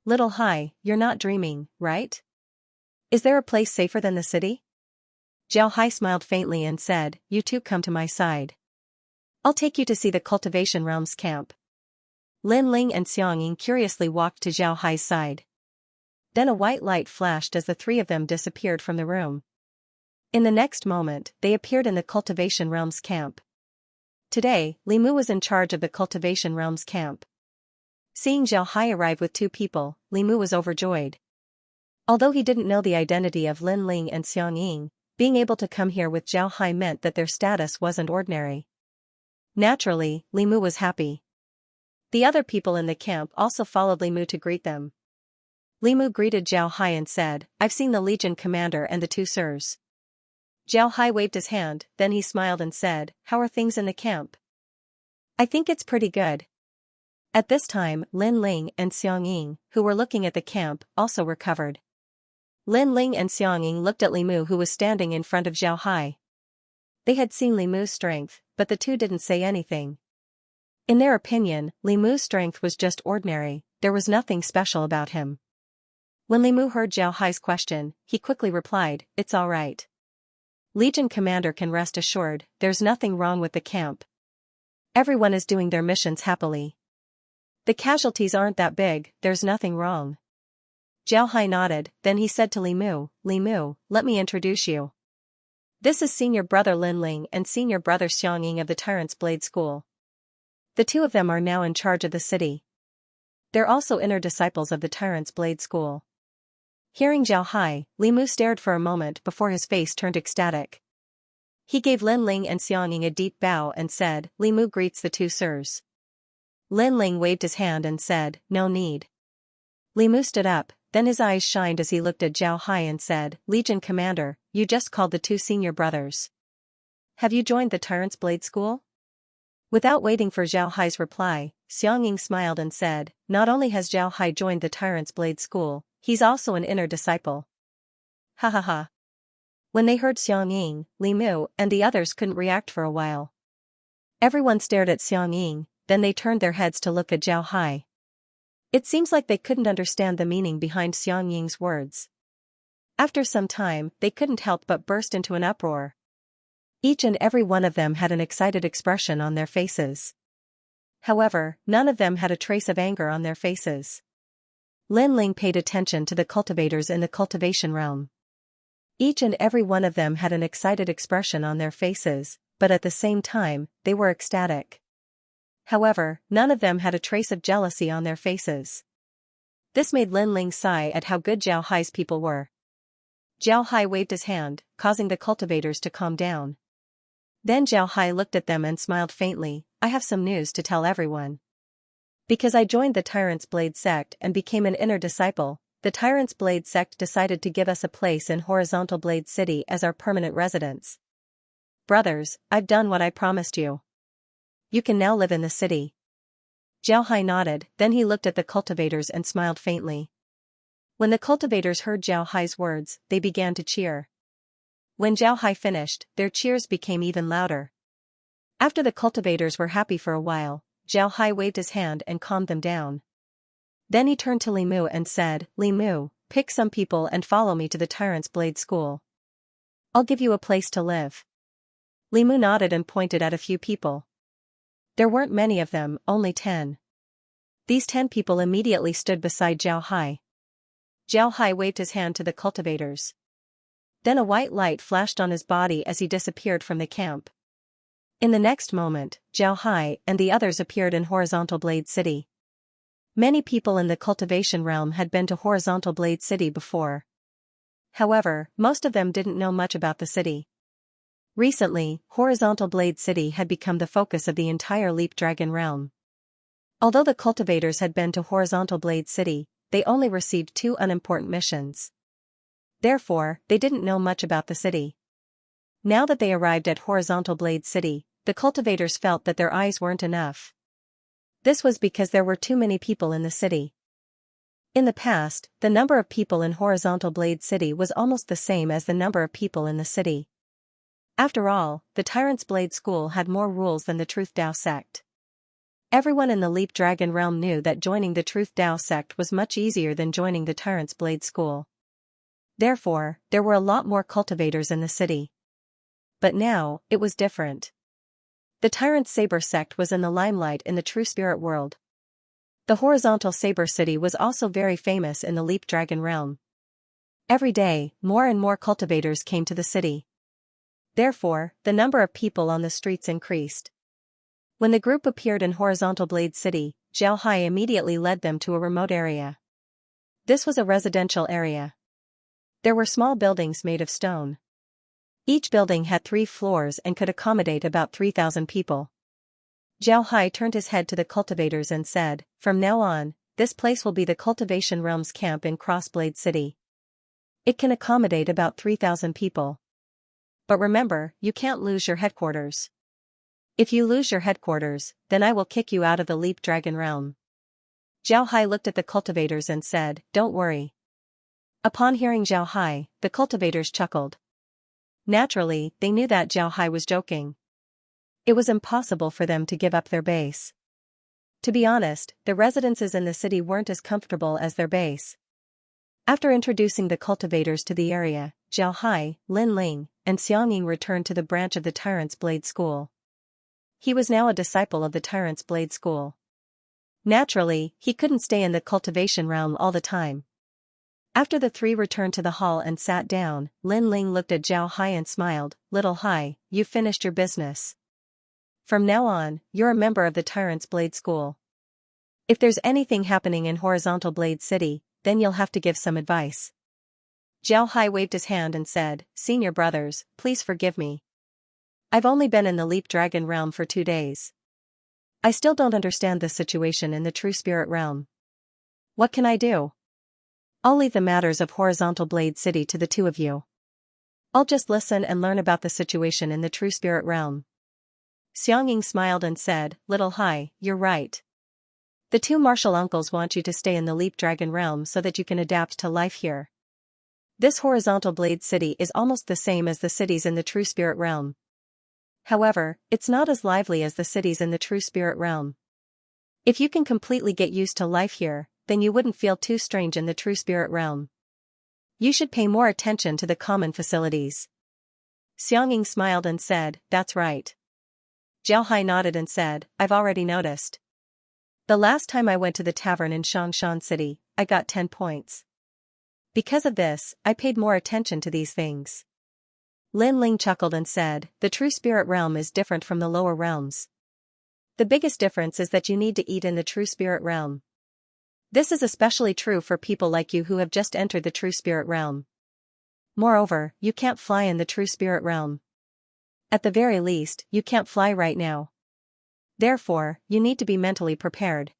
Little Hai, you're not dreaming, right? Is there a place safer than the city? Zhao Hai smiled faintly and said, you two come to my side. I'll take you to see the Cultivation Realms camp. Lin Ling and Xiangying curiously walked to Zhao Hai's side. Then a white light flashed as the three of them disappeared from the room. In the next moment, they appeared in the Cultivation Realms camp. Today, Li Mu was in charge of the Cultivation Realms camp. Seeing Zhao Hai arrive with two people, Li Mu was overjoyed. Although he didn't know the identity of Lin Ling and Xiangying, being able to come here with Zhao Hai meant that their status wasn't ordinary. Naturally, Li Mu was happy. The other people in the camp also followed Li Mu to greet them. Li Mu greeted Zhao Hai and said, I've seen the Legion commander and the two sirs. Zhao Hai waved his hand, then he smiled and said, how are things in the camp? I think it's pretty good. At this time, Lin Ling and Xiangying, who were looking at the camp, also recovered. Lin Ling and Xiangying looked at Li Mu, who was standing in front of Zhao Hai. They had seen Li Mu's strength, but the two didn't say anything. In their opinion, Li Mu's strength was just ordinary, there was nothing special about him. When Li Mu heard Zhao Hai's question, he quickly replied, it's all right. Legion commander can rest assured, there's nothing wrong with the camp. Everyone is doing their missions happily. The casualties aren't that big, there's nothing wrong. Zhao Hai nodded, then he said to Li Mu, let me introduce you. This is senior brother Lin Ling and senior brother Xiangying of the Tyrant's Blade School. The two of them are now in charge of the city. They're also inner disciples of the Tyrant's Blade School. Hearing Zhao Hai, Li Mu stared for a moment before his face turned ecstatic. He gave Lin Ling and Xiangying a deep bow and said, Li Mu greets the two sirs. Lin Ling waved his hand and said, no need. Li Mu stood up, then his eyes shined as he looked at Zhao Hai and said, Legion commander, you just called the two senior brothers. Have you joined the Tyrant's Blade School? Without waiting for Zhao Hai's reply, Xiangying smiled and said, not only has Zhao Hai joined the Tyrant's Blade School, he's also an inner disciple. Ha ha ha. When they heard Xiangying, Li Mu and the others couldn't react for a while. Everyone stared at Xiangying, then they turned their heads to look at Zhao Hai. It seems like they couldn't understand the meaning behind Xiangying's words. After some time, they couldn't help but burst into an uproar. Each and every one of them had an excited expression on their faces. However, none of them had a trace of anger on their faces. Lin Ling paid attention to the cultivators in the cultivation realm. Each and every one of them had an excited expression on their faces, but at the same time, they were ecstatic. However, none of them had a trace of jealousy on their faces. This made Lin Ling sigh at how good Zhao Hai's people were. Zhao Hai waved his hand, causing the cultivators to calm down. Then Zhao Hai looked at them and smiled faintly, I have some news to tell everyone. Because I joined the Tyrant's Blade sect and became an inner disciple, the Tyrant's Blade sect decided to give us a place in Horizontal Blade City as our permanent residence. Brothers, I've done what I promised you. You can now live in the city. Zhao Hai nodded, then he looked at the cultivators and smiled faintly. When the cultivators heard Zhao Hai's words, they began to cheer. When Zhao Hai finished, their cheers became even louder. After the cultivators were happy for a while, Zhao Hai waved his hand and calmed them down. Then he turned to Li Mu and said, Li Mu, pick some people and follow me to the Tyrant's Blade School. I'll give you a place to live. Li Mu nodded and pointed at a few people. There weren't many of them, only 10. These 10 people immediately stood beside Zhao Hai. Zhao Hai waved his hand to the cultivators. Then a white light flashed on his body as he disappeared from the camp. In the next moment, Zhao Hai and the others appeared in Horizontal Blade City. Many people in the cultivation realm had been to Horizontal Blade City before. However, most of them didn't know much about the city. Recently, Horizontal Blade City had become the focus of the entire Leap Dragon realm. Although the cultivators had been to Horizontal Blade City, they only received 2 unimportant missions. Therefore, they didn't know much about the city. Now that they arrived at Horizontal Blade City, the cultivators felt that their eyes weren't enough. This was because there were too many people in the city. In the past, the number of people in Horizontal Blade City was almost the same as the number of people in the city. After all, the Tyrant's Blade School had more rules than the Truth Dao sect. Everyone in the Leap Dragon realm knew that joining the Truth Tao sect was much easier than joining the Tyrant's Blade School. Therefore, there were a lot more cultivators in the city. But now, it was different. The Tyrant's Saber sect was in the limelight in the true spirit world. The horizontal Saber city was also very famous in the Leap Dragon realm. Every day, more and more cultivators came to the city. Therefore, the number of people on the streets increased. When the group appeared in Horizontal Blade City, Zhao Hai immediately led them to a remote area. This was a residential area. There were small buildings made of stone. Each building had 3 floors and could accommodate about 3,000 people. Zhao Hai turned his head to the cultivators and said, "From now on, this place will be the Cultivation Realm's camp in Crossblade City. It can accommodate about 3,000 people. But remember, you can't lose your headquarters. If you lose your headquarters, then I will kick you out of the Leap Dragon realm." Zhao Hai looked at the cultivators and said, "Don't worry." Upon hearing Zhao Hai, the cultivators chuckled. Naturally, they knew that Zhao Hai was joking. It was impossible for them to give up their base. To be honest, the residences in the city weren't as comfortable as their base. After introducing the cultivators to the area, Zhao Hai, Lin Ling, and Xianxia returned to the branch of the Tyrant's Blade School. He was now a disciple of the Tyrant's Blade School. Naturally, he couldn't stay in the cultivation realm all the time. After the 3 returned to the hall and sat down, Lin Ling looked at Zhao Hai and smiled, "Little Hai, you've finished your business. From now on, you're a member of the Tyrant's Blade School. If there's anything happening in Horizontal Blade City, then you'll have to give some advice." Zhao Hai waved his hand and said, "Senior brothers, please forgive me. I've only been in the Leap Dragon realm for 2 days. I still don't understand the situation in the True Spirit realm. What can I do? I'll leave the matters of Horizontal Blade City to the 2 of you. I'll just listen and learn about the situation in the True Spirit realm." Xianxia smiled and said, "Little Hai, you're right. The 2 martial uncles want you to stay in the Leap Dragon realm so that you can adapt to life here. This Horizontal Blade City is almost the same as the cities in the True Spirit realm. However, it's not as lively as the cities in the True Spirit realm. If you can completely get used to life here, then you wouldn't feel too strange in the True Spirit realm. You should pay more attention to the common facilities." Xianxia smiled and said, "That's right." Zhao Hai nodded and said, "I've already noticed. The last time I went to the tavern in Xiangshan City, I got 10 points. Because of this, I paid more attention to these things." Lin Ling chuckled and said, "The True Spirit realm is different from the lower realms. The biggest difference is that you need to eat in the True Spirit realm. This is especially true for people like you who have just entered the True Spirit realm. Moreover, you can't fly in the True Spirit realm. At the very least, you can't fly right now. Therefore, you need to be mentally prepared.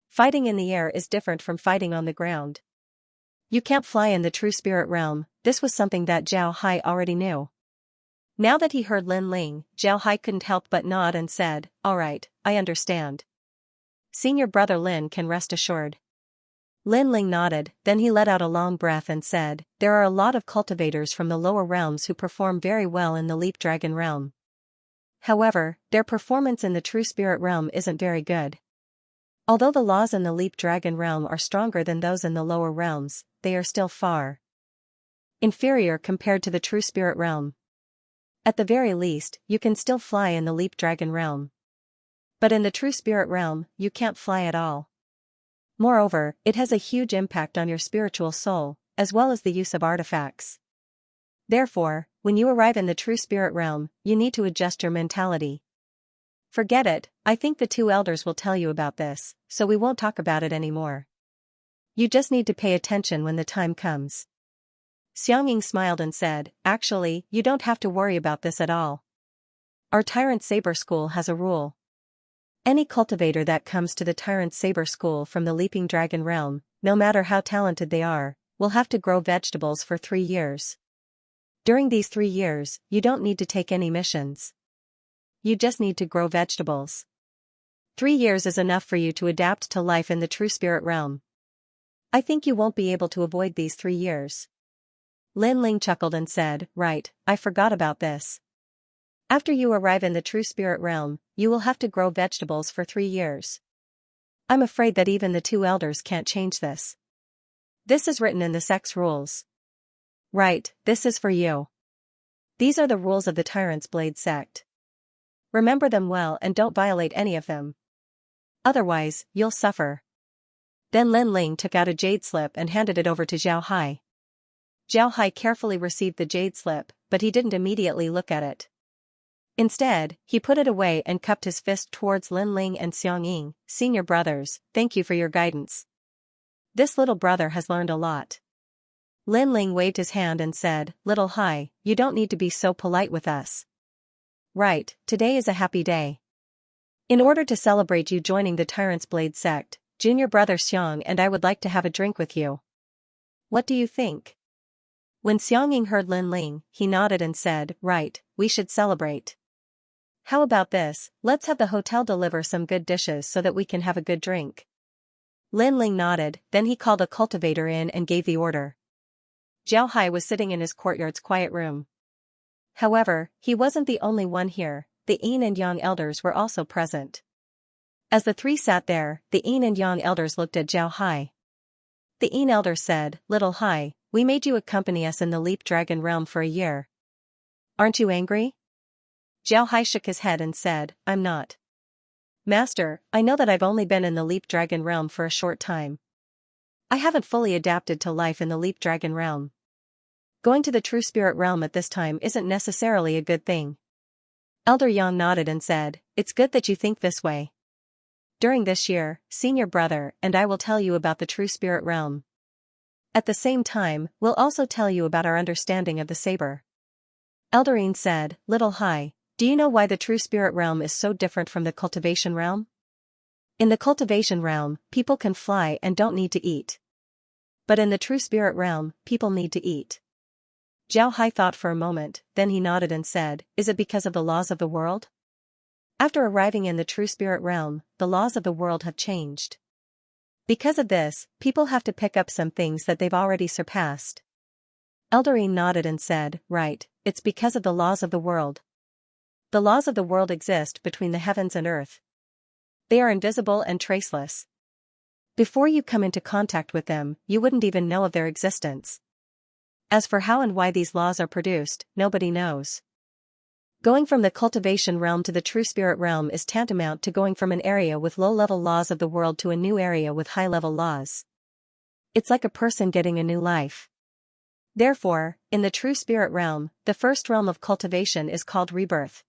Fighting in the air is different from fighting on the ground. You can't fly in the True Spirit realm." This was something that Zhao Hai already knew. Now that he heard Lin Ling, Zhao Hai couldn't help but nod and said, "All right, I understand. Senior brother Lin can rest assured." Lin Ling nodded, then he let out a long breath and said, "There are a lot of cultivators from the lower realms who perform very well in the Leap Dragon realm. However, their performance in the True Spirit realm isn't very good. Although the laws in the Leap Dragon realm are stronger than those in the lower realms, they are still far inferior compared to the True Spirit realm. At the very least, you can still fly in the Leap Dragon realm. But in the True Spirit realm, you can't fly at all. Moreover, it has a huge impact on your spiritual soul, as well as the use of artifacts. Therefore, when you arrive in the True Spirit realm, you need to adjust your mentality. Forget it, I think the 2 elders will tell you about this, so we won't talk about it anymore. You just need to pay attention when the time comes." Xianxia smiled and said, "Actually, you don't have to worry about this at all. Our Tyrant Saber School has a rule. Any cultivator that comes to the Tyrant Saber School from the Leaping Dragon realm, no matter how talented they are, will have to grow vegetables for 3 years. During these 3 years, you don't need to take any missions. You just need to grow vegetables. 3 years is enough for you to adapt to life in the True Spirit realm. I think you won't be able to avoid these 3 years." Lin Ling chuckled and said, "Right, I forgot about this. After you arrive in the true spirit realm, you will have to grow vegetables for 3 years. I'm afraid that even the 2 elders can't change this. This is written in the sect's rules. Right, this is for you. These are the rules of the Tyrant's Blade sect. Remember them well and don't violate any of them. Otherwise, you'll suffer. Then Lin Ling took out a jade slip and handed it over to Zhao Hai. Zhao Hai carefully received the jade slip, but he didn't immediately look at it. Instead, he put it away and cupped his fist towards Lin Ling and Xianxia. Senior brothers, thank you for your guidance. This little brother has learned a lot. Lin Ling waved his hand and said, Little Hai, you don't need to be so polite with us. Right, today is a happy day. In order to celebrate you joining the Tyrant's Blade sect, junior brother Xiang and I would like to have a drink with you. What do you think? When Xianxia heard Lin Ling, he nodded and said, Right, we should celebrate. How about this, let's have the hotel deliver some good dishes so that we can have a good drink. Lin Ling nodded, then he called a cultivator in and gave the order. Zhao Hai was sitting in his courtyard's quiet room. However, he wasn't the only one here, the Yin and Yang elders were also present. As the 3 sat there, the Yin and Yang elders looked at Zhao Hai. The Yin elder said, Little Hai, we made you accompany us in the Leap Dragon realm for a year. Aren't you angry? Zhao Hai shook his head and said, I'm not. Master, I know that I've only been in the Leap Dragon realm for a short time. I haven't fully adapted to life in the Leap Dragon realm. Going to the True Spirit realm at this time isn't necessarily a good thing. Elder Yang nodded and said, It's good that you think this way. During this year, senior brother and I will tell you about the True Spirit realm. At the same time, we'll also tell you about our understanding of the saber. Elder Yin said, Little Hai, do you know why the True Spirit realm is so different from the Cultivation realm? In the Cultivation realm, people can fly and don't need to eat. But in the True Spirit realm, people need to eat. Zhao Hai thought for a moment, then he nodded and said, Is it because of the laws of the world? After arriving in the True Spirit realm, the laws of the world have changed. Because of this, people have to pick up some things that they've already surpassed. Elder Yin nodded and said, Right, it's because of the laws of the world. The laws of the world exist between the heavens and earth. They are invisible and traceless. Before you come into contact with them, you wouldn't even know of their existence. As for how and why these laws are produced, nobody knows. Going from the Cultivation realm to the True Spirit realm is tantamount to going from an area with low-level laws of the world to a new area with high-level laws. It's like a person getting a new life. Therefore, in the True Spirit realm, the first realm of cultivation is called rebirth.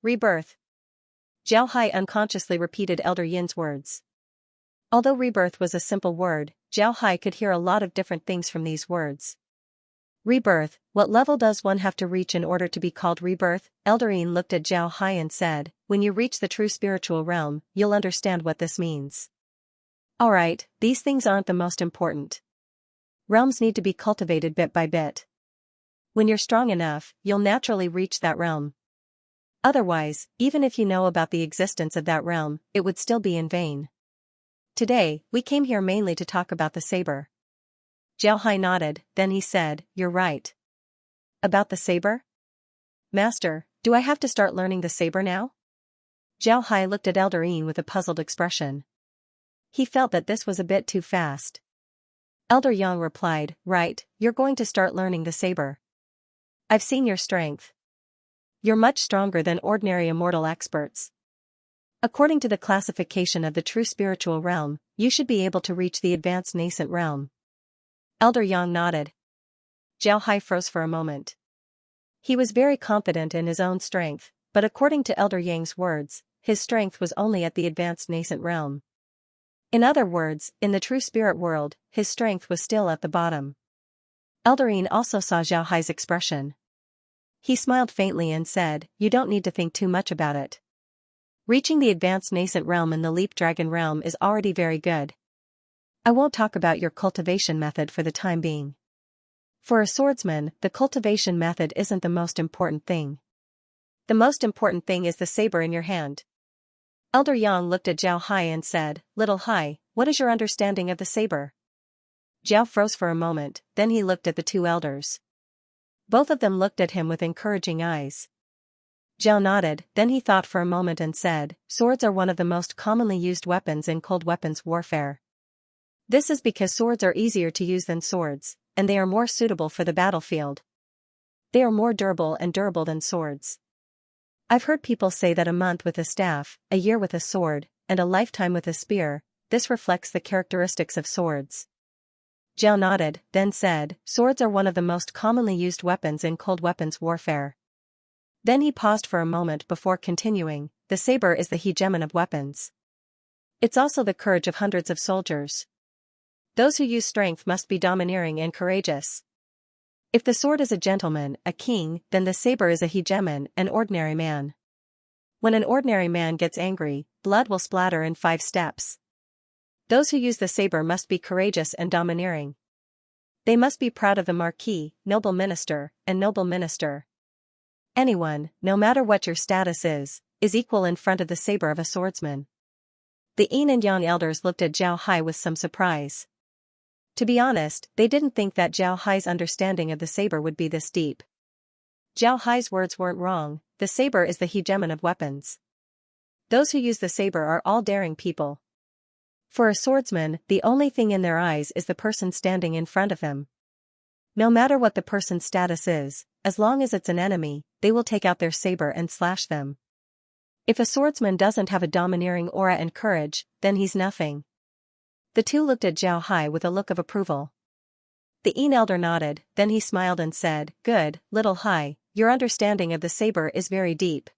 Rebirth. Zhao Hai unconsciously repeated Elder Yin's words. Although rebirth was a simple word, Zhao Hai could hear a lot of different things from these words. Rebirth, what level does one have to reach in order to be called rebirth? Elder Yin looked at Zhao Hai and said, When you reach the true spiritual realm, you'll understand what this means. Alright, these things aren't the most important. Realms need to be cultivated bit by bit. When you're strong enough, you'll naturally reach that realm. Otherwise, even if you know about the existence of that realm, it would still be in vain. Today, we came here mainly to talk about the saber. Zhao Hai nodded, then he said, You're right. About the saber? Master, do I have to start learning the saber now? Zhao Hai looked at Elder Yin with a puzzled expression. He felt that this was a bit too fast. Elder Yang replied, Right, you're going to start learning the saber. I've seen your strength. You're much stronger than ordinary immortal experts. According to the classification of the true spiritual realm, you should be able to reach the advanced nascent realm. Elder Yang nodded. Zhao Hai froze for a moment. He was very confident in his own strength, but according to Elder Yang's words, his strength was only at the advanced nascent realm. In other words, in the true spirit world, his strength was still at the bottom. Elder Yin also saw Zhao Hai's expression. He smiled faintly and said, You don't need to think too much about it. Reaching the advanced nascent realm in the Leap Dragon realm is already very good. I won't talk about your cultivation method for the time being. For a swordsman, the cultivation method isn't the most important thing. The most important thing is the saber in your hand. Elder Yang looked at Zhao Hai and said, Little Hai, what is your understanding of the saber? Zhao froze for a moment, then he looked at the 2 elders. Both of them looked at him with encouraging eyes. Zhao nodded, then he thought for a moment and said, swords are one of the most commonly used weapons in cold weapons warfare. This is because swords are easier to use than swords, and they are more suitable for the battlefield. They are more durable than swords. I've heard people say that a month with a staff, a year with a sword, and a lifetime with a spear, this reflects the characteristics of swords. Zhao nodded, then said, swords are one of the most commonly used weapons in cold weapons warfare. Then he paused for a moment before continuing, the saber is the hegemon of weapons. It's also the courage of hundreds of soldiers. Those who use strength must be domineering and courageous. If the sword is a gentleman, a king, then the saber is a hegemon, an ordinary man. When an ordinary man gets angry, blood will splatter in 5 steps. Those who use the saber must be courageous and domineering. They must be proud of the marquis, noble minister, and noble minister. Anyone, no matter what your status is equal in front of the saber of a swordsman. The Yin and Yang elders looked at Zhao Hai with some surprise. To be honest, they didn't think that Zhao Hai's understanding of the saber would be this deep. Zhao Hai's words weren't wrong, the saber is the hegemon of weapons. Those who use the saber are all daring people. For a swordsman, the only thing in their eyes is the person standing in front of him. No matter what the person's status is, as long as it's an enemy, they will take out their saber and slash them. If a swordsman doesn't have a domineering aura and courage, then he's nothing. The two looked at Zhao Hai with a look of approval. The Yin elder nodded, then he smiled and said, good, little Hai, your understanding of the saber is very deep.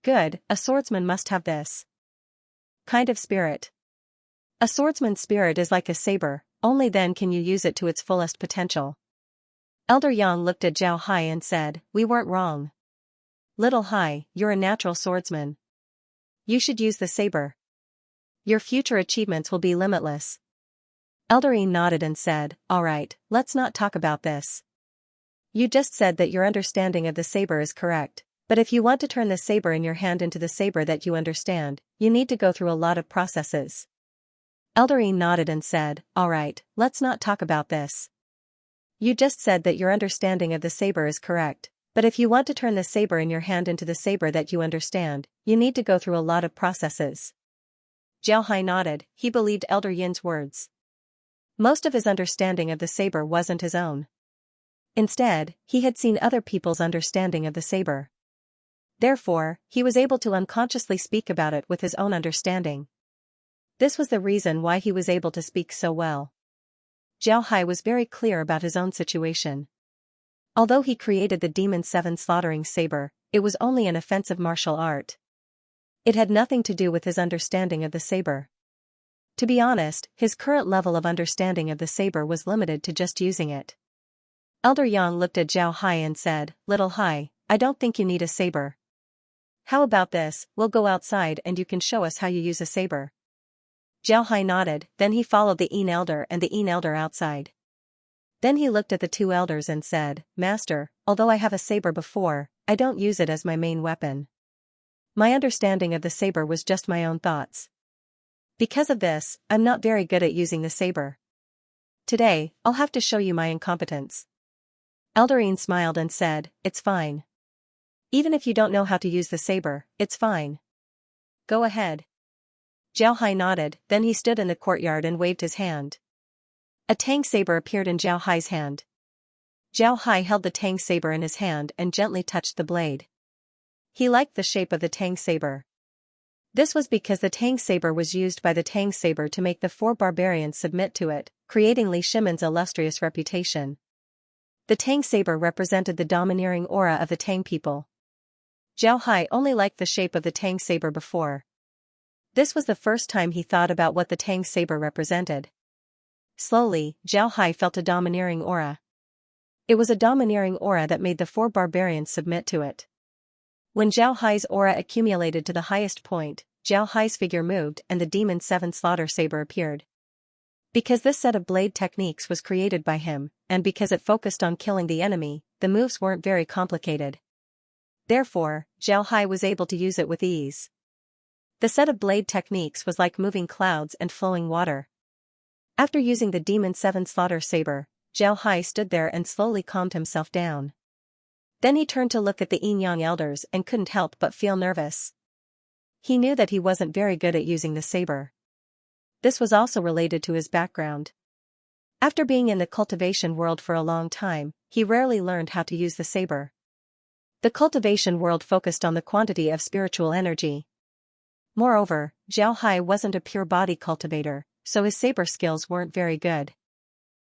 Good, a swordsman must have this kind of spirit. A swordsman's spirit is like a saber, only then can you use it to its fullest potential. Elder Yang looked at Zhao Hai and said, we weren't wrong. Little Hai, you're a natural swordsman. You should use the saber. Your future achievements will be limitless. Elder Yin nodded and said, all right, let's not talk about this. You just said that your understanding of the saber is correct, but if you want to turn the saber in your hand into the saber that you understand, you need to go through a lot of processes. Elder Yin nodded and said, all right, let's not talk about this. You just said that your understanding of the saber is correct, but if you want to turn the saber in your hand into the saber that you understand, you need to go through a lot of processes. Zhao Hai nodded, he believed Elder Yin's words. Most of his understanding of the saber wasn't his own. Instead, he had seen other people's understanding of the saber. Therefore, he was able to unconsciously speak about it with his own understanding. This was the reason why he was able to speak so well. Zhao Hai was very clear about his own situation. Although he created the Demon 7 slaughtering saber, it was only an offensive martial art. It had nothing to do with his understanding of the saber. To be honest, his current level of understanding of the saber was limited to just using it. Elder Yang looked at Zhao Hai and said, little Hai, I don't think you need a saber. How about this, we'll go outside and you can show us how you use a saber. Zhao Hai nodded, then he followed the Yin elder and the Yin elder outside. Then he looked at the 2 elders and said, Master, although I have a saber before, I don't use it as my main weapon. My understanding of the saber was just my own thoughts. Because of this, I'm not very good at using the saber. Today, I'll have to show you my incompetence. Elder Yin smiled and said, it's fine. Even if you don't know how to use the saber, it's fine. Go ahead. Zhao Hai nodded, then he stood in the courtyard and waved his hand. A tang saber appeared in Zhao Hai's hand. Zhao Hai held the tang saber in his hand and gently touched the blade. He liked the shape of the tang saber. This was because the tang saber was used by the tang saber to make the 4 barbarians submit to it, creating Li Shimon's illustrious reputation. The tang saber represented the domineering aura of the Tang people. Zhao Hai only liked the shape of the tang saber before. This was the first time he thought about what the tang saber represented. Slowly, Zhao Hai felt a domineering aura. It was a domineering aura that made the 4 barbarians submit to it. When Zhao Hai's aura accumulated to the highest point, Zhao Hai's figure moved and the Demon 7 slaughter saber appeared. Because this set of blade techniques was created by him, and because it focused on killing the enemy, the moves weren't very complicated. Therefore, Zhao Hai was able to use it with ease. The set of blade techniques was like moving clouds and flowing water. After using the Demon 7 slaughter saber, Zhao Hai stood there and slowly calmed himself down. Then he turned to look at the Yin-Yang elders and couldn't help but feel nervous. He knew that he wasn't very good at using the saber. This was also related to his background. After being in the cultivation world for a long time, he rarely learned how to use the saber. The cultivation world focused on the quantity of spiritual energy. Moreover, Zhao Hai wasn't a pure body cultivator, so his saber skills weren't very good.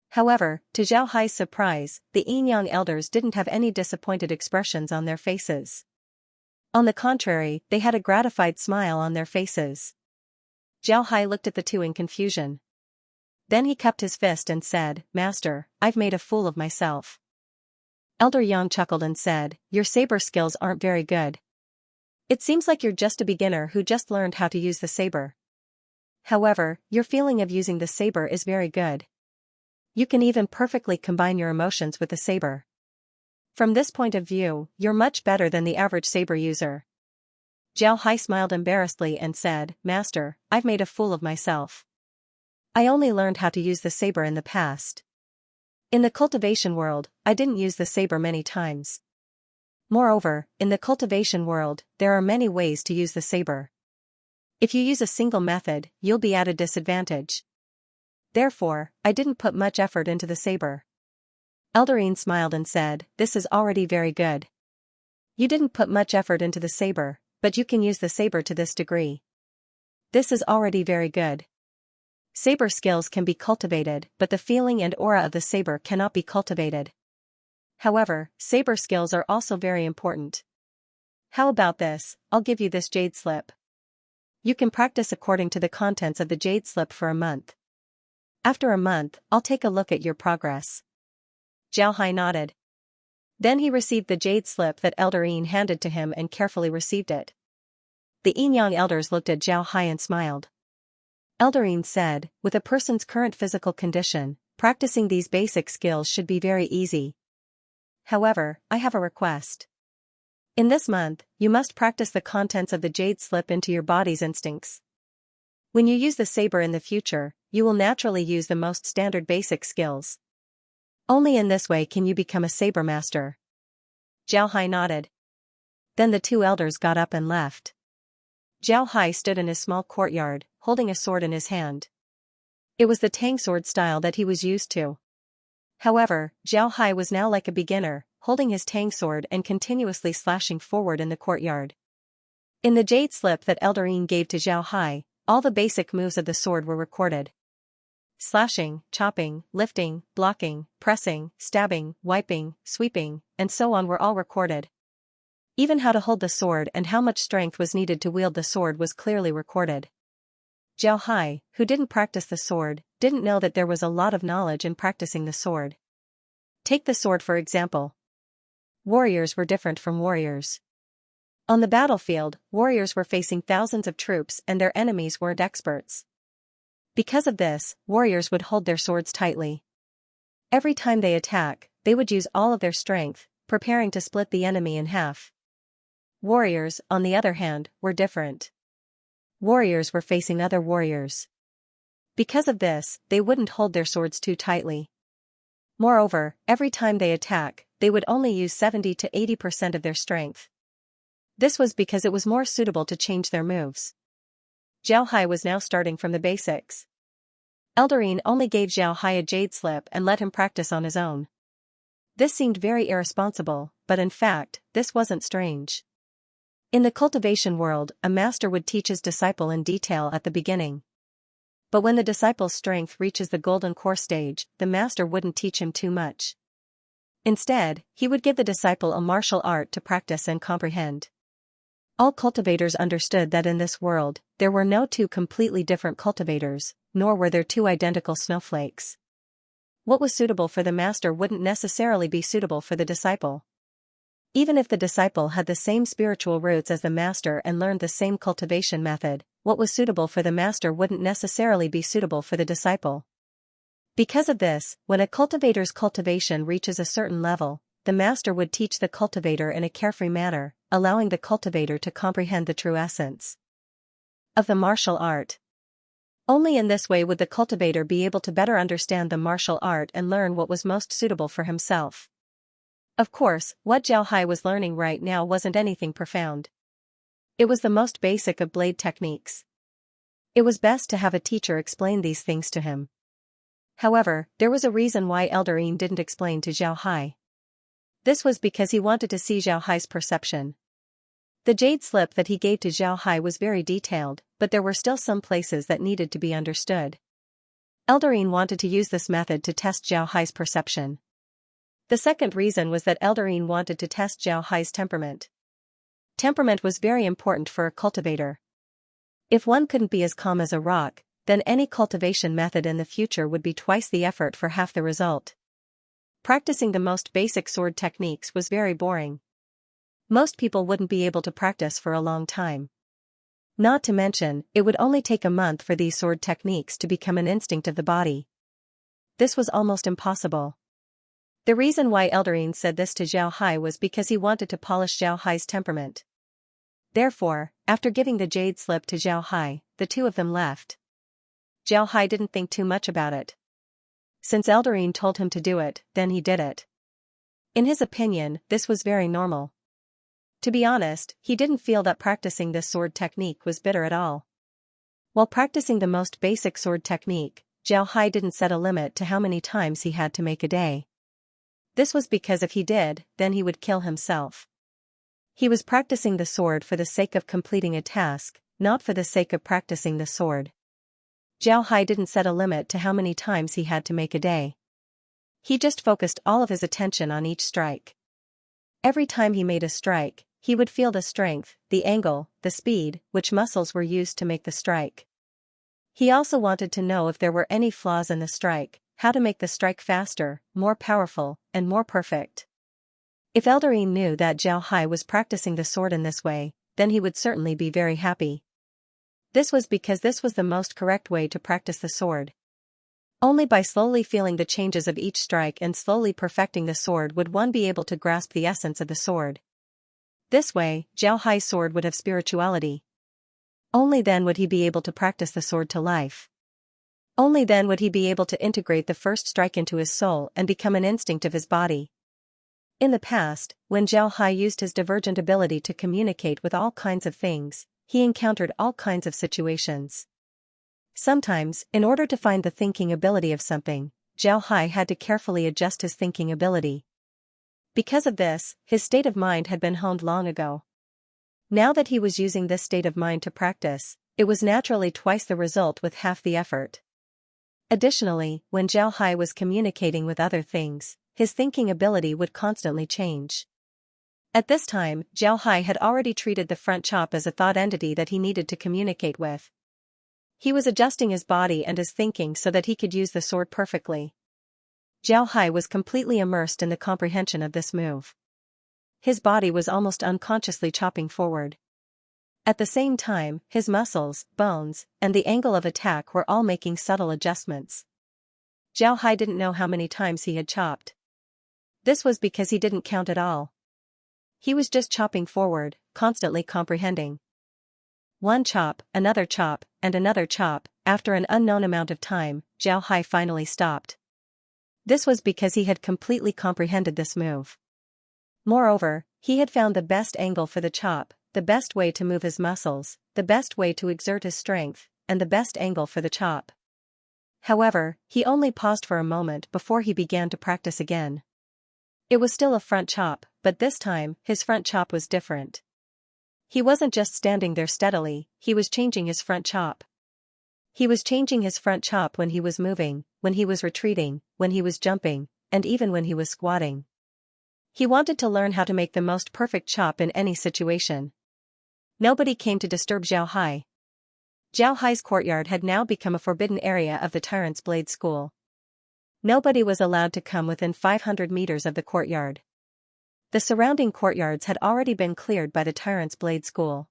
However, to Zhao Hai's surprise, the Yin-Yang elders didn't have any disappointed expressions on their faces. On the contrary, they had a gratified smile on their faces. Zhao Hai looked at the two in confusion. Then he cupped his fist and said, "Master, I've made a fool of myself." Elder Yang chuckled and said, "Your saber skills aren't very good. It seems like you're just a beginner who just learned how to use the saber. However, your feeling of using the saber is very good. You can even perfectly combine your emotions with the saber. From this point of view, you're much better than the average saber user." Zhao Hai smiled embarrassedly and said, "Master, I've made a fool of myself. I only learned how to use the saber in the past. In the cultivation world, I didn't use the saber many times. Moreover, in the cultivation world, there are many ways to use the saber. If you use a single method, you'll be at a disadvantage. Therefore, I didn't put much effort into the saber." Eldarine smiled and said, "This is already very good. You didn't put much effort into the saber, but you can use the saber to this degree. This is already very good. Saber skills can be cultivated, but the feeling and aura of the saber cannot be cultivated. However, saber skills are also very important. How about this? I'll give you this jade slip. You can practice according to the contents of the jade slip for a month. After a month, I'll take a look at your progress." Zhao Hai nodded. Then he received the jade slip that Elder Yin handed to him and carefully received it. The Yin-Yang elders looked at Zhao Hai and smiled. Elder Yin said, "With a person's current physical condition, practicing these basic skills should be very easy. However, I have a request. In this month, you must practice the contents of the jade slip into your body's instincts. When you use the saber in the future, you will naturally use the most standard basic skills. Only in this way can you become a saber master." Zhao Hai nodded. Then the two elders got up and left. Zhao Hai stood in his small courtyard, holding a sword in his hand. It was the tang sword style that he was used to. However, Zhao Hai was now like a beginner, holding his tang sword and continuously slashing forward in the courtyard. In the jade slip that Elder Yin gave to Zhao Hai, all the basic moves of the sword were recorded. Slashing, chopping, lifting, blocking, pressing, stabbing, wiping, sweeping, and so on were all recorded. Even how to hold the sword and how much strength was needed to wield the sword was clearly recorded. Zhao Hai, who didn't practice the sword, didn't know that there was a lot of knowledge in practicing the sword. Take the sword for example. Warriors were different from warriors. On the battlefield, warriors were facing thousands of troops and their enemies weren't experts. Because of this, warriors would hold their swords tightly. Every time they attack, they would use all of their strength, preparing to split the enemy in half. Warriors, on the other hand, were different. Warriors were facing other warriors. Because of this, they wouldn't hold their swords too tightly. Moreover, every time they attack, they would only use 70 to 80% of their strength. This was because it was more suitable to change their moves. Zhao Hai was now starting from the basics. Elder Yin only gave Zhao Hai a jade slip and let him practice on his own. This seemed very irresponsible, but in fact, this wasn't strange. In the cultivation world, a master would teach his disciple in detail at the beginning. But when the disciple's strength reaches the golden core stage, the master wouldn't teach him too much. Instead, he would give the disciple a martial art to practice and comprehend. All cultivators understood that in this world, there were no two completely different cultivators, nor were there two identical snowflakes. What was suitable for the master wouldn't necessarily be suitable for the disciple. Even if the disciple had the same spiritual roots as the master and learned the same cultivation method, what was suitable for the master wouldn't necessarily be suitable for the disciple. Because of this, when a cultivator's cultivation reaches a certain level, the master would teach the cultivator in a carefree manner, allowing the cultivator to comprehend the true essence of the martial art. Only in this way would the cultivator be able to better understand the martial art and learn what was most suitable for himself. Of course, what Zhao Hai was learning right now wasn't anything profound. It was the most basic of blade techniques. It was best to have a teacher explain these things to him. However, there was a reason why Eldarine didn't explain to Zhao Hai. This was because he wanted to see Zhao Hai's perception. The jade slip that he gave to Zhao Hai was very detailed, but there were still some places that needed to be understood. Eldarine wanted to use this method to test Zhao Hai's perception. The second reason was that Eldarine wanted to test Zhao Hai's temperament. Temperament was very important for a cultivator. If one couldn't be as calm as a rock, then any cultivation method in the future would be twice the effort for half the result. Practicing the most basic sword techniques was very boring. Most people wouldn't be able to practice for a long time. Not to mention, it would only take a month for these sword techniques to become an instinct of the body. This was almost impossible. The reason why Eldarine said this to Zhao Hai was because he wanted to polish Zhao Hai's temperament. Therefore, after giving the jade slip to Zhao Hai, the two of them left. Zhao Hai didn't think too much about it. Since Eldarine told him to do it, then he did it. In his opinion, this was very normal. To be honest, he didn't feel that practicing this sword technique was bitter at all. While practicing the most basic sword technique, Zhao Hai didn't set a limit to how many times he had to make a day. This was because if he did, then he would kill himself. He was practicing the sword for the sake of completing a task, not for the sake of practicing the sword. Zhao Hai didn't set a limit to how many times he had to make a day. He just focused all of his attention on each strike. Every time he made a strike, he would feel the strength, the angle, the speed, which muscles were used to make the strike. He also wanted to know if there were any flaws in the strike, how to make the strike faster, more powerful, and more perfect. If Eldarine knew that Zhao Hai was practicing the sword in this way, then he would certainly be very happy. This was because this was the most correct way to practice the sword. Only by slowly feeling the changes of each strike and slowly perfecting the sword would one be able to grasp the essence of the sword. This way, Zhao Hai's sword would have spirituality. Only then would he be able to practice the sword to life. Only then would he be able to integrate the first strike into his soul and become an instinct of his body. In the past, when Zhao Hai used his divergent ability to communicate with all kinds of things, he encountered all kinds of situations. Sometimes, in order to find the thinking ability of something, Zhao Hai had to carefully adjust his thinking ability. Because of this, his state of mind had been honed long ago. Now that he was using this state of mind to practice, it was naturally twice the result with half the effort. Additionally, when Zhao Hai was communicating with other things, his thinking ability would constantly change. At this time, Zhao Hai had already treated the front chop as a thought entity that he needed to communicate with. He was adjusting his body and his thinking so that he could use the sword perfectly. Zhao Hai was completely immersed in the comprehension of this move. His body was almost unconsciously chopping forward. At the same time, his muscles, bones, and the angle of attack were all making subtle adjustments. Zhao Hai didn't know how many times he had chopped. This was because he didn't count at all. He was just chopping forward, constantly comprehending. One chop, and another chop. After an unknown amount of time, Zhao Hai finally stopped. This was because he had completely comprehended this move. Moreover, he had found the best angle for the chop, the best way to move his muscles, the best way to exert his strength, and the best angle for the chop. However, he only paused for a moment before he began to practice again. It was still a front chop, but this time, his front chop was different. He wasn't just standing there steadily, he was changing his front chop. He was changing his front chop when he was moving, when he was retreating, when he was jumping, and even when he was squatting. He wanted to learn how to make the most perfect chop in any situation. Nobody came to disturb Zhao Hai. Zhao Hai's courtyard had now become a forbidden area of the Tyrant's Blade School. Nobody was allowed to come within 500 meters of the courtyard. The surrounding courtyards had already been cleared by the Tyrant's Blade School.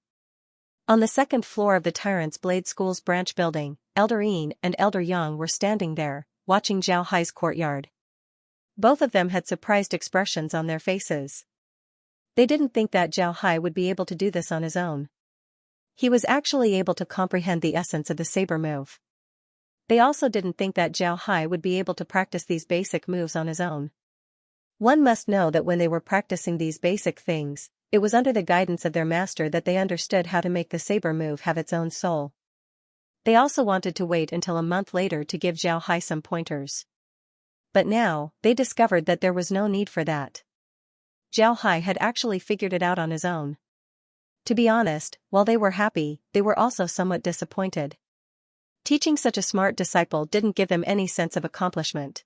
On the second floor of the Tyrant's Blade School's branch building, Eldarine and Elder Yang were standing there, watching Zhao Hai's courtyard. Both of them had surprised expressions on their faces. They didn't think that Zhao Hai would be able to do this on his own. He was actually able to comprehend the essence of the saber move. They also didn't think that Zhao Hai would be able to practice these basic moves on his own. One must know that when they were practicing these basic things, it was under the guidance of their master that they understood how to make the saber move have its own soul. They also wanted to wait until a month later to give Zhao Hai some pointers. But now, they discovered that there was no need for that. Zhao Hai had actually figured it out on his own. To be honest, while they were happy, they were also somewhat disappointed. Teaching such a smart disciple didn't give them any sense of accomplishment.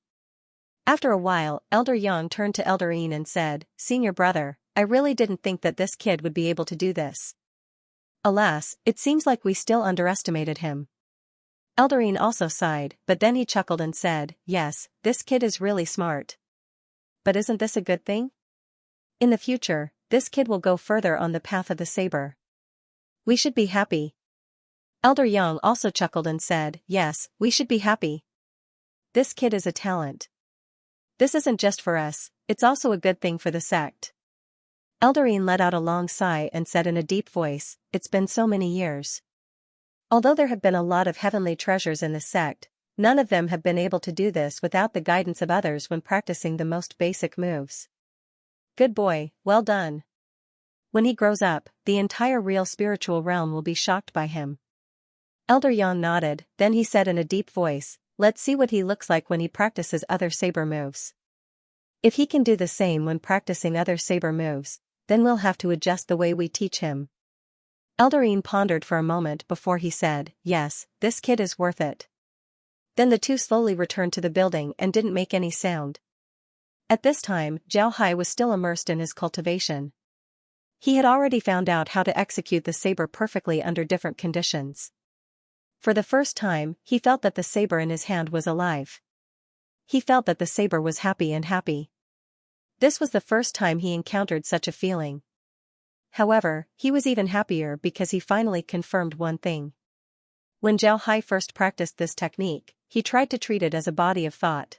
After a while, Elder Yang turned to Elder Yin and said, "Senior brother, I really didn't think that this kid would be able to do this. Alas, it seems like we still underestimated him." Elder Yin also sighed, but then he chuckled and said, "Yes, this kid is really smart. But isn't this a good thing? In the future, this kid will go further on the path of the saber. We should be happy." Elder Yang also chuckled and said, "Yes, we should be happy. This kid is a talent. This isn't just for us, it's also a good thing for the sect." Elder Yin let out a long sigh and said in a deep voice, "It's been so many years. Although there have been a lot of heavenly treasures in the sect, none of them have been able to do this without the guidance of others when practicing the most basic moves. Good boy, well done. When he grows up, the entire real spiritual realm will be shocked by him." Elder Yang nodded, then he said in a deep voice, "Let's see what he looks like when he practices other saber moves. If he can do the same when practicing other saber moves, then we'll have to adjust the way we teach him." Elder Yin pondered for a moment before he said, "Yes, this kid is worth it." Then the two slowly returned to the building and didn't make any sound. At this time, Zhao Hai was still immersed in his cultivation. He had already found out how to execute the saber perfectly under different conditions. For the first time, he felt that the saber in his hand was alive. He felt that the saber was happy. This was the first time he encountered such a feeling. However, he was even happier because he finally confirmed one thing. When Zhao Hai first practiced this technique, he tried to treat it as a body of thought.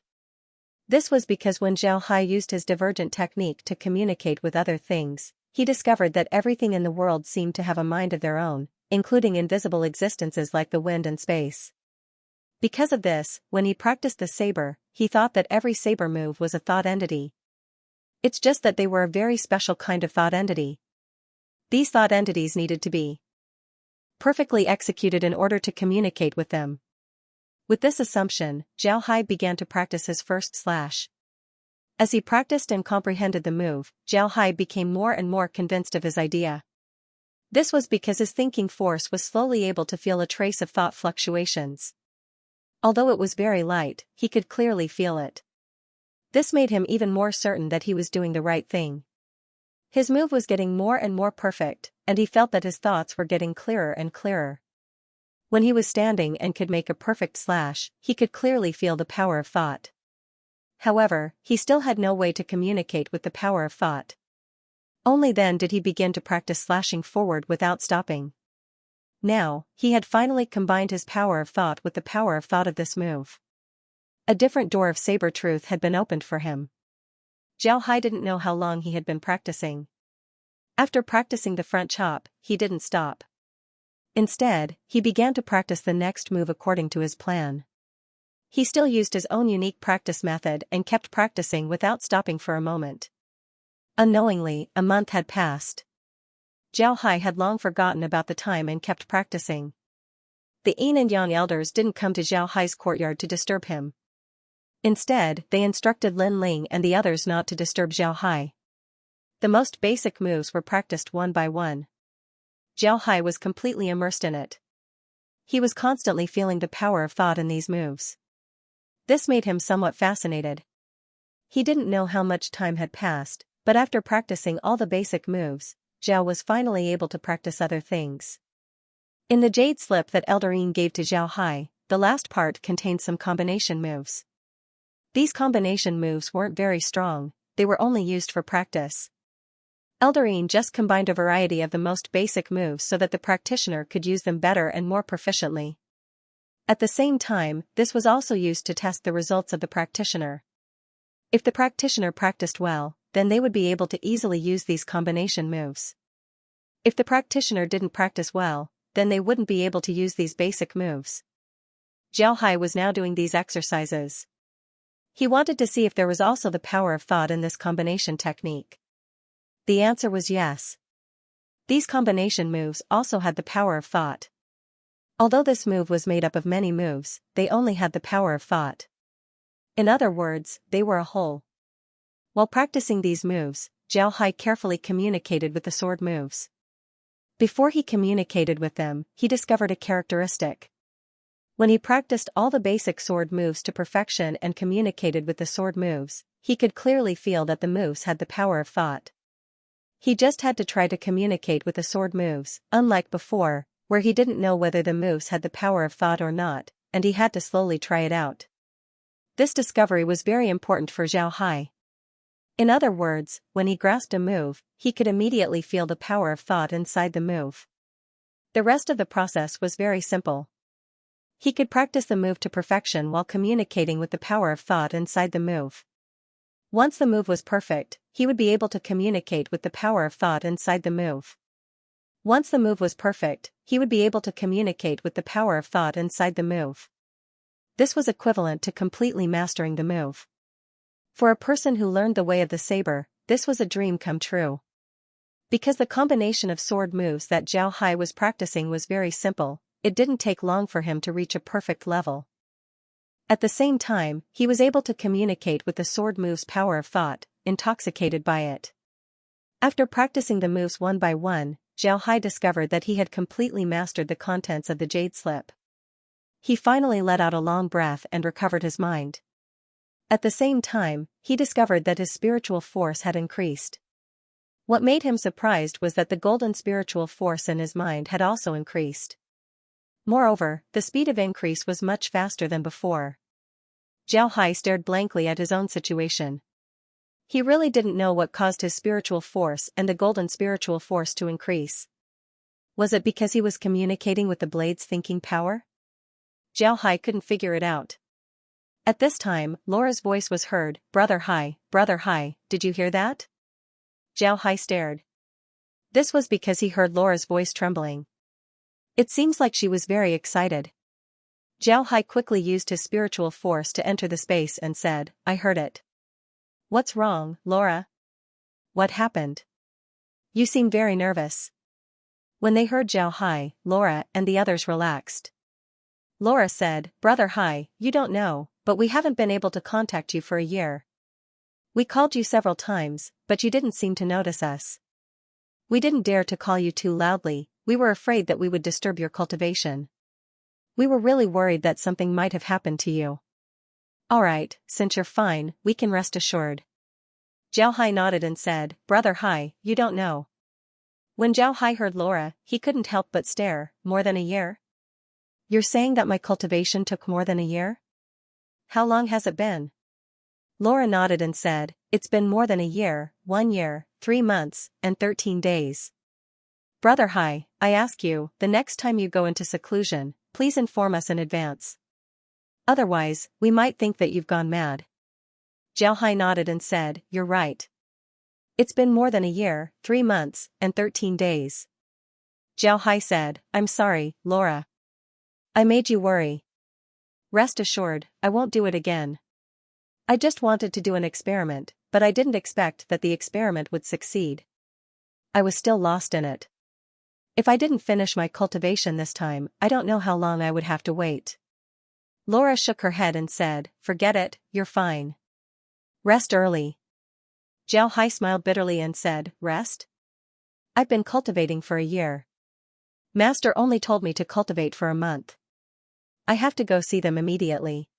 This was because when Zhao Hai used his divergent technique to communicate with other things, he discovered that everything in the world seemed to have a mind of their own, including invisible existences like the wind and space. Because of this, when he practiced the saber, he thought that every saber move was a thought entity. It's just that they were a very special kind of thought entity. These thought entities needed to be perfectly executed in order to communicate with them. With this assumption, Zhao Hai began to practice his first slash. As he practiced and comprehended the move, Zhao Hai became more and more convinced of his idea. This was because his thinking force was slowly able to feel a trace of thought fluctuations. Although it was very light, he could clearly feel it. This made him even more certain that he was doing the right thing. His move was getting more and more perfect, and he felt that his thoughts were getting clearer and clearer. When he was standing and could make a perfect slash, he could clearly feel the power of thought. However, he still had no way to communicate with the power of thought. Only then did he begin to practice slashing forward without stopping. Now, he had finally combined his power of thought with the power of thought of this move. A different door of saber truth had been opened for him. Zhao Hai didn't know how long he had been practicing. After practicing the front chop, he didn't stop. Instead, he began to practice the next move according to his plan. He still used his own unique practice method and kept practicing without stopping for a moment. Unknowingly, a month had passed. Zhao Hai had long forgotten about the time and kept practicing. The Yin and Yang elders didn't come to Zhao Hai's courtyard to disturb him. Instead, they instructed Lin Ling and the others not to disturb Zhao Hai. The most basic moves were practiced one by one. Zhao Hai was completely immersed in it. He was constantly feeling the power of thought in these moves. This made him somewhat fascinated. He didn't know how much time had passed, but after practicing all the basic moves, Zhao was finally able to practice other things. In the jade slip that Elder Yin gave to Zhao Hai, the last part contained some combination moves. These combination moves weren't very strong, they were only used for practice. Elder Yin just combined a variety of the most basic moves so that the practitioner could use them better and more proficiently. At the same time, this was also used to test the results of the practitioner. If the practitioner practiced well, then they would be able to easily use these combination moves. If the practitioner didn't practice well, then they wouldn't be able to use these basic moves. Zhao Hai was now doing these exercises. He wanted to see if there was also the power of thought in this combination technique. The answer was yes. These combination moves also had the power of thought. Although this move was made up of many moves, they only had the power of thought. In other words, they were a whole. While practicing these moves, Zhao Hai carefully communicated with the sword moves. Before he communicated with them, he discovered a characteristic. When he practiced all the basic sword moves to perfection and communicated with the sword moves, he could clearly feel that the moves had the power of thought. He just had to try to communicate with the sword moves, unlike before, where he didn't know whether the moves had the power of thought or not, and he had to slowly try it out. This discovery was very important for Zhao Hai. In other words, when he grasped a move, he could immediately feel the power of thought inside the move. The rest of the process was very simple. He could practice the move to perfection while communicating with the power of thought inside the move. Once the move was perfect, he would be able to communicate with the power of thought inside the move. Once the move was perfect, he would be able to communicate with the power of thought inside the move. This was equivalent to completely mastering the move. For a person who learned the way of the saber, this was a dream come true. Because the combination of sword moves that Zhao Hai was practicing was very simple, it didn't take long for him to reach a perfect level. At the same time, he was able to communicate with the sword move's power of thought, intoxicated by it. After practicing the moves one by one, Zhao Hai discovered that he had completely mastered the contents of the jade slip. He finally let out a long breath and recovered his mind. At the same time, he discovered that his spiritual force had increased. What made him surprised was that the golden spiritual force in his mind had also increased. Moreover, the speed of increase was much faster than before. Zhao Hai stared blankly at his own situation. He really didn't know what caused his spiritual force and the golden spiritual force to increase. Was it because he was communicating with the blade's thinking power? Zhao Hai couldn't figure it out. At this time, Laura's voice was heard, Brother Hai, did you hear that?" Zhao Hai stared. This was because he heard Laura's voice trembling. It seems like she was very excited. Zhao Hai quickly used his spiritual force to enter the space and said, "I heard it." "What's wrong, Laura? What happened? You seem very nervous." When they heard Zhao Hai, Laura and the others relaxed. Laura said, "Brother Hai, you don't know, but we haven't been able to contact you for a year. We called you several times, but you didn't seem to notice us. We didn't dare to call you too loudly, we were afraid that we would disturb your cultivation. We were really worried that something might have happened to you. Alright, since you're fine, we can rest assured." Zhao Hai nodded and said, "Brother Hai, you don't know." When Zhao Hai heard Laura, he couldn't help but stare. "More than a year? You're saying that my cultivation took more than a year? How long has it been?" Laura nodded and said, "It's been more than a year, 1 year, 3 months, and 13 days. Brother Hai, I ask you, the next time you go into seclusion, please inform us in advance. Otherwise, we might think that you've gone mad." Zhao Hai nodded and said, "You're right. It's been more than a year, 3 months, and 13 days. Zhao Hai said, "I'm sorry, Laura. I made you worry. Rest assured, I won't do it again. I just wanted to do an experiment, but I didn't expect that the experiment would succeed. I was still lost in it. If I didn't finish my cultivation this time, I don't know how long I would have to wait." Laura shook her head and said, "Forget it, you're fine. Rest early." Zhao Hai smiled bitterly and said, "Rest? I've been cultivating for a year. Master only told me to cultivate for a month. I have to go see them immediately.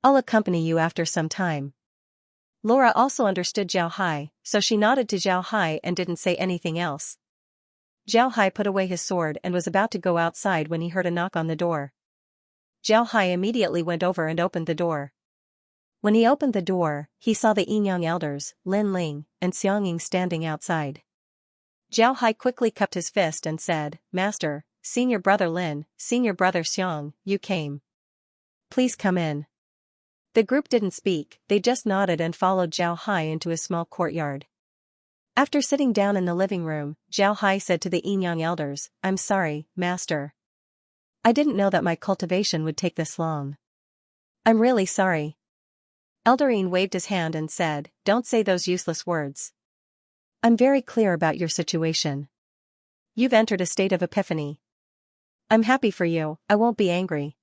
I'll accompany you after some time." Laura also understood Zhao Hai, so she nodded to Zhao Hai and didn't say anything else. Zhao Hai put away his sword and was about to go outside when he heard a knock on the door. Zhao Hai immediately went over and opened the door. When he opened the door, he saw the Yinyang elders, Lin Ling, and Xianxia standing outside. Zhao Hai quickly cupped his fist and said, "Master, senior brother Lin, senior brother Xiang, you came. Please come in." The group didn't speak, they just nodded and followed Zhao Hai into his small courtyard. After sitting down in the living room, Zhao Hai said to the Yinyang elders, "I'm sorry, Master. I didn't know that my cultivation would take this long. I'm really sorry." Eldarine waved his hand and said, "Don't say those useless words. I'm very clear about your situation. You've entered a state of epiphany. I'm happy for you, I won't be angry.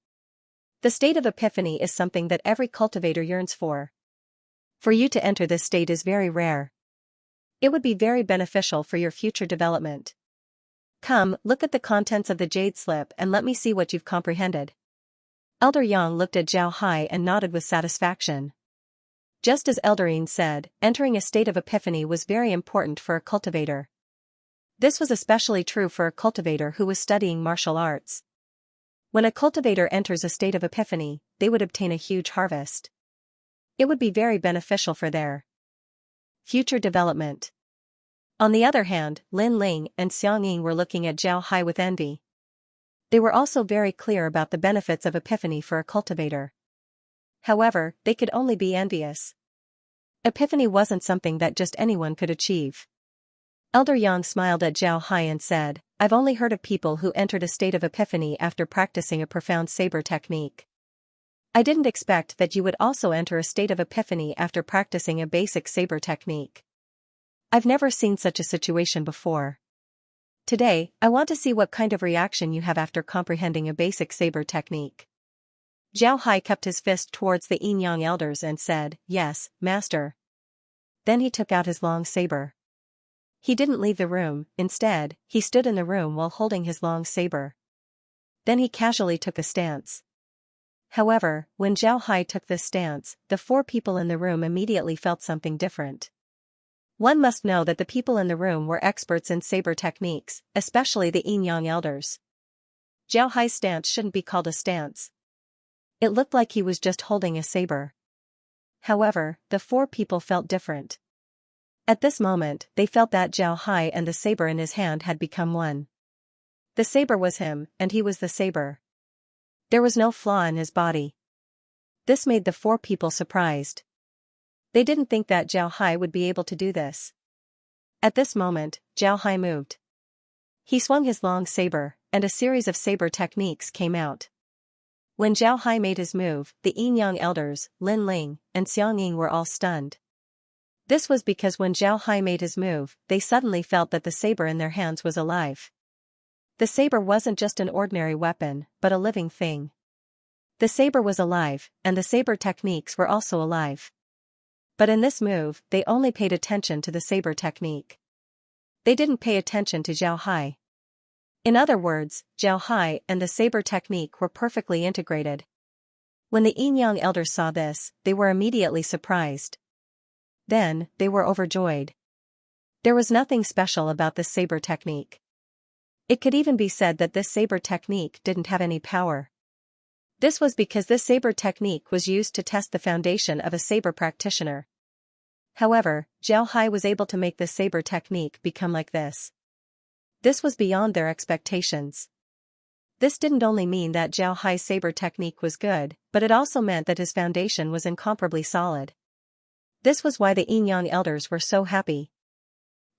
The state of epiphany is something that every cultivator yearns for. For you to enter this state is very rare. It would be very beneficial for your future development. Come, look at the contents of the jade slip and let me see what you've comprehended." Elder Yang looked at Zhao Hai and nodded with satisfaction. Just as Eldarine said, entering a state of epiphany was very important for a cultivator. This was especially true for a cultivator who was studying martial arts. When a cultivator enters a state of epiphany, they would obtain a huge harvest. It would be very beneficial for their future development. On the other hand, Lin Ling and Xianxia were looking at Zhao Hai with envy. They were also very clear about the benefits of epiphany for a cultivator. However, they could only be envious. Epiphany wasn't something that just anyone could achieve. Elder Yang smiled at Zhao Hai and said, "I've only heard of people who entered a state of epiphany after practicing a profound saber technique. I didn't expect that you would also enter a state of epiphany after practicing a basic saber technique. I've never seen such a situation before. Today, I want to see what kind of reaction you have after comprehending a basic saber technique." Zhao Hai kept his fist towards the Yin Yang elders and said, "Yes, master." Then he took out his long saber. He didn't leave the room, instead, he stood in the room while holding his long saber. Then he casually took a stance. However, when Zhao Hai took this stance, the 4 people in the room immediately felt something different. One must know that the people in the room were experts in saber techniques, especially the Yin Yang elders. Zhao Hai's stance shouldn't be called a stance. It looked like he was just holding a saber. However, the 4 people felt different. At this moment, they felt that Zhao Hai and the saber in his hand had become one. The saber was him, and he was the saber. There was no flaw in his body. This made the 4 people surprised. They didn't think that Zhao Hai would be able to do this. At this moment, Zhao Hai moved. He swung his long saber, and a series of saber techniques came out. When Zhao Hai made his move, the Yin Yang elders, Lin Ling, and Xianxia were all stunned. This was because when Zhao Hai made his move, they suddenly felt that the saber in their hands was alive. The saber wasn't just an ordinary weapon, but a living thing. The saber was alive, and the saber techniques were also alive. But in this move, they only paid attention to the saber technique. They didn't pay attention to Zhao Hai. In other words, Zhao Hai and the saber technique were perfectly integrated. When the Yin Yang elders saw this, they were immediately surprised. Then, they were overjoyed. There was nothing special about this saber technique. It could even be said that this saber technique didn't have any power. This was because this saber technique was used to test the foundation of a saber practitioner. However, Zhao Hai was able to make this saber technique become like this. This was beyond their expectations. This didn't only mean that Zhao Hai's saber technique was good, but it also meant that his foundation was incomparably solid. This was why the Yin Yang elders were so happy.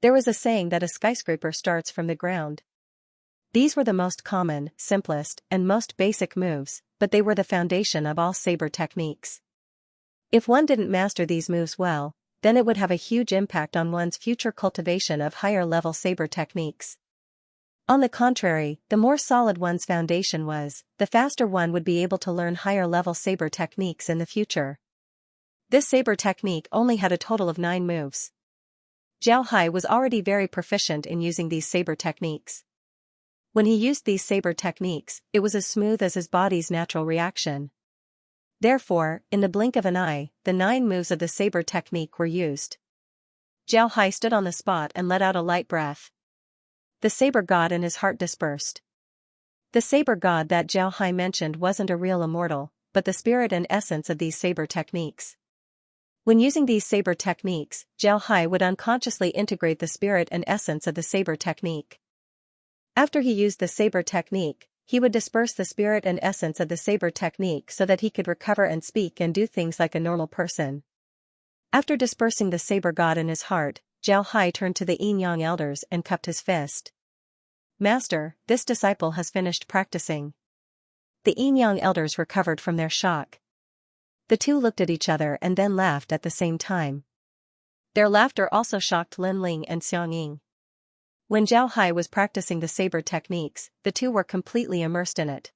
There was a saying that a skyscraper starts from the ground. These were the most common, simplest, and most basic moves, but they were the foundation of all saber techniques. If one didn't master these moves well, then it would have a huge impact on one's future cultivation of higher-level saber techniques. On the contrary, the more solid one's foundation was, the faster one would be able to learn higher-level saber techniques in the future. This saber technique only had a total of 9 moves. Zhao Hai was already very proficient in using these saber techniques. When he used these saber techniques, it was as smooth as his body's natural reaction. Therefore, in the blink of an eye, the 9 moves of the saber technique were used. Zhao Hai stood on the spot and let out a light breath. The saber god in his heart dispersed. The saber god that Zhao Hai mentioned wasn't a real immortal, but the spirit and essence of these saber techniques. When using these saber techniques, Zhao Hai would unconsciously integrate the spirit and essence of the saber technique. After he used the saber technique, he would disperse the spirit and essence of the saber technique so that he could recover and speak and do things like a normal person. After dispersing the saber god in his heart, Zhao Hai turned to the Yin Yang elders and cupped his fist. "Master, this disciple has finished practicing." The Yin Yang elders recovered from their shock. The two looked at each other and then laughed at the same time. Their laughter also shocked Lin Ling and Xianxia. When Zhao Hai was practicing the saber techniques, the two were completely immersed in it.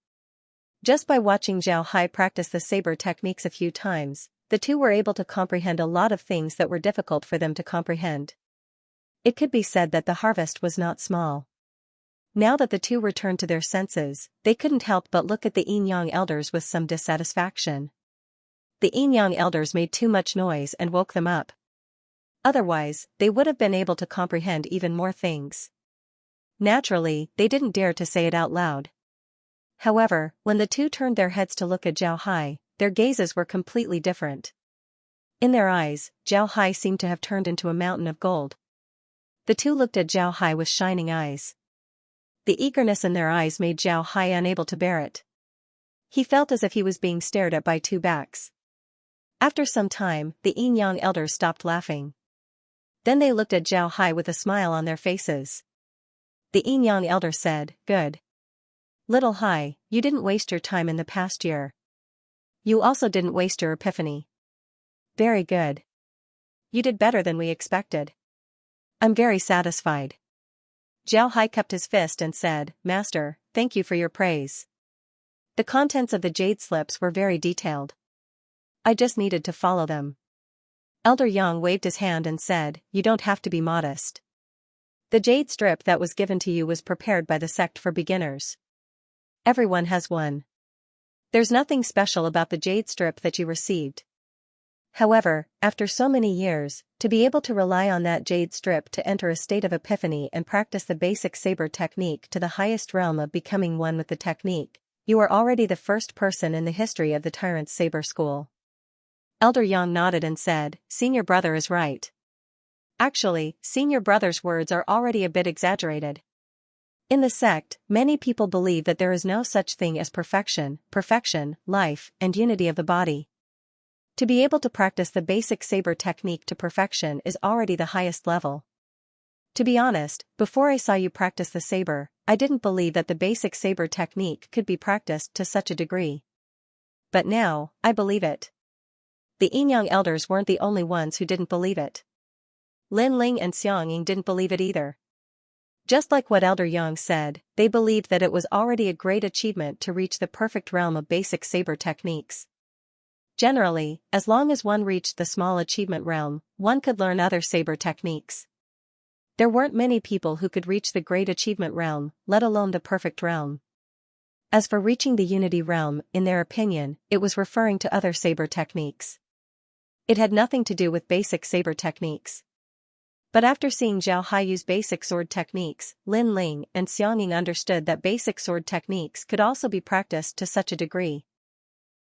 Just by watching Zhao Hai practice the saber techniques a few times, the two were able to comprehend a lot of things that were difficult for them to comprehend. It could be said that the harvest was not small. Now that the two returned to their senses, they couldn't help but look at the Yin-Yang elders with some dissatisfaction. The Yin-Yang elders made too much noise and woke them up. Otherwise, they would have been able to comprehend even more things. Naturally, they didn't dare to say it out loud. However, when the two turned their heads to look at Zhao Hai, their gazes were completely different. In their eyes, Zhao Hai seemed to have turned into a mountain of gold. The two looked at Zhao Hai with shining eyes. The eagerness in their eyes made Zhao Hai unable to bear it. He felt as if he was being stared at by two backs. After some time, the Yin-Yang elders stopped laughing. Then they looked at Zhao Hai with a smile on their faces. The Yin-Yang elder said, "Good. Little Hai, you didn't waste your time in the past year. You also didn't waste your epiphany. Very good. You did better than we expected. I'm very satisfied." Zhao Hai cupped his fist and said, "Master, thank you for your praise. The contents of the jade slips were very detailed. I just needed to follow them." Elder Yang waved his hand and said, "You don't have to be modest. The jade strip that was given to you was prepared by the sect for beginners. Everyone has one. There's nothing special about the jade strip that you received. However, after so many years, to be able to rely on that jade strip to enter a state of epiphany and practice the basic saber technique to the highest realm of becoming one with the technique, you are already the first person in the history of the Tyrant's Saber School." Elder Yang nodded and said, "Senior brother is right. Actually, senior brother's words are already a bit exaggerated. In the sect, many people believe that there is no such thing as perfection, life, and unity of the body. To be able to practice the basic saber technique to perfection is already the highest level. To be honest, before I saw you practice the saber, I didn't believe that the basic saber technique could be practiced to such a degree. But now, I believe it." The Yin-Yang elders weren't the only ones who didn't believe it. Lin Ling and Xianxia didn't believe it either. Just like what Elder Yang said, they believed that it was already a great achievement to reach the perfect realm of basic saber techniques. Generally, as long as one reached the small achievement realm, one could learn other saber techniques. There weren't many people who could reach the great achievement realm, let alone the perfect realm. As for reaching the unity realm, in their opinion, it was referring to other saber techniques. It had nothing to do with basic saber techniques. But after seeing Zhao Hai use basic sword techniques, Lin Ling and Xianxia understood that basic sword techniques could also be practiced to such a degree.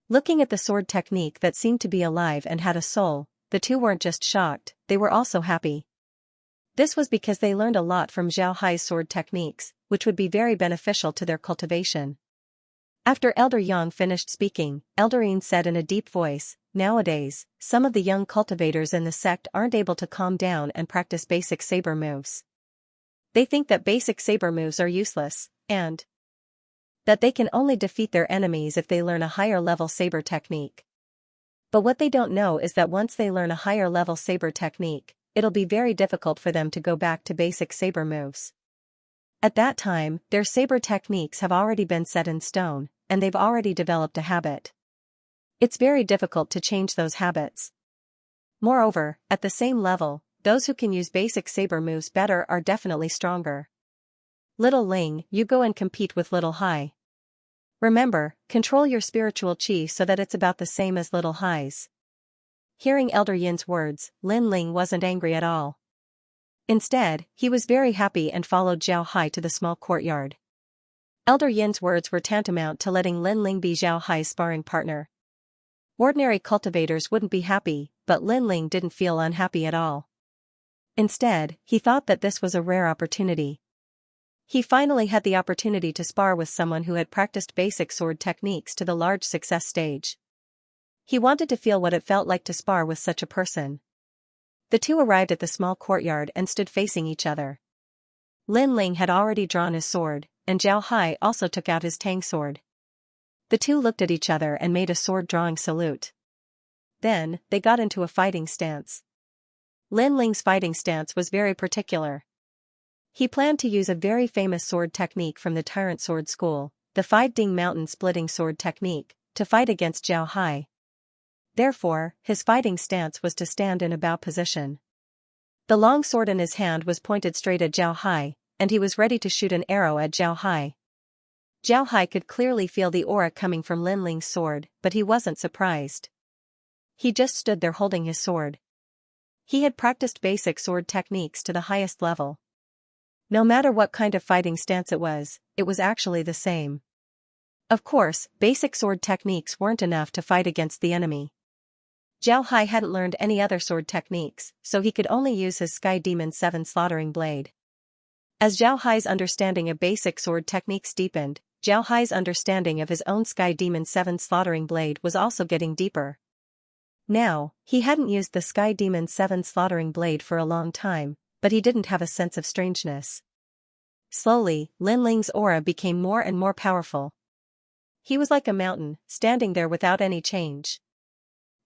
Looking at the sword technique that seemed to be alive and had a soul, the two weren't just shocked, they were also happy. This was because they learned a lot from Zhao Hai's sword techniques, which would be very beneficial to their cultivation. After Elder Yang finished speaking, Elder Yin said in a deep voice, "Nowadays, some of the young cultivators in the sect aren't able to calm down and practice basic saber moves. They think that basic saber moves are useless, and that they can only defeat their enemies if they learn a higher level saber technique. But what they don't know is that once they learn a higher level saber technique, it'll be very difficult for them to go back to basic saber moves. At that time, their saber techniques have already been set in stone, and they've already developed a habit. It's very difficult to change those habits. Moreover, at the same level, those who can use basic saber moves better are definitely stronger. Little Ling, you go and compete with Little Hai. Remember, control your spiritual chi so that it's about the same as Little Hai's." Hearing Elder Yin's words, Lin Ling wasn't angry at all. Instead, he was very happy and followed Zhao Hai to the small courtyard. Elder Yin's words were tantamount to letting Lin Ling be Zhao Hai's sparring partner. Ordinary cultivators wouldn't be happy, but Lin Ling didn't feel unhappy at all. Instead, he thought that this was a rare opportunity. He finally had the opportunity to spar with someone who had practiced basic sword techniques to the large success stage. He wanted to feel what it felt like to spar with such a person. The two arrived at the small courtyard and stood facing each other. Lin Ling had already drawn his sword, and Zhao Hai also took out his tang sword. The two looked at each other and made a sword-drawing salute. Then, they got into a fighting stance. Lin Ling's fighting stance was very particular. He planned to use a very famous sword technique from the Tyrant Sword School, the 5-ding mountain splitting sword technique, to fight against Zhao Hai. Therefore, his fighting stance was to stand in a bow position. The long sword in his hand was pointed straight at Zhao Hai, and he was ready to shoot an arrow at Zhao Hai. Zhao Hai could clearly feel the aura coming from Lin Ling's sword, but he wasn't surprised. He just stood there holding his sword. He had practiced basic sword techniques to the highest level. No matter what kind of fighting stance it was actually the same. Of course, basic sword techniques weren't enough to fight against the enemy. Zhao Hai hadn't learned any other sword techniques, so he could only use his Sky Demon 7 slaughtering blade. As Zhao Hai's understanding of basic sword techniques deepened, Zhao Hai's understanding of his own Sky Demon 7 slaughtering blade was also getting deeper. Now, he hadn't used the Sky Demon 7 slaughtering blade for a long time, but he didn't have a sense of strangeness. Slowly, Lin Ling's aura became more and more powerful. He was like a mountain, standing there without any change.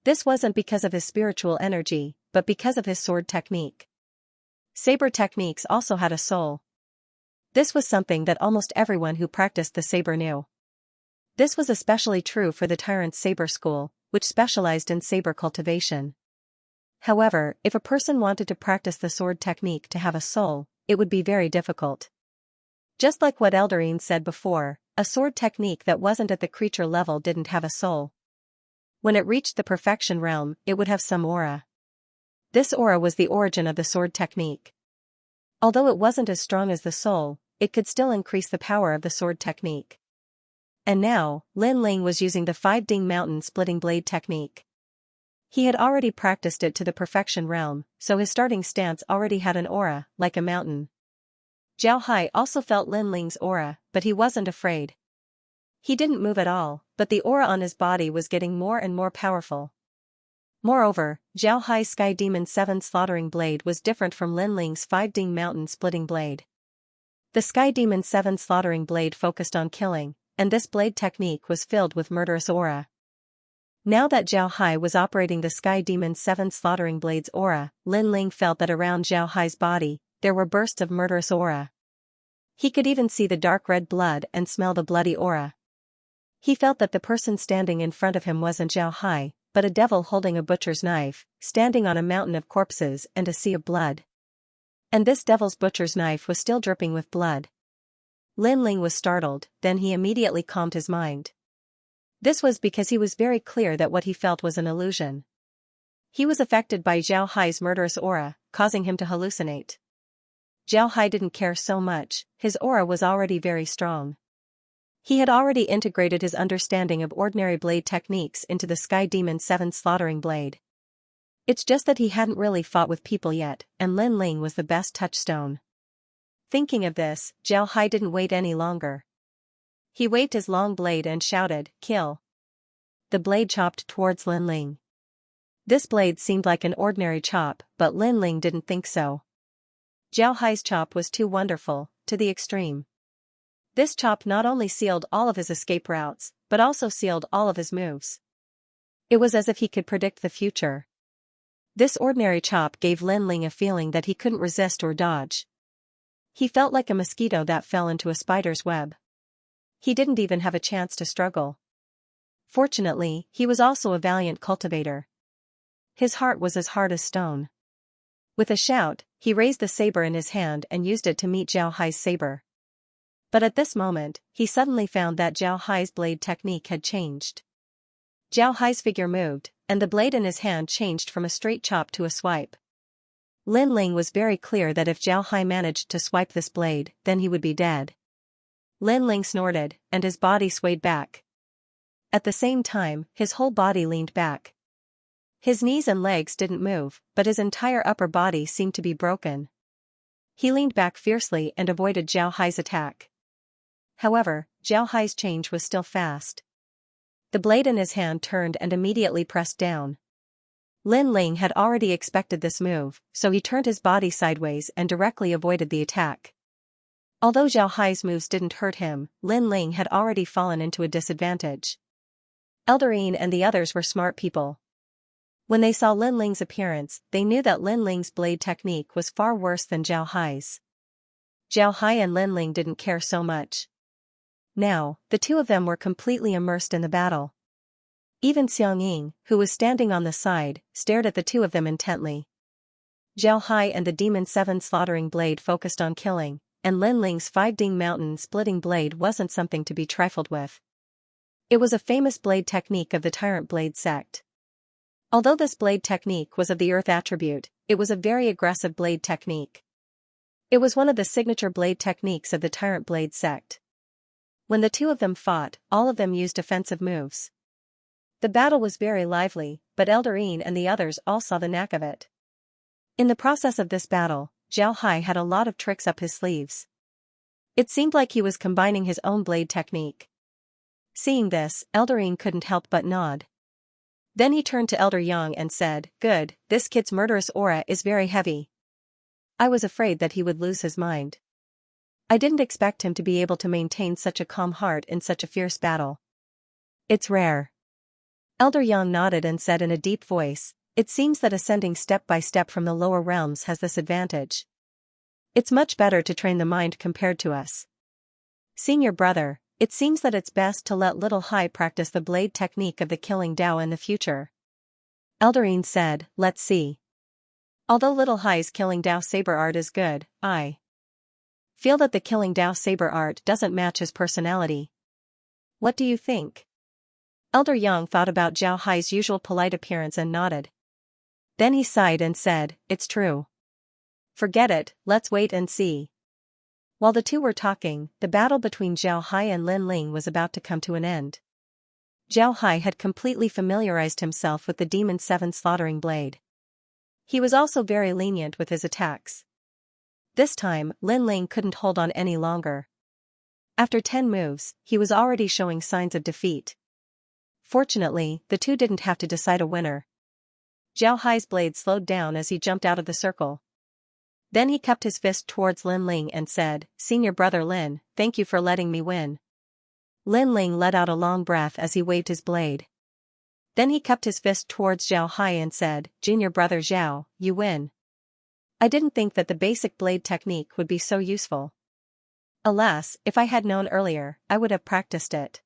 This wasn't because of his spiritual energy, but because of his sword technique. Saber techniques also had a soul. This was something that almost everyone who practiced the saber knew. This was especially true for the Tyrant's Saber School, which specialized in saber cultivation. However, if a person wanted to practice the sword technique to have a soul, it would be very difficult. Just like what Eldarine said before, a sword technique that wasn't at the creature level didn't have a soul. When it reached the perfection realm, it would have some aura. This aura was the origin of the sword technique. Although it wasn't as strong as the soul, it could still increase the power of the sword technique. And now, Lin Ling was using the 5-ding mountain splitting blade technique. He had already practiced it to the perfection realm, so his starting stance already had an aura, like a mountain. Zhao Hai also felt Lin Ling's aura, but he wasn't afraid. He didn't move at all, but the aura on his body was getting more and more powerful. Moreover, Zhao Hai's Sky Demon 7 slaughtering blade was different from Lin Ling's 5-ding mountain splitting blade. The Sky Demon 7 slaughtering blade focused on killing, and this blade technique was filled with murderous aura. Now that Zhao Hai was operating the Sky Demon 7 slaughtering blade's aura, Lin Ling felt that around Zhao Hai's body, there were bursts of murderous aura. He could even see the dark red blood and smell the bloody aura. He felt that the person standing in front of him wasn't Zhao Hai, but a devil holding a butcher's knife, standing on a mountain of corpses and a sea of blood. And this devil's butcher's knife was still dripping with blood. Lin Ling was startled, then he immediately calmed his mind. This was because he was very clear that what he felt was an illusion. He was affected by Zhao Hai's murderous aura, causing him to hallucinate. Zhao Hai didn't care so much, his aura was already very strong. He had already integrated his understanding of ordinary blade techniques into the Sky Demon 7 slaughtering blade. It's just that he hadn't really fought with people yet, and Lin Ling was the best touchstone. Thinking of this, Zhao Hai didn't wait any longer. He waved his long blade and shouted, "Kill!" The blade chopped towards Lin Ling. This blade seemed like an ordinary chop, but Lin Ling didn't think so. Zhao Hai's chop was too wonderful, to the extreme. This chop not only sealed all of his escape routes, but also sealed all of his moves. It was as if he could predict the future. This ordinary chop gave Lin Ling a feeling that he couldn't resist or dodge. He felt like a mosquito that fell into a spider's web. He didn't even have a chance to struggle. Fortunately, he was also a valiant cultivator. His heart was as hard as stone. With a shout, he raised the saber in his hand and used it to meet Zhao Hai's saber. But at this moment, he suddenly found that Zhao Hai's blade technique had changed. Zhao Hai's figure moved, and the blade in his hand changed from a straight chop to a swipe. Lin Ling was very clear that if Zhao Hai managed to swipe this blade, then he would be dead. Lin Ling snorted, and his body swayed back. At the same time, his whole body leaned back. His knees and legs didn't move, but his entire upper body seemed to be broken. He leaned back fiercely and avoided Zhao Hai's attack. However, Zhao Hai's change was still fast. The blade in his hand turned and immediately pressed down. Lin Ling had already expected this move, so he turned his body sideways and directly avoided the attack. Although Zhao Hai's moves didn't hurt him, Lin Ling had already fallen into a disadvantage. Eldarine and the others were smart people. When they saw Lin Ling's appearance, they knew that Lin Ling's blade technique was far worse than Zhao Hai's. Zhao Hai and Lin Ling didn't care so much. Now, the two of them were completely immersed in the battle. Even Xianxia, who was standing on the side, stared at the two of them intently. Zhao Hai and the Demon 7 slaughtering blade focused on killing, and Lin Ling's 5-ding mountain splitting blade wasn't something to be trifled with. It was a famous blade technique of the Tyrant Blade sect. Although this blade technique was of the earth attribute, it was a very aggressive blade technique. It was one of the signature blade techniques of the Tyrant Blade sect. When the two of them fought, all of them used offensive moves. The battle was very lively, but Elder Yin and the others all saw the knack of it. In the process of this battle, Zhao Hai had a lot of tricks up his sleeves. It seemed like he was combining his own blade technique. Seeing this, Elder Yin couldn't help but nod. Then he turned to Elder Yang and said, "Good, this kid's murderous aura is very heavy. I was afraid that he would lose his mind. I didn't expect him to be able to maintain such a calm heart in such a fierce battle. It's rare." Elder Yang nodded and said in a deep voice, "It seems that ascending step by step from the lower realms has this advantage. It's much better to train the mind compared to us. Senior brother, it seems that it's best to let Little Hai practice the blade technique of the killing Dao in the future." Elder Yin said, "Let's see. Although Little Hai's killing Dao saber art is good, I feel that the killing Dao saber art doesn't match his personality. What do you think?" Elder Yang thought about Zhao Hai's usual polite appearance and nodded. Then he sighed and said, "It's true. Forget it, let's wait and see." While the two were talking, the battle between Zhao Hai and Lin Ling was about to come to an end. Zhao Hai had completely familiarized himself with the Demon 7 slaughtering blade. He was also very lenient with his attacks. This time, Lin Ling couldn't hold on any longer. After 10 moves, he was already showing signs of defeat. Fortunately, the two didn't have to decide a winner. Zhao Hai's blade slowed down as he jumped out of the circle. Then he cupped his fist towards Lin Ling and said, "Senior brother Lin, thank you for letting me win." Lin Ling let out a long breath as he waved his blade. Then he cupped his fist towards Zhao Hai and said, "Junior brother Zhao, you win. I didn't think that the basic blade technique would be so useful. Alas, if I had known earlier, I would have practiced it."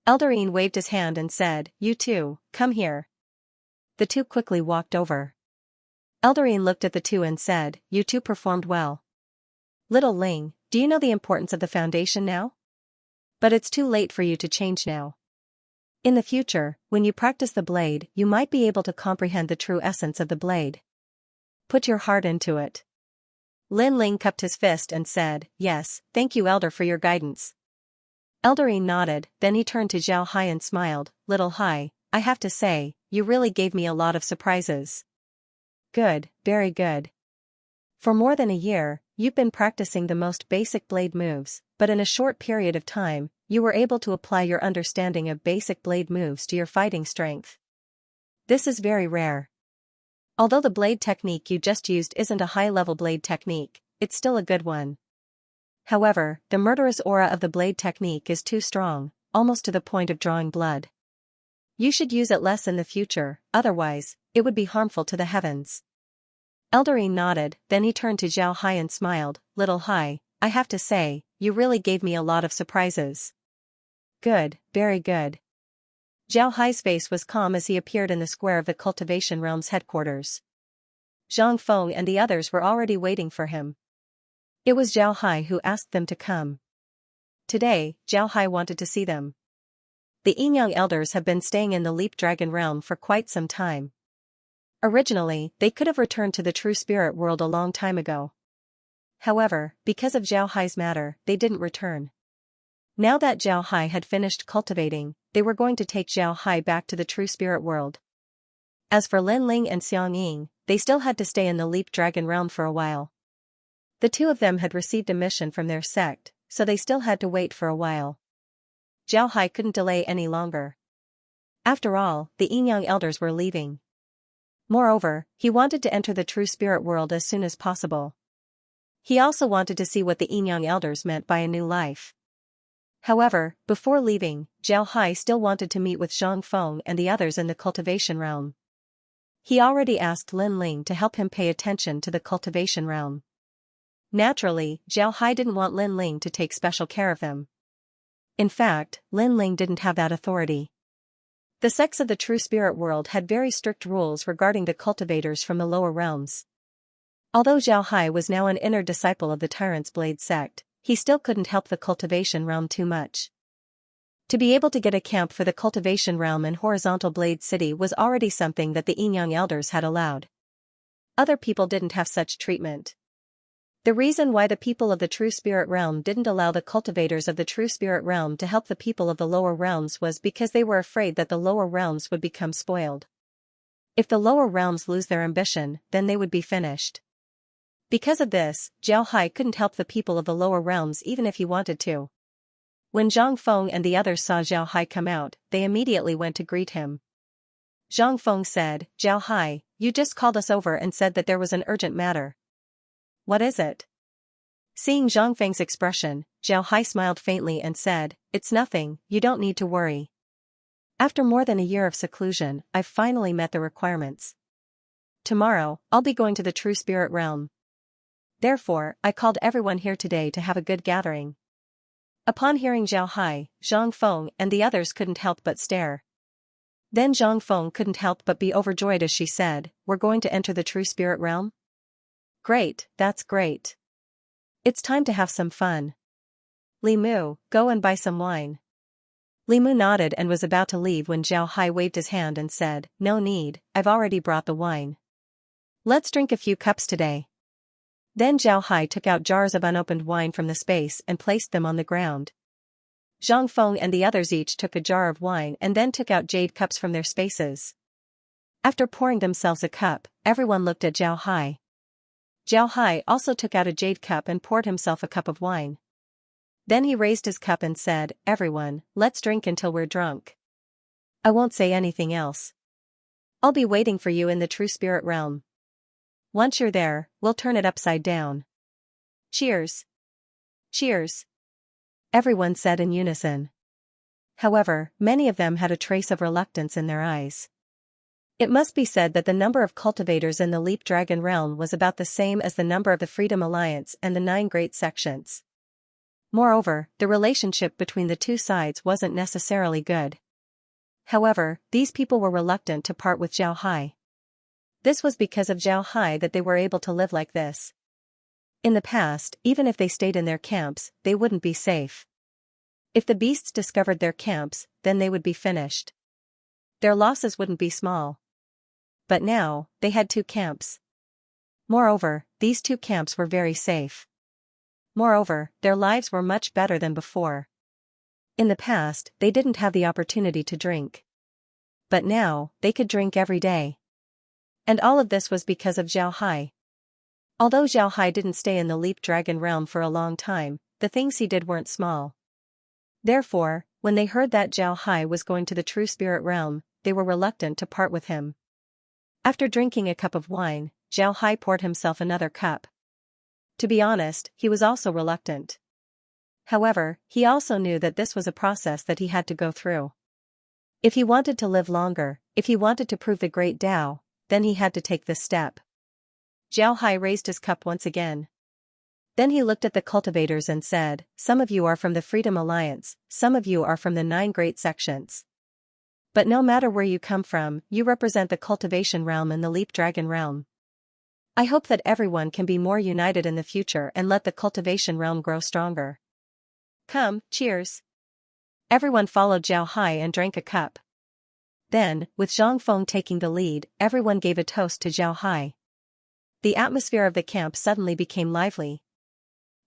Elder Yin waved his hand and said, "You two, come here." The two quickly walked over. Elder Yin looked at the two and said, "You two performed well. Little Ling, do you know the importance of the foundation now? But it's too late for you to change now. In the future, when you practice the blade, you might be able to comprehend the true essence of the blade. Put your heart into it." Lin Ling cupped his fist and said, "Yes, thank you Elder for your guidance." Elder Yin nodded, then he turned to Zhao Hai and smiled, "Little Hai, I have to say, you really gave me a lot of surprises." "Good, very good. For more than a year, you've been practicing the most basic blade moves, but in a short period of time, you were able to apply your understanding of basic blade moves to your fighting strength. This is very rare. Although the blade technique you just used isn't a high-level blade technique, it's still a good one. However, the murderous aura of the blade technique is too strong, almost to the point of drawing blood. You should use it less in the future, otherwise, it would be harmful to the heavens." Elder Yin nodded, then he turned to Zhao Hai and smiled, "Little Hai, I have to say, you really gave me a lot of surprises." "Good, very good." Zhao Hai's face was calm as he appeared in the square of the Cultivation Realm's headquarters. Zhang Feng and the others were already waiting for him. It was Zhao Hai who asked them to come. Today, Zhao Hai wanted to see them. The Yinyang elders have been staying in the Leap Dragon realm for quite some time. Originally, they could have returned to the true spirit world a long time ago. However, because of Zhao Hai's matter, they didn't return. Now that Zhao Hai had finished cultivating, they were going to take Zhao Hai back to the true spirit world. As for Lin Ling and Xianxia, they still had to stay in the Leap Dragon realm for a while. The two of them had received a mission from their sect, so they still had to wait for a while. Zhao Hai couldn't delay any longer. After all, the Yinyang elders were leaving. Moreover, he wanted to enter the true spirit world as soon as possible. He also wanted to see what the Yinyang elders meant by a new life. However, before leaving, Zhao Hai still wanted to meet with Zhang Feng and the others in the cultivation realm. He already asked Lin Ling to help him pay attention to the cultivation realm. Naturally, Zhao Hai didn't want Lin Ling to take special care of him. In fact, Lin Ling didn't have that authority. The sects of the true spirit world had very strict rules regarding the cultivators from the lower realms. Although Zhao Hai was now an inner disciple of the Tyrant's Blade sect, he still couldn't help the cultivation realm too much. To be able to get a camp for the cultivation realm in Horizontal Blade City was already something that the Yinyang elders had allowed. Other people didn't have such treatment. The reason why the people of the true spirit realm didn't allow the cultivators of the true spirit realm to help the people of the lower realms was because they were afraid that the lower realms would become spoiled. If the lower realms lose their ambition, then they would be finished. Because of this, Zhao Hai couldn't help the people of the lower realms even if he wanted to. When Zhang Feng and the others saw Zhao Hai come out, they immediately went to greet him. Zhang Feng said, "Zhao Hai, you just called us over and said that there was an urgent matter. What is it?" Seeing Zhang Feng's expression, Zhao Hai smiled faintly and said, "It's nothing, you don't need to worry. After more than a year of seclusion, I've finally met the requirements. Tomorrow, I'll be going to the true spirit realm. Therefore, I called everyone here today to have a good gathering." Upon hearing Zhao Hai, Zhang Feng and the others couldn't help but stare. Then Zhang Feng couldn't help but be overjoyed as she said, "We're going to enter the true spirit realm? Great, that's great. It's time to have some fun. Li Mu, go and buy some wine." Li Mu nodded and was about to leave when Zhao Hai waved his hand and said, "No need, I've already brought the wine. Let's drink a few cups today." Then Zhao Hai took out jars of unopened wine from the space and placed them on the ground. Zhang Feng and the others each took a jar of wine and then took out jade cups from their spaces. After pouring themselves a cup, everyone looked at Zhao Hai. Zhao Hai also took out a jade cup and poured himself a cup of wine. Then he raised his cup and said, "Everyone, let's drink until we're drunk. I won't say anything else. I'll be waiting for you in the true spirit realm. Once you're there, we'll turn it upside down. Cheers! Cheers!" Everyone said in unison. However, many of them had a trace of reluctance in their eyes. It must be said that the number of cultivators in the Leap Dragon realm was about the same as the number of the Freedom Alliance and the 9 great sections. Moreover, the relationship between the two sides wasn't necessarily good. However, these people were reluctant to part with Zhao Hai. This was because of Zhao Hai that they were able to live like this. In the past, even if they stayed in their camps, they wouldn't be safe. If the beasts discovered their camps, then they would be finished. Their losses wouldn't be small. But now, they had 2 camps. Moreover, these 2 camps were very safe. Moreover, their lives were much better than before. In the past, they didn't have the opportunity to drink. But now, they could drink every day. And all of this was because of Zhao Hai. Although Zhao Hai didn't stay in the Leap Dragon realm for a long time, the things he did weren't small. Therefore, when they heard that Zhao Hai was going to the true spirit realm, they were reluctant to part with him. After drinking a cup of wine, Zhao Hai poured himself another cup. To be honest, he was also reluctant. However, he also knew that this was a process that he had to go through. If he wanted to live longer, if he wanted to prove the great Tao, then he had to take this step. Zhao Hai raised his cup once again. Then he looked at the cultivators and said, "Some of you are from the Freedom Alliance, some of you are from the 9 great sections. But no matter where you come from, you represent the cultivation realm and the Leap Dragon realm. I hope that everyone can be more united in the future and let the cultivation realm grow stronger. Come, cheers." Everyone followed Zhao Hai and drank a cup. Then, with Zhang Feng taking the lead, everyone gave a toast to Zhao Hai. The atmosphere of the camp suddenly became lively.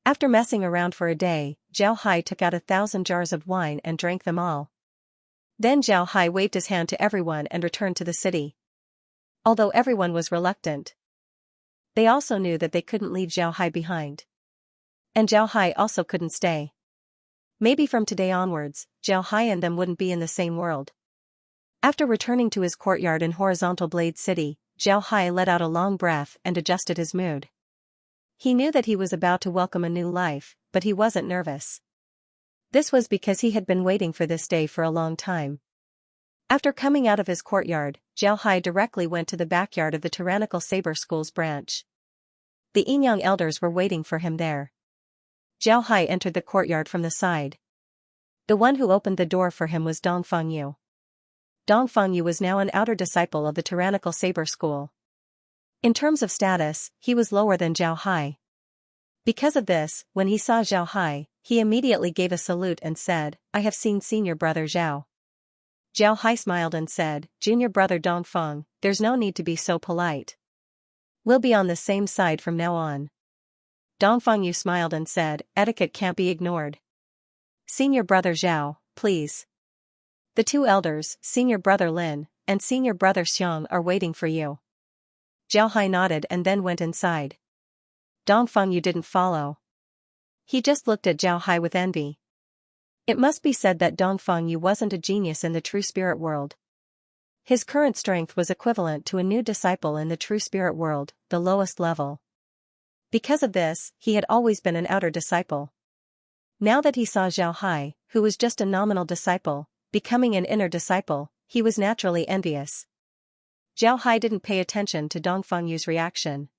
After messing around for a day, Zhao Hai took out 1,000 jars of wine and drank them all. Then Zhao Hai waved his hand to everyone and returned to the city. Although everyone was reluctant, they also knew that they couldn't leave Zhao Hai behind. And Zhao Hai also couldn't stay. Maybe from today onwards, Zhao Hai and them wouldn't be in the same world. After returning to his courtyard in Horizontal Blade City, Zhao Hai let out a long breath and adjusted his mood. He knew that he was about to welcome a new life, but he wasn't nervous. This was because he had been waiting for this day for a long time. After coming out of his courtyard, Zhao Hai directly went to the backyard of the Tyrannical Saber School's branch. The Yinyang elders were waiting for him there. Zhao Hai entered the courtyard from the side. The one who opened the door for him was Dongfang Yu. Dongfang Yu was now an outer disciple of the Tyrannical Saber School. In terms of status, he was lower than Zhao Hai. Because of this, when he saw Zhao Hai, he immediately gave a salute and said, "I have seen senior brother Zhao." Zhao Hai smiled and said, "Junior brother Dongfang, there's no need to be so polite. We'll be on the same side from now on." Dongfang Yu smiled and said, "Etiquette can't be ignored. Senior brother Zhao, please. The two elders, senior brother Lin, and senior brother Xiang are waiting for you." Zhao Hai nodded and then went inside. Dongfang Yu didn't follow. He just looked at Zhao Hai with envy. It must be said that Dongfang Yu wasn't a genius in the true spirit world. His current strength was equivalent to a new disciple in the true spirit world, the lowest level. Because of this, he had always been an outer disciple. Now that he saw Zhao Hai, who was just a nominal disciple, becoming an inner disciple, he was naturally envious. Zhao Hai didn't pay attention to Dongfang Yu's reaction.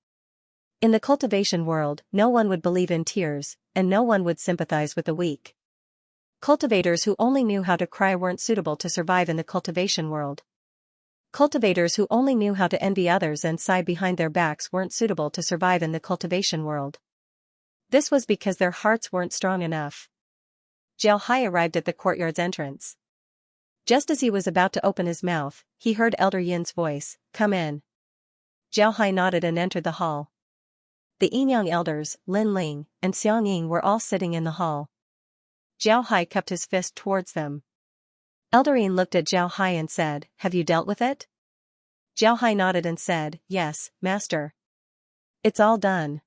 In the cultivation world, no one would believe in tears, and no one would sympathize with the weak. Cultivators who only knew how to cry weren't suitable to survive in the cultivation world. Cultivators who only knew how to envy others and sigh behind their backs weren't suitable to survive in the cultivation world. This was because their hearts weren't strong enough. Zhao Hai arrived at the courtyard's entrance. Just as he was about to open his mouth, he heard Elder Yin's voice, "Come in." Zhao Hai nodded and entered the hall. The Yinyang elders, Lin Ling, and Xiang Ying were all sitting in the hall. Zhao Hai cupped his fist towards them. Elder Yin looked at Zhao Hai and said, "Have you dealt with it?" Zhao Hai nodded and said, "Yes, master. It's all done.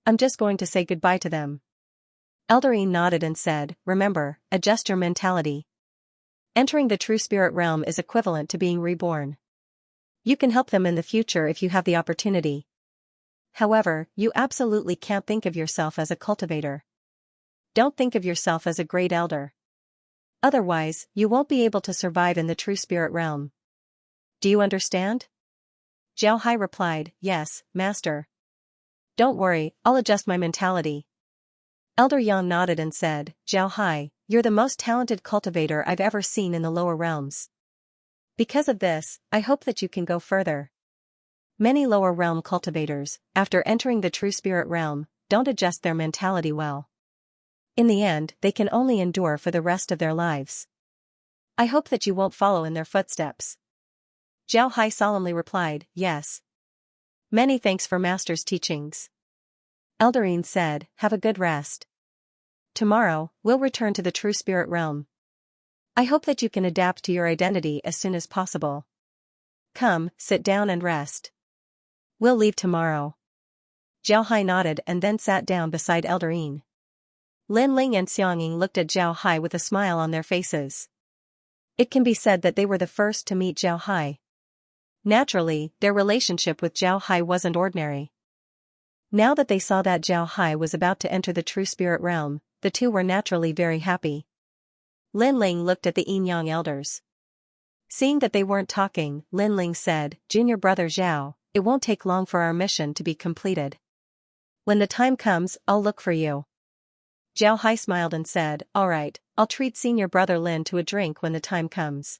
I'm just going to say goodbye to them." Elder Yin nodded and said, "Remember, adjust your mentality. Entering the true spirit realm is equivalent to being reborn. You can help them in the future if you have the opportunity. However, you absolutely can't think of yourself as a cultivator. Don't think of yourself as a great elder. Otherwise, you won't be able to survive in the true spirit realm. Do you understand?" Zhao Hai replied, "Yes, master. Don't worry, I'll adjust my mentality." Elder Yang nodded and said, "Zhao Hai, you're the most talented cultivator I've ever seen in the lower realms. Because of this, I hope that you can go further. Many lower realm cultivators, after entering the true spirit realm, don't adjust their mentality well. In the end, they can only endure for the rest of their lives. I hope that you won't follow in their footsteps." Zhao Hai solemnly replied, "Yes. Many thanks for master's teachings." Elder Yin said, "Have a good rest. Tomorrow, we'll return to the true spirit realm. I hope that you can adapt to your identity as soon as possible. Come, sit down and rest. We'll leave tomorrow." Zhao Hai nodded and then sat down beside Elder Yin. Lin Ling and Xiang Ying looked at Zhao Hai with a smile on their faces. It can be said that they were the first to meet Zhao Hai. Naturally, their relationship with Zhao Hai wasn't ordinary. Now that they saw that Zhao Hai was about to enter the true spirit realm, the two were naturally very happy. Lin Ling looked at the Yinyang elders. Seeing that they weren't talking, Lin Ling said, "Junior brother Zhao, it won't take long for our mission to be completed. When the time comes, I'll look for you." Zhao Hai smiled and said, "All right, I'll treat senior brother Lin to a drink when the time comes."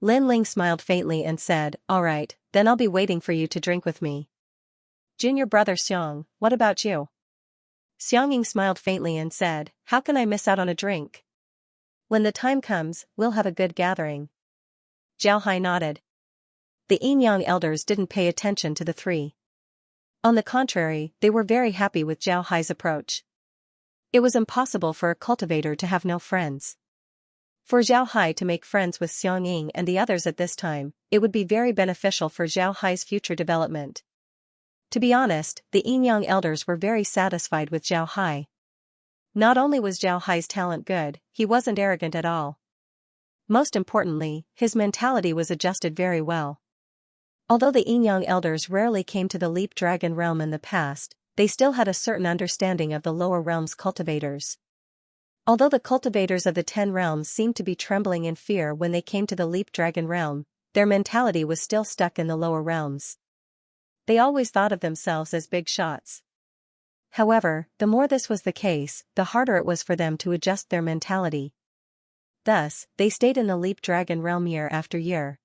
Lin Ling smiled faintly and said, "All right, then I'll be waiting for you to drink with me." "Junior brother Xiang, what about you?" Xiang Ying smiled faintly and said, "How can I miss out on a drink? When the time comes, we'll have a good gathering." Zhao Hai nodded. The Yinyang elders didn't pay attention to the three. On the contrary, they were very happy with Zhao Hai's approach. It was impossible for a cultivator to have no friends. For Zhao Hai to make friends with Xiang Ying and the others at this time, it would be very beneficial for Zhao Hai's future development. To be honest, the Yinyang elders were very satisfied with Zhao Hai. Not only was Zhao Hai's talent good, he wasn't arrogant at all. Most importantly, his mentality was adjusted very well. Although the Yinyang elders rarely came to the Leap Dragon realm in the past, they still had a certain understanding of the lower realms cultivators. Although the cultivators of the 10 realms seemed to be trembling in fear when they came to the Leap Dragon realm, their mentality was still stuck in the lower realms. They always thought of themselves as big shots. However, the more this was the case, the harder it was for them to adjust their mentality. Thus, they stayed in the Leap Dragon realm year after year.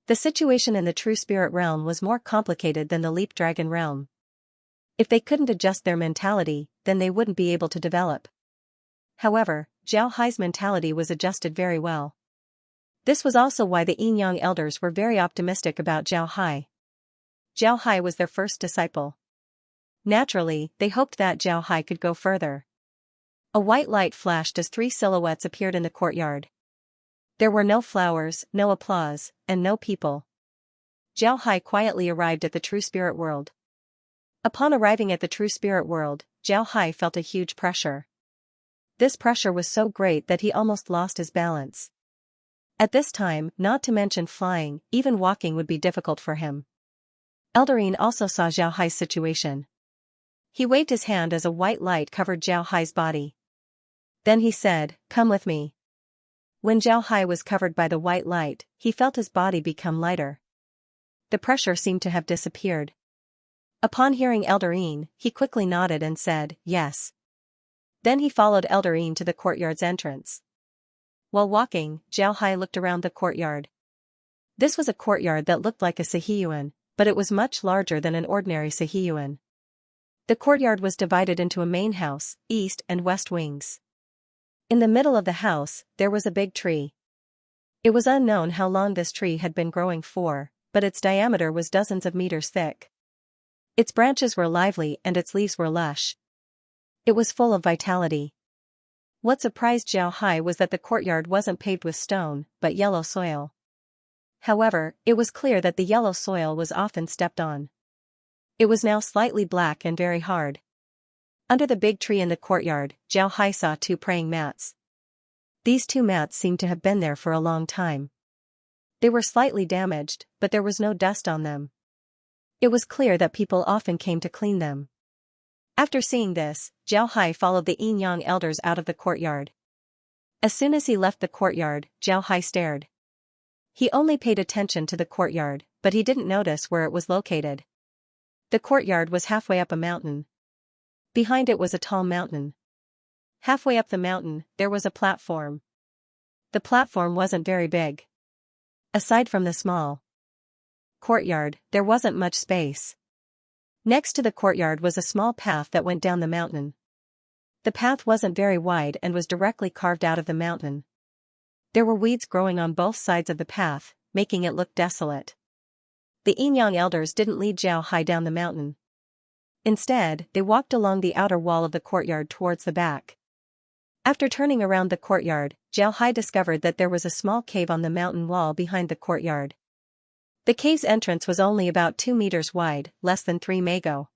The situation in the True Spirit realm was more complicated than the Leap Dragon realm. If they couldn't adjust their mentality, then they wouldn't be able to develop. However, Zhao Hai's mentality was adjusted very well. This was also why the Yin-Yang elders were very optimistic about Zhao Hai. Zhao Hai was their first disciple. Naturally, they hoped that Zhao Hai could go further. A white light flashed as 3 silhouettes appeared in the courtyard. There were no flowers, no applause, and no people. Zhao Hai quietly arrived at the True Spirit world. Upon arriving at the True Spirit world, Zhao Hai felt a huge pressure. This pressure was so great that he almost lost his balance. At this time, not to mention flying, even walking would be difficult for him. Eldarine also saw Zhao Hai's situation. He waved his hand as a white light covered Zhao Hai's body. Then he said, "Come with me." When Zhao Hai was covered by the white light, he felt his body become lighter. The pressure seemed to have disappeared. Upon hearing Eldarine, he quickly nodded and said, "Yes." Then he followed Eldarine to the courtyard's entrance. While walking, Zhao Hai looked around the courtyard. This was a courtyard that looked like a Sihiyuan, but it was much larger than an ordinary Sihiyuan. The courtyard was divided into a main house, east and west wings. In the middle of the house, there was a big tree. It was unknown how long this tree had been growing for, but its diameter was dozens of meters thick. Its branches were lively and its leaves were lush. It was full of vitality. What surprised Zhao Hai was that the courtyard wasn't paved with stone, but yellow soil. However, it was clear that the yellow soil was often stepped on. It was now slightly black and very hard. Under the big tree in the courtyard, Zhao Hai saw 2 praying mats. These 2 mats seemed to have been there for a long time. They were slightly damaged, but there was no dust on them. It was clear that people often came to clean them. After seeing this, Zhao Hai followed the Yin-Yang elders out of the courtyard. As soon as he left the courtyard, Zhao Hai stared. He only paid attention to the courtyard, but he didn't notice where it was located. The courtyard was halfway up a mountain. Behind it was a tall mountain. Halfway up the mountain, there was a platform. The platform wasn't very big. Aside from the small courtyard, there wasn't much space. Next to the courtyard was a small path that went down the mountain. The path wasn't very wide and was directly carved out of the mountain. There were weeds growing on both sides of the path, making it look desolate. The Yin-Yang elders didn't lead Zhao Hai down the mountain. Instead, they walked along the outer wall of the courtyard towards the back. After turning around the courtyard, Zhao Hai discovered that there was a small cave on the mountain wall behind the courtyard. The cave's entrance was only about 2 meters wide, less than 3 mago.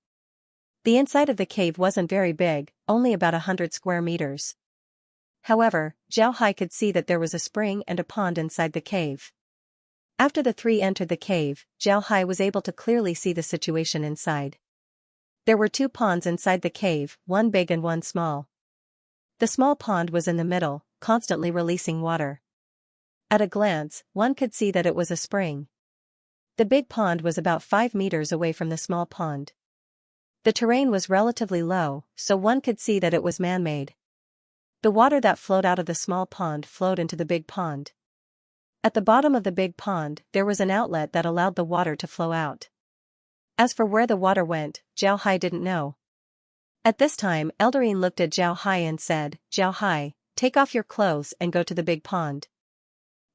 The inside of the cave wasn't very big, only about 100 square meters. However, Zhao Hai could see that there was a spring and a pond inside the cave. After the 3 entered the cave, Zhao Hai was able to clearly see the situation inside. There were 2 ponds inside the cave, one big and one small. The small pond was in the middle, constantly releasing water. At a glance, one could see that it was a spring. The big pond was about 5 meters away from the small pond. The terrain was relatively low, so one could see that it was man-made. The water that flowed out of the small pond flowed into the big pond. At the bottom of the big pond, there was an outlet that allowed the water to flow out. As for where the water went, Zhao Hai didn't know. At this time, Eldarine looked at Zhao Hai and said, "Zhao Hai, take off your clothes and go to the big pond.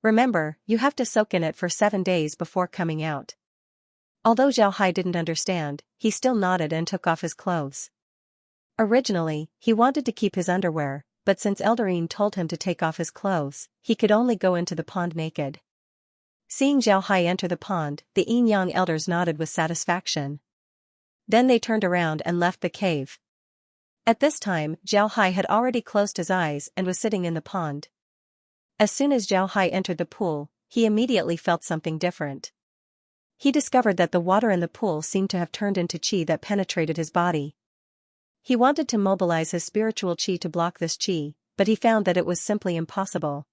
Remember, you have to soak in it for 7 days before coming out." Although Zhao Hai didn't understand, he still nodded and took off his clothes. Originally, he wanted to keep his underwear, but since Eldarine told him to take off his clothes, he could only go into the pond naked. Seeing Zhao Hai enter the pond, the Yin-Yang elders nodded with satisfaction. Then they turned around and left the cave. At this time, Zhao Hai had already closed his eyes and was sitting in the pond. As soon as Zhao Hai entered the pool, he immediately felt something different. He discovered that the water in the pool seemed to have turned into qi that penetrated his body. He wanted to mobilize his spiritual qi to block this qi, but he found that it was simply impossible.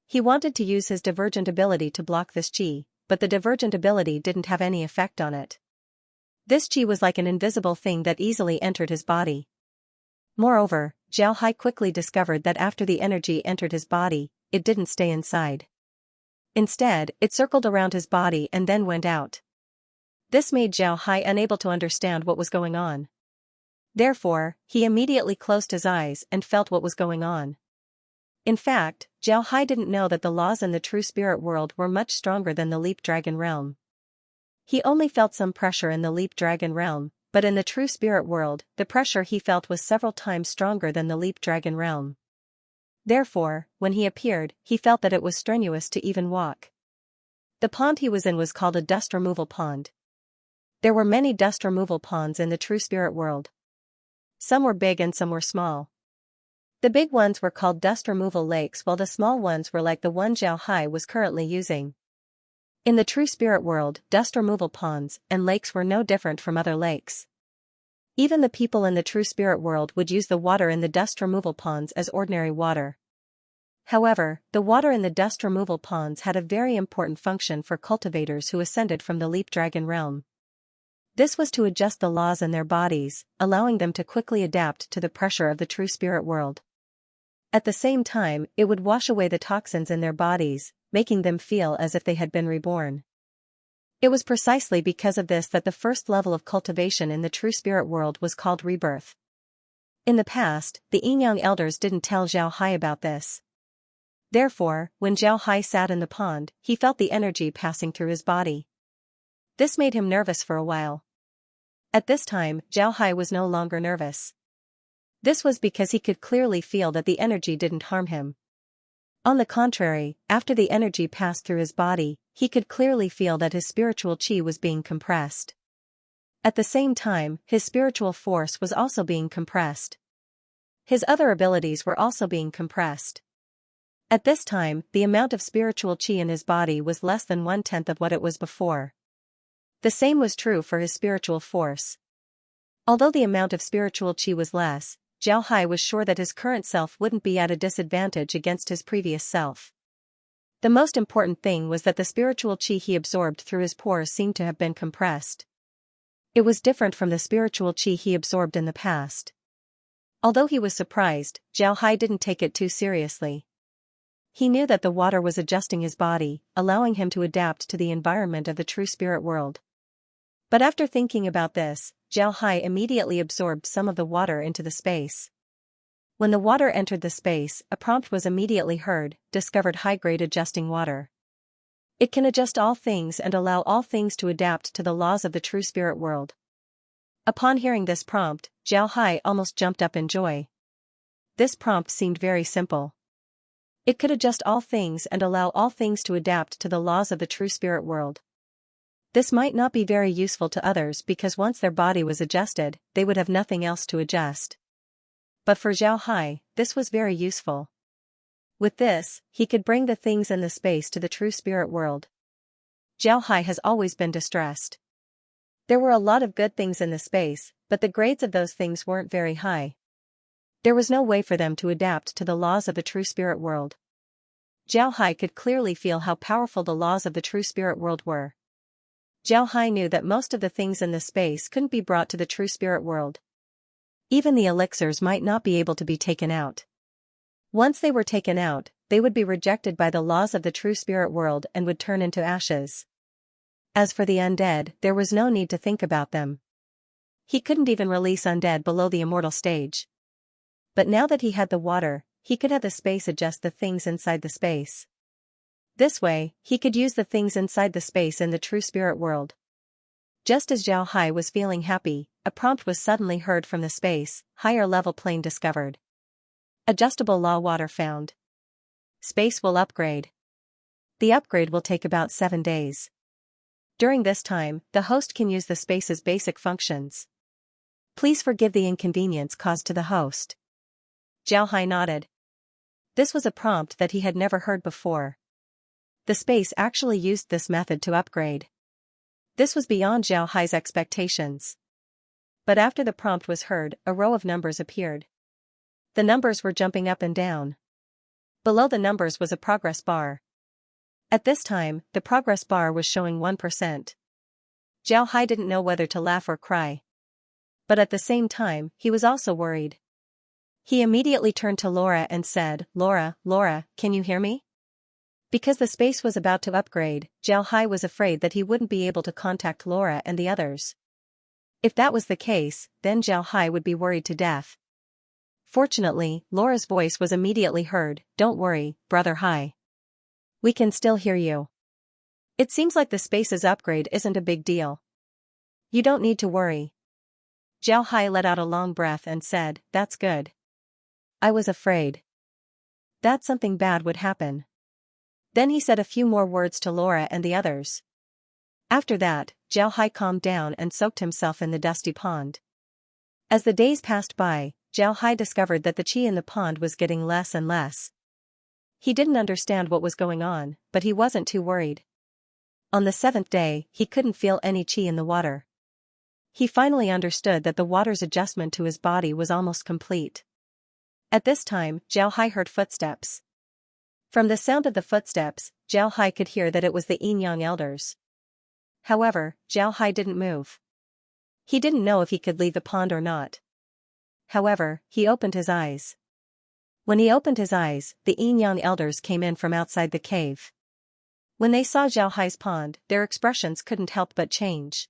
He wanted to use his divergent ability to block this qi, but the divergent ability didn't have any effect on it. This qi was like an invisible thing that easily entered his body. Moreover, Zhao Hai quickly discovered that after the energy entered his body, it didn't stay inside. Instead, it circled around his body and then went out. This made Zhao Hai unable to understand what was going on. Therefore, he immediately closed his eyes and felt what was going on. In fact, Zhao Hai didn't know that the laws in the true spirit world were much stronger than the Leap Dragon realm. He only felt some pressure in the Leap Dragon realm, but in the true spirit world, the pressure he felt was several times stronger than the Leap Dragon realm. Therefore, when he appeared, he felt that it was strenuous to even walk. The pond he was in was called a dust removal pond. There were many dust removal ponds in the true spirit world. Some were big and some were small. The big ones were called dust removal lakes, while the small ones were like the one Zhao Hai was currently using. In the true spirit world, dust removal ponds and lakes were no different from other lakes. Even the people in the true spirit world would use the water in the dust removal ponds as ordinary water. However, the water in the dust removal ponds had a very important function for cultivators who ascended from the Leap Dragon realm. This was to adjust the laws in their bodies, allowing them to quickly adapt to the pressure of the true spirit world. At the same time, it would wash away the toxins in their bodies, making them feel as if they had been reborn. It was precisely because of this that the first level of cultivation in the true spirit world was called rebirth. In the past, the Yin-Yang elders didn't tell Zhao Hai about this. Therefore, when Zhao Hai sat in the pond, he felt the energy passing through his body. This made him nervous for a while. At this time, Zhao Hai was no longer nervous. This was because he could clearly feel that the energy didn't harm him. On the contrary, after the energy passed through his body, he could clearly feel that his spiritual qi was being compressed. At the same time, his spiritual force was also being compressed. His other abilities were also being compressed. At this time, the amount of spiritual qi in his body was less than 1/10 of what it was before. The same was true for his spiritual force. Although the amount of spiritual qi was less, Zhao Hai was sure that his current self wouldn't be at a disadvantage against his previous self. The most important thing was that the spiritual qi he absorbed through his pores seemed to have been compressed. It was different from the spiritual qi he absorbed in the past. Although he was surprised, Zhao Hai didn't take it too seriously. He knew that the water was adjusting his body, allowing him to adapt to the environment of the true spirit world. But after thinking about this, Zhao Hai immediately absorbed some of the water into the space. When the water entered the space, a prompt was immediately heard: discovered high-grade adjusting water. It can adjust all things and allow all things to adapt to the laws of the true spirit world. Upon hearing this prompt, Zhao Hai almost jumped up in joy. This prompt seemed very simple. It could adjust all things and allow all things to adapt to the laws of the true spirit world. This might not be very useful to others because once their body was adjusted, they would have nothing else to adjust. But for Zhao Hai, this was very useful. With this, he could bring the things in the space to the true spirit world. Zhao Hai has always been distressed. There were a lot of good things in the space, but the grades of those things weren't very high. There was no way for them to adapt to the laws of the true spirit world. Zhao Hai could clearly feel how powerful the laws of the true spirit world were. Zhao Hai knew that most of the things in the space couldn't be brought to the true spirit world. Even the elixirs might not be able to be taken out. Once they were taken out, they would be rejected by the laws of the true spirit world and would turn into ashes. As for the undead, there was no need to think about them. He couldn't even release undead below the immortal stage. But now that he had the water, he could have the space adjust the things inside the space. This way, he could use the things inside the space in the true spirit world. Just as Zhao Hai was feeling happy, a prompt was suddenly heard from the space: higher level plane discovered. Adjustable law water found. Space will upgrade. The upgrade will take about 7 days. During this time, the host can use the space's basic functions. Please forgive the inconvenience caused to the host. Zhao Hai nodded. This was a prompt that he had never heard before. The space actually used this method to upgrade. This was beyond Zhao Hai's expectations. But after the prompt was heard, a row of numbers appeared. The numbers were jumping up and down. Below the numbers was a progress bar. At this time, the progress bar was showing 1%. Zhao Hai didn't know whether to laugh or cry. But at the same time, he was also worried. He immediately turned to Laura and said, Laura, can you hear me? Because the space was about to upgrade, Zhao Hai was afraid that he wouldn't be able to contact Laura and the others. If that was the case, then Zhao Hai would be worried to death. Fortunately, Laura's voice was immediately heard. Don't worry, Brother Hai. We can still hear you. It seems like the space's upgrade isn't a big deal. You don't need to worry. Zhao Hai let out a long breath and said, That's good. I was afraid that something bad would happen. Then he said a few more words to Laura and the others. After that, Zhao Hai calmed down and soaked himself in the dusty pond. As the days passed by, Zhao Hai discovered that the qi in the pond was getting less and less. He didn't understand what was going on, but he wasn't too worried. On the 7th day, he couldn't feel any qi in the water. He finally understood that the water's adjustment to his body was almost complete. At this time, Zhao Hai heard footsteps. From the sound of the footsteps, Zhao Hai could hear that it was the Yin-Yang elders. However, Zhao Hai didn't move. He didn't know if he could leave the pond or not. However, he opened his eyes. When he opened his eyes, the Yin-Yang elders came in from outside the cave. When they saw Zhao Hai's pond, their expressions couldn't help but change.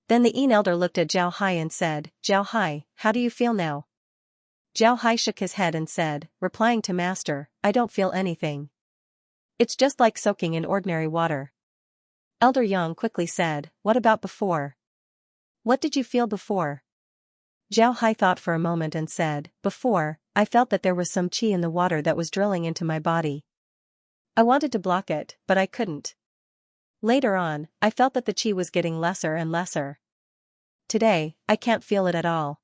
Then the Yin elder looked at Zhao Hai and said, Zhao Hai, how do you feel now? Zhao Hai shook his head and said, replying to Master, I don't feel anything. It's just like soaking in ordinary water. Elder Yang quickly said, what about before? What did you feel before? Zhao Hai thought for a moment and said, before, I felt that there was some qi in the water that was drilling into my body. I wanted to block it, but I couldn't. Later on, I felt that the qi was getting lesser and lesser. Today, I can't feel it at all.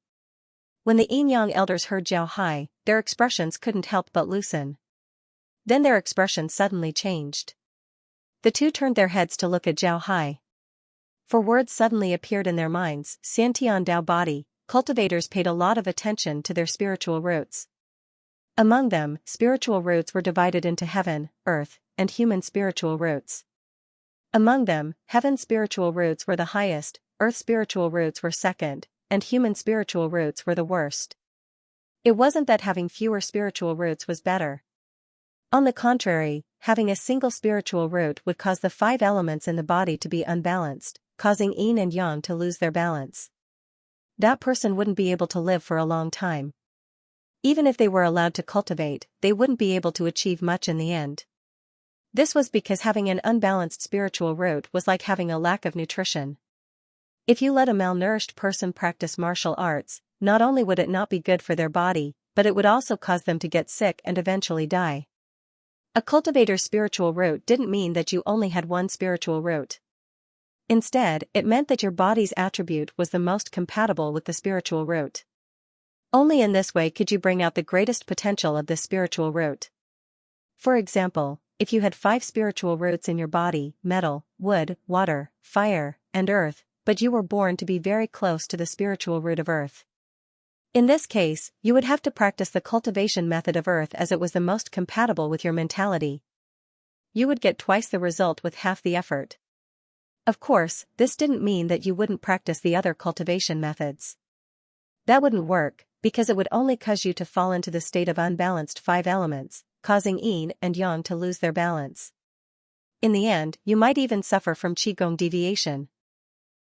When the Yin-Yang elders heard Zhao Hai, their expressions couldn't help but loosen. Then their expression suddenly changed. The two turned their heads to look at Zhao Hai. For words suddenly appeared in their minds, Xiantian Dao body. Cultivators paid a lot of attention to their spiritual roots. Among them, spiritual roots were divided into heaven, earth, and human spiritual roots. Among them, heaven spiritual roots were the highest, earth spiritual roots were second, and human spiritual roots were the worst. It wasn't that having fewer spiritual roots was better. On the contrary, having a single spiritual root would cause the 5 elements in the body to be unbalanced, causing yin and yang to lose their balance. That person wouldn't be able to live for a long time. Even if they were allowed to cultivate, they wouldn't be able to achieve much in the end. This was because having an unbalanced spiritual root was like having a lack of nutrition. If you let a malnourished person practice martial arts, not only would it not be good for their body, but it would also cause them to get sick and eventually die. A cultivator's spiritual root didn't mean that you only had one spiritual root. Instead, it meant that your body's attribute was the most compatible with the spiritual root. Only in this way could you bring out the greatest potential of this spiritual root. For example, if you had 5 spiritual roots in your body, metal, wood, water, fire, and earth, but you were born to be very close to the spiritual root of earth. In this case, you would have to practice the cultivation method of earth as it was the most compatible with your mentality. You would get twice the result with half the effort. Of course, this didn't mean that you wouldn't practice the other cultivation methods. That wouldn't work, because it would only cause you to fall into the state of unbalanced 5 elements, causing yin and yang to lose their balance. In the end, you might even suffer from qigong deviation.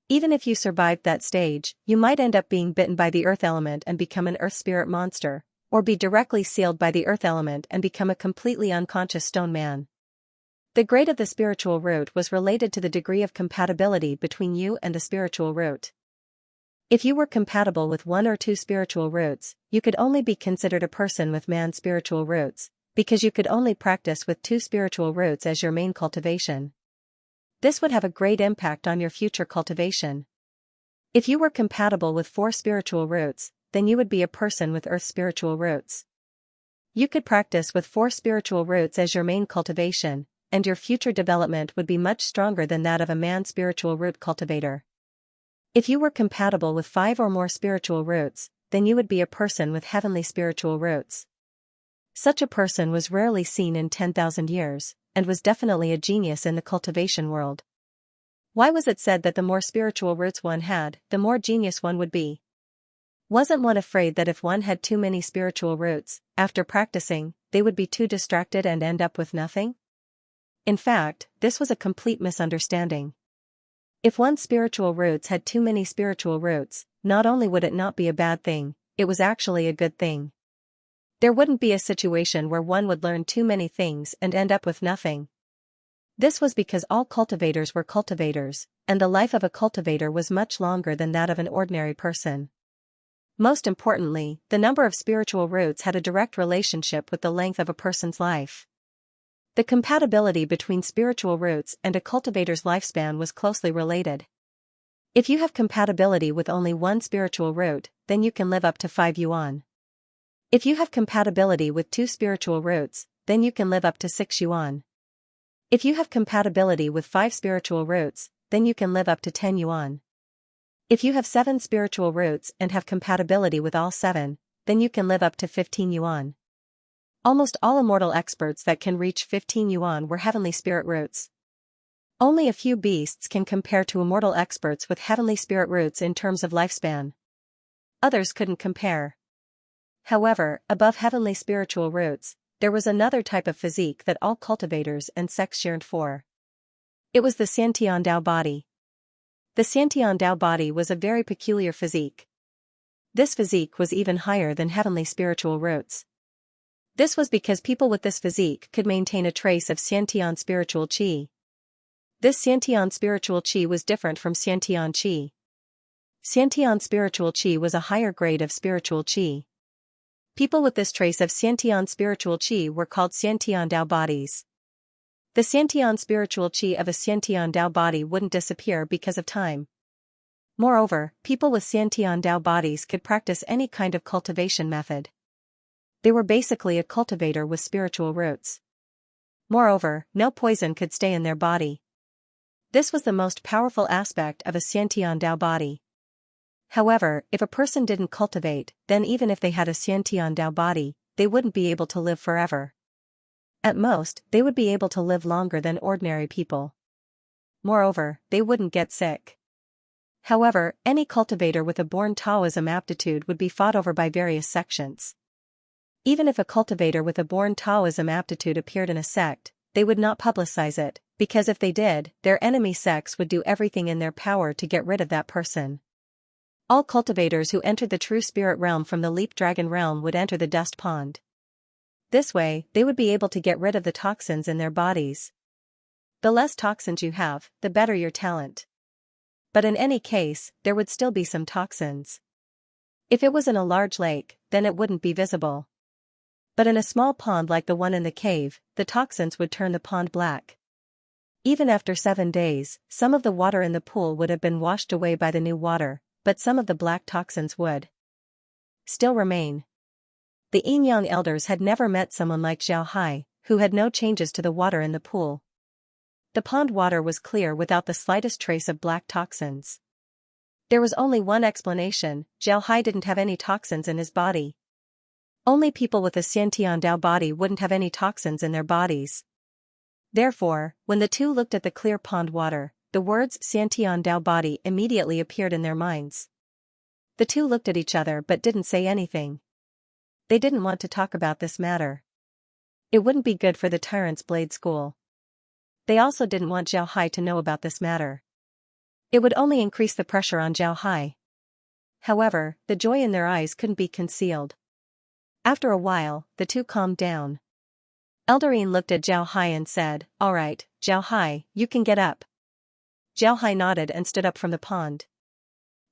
Even if you survived that stage, you might end up being bitten by the earth element and become an earth spirit monster, or be directly sealed by the earth element and become a completely unconscious stone man. The grade of the spiritual root was related to the degree of compatibility between you and the spiritual root. If you were compatible with 1 or 2 spiritual roots, you could only be considered a person with man spiritual roots, because you could only practice with 2 spiritual roots as your main cultivation. This would have a great impact on your future cultivation. If you were compatible with 4 spiritual roots, then you would be a person with earth spiritual roots. You could practice with 4 spiritual roots as your main cultivation, and your future development would be much stronger than that of a man spiritual root cultivator. If you were compatible with 5 or more spiritual roots, then you would be a person with heavenly spiritual roots. Such a person was rarely seen in 10,000 years, and was definitely a genius in the cultivation world. Why was it said that the more spiritual roots one had, the more genius one would be? Wasn't one afraid that if one had too many spiritual roots, after practicing, they would be too distracted and end up with nothing? In fact, this was a complete misunderstanding. If one's spiritual roots had too many spiritual roots, not only would it not be a bad thing, it was actually a good thing. There wouldn't be a situation where one would learn too many things and end up with nothing. This was because all cultivators were cultivators, and the life of a cultivator was much longer than that of an ordinary person. Most importantly, the number of spiritual roots had a direct relationship with the length of a person's life. The compatibility between spiritual roots and a cultivator's lifespan was closely related. If you have compatibility with only one spiritual root, then you can live up to 5 yuan. If you have compatibility with 2 spiritual roots, then you can live up to 6 yuan. If you have compatibility with 5 spiritual roots, then you can live up to 10 yuan. If you have 7 spiritual roots and have compatibility with all 7, then you can live up to 15 yuan. Almost all immortal experts that can reach 15 yuan were heavenly spirit roots. Only a few beasts can compare to immortal experts with heavenly spirit roots in terms of lifespan. Others couldn't compare. However, above heavenly spiritual roots, there was another type of physique that all cultivators and sects yearned for. It was the Xianxia Dao body. The Xianxia Dao body was a very peculiar physique. This physique was even higher than heavenly spiritual roots. This was because people with this physique could maintain a trace of Xiantian spiritual qi. This Xiantian spiritual qi was different from Xiantian qi. Xiantian spiritual qi was a higher grade of spiritual qi. People with this trace of Xiantian spiritual qi were called Xiantian Dao bodies. The Xiantian spiritual qi of a Xiantian Dao body wouldn't disappear because of time. Moreover, people with Xiantian Dao bodies could practice any kind of cultivation method. They were basically a cultivator with spiritual roots. Moreover, no poison could stay in their body. This was the most powerful aspect of a Xiantian Dao body. However, if a person didn't cultivate, then even if they had a Xiantian Dao body, they wouldn't be able to live forever. At most, they would be able to live longer than ordinary people. Moreover, they wouldn't get sick. However, any cultivator with a born Taoism aptitude would be fought over by various sections. Even if a cultivator with a born Taoism aptitude appeared in a sect, they would not publicize it, because if they did, their enemy sects would do everything in their power to get rid of that person. All cultivators who entered the true spirit realm from the leap dragon realm would enter the dust pond. This way, they would be able to get rid of the toxins in their bodies. The less toxins you have, the better your talent. But in any case, there would still be some toxins. If it was in a large lake, then it wouldn't be visible. But in a small pond like the one in the cave, the toxins would turn the pond black. Even after 7 days, some of the water in the pool would have been washed away by the new water, but some of the black toxins would still remain. The Yin-Yang elders had never met someone like Xiao Hai, who had no changes to the water in the pool. The pond water was clear without the slightest trace of black toxins. There was only one explanation: Xiao Hai didn't have any toxins in his body. Only people with a Xiantian Dao body wouldn't have any toxins in their bodies. Therefore, when the two looked at the clear pond water, the words Xiantian Dao body immediately appeared in their minds. The two looked at each other but didn't say anything. They didn't want to talk about this matter. It wouldn't be good for the tyrant's blade school. They also didn't want Xiao Hai to know about this matter. It would only increase the pressure on Xiao Hai. However, the joy in their eyes couldn't be concealed. After a while, the two calmed down. Eldarine looked at Xiao Hai and said, "All right, Xiao Hai, you can get up." Xiao Hai nodded and stood up from the pond.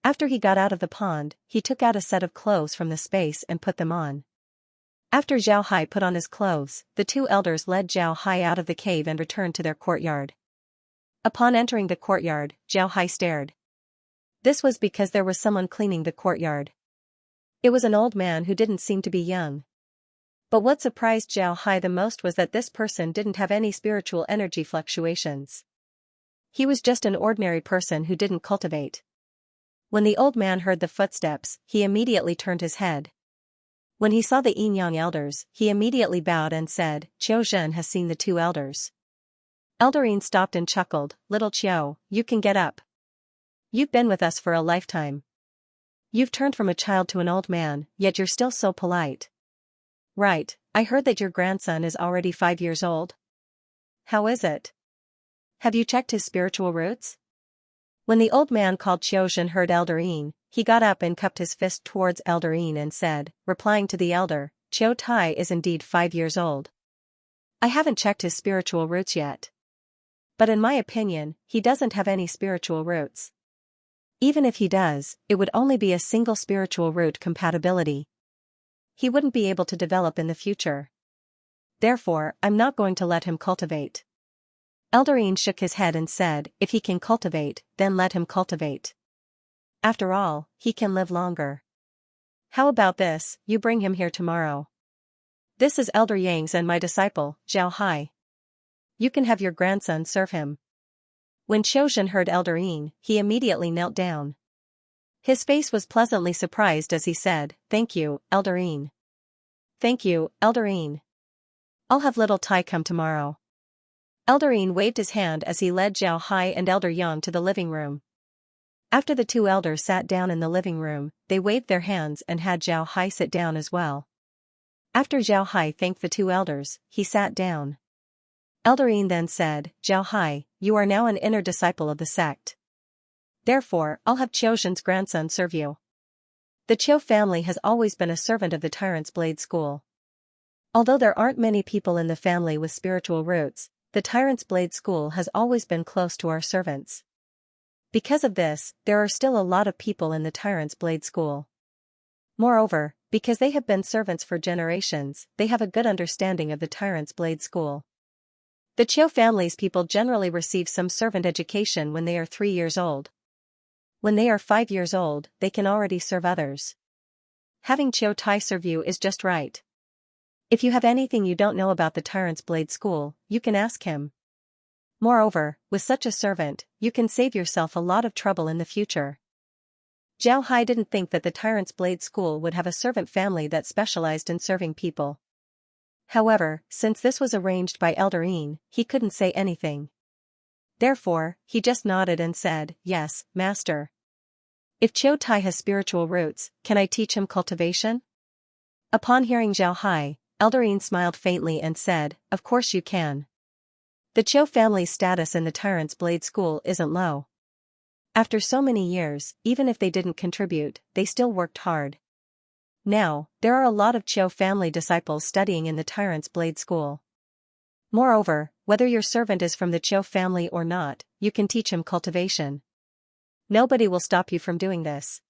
After he got out of the pond, he took out a set of clothes from the space and put them on. After Xiao Hai put on his clothes, the two elders led Xiao Hai out of the cave and returned to their courtyard. Upon entering the courtyard, Xiao Hai stared. This was because there was someone cleaning the courtyard. It was an old man who didn't seem to be young. But what surprised Xiao Hai the most was that this person didn't have any spiritual energy fluctuations. He was just an ordinary person who didn't cultivate. When the old man heard the footsteps, he immediately turned his head. When he saw the Yin-Yang elders, he immediately bowed and said, Qiu Zhen has seen the two elders. Eldarine stopped and chuckled, Little Qiu, you can get up. You've been with us for a lifetime. You've turned from a child to an old man, yet you're still so polite. Right, I heard that your grandson is already 5 years old. How is it? Have you checked his spiritual roots? When the old man called Qiu Zhen heard Eldarine, he got up and cupped his fist towards Eldarine and said, replying to the elder, Qiu Tai is indeed 5 years old. I haven't checked his spiritual roots yet. But in my opinion, he doesn't have any spiritual roots. Even if he does, it would only be a single spiritual root compatibility. He wouldn't be able to develop in the future. Therefore, I'm not going to let him cultivate. Eldarine shook his head and said, if he can cultivate, then let him cultivate. After all, he can live longer. How about this, you bring him here tomorrow. This is Elder Yang's and my disciple, Zhao Hai. You can have your grandson serve him. When Qiu Zhen heard Eldarine, he immediately knelt down. His face was pleasantly surprised as he said, Thank you, Eldarine. Thank you, Eldarine. I'll have little Tai come tomorrow. Eldarine waved his hand as he led Zhao Hai and Elder Yang to the living room. After the two elders sat down in the living room, they waved their hands and had Zhao Hai sit down as well. After Zhao Hai thanked the two elders, he sat down. Eldarine then said, Zhao Hai, you are now an inner disciple of the sect. Therefore, I'll have Qiu Zhen's grandson serve you. The Qiu family has always been a servant of the Tyrant's Blade School. Although there aren't many people in the family with spiritual roots, the Tyrant's Blade School has always been close to our servants. Because of this, there are still a lot of people in the Tyrant's Blade School. Moreover, because they have been servants for generations, they have a good understanding of the Tyrant's Blade School. The Qiu family's people generally receive some servant education when they are 3 years old. When they are 5 years old, they can already serve others. Having Qiu Tai serve you is just right. If you have anything you don't know about the Tyrant's Blade School, you can ask him. Moreover, with such a servant, you can save yourself a lot of trouble in the future. Zhao Hai didn't think that the Tyrant's Blade School would have a servant family that specialized in serving people. However, since this was arranged by Eldarine, he couldn't say anything. Therefore, he just nodded and said, Yes, Master. If Qiu Tai has spiritual roots, can I teach him cultivation? Upon hearing Zhao Hai, Eldarine smiled faintly and said, Of course you can. The Qiu family's status in the Tyrant's Blade School isn't low. After so many years, even if they didn't contribute, they still worked hard. Now, there are a lot of Qiu family disciples studying in the Tyrant's Blade School. Moreover, whether your servant is from the Qiu family or not, you can teach him cultivation. Nobody will stop you from doing this.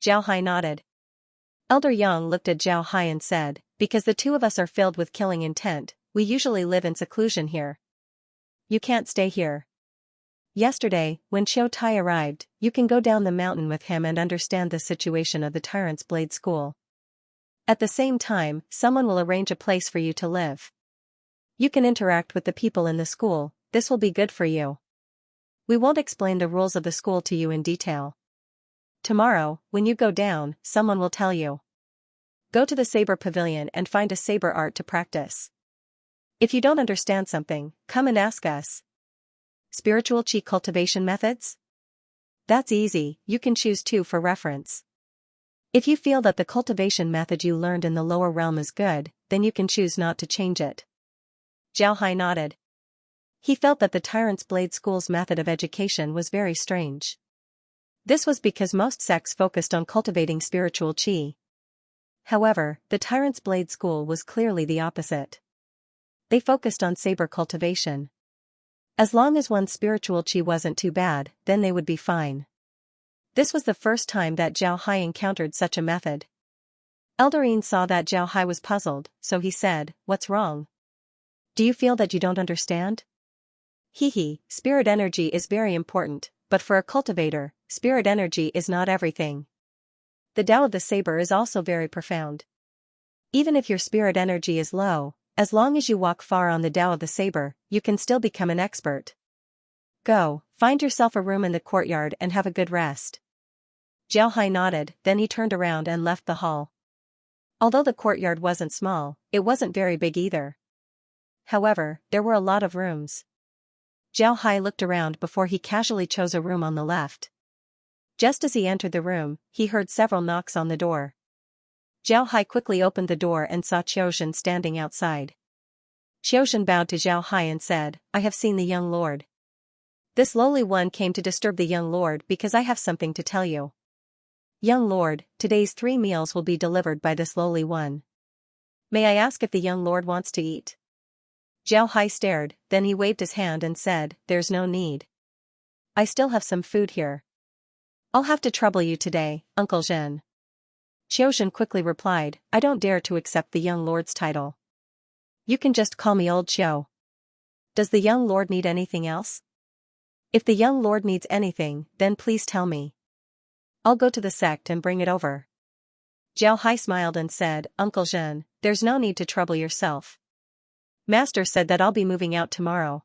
Zhao Hai nodded. Elder Yang looked at Zhao Hai and said, Because the two of us are filled with killing intent, we usually live in seclusion here. You can't stay here. Yesterday, when Qiu Tai arrived, you can go down the mountain with him and understand the situation of the Tyrant's Blade School. At the same time, someone will arrange a place for you to live. You can interact with the people in the school, this will be good for you. We won't explain the rules of the school to you in detail. Tomorrow, when you go down, someone will tell you. Go to the saber pavilion and find a saber art to practice. If you don't understand something, come and ask us. Spiritual Qi cultivation methods? That's easy, you can choose 2 for reference. If you feel that the cultivation method you learned in the lower realm is good, then you can choose not to change it. Zhao Hai nodded. He felt that the Tyrant's Blade School's method of education was very strange. This was because most sects focused on cultivating spiritual Qi. However, the Tyrant's Blade School was clearly the opposite. They focused on saber cultivation. As long as one's spiritual Qi wasn't too bad, then they would be fine. This was the first time that Zhao Hai encountered such a method. Eldarine saw that Zhao Hai was puzzled, so he said, What's wrong? Do you feel that you don't understand? Spirit energy is very important, but for a cultivator, spirit energy is not everything. The Tao of the saber is also very profound. Even if your spirit energy is low, as long as you walk far on the Tao of the saber, you can still become an expert. Go, find yourself a room in the courtyard and have a good rest. Zhao Hai nodded, then he turned around and left the hall. Although the courtyard wasn't small, it wasn't very big either. However, there were a lot of rooms. Zhao Hai looked around before he casually chose a room on the left. Just as he entered the room, he heard several knocks on the door. Zhao Hai quickly opened the door and saw Qiuzhen standing outside. Qiuzhen bowed to Zhao Hai and said, "I have seen the young lord. This lowly one came to disturb the young lord because I have something to tell you. Young lord, today's 3 meals will be delivered by this lowly one. May I ask if the young lord wants to eat?" Zhao Hai stared, then he waved his hand and said, "There's no need. I still have some food here. I'll have to trouble you today, Uncle Zhen." Qiuzhen quickly replied, "I don't dare to accept the young lord's title. You can just call me Old Qiu. Does the young lord need anything else? If the young lord needs anything, then please tell me. I'll go to the sect and bring it over." Zhao Hai smiled and said, "Uncle Zhen, there's no need to trouble yourself. Master said that I'll be moving out tomorrow.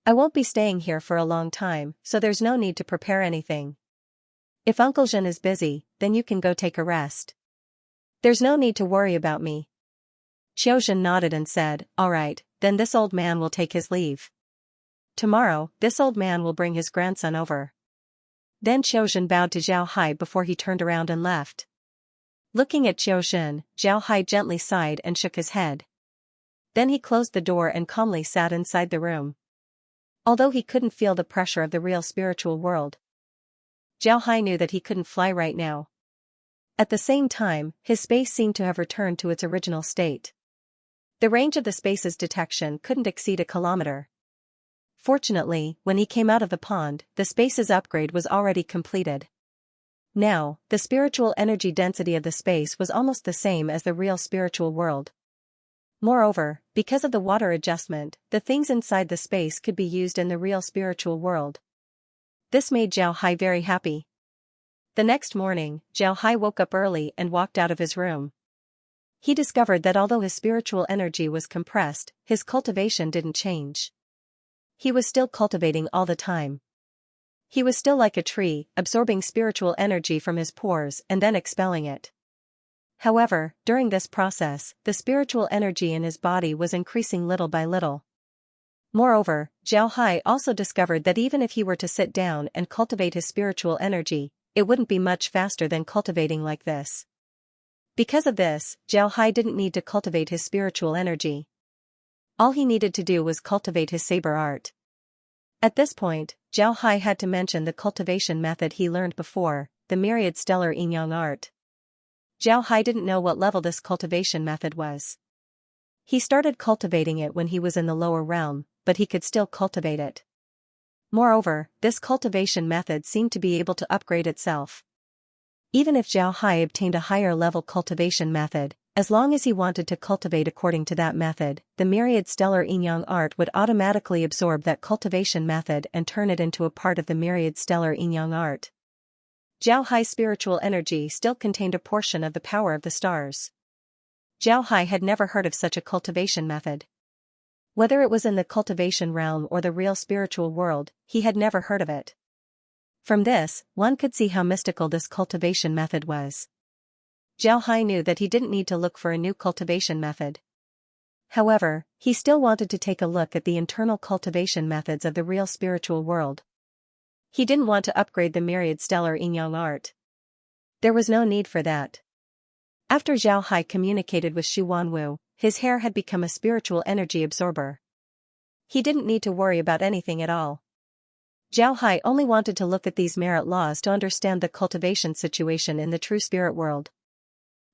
I won't be staying here for a long time, so there's no need to prepare anything. If Uncle Zhen is busy, then you can go take a rest. There's no need to worry about me." Qiuzhen nodded and said, "All right, then this old man will take his leave. Tomorrow, this old man will bring his grandson over." Then Qiuzhen bowed to Zhao Hai before he turned around and left. Looking at Qiuzhen, Zhao Hai gently sighed and shook his head. Then he closed the door and calmly sat inside the room. Although he couldn't feel the pressure of the real spiritual world, Zhao Hai knew that he couldn't fly right now. At the same time, his space seemed to have returned to its original state. The range of the space's detection couldn't exceed a kilometer. Fortunately, when he came out of the pond, the space's upgrade was already completed. Now, the spiritual energy density of the space was almost the same as the real spiritual world. Moreover, because of the water adjustment, the things inside the space could be used in the real spiritual world. This made Zhao Hai very happy. The next morning, Zhao Hai woke up early and walked out of his room. He discovered that although his spiritual energy was compressed, his cultivation didn't change. He was still cultivating all the time. He was still like a tree, absorbing spiritual energy from his pores and then expelling it. However, during this process, the spiritual energy in his body was increasing little by little. Moreover, Zhao Hai also discovered that even if he were to sit down and cultivate his spiritual energy, it wouldn't be much faster than cultivating like this. Because of this, Zhao Hai didn't need to cultivate his spiritual energy. All he needed to do was cultivate his saber art. At this point, Zhao Hai had to mention the cultivation method he learned before, the myriad stellar yin-yang art. Zhao Hai didn't know what level this cultivation method was. He started cultivating it when he was in the lower realm, but he could still cultivate it. Moreover, this cultivation method seemed to be able to upgrade itself. Even if Zhao Hai obtained a higher level cultivation method, as long as he wanted to cultivate according to that method, the myriad stellar yin-yang art would automatically absorb that cultivation method and turn it into a part of the myriad stellar yin-yang art. Zhao Hai's spiritual energy still contained a portion of the power of the stars. Zhao Hai had never heard of such a cultivation method. Whether it was in the cultivation realm or the real spiritual world, he had never heard of it. From this, one could see how mystical this cultivation method was. Zhao Hai knew that he didn't need to look for a new cultivation method. However, he still wanted to take a look at the internal cultivation methods of the real spiritual world. He didn't want to upgrade the myriad stellar yin-yang art. There was no need for that. After Zhao Hai communicated with Xu Wanwu, his hair had become a spiritual energy absorber. He didn't need to worry about anything at all. Zhao Hai only wanted to look at these merit laws to understand the cultivation situation in the true spirit world.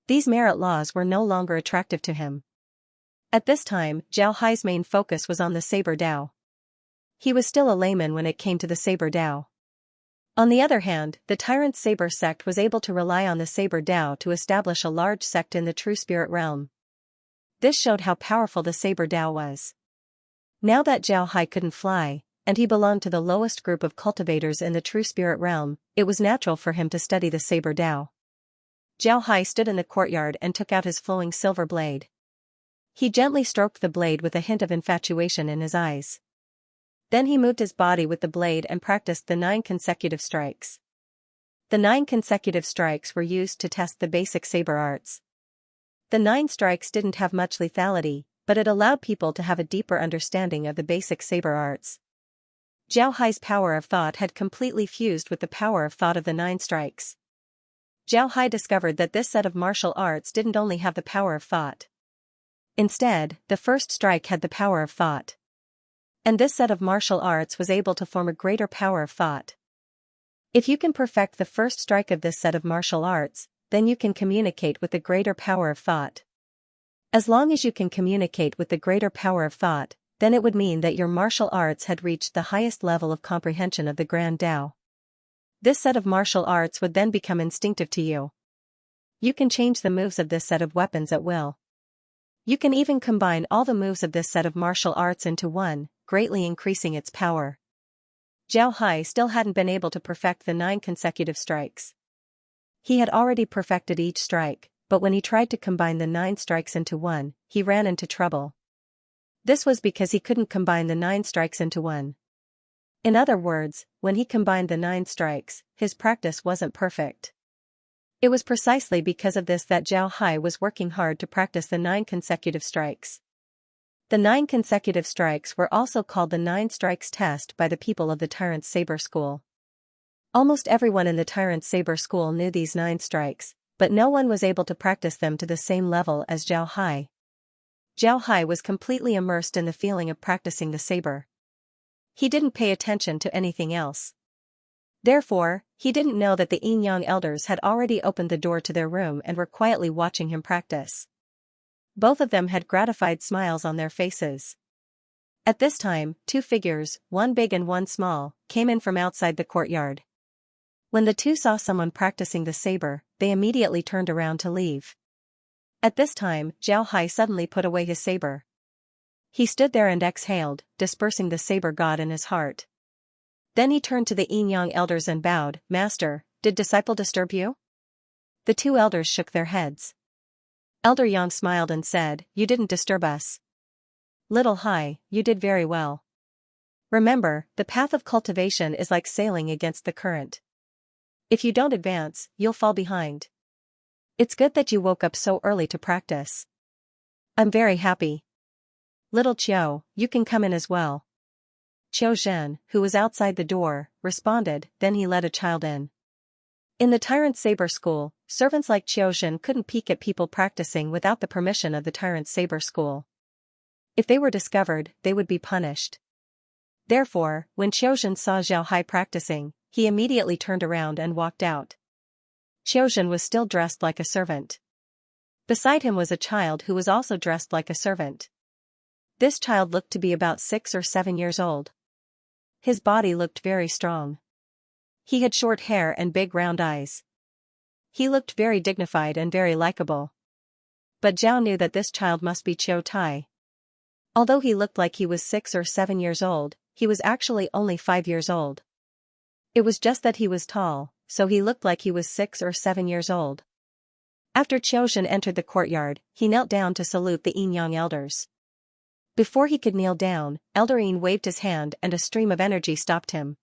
These merit laws were no longer attractive to him. At this time, Zhao Hai's main focus was on the Saber Dao. He was still a layman when it came to the Saber Dao. On the other hand, the Tyrant Saber sect was able to rely on the Saber Dao to establish a large sect in the true spirit realm. This showed how powerful the Saber Dao was. Now that Zhao Hai couldn't fly, and he belonged to the lowest group of cultivators in the true spirit realm, it was natural for him to study the Saber Dao. Zhao Hai stood in the courtyard and took out his flowing silver blade. He gently stroked the blade with a hint of infatuation in his eyes. Then he moved his body with the blade and practiced the 9 consecutive strikes. The 9 consecutive strikes were used to test the basic saber arts. The 9 strikes didn't have much lethality, but it allowed people to have a deeper understanding of the basic saber arts. Zhao Hai's power of thought had completely fused with the power of thought of the 9 strikes. Zhao Hai discovered that this set of martial arts didn't only have the power of thought. Instead, the first strike had the power of thought. And this set of martial arts was able to form a greater power of thought. If you can perfect the first strike of this set of martial arts, then you can communicate with the greater power of thought. As long as you can communicate with the greater power of thought, then it would mean that your martial arts had reached the highest level of comprehension of the Grand Tao. This set of martial arts would then become instinctive to you. You can change the moves of this set of weapons at will. You can even combine all the moves of this set of martial arts into one, greatly increasing its power. Zhao Hai still hadn't been able to perfect the 9 consecutive strikes. He had already perfected each strike, but when he tried to combine the 9 strikes into one, he ran into trouble. This was because he couldn't combine the 9 strikes into one. In other words, when he combined the 9 strikes, his practice wasn't perfect. It was precisely because of this that Zhao Hai was working hard to practice the 9 consecutive strikes. The 9 consecutive strikes were also called the 9 strikes test by the people of the Tyrant's Saber School. Almost everyone in the Tyrant's Saber School knew these 9 strikes, but no one was able to practice them to the same level as Zhao Hai. Zhao Hai was completely immersed in the feeling of practicing the saber. He didn't pay attention to anything else. Therefore, he didn't know that the Yin-Yang elders had already opened the door to their room and were quietly watching him practice. Both of them had gratified smiles on their faces. At this time, 2 figures, one big and one small, came in from outside the courtyard. When the 2 saw someone practicing the saber, they immediately turned around to leave. At this time, Zhao Hai suddenly put away his saber. He stood there and exhaled, dispersing the saber god in his heart. Then he turned to the Yin-Yang elders and bowed, "Master, did disciple disturb you?" The 2 elders shook their heads. Elder Yang smiled and said, "You didn't disturb us. Little Hai, you did very well. Remember, the path of cultivation is like sailing against the current. If you don't advance, you'll fall behind. It's good that you woke up so early to practice. I'm very happy. Little Qiu, you can come in as well." Qiu Zhen, who was outside the door, responded, then he led a child in. In the Tyrant's Saber School, servants like Qiu Zhen couldn't peek at people practicing without the permission of the Tyrant's Saber School. If they were discovered, they would be punished. Therefore, when Qiu Zhen saw Zhao Hai practicing, he immediately turned around and walked out. Qiu Zhen was still dressed like a servant. Beside him was a child who was also dressed like a servant. This child looked to be about 6 or 7 years old. His body looked very strong. He had short hair and big round eyes. He looked very dignified and very likable. But Zhao knew that this child must be Qiu Tai. Although he looked like he was 6 or 7 years old, he was actually only 5 years old. It was just that he was tall, so he looked like he was 6 or 7 years old. After Qiu Zhen entered the courtyard, he knelt down to salute the Yin-Yang elders. Before he could kneel down, Elder Yin waved his hand and a stream of energy stopped him.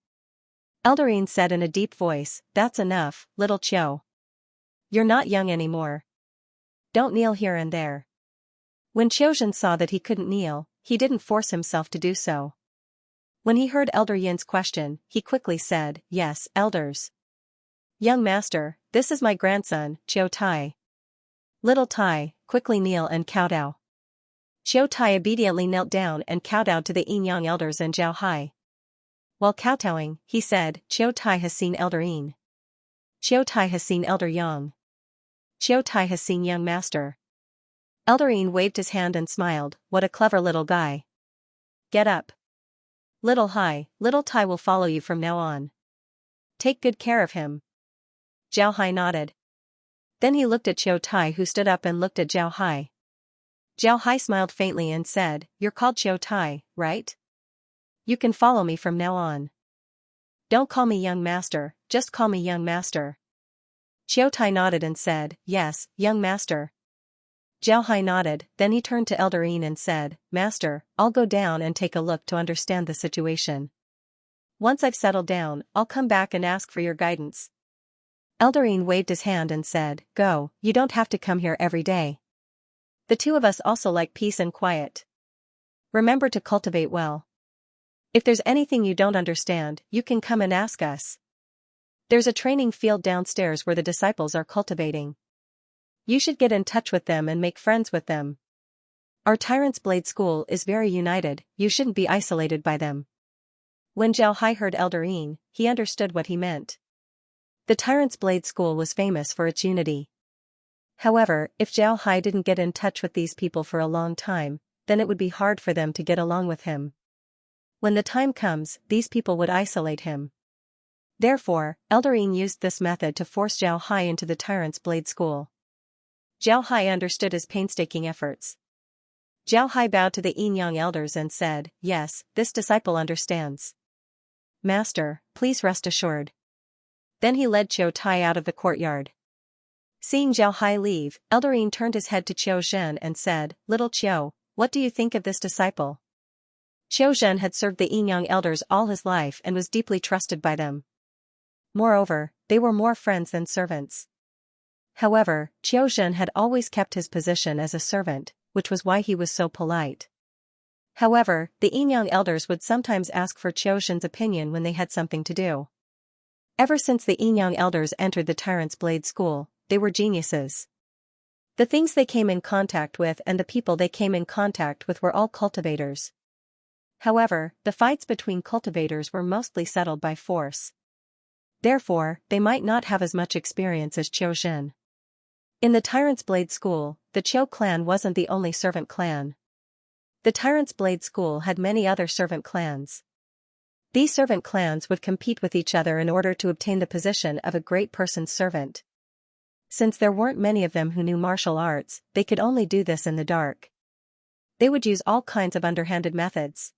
Elder Yin said in a deep voice, "That's enough, little Qiu. You're not young anymore. Don't kneel here and there." When Qiu Zhen saw that he couldn't kneel, he didn't force himself to do so. When he heard Elder Yin's question, he quickly said, "Yes, elders. Young master, this is my grandson, Qiu Tai. Little Tai, quickly kneel and kowtow." Qiu Tai obediently knelt down and kowtowed to the Yin-Yang elders and Zhao Hai. While kowtowing, he said, "Qiu Tai has seen Elder Yin. Qiu Tai has seen Elder Yang. Qiu Tai has seen young master." Elder Yin waved his hand and smiled, "What a clever little guy. Get up. Little Hai, little Tai will follow you from now on. Take good care of him." Zhao Hai nodded. Then he looked at Qiu Tai, who stood up and looked at Zhao Hai. Zhao Hai smiled faintly and said, "You're called Qiu Tai, right? You can follow me from now on. Don't call me young master, just call me young master." Qiu Tai nodded and said, "Yes, young master." Zhao Hai nodded, then he turned to Elder Yin and said, "Master, I'll go down and take a look to understand the situation. Once I've settled down, I'll come back and ask for your guidance." Elder Yin waved his hand and said, "Go, you don't have to come here every day. The two of us also like peace and quiet. Remember to cultivate well. If there's anything you don't understand, you can come and ask us. There's a training field downstairs where the disciples are cultivating. You should get in touch with them and make friends with them. Our Tyrant's Blade School is very united, you shouldn't be isolated by them. When Zhao Hai heard Elder Yin, he understood what he meant. The Tyrant's Blade School was famous for its unity. However, if Zhao Hai didn't get in touch with these people for a long time, then it would be hard for them to get along with him. When the time comes, these people would isolate him. Therefore, Elder Yin used this method to force Zhao Hai into the Tyrant's Blade School. Zhao Hai understood his painstaking efforts. Zhao Hai bowed to the Yin-Yang elders and said, "Yes, this disciple understands. Master, please rest assured." Then he led Qiu Tai out of the courtyard. Seeing Zhao Hai leave, Elder Yin turned his head to Qiu Zhen and said, "Little Qiu, what do you think of this disciple?" Qiu Zhen had served the Yin-Yang elders all his life and was deeply trusted by them. Moreover, they were more friends than servants. However, Qiu Zhen had always kept his position as a servant, which was why he was so polite. However, the Yin-Yang elders would sometimes ask for Qiu Zhen's opinion when they had something to do. Ever since the Yin-Yang elders entered the Tyrant's Blade School, they were geniuses. The things they came in contact with and the people they came in contact with were all cultivators. However, the fights between cultivators were mostly settled by force. Therefore, they might not have as much experience as Qiu Zhen. In the Tyrant's Blade School, the Qiu clan wasn't the only servant clan. The Tyrant's Blade School had many other servant clans. These servant clans would compete with each other in order to obtain the position of a great person's servant. Since there weren't many of them who knew martial arts, they could only do this in the dark. They would use all kinds of underhanded methods.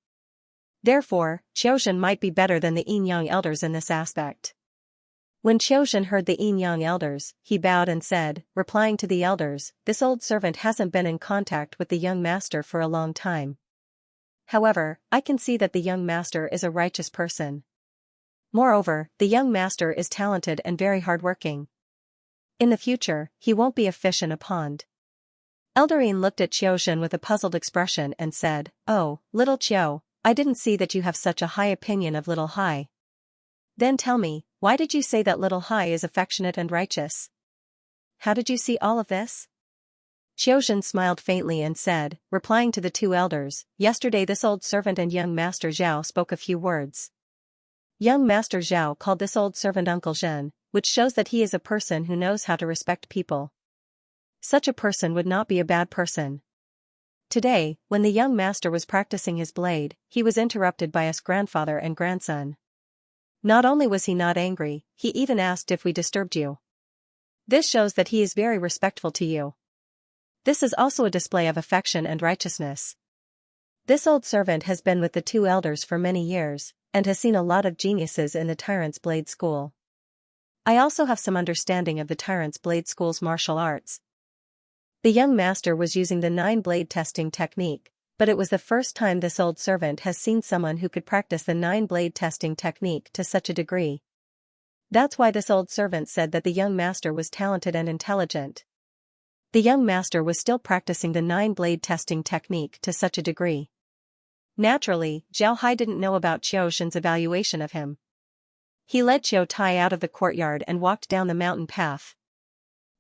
Therefore, Qiu Zhen might be better than the Yin-Yang elders in this aspect. When Qiu Zhen heard the Yin-Yang elders, he bowed and said, replying to the elders, "This old servant hasn't been in contact with the young master for a long time. However, I can see that the young master is a righteous person. Moreover, the young master is talented and very hardworking. In the future, he won't be a fish in a pond." Elder Yin looked at Qiu Zhen with a puzzled expression and said, "Oh, little Qiu, I didn't see that you have such a high opinion of little Hai. Then tell me, why did you say that little Hai is affectionate and righteous? How did you see all of this?" Qiu Zhen smiled faintly and said, replying to the two elders, "Yesterday this old servant and young master Zhao spoke a few words. Young master Zhao called this old servant Uncle Zhen, which shows that he is a person who knows how to respect people. Such a person would not be a bad person. Today, when the young master was practicing his blade, he was interrupted by us grandfather and grandson. Not only was he not angry, he even asked if we disturbed you. This shows that he is very respectful to you. This is also a display of affection and righteousness. This old servant has been with the two elders for many years, and has seen a lot of geniuses in the Tyrant's Blade School. I also have some understanding of the Tyrant's Blade School's martial arts. The young master was using the 9-blade testing technique, but it was the first time this old servant has seen someone who could practice the 9-blade testing technique to such a degree. That's why this old servant said that the young master was talented and intelligent. The young master was still practicing the 9-blade testing technique to such a degree. Naturally, Zhao Hai didn't know about Qiu Zhen's evaluation of him. He led Qiu Tai out of the courtyard and walked down the mountain path.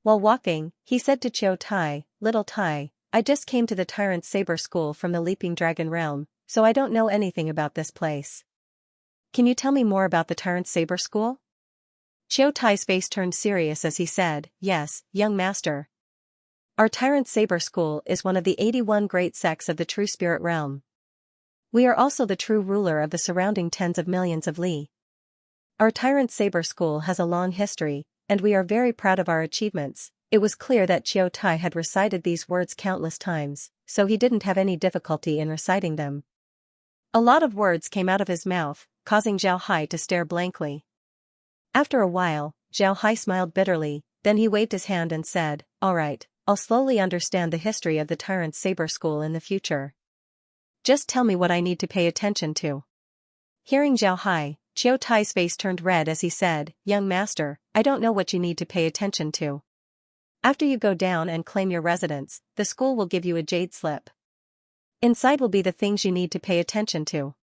While walking, he said to Qiu Tai, "Little Tai, I just came to the Tyrant Saber School from the Leaping Dragon Realm, so I don't know anything about this place. Can you tell me more about the Tyrant Saber School?" Qiu Tai's face turned serious as he said, "Yes, young master. Our Tyrant Saber School is one of the 81 great sects of the True Spirit Realm. We are also the true ruler of the surrounding tens of millions of Li. Our Tyrant Saber School has a long history, and we are very proud of our achievements." It was clear that Qiu Tai had recited these words countless times, so he didn't have any difficulty in reciting them. A lot of words came out of his mouth, causing Zhao Hai to stare blankly. After a while, Zhao Hai smiled bitterly, then he waved his hand and said, "All right, I'll slowly understand the history of the Tyrant Saber School in the future. Just tell me what I need to pay attention to." Hearing Zhao Hai, Qiu Tai's face turned red as he said, "Young master, I don't know what you need to pay attention to. After you go down and claim your residence, the school will give you a jade slip. Inside will be the things you need to pay attention to.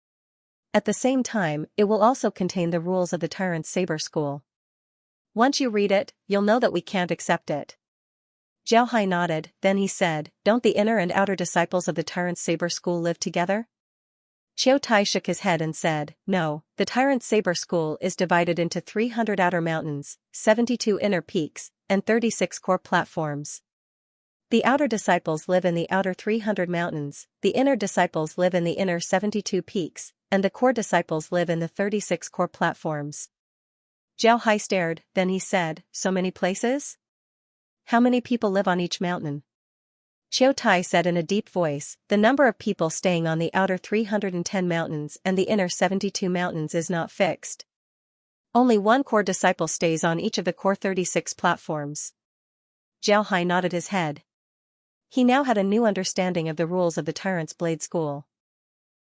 At the same time, it will also contain the rules of the Tyrant's Saber School. Once you read it, you'll know that we can't accept it. Zhao Hai nodded, then he said, don't the inner and outer disciples of the Tyrant's Saber School live together? Qiu Tai shook his head and said, no, the Tyrant's Saber School is divided into 300 outer mountains, 72 inner peaks, and 36 core platforms. The outer disciples live in the outer 300 mountains, the inner disciples live in the inner 72 peaks, and the core disciples live in the 36 core platforms. Zhao Hai stared, then he said, so many places? How many people live on each mountain? Qiu Tai said in a deep voice, the number of people staying on the outer 310 mountains and the inner 72 mountains is not fixed. Only one core disciple stays on each of the core 36 platforms. Zhao Hai nodded his head. He now had a new understanding of the rules of the Tyrant's Blade School.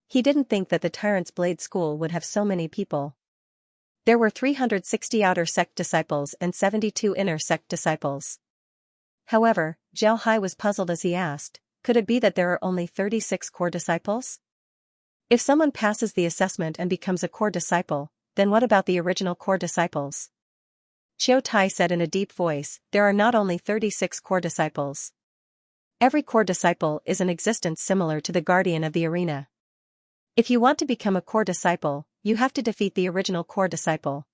He didn't think that the Tyrant's Blade School would have so many people. There were 360 outer sect disciples and 72 inner sect disciples. However, Zhao Hai was puzzled as he asked, could it be that there are only 36 core disciples? If someone passes the assessment and becomes a core disciple, then what about the original core disciples? Qiu Tai said in a deep voice, there are not only 36 core disciples. Every core disciple is an existence similar to the guardian of the arena. If you want to become a core disciple, you have to defeat the original core disciple.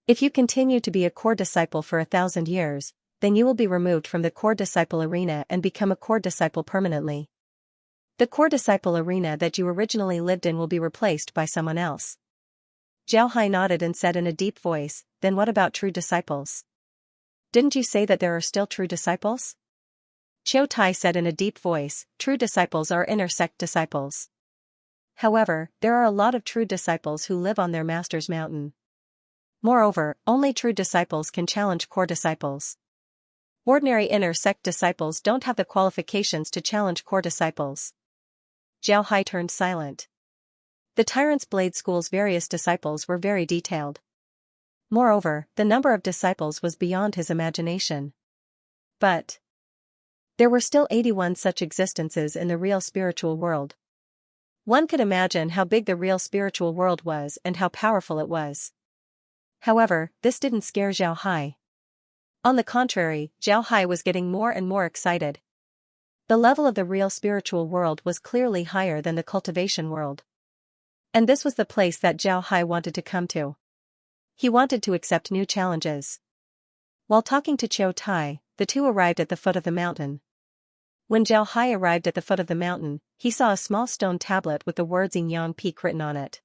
If you continue to be a core disciple for 1,000 years, then you will be removed from the core disciple arena and become a core disciple permanently. The core disciple arena that you originally lived in will be replaced by someone else. Zhao Hai nodded and said in a deep voice, then what about true disciples? Didn't you say that there are still true disciples? Qiu Tai said in a deep voice, true disciples are inner sect disciples. However, there are a lot of true disciples who live on their master's mountain. Moreover, only true disciples can challenge core disciples. Ordinary inner sect disciples don't have the qualifications to challenge core disciples. Zhao Hai turned silent. The Tyrant's Blade School's various disciples were very detailed. Moreover, the number of disciples was beyond his imagination. But there were still 81 such existences in the real spiritual world. One could imagine how big the real spiritual world was and how powerful it was. However, this didn't scare Zhao Hai. On the contrary, Zhao Hai was getting more and more excited. The level of the real spiritual world was clearly higher than the cultivation world. And this was the place that Zhao Hai wanted to come to. He wanted to accept new challenges. While talking to Qiu Tai, the two arrived at the foot of the mountain. When Zhao Hai arrived at the foot of the mountain, he saw a small stone tablet with the words Yin Peak written on it.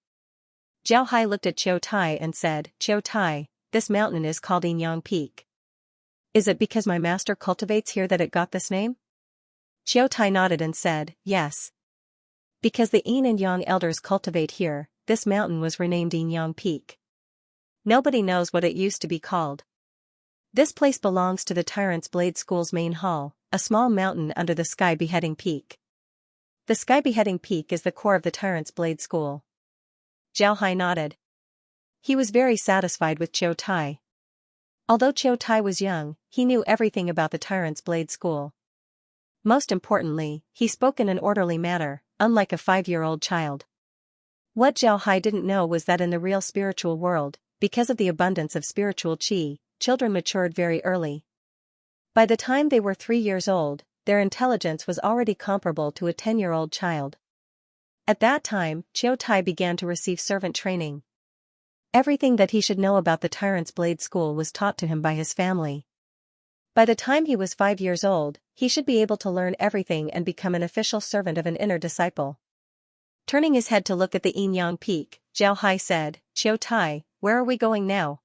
Zhao Hai looked at Qiu Tai and said, Qiu Tai, this mountain is called Yin Peak. Is it because my master cultivates here that it got this name? Qiu Tai nodded and said, yes. Because the Yin and Yang elders cultivate here, this mountain was renamed Yin Peak. Nobody knows what it used to be called. This place belongs to the Tyrant's Blade School's main hall, a small mountain under the Sky Beheading Peak. The Sky Beheading Peak is the core of the Tyrant's Blade School. Zhao Hai nodded. He was very satisfied with Qiu Tai. Although Qiu Tai was young, he knew everything about the Tyrant's Blade School. Most importantly, he spoke in an orderly manner, unlike a 5-year-old child. What Zhao Hai didn't know was that in the real spiritual world, because of the abundance of spiritual qi, children matured very early. By the time they were 3 years old, their intelligence was already comparable to a 10-year-old child. At that time, Qiu Tai began to receive servant training. Everything that he should know about the Tyrant's Blade School was taught to him by his family. By the time he was 5 years old, he should be able to learn everything and become an official servant of an inner disciple. Turning his head to look at the Yin Peak, Zhao Hai said, Qiu Tai, where are we going now?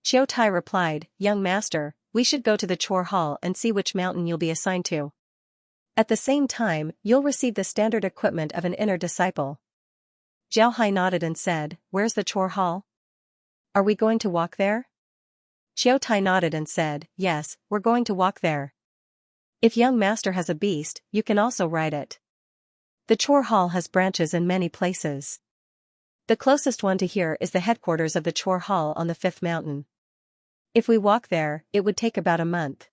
Qiu Tai replied, young master, we should go to the Chor Hall and see which mountain you'll be assigned to. At the same time, you'll receive the standard equipment of an inner disciple. Zhao Hai nodded and said, where's the Chor Hall? Are we going to walk there? Qiu Tai nodded and said, yes, we're going to walk there. If young master has a beast, you can also ride it. The Chor Hall has branches in many places. The closest one to here is the headquarters of the Chor Hall on the 5th mountain. If we walk there, it would take about a month.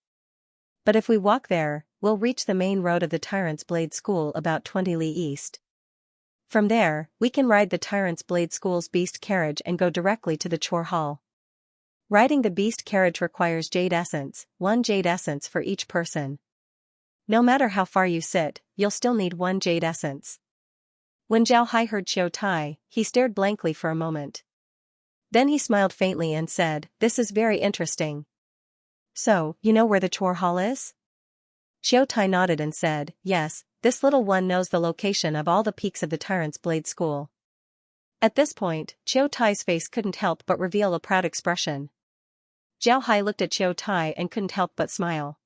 But if we walk there, we'll reach the main road of the Tyrant's Blade School about 20 li east. From there, we can ride the Tyrant's Blade School's beast carriage and go directly to the Chore Hall. Riding the beast carriage requires jade essence, 1 jade essence for each person. No matter how far you sit, you'll still need 1 jade essence. When Zhao Hai heard Qiu Tai, he stared blankly for a moment. Then he smiled faintly and said, "This is very interesting. So, you know where the Chore Hall is?" Qiu Tai nodded and said, "Yes, this little one knows the location of all the peaks of the Tyrant's Blade School." At this point, Qiu Tai's face couldn't help but reveal a proud expression. Zhao Hai looked at Qiu Tai and couldn't help but smile.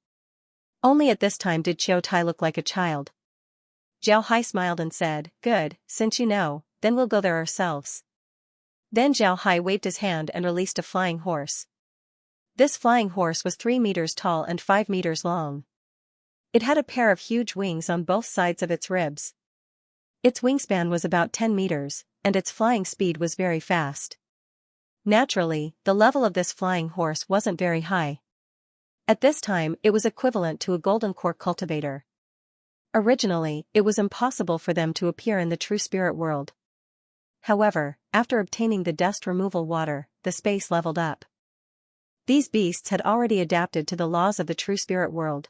Only at this time did Qiu Tai look like a child. Zhao Hai smiled and said, "Good, since you know, then we'll go there ourselves." Then Zhao Hai waved his hand and released a flying horse. This flying horse was 3 meters tall and 5 meters long. It had a pair of huge wings on both sides of its ribs. Its wingspan was about 10 meters, and its flying speed was very fast. Naturally, the level of this flying horse wasn't very high. At this time, it was equivalent to a golden core cultivator. Originally, it was impossible for them to appear in the true spirit world. However, after obtaining the dust removal water, the space leveled up. These beasts had already adapted to the laws of the true spirit world.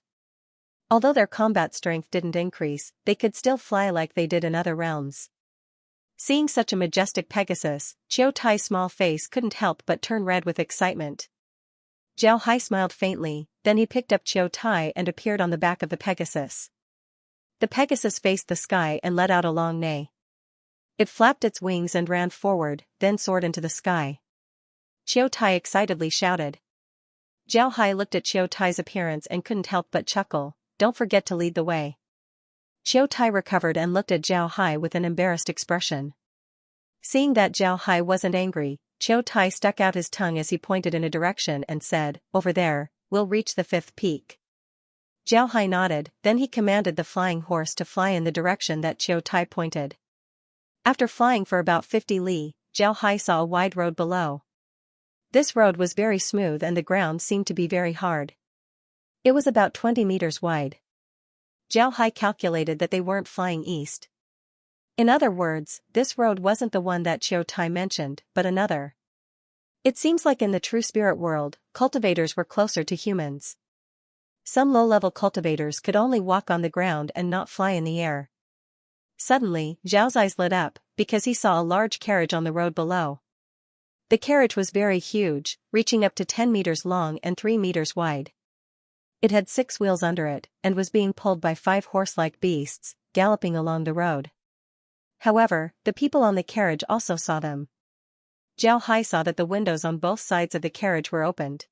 Although their combat strength didn't increase, they could still fly like they did in other realms. Seeing such a majestic Pegasus, Qiu Tai's small face couldn't help but turn red with excitement. Zhao Hai smiled faintly, then he picked up Qiu Tai and appeared on the back of the Pegasus. The Pegasus faced the sky and let out a long neigh. It flapped its wings and ran forward, then soared into the sky. Qiu Tai excitedly shouted. Zhao Hai looked at Qiu Tai's appearance and couldn't help but chuckle, "Don't forget to lead the way." Qiu Tai recovered and looked at Zhao Hai with an embarrassed expression. Seeing that Zhao Hai wasn't angry, Qiu Tai stuck out his tongue as he pointed in a direction and said, "Over there, we'll reach the 5th peak." Zhao Hai nodded, then he commanded the flying horse to fly in the direction that Qiu Tai pointed. After flying for about 50 li, Zhao Hai saw a wide road below. This road was very smooth and the ground seemed to be very hard. It was about 20 meters wide. Zhao Hai calculated that they weren't flying east. In other words, this road wasn't the one that Qiu Tai mentioned, but another. It seems like in the true spirit world, cultivators were closer to humans. Some low-level cultivators could only walk on the ground and not fly in the air. Suddenly, Zhao's eyes lit up, because he saw a large carriage on the road below. The carriage was very huge, reaching up to 10 meters long and 3 meters wide. It had 6 wheels under it, and was being pulled by 5 horse-like beasts, galloping along the road. However, the people on the carriage also saw them. Zhao Hai saw that the windows on both sides of the carriage were opened.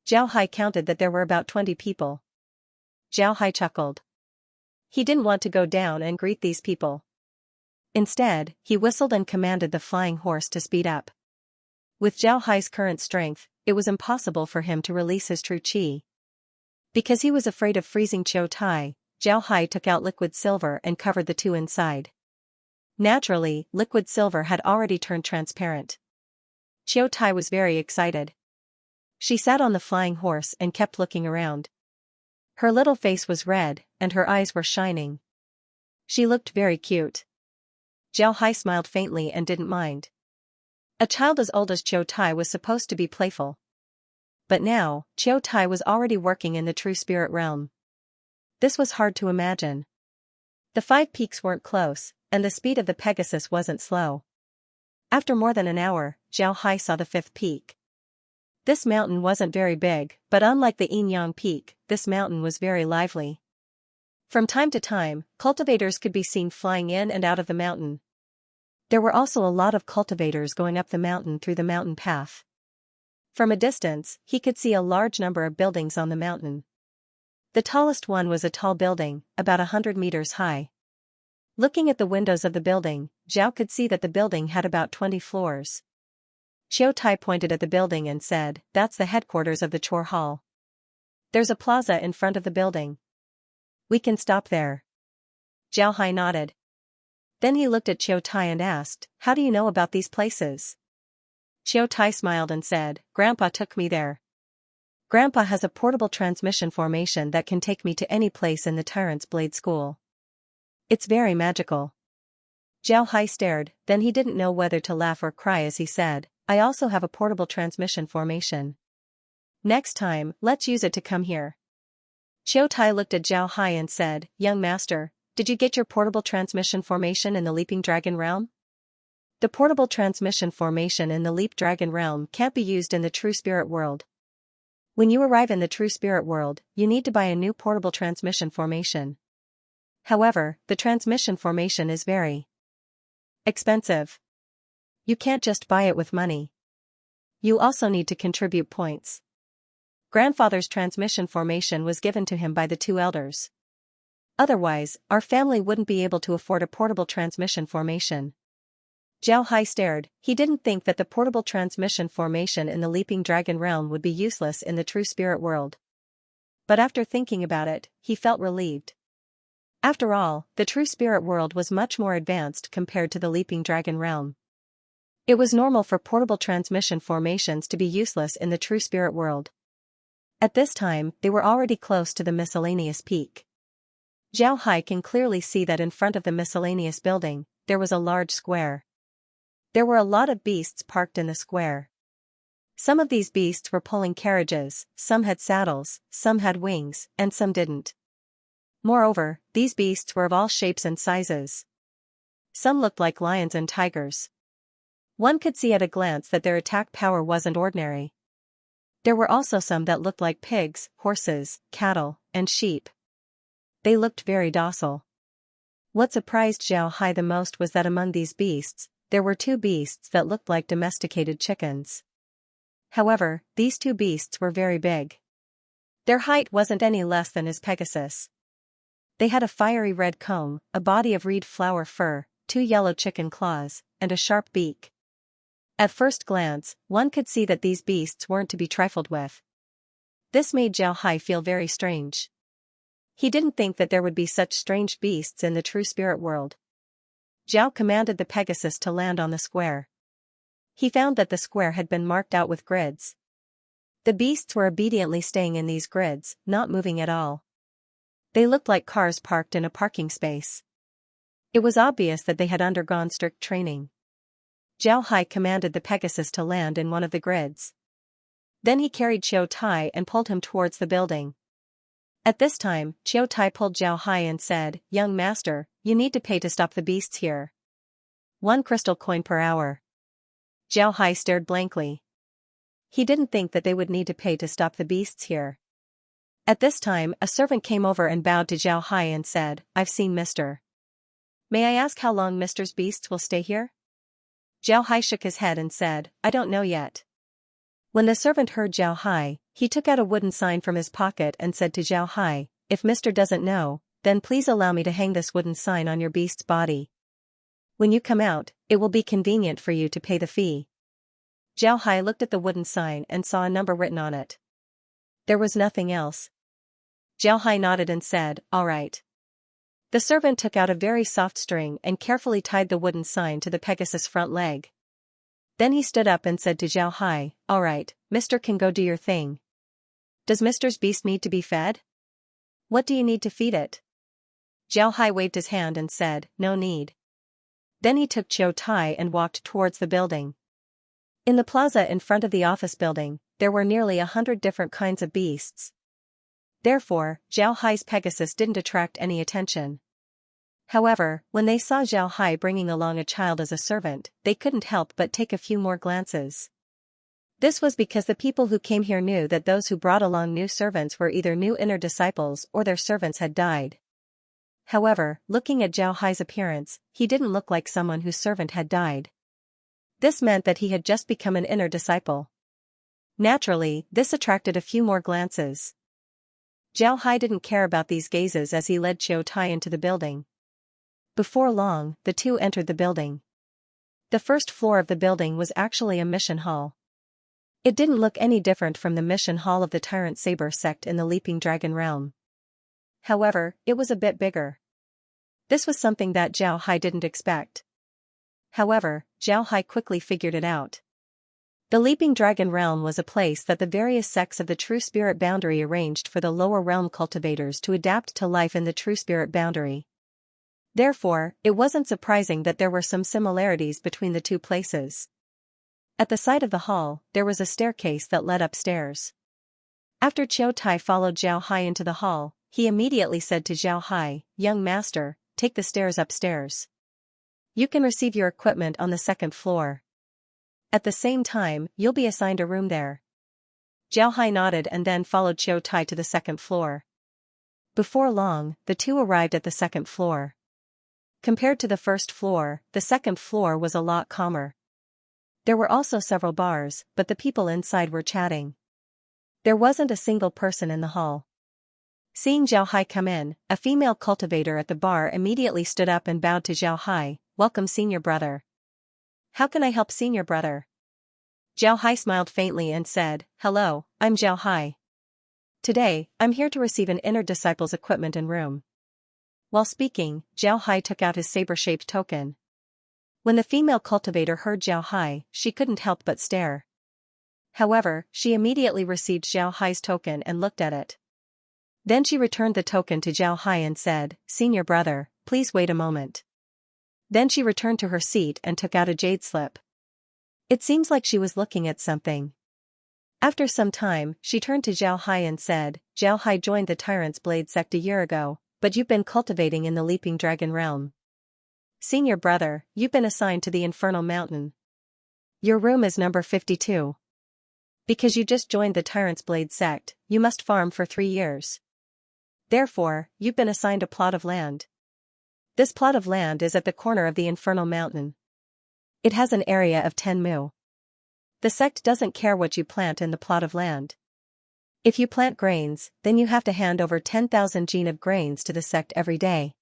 Zhao Hai counted that there were about 20 people. Zhao Hai chuckled. He didn't want to go down and greet these people. Instead, he whistled and commanded the flying horse to speed up. With Zhao Hai's current strength, it was impossible for him to release his true qi. Because he was afraid of freezing Qiu Tai, Zhao Hai took out liquid silver and covered the two inside. Naturally, liquid silver had already turned transparent. Qiu Tai was very excited. She sat on the flying horse and kept looking around. Her little face was red, and her eyes were shining. She looked very cute. Zhao Hai smiled faintly and didn't mind. A child as old as Qiu Tai was supposed to be playful. But now, Qiu Tai was already working in the true spirit realm. This was hard to imagine. The 5 peaks weren't close, and the speed of the Pegasus wasn't slow. After more than an hour, Zhao Hai saw the 5th peak. This mountain wasn't very big, but unlike the Yin-Yang Peak, this mountain was very lively. From time to time, cultivators could be seen flying in and out of the mountain. There were also a lot of cultivators going up the mountain through the mountain path. From a distance, he could see a large number of buildings on the mountain. The tallest one was a tall building, about 100 meters high. Looking at the windows of the building, Zhao could see that the building had about 20 floors. Qiu Tai pointed at the building and said, "That's the headquarters of the Chore Hall. There's a plaza in front of the building. We can stop there." Zhao Hai nodded. Then he looked at Qiu Tai and asked, "How do you know about these places?" Qiu Tai smiled and said, "Grandpa took me there." Grandpa has a portable transmission formation that can take me to any place in the Tyrant's Blade School. It's very magical. Zhao Hai stared, then he didn't know whether to laugh or cry as he said, I also have a portable transmission formation. Next time, let's use it to come here. Qiu Tai looked at Zhao Hai and said, Young master, did you get your portable transmission formation in the Leaping Dragon realm? The portable transmission formation in the Leap Dragon realm can't be used in the True Spirit world. When you arrive in the True Spirit world, you need to buy a new portable transmission formation. However, the transmission formation is very expensive. You can't just buy it with money. You also need to contribute points. Grandfather's transmission formation was given to him by the two elders. Otherwise, our family wouldn't be able to afford a portable transmission formation. Zhao Hai stared, he didn't think that the portable transmission formation in the Leaping Dragon realm would be useless in the True Spirit world. But after thinking about it, he felt relieved. After all, the True Spirit world was much more advanced compared to the Leaping Dragon realm. It was normal for portable transmission formations to be useless in the True Spirit world. At this time, they were already close to the miscellaneous peak. Zhao Hai can clearly see that in front of the miscellaneous building, there was a large square. There were a lot of beasts parked in the square. Some of these beasts were pulling carriages, some had saddles, some had wings, and some didn't. Moreover, these beasts were of all shapes and sizes. Some looked like lions and tigers. One could see at a glance that their attack power wasn't ordinary. There were also some that looked like pigs, horses, cattle, and sheep. They looked very docile. What surprised Zhao Hai the most was that among these beasts, there were two beasts that looked like domesticated chickens. However, these two beasts were very big. Their height wasn't any less than his Pegasus. They had a fiery red comb, a body of reed flower fur, two yellow chicken claws, and a sharp beak. At first glance, one could see that these beasts weren't to be trifled with. This made Zhao Hai feel very strange. He didn't think that there would be such strange beasts in the True Spirit world. Zhao commanded the Pegasus to land on the square. He found that the square had been marked out with grids. The beasts were obediently staying in these grids, not moving at all. They looked like cars parked in a parking space. It was obvious that they had undergone strict training. Zhao Hai commanded the Pegasus to land in one of the grids. Then he carried Qiu Tai and pulled him towards the building. At this time, Qiu Tai pulled Zhao Hai and said, Young master, you need to pay to stop the beasts here. 1 crystal coin per hour. Zhao Hai stared blankly. He didn't think that they would need to pay to stop the beasts here. At this time, a servant came over and bowed to Zhao Hai and said, I've seen Mr. May I ask how long Mr.'s beasts will stay here? Zhao Hai shook his head and said, I don't know yet. When the servant heard Zhao Hai, he took out a wooden sign from his pocket and said to Zhao Hai, if Mr. doesn't know, then please allow me to hang this wooden sign on your beast's body. When you come out, it will be convenient for you to pay the fee. Zhao Hai looked at the wooden sign and saw a number written on it. There was nothing else. Zhao Hai nodded and said, all right. The servant took out a very soft string and carefully tied the wooden sign to the Pegasus' front leg. Then he stood up and said to Zhao Hai, all right, Mr. can go do your thing. Does Mr.'s beast need to be fed? What do you need to feed it? Zhao Hai waved his hand and said, no need. Then he took Qiu Tai and walked towards the building. In the plaza in front of the office building, there were nearly 100 different kinds of beasts. Therefore, Zhao Hai's Pegasus didn't attract any attention. However, when they saw Zhao Hai bringing along a child as a servant, they couldn't help but take a few more glances. This was because the people who came here knew that those who brought along new servants were either new inner disciples or their servants had died. However, looking at Zhao Hai's appearance, he didn't look like someone whose servant had died. This meant that he had just become an inner disciple. Naturally, this attracted a few more glances. Zhao Hai didn't care about these gazes as he led Qiu Tai into the building. Before long, the two entered the building. The first floor of the building was actually a mission hall. It didn't look any different from the mission hall of the Tyrant Saber sect in the Leaping Dragon realm. However, it was a bit bigger. This was something that Zhao Hai didn't expect. However, Zhao Hai quickly figured it out. The Leaping Dragon Realm was a place that the various sects of the True Spirit Boundary arranged for the lower realm cultivators to adapt to life in the True Spirit Boundary. Therefore, it wasn't surprising that there were some similarities between the two places. At the side of the hall, there was a staircase that led upstairs. After Qiu Tai followed Zhao Hai into the hall, he immediately said to Zhao Hai, "Young master, take the stairs upstairs. You can receive your equipment on the second floor. At the same time, you'll be assigned a room there." Zhao Hai nodded and then followed Qiu Tai to the second floor. Before long, the two arrived at the second floor. Compared to the first floor, the second floor was a lot calmer. There were also several bars, but the people inside were chatting. There wasn't a single person in the hall. Seeing Zhao Hai come in, a female cultivator at the bar immediately stood up and bowed to Zhao Hai. "Welcome, senior brother. How can I help senior brother?" Zhao Hai smiled faintly and said, "Hello, I'm Zhao Hai. Today, I'm here to receive an inner disciple's equipment and room." While speaking, Zhao Hai took out his saber-shaped token. When the female cultivator heard Zhao Hai, she couldn't help but stare. However, she immediately received Zhao Hai's token and looked at it. Then she returned the token to Zhao Hai and said, "Senior brother, please wait a moment." Then she returned to her seat and took out a jade slip. It seems like she was looking at something. After some time, she turned to Zhao Hai and said, "Zhao Hai joined the Tyrant's Blade sect a year ago, but you've been cultivating in the Leaping Dragon Realm. Senior brother, you've been assigned to the Infernal Mountain. Your room is number 52. Because you just joined the Tyrant's Blade sect, you must farm for 3 years. Therefore, you've been assigned a plot of land. This plot of land is at the corner of the Infernal Mountain. It has an area of 10 mu. The sect doesn't care what you plant in the plot of land. If you plant grains, then you have to hand over 10,000 gene of grains to the sect every day.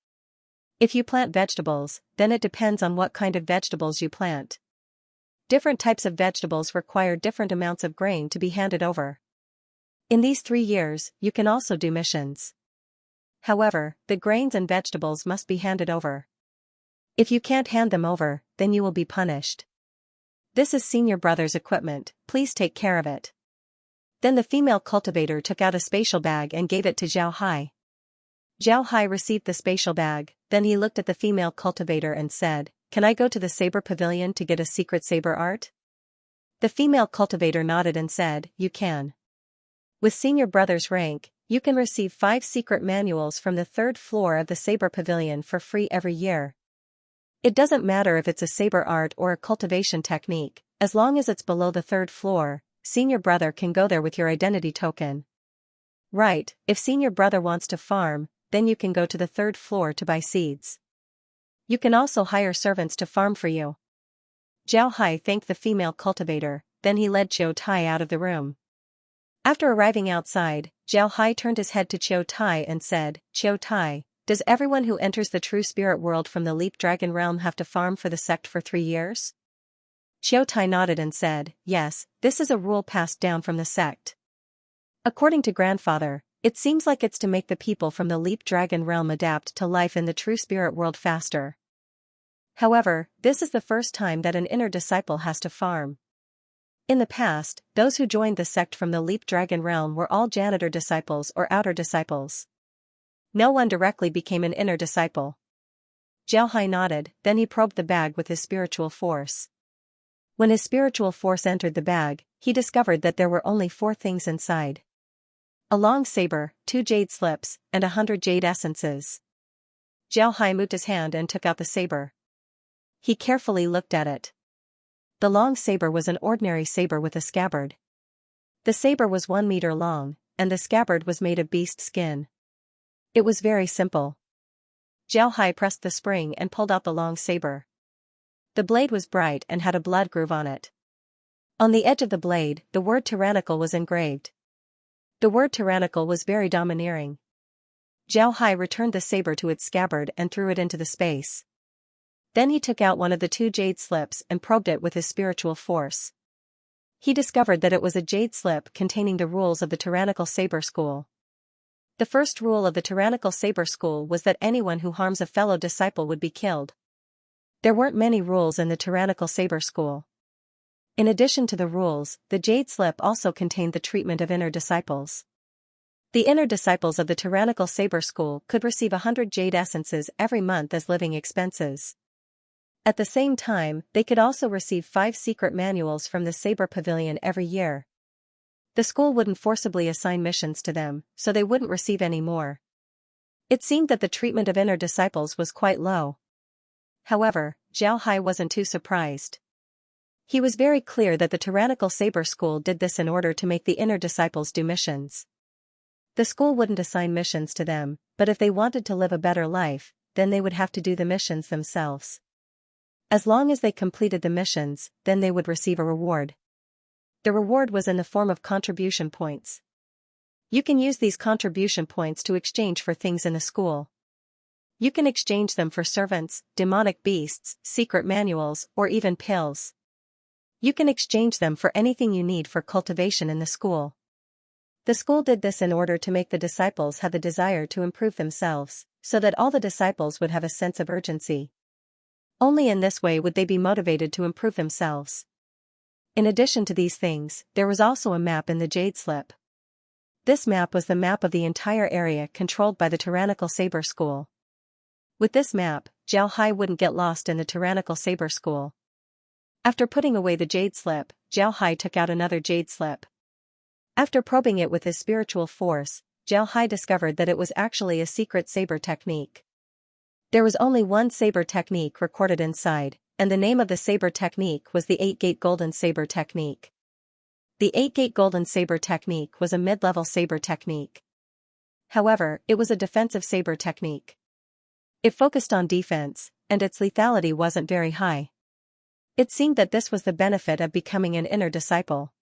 If you plant vegetables, then it depends on what kind of vegetables you plant. Different types of vegetables require different amounts of grain to be handed over. In these 3 years, you can also do missions. However, the grains and vegetables must be handed over. If you can't hand them over, then you will be punished. This is senior brother's equipment, please take care of it." Then the female cultivator took out a spatial bag and gave it to Zhao Hai. Zhao Hai received the spatial bag, then he looked at the female cultivator and said, "Can I go to the saber pavilion to get a secret saber art?" The female cultivator nodded and said, "You can. With senior brother's rank, you can receive 5 secret manuals from the 3rd floor of the saber pavilion for free every year. It doesn't matter if it's a saber art or a cultivation technique, as long as it's below the 3rd floor, senior brother can go there with your identity token. Right, if senior brother wants to farm, then you can go to the 3rd floor to buy seeds. You can also hire servants to farm for you." Zhao Hai thanked the female cultivator, then he led Qiu Tai out of the room. After arriving outside, Zhao Hai turned his head to Qiu Tai and said, "Qiu Tai, does everyone who enters the true spirit world from the Leap Dragon Realm have to farm for the sect for 3 years? Qiu Tai nodded and said, "Yes, this is a rule passed down from the sect. According to grandfather, it seems like it's to make the people from the Leap Dragon Realm adapt to life in the true spirit world faster. However, this is the first time that an inner disciple has to farm. In the past, those who joined the sect from the Leap Dragon Realm were all janitor disciples or outer disciples. No one directly became an inner disciple." Zhao Hai nodded, then he probed the bag with his spiritual force. When his spiritual force entered the bag, he discovered that there were only 4 things inside. A long saber, 2 jade slips, and 100 jade essences. Zhao Hai moved his hand and took out the saber. He carefully looked at it. The long saber was an ordinary saber with a scabbard. The saber was 1 meter long, and the scabbard was made of beast skin. It was very simple. Zhao Hai pressed the spring and pulled out the long saber. The blade was bright and had a blood groove on it. On the edge of the blade, the word tyrannical was engraved. The word tyrannical was very domineering. Zhao Hai returned the saber to its scabbard and threw it into the space. Then he took out one of the 2 jade slips and probed it with his spiritual force. He discovered that it was a jade slip containing the rules of the tyrannical saber school. The first rule of the tyrannical saber school was that anyone who harms a fellow disciple would be killed. There weren't many rules in the tyrannical saber school. In addition to the rules, the Jade Slip also contained the treatment of inner disciples. The inner disciples of the tyrannical saber school could receive 100 jade essences every month as living expenses. At the same time, they could also receive 5 secret manuals from the Saber Pavilion every year. The school wouldn't forcibly assign missions to them, so they wouldn't receive any more. It seemed that the treatment of inner disciples was quite low. However, Zhao Hai wasn't too surprised. He was very clear that the tyrannical saber school did this in order to make the inner disciples do missions. The school wouldn't assign missions to them, but if they wanted to live a better life, then they would have to do the missions themselves. As long as they completed the missions, then they would receive a reward. The reward was in the form of contribution points. You can use these contribution points to exchange for things in the school. You can exchange them for servants, demonic beasts, secret manuals, or even pills. You can exchange them for anything you need for cultivation in the school. The school did this in order to make the disciples have the desire to improve themselves, so that all the disciples would have a sense of urgency. Only in this way would they be motivated to improve themselves. In addition to these things, there was also a map in the Jade Slip. This map was the map of the entire area controlled by the tyrannical saber school. With this map, Zhao Hai wouldn't get lost in the tyrannical saber school. After putting away the Jade Slip, Zhao Hai took out another Jade Slip. After probing it with his spiritual force, Zhao Hai discovered that it was actually a secret saber technique. There was only one saber technique recorded inside, and the name of the saber technique was the 8-Gate Golden Saber Technique. The 8-Gate Golden Saber Technique was a mid-level saber technique. However, it was a defensive saber technique. It focused on defense, and its lethality wasn't very high. It seemed that this was the benefit of becoming an inner disciple.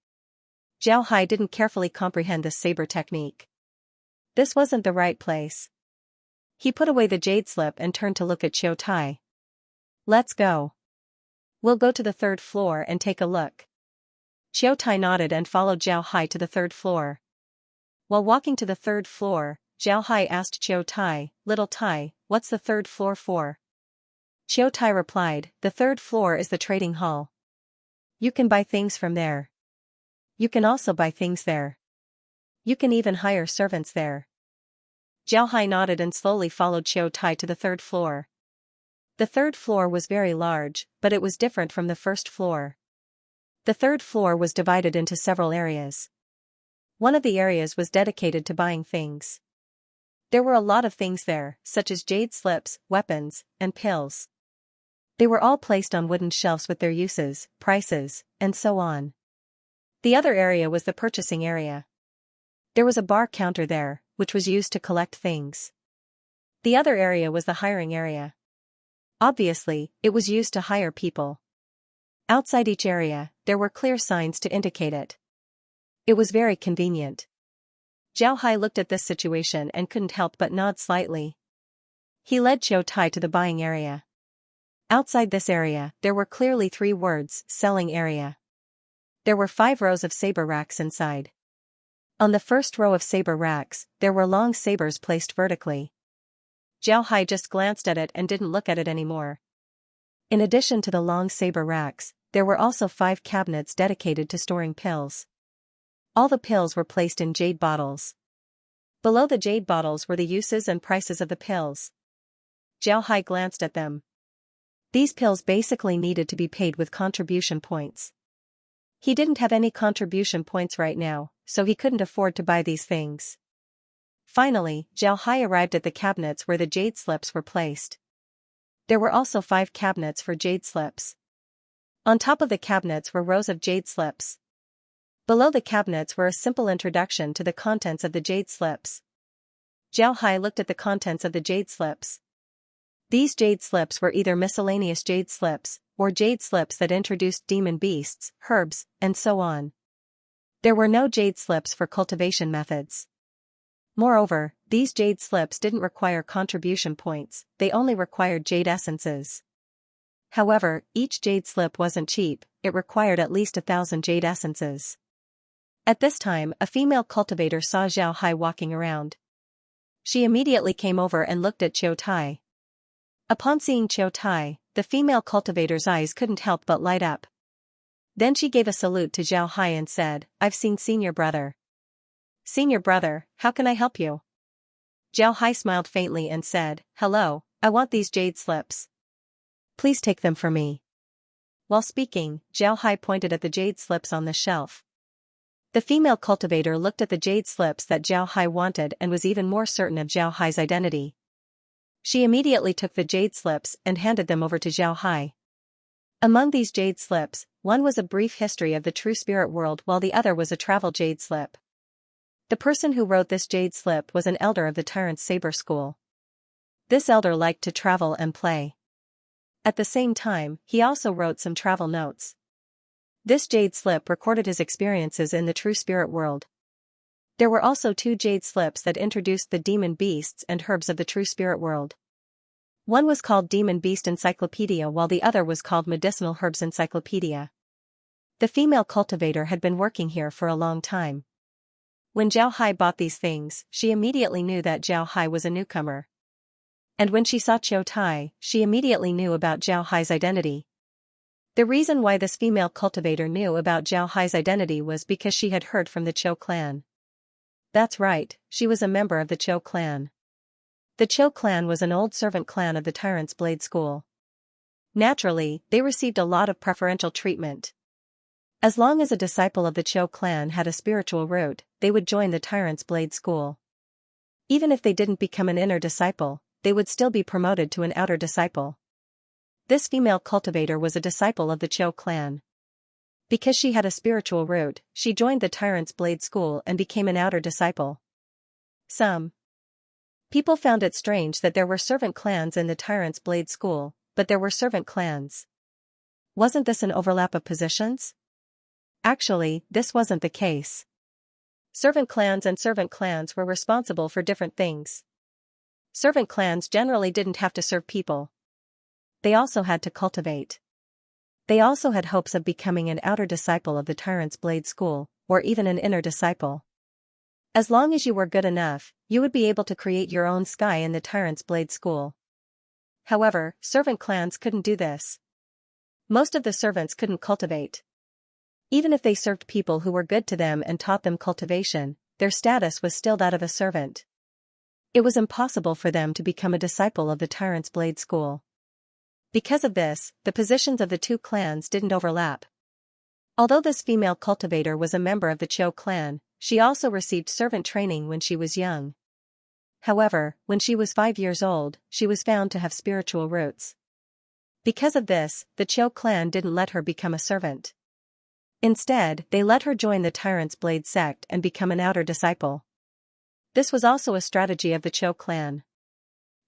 Zhao Hai didn't carefully comprehend this saber technique. This wasn't the right place. He put away the Jade Slip and turned to look at Qiu Tai. Let's go. We'll go to the 3rd floor and take a look. Qiu Tai nodded and followed Zhao Hai to the 3rd floor. While walking to the 3rd floor, Zhao Hai asked Qiu Tai, "Little Tai, what's the 3rd floor for?" Qiu Tai replied, "The 3rd floor is the trading hall. You can buy things from there. You can also buy things there. You can even hire servants there." Zhao Hai nodded and slowly followed Qiu Tai to the 3rd floor. The 3rd floor was very large, but it was different from the 1st floor. The 3rd floor was divided into several areas. One of the areas was dedicated to buying things. There were a lot of things there, such as jade slips, weapons, and pills. They were all placed on wooden shelves with their uses, prices, and so on. The other area was the purchasing area. There was a bar counter there, which was used to collect things. The other area was the hiring area. Obviously, it was used to hire people. Outside each area, there were clear signs to indicate it. It was very convenient. Zhao Hai looked at this situation and couldn't help but nod slightly. He led Qiu Tai to the buying area. Outside this area, there were clearly 3 words, selling area. There were 5 rows of saber racks inside. On the first row of saber racks, there were long sabers placed vertically. Zhao Hai just glanced at it and didn't look at it anymore. In addition to the long saber racks, there were also 5 cabinets dedicated to storing pills. All the pills were placed in jade bottles. Below the jade bottles were the uses and prices of the pills. Zhao Hai glanced at them. These pills basically needed to be paid with contribution points. He didn't have any contribution points right now, so he couldn't afford to buy these things. Finally, Zhao Hai arrived at the cabinets where the jade slips were placed. There were also 5 cabinets for jade slips. On top of the cabinets were rows of jade slips. Below the cabinets were a simple introduction to the contents of the jade slips. Zhao Hai looked at the contents of the jade slips. These jade slips were either miscellaneous jade slips, or jade slips that introduced demon beasts, herbs, and so on. There were no jade slips for cultivation methods. Moreover, these jade slips didn't require contribution points, they only required jade essences. However, each jade slip wasn't cheap, it required at least 1,000 jade essences. At this time, a female cultivator saw Zhao Hai walking around. She immediately came over and looked at Qiu Tai. Upon seeing Qiu Tai, the female cultivator's eyes couldn't help but light up. Then she gave a salute to Zhao Hai and said, "I've seen Senior Brother." "Senior Brother, how can I help you?" Zhao Hai smiled faintly and said, "Hello, I want these jade slips. Please take them for me." While speaking, Zhao Hai pointed at the jade slips on the shelf. The female cultivator looked at the jade slips that Zhao Hai wanted and was even more certain of Zhao Hai's identity. She immediately took the jade slips and handed them over to Zhao Hai. Among these jade slips, one was a brief history of the true spirit world while the other was a travel jade slip. The person who wrote this jade slip was an elder of the Tyrant's Saber School. This elder liked to travel and play. At the same time, he also wrote some travel notes. This jade slip recorded his experiences in the true spirit world. There were also 2 jade slips that introduced the demon beasts and herbs of the true spirit world. One was called Demon Beast Encyclopedia while the other was called Medicinal Herbs Encyclopedia. The female cultivator had been working here for a long time. When Zhao Hai bought these things, she immediately knew that Zhao Hai was a newcomer. And when she saw Qiu Tai, she immediately knew about Zhao Hai's identity. The reason why this female cultivator knew about Zhao Hai's identity was because she had heard from the Qiu clan. That's right, she was a member of the Qiu clan. The Qiu clan was an old servant clan of the Tyrant's Blade School. Naturally, they received a lot of preferential treatment. As long as a disciple of the Qiu clan had a spiritual root, they would join the Tyrant's Blade School. Even if they didn't become an inner disciple, they would still be promoted to an outer disciple. This female cultivator was a disciple of the Qiu clan. Because she had a spiritual root, she joined the Tyrant's Blade School and became an outer disciple. Some people found it strange that there were servant clans in the Tyrant's Blade School, but there were servant clans. Wasn't this an overlap of positions? Actually, this wasn't the case. Servant clans were responsible for different things. Servant clans generally didn't have to serve people. They also had to cultivate. They also had hopes of becoming an outer disciple of the Tyrant's Blade School, or even an inner disciple. As long as you were good enough, you would be able to create your own sky in the Tyrant's Blade School. However, servant clans couldn't do this. Most of the servants couldn't cultivate. Even if they served people who were good to them and taught them cultivation, their status was still that of a servant. It was impossible for them to become a disciple of the Tyrant's Blade School. Because of this, the positions of the 2 clans didn't overlap. Although this female cultivator was a member of the Qiu clan, she also received servant training when she was young. However, when she was 5 years old, she was found to have spiritual roots. Because of this, the Qiu clan didn't let her become a servant. Instead, they let her join the Tyrant's Blade sect and become an outer disciple. This was also a strategy of the Qiu clan.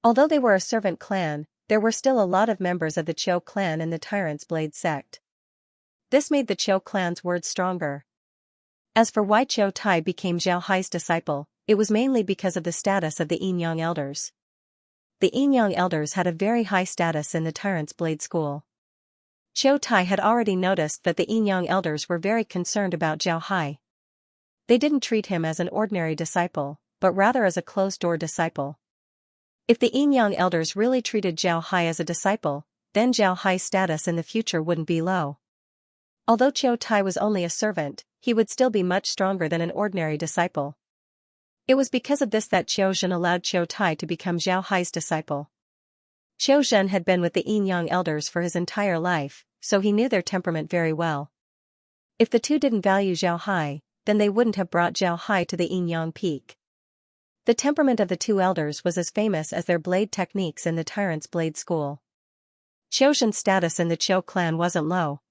Although they were a servant clan, there were still a lot of members of the Qiu clan in the Tyrant's Blade sect. This made the Qiu clan's words stronger. As for why Qiu Tai became Zhao Hai's disciple, it was mainly because of the status of the Yin-Yang elders. The Yin-Yang elders had a very high status in the Tyrant's Blade School. Qiu Tai had already noticed that the Yin-Yang elders were very concerned about Zhao Hai. They didn't treat him as an ordinary disciple, but rather as a closed-door disciple. If the Yin-Yang elders really treated Zhao Hai as a disciple, then Zhao Hai's status in the future wouldn't be low. Although Qiu Tai was only a servant, he would still be much stronger than an ordinary disciple. It was because of this that Qiu Zhen allowed Qiu Tai to become Zhao Hai's disciple. Qiu Zhen had been with the Yin-Yang elders for his entire life, so he knew their temperament very well. If the 2 didn't value Zhao Hai, then they wouldn't have brought Zhao Hai to the Yin-Yang peak. The temperament of the 2 elders was as famous as their blade techniques in the Tyrant's Blade School. Qiu Zhen's status in the Qiu clan wasn't low.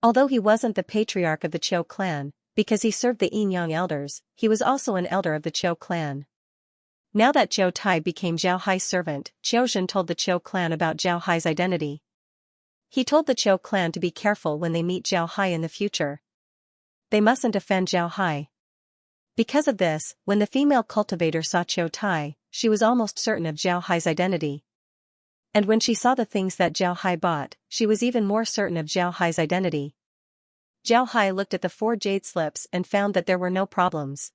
Although he wasn't the patriarch of the Qiu clan, because he served the Yin-Yang elders, he was also an elder of the Qiu clan. Now that Qiu Tai became Zhao Hai's servant, Qiu Zhen told the Qiu clan about Zhao Hai's identity. He told the Qiu clan to be careful when they meet Zhao Hai in the future. They mustn't offend Zhao Hai. Because of this, when the female cultivator saw Qiu Tai, she was almost certain of Zhao Hai's identity. And when she saw the things that Zhao Hai bought, she was even more certain of Zhao Hai's identity. Zhao Hai looked at the 4 jade slips and found that there were no problems.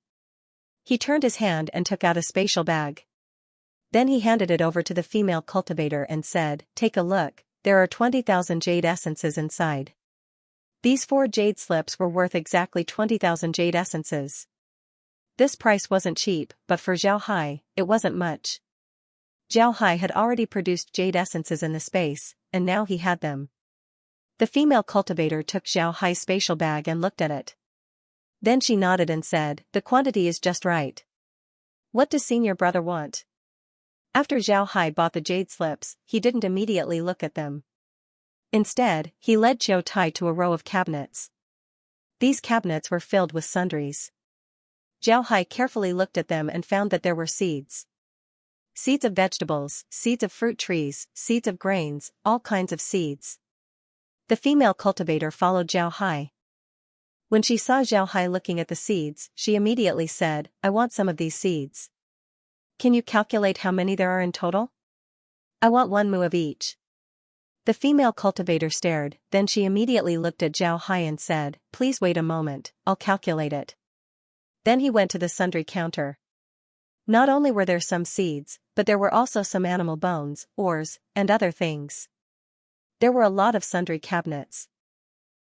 He turned his hand and took out a spatial bag. Then he handed it over to the female cultivator and said, "Take a look, there are 20,000 jade essences inside. These 4 jade slips were worth exactly 20,000 jade essences. This price wasn't cheap, but for Zhao Hai, it wasn't much. Zhao Hai had already produced jade essences in the space, and now he had them. The female cultivator took Zhao Hai's spatial bag and looked at it. Then she nodded and said, "The quantity is just right. What does senior brother want?" After Zhao Hai bought the jade slips, he didn't immediately look at them. Instead, he led Qiu Tai to a row of cabinets. These cabinets were filled with sundries. Zhao Hai carefully looked at them and found that there were seeds. Seeds of vegetables, seeds of fruit trees, seeds of grains, all kinds of seeds. The female cultivator followed Zhao Hai. When she saw Zhao Hai looking at the seeds, she immediately said, "I want some of these seeds. Can you calculate how many there are in total? I want 1 mu of each." The female cultivator stared, then she immediately looked at Zhao Hai and said, "Please wait a moment, I'll calculate it." Then he went to the sundry counter. Not only were there some seeds, but there were also some animal bones, ores, and other things. There were a lot of sundry cabinets.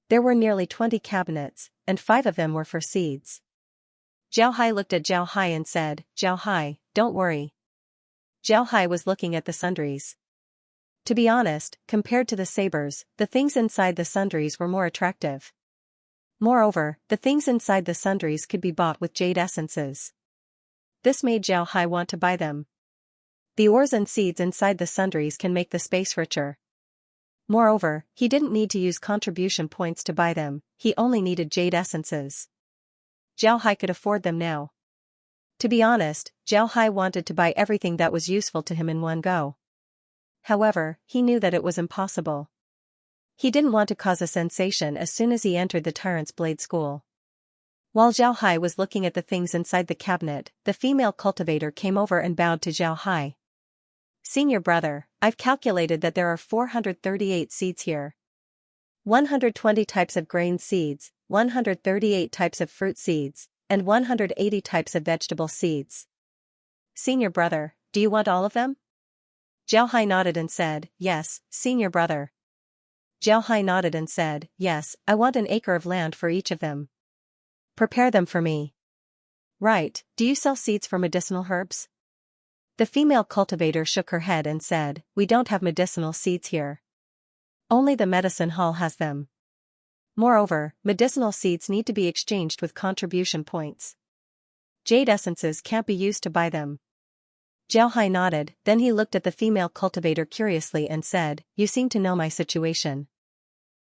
There were nearly 20 cabinets, and 5 of them were for seeds. Zhao Hai looked at Zhao Hai and said, "Zhao Hai, don't worry." Zhao Hai was looking at the sundries. To be honest, compared to the sabers, the things inside the sundries were more attractive. Moreover, the things inside the sundries could be bought with jade essences. This made Zhao Hai want to buy them. The ores and seeds inside the sundries can make the space richer. Moreover, he didn't need to use contribution points to buy them, he only needed jade essences. Zhao Hai could afford them now. To be honest, Zhao Hai wanted to buy everything that was useful to him in one go. However, he knew that it was impossible. He didn't want to cause a sensation as soon as he entered the Tyrant's Blade School. While Zhao Hai was looking at the things inside the cabinet, the female cultivator came over and bowed to Zhao Hai. "Senior brother, I've calculated that there are 438 seeds here. 120 types of grain seeds, 138 types of fruit seeds, and 180 types of vegetable seeds. Senior brother, do you want all of them?" Zhao Hai nodded and said, "Yes, senior brother." Zhao Hai nodded and said, "Yes, I want an acre of land for each of them. Prepare them for me." "Right, do you sell seeds for medicinal herbs?" The female cultivator shook her head and said, "We don't have medicinal seeds here. Only the medicine hall has them. Moreover, medicinal seeds need to be exchanged with contribution points. Jade essences can't be used to buy them." Zhao Hai nodded, then he looked at the female cultivator curiously and said, "You seem to know my situation.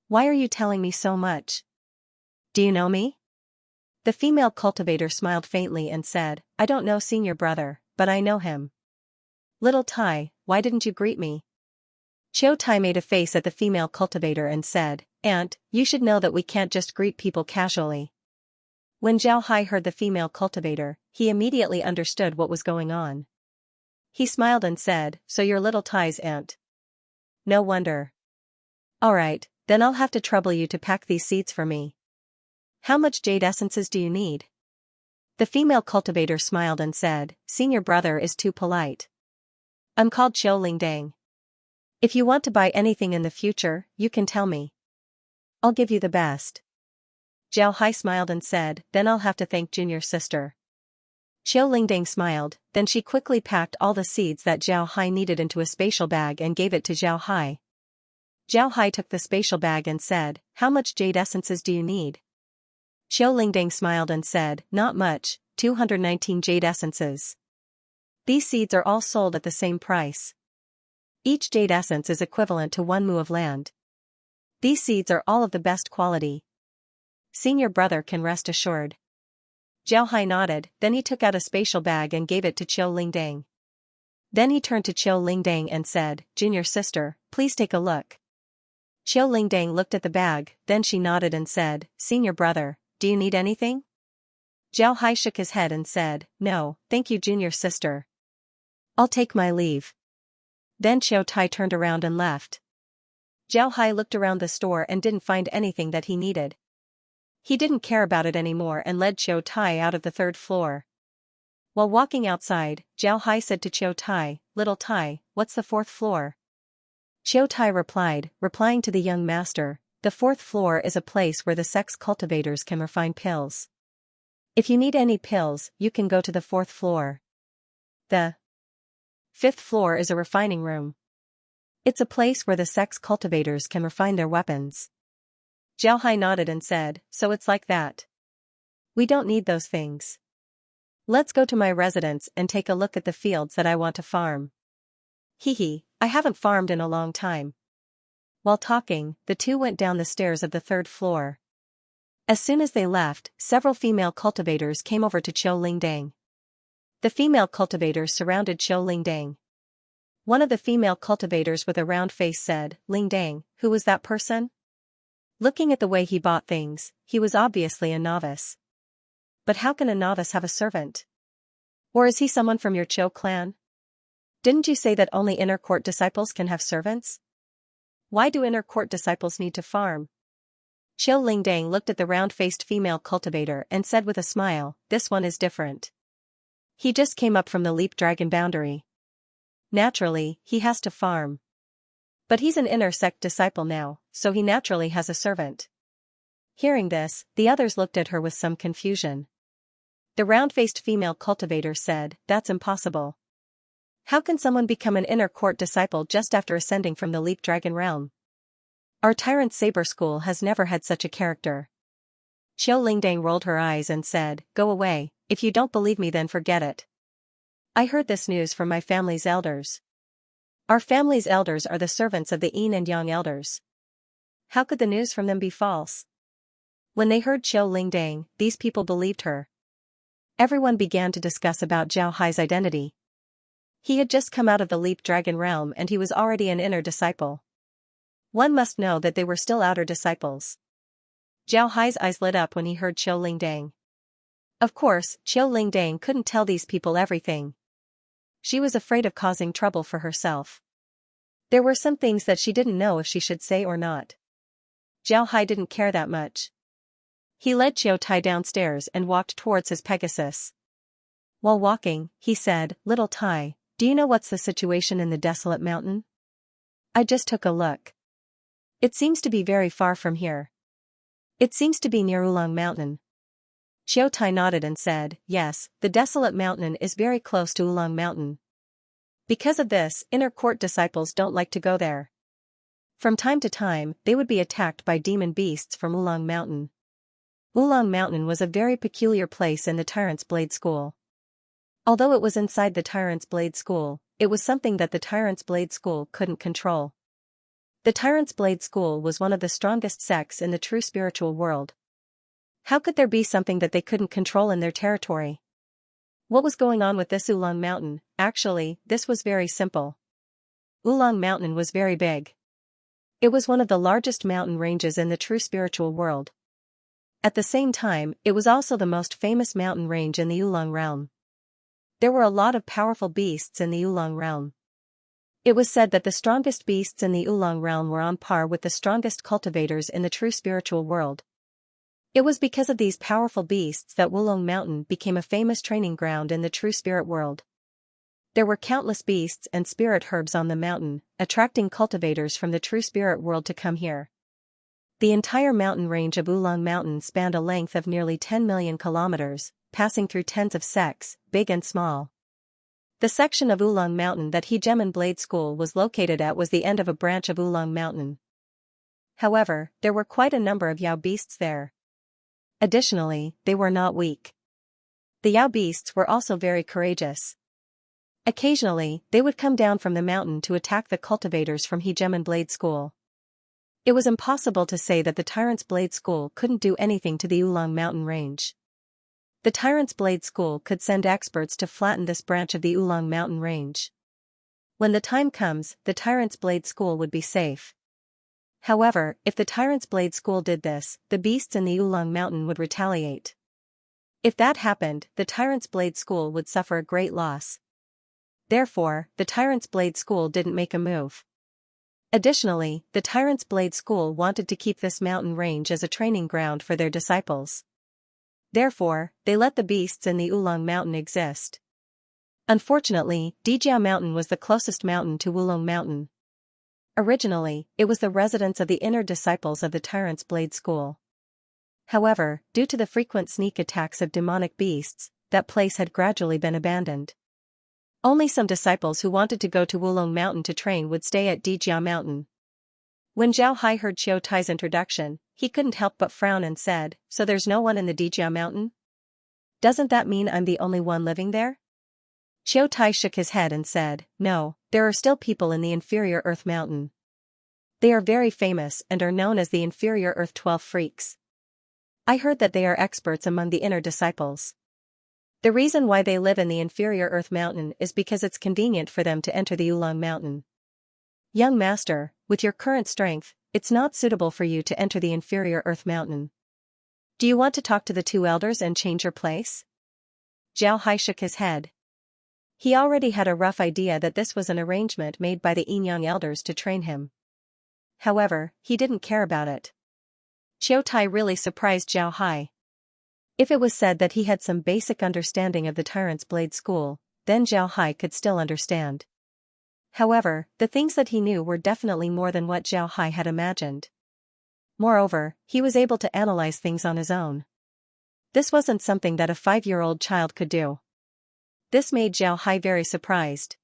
Why are you telling me so much? Do you know me?" The female cultivator smiled faintly and said, "I don't know senior brother, but I know him. Little Tai, why didn't you greet me?" Qiu Tai made a face at the female cultivator and said, "Aunt, you should know that we can't just greet people casually." When Zhao Hai heard the female cultivator, he immediately understood what was going on. He smiled and said, "So you're Little Tai's aunt. No wonder. Alright, then I'll have to trouble you to pack these seeds for me. How much jade essences do you need?" The female cultivator smiled and said, "Senior brother is too polite. I'm called Qiu Lingdang. If you want to buy anything in the future, you can tell me. I'll give you the best." Zhao Hai smiled and said, "Then I'll have to thank junior sister." Qiu Lingdang smiled, then she quickly packed all the seeds that Zhao Hai needed into a spatial bag and gave it to Zhao Hai. Zhao Hai took the spatial bag and said, "How much jade essences do you need?" Qiu Lingdang smiled and said, "Not much, 219 jade essences. These seeds are all sold at the same price. Each jade essence is equivalent to 1 mu of land. These seeds are all of the best quality. Senior brother can rest assured." Zhao Hai nodded, then he took out a spatial bag and gave it to Qiu Lingdang. Then he turned to Qiu Lingdang and said, "Junior sister, please take a look." Qiu Lingdang looked at the bag, then she nodded and said, "Senior brother, do you need anything?" Zhao Hai shook his head and said, "No, thank you junior sister. I'll take my leave." Then Qiu Tai turned around and left. Zhao Hai looked around the store and didn't find anything that he needed. He didn't care about it anymore and led Qiu Tai out of the 3rd floor. While walking outside, Zhao Hai said to Qiu Tai, "Little Tai, what's the 4th floor?" Qiu Tai replied, replying to the young master, The fourth floor is a place where the sex cultivators can refine pills. If you need any pills, you can go to the fourth floor. The fifth floor is a refining room. It's a place where the sex cultivators can refine their weapons. Xiaohai nodded and said, so it's like that. We don't need those things. Let's go to my residence and take a look at the fields that I want to farm. Hehe, I haven't farmed in a long time. While talking, the two went down the stairs of the third floor. As soon as they left, several female cultivators came over to Qiu Lingdang. The female cultivators surrounded Qiu Lingdang. One of the female cultivators with a round face said, Lingdang, who was that person? Looking at the way he bought things, he was obviously a novice. But how can a novice have a servant? Or is he someone from your Qiu clan? Didn't you say that only inner court disciples can have servants? Why do inner court disciples need to farm? Qiu Lingdang looked at the round-faced female cultivator and said with a smile, this one is different. He just came up from the Leap Dragon boundary. Naturally, he has to farm. But he's an inner sect disciple now, so he naturally has a servant. Hearing this, the others looked at her with some confusion. The round-faced female cultivator said, that's impossible. How can someone become an inner court disciple just after ascending from the Leap Dragon realm? Our Tyrant Saber School has never had such a character. Qiu Lingdang rolled her eyes and said, go away, if you don't believe me then forget it. I heard this news from my family's elders. Our family's elders are the servants of the Yin and Yang elders. How could the news from them be false? When they heard Qiu Lingdang, these people believed her. Everyone began to discuss about Zhao Hai's identity. He had just come out of the Leap Dragon realm and he was already an inner disciple. One must know that they were still outer disciples. Zhao Hai's eyes lit up when he heard Qiu Lingdang. Of course, Qiu Lingdang couldn't tell these people everything. She was afraid of causing trouble for herself. There were some things that she didn't know if she should say or not. Zhao Hai didn't care that much. He led Qiu Tai downstairs and walked towards his Pegasus. While walking, he said, Little Tai, do you know what's the situation in the desolate mountain? I just took a look. It seems to be very far from here. It seems to be near Oolong Mountain. Qiu Tai nodded and said, yes, the desolate mountain is very close to Oolong Mountain. Because of this, inner court disciples don't like to go there. From time to time, they would be attacked by demon beasts from Oolong Mountain. Oolong Mountain was a very peculiar place in the Tyrant's Blade School. Although it was inside the Tyrant's Blade School, it was something that the Tyrant's Blade School couldn't control. The Tyrant's Blade School was one of the strongest sects in the true spiritual world. How could there be something that they couldn't control in their territory? What was going on with this Oolong Mountain? Actually, this was very simple. Oolong Mountain was very big. It was one of the largest mountain ranges in the true spiritual world. At the same time, it was also the most famous mountain range in the Oolong realm. There were a lot of powerful beasts in the Oolong realm. It was said that the strongest beasts in the Oolong realm were on par with the strongest cultivators in the true spiritual world. It was because of these powerful beasts that Oolong Mountain became a famous training ground in the true spirit world. There were countless beasts and spirit herbs on the mountain, attracting cultivators from the true spirit world to come here. The entire mountain range of Oolong Mountain spanned a length of nearly 10 million kilometers, passing through tens of sects, big and small. The section of Oolong Mountain that Hegemen Blade School was located at was the end of a branch of Oolong Mountain. However, there were quite a number of Yao beasts there. Additionally, they were not weak. The Yao beasts were also very courageous. Occasionally, they would come down from the mountain to attack the cultivators from Hegemen Blade School. It was impossible to say that the Tyrant's Blade School couldn't do anything to the Oolong Mountain range. The Tyrant's Blade School could send experts to flatten this branch of the Oolong Mountain range. When the time comes, the Tyrant's Blade School would be safe. However, if the Tyrant's Blade School did this, the beasts in the Oolong Mountain would retaliate. If that happened, the Tyrant's Blade School would suffer a great loss. Therefore, the Tyrant's Blade School didn't make a move. Additionally, the Tyrant's Blade School wanted to keep this mountain range as a training ground for their disciples. Therefore, they let the beasts in the Oolong Mountain exist. Unfortunately, Dijiao Mountain was the closest mountain to Oolong Mountain. Originally, it was the residence of the inner disciples of the Tyrant's Blade School. However, due to the frequent sneak attacks of demonic beasts, that place had gradually been abandoned. Only some disciples who wanted to go to Wulong Mountain to train would stay at Dijia Mountain. When Zhao Hai heard Qiu Tai's introduction, he couldn't help but frown and said, "So there's no one in the Dijia Mountain? Doesn't that mean I'm the only one living there?" Qiu Tai shook his head and said, "No, there are still people in the inferior Earth Mountain. They are very famous and are known as the inferior Earth 12 Freaks. I heard that they are experts among the inner disciples. The reason why they live in the inferior Earth Mountain is because it's convenient for them to enter the Wulong Mountain. Young master, with your current strength, it's not suitable for you to enter the inferior Earth Mountain. Do you want to talk to the two elders and change your place?" Zhao Hai shook his head. He already had a rough idea that this was an arrangement made by the Yinyang elders to train him. However, he didn't care about it. Qiu Tai really surprised Zhao Hai. If it was said that he had some basic understanding of the Tyrant's Blade School, then Zhao Hai could still understand. However, the things that he knew were definitely more than what Zhao Hai had imagined. Moreover, he was able to analyze things on his own. This wasn't something that a 5-year-old child could do. This made Zhao Hai very surprised.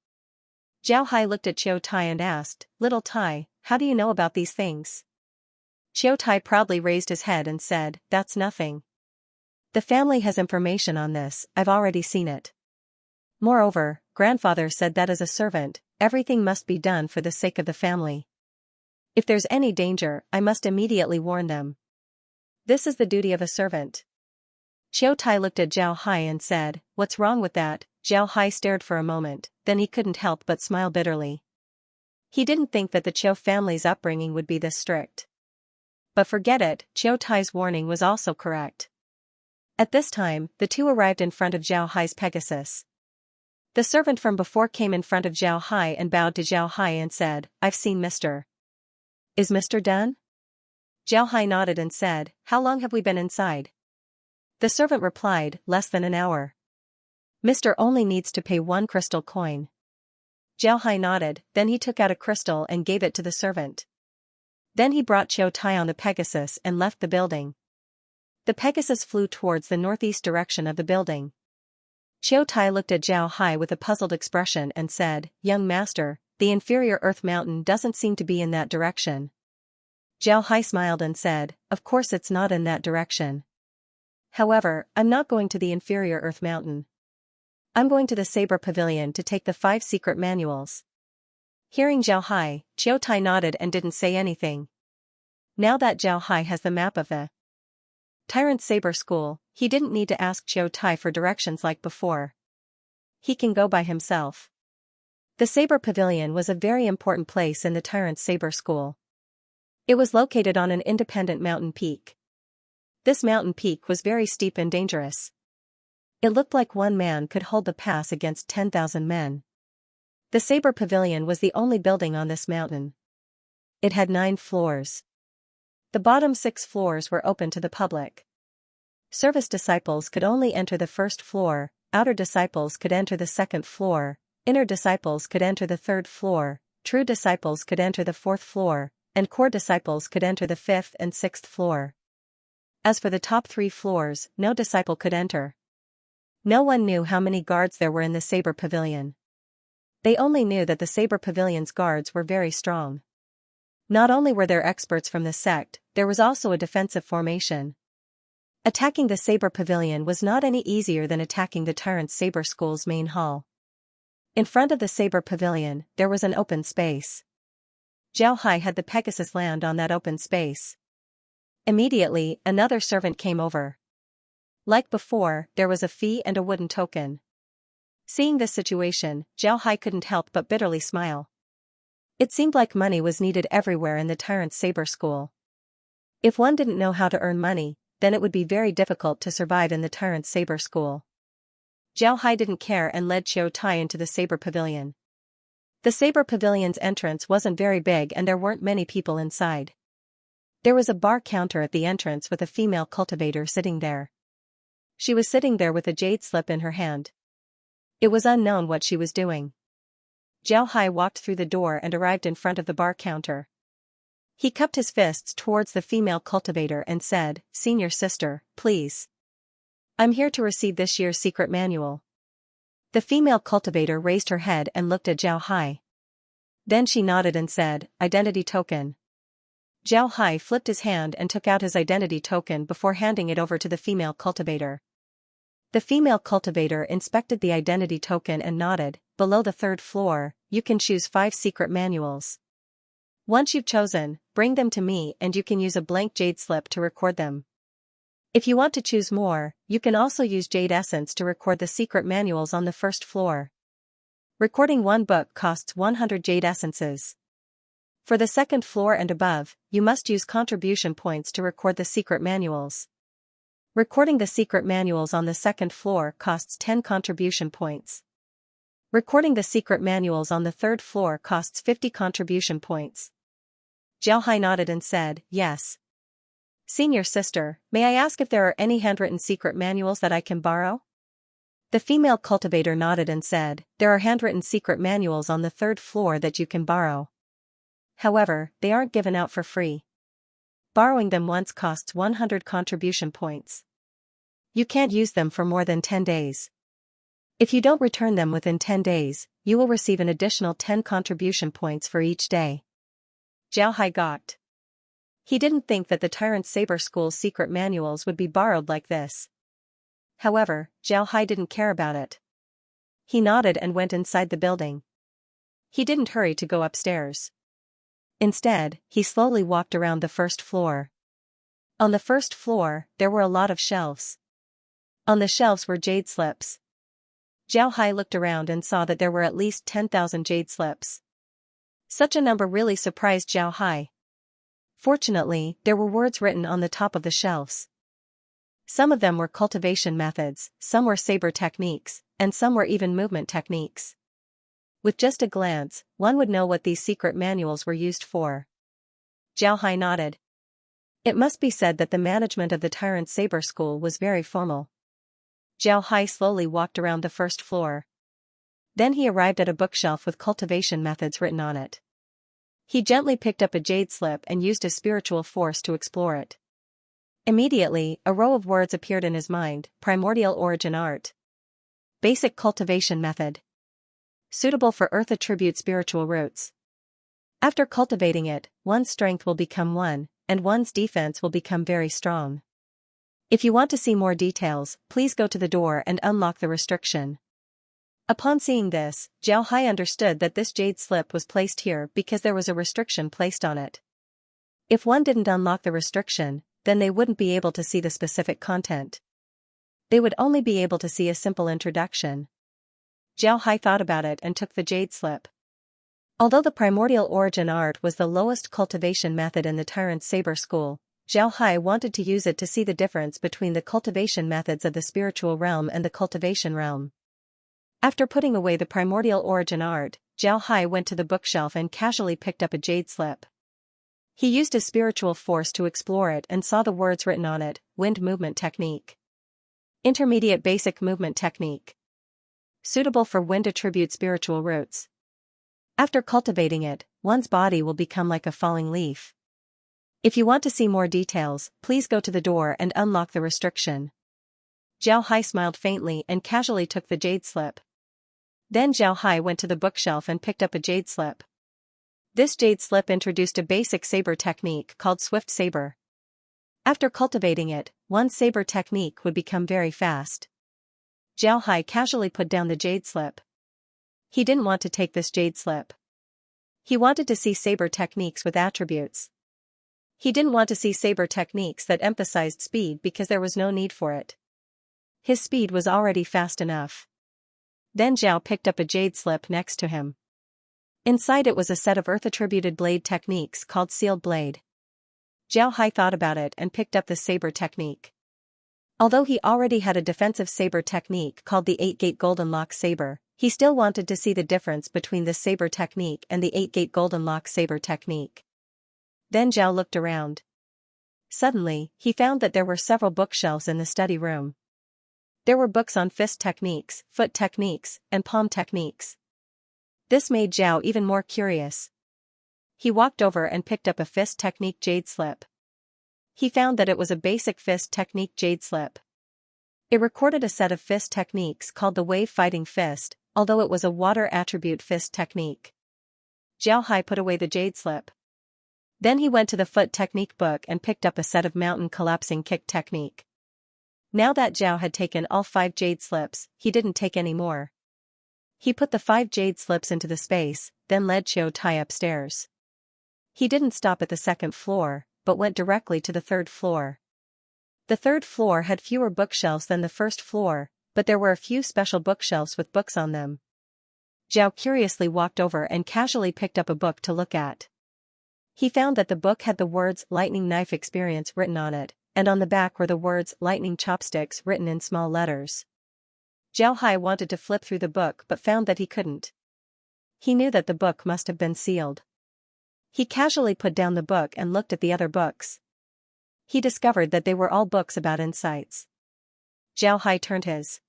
Zhao Hai looked at Qiu Tai and asked, "Little Tai, how do you know about these things?" Qiu Tai proudly raised his head and said, "That's nothing. The family has information on this, I've already seen it. Moreover, grandfather said that as a servant, everything must be done for the sake of the family. If there's any danger, I must immediately warn them. This is the duty of a servant." Qiu Tai looked at Zhao Hai and said, "What's wrong with that?" Zhao Hai stared for a moment, then he couldn't help but smile bitterly. He didn't think that the Qiu family's upbringing would be this strict. But forget it, Qiu Tai's warning was also correct. At this time, the two arrived in front of Zhao Hai's Pegasus. The servant from before came in front of Zhao Hai and bowed to Zhao Hai and said, "I've seen Mr. Is Mr. done?" Zhao Hai nodded and said, "How long have we been inside?" The servant replied, "Less than an hour. Mr. only needs to pay 1 crystal coin." Zhao Hai nodded, then he took out a crystal and gave it to the servant. Then he brought Qiu Tai on the Pegasus and left the building. The Pegasus flew towards the northeast direction of the building. Qiu Tai looked at Zhao Hai with a puzzled expression and said, "Young master, the inferior Earth Mountain doesn't seem to be in that direction." Zhao Hai smiled and said, "Of course it's not in that direction. However, I'm not going to the inferior Earth Mountain. I'm going to the Saber Pavilion to take the 5 secret manuals." Hearing Zhao Hai, Qiu Tai nodded and didn't say anything. Now that Zhao Hai has the map of the Tyrant Saber School, he didn't need to ask Qiu Tai for directions like before. He can go by himself. The Saber Pavilion was a very important place in the Tyrant Saber School. It was located on an independent mountain peak. This mountain peak was very steep and dangerous. It looked like one man could hold the pass against 10,000 men. The Saber Pavilion was the only building on this mountain. It had 9 floors. The bottom 6 floors were open to the public. Service disciples could only enter the first floor, outer disciples could enter the second floor, inner disciples could enter the third floor, true disciples could enter the 4th floor, and core disciples could enter the 5th and 6th floor. As for the top 3 floors, no disciple could enter. No one knew how many guards there were in the Saber Pavilion. They only knew that the Saber Pavilion's guards were very strong. Not only were there experts from the sect, there was also a defensive formation. Attacking the Saber Pavilion was not any easier than attacking the Tyrant Saber School's main hall. In front of the Saber Pavilion, there was an open space. Zhao Hai had the Pegasus land on that open space. Immediately, another servant came over. Like before, there was a fee and a wooden token. Seeing this situation, Zhao Hai couldn't help but bitterly smile. It seemed like money was needed everywhere in the Tyrant Saber School. If one didn't know how to earn money, then it would be very difficult to survive in the Tyrant Saber School. Zhao Hai didn't care and led Qiu Tai into the Saber Pavilion. The Saber Pavilion's entrance wasn't very big and there weren't many people inside. There was a bar counter at the entrance with a female cultivator sitting there. She was sitting there with a jade slip in her hand. It was unknown what she was doing. Jiao Hai walked through the door and arrived in front of the bar counter. He cupped his fists towards the female cultivator and said, "Senior sister, please. I'm here to receive this year's secret manual." The female cultivator raised her head and looked at Jiao Hai. Then she nodded and said, "Identity token." Jiao Hai flipped his hand and took out his identity token before handing it over to the female cultivator. The female cultivator inspected the identity token and nodded. "Below the third floor, you can choose 5 secret manuals. Once you've chosen, bring them to me and you can use a blank jade slip to record them. If you want to choose more, you can also use jade essence to record the secret manuals on the first floor. Recording one book costs 100 jade essences. For the second floor and above, you must use contribution points to record the secret manuals. Recording the secret manuals on the second floor costs 10 contribution points. Recording the secret manuals on the third floor costs 50 contribution points." Jiao Hai nodded and said, "Yes. Senior sister, may I ask if there are any handwritten secret manuals that I can borrow?" The female cultivator nodded and said, "There are handwritten secret manuals on the third floor that you can borrow. However, they aren't given out for free. Borrowing them once costs 100 contribution points. You can't use them for more than 10 days. If you don't return them within 10 days, you will receive an additional 10 contribution points for each day." Jiao Hai gawked. He didn't think that the Tyrant Saber School's secret manuals would be borrowed like this. However, Jiao Hai didn't care about it. He nodded and went inside the building. He didn't hurry to go upstairs. Instead, he slowly walked around the first floor. On the first floor, there were a lot of shelves. On the shelves were jade slips. Jiao Hai looked around and saw that there were at least 10,000 jade slips. Such a number really surprised Jiao Hai. Fortunately, there were words written on the top of the shelves. Some of them were cultivation methods, some were saber techniques, and some were even movement techniques. With just a glance, one would know what these secret manuals were used for. Jiao Hai nodded. It must be said that the management of the Tyrant Saber School was very formal. Jiao Hai slowly walked around the first floor. Then he arrived at a bookshelf with cultivation methods written on it. He gently picked up a jade slip and used his spiritual force to explore it. Immediately, a row of words appeared in his mind: primordial origin art. Basic cultivation method. Suitable for earth attribute spiritual roots. After cultivating it, one's strength will become 1, and one's defense will become very strong. If you want to see more details, please go to the door and unlock the restriction. Upon seeing this, Jiao Hai understood that this jade slip was placed here because there was a restriction placed on it. If one didn't unlock the restriction, then they wouldn't be able to see the specific content. They would only be able to see a simple introduction. Jiao Hai thought about it and took the jade slip. Although the primordial origin art was the lowest cultivation method in the Tyrant Saber School, Jiao Hai wanted to use it to see the difference between the cultivation methods of the spiritual realm and the cultivation realm. After putting away the primordial origin art, Jiao Hai went to the bookshelf and casually picked up a jade slip. He used his spiritual force to explore it and saw the words written on it: wind movement technique. Intermediate basic movement technique. Suitable for wind attribute spiritual roots. After cultivating it, one's body will become like a falling leaf. If you want to see more details, please go to the door and unlock the restriction. Jiao Hai smiled faintly and casually took the jade slip. Then Jiao Hai went to the bookshelf and picked up a jade slip. This jade slip introduced a basic saber technique called Swift Saber. After cultivating it, one's saber technique would become very fast. Jiao Hai casually put down the jade slip. He didn't want to take this jade slip. He wanted to see saber techniques with attributes. He didn't want to see saber techniques that emphasized speed because there was no need for it. His speed was already fast enough. Then Jiao picked up a jade slip next to him. Inside it was a set of earth-attributed blade techniques called Sealed Blade. Jiao Hai thought about it and picked up the saber technique. Although he already had a defensive saber technique called the 8-Gate Golden Lock Saber, he still wanted to see the difference between the saber technique and the 8-Gate Golden Lock Saber technique. Then Jiao looked around. Suddenly, he found that there were several bookshelves in the study room. There were books on fist techniques, foot techniques, and palm techniques. This made Zhao even more curious. He walked over and picked up a fist technique jade slip. He found that it was a basic fist technique jade slip. It recorded a set of fist techniques called the wave fighting fist, although it was a water attribute fist technique. Zhao Hai put away the jade slip. Then he went to the foot technique book and picked up a set of mountain collapsing kick technique. Now that Zhao had taken all 5 jade slips, he didn't take any more. He put the 5 jade slips into the space, then led Xiao Tai upstairs. He didn't stop at the 2nd floor, but went directly to the 3rd floor. The 3rd floor had fewer bookshelves than the 1st floor, but there were a few special bookshelves with books on them. Zhao curiously walked over and casually picked up a book to look at. He found that the book had the words Lightning Knife Experience written on it, and on the back were the words Lightning Chopsticks written in small letters. Zhao Hai wanted to flip through the book but found that he couldn't. He knew that the book must have been sealed. He casually put down the book and looked at the other books. He discovered that they were all books about insights. Zhao Hai turned his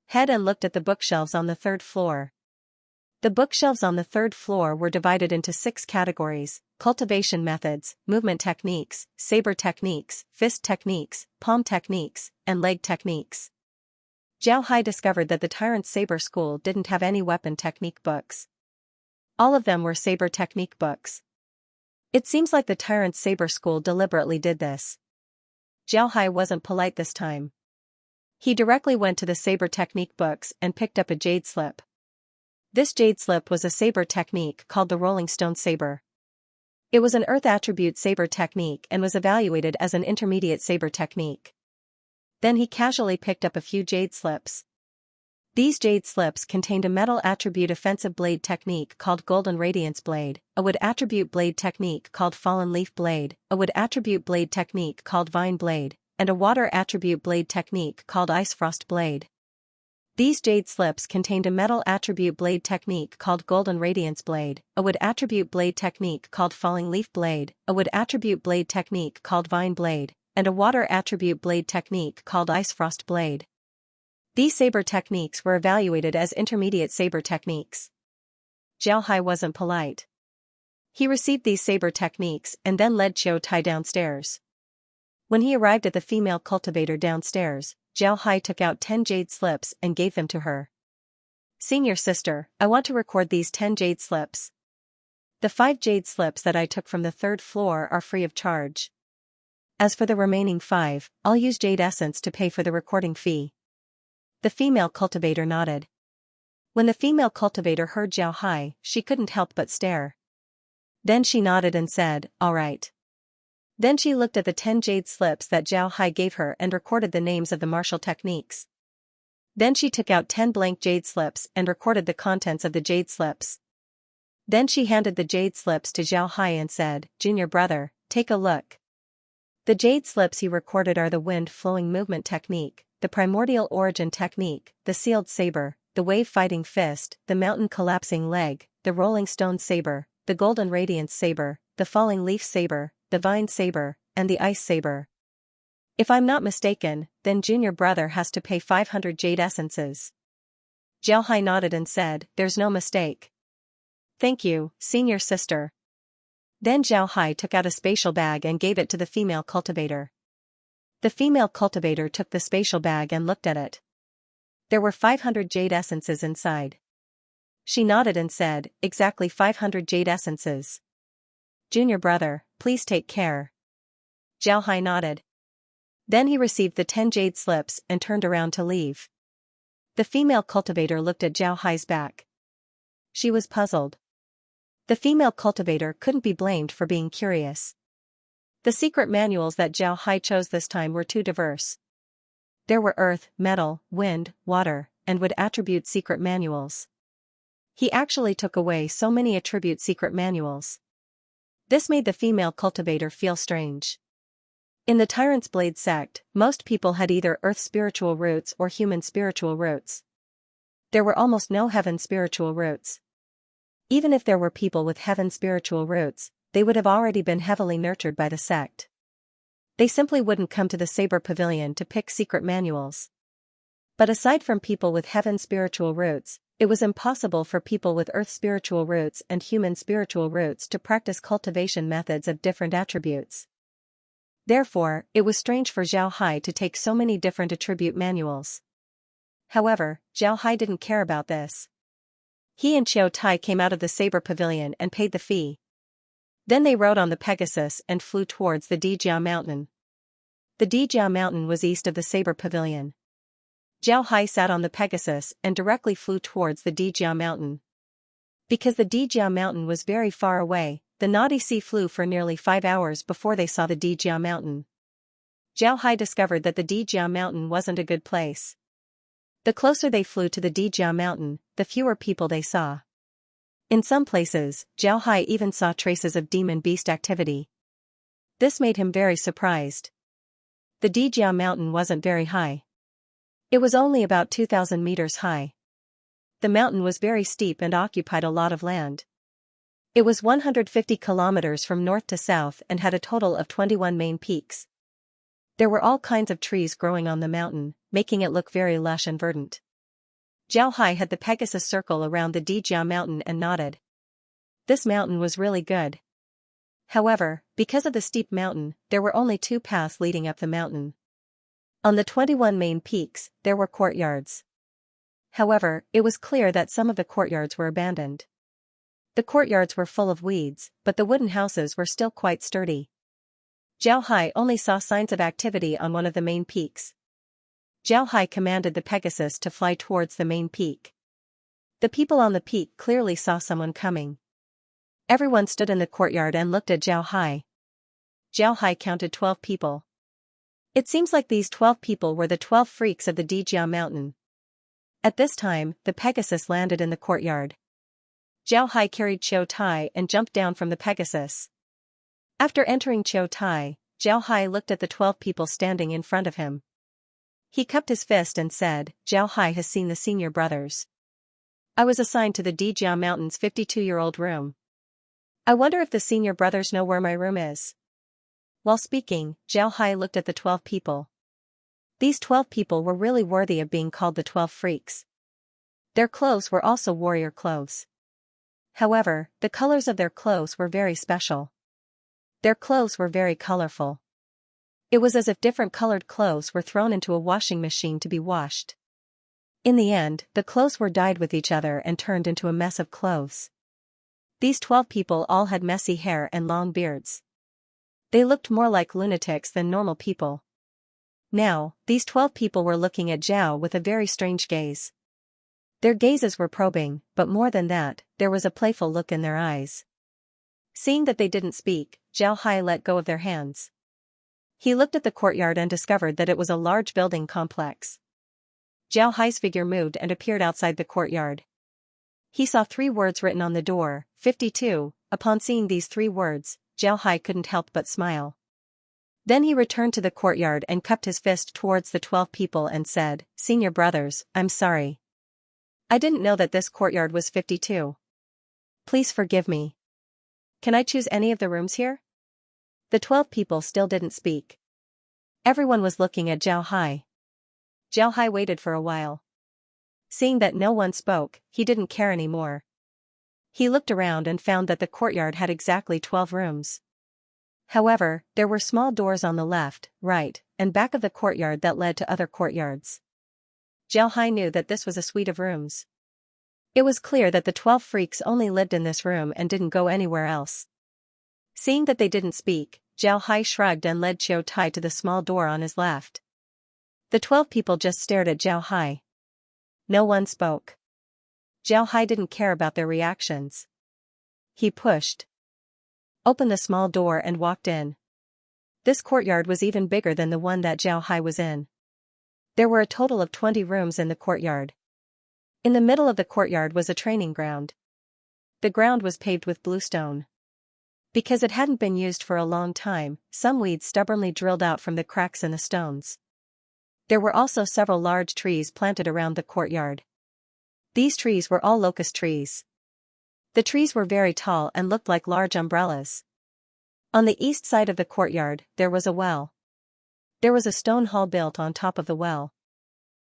head and looked at the bookshelves on the 3rd floor. The bookshelves on the 3rd floor were divided into 6 categories: cultivation methods, movement techniques, saber techniques, fist techniques, palm techniques, and leg techniques. Zhao Hai discovered that the Tyrant Saber School didn't have any weapon technique books. All of them were saber technique books. It seems like the Tyrant Saber School deliberately did this. Zhao Hai wasn't polite this time. He directly went to the saber technique books and picked up a jade slip. This jade slip was a saber technique called the Rolling Stone Saber. It was an earth attribute saber technique and was evaluated as an intermediate saber technique. Then he casually picked up a few jade slips. These jade slips contained a metal attribute offensive blade technique called Golden Radiance Blade, a wood attribute blade technique called Fallen Leaf Blade, a wood attribute blade technique called Vine Blade, and a water attribute blade technique called Ice Frost Blade. These jade slips contained a metal attribute blade technique called Golden Radiance Blade, a wood attribute blade technique called Falling Leaf Blade, a wood attribute blade technique called Vine Blade, and a water attribute blade technique called Ice Frost Blade. These saber techniques were evaluated as intermediate saber techniques. Zhao Hai wasn't polite. He received these saber techniques and then led Xiao Tai downstairs. When he arrived at the female cultivator downstairs, Zhao Hai took out 10 jade slips and gave them to her. "Senior sister, I want to record these 10 jade slips. The 5 jade slips that I took from the 3rd floor are free of charge. As for the remaining 5, I'll use jade essence to pay for the recording fee." The female cultivator nodded. When the female cultivator heard Zhao Hai, she couldn't help but stare. Then she nodded and said, "All right." Then she looked at the 10 jade slips that Zhao Hai gave her and recorded the names of the martial techniques. Then she took out 10 blank jade slips and recorded the contents of the jade slips. Then she handed the jade slips to Zhao Hai and said, "Junior brother, take a look." The jade slips he recorded are the wind flowing movement technique, the primordial origin technique, the sealed saber, the wave fighting fist, the mountain collapsing leg, the rolling stone saber, the golden radiance saber, the falling leaf saber, the vine saber, and the ice saber. If I'm not mistaken, then junior brother has to pay 500 jade essences. Zhao Hai nodded and said, "There's no mistake." "Thank you, senior sister." Then Zhao Hai took out a spatial bag and gave it to the female cultivator. The female cultivator took the spatial bag and looked at it. There were 500 jade essences inside. She nodded and said, "Exactly 500 jade essences. Junior brother, please take care." Zhao Hai nodded. Then he received the 10 jade slips and turned around to leave. The female cultivator looked at Zhao Hai's back. She was puzzled. The female cultivator couldn't be blamed for being curious. The secret manuals that Zhao Hai chose this time were too diverse. There were earth, metal, wind, water, and wood attribute secret manuals. He actually took away so many attribute secret manuals. This made the female cultivator feel strange. In the Tyrant's Blade sect, most people had either earth spiritual roots or human spiritual roots. There were almost no heaven spiritual roots. Even if there were people with heaven spiritual roots, they would have already been heavily nurtured by the sect. They simply wouldn't come to the Saber Pavilion to pick secret manuals. But aside from people with heaven spiritual roots, It was impossible for people with earth spiritual roots and human spiritual roots to practice cultivation methods of different attributes. Therefore, it was strange for Zhao Hai to take so many different attribute manuals. However, Zhao Hai didn't care about this. He and Qiu Tai came out of the saber pavilion and paid the fee. Then they rode on the Pegasus and flew towards the Dijia mountain. The Dijia mountain was east of the saber pavilion. Zhao Hai sat on the Pegasus and directly flew towards the Dijia mountain. Because the Dijia mountain was very far away, the Naughty Sea flew for nearly 5 hours before they saw the Dijia mountain. Zhao Hai discovered that the Dijia mountain wasn't a good place. The closer they flew to the Dijia mountain, the fewer people they saw. In some places, Zhao Hai even saw traces of demon beast activity. This made him very surprised. The Dijia mountain wasn't very high. It was only about 2,000 meters high. The mountain was very steep and occupied a lot of land. It was 150 kilometers from north to south and had a total of 21 main peaks. There were all kinds of trees growing on the mountain, making it look very lush and verdant. Zhao Hai had the Pegasus circle around the Dijia mountain and nodded. This mountain was really good. However, because of the steep mountain, there were only 2 paths leading up the mountain. On the 21 main peaks, there were courtyards. However, it was clear that some of the courtyards were abandoned. The courtyards were full of weeds, but the wooden houses were still quite sturdy. Zhao Hai only saw signs of activity on one of the main peaks. Zhao Hai commanded the Pegasus to fly towards the main peak. The people on the peak clearly saw someone coming. Everyone stood in the courtyard and looked at Zhao Hai. Zhao Hai counted 12 people. It seems like these 12 people were the 12 freaks of the Dijia mountain. At this time, the Pegasus landed in the courtyard. Zhao Hai carried Qiu Tai and jumped down from the Pegasus. After entering Qiu Tai, Zhao Hai looked at the 12 people standing in front of him. He cupped his fist and said, "Zhao Hai has seen the senior brothers. I was assigned to the Dijia Mountain's 52-year-old room. I wonder if the senior brothers know where my room is." While speaking, Zhao Hai looked at the 12 people. These 12 people were really worthy of being called the 12 freaks. Their clothes were also warrior clothes. However, the colors of their clothes were very special. Their clothes were very colorful. It was as if different colored clothes were thrown into a washing machine to be washed. In the end, the clothes were dyed with each other and turned into a mess of clothes. These 12 people all had messy hair and long beards. They looked more like lunatics than normal people. Now, these 12 people were looking at Zhao with a very strange gaze. Their gazes were probing, but more than that, there was a playful look in their eyes. Seeing that they didn't speak, Zhao Hai let go of their hands. He looked at the courtyard and discovered that it was a large building complex. Zhao Hai's figure moved and appeared outside the courtyard. He saw 3 words written on the door, 52. Upon seeing these 3 words, Zhao Hai couldn't help but smile. Then he returned to the courtyard and cupped his fist towards the 12 people and said, "Senior brothers, I'm sorry. I didn't know that this courtyard was 52. Please forgive me. Can I choose any of the rooms here?" The 12 people still didn't speak. Everyone was looking at Zhao Hai. Zhao Hai waited for a while. Seeing that no one spoke, he didn't care anymore. He looked around and found that the courtyard had exactly 12 rooms. However, there were small doors on the left, right, and back of the courtyard that led to other courtyards. Zhao Hai knew that this was a suite of rooms. It was clear that the 12 freaks only lived in this room and didn't go anywhere else. Seeing that they didn't speak, Zhao Hai shrugged and led Qiu Tai to the small door on his left. The 12 people just stared at Zhao Hai. No one spoke. Zhao Hai didn't care about their reactions. He pushed open the small door and walked in. This courtyard was even bigger than the one that Zhao Hai was in. There were a total of 20 rooms in the courtyard. In the middle of the courtyard was a training ground. The ground was paved with bluestone. Because it hadn't been used for a long time, some weeds stubbornly drilled out from the cracks in the stones. There were also several large trees planted around the courtyard. These trees were all locust trees. The trees were very tall and looked like large umbrellas. On the east side of the courtyard, there was a well. There was a stone hall built on top of the well.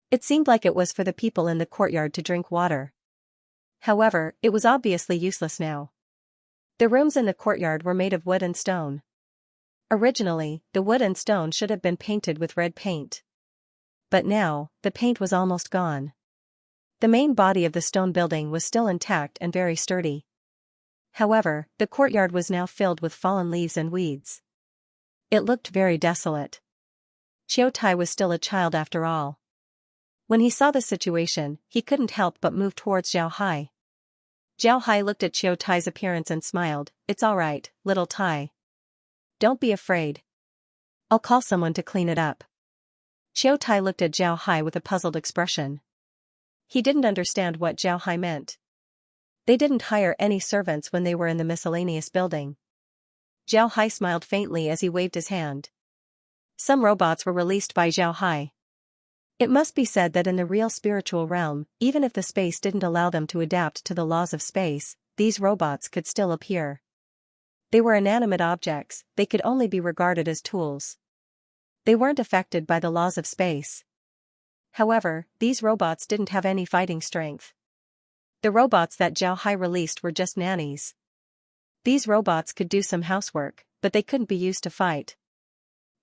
It seemed like it was for the people in the courtyard to drink water. However, it was obviously useless now. The rooms in the courtyard were made of wood and stone. Originally, the wood and stone should have been painted with red paint. But now, the paint was almost gone. The main body of the stone building was still intact and very sturdy. However, the courtyard was now filled with fallen leaves and weeds. It looked very desolate. Chiu Tai was still a child after all. When he saw the situation, he couldn't help but move towards Zhao Hai. Zhao Hai looked at Chiu Tai's appearance and smiled. It's all right, little Tai. Don't be afraid. I'll call someone to clean it up. Chiu Tai looked at Zhao Hai with a puzzled expression. He didn't understand what Zhao Hai meant. They didn't hire any servants when they were in the miscellaneous building. Zhao Hai smiled faintly as he waved his hand. Some robots were released by Zhao Hai. It must be said that in the real spiritual realm, even if the space didn't allow them to adapt to the laws of space, these robots could still appear. They were inanimate objects, they could only be regarded as tools. They weren't affected by the laws of space. However, these robots didn't have any fighting strength. The robots that Zhao Hai released were just nannies. These robots could do some housework, but they couldn't be used to fight.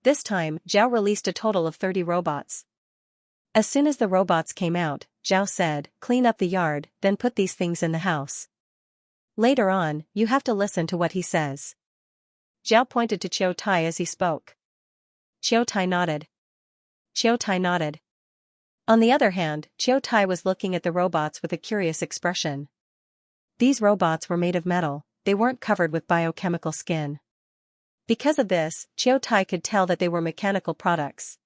This time, Zhao released a total of 30 robots. As soon as the robots came out, Zhao said, clean up the yard, then put these things in the house. Later on, you have to listen to what he says. Zhao pointed to Chiu Tai as he spoke. Chiu Tai nodded. Chiu Tai nodded. On the other hand, Chiu Tai was looking at the robots with a curious expression. These robots were made of metal, they weren't covered with biochemical skin. Because of this, Chiu Tai could tell that they were mechanical products.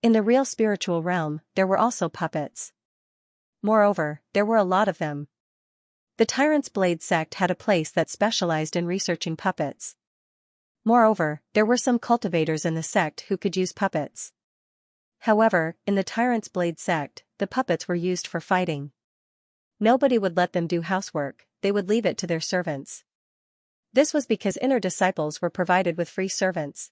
In the real spiritual realm, there were also puppets. Moreover, there were a lot of them. The Tyrant's Blade sect had a place that specialized in researching puppets. Moreover, there were some cultivators in the sect who could use puppets. However, in the Tyrant's Blade sect, the puppets were used for fighting. Nobody would let them do housework, they would leave it to their servants. This was because inner disciples were provided with free servants.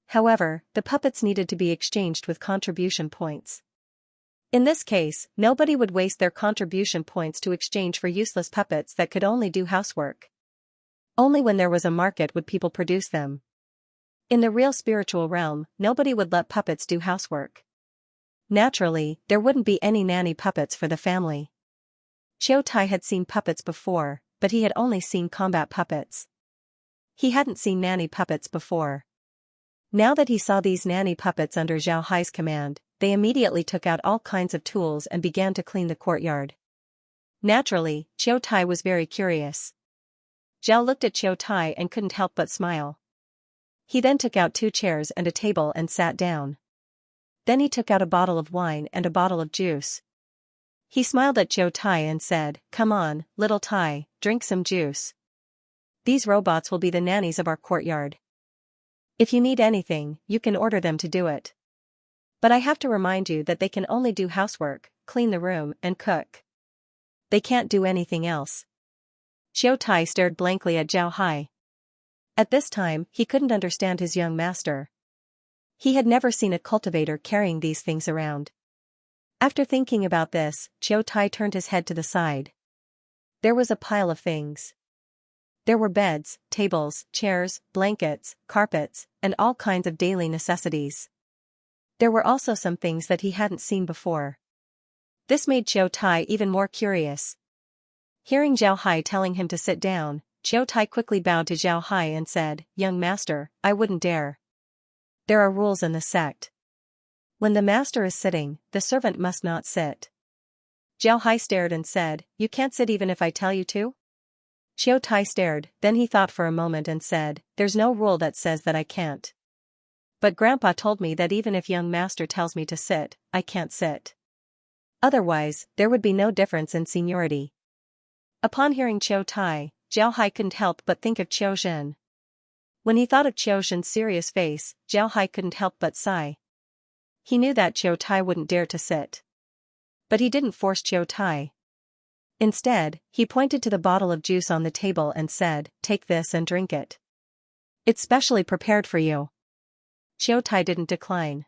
However, the puppets needed to be exchanged with contribution points. In this case, nobody would waste their contribution points to exchange for useless puppets that could only do housework. Only when there was a market would people produce them. In the real spiritual realm, nobody would let puppets do housework. Naturally, there wouldn't be any nanny puppets for the family. Chiu Tai had seen puppets before, but he had only seen combat puppets. He hadn't seen nanny puppets before. Now that he saw these nanny puppets under Zhao Hai's command, they immediately took out all kinds of tools and began to clean the courtyard. Naturally, Chiu Tai was very curious. Zhao looked at Chiu Tai and couldn't help but smile. He then took out 2 chairs and a table and sat down. Then he took out a bottle of wine and a bottle of juice. He smiled at Chiu Tai and said, "Come on, little Tai, drink some juice. These robots will be the nannies of our courtyard. If you need anything, you can order them to do it. But I have to remind you that they can only do housework, clean the room, and cook. They can't do anything else." Chiu Tai stared blankly at Zhao Hai. At this time, he couldn't understand his young master. He had never seen a cultivator carrying these things around. After thinking about this, Chiu Tai turned his head to the side. There was a pile of things. There were beds, tables, chairs, blankets, carpets, and all kinds of daily necessities. There were also some things that he hadn't seen before. This made Chiu Tai even more curious. Hearing Zhao Hai telling him to sit down, Chiu Tai quickly bowed to Zhao Hai and said, "Young master, I wouldn't dare. There are rules in the sect. When the master is sitting, the servant must not sit." Zhao Hai stared and said, "You can't sit even if I tell you to?" Chiu Tai stared, then he thought for a moment and said, "There's no rule that says that I can't. But Grandpa told me that even if young master tells me to sit, I can't sit. Otherwise, there would be no difference in seniority." Upon hearing Chiu Tai, Zhao Hai couldn't help but think of Qiu Zhen. When he thought of Qiu Zhen's serious face, Zhao Hai couldn't help but sigh. He knew that Chiu Tai wouldn't dare to sit. But he didn't force Chiu Tai. Instead, he pointed to the bottle of juice on the table and said, "Take this and drink it. It's specially prepared for you." Chiu Tai didn't decline.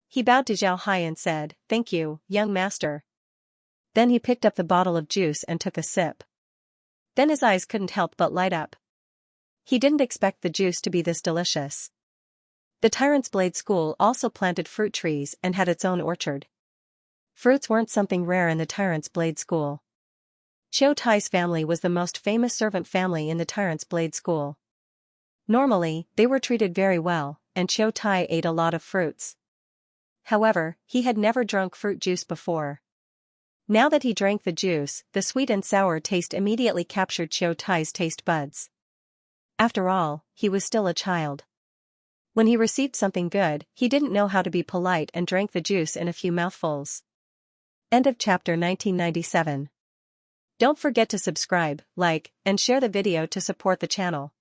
He bowed to Zhao Hai and said, "Thank you, young master." Then he picked up the bottle of juice and took a sip. Then his eyes couldn't help but light up. He didn't expect the juice to be this delicious. The Tyrant's Blade School also planted fruit trees and had its own orchard. Fruits weren't something rare in the Tyrant's Blade School. Chiu Tai's family was the most famous servant family in the Tyrant's Blade School. Normally, they were treated very well, and Chiu Tai ate a lot of fruits. However, he had never drunk fruit juice before. Now that he drank the juice, the sweet and sour taste immediately captured Chiu Tai's taste buds. After all, he was still a child. When he received something good, he didn't know how to be polite and drank the juice in a few mouthfuls. End of chapter 1997. Don't forget to subscribe, like, and share the video to support the channel.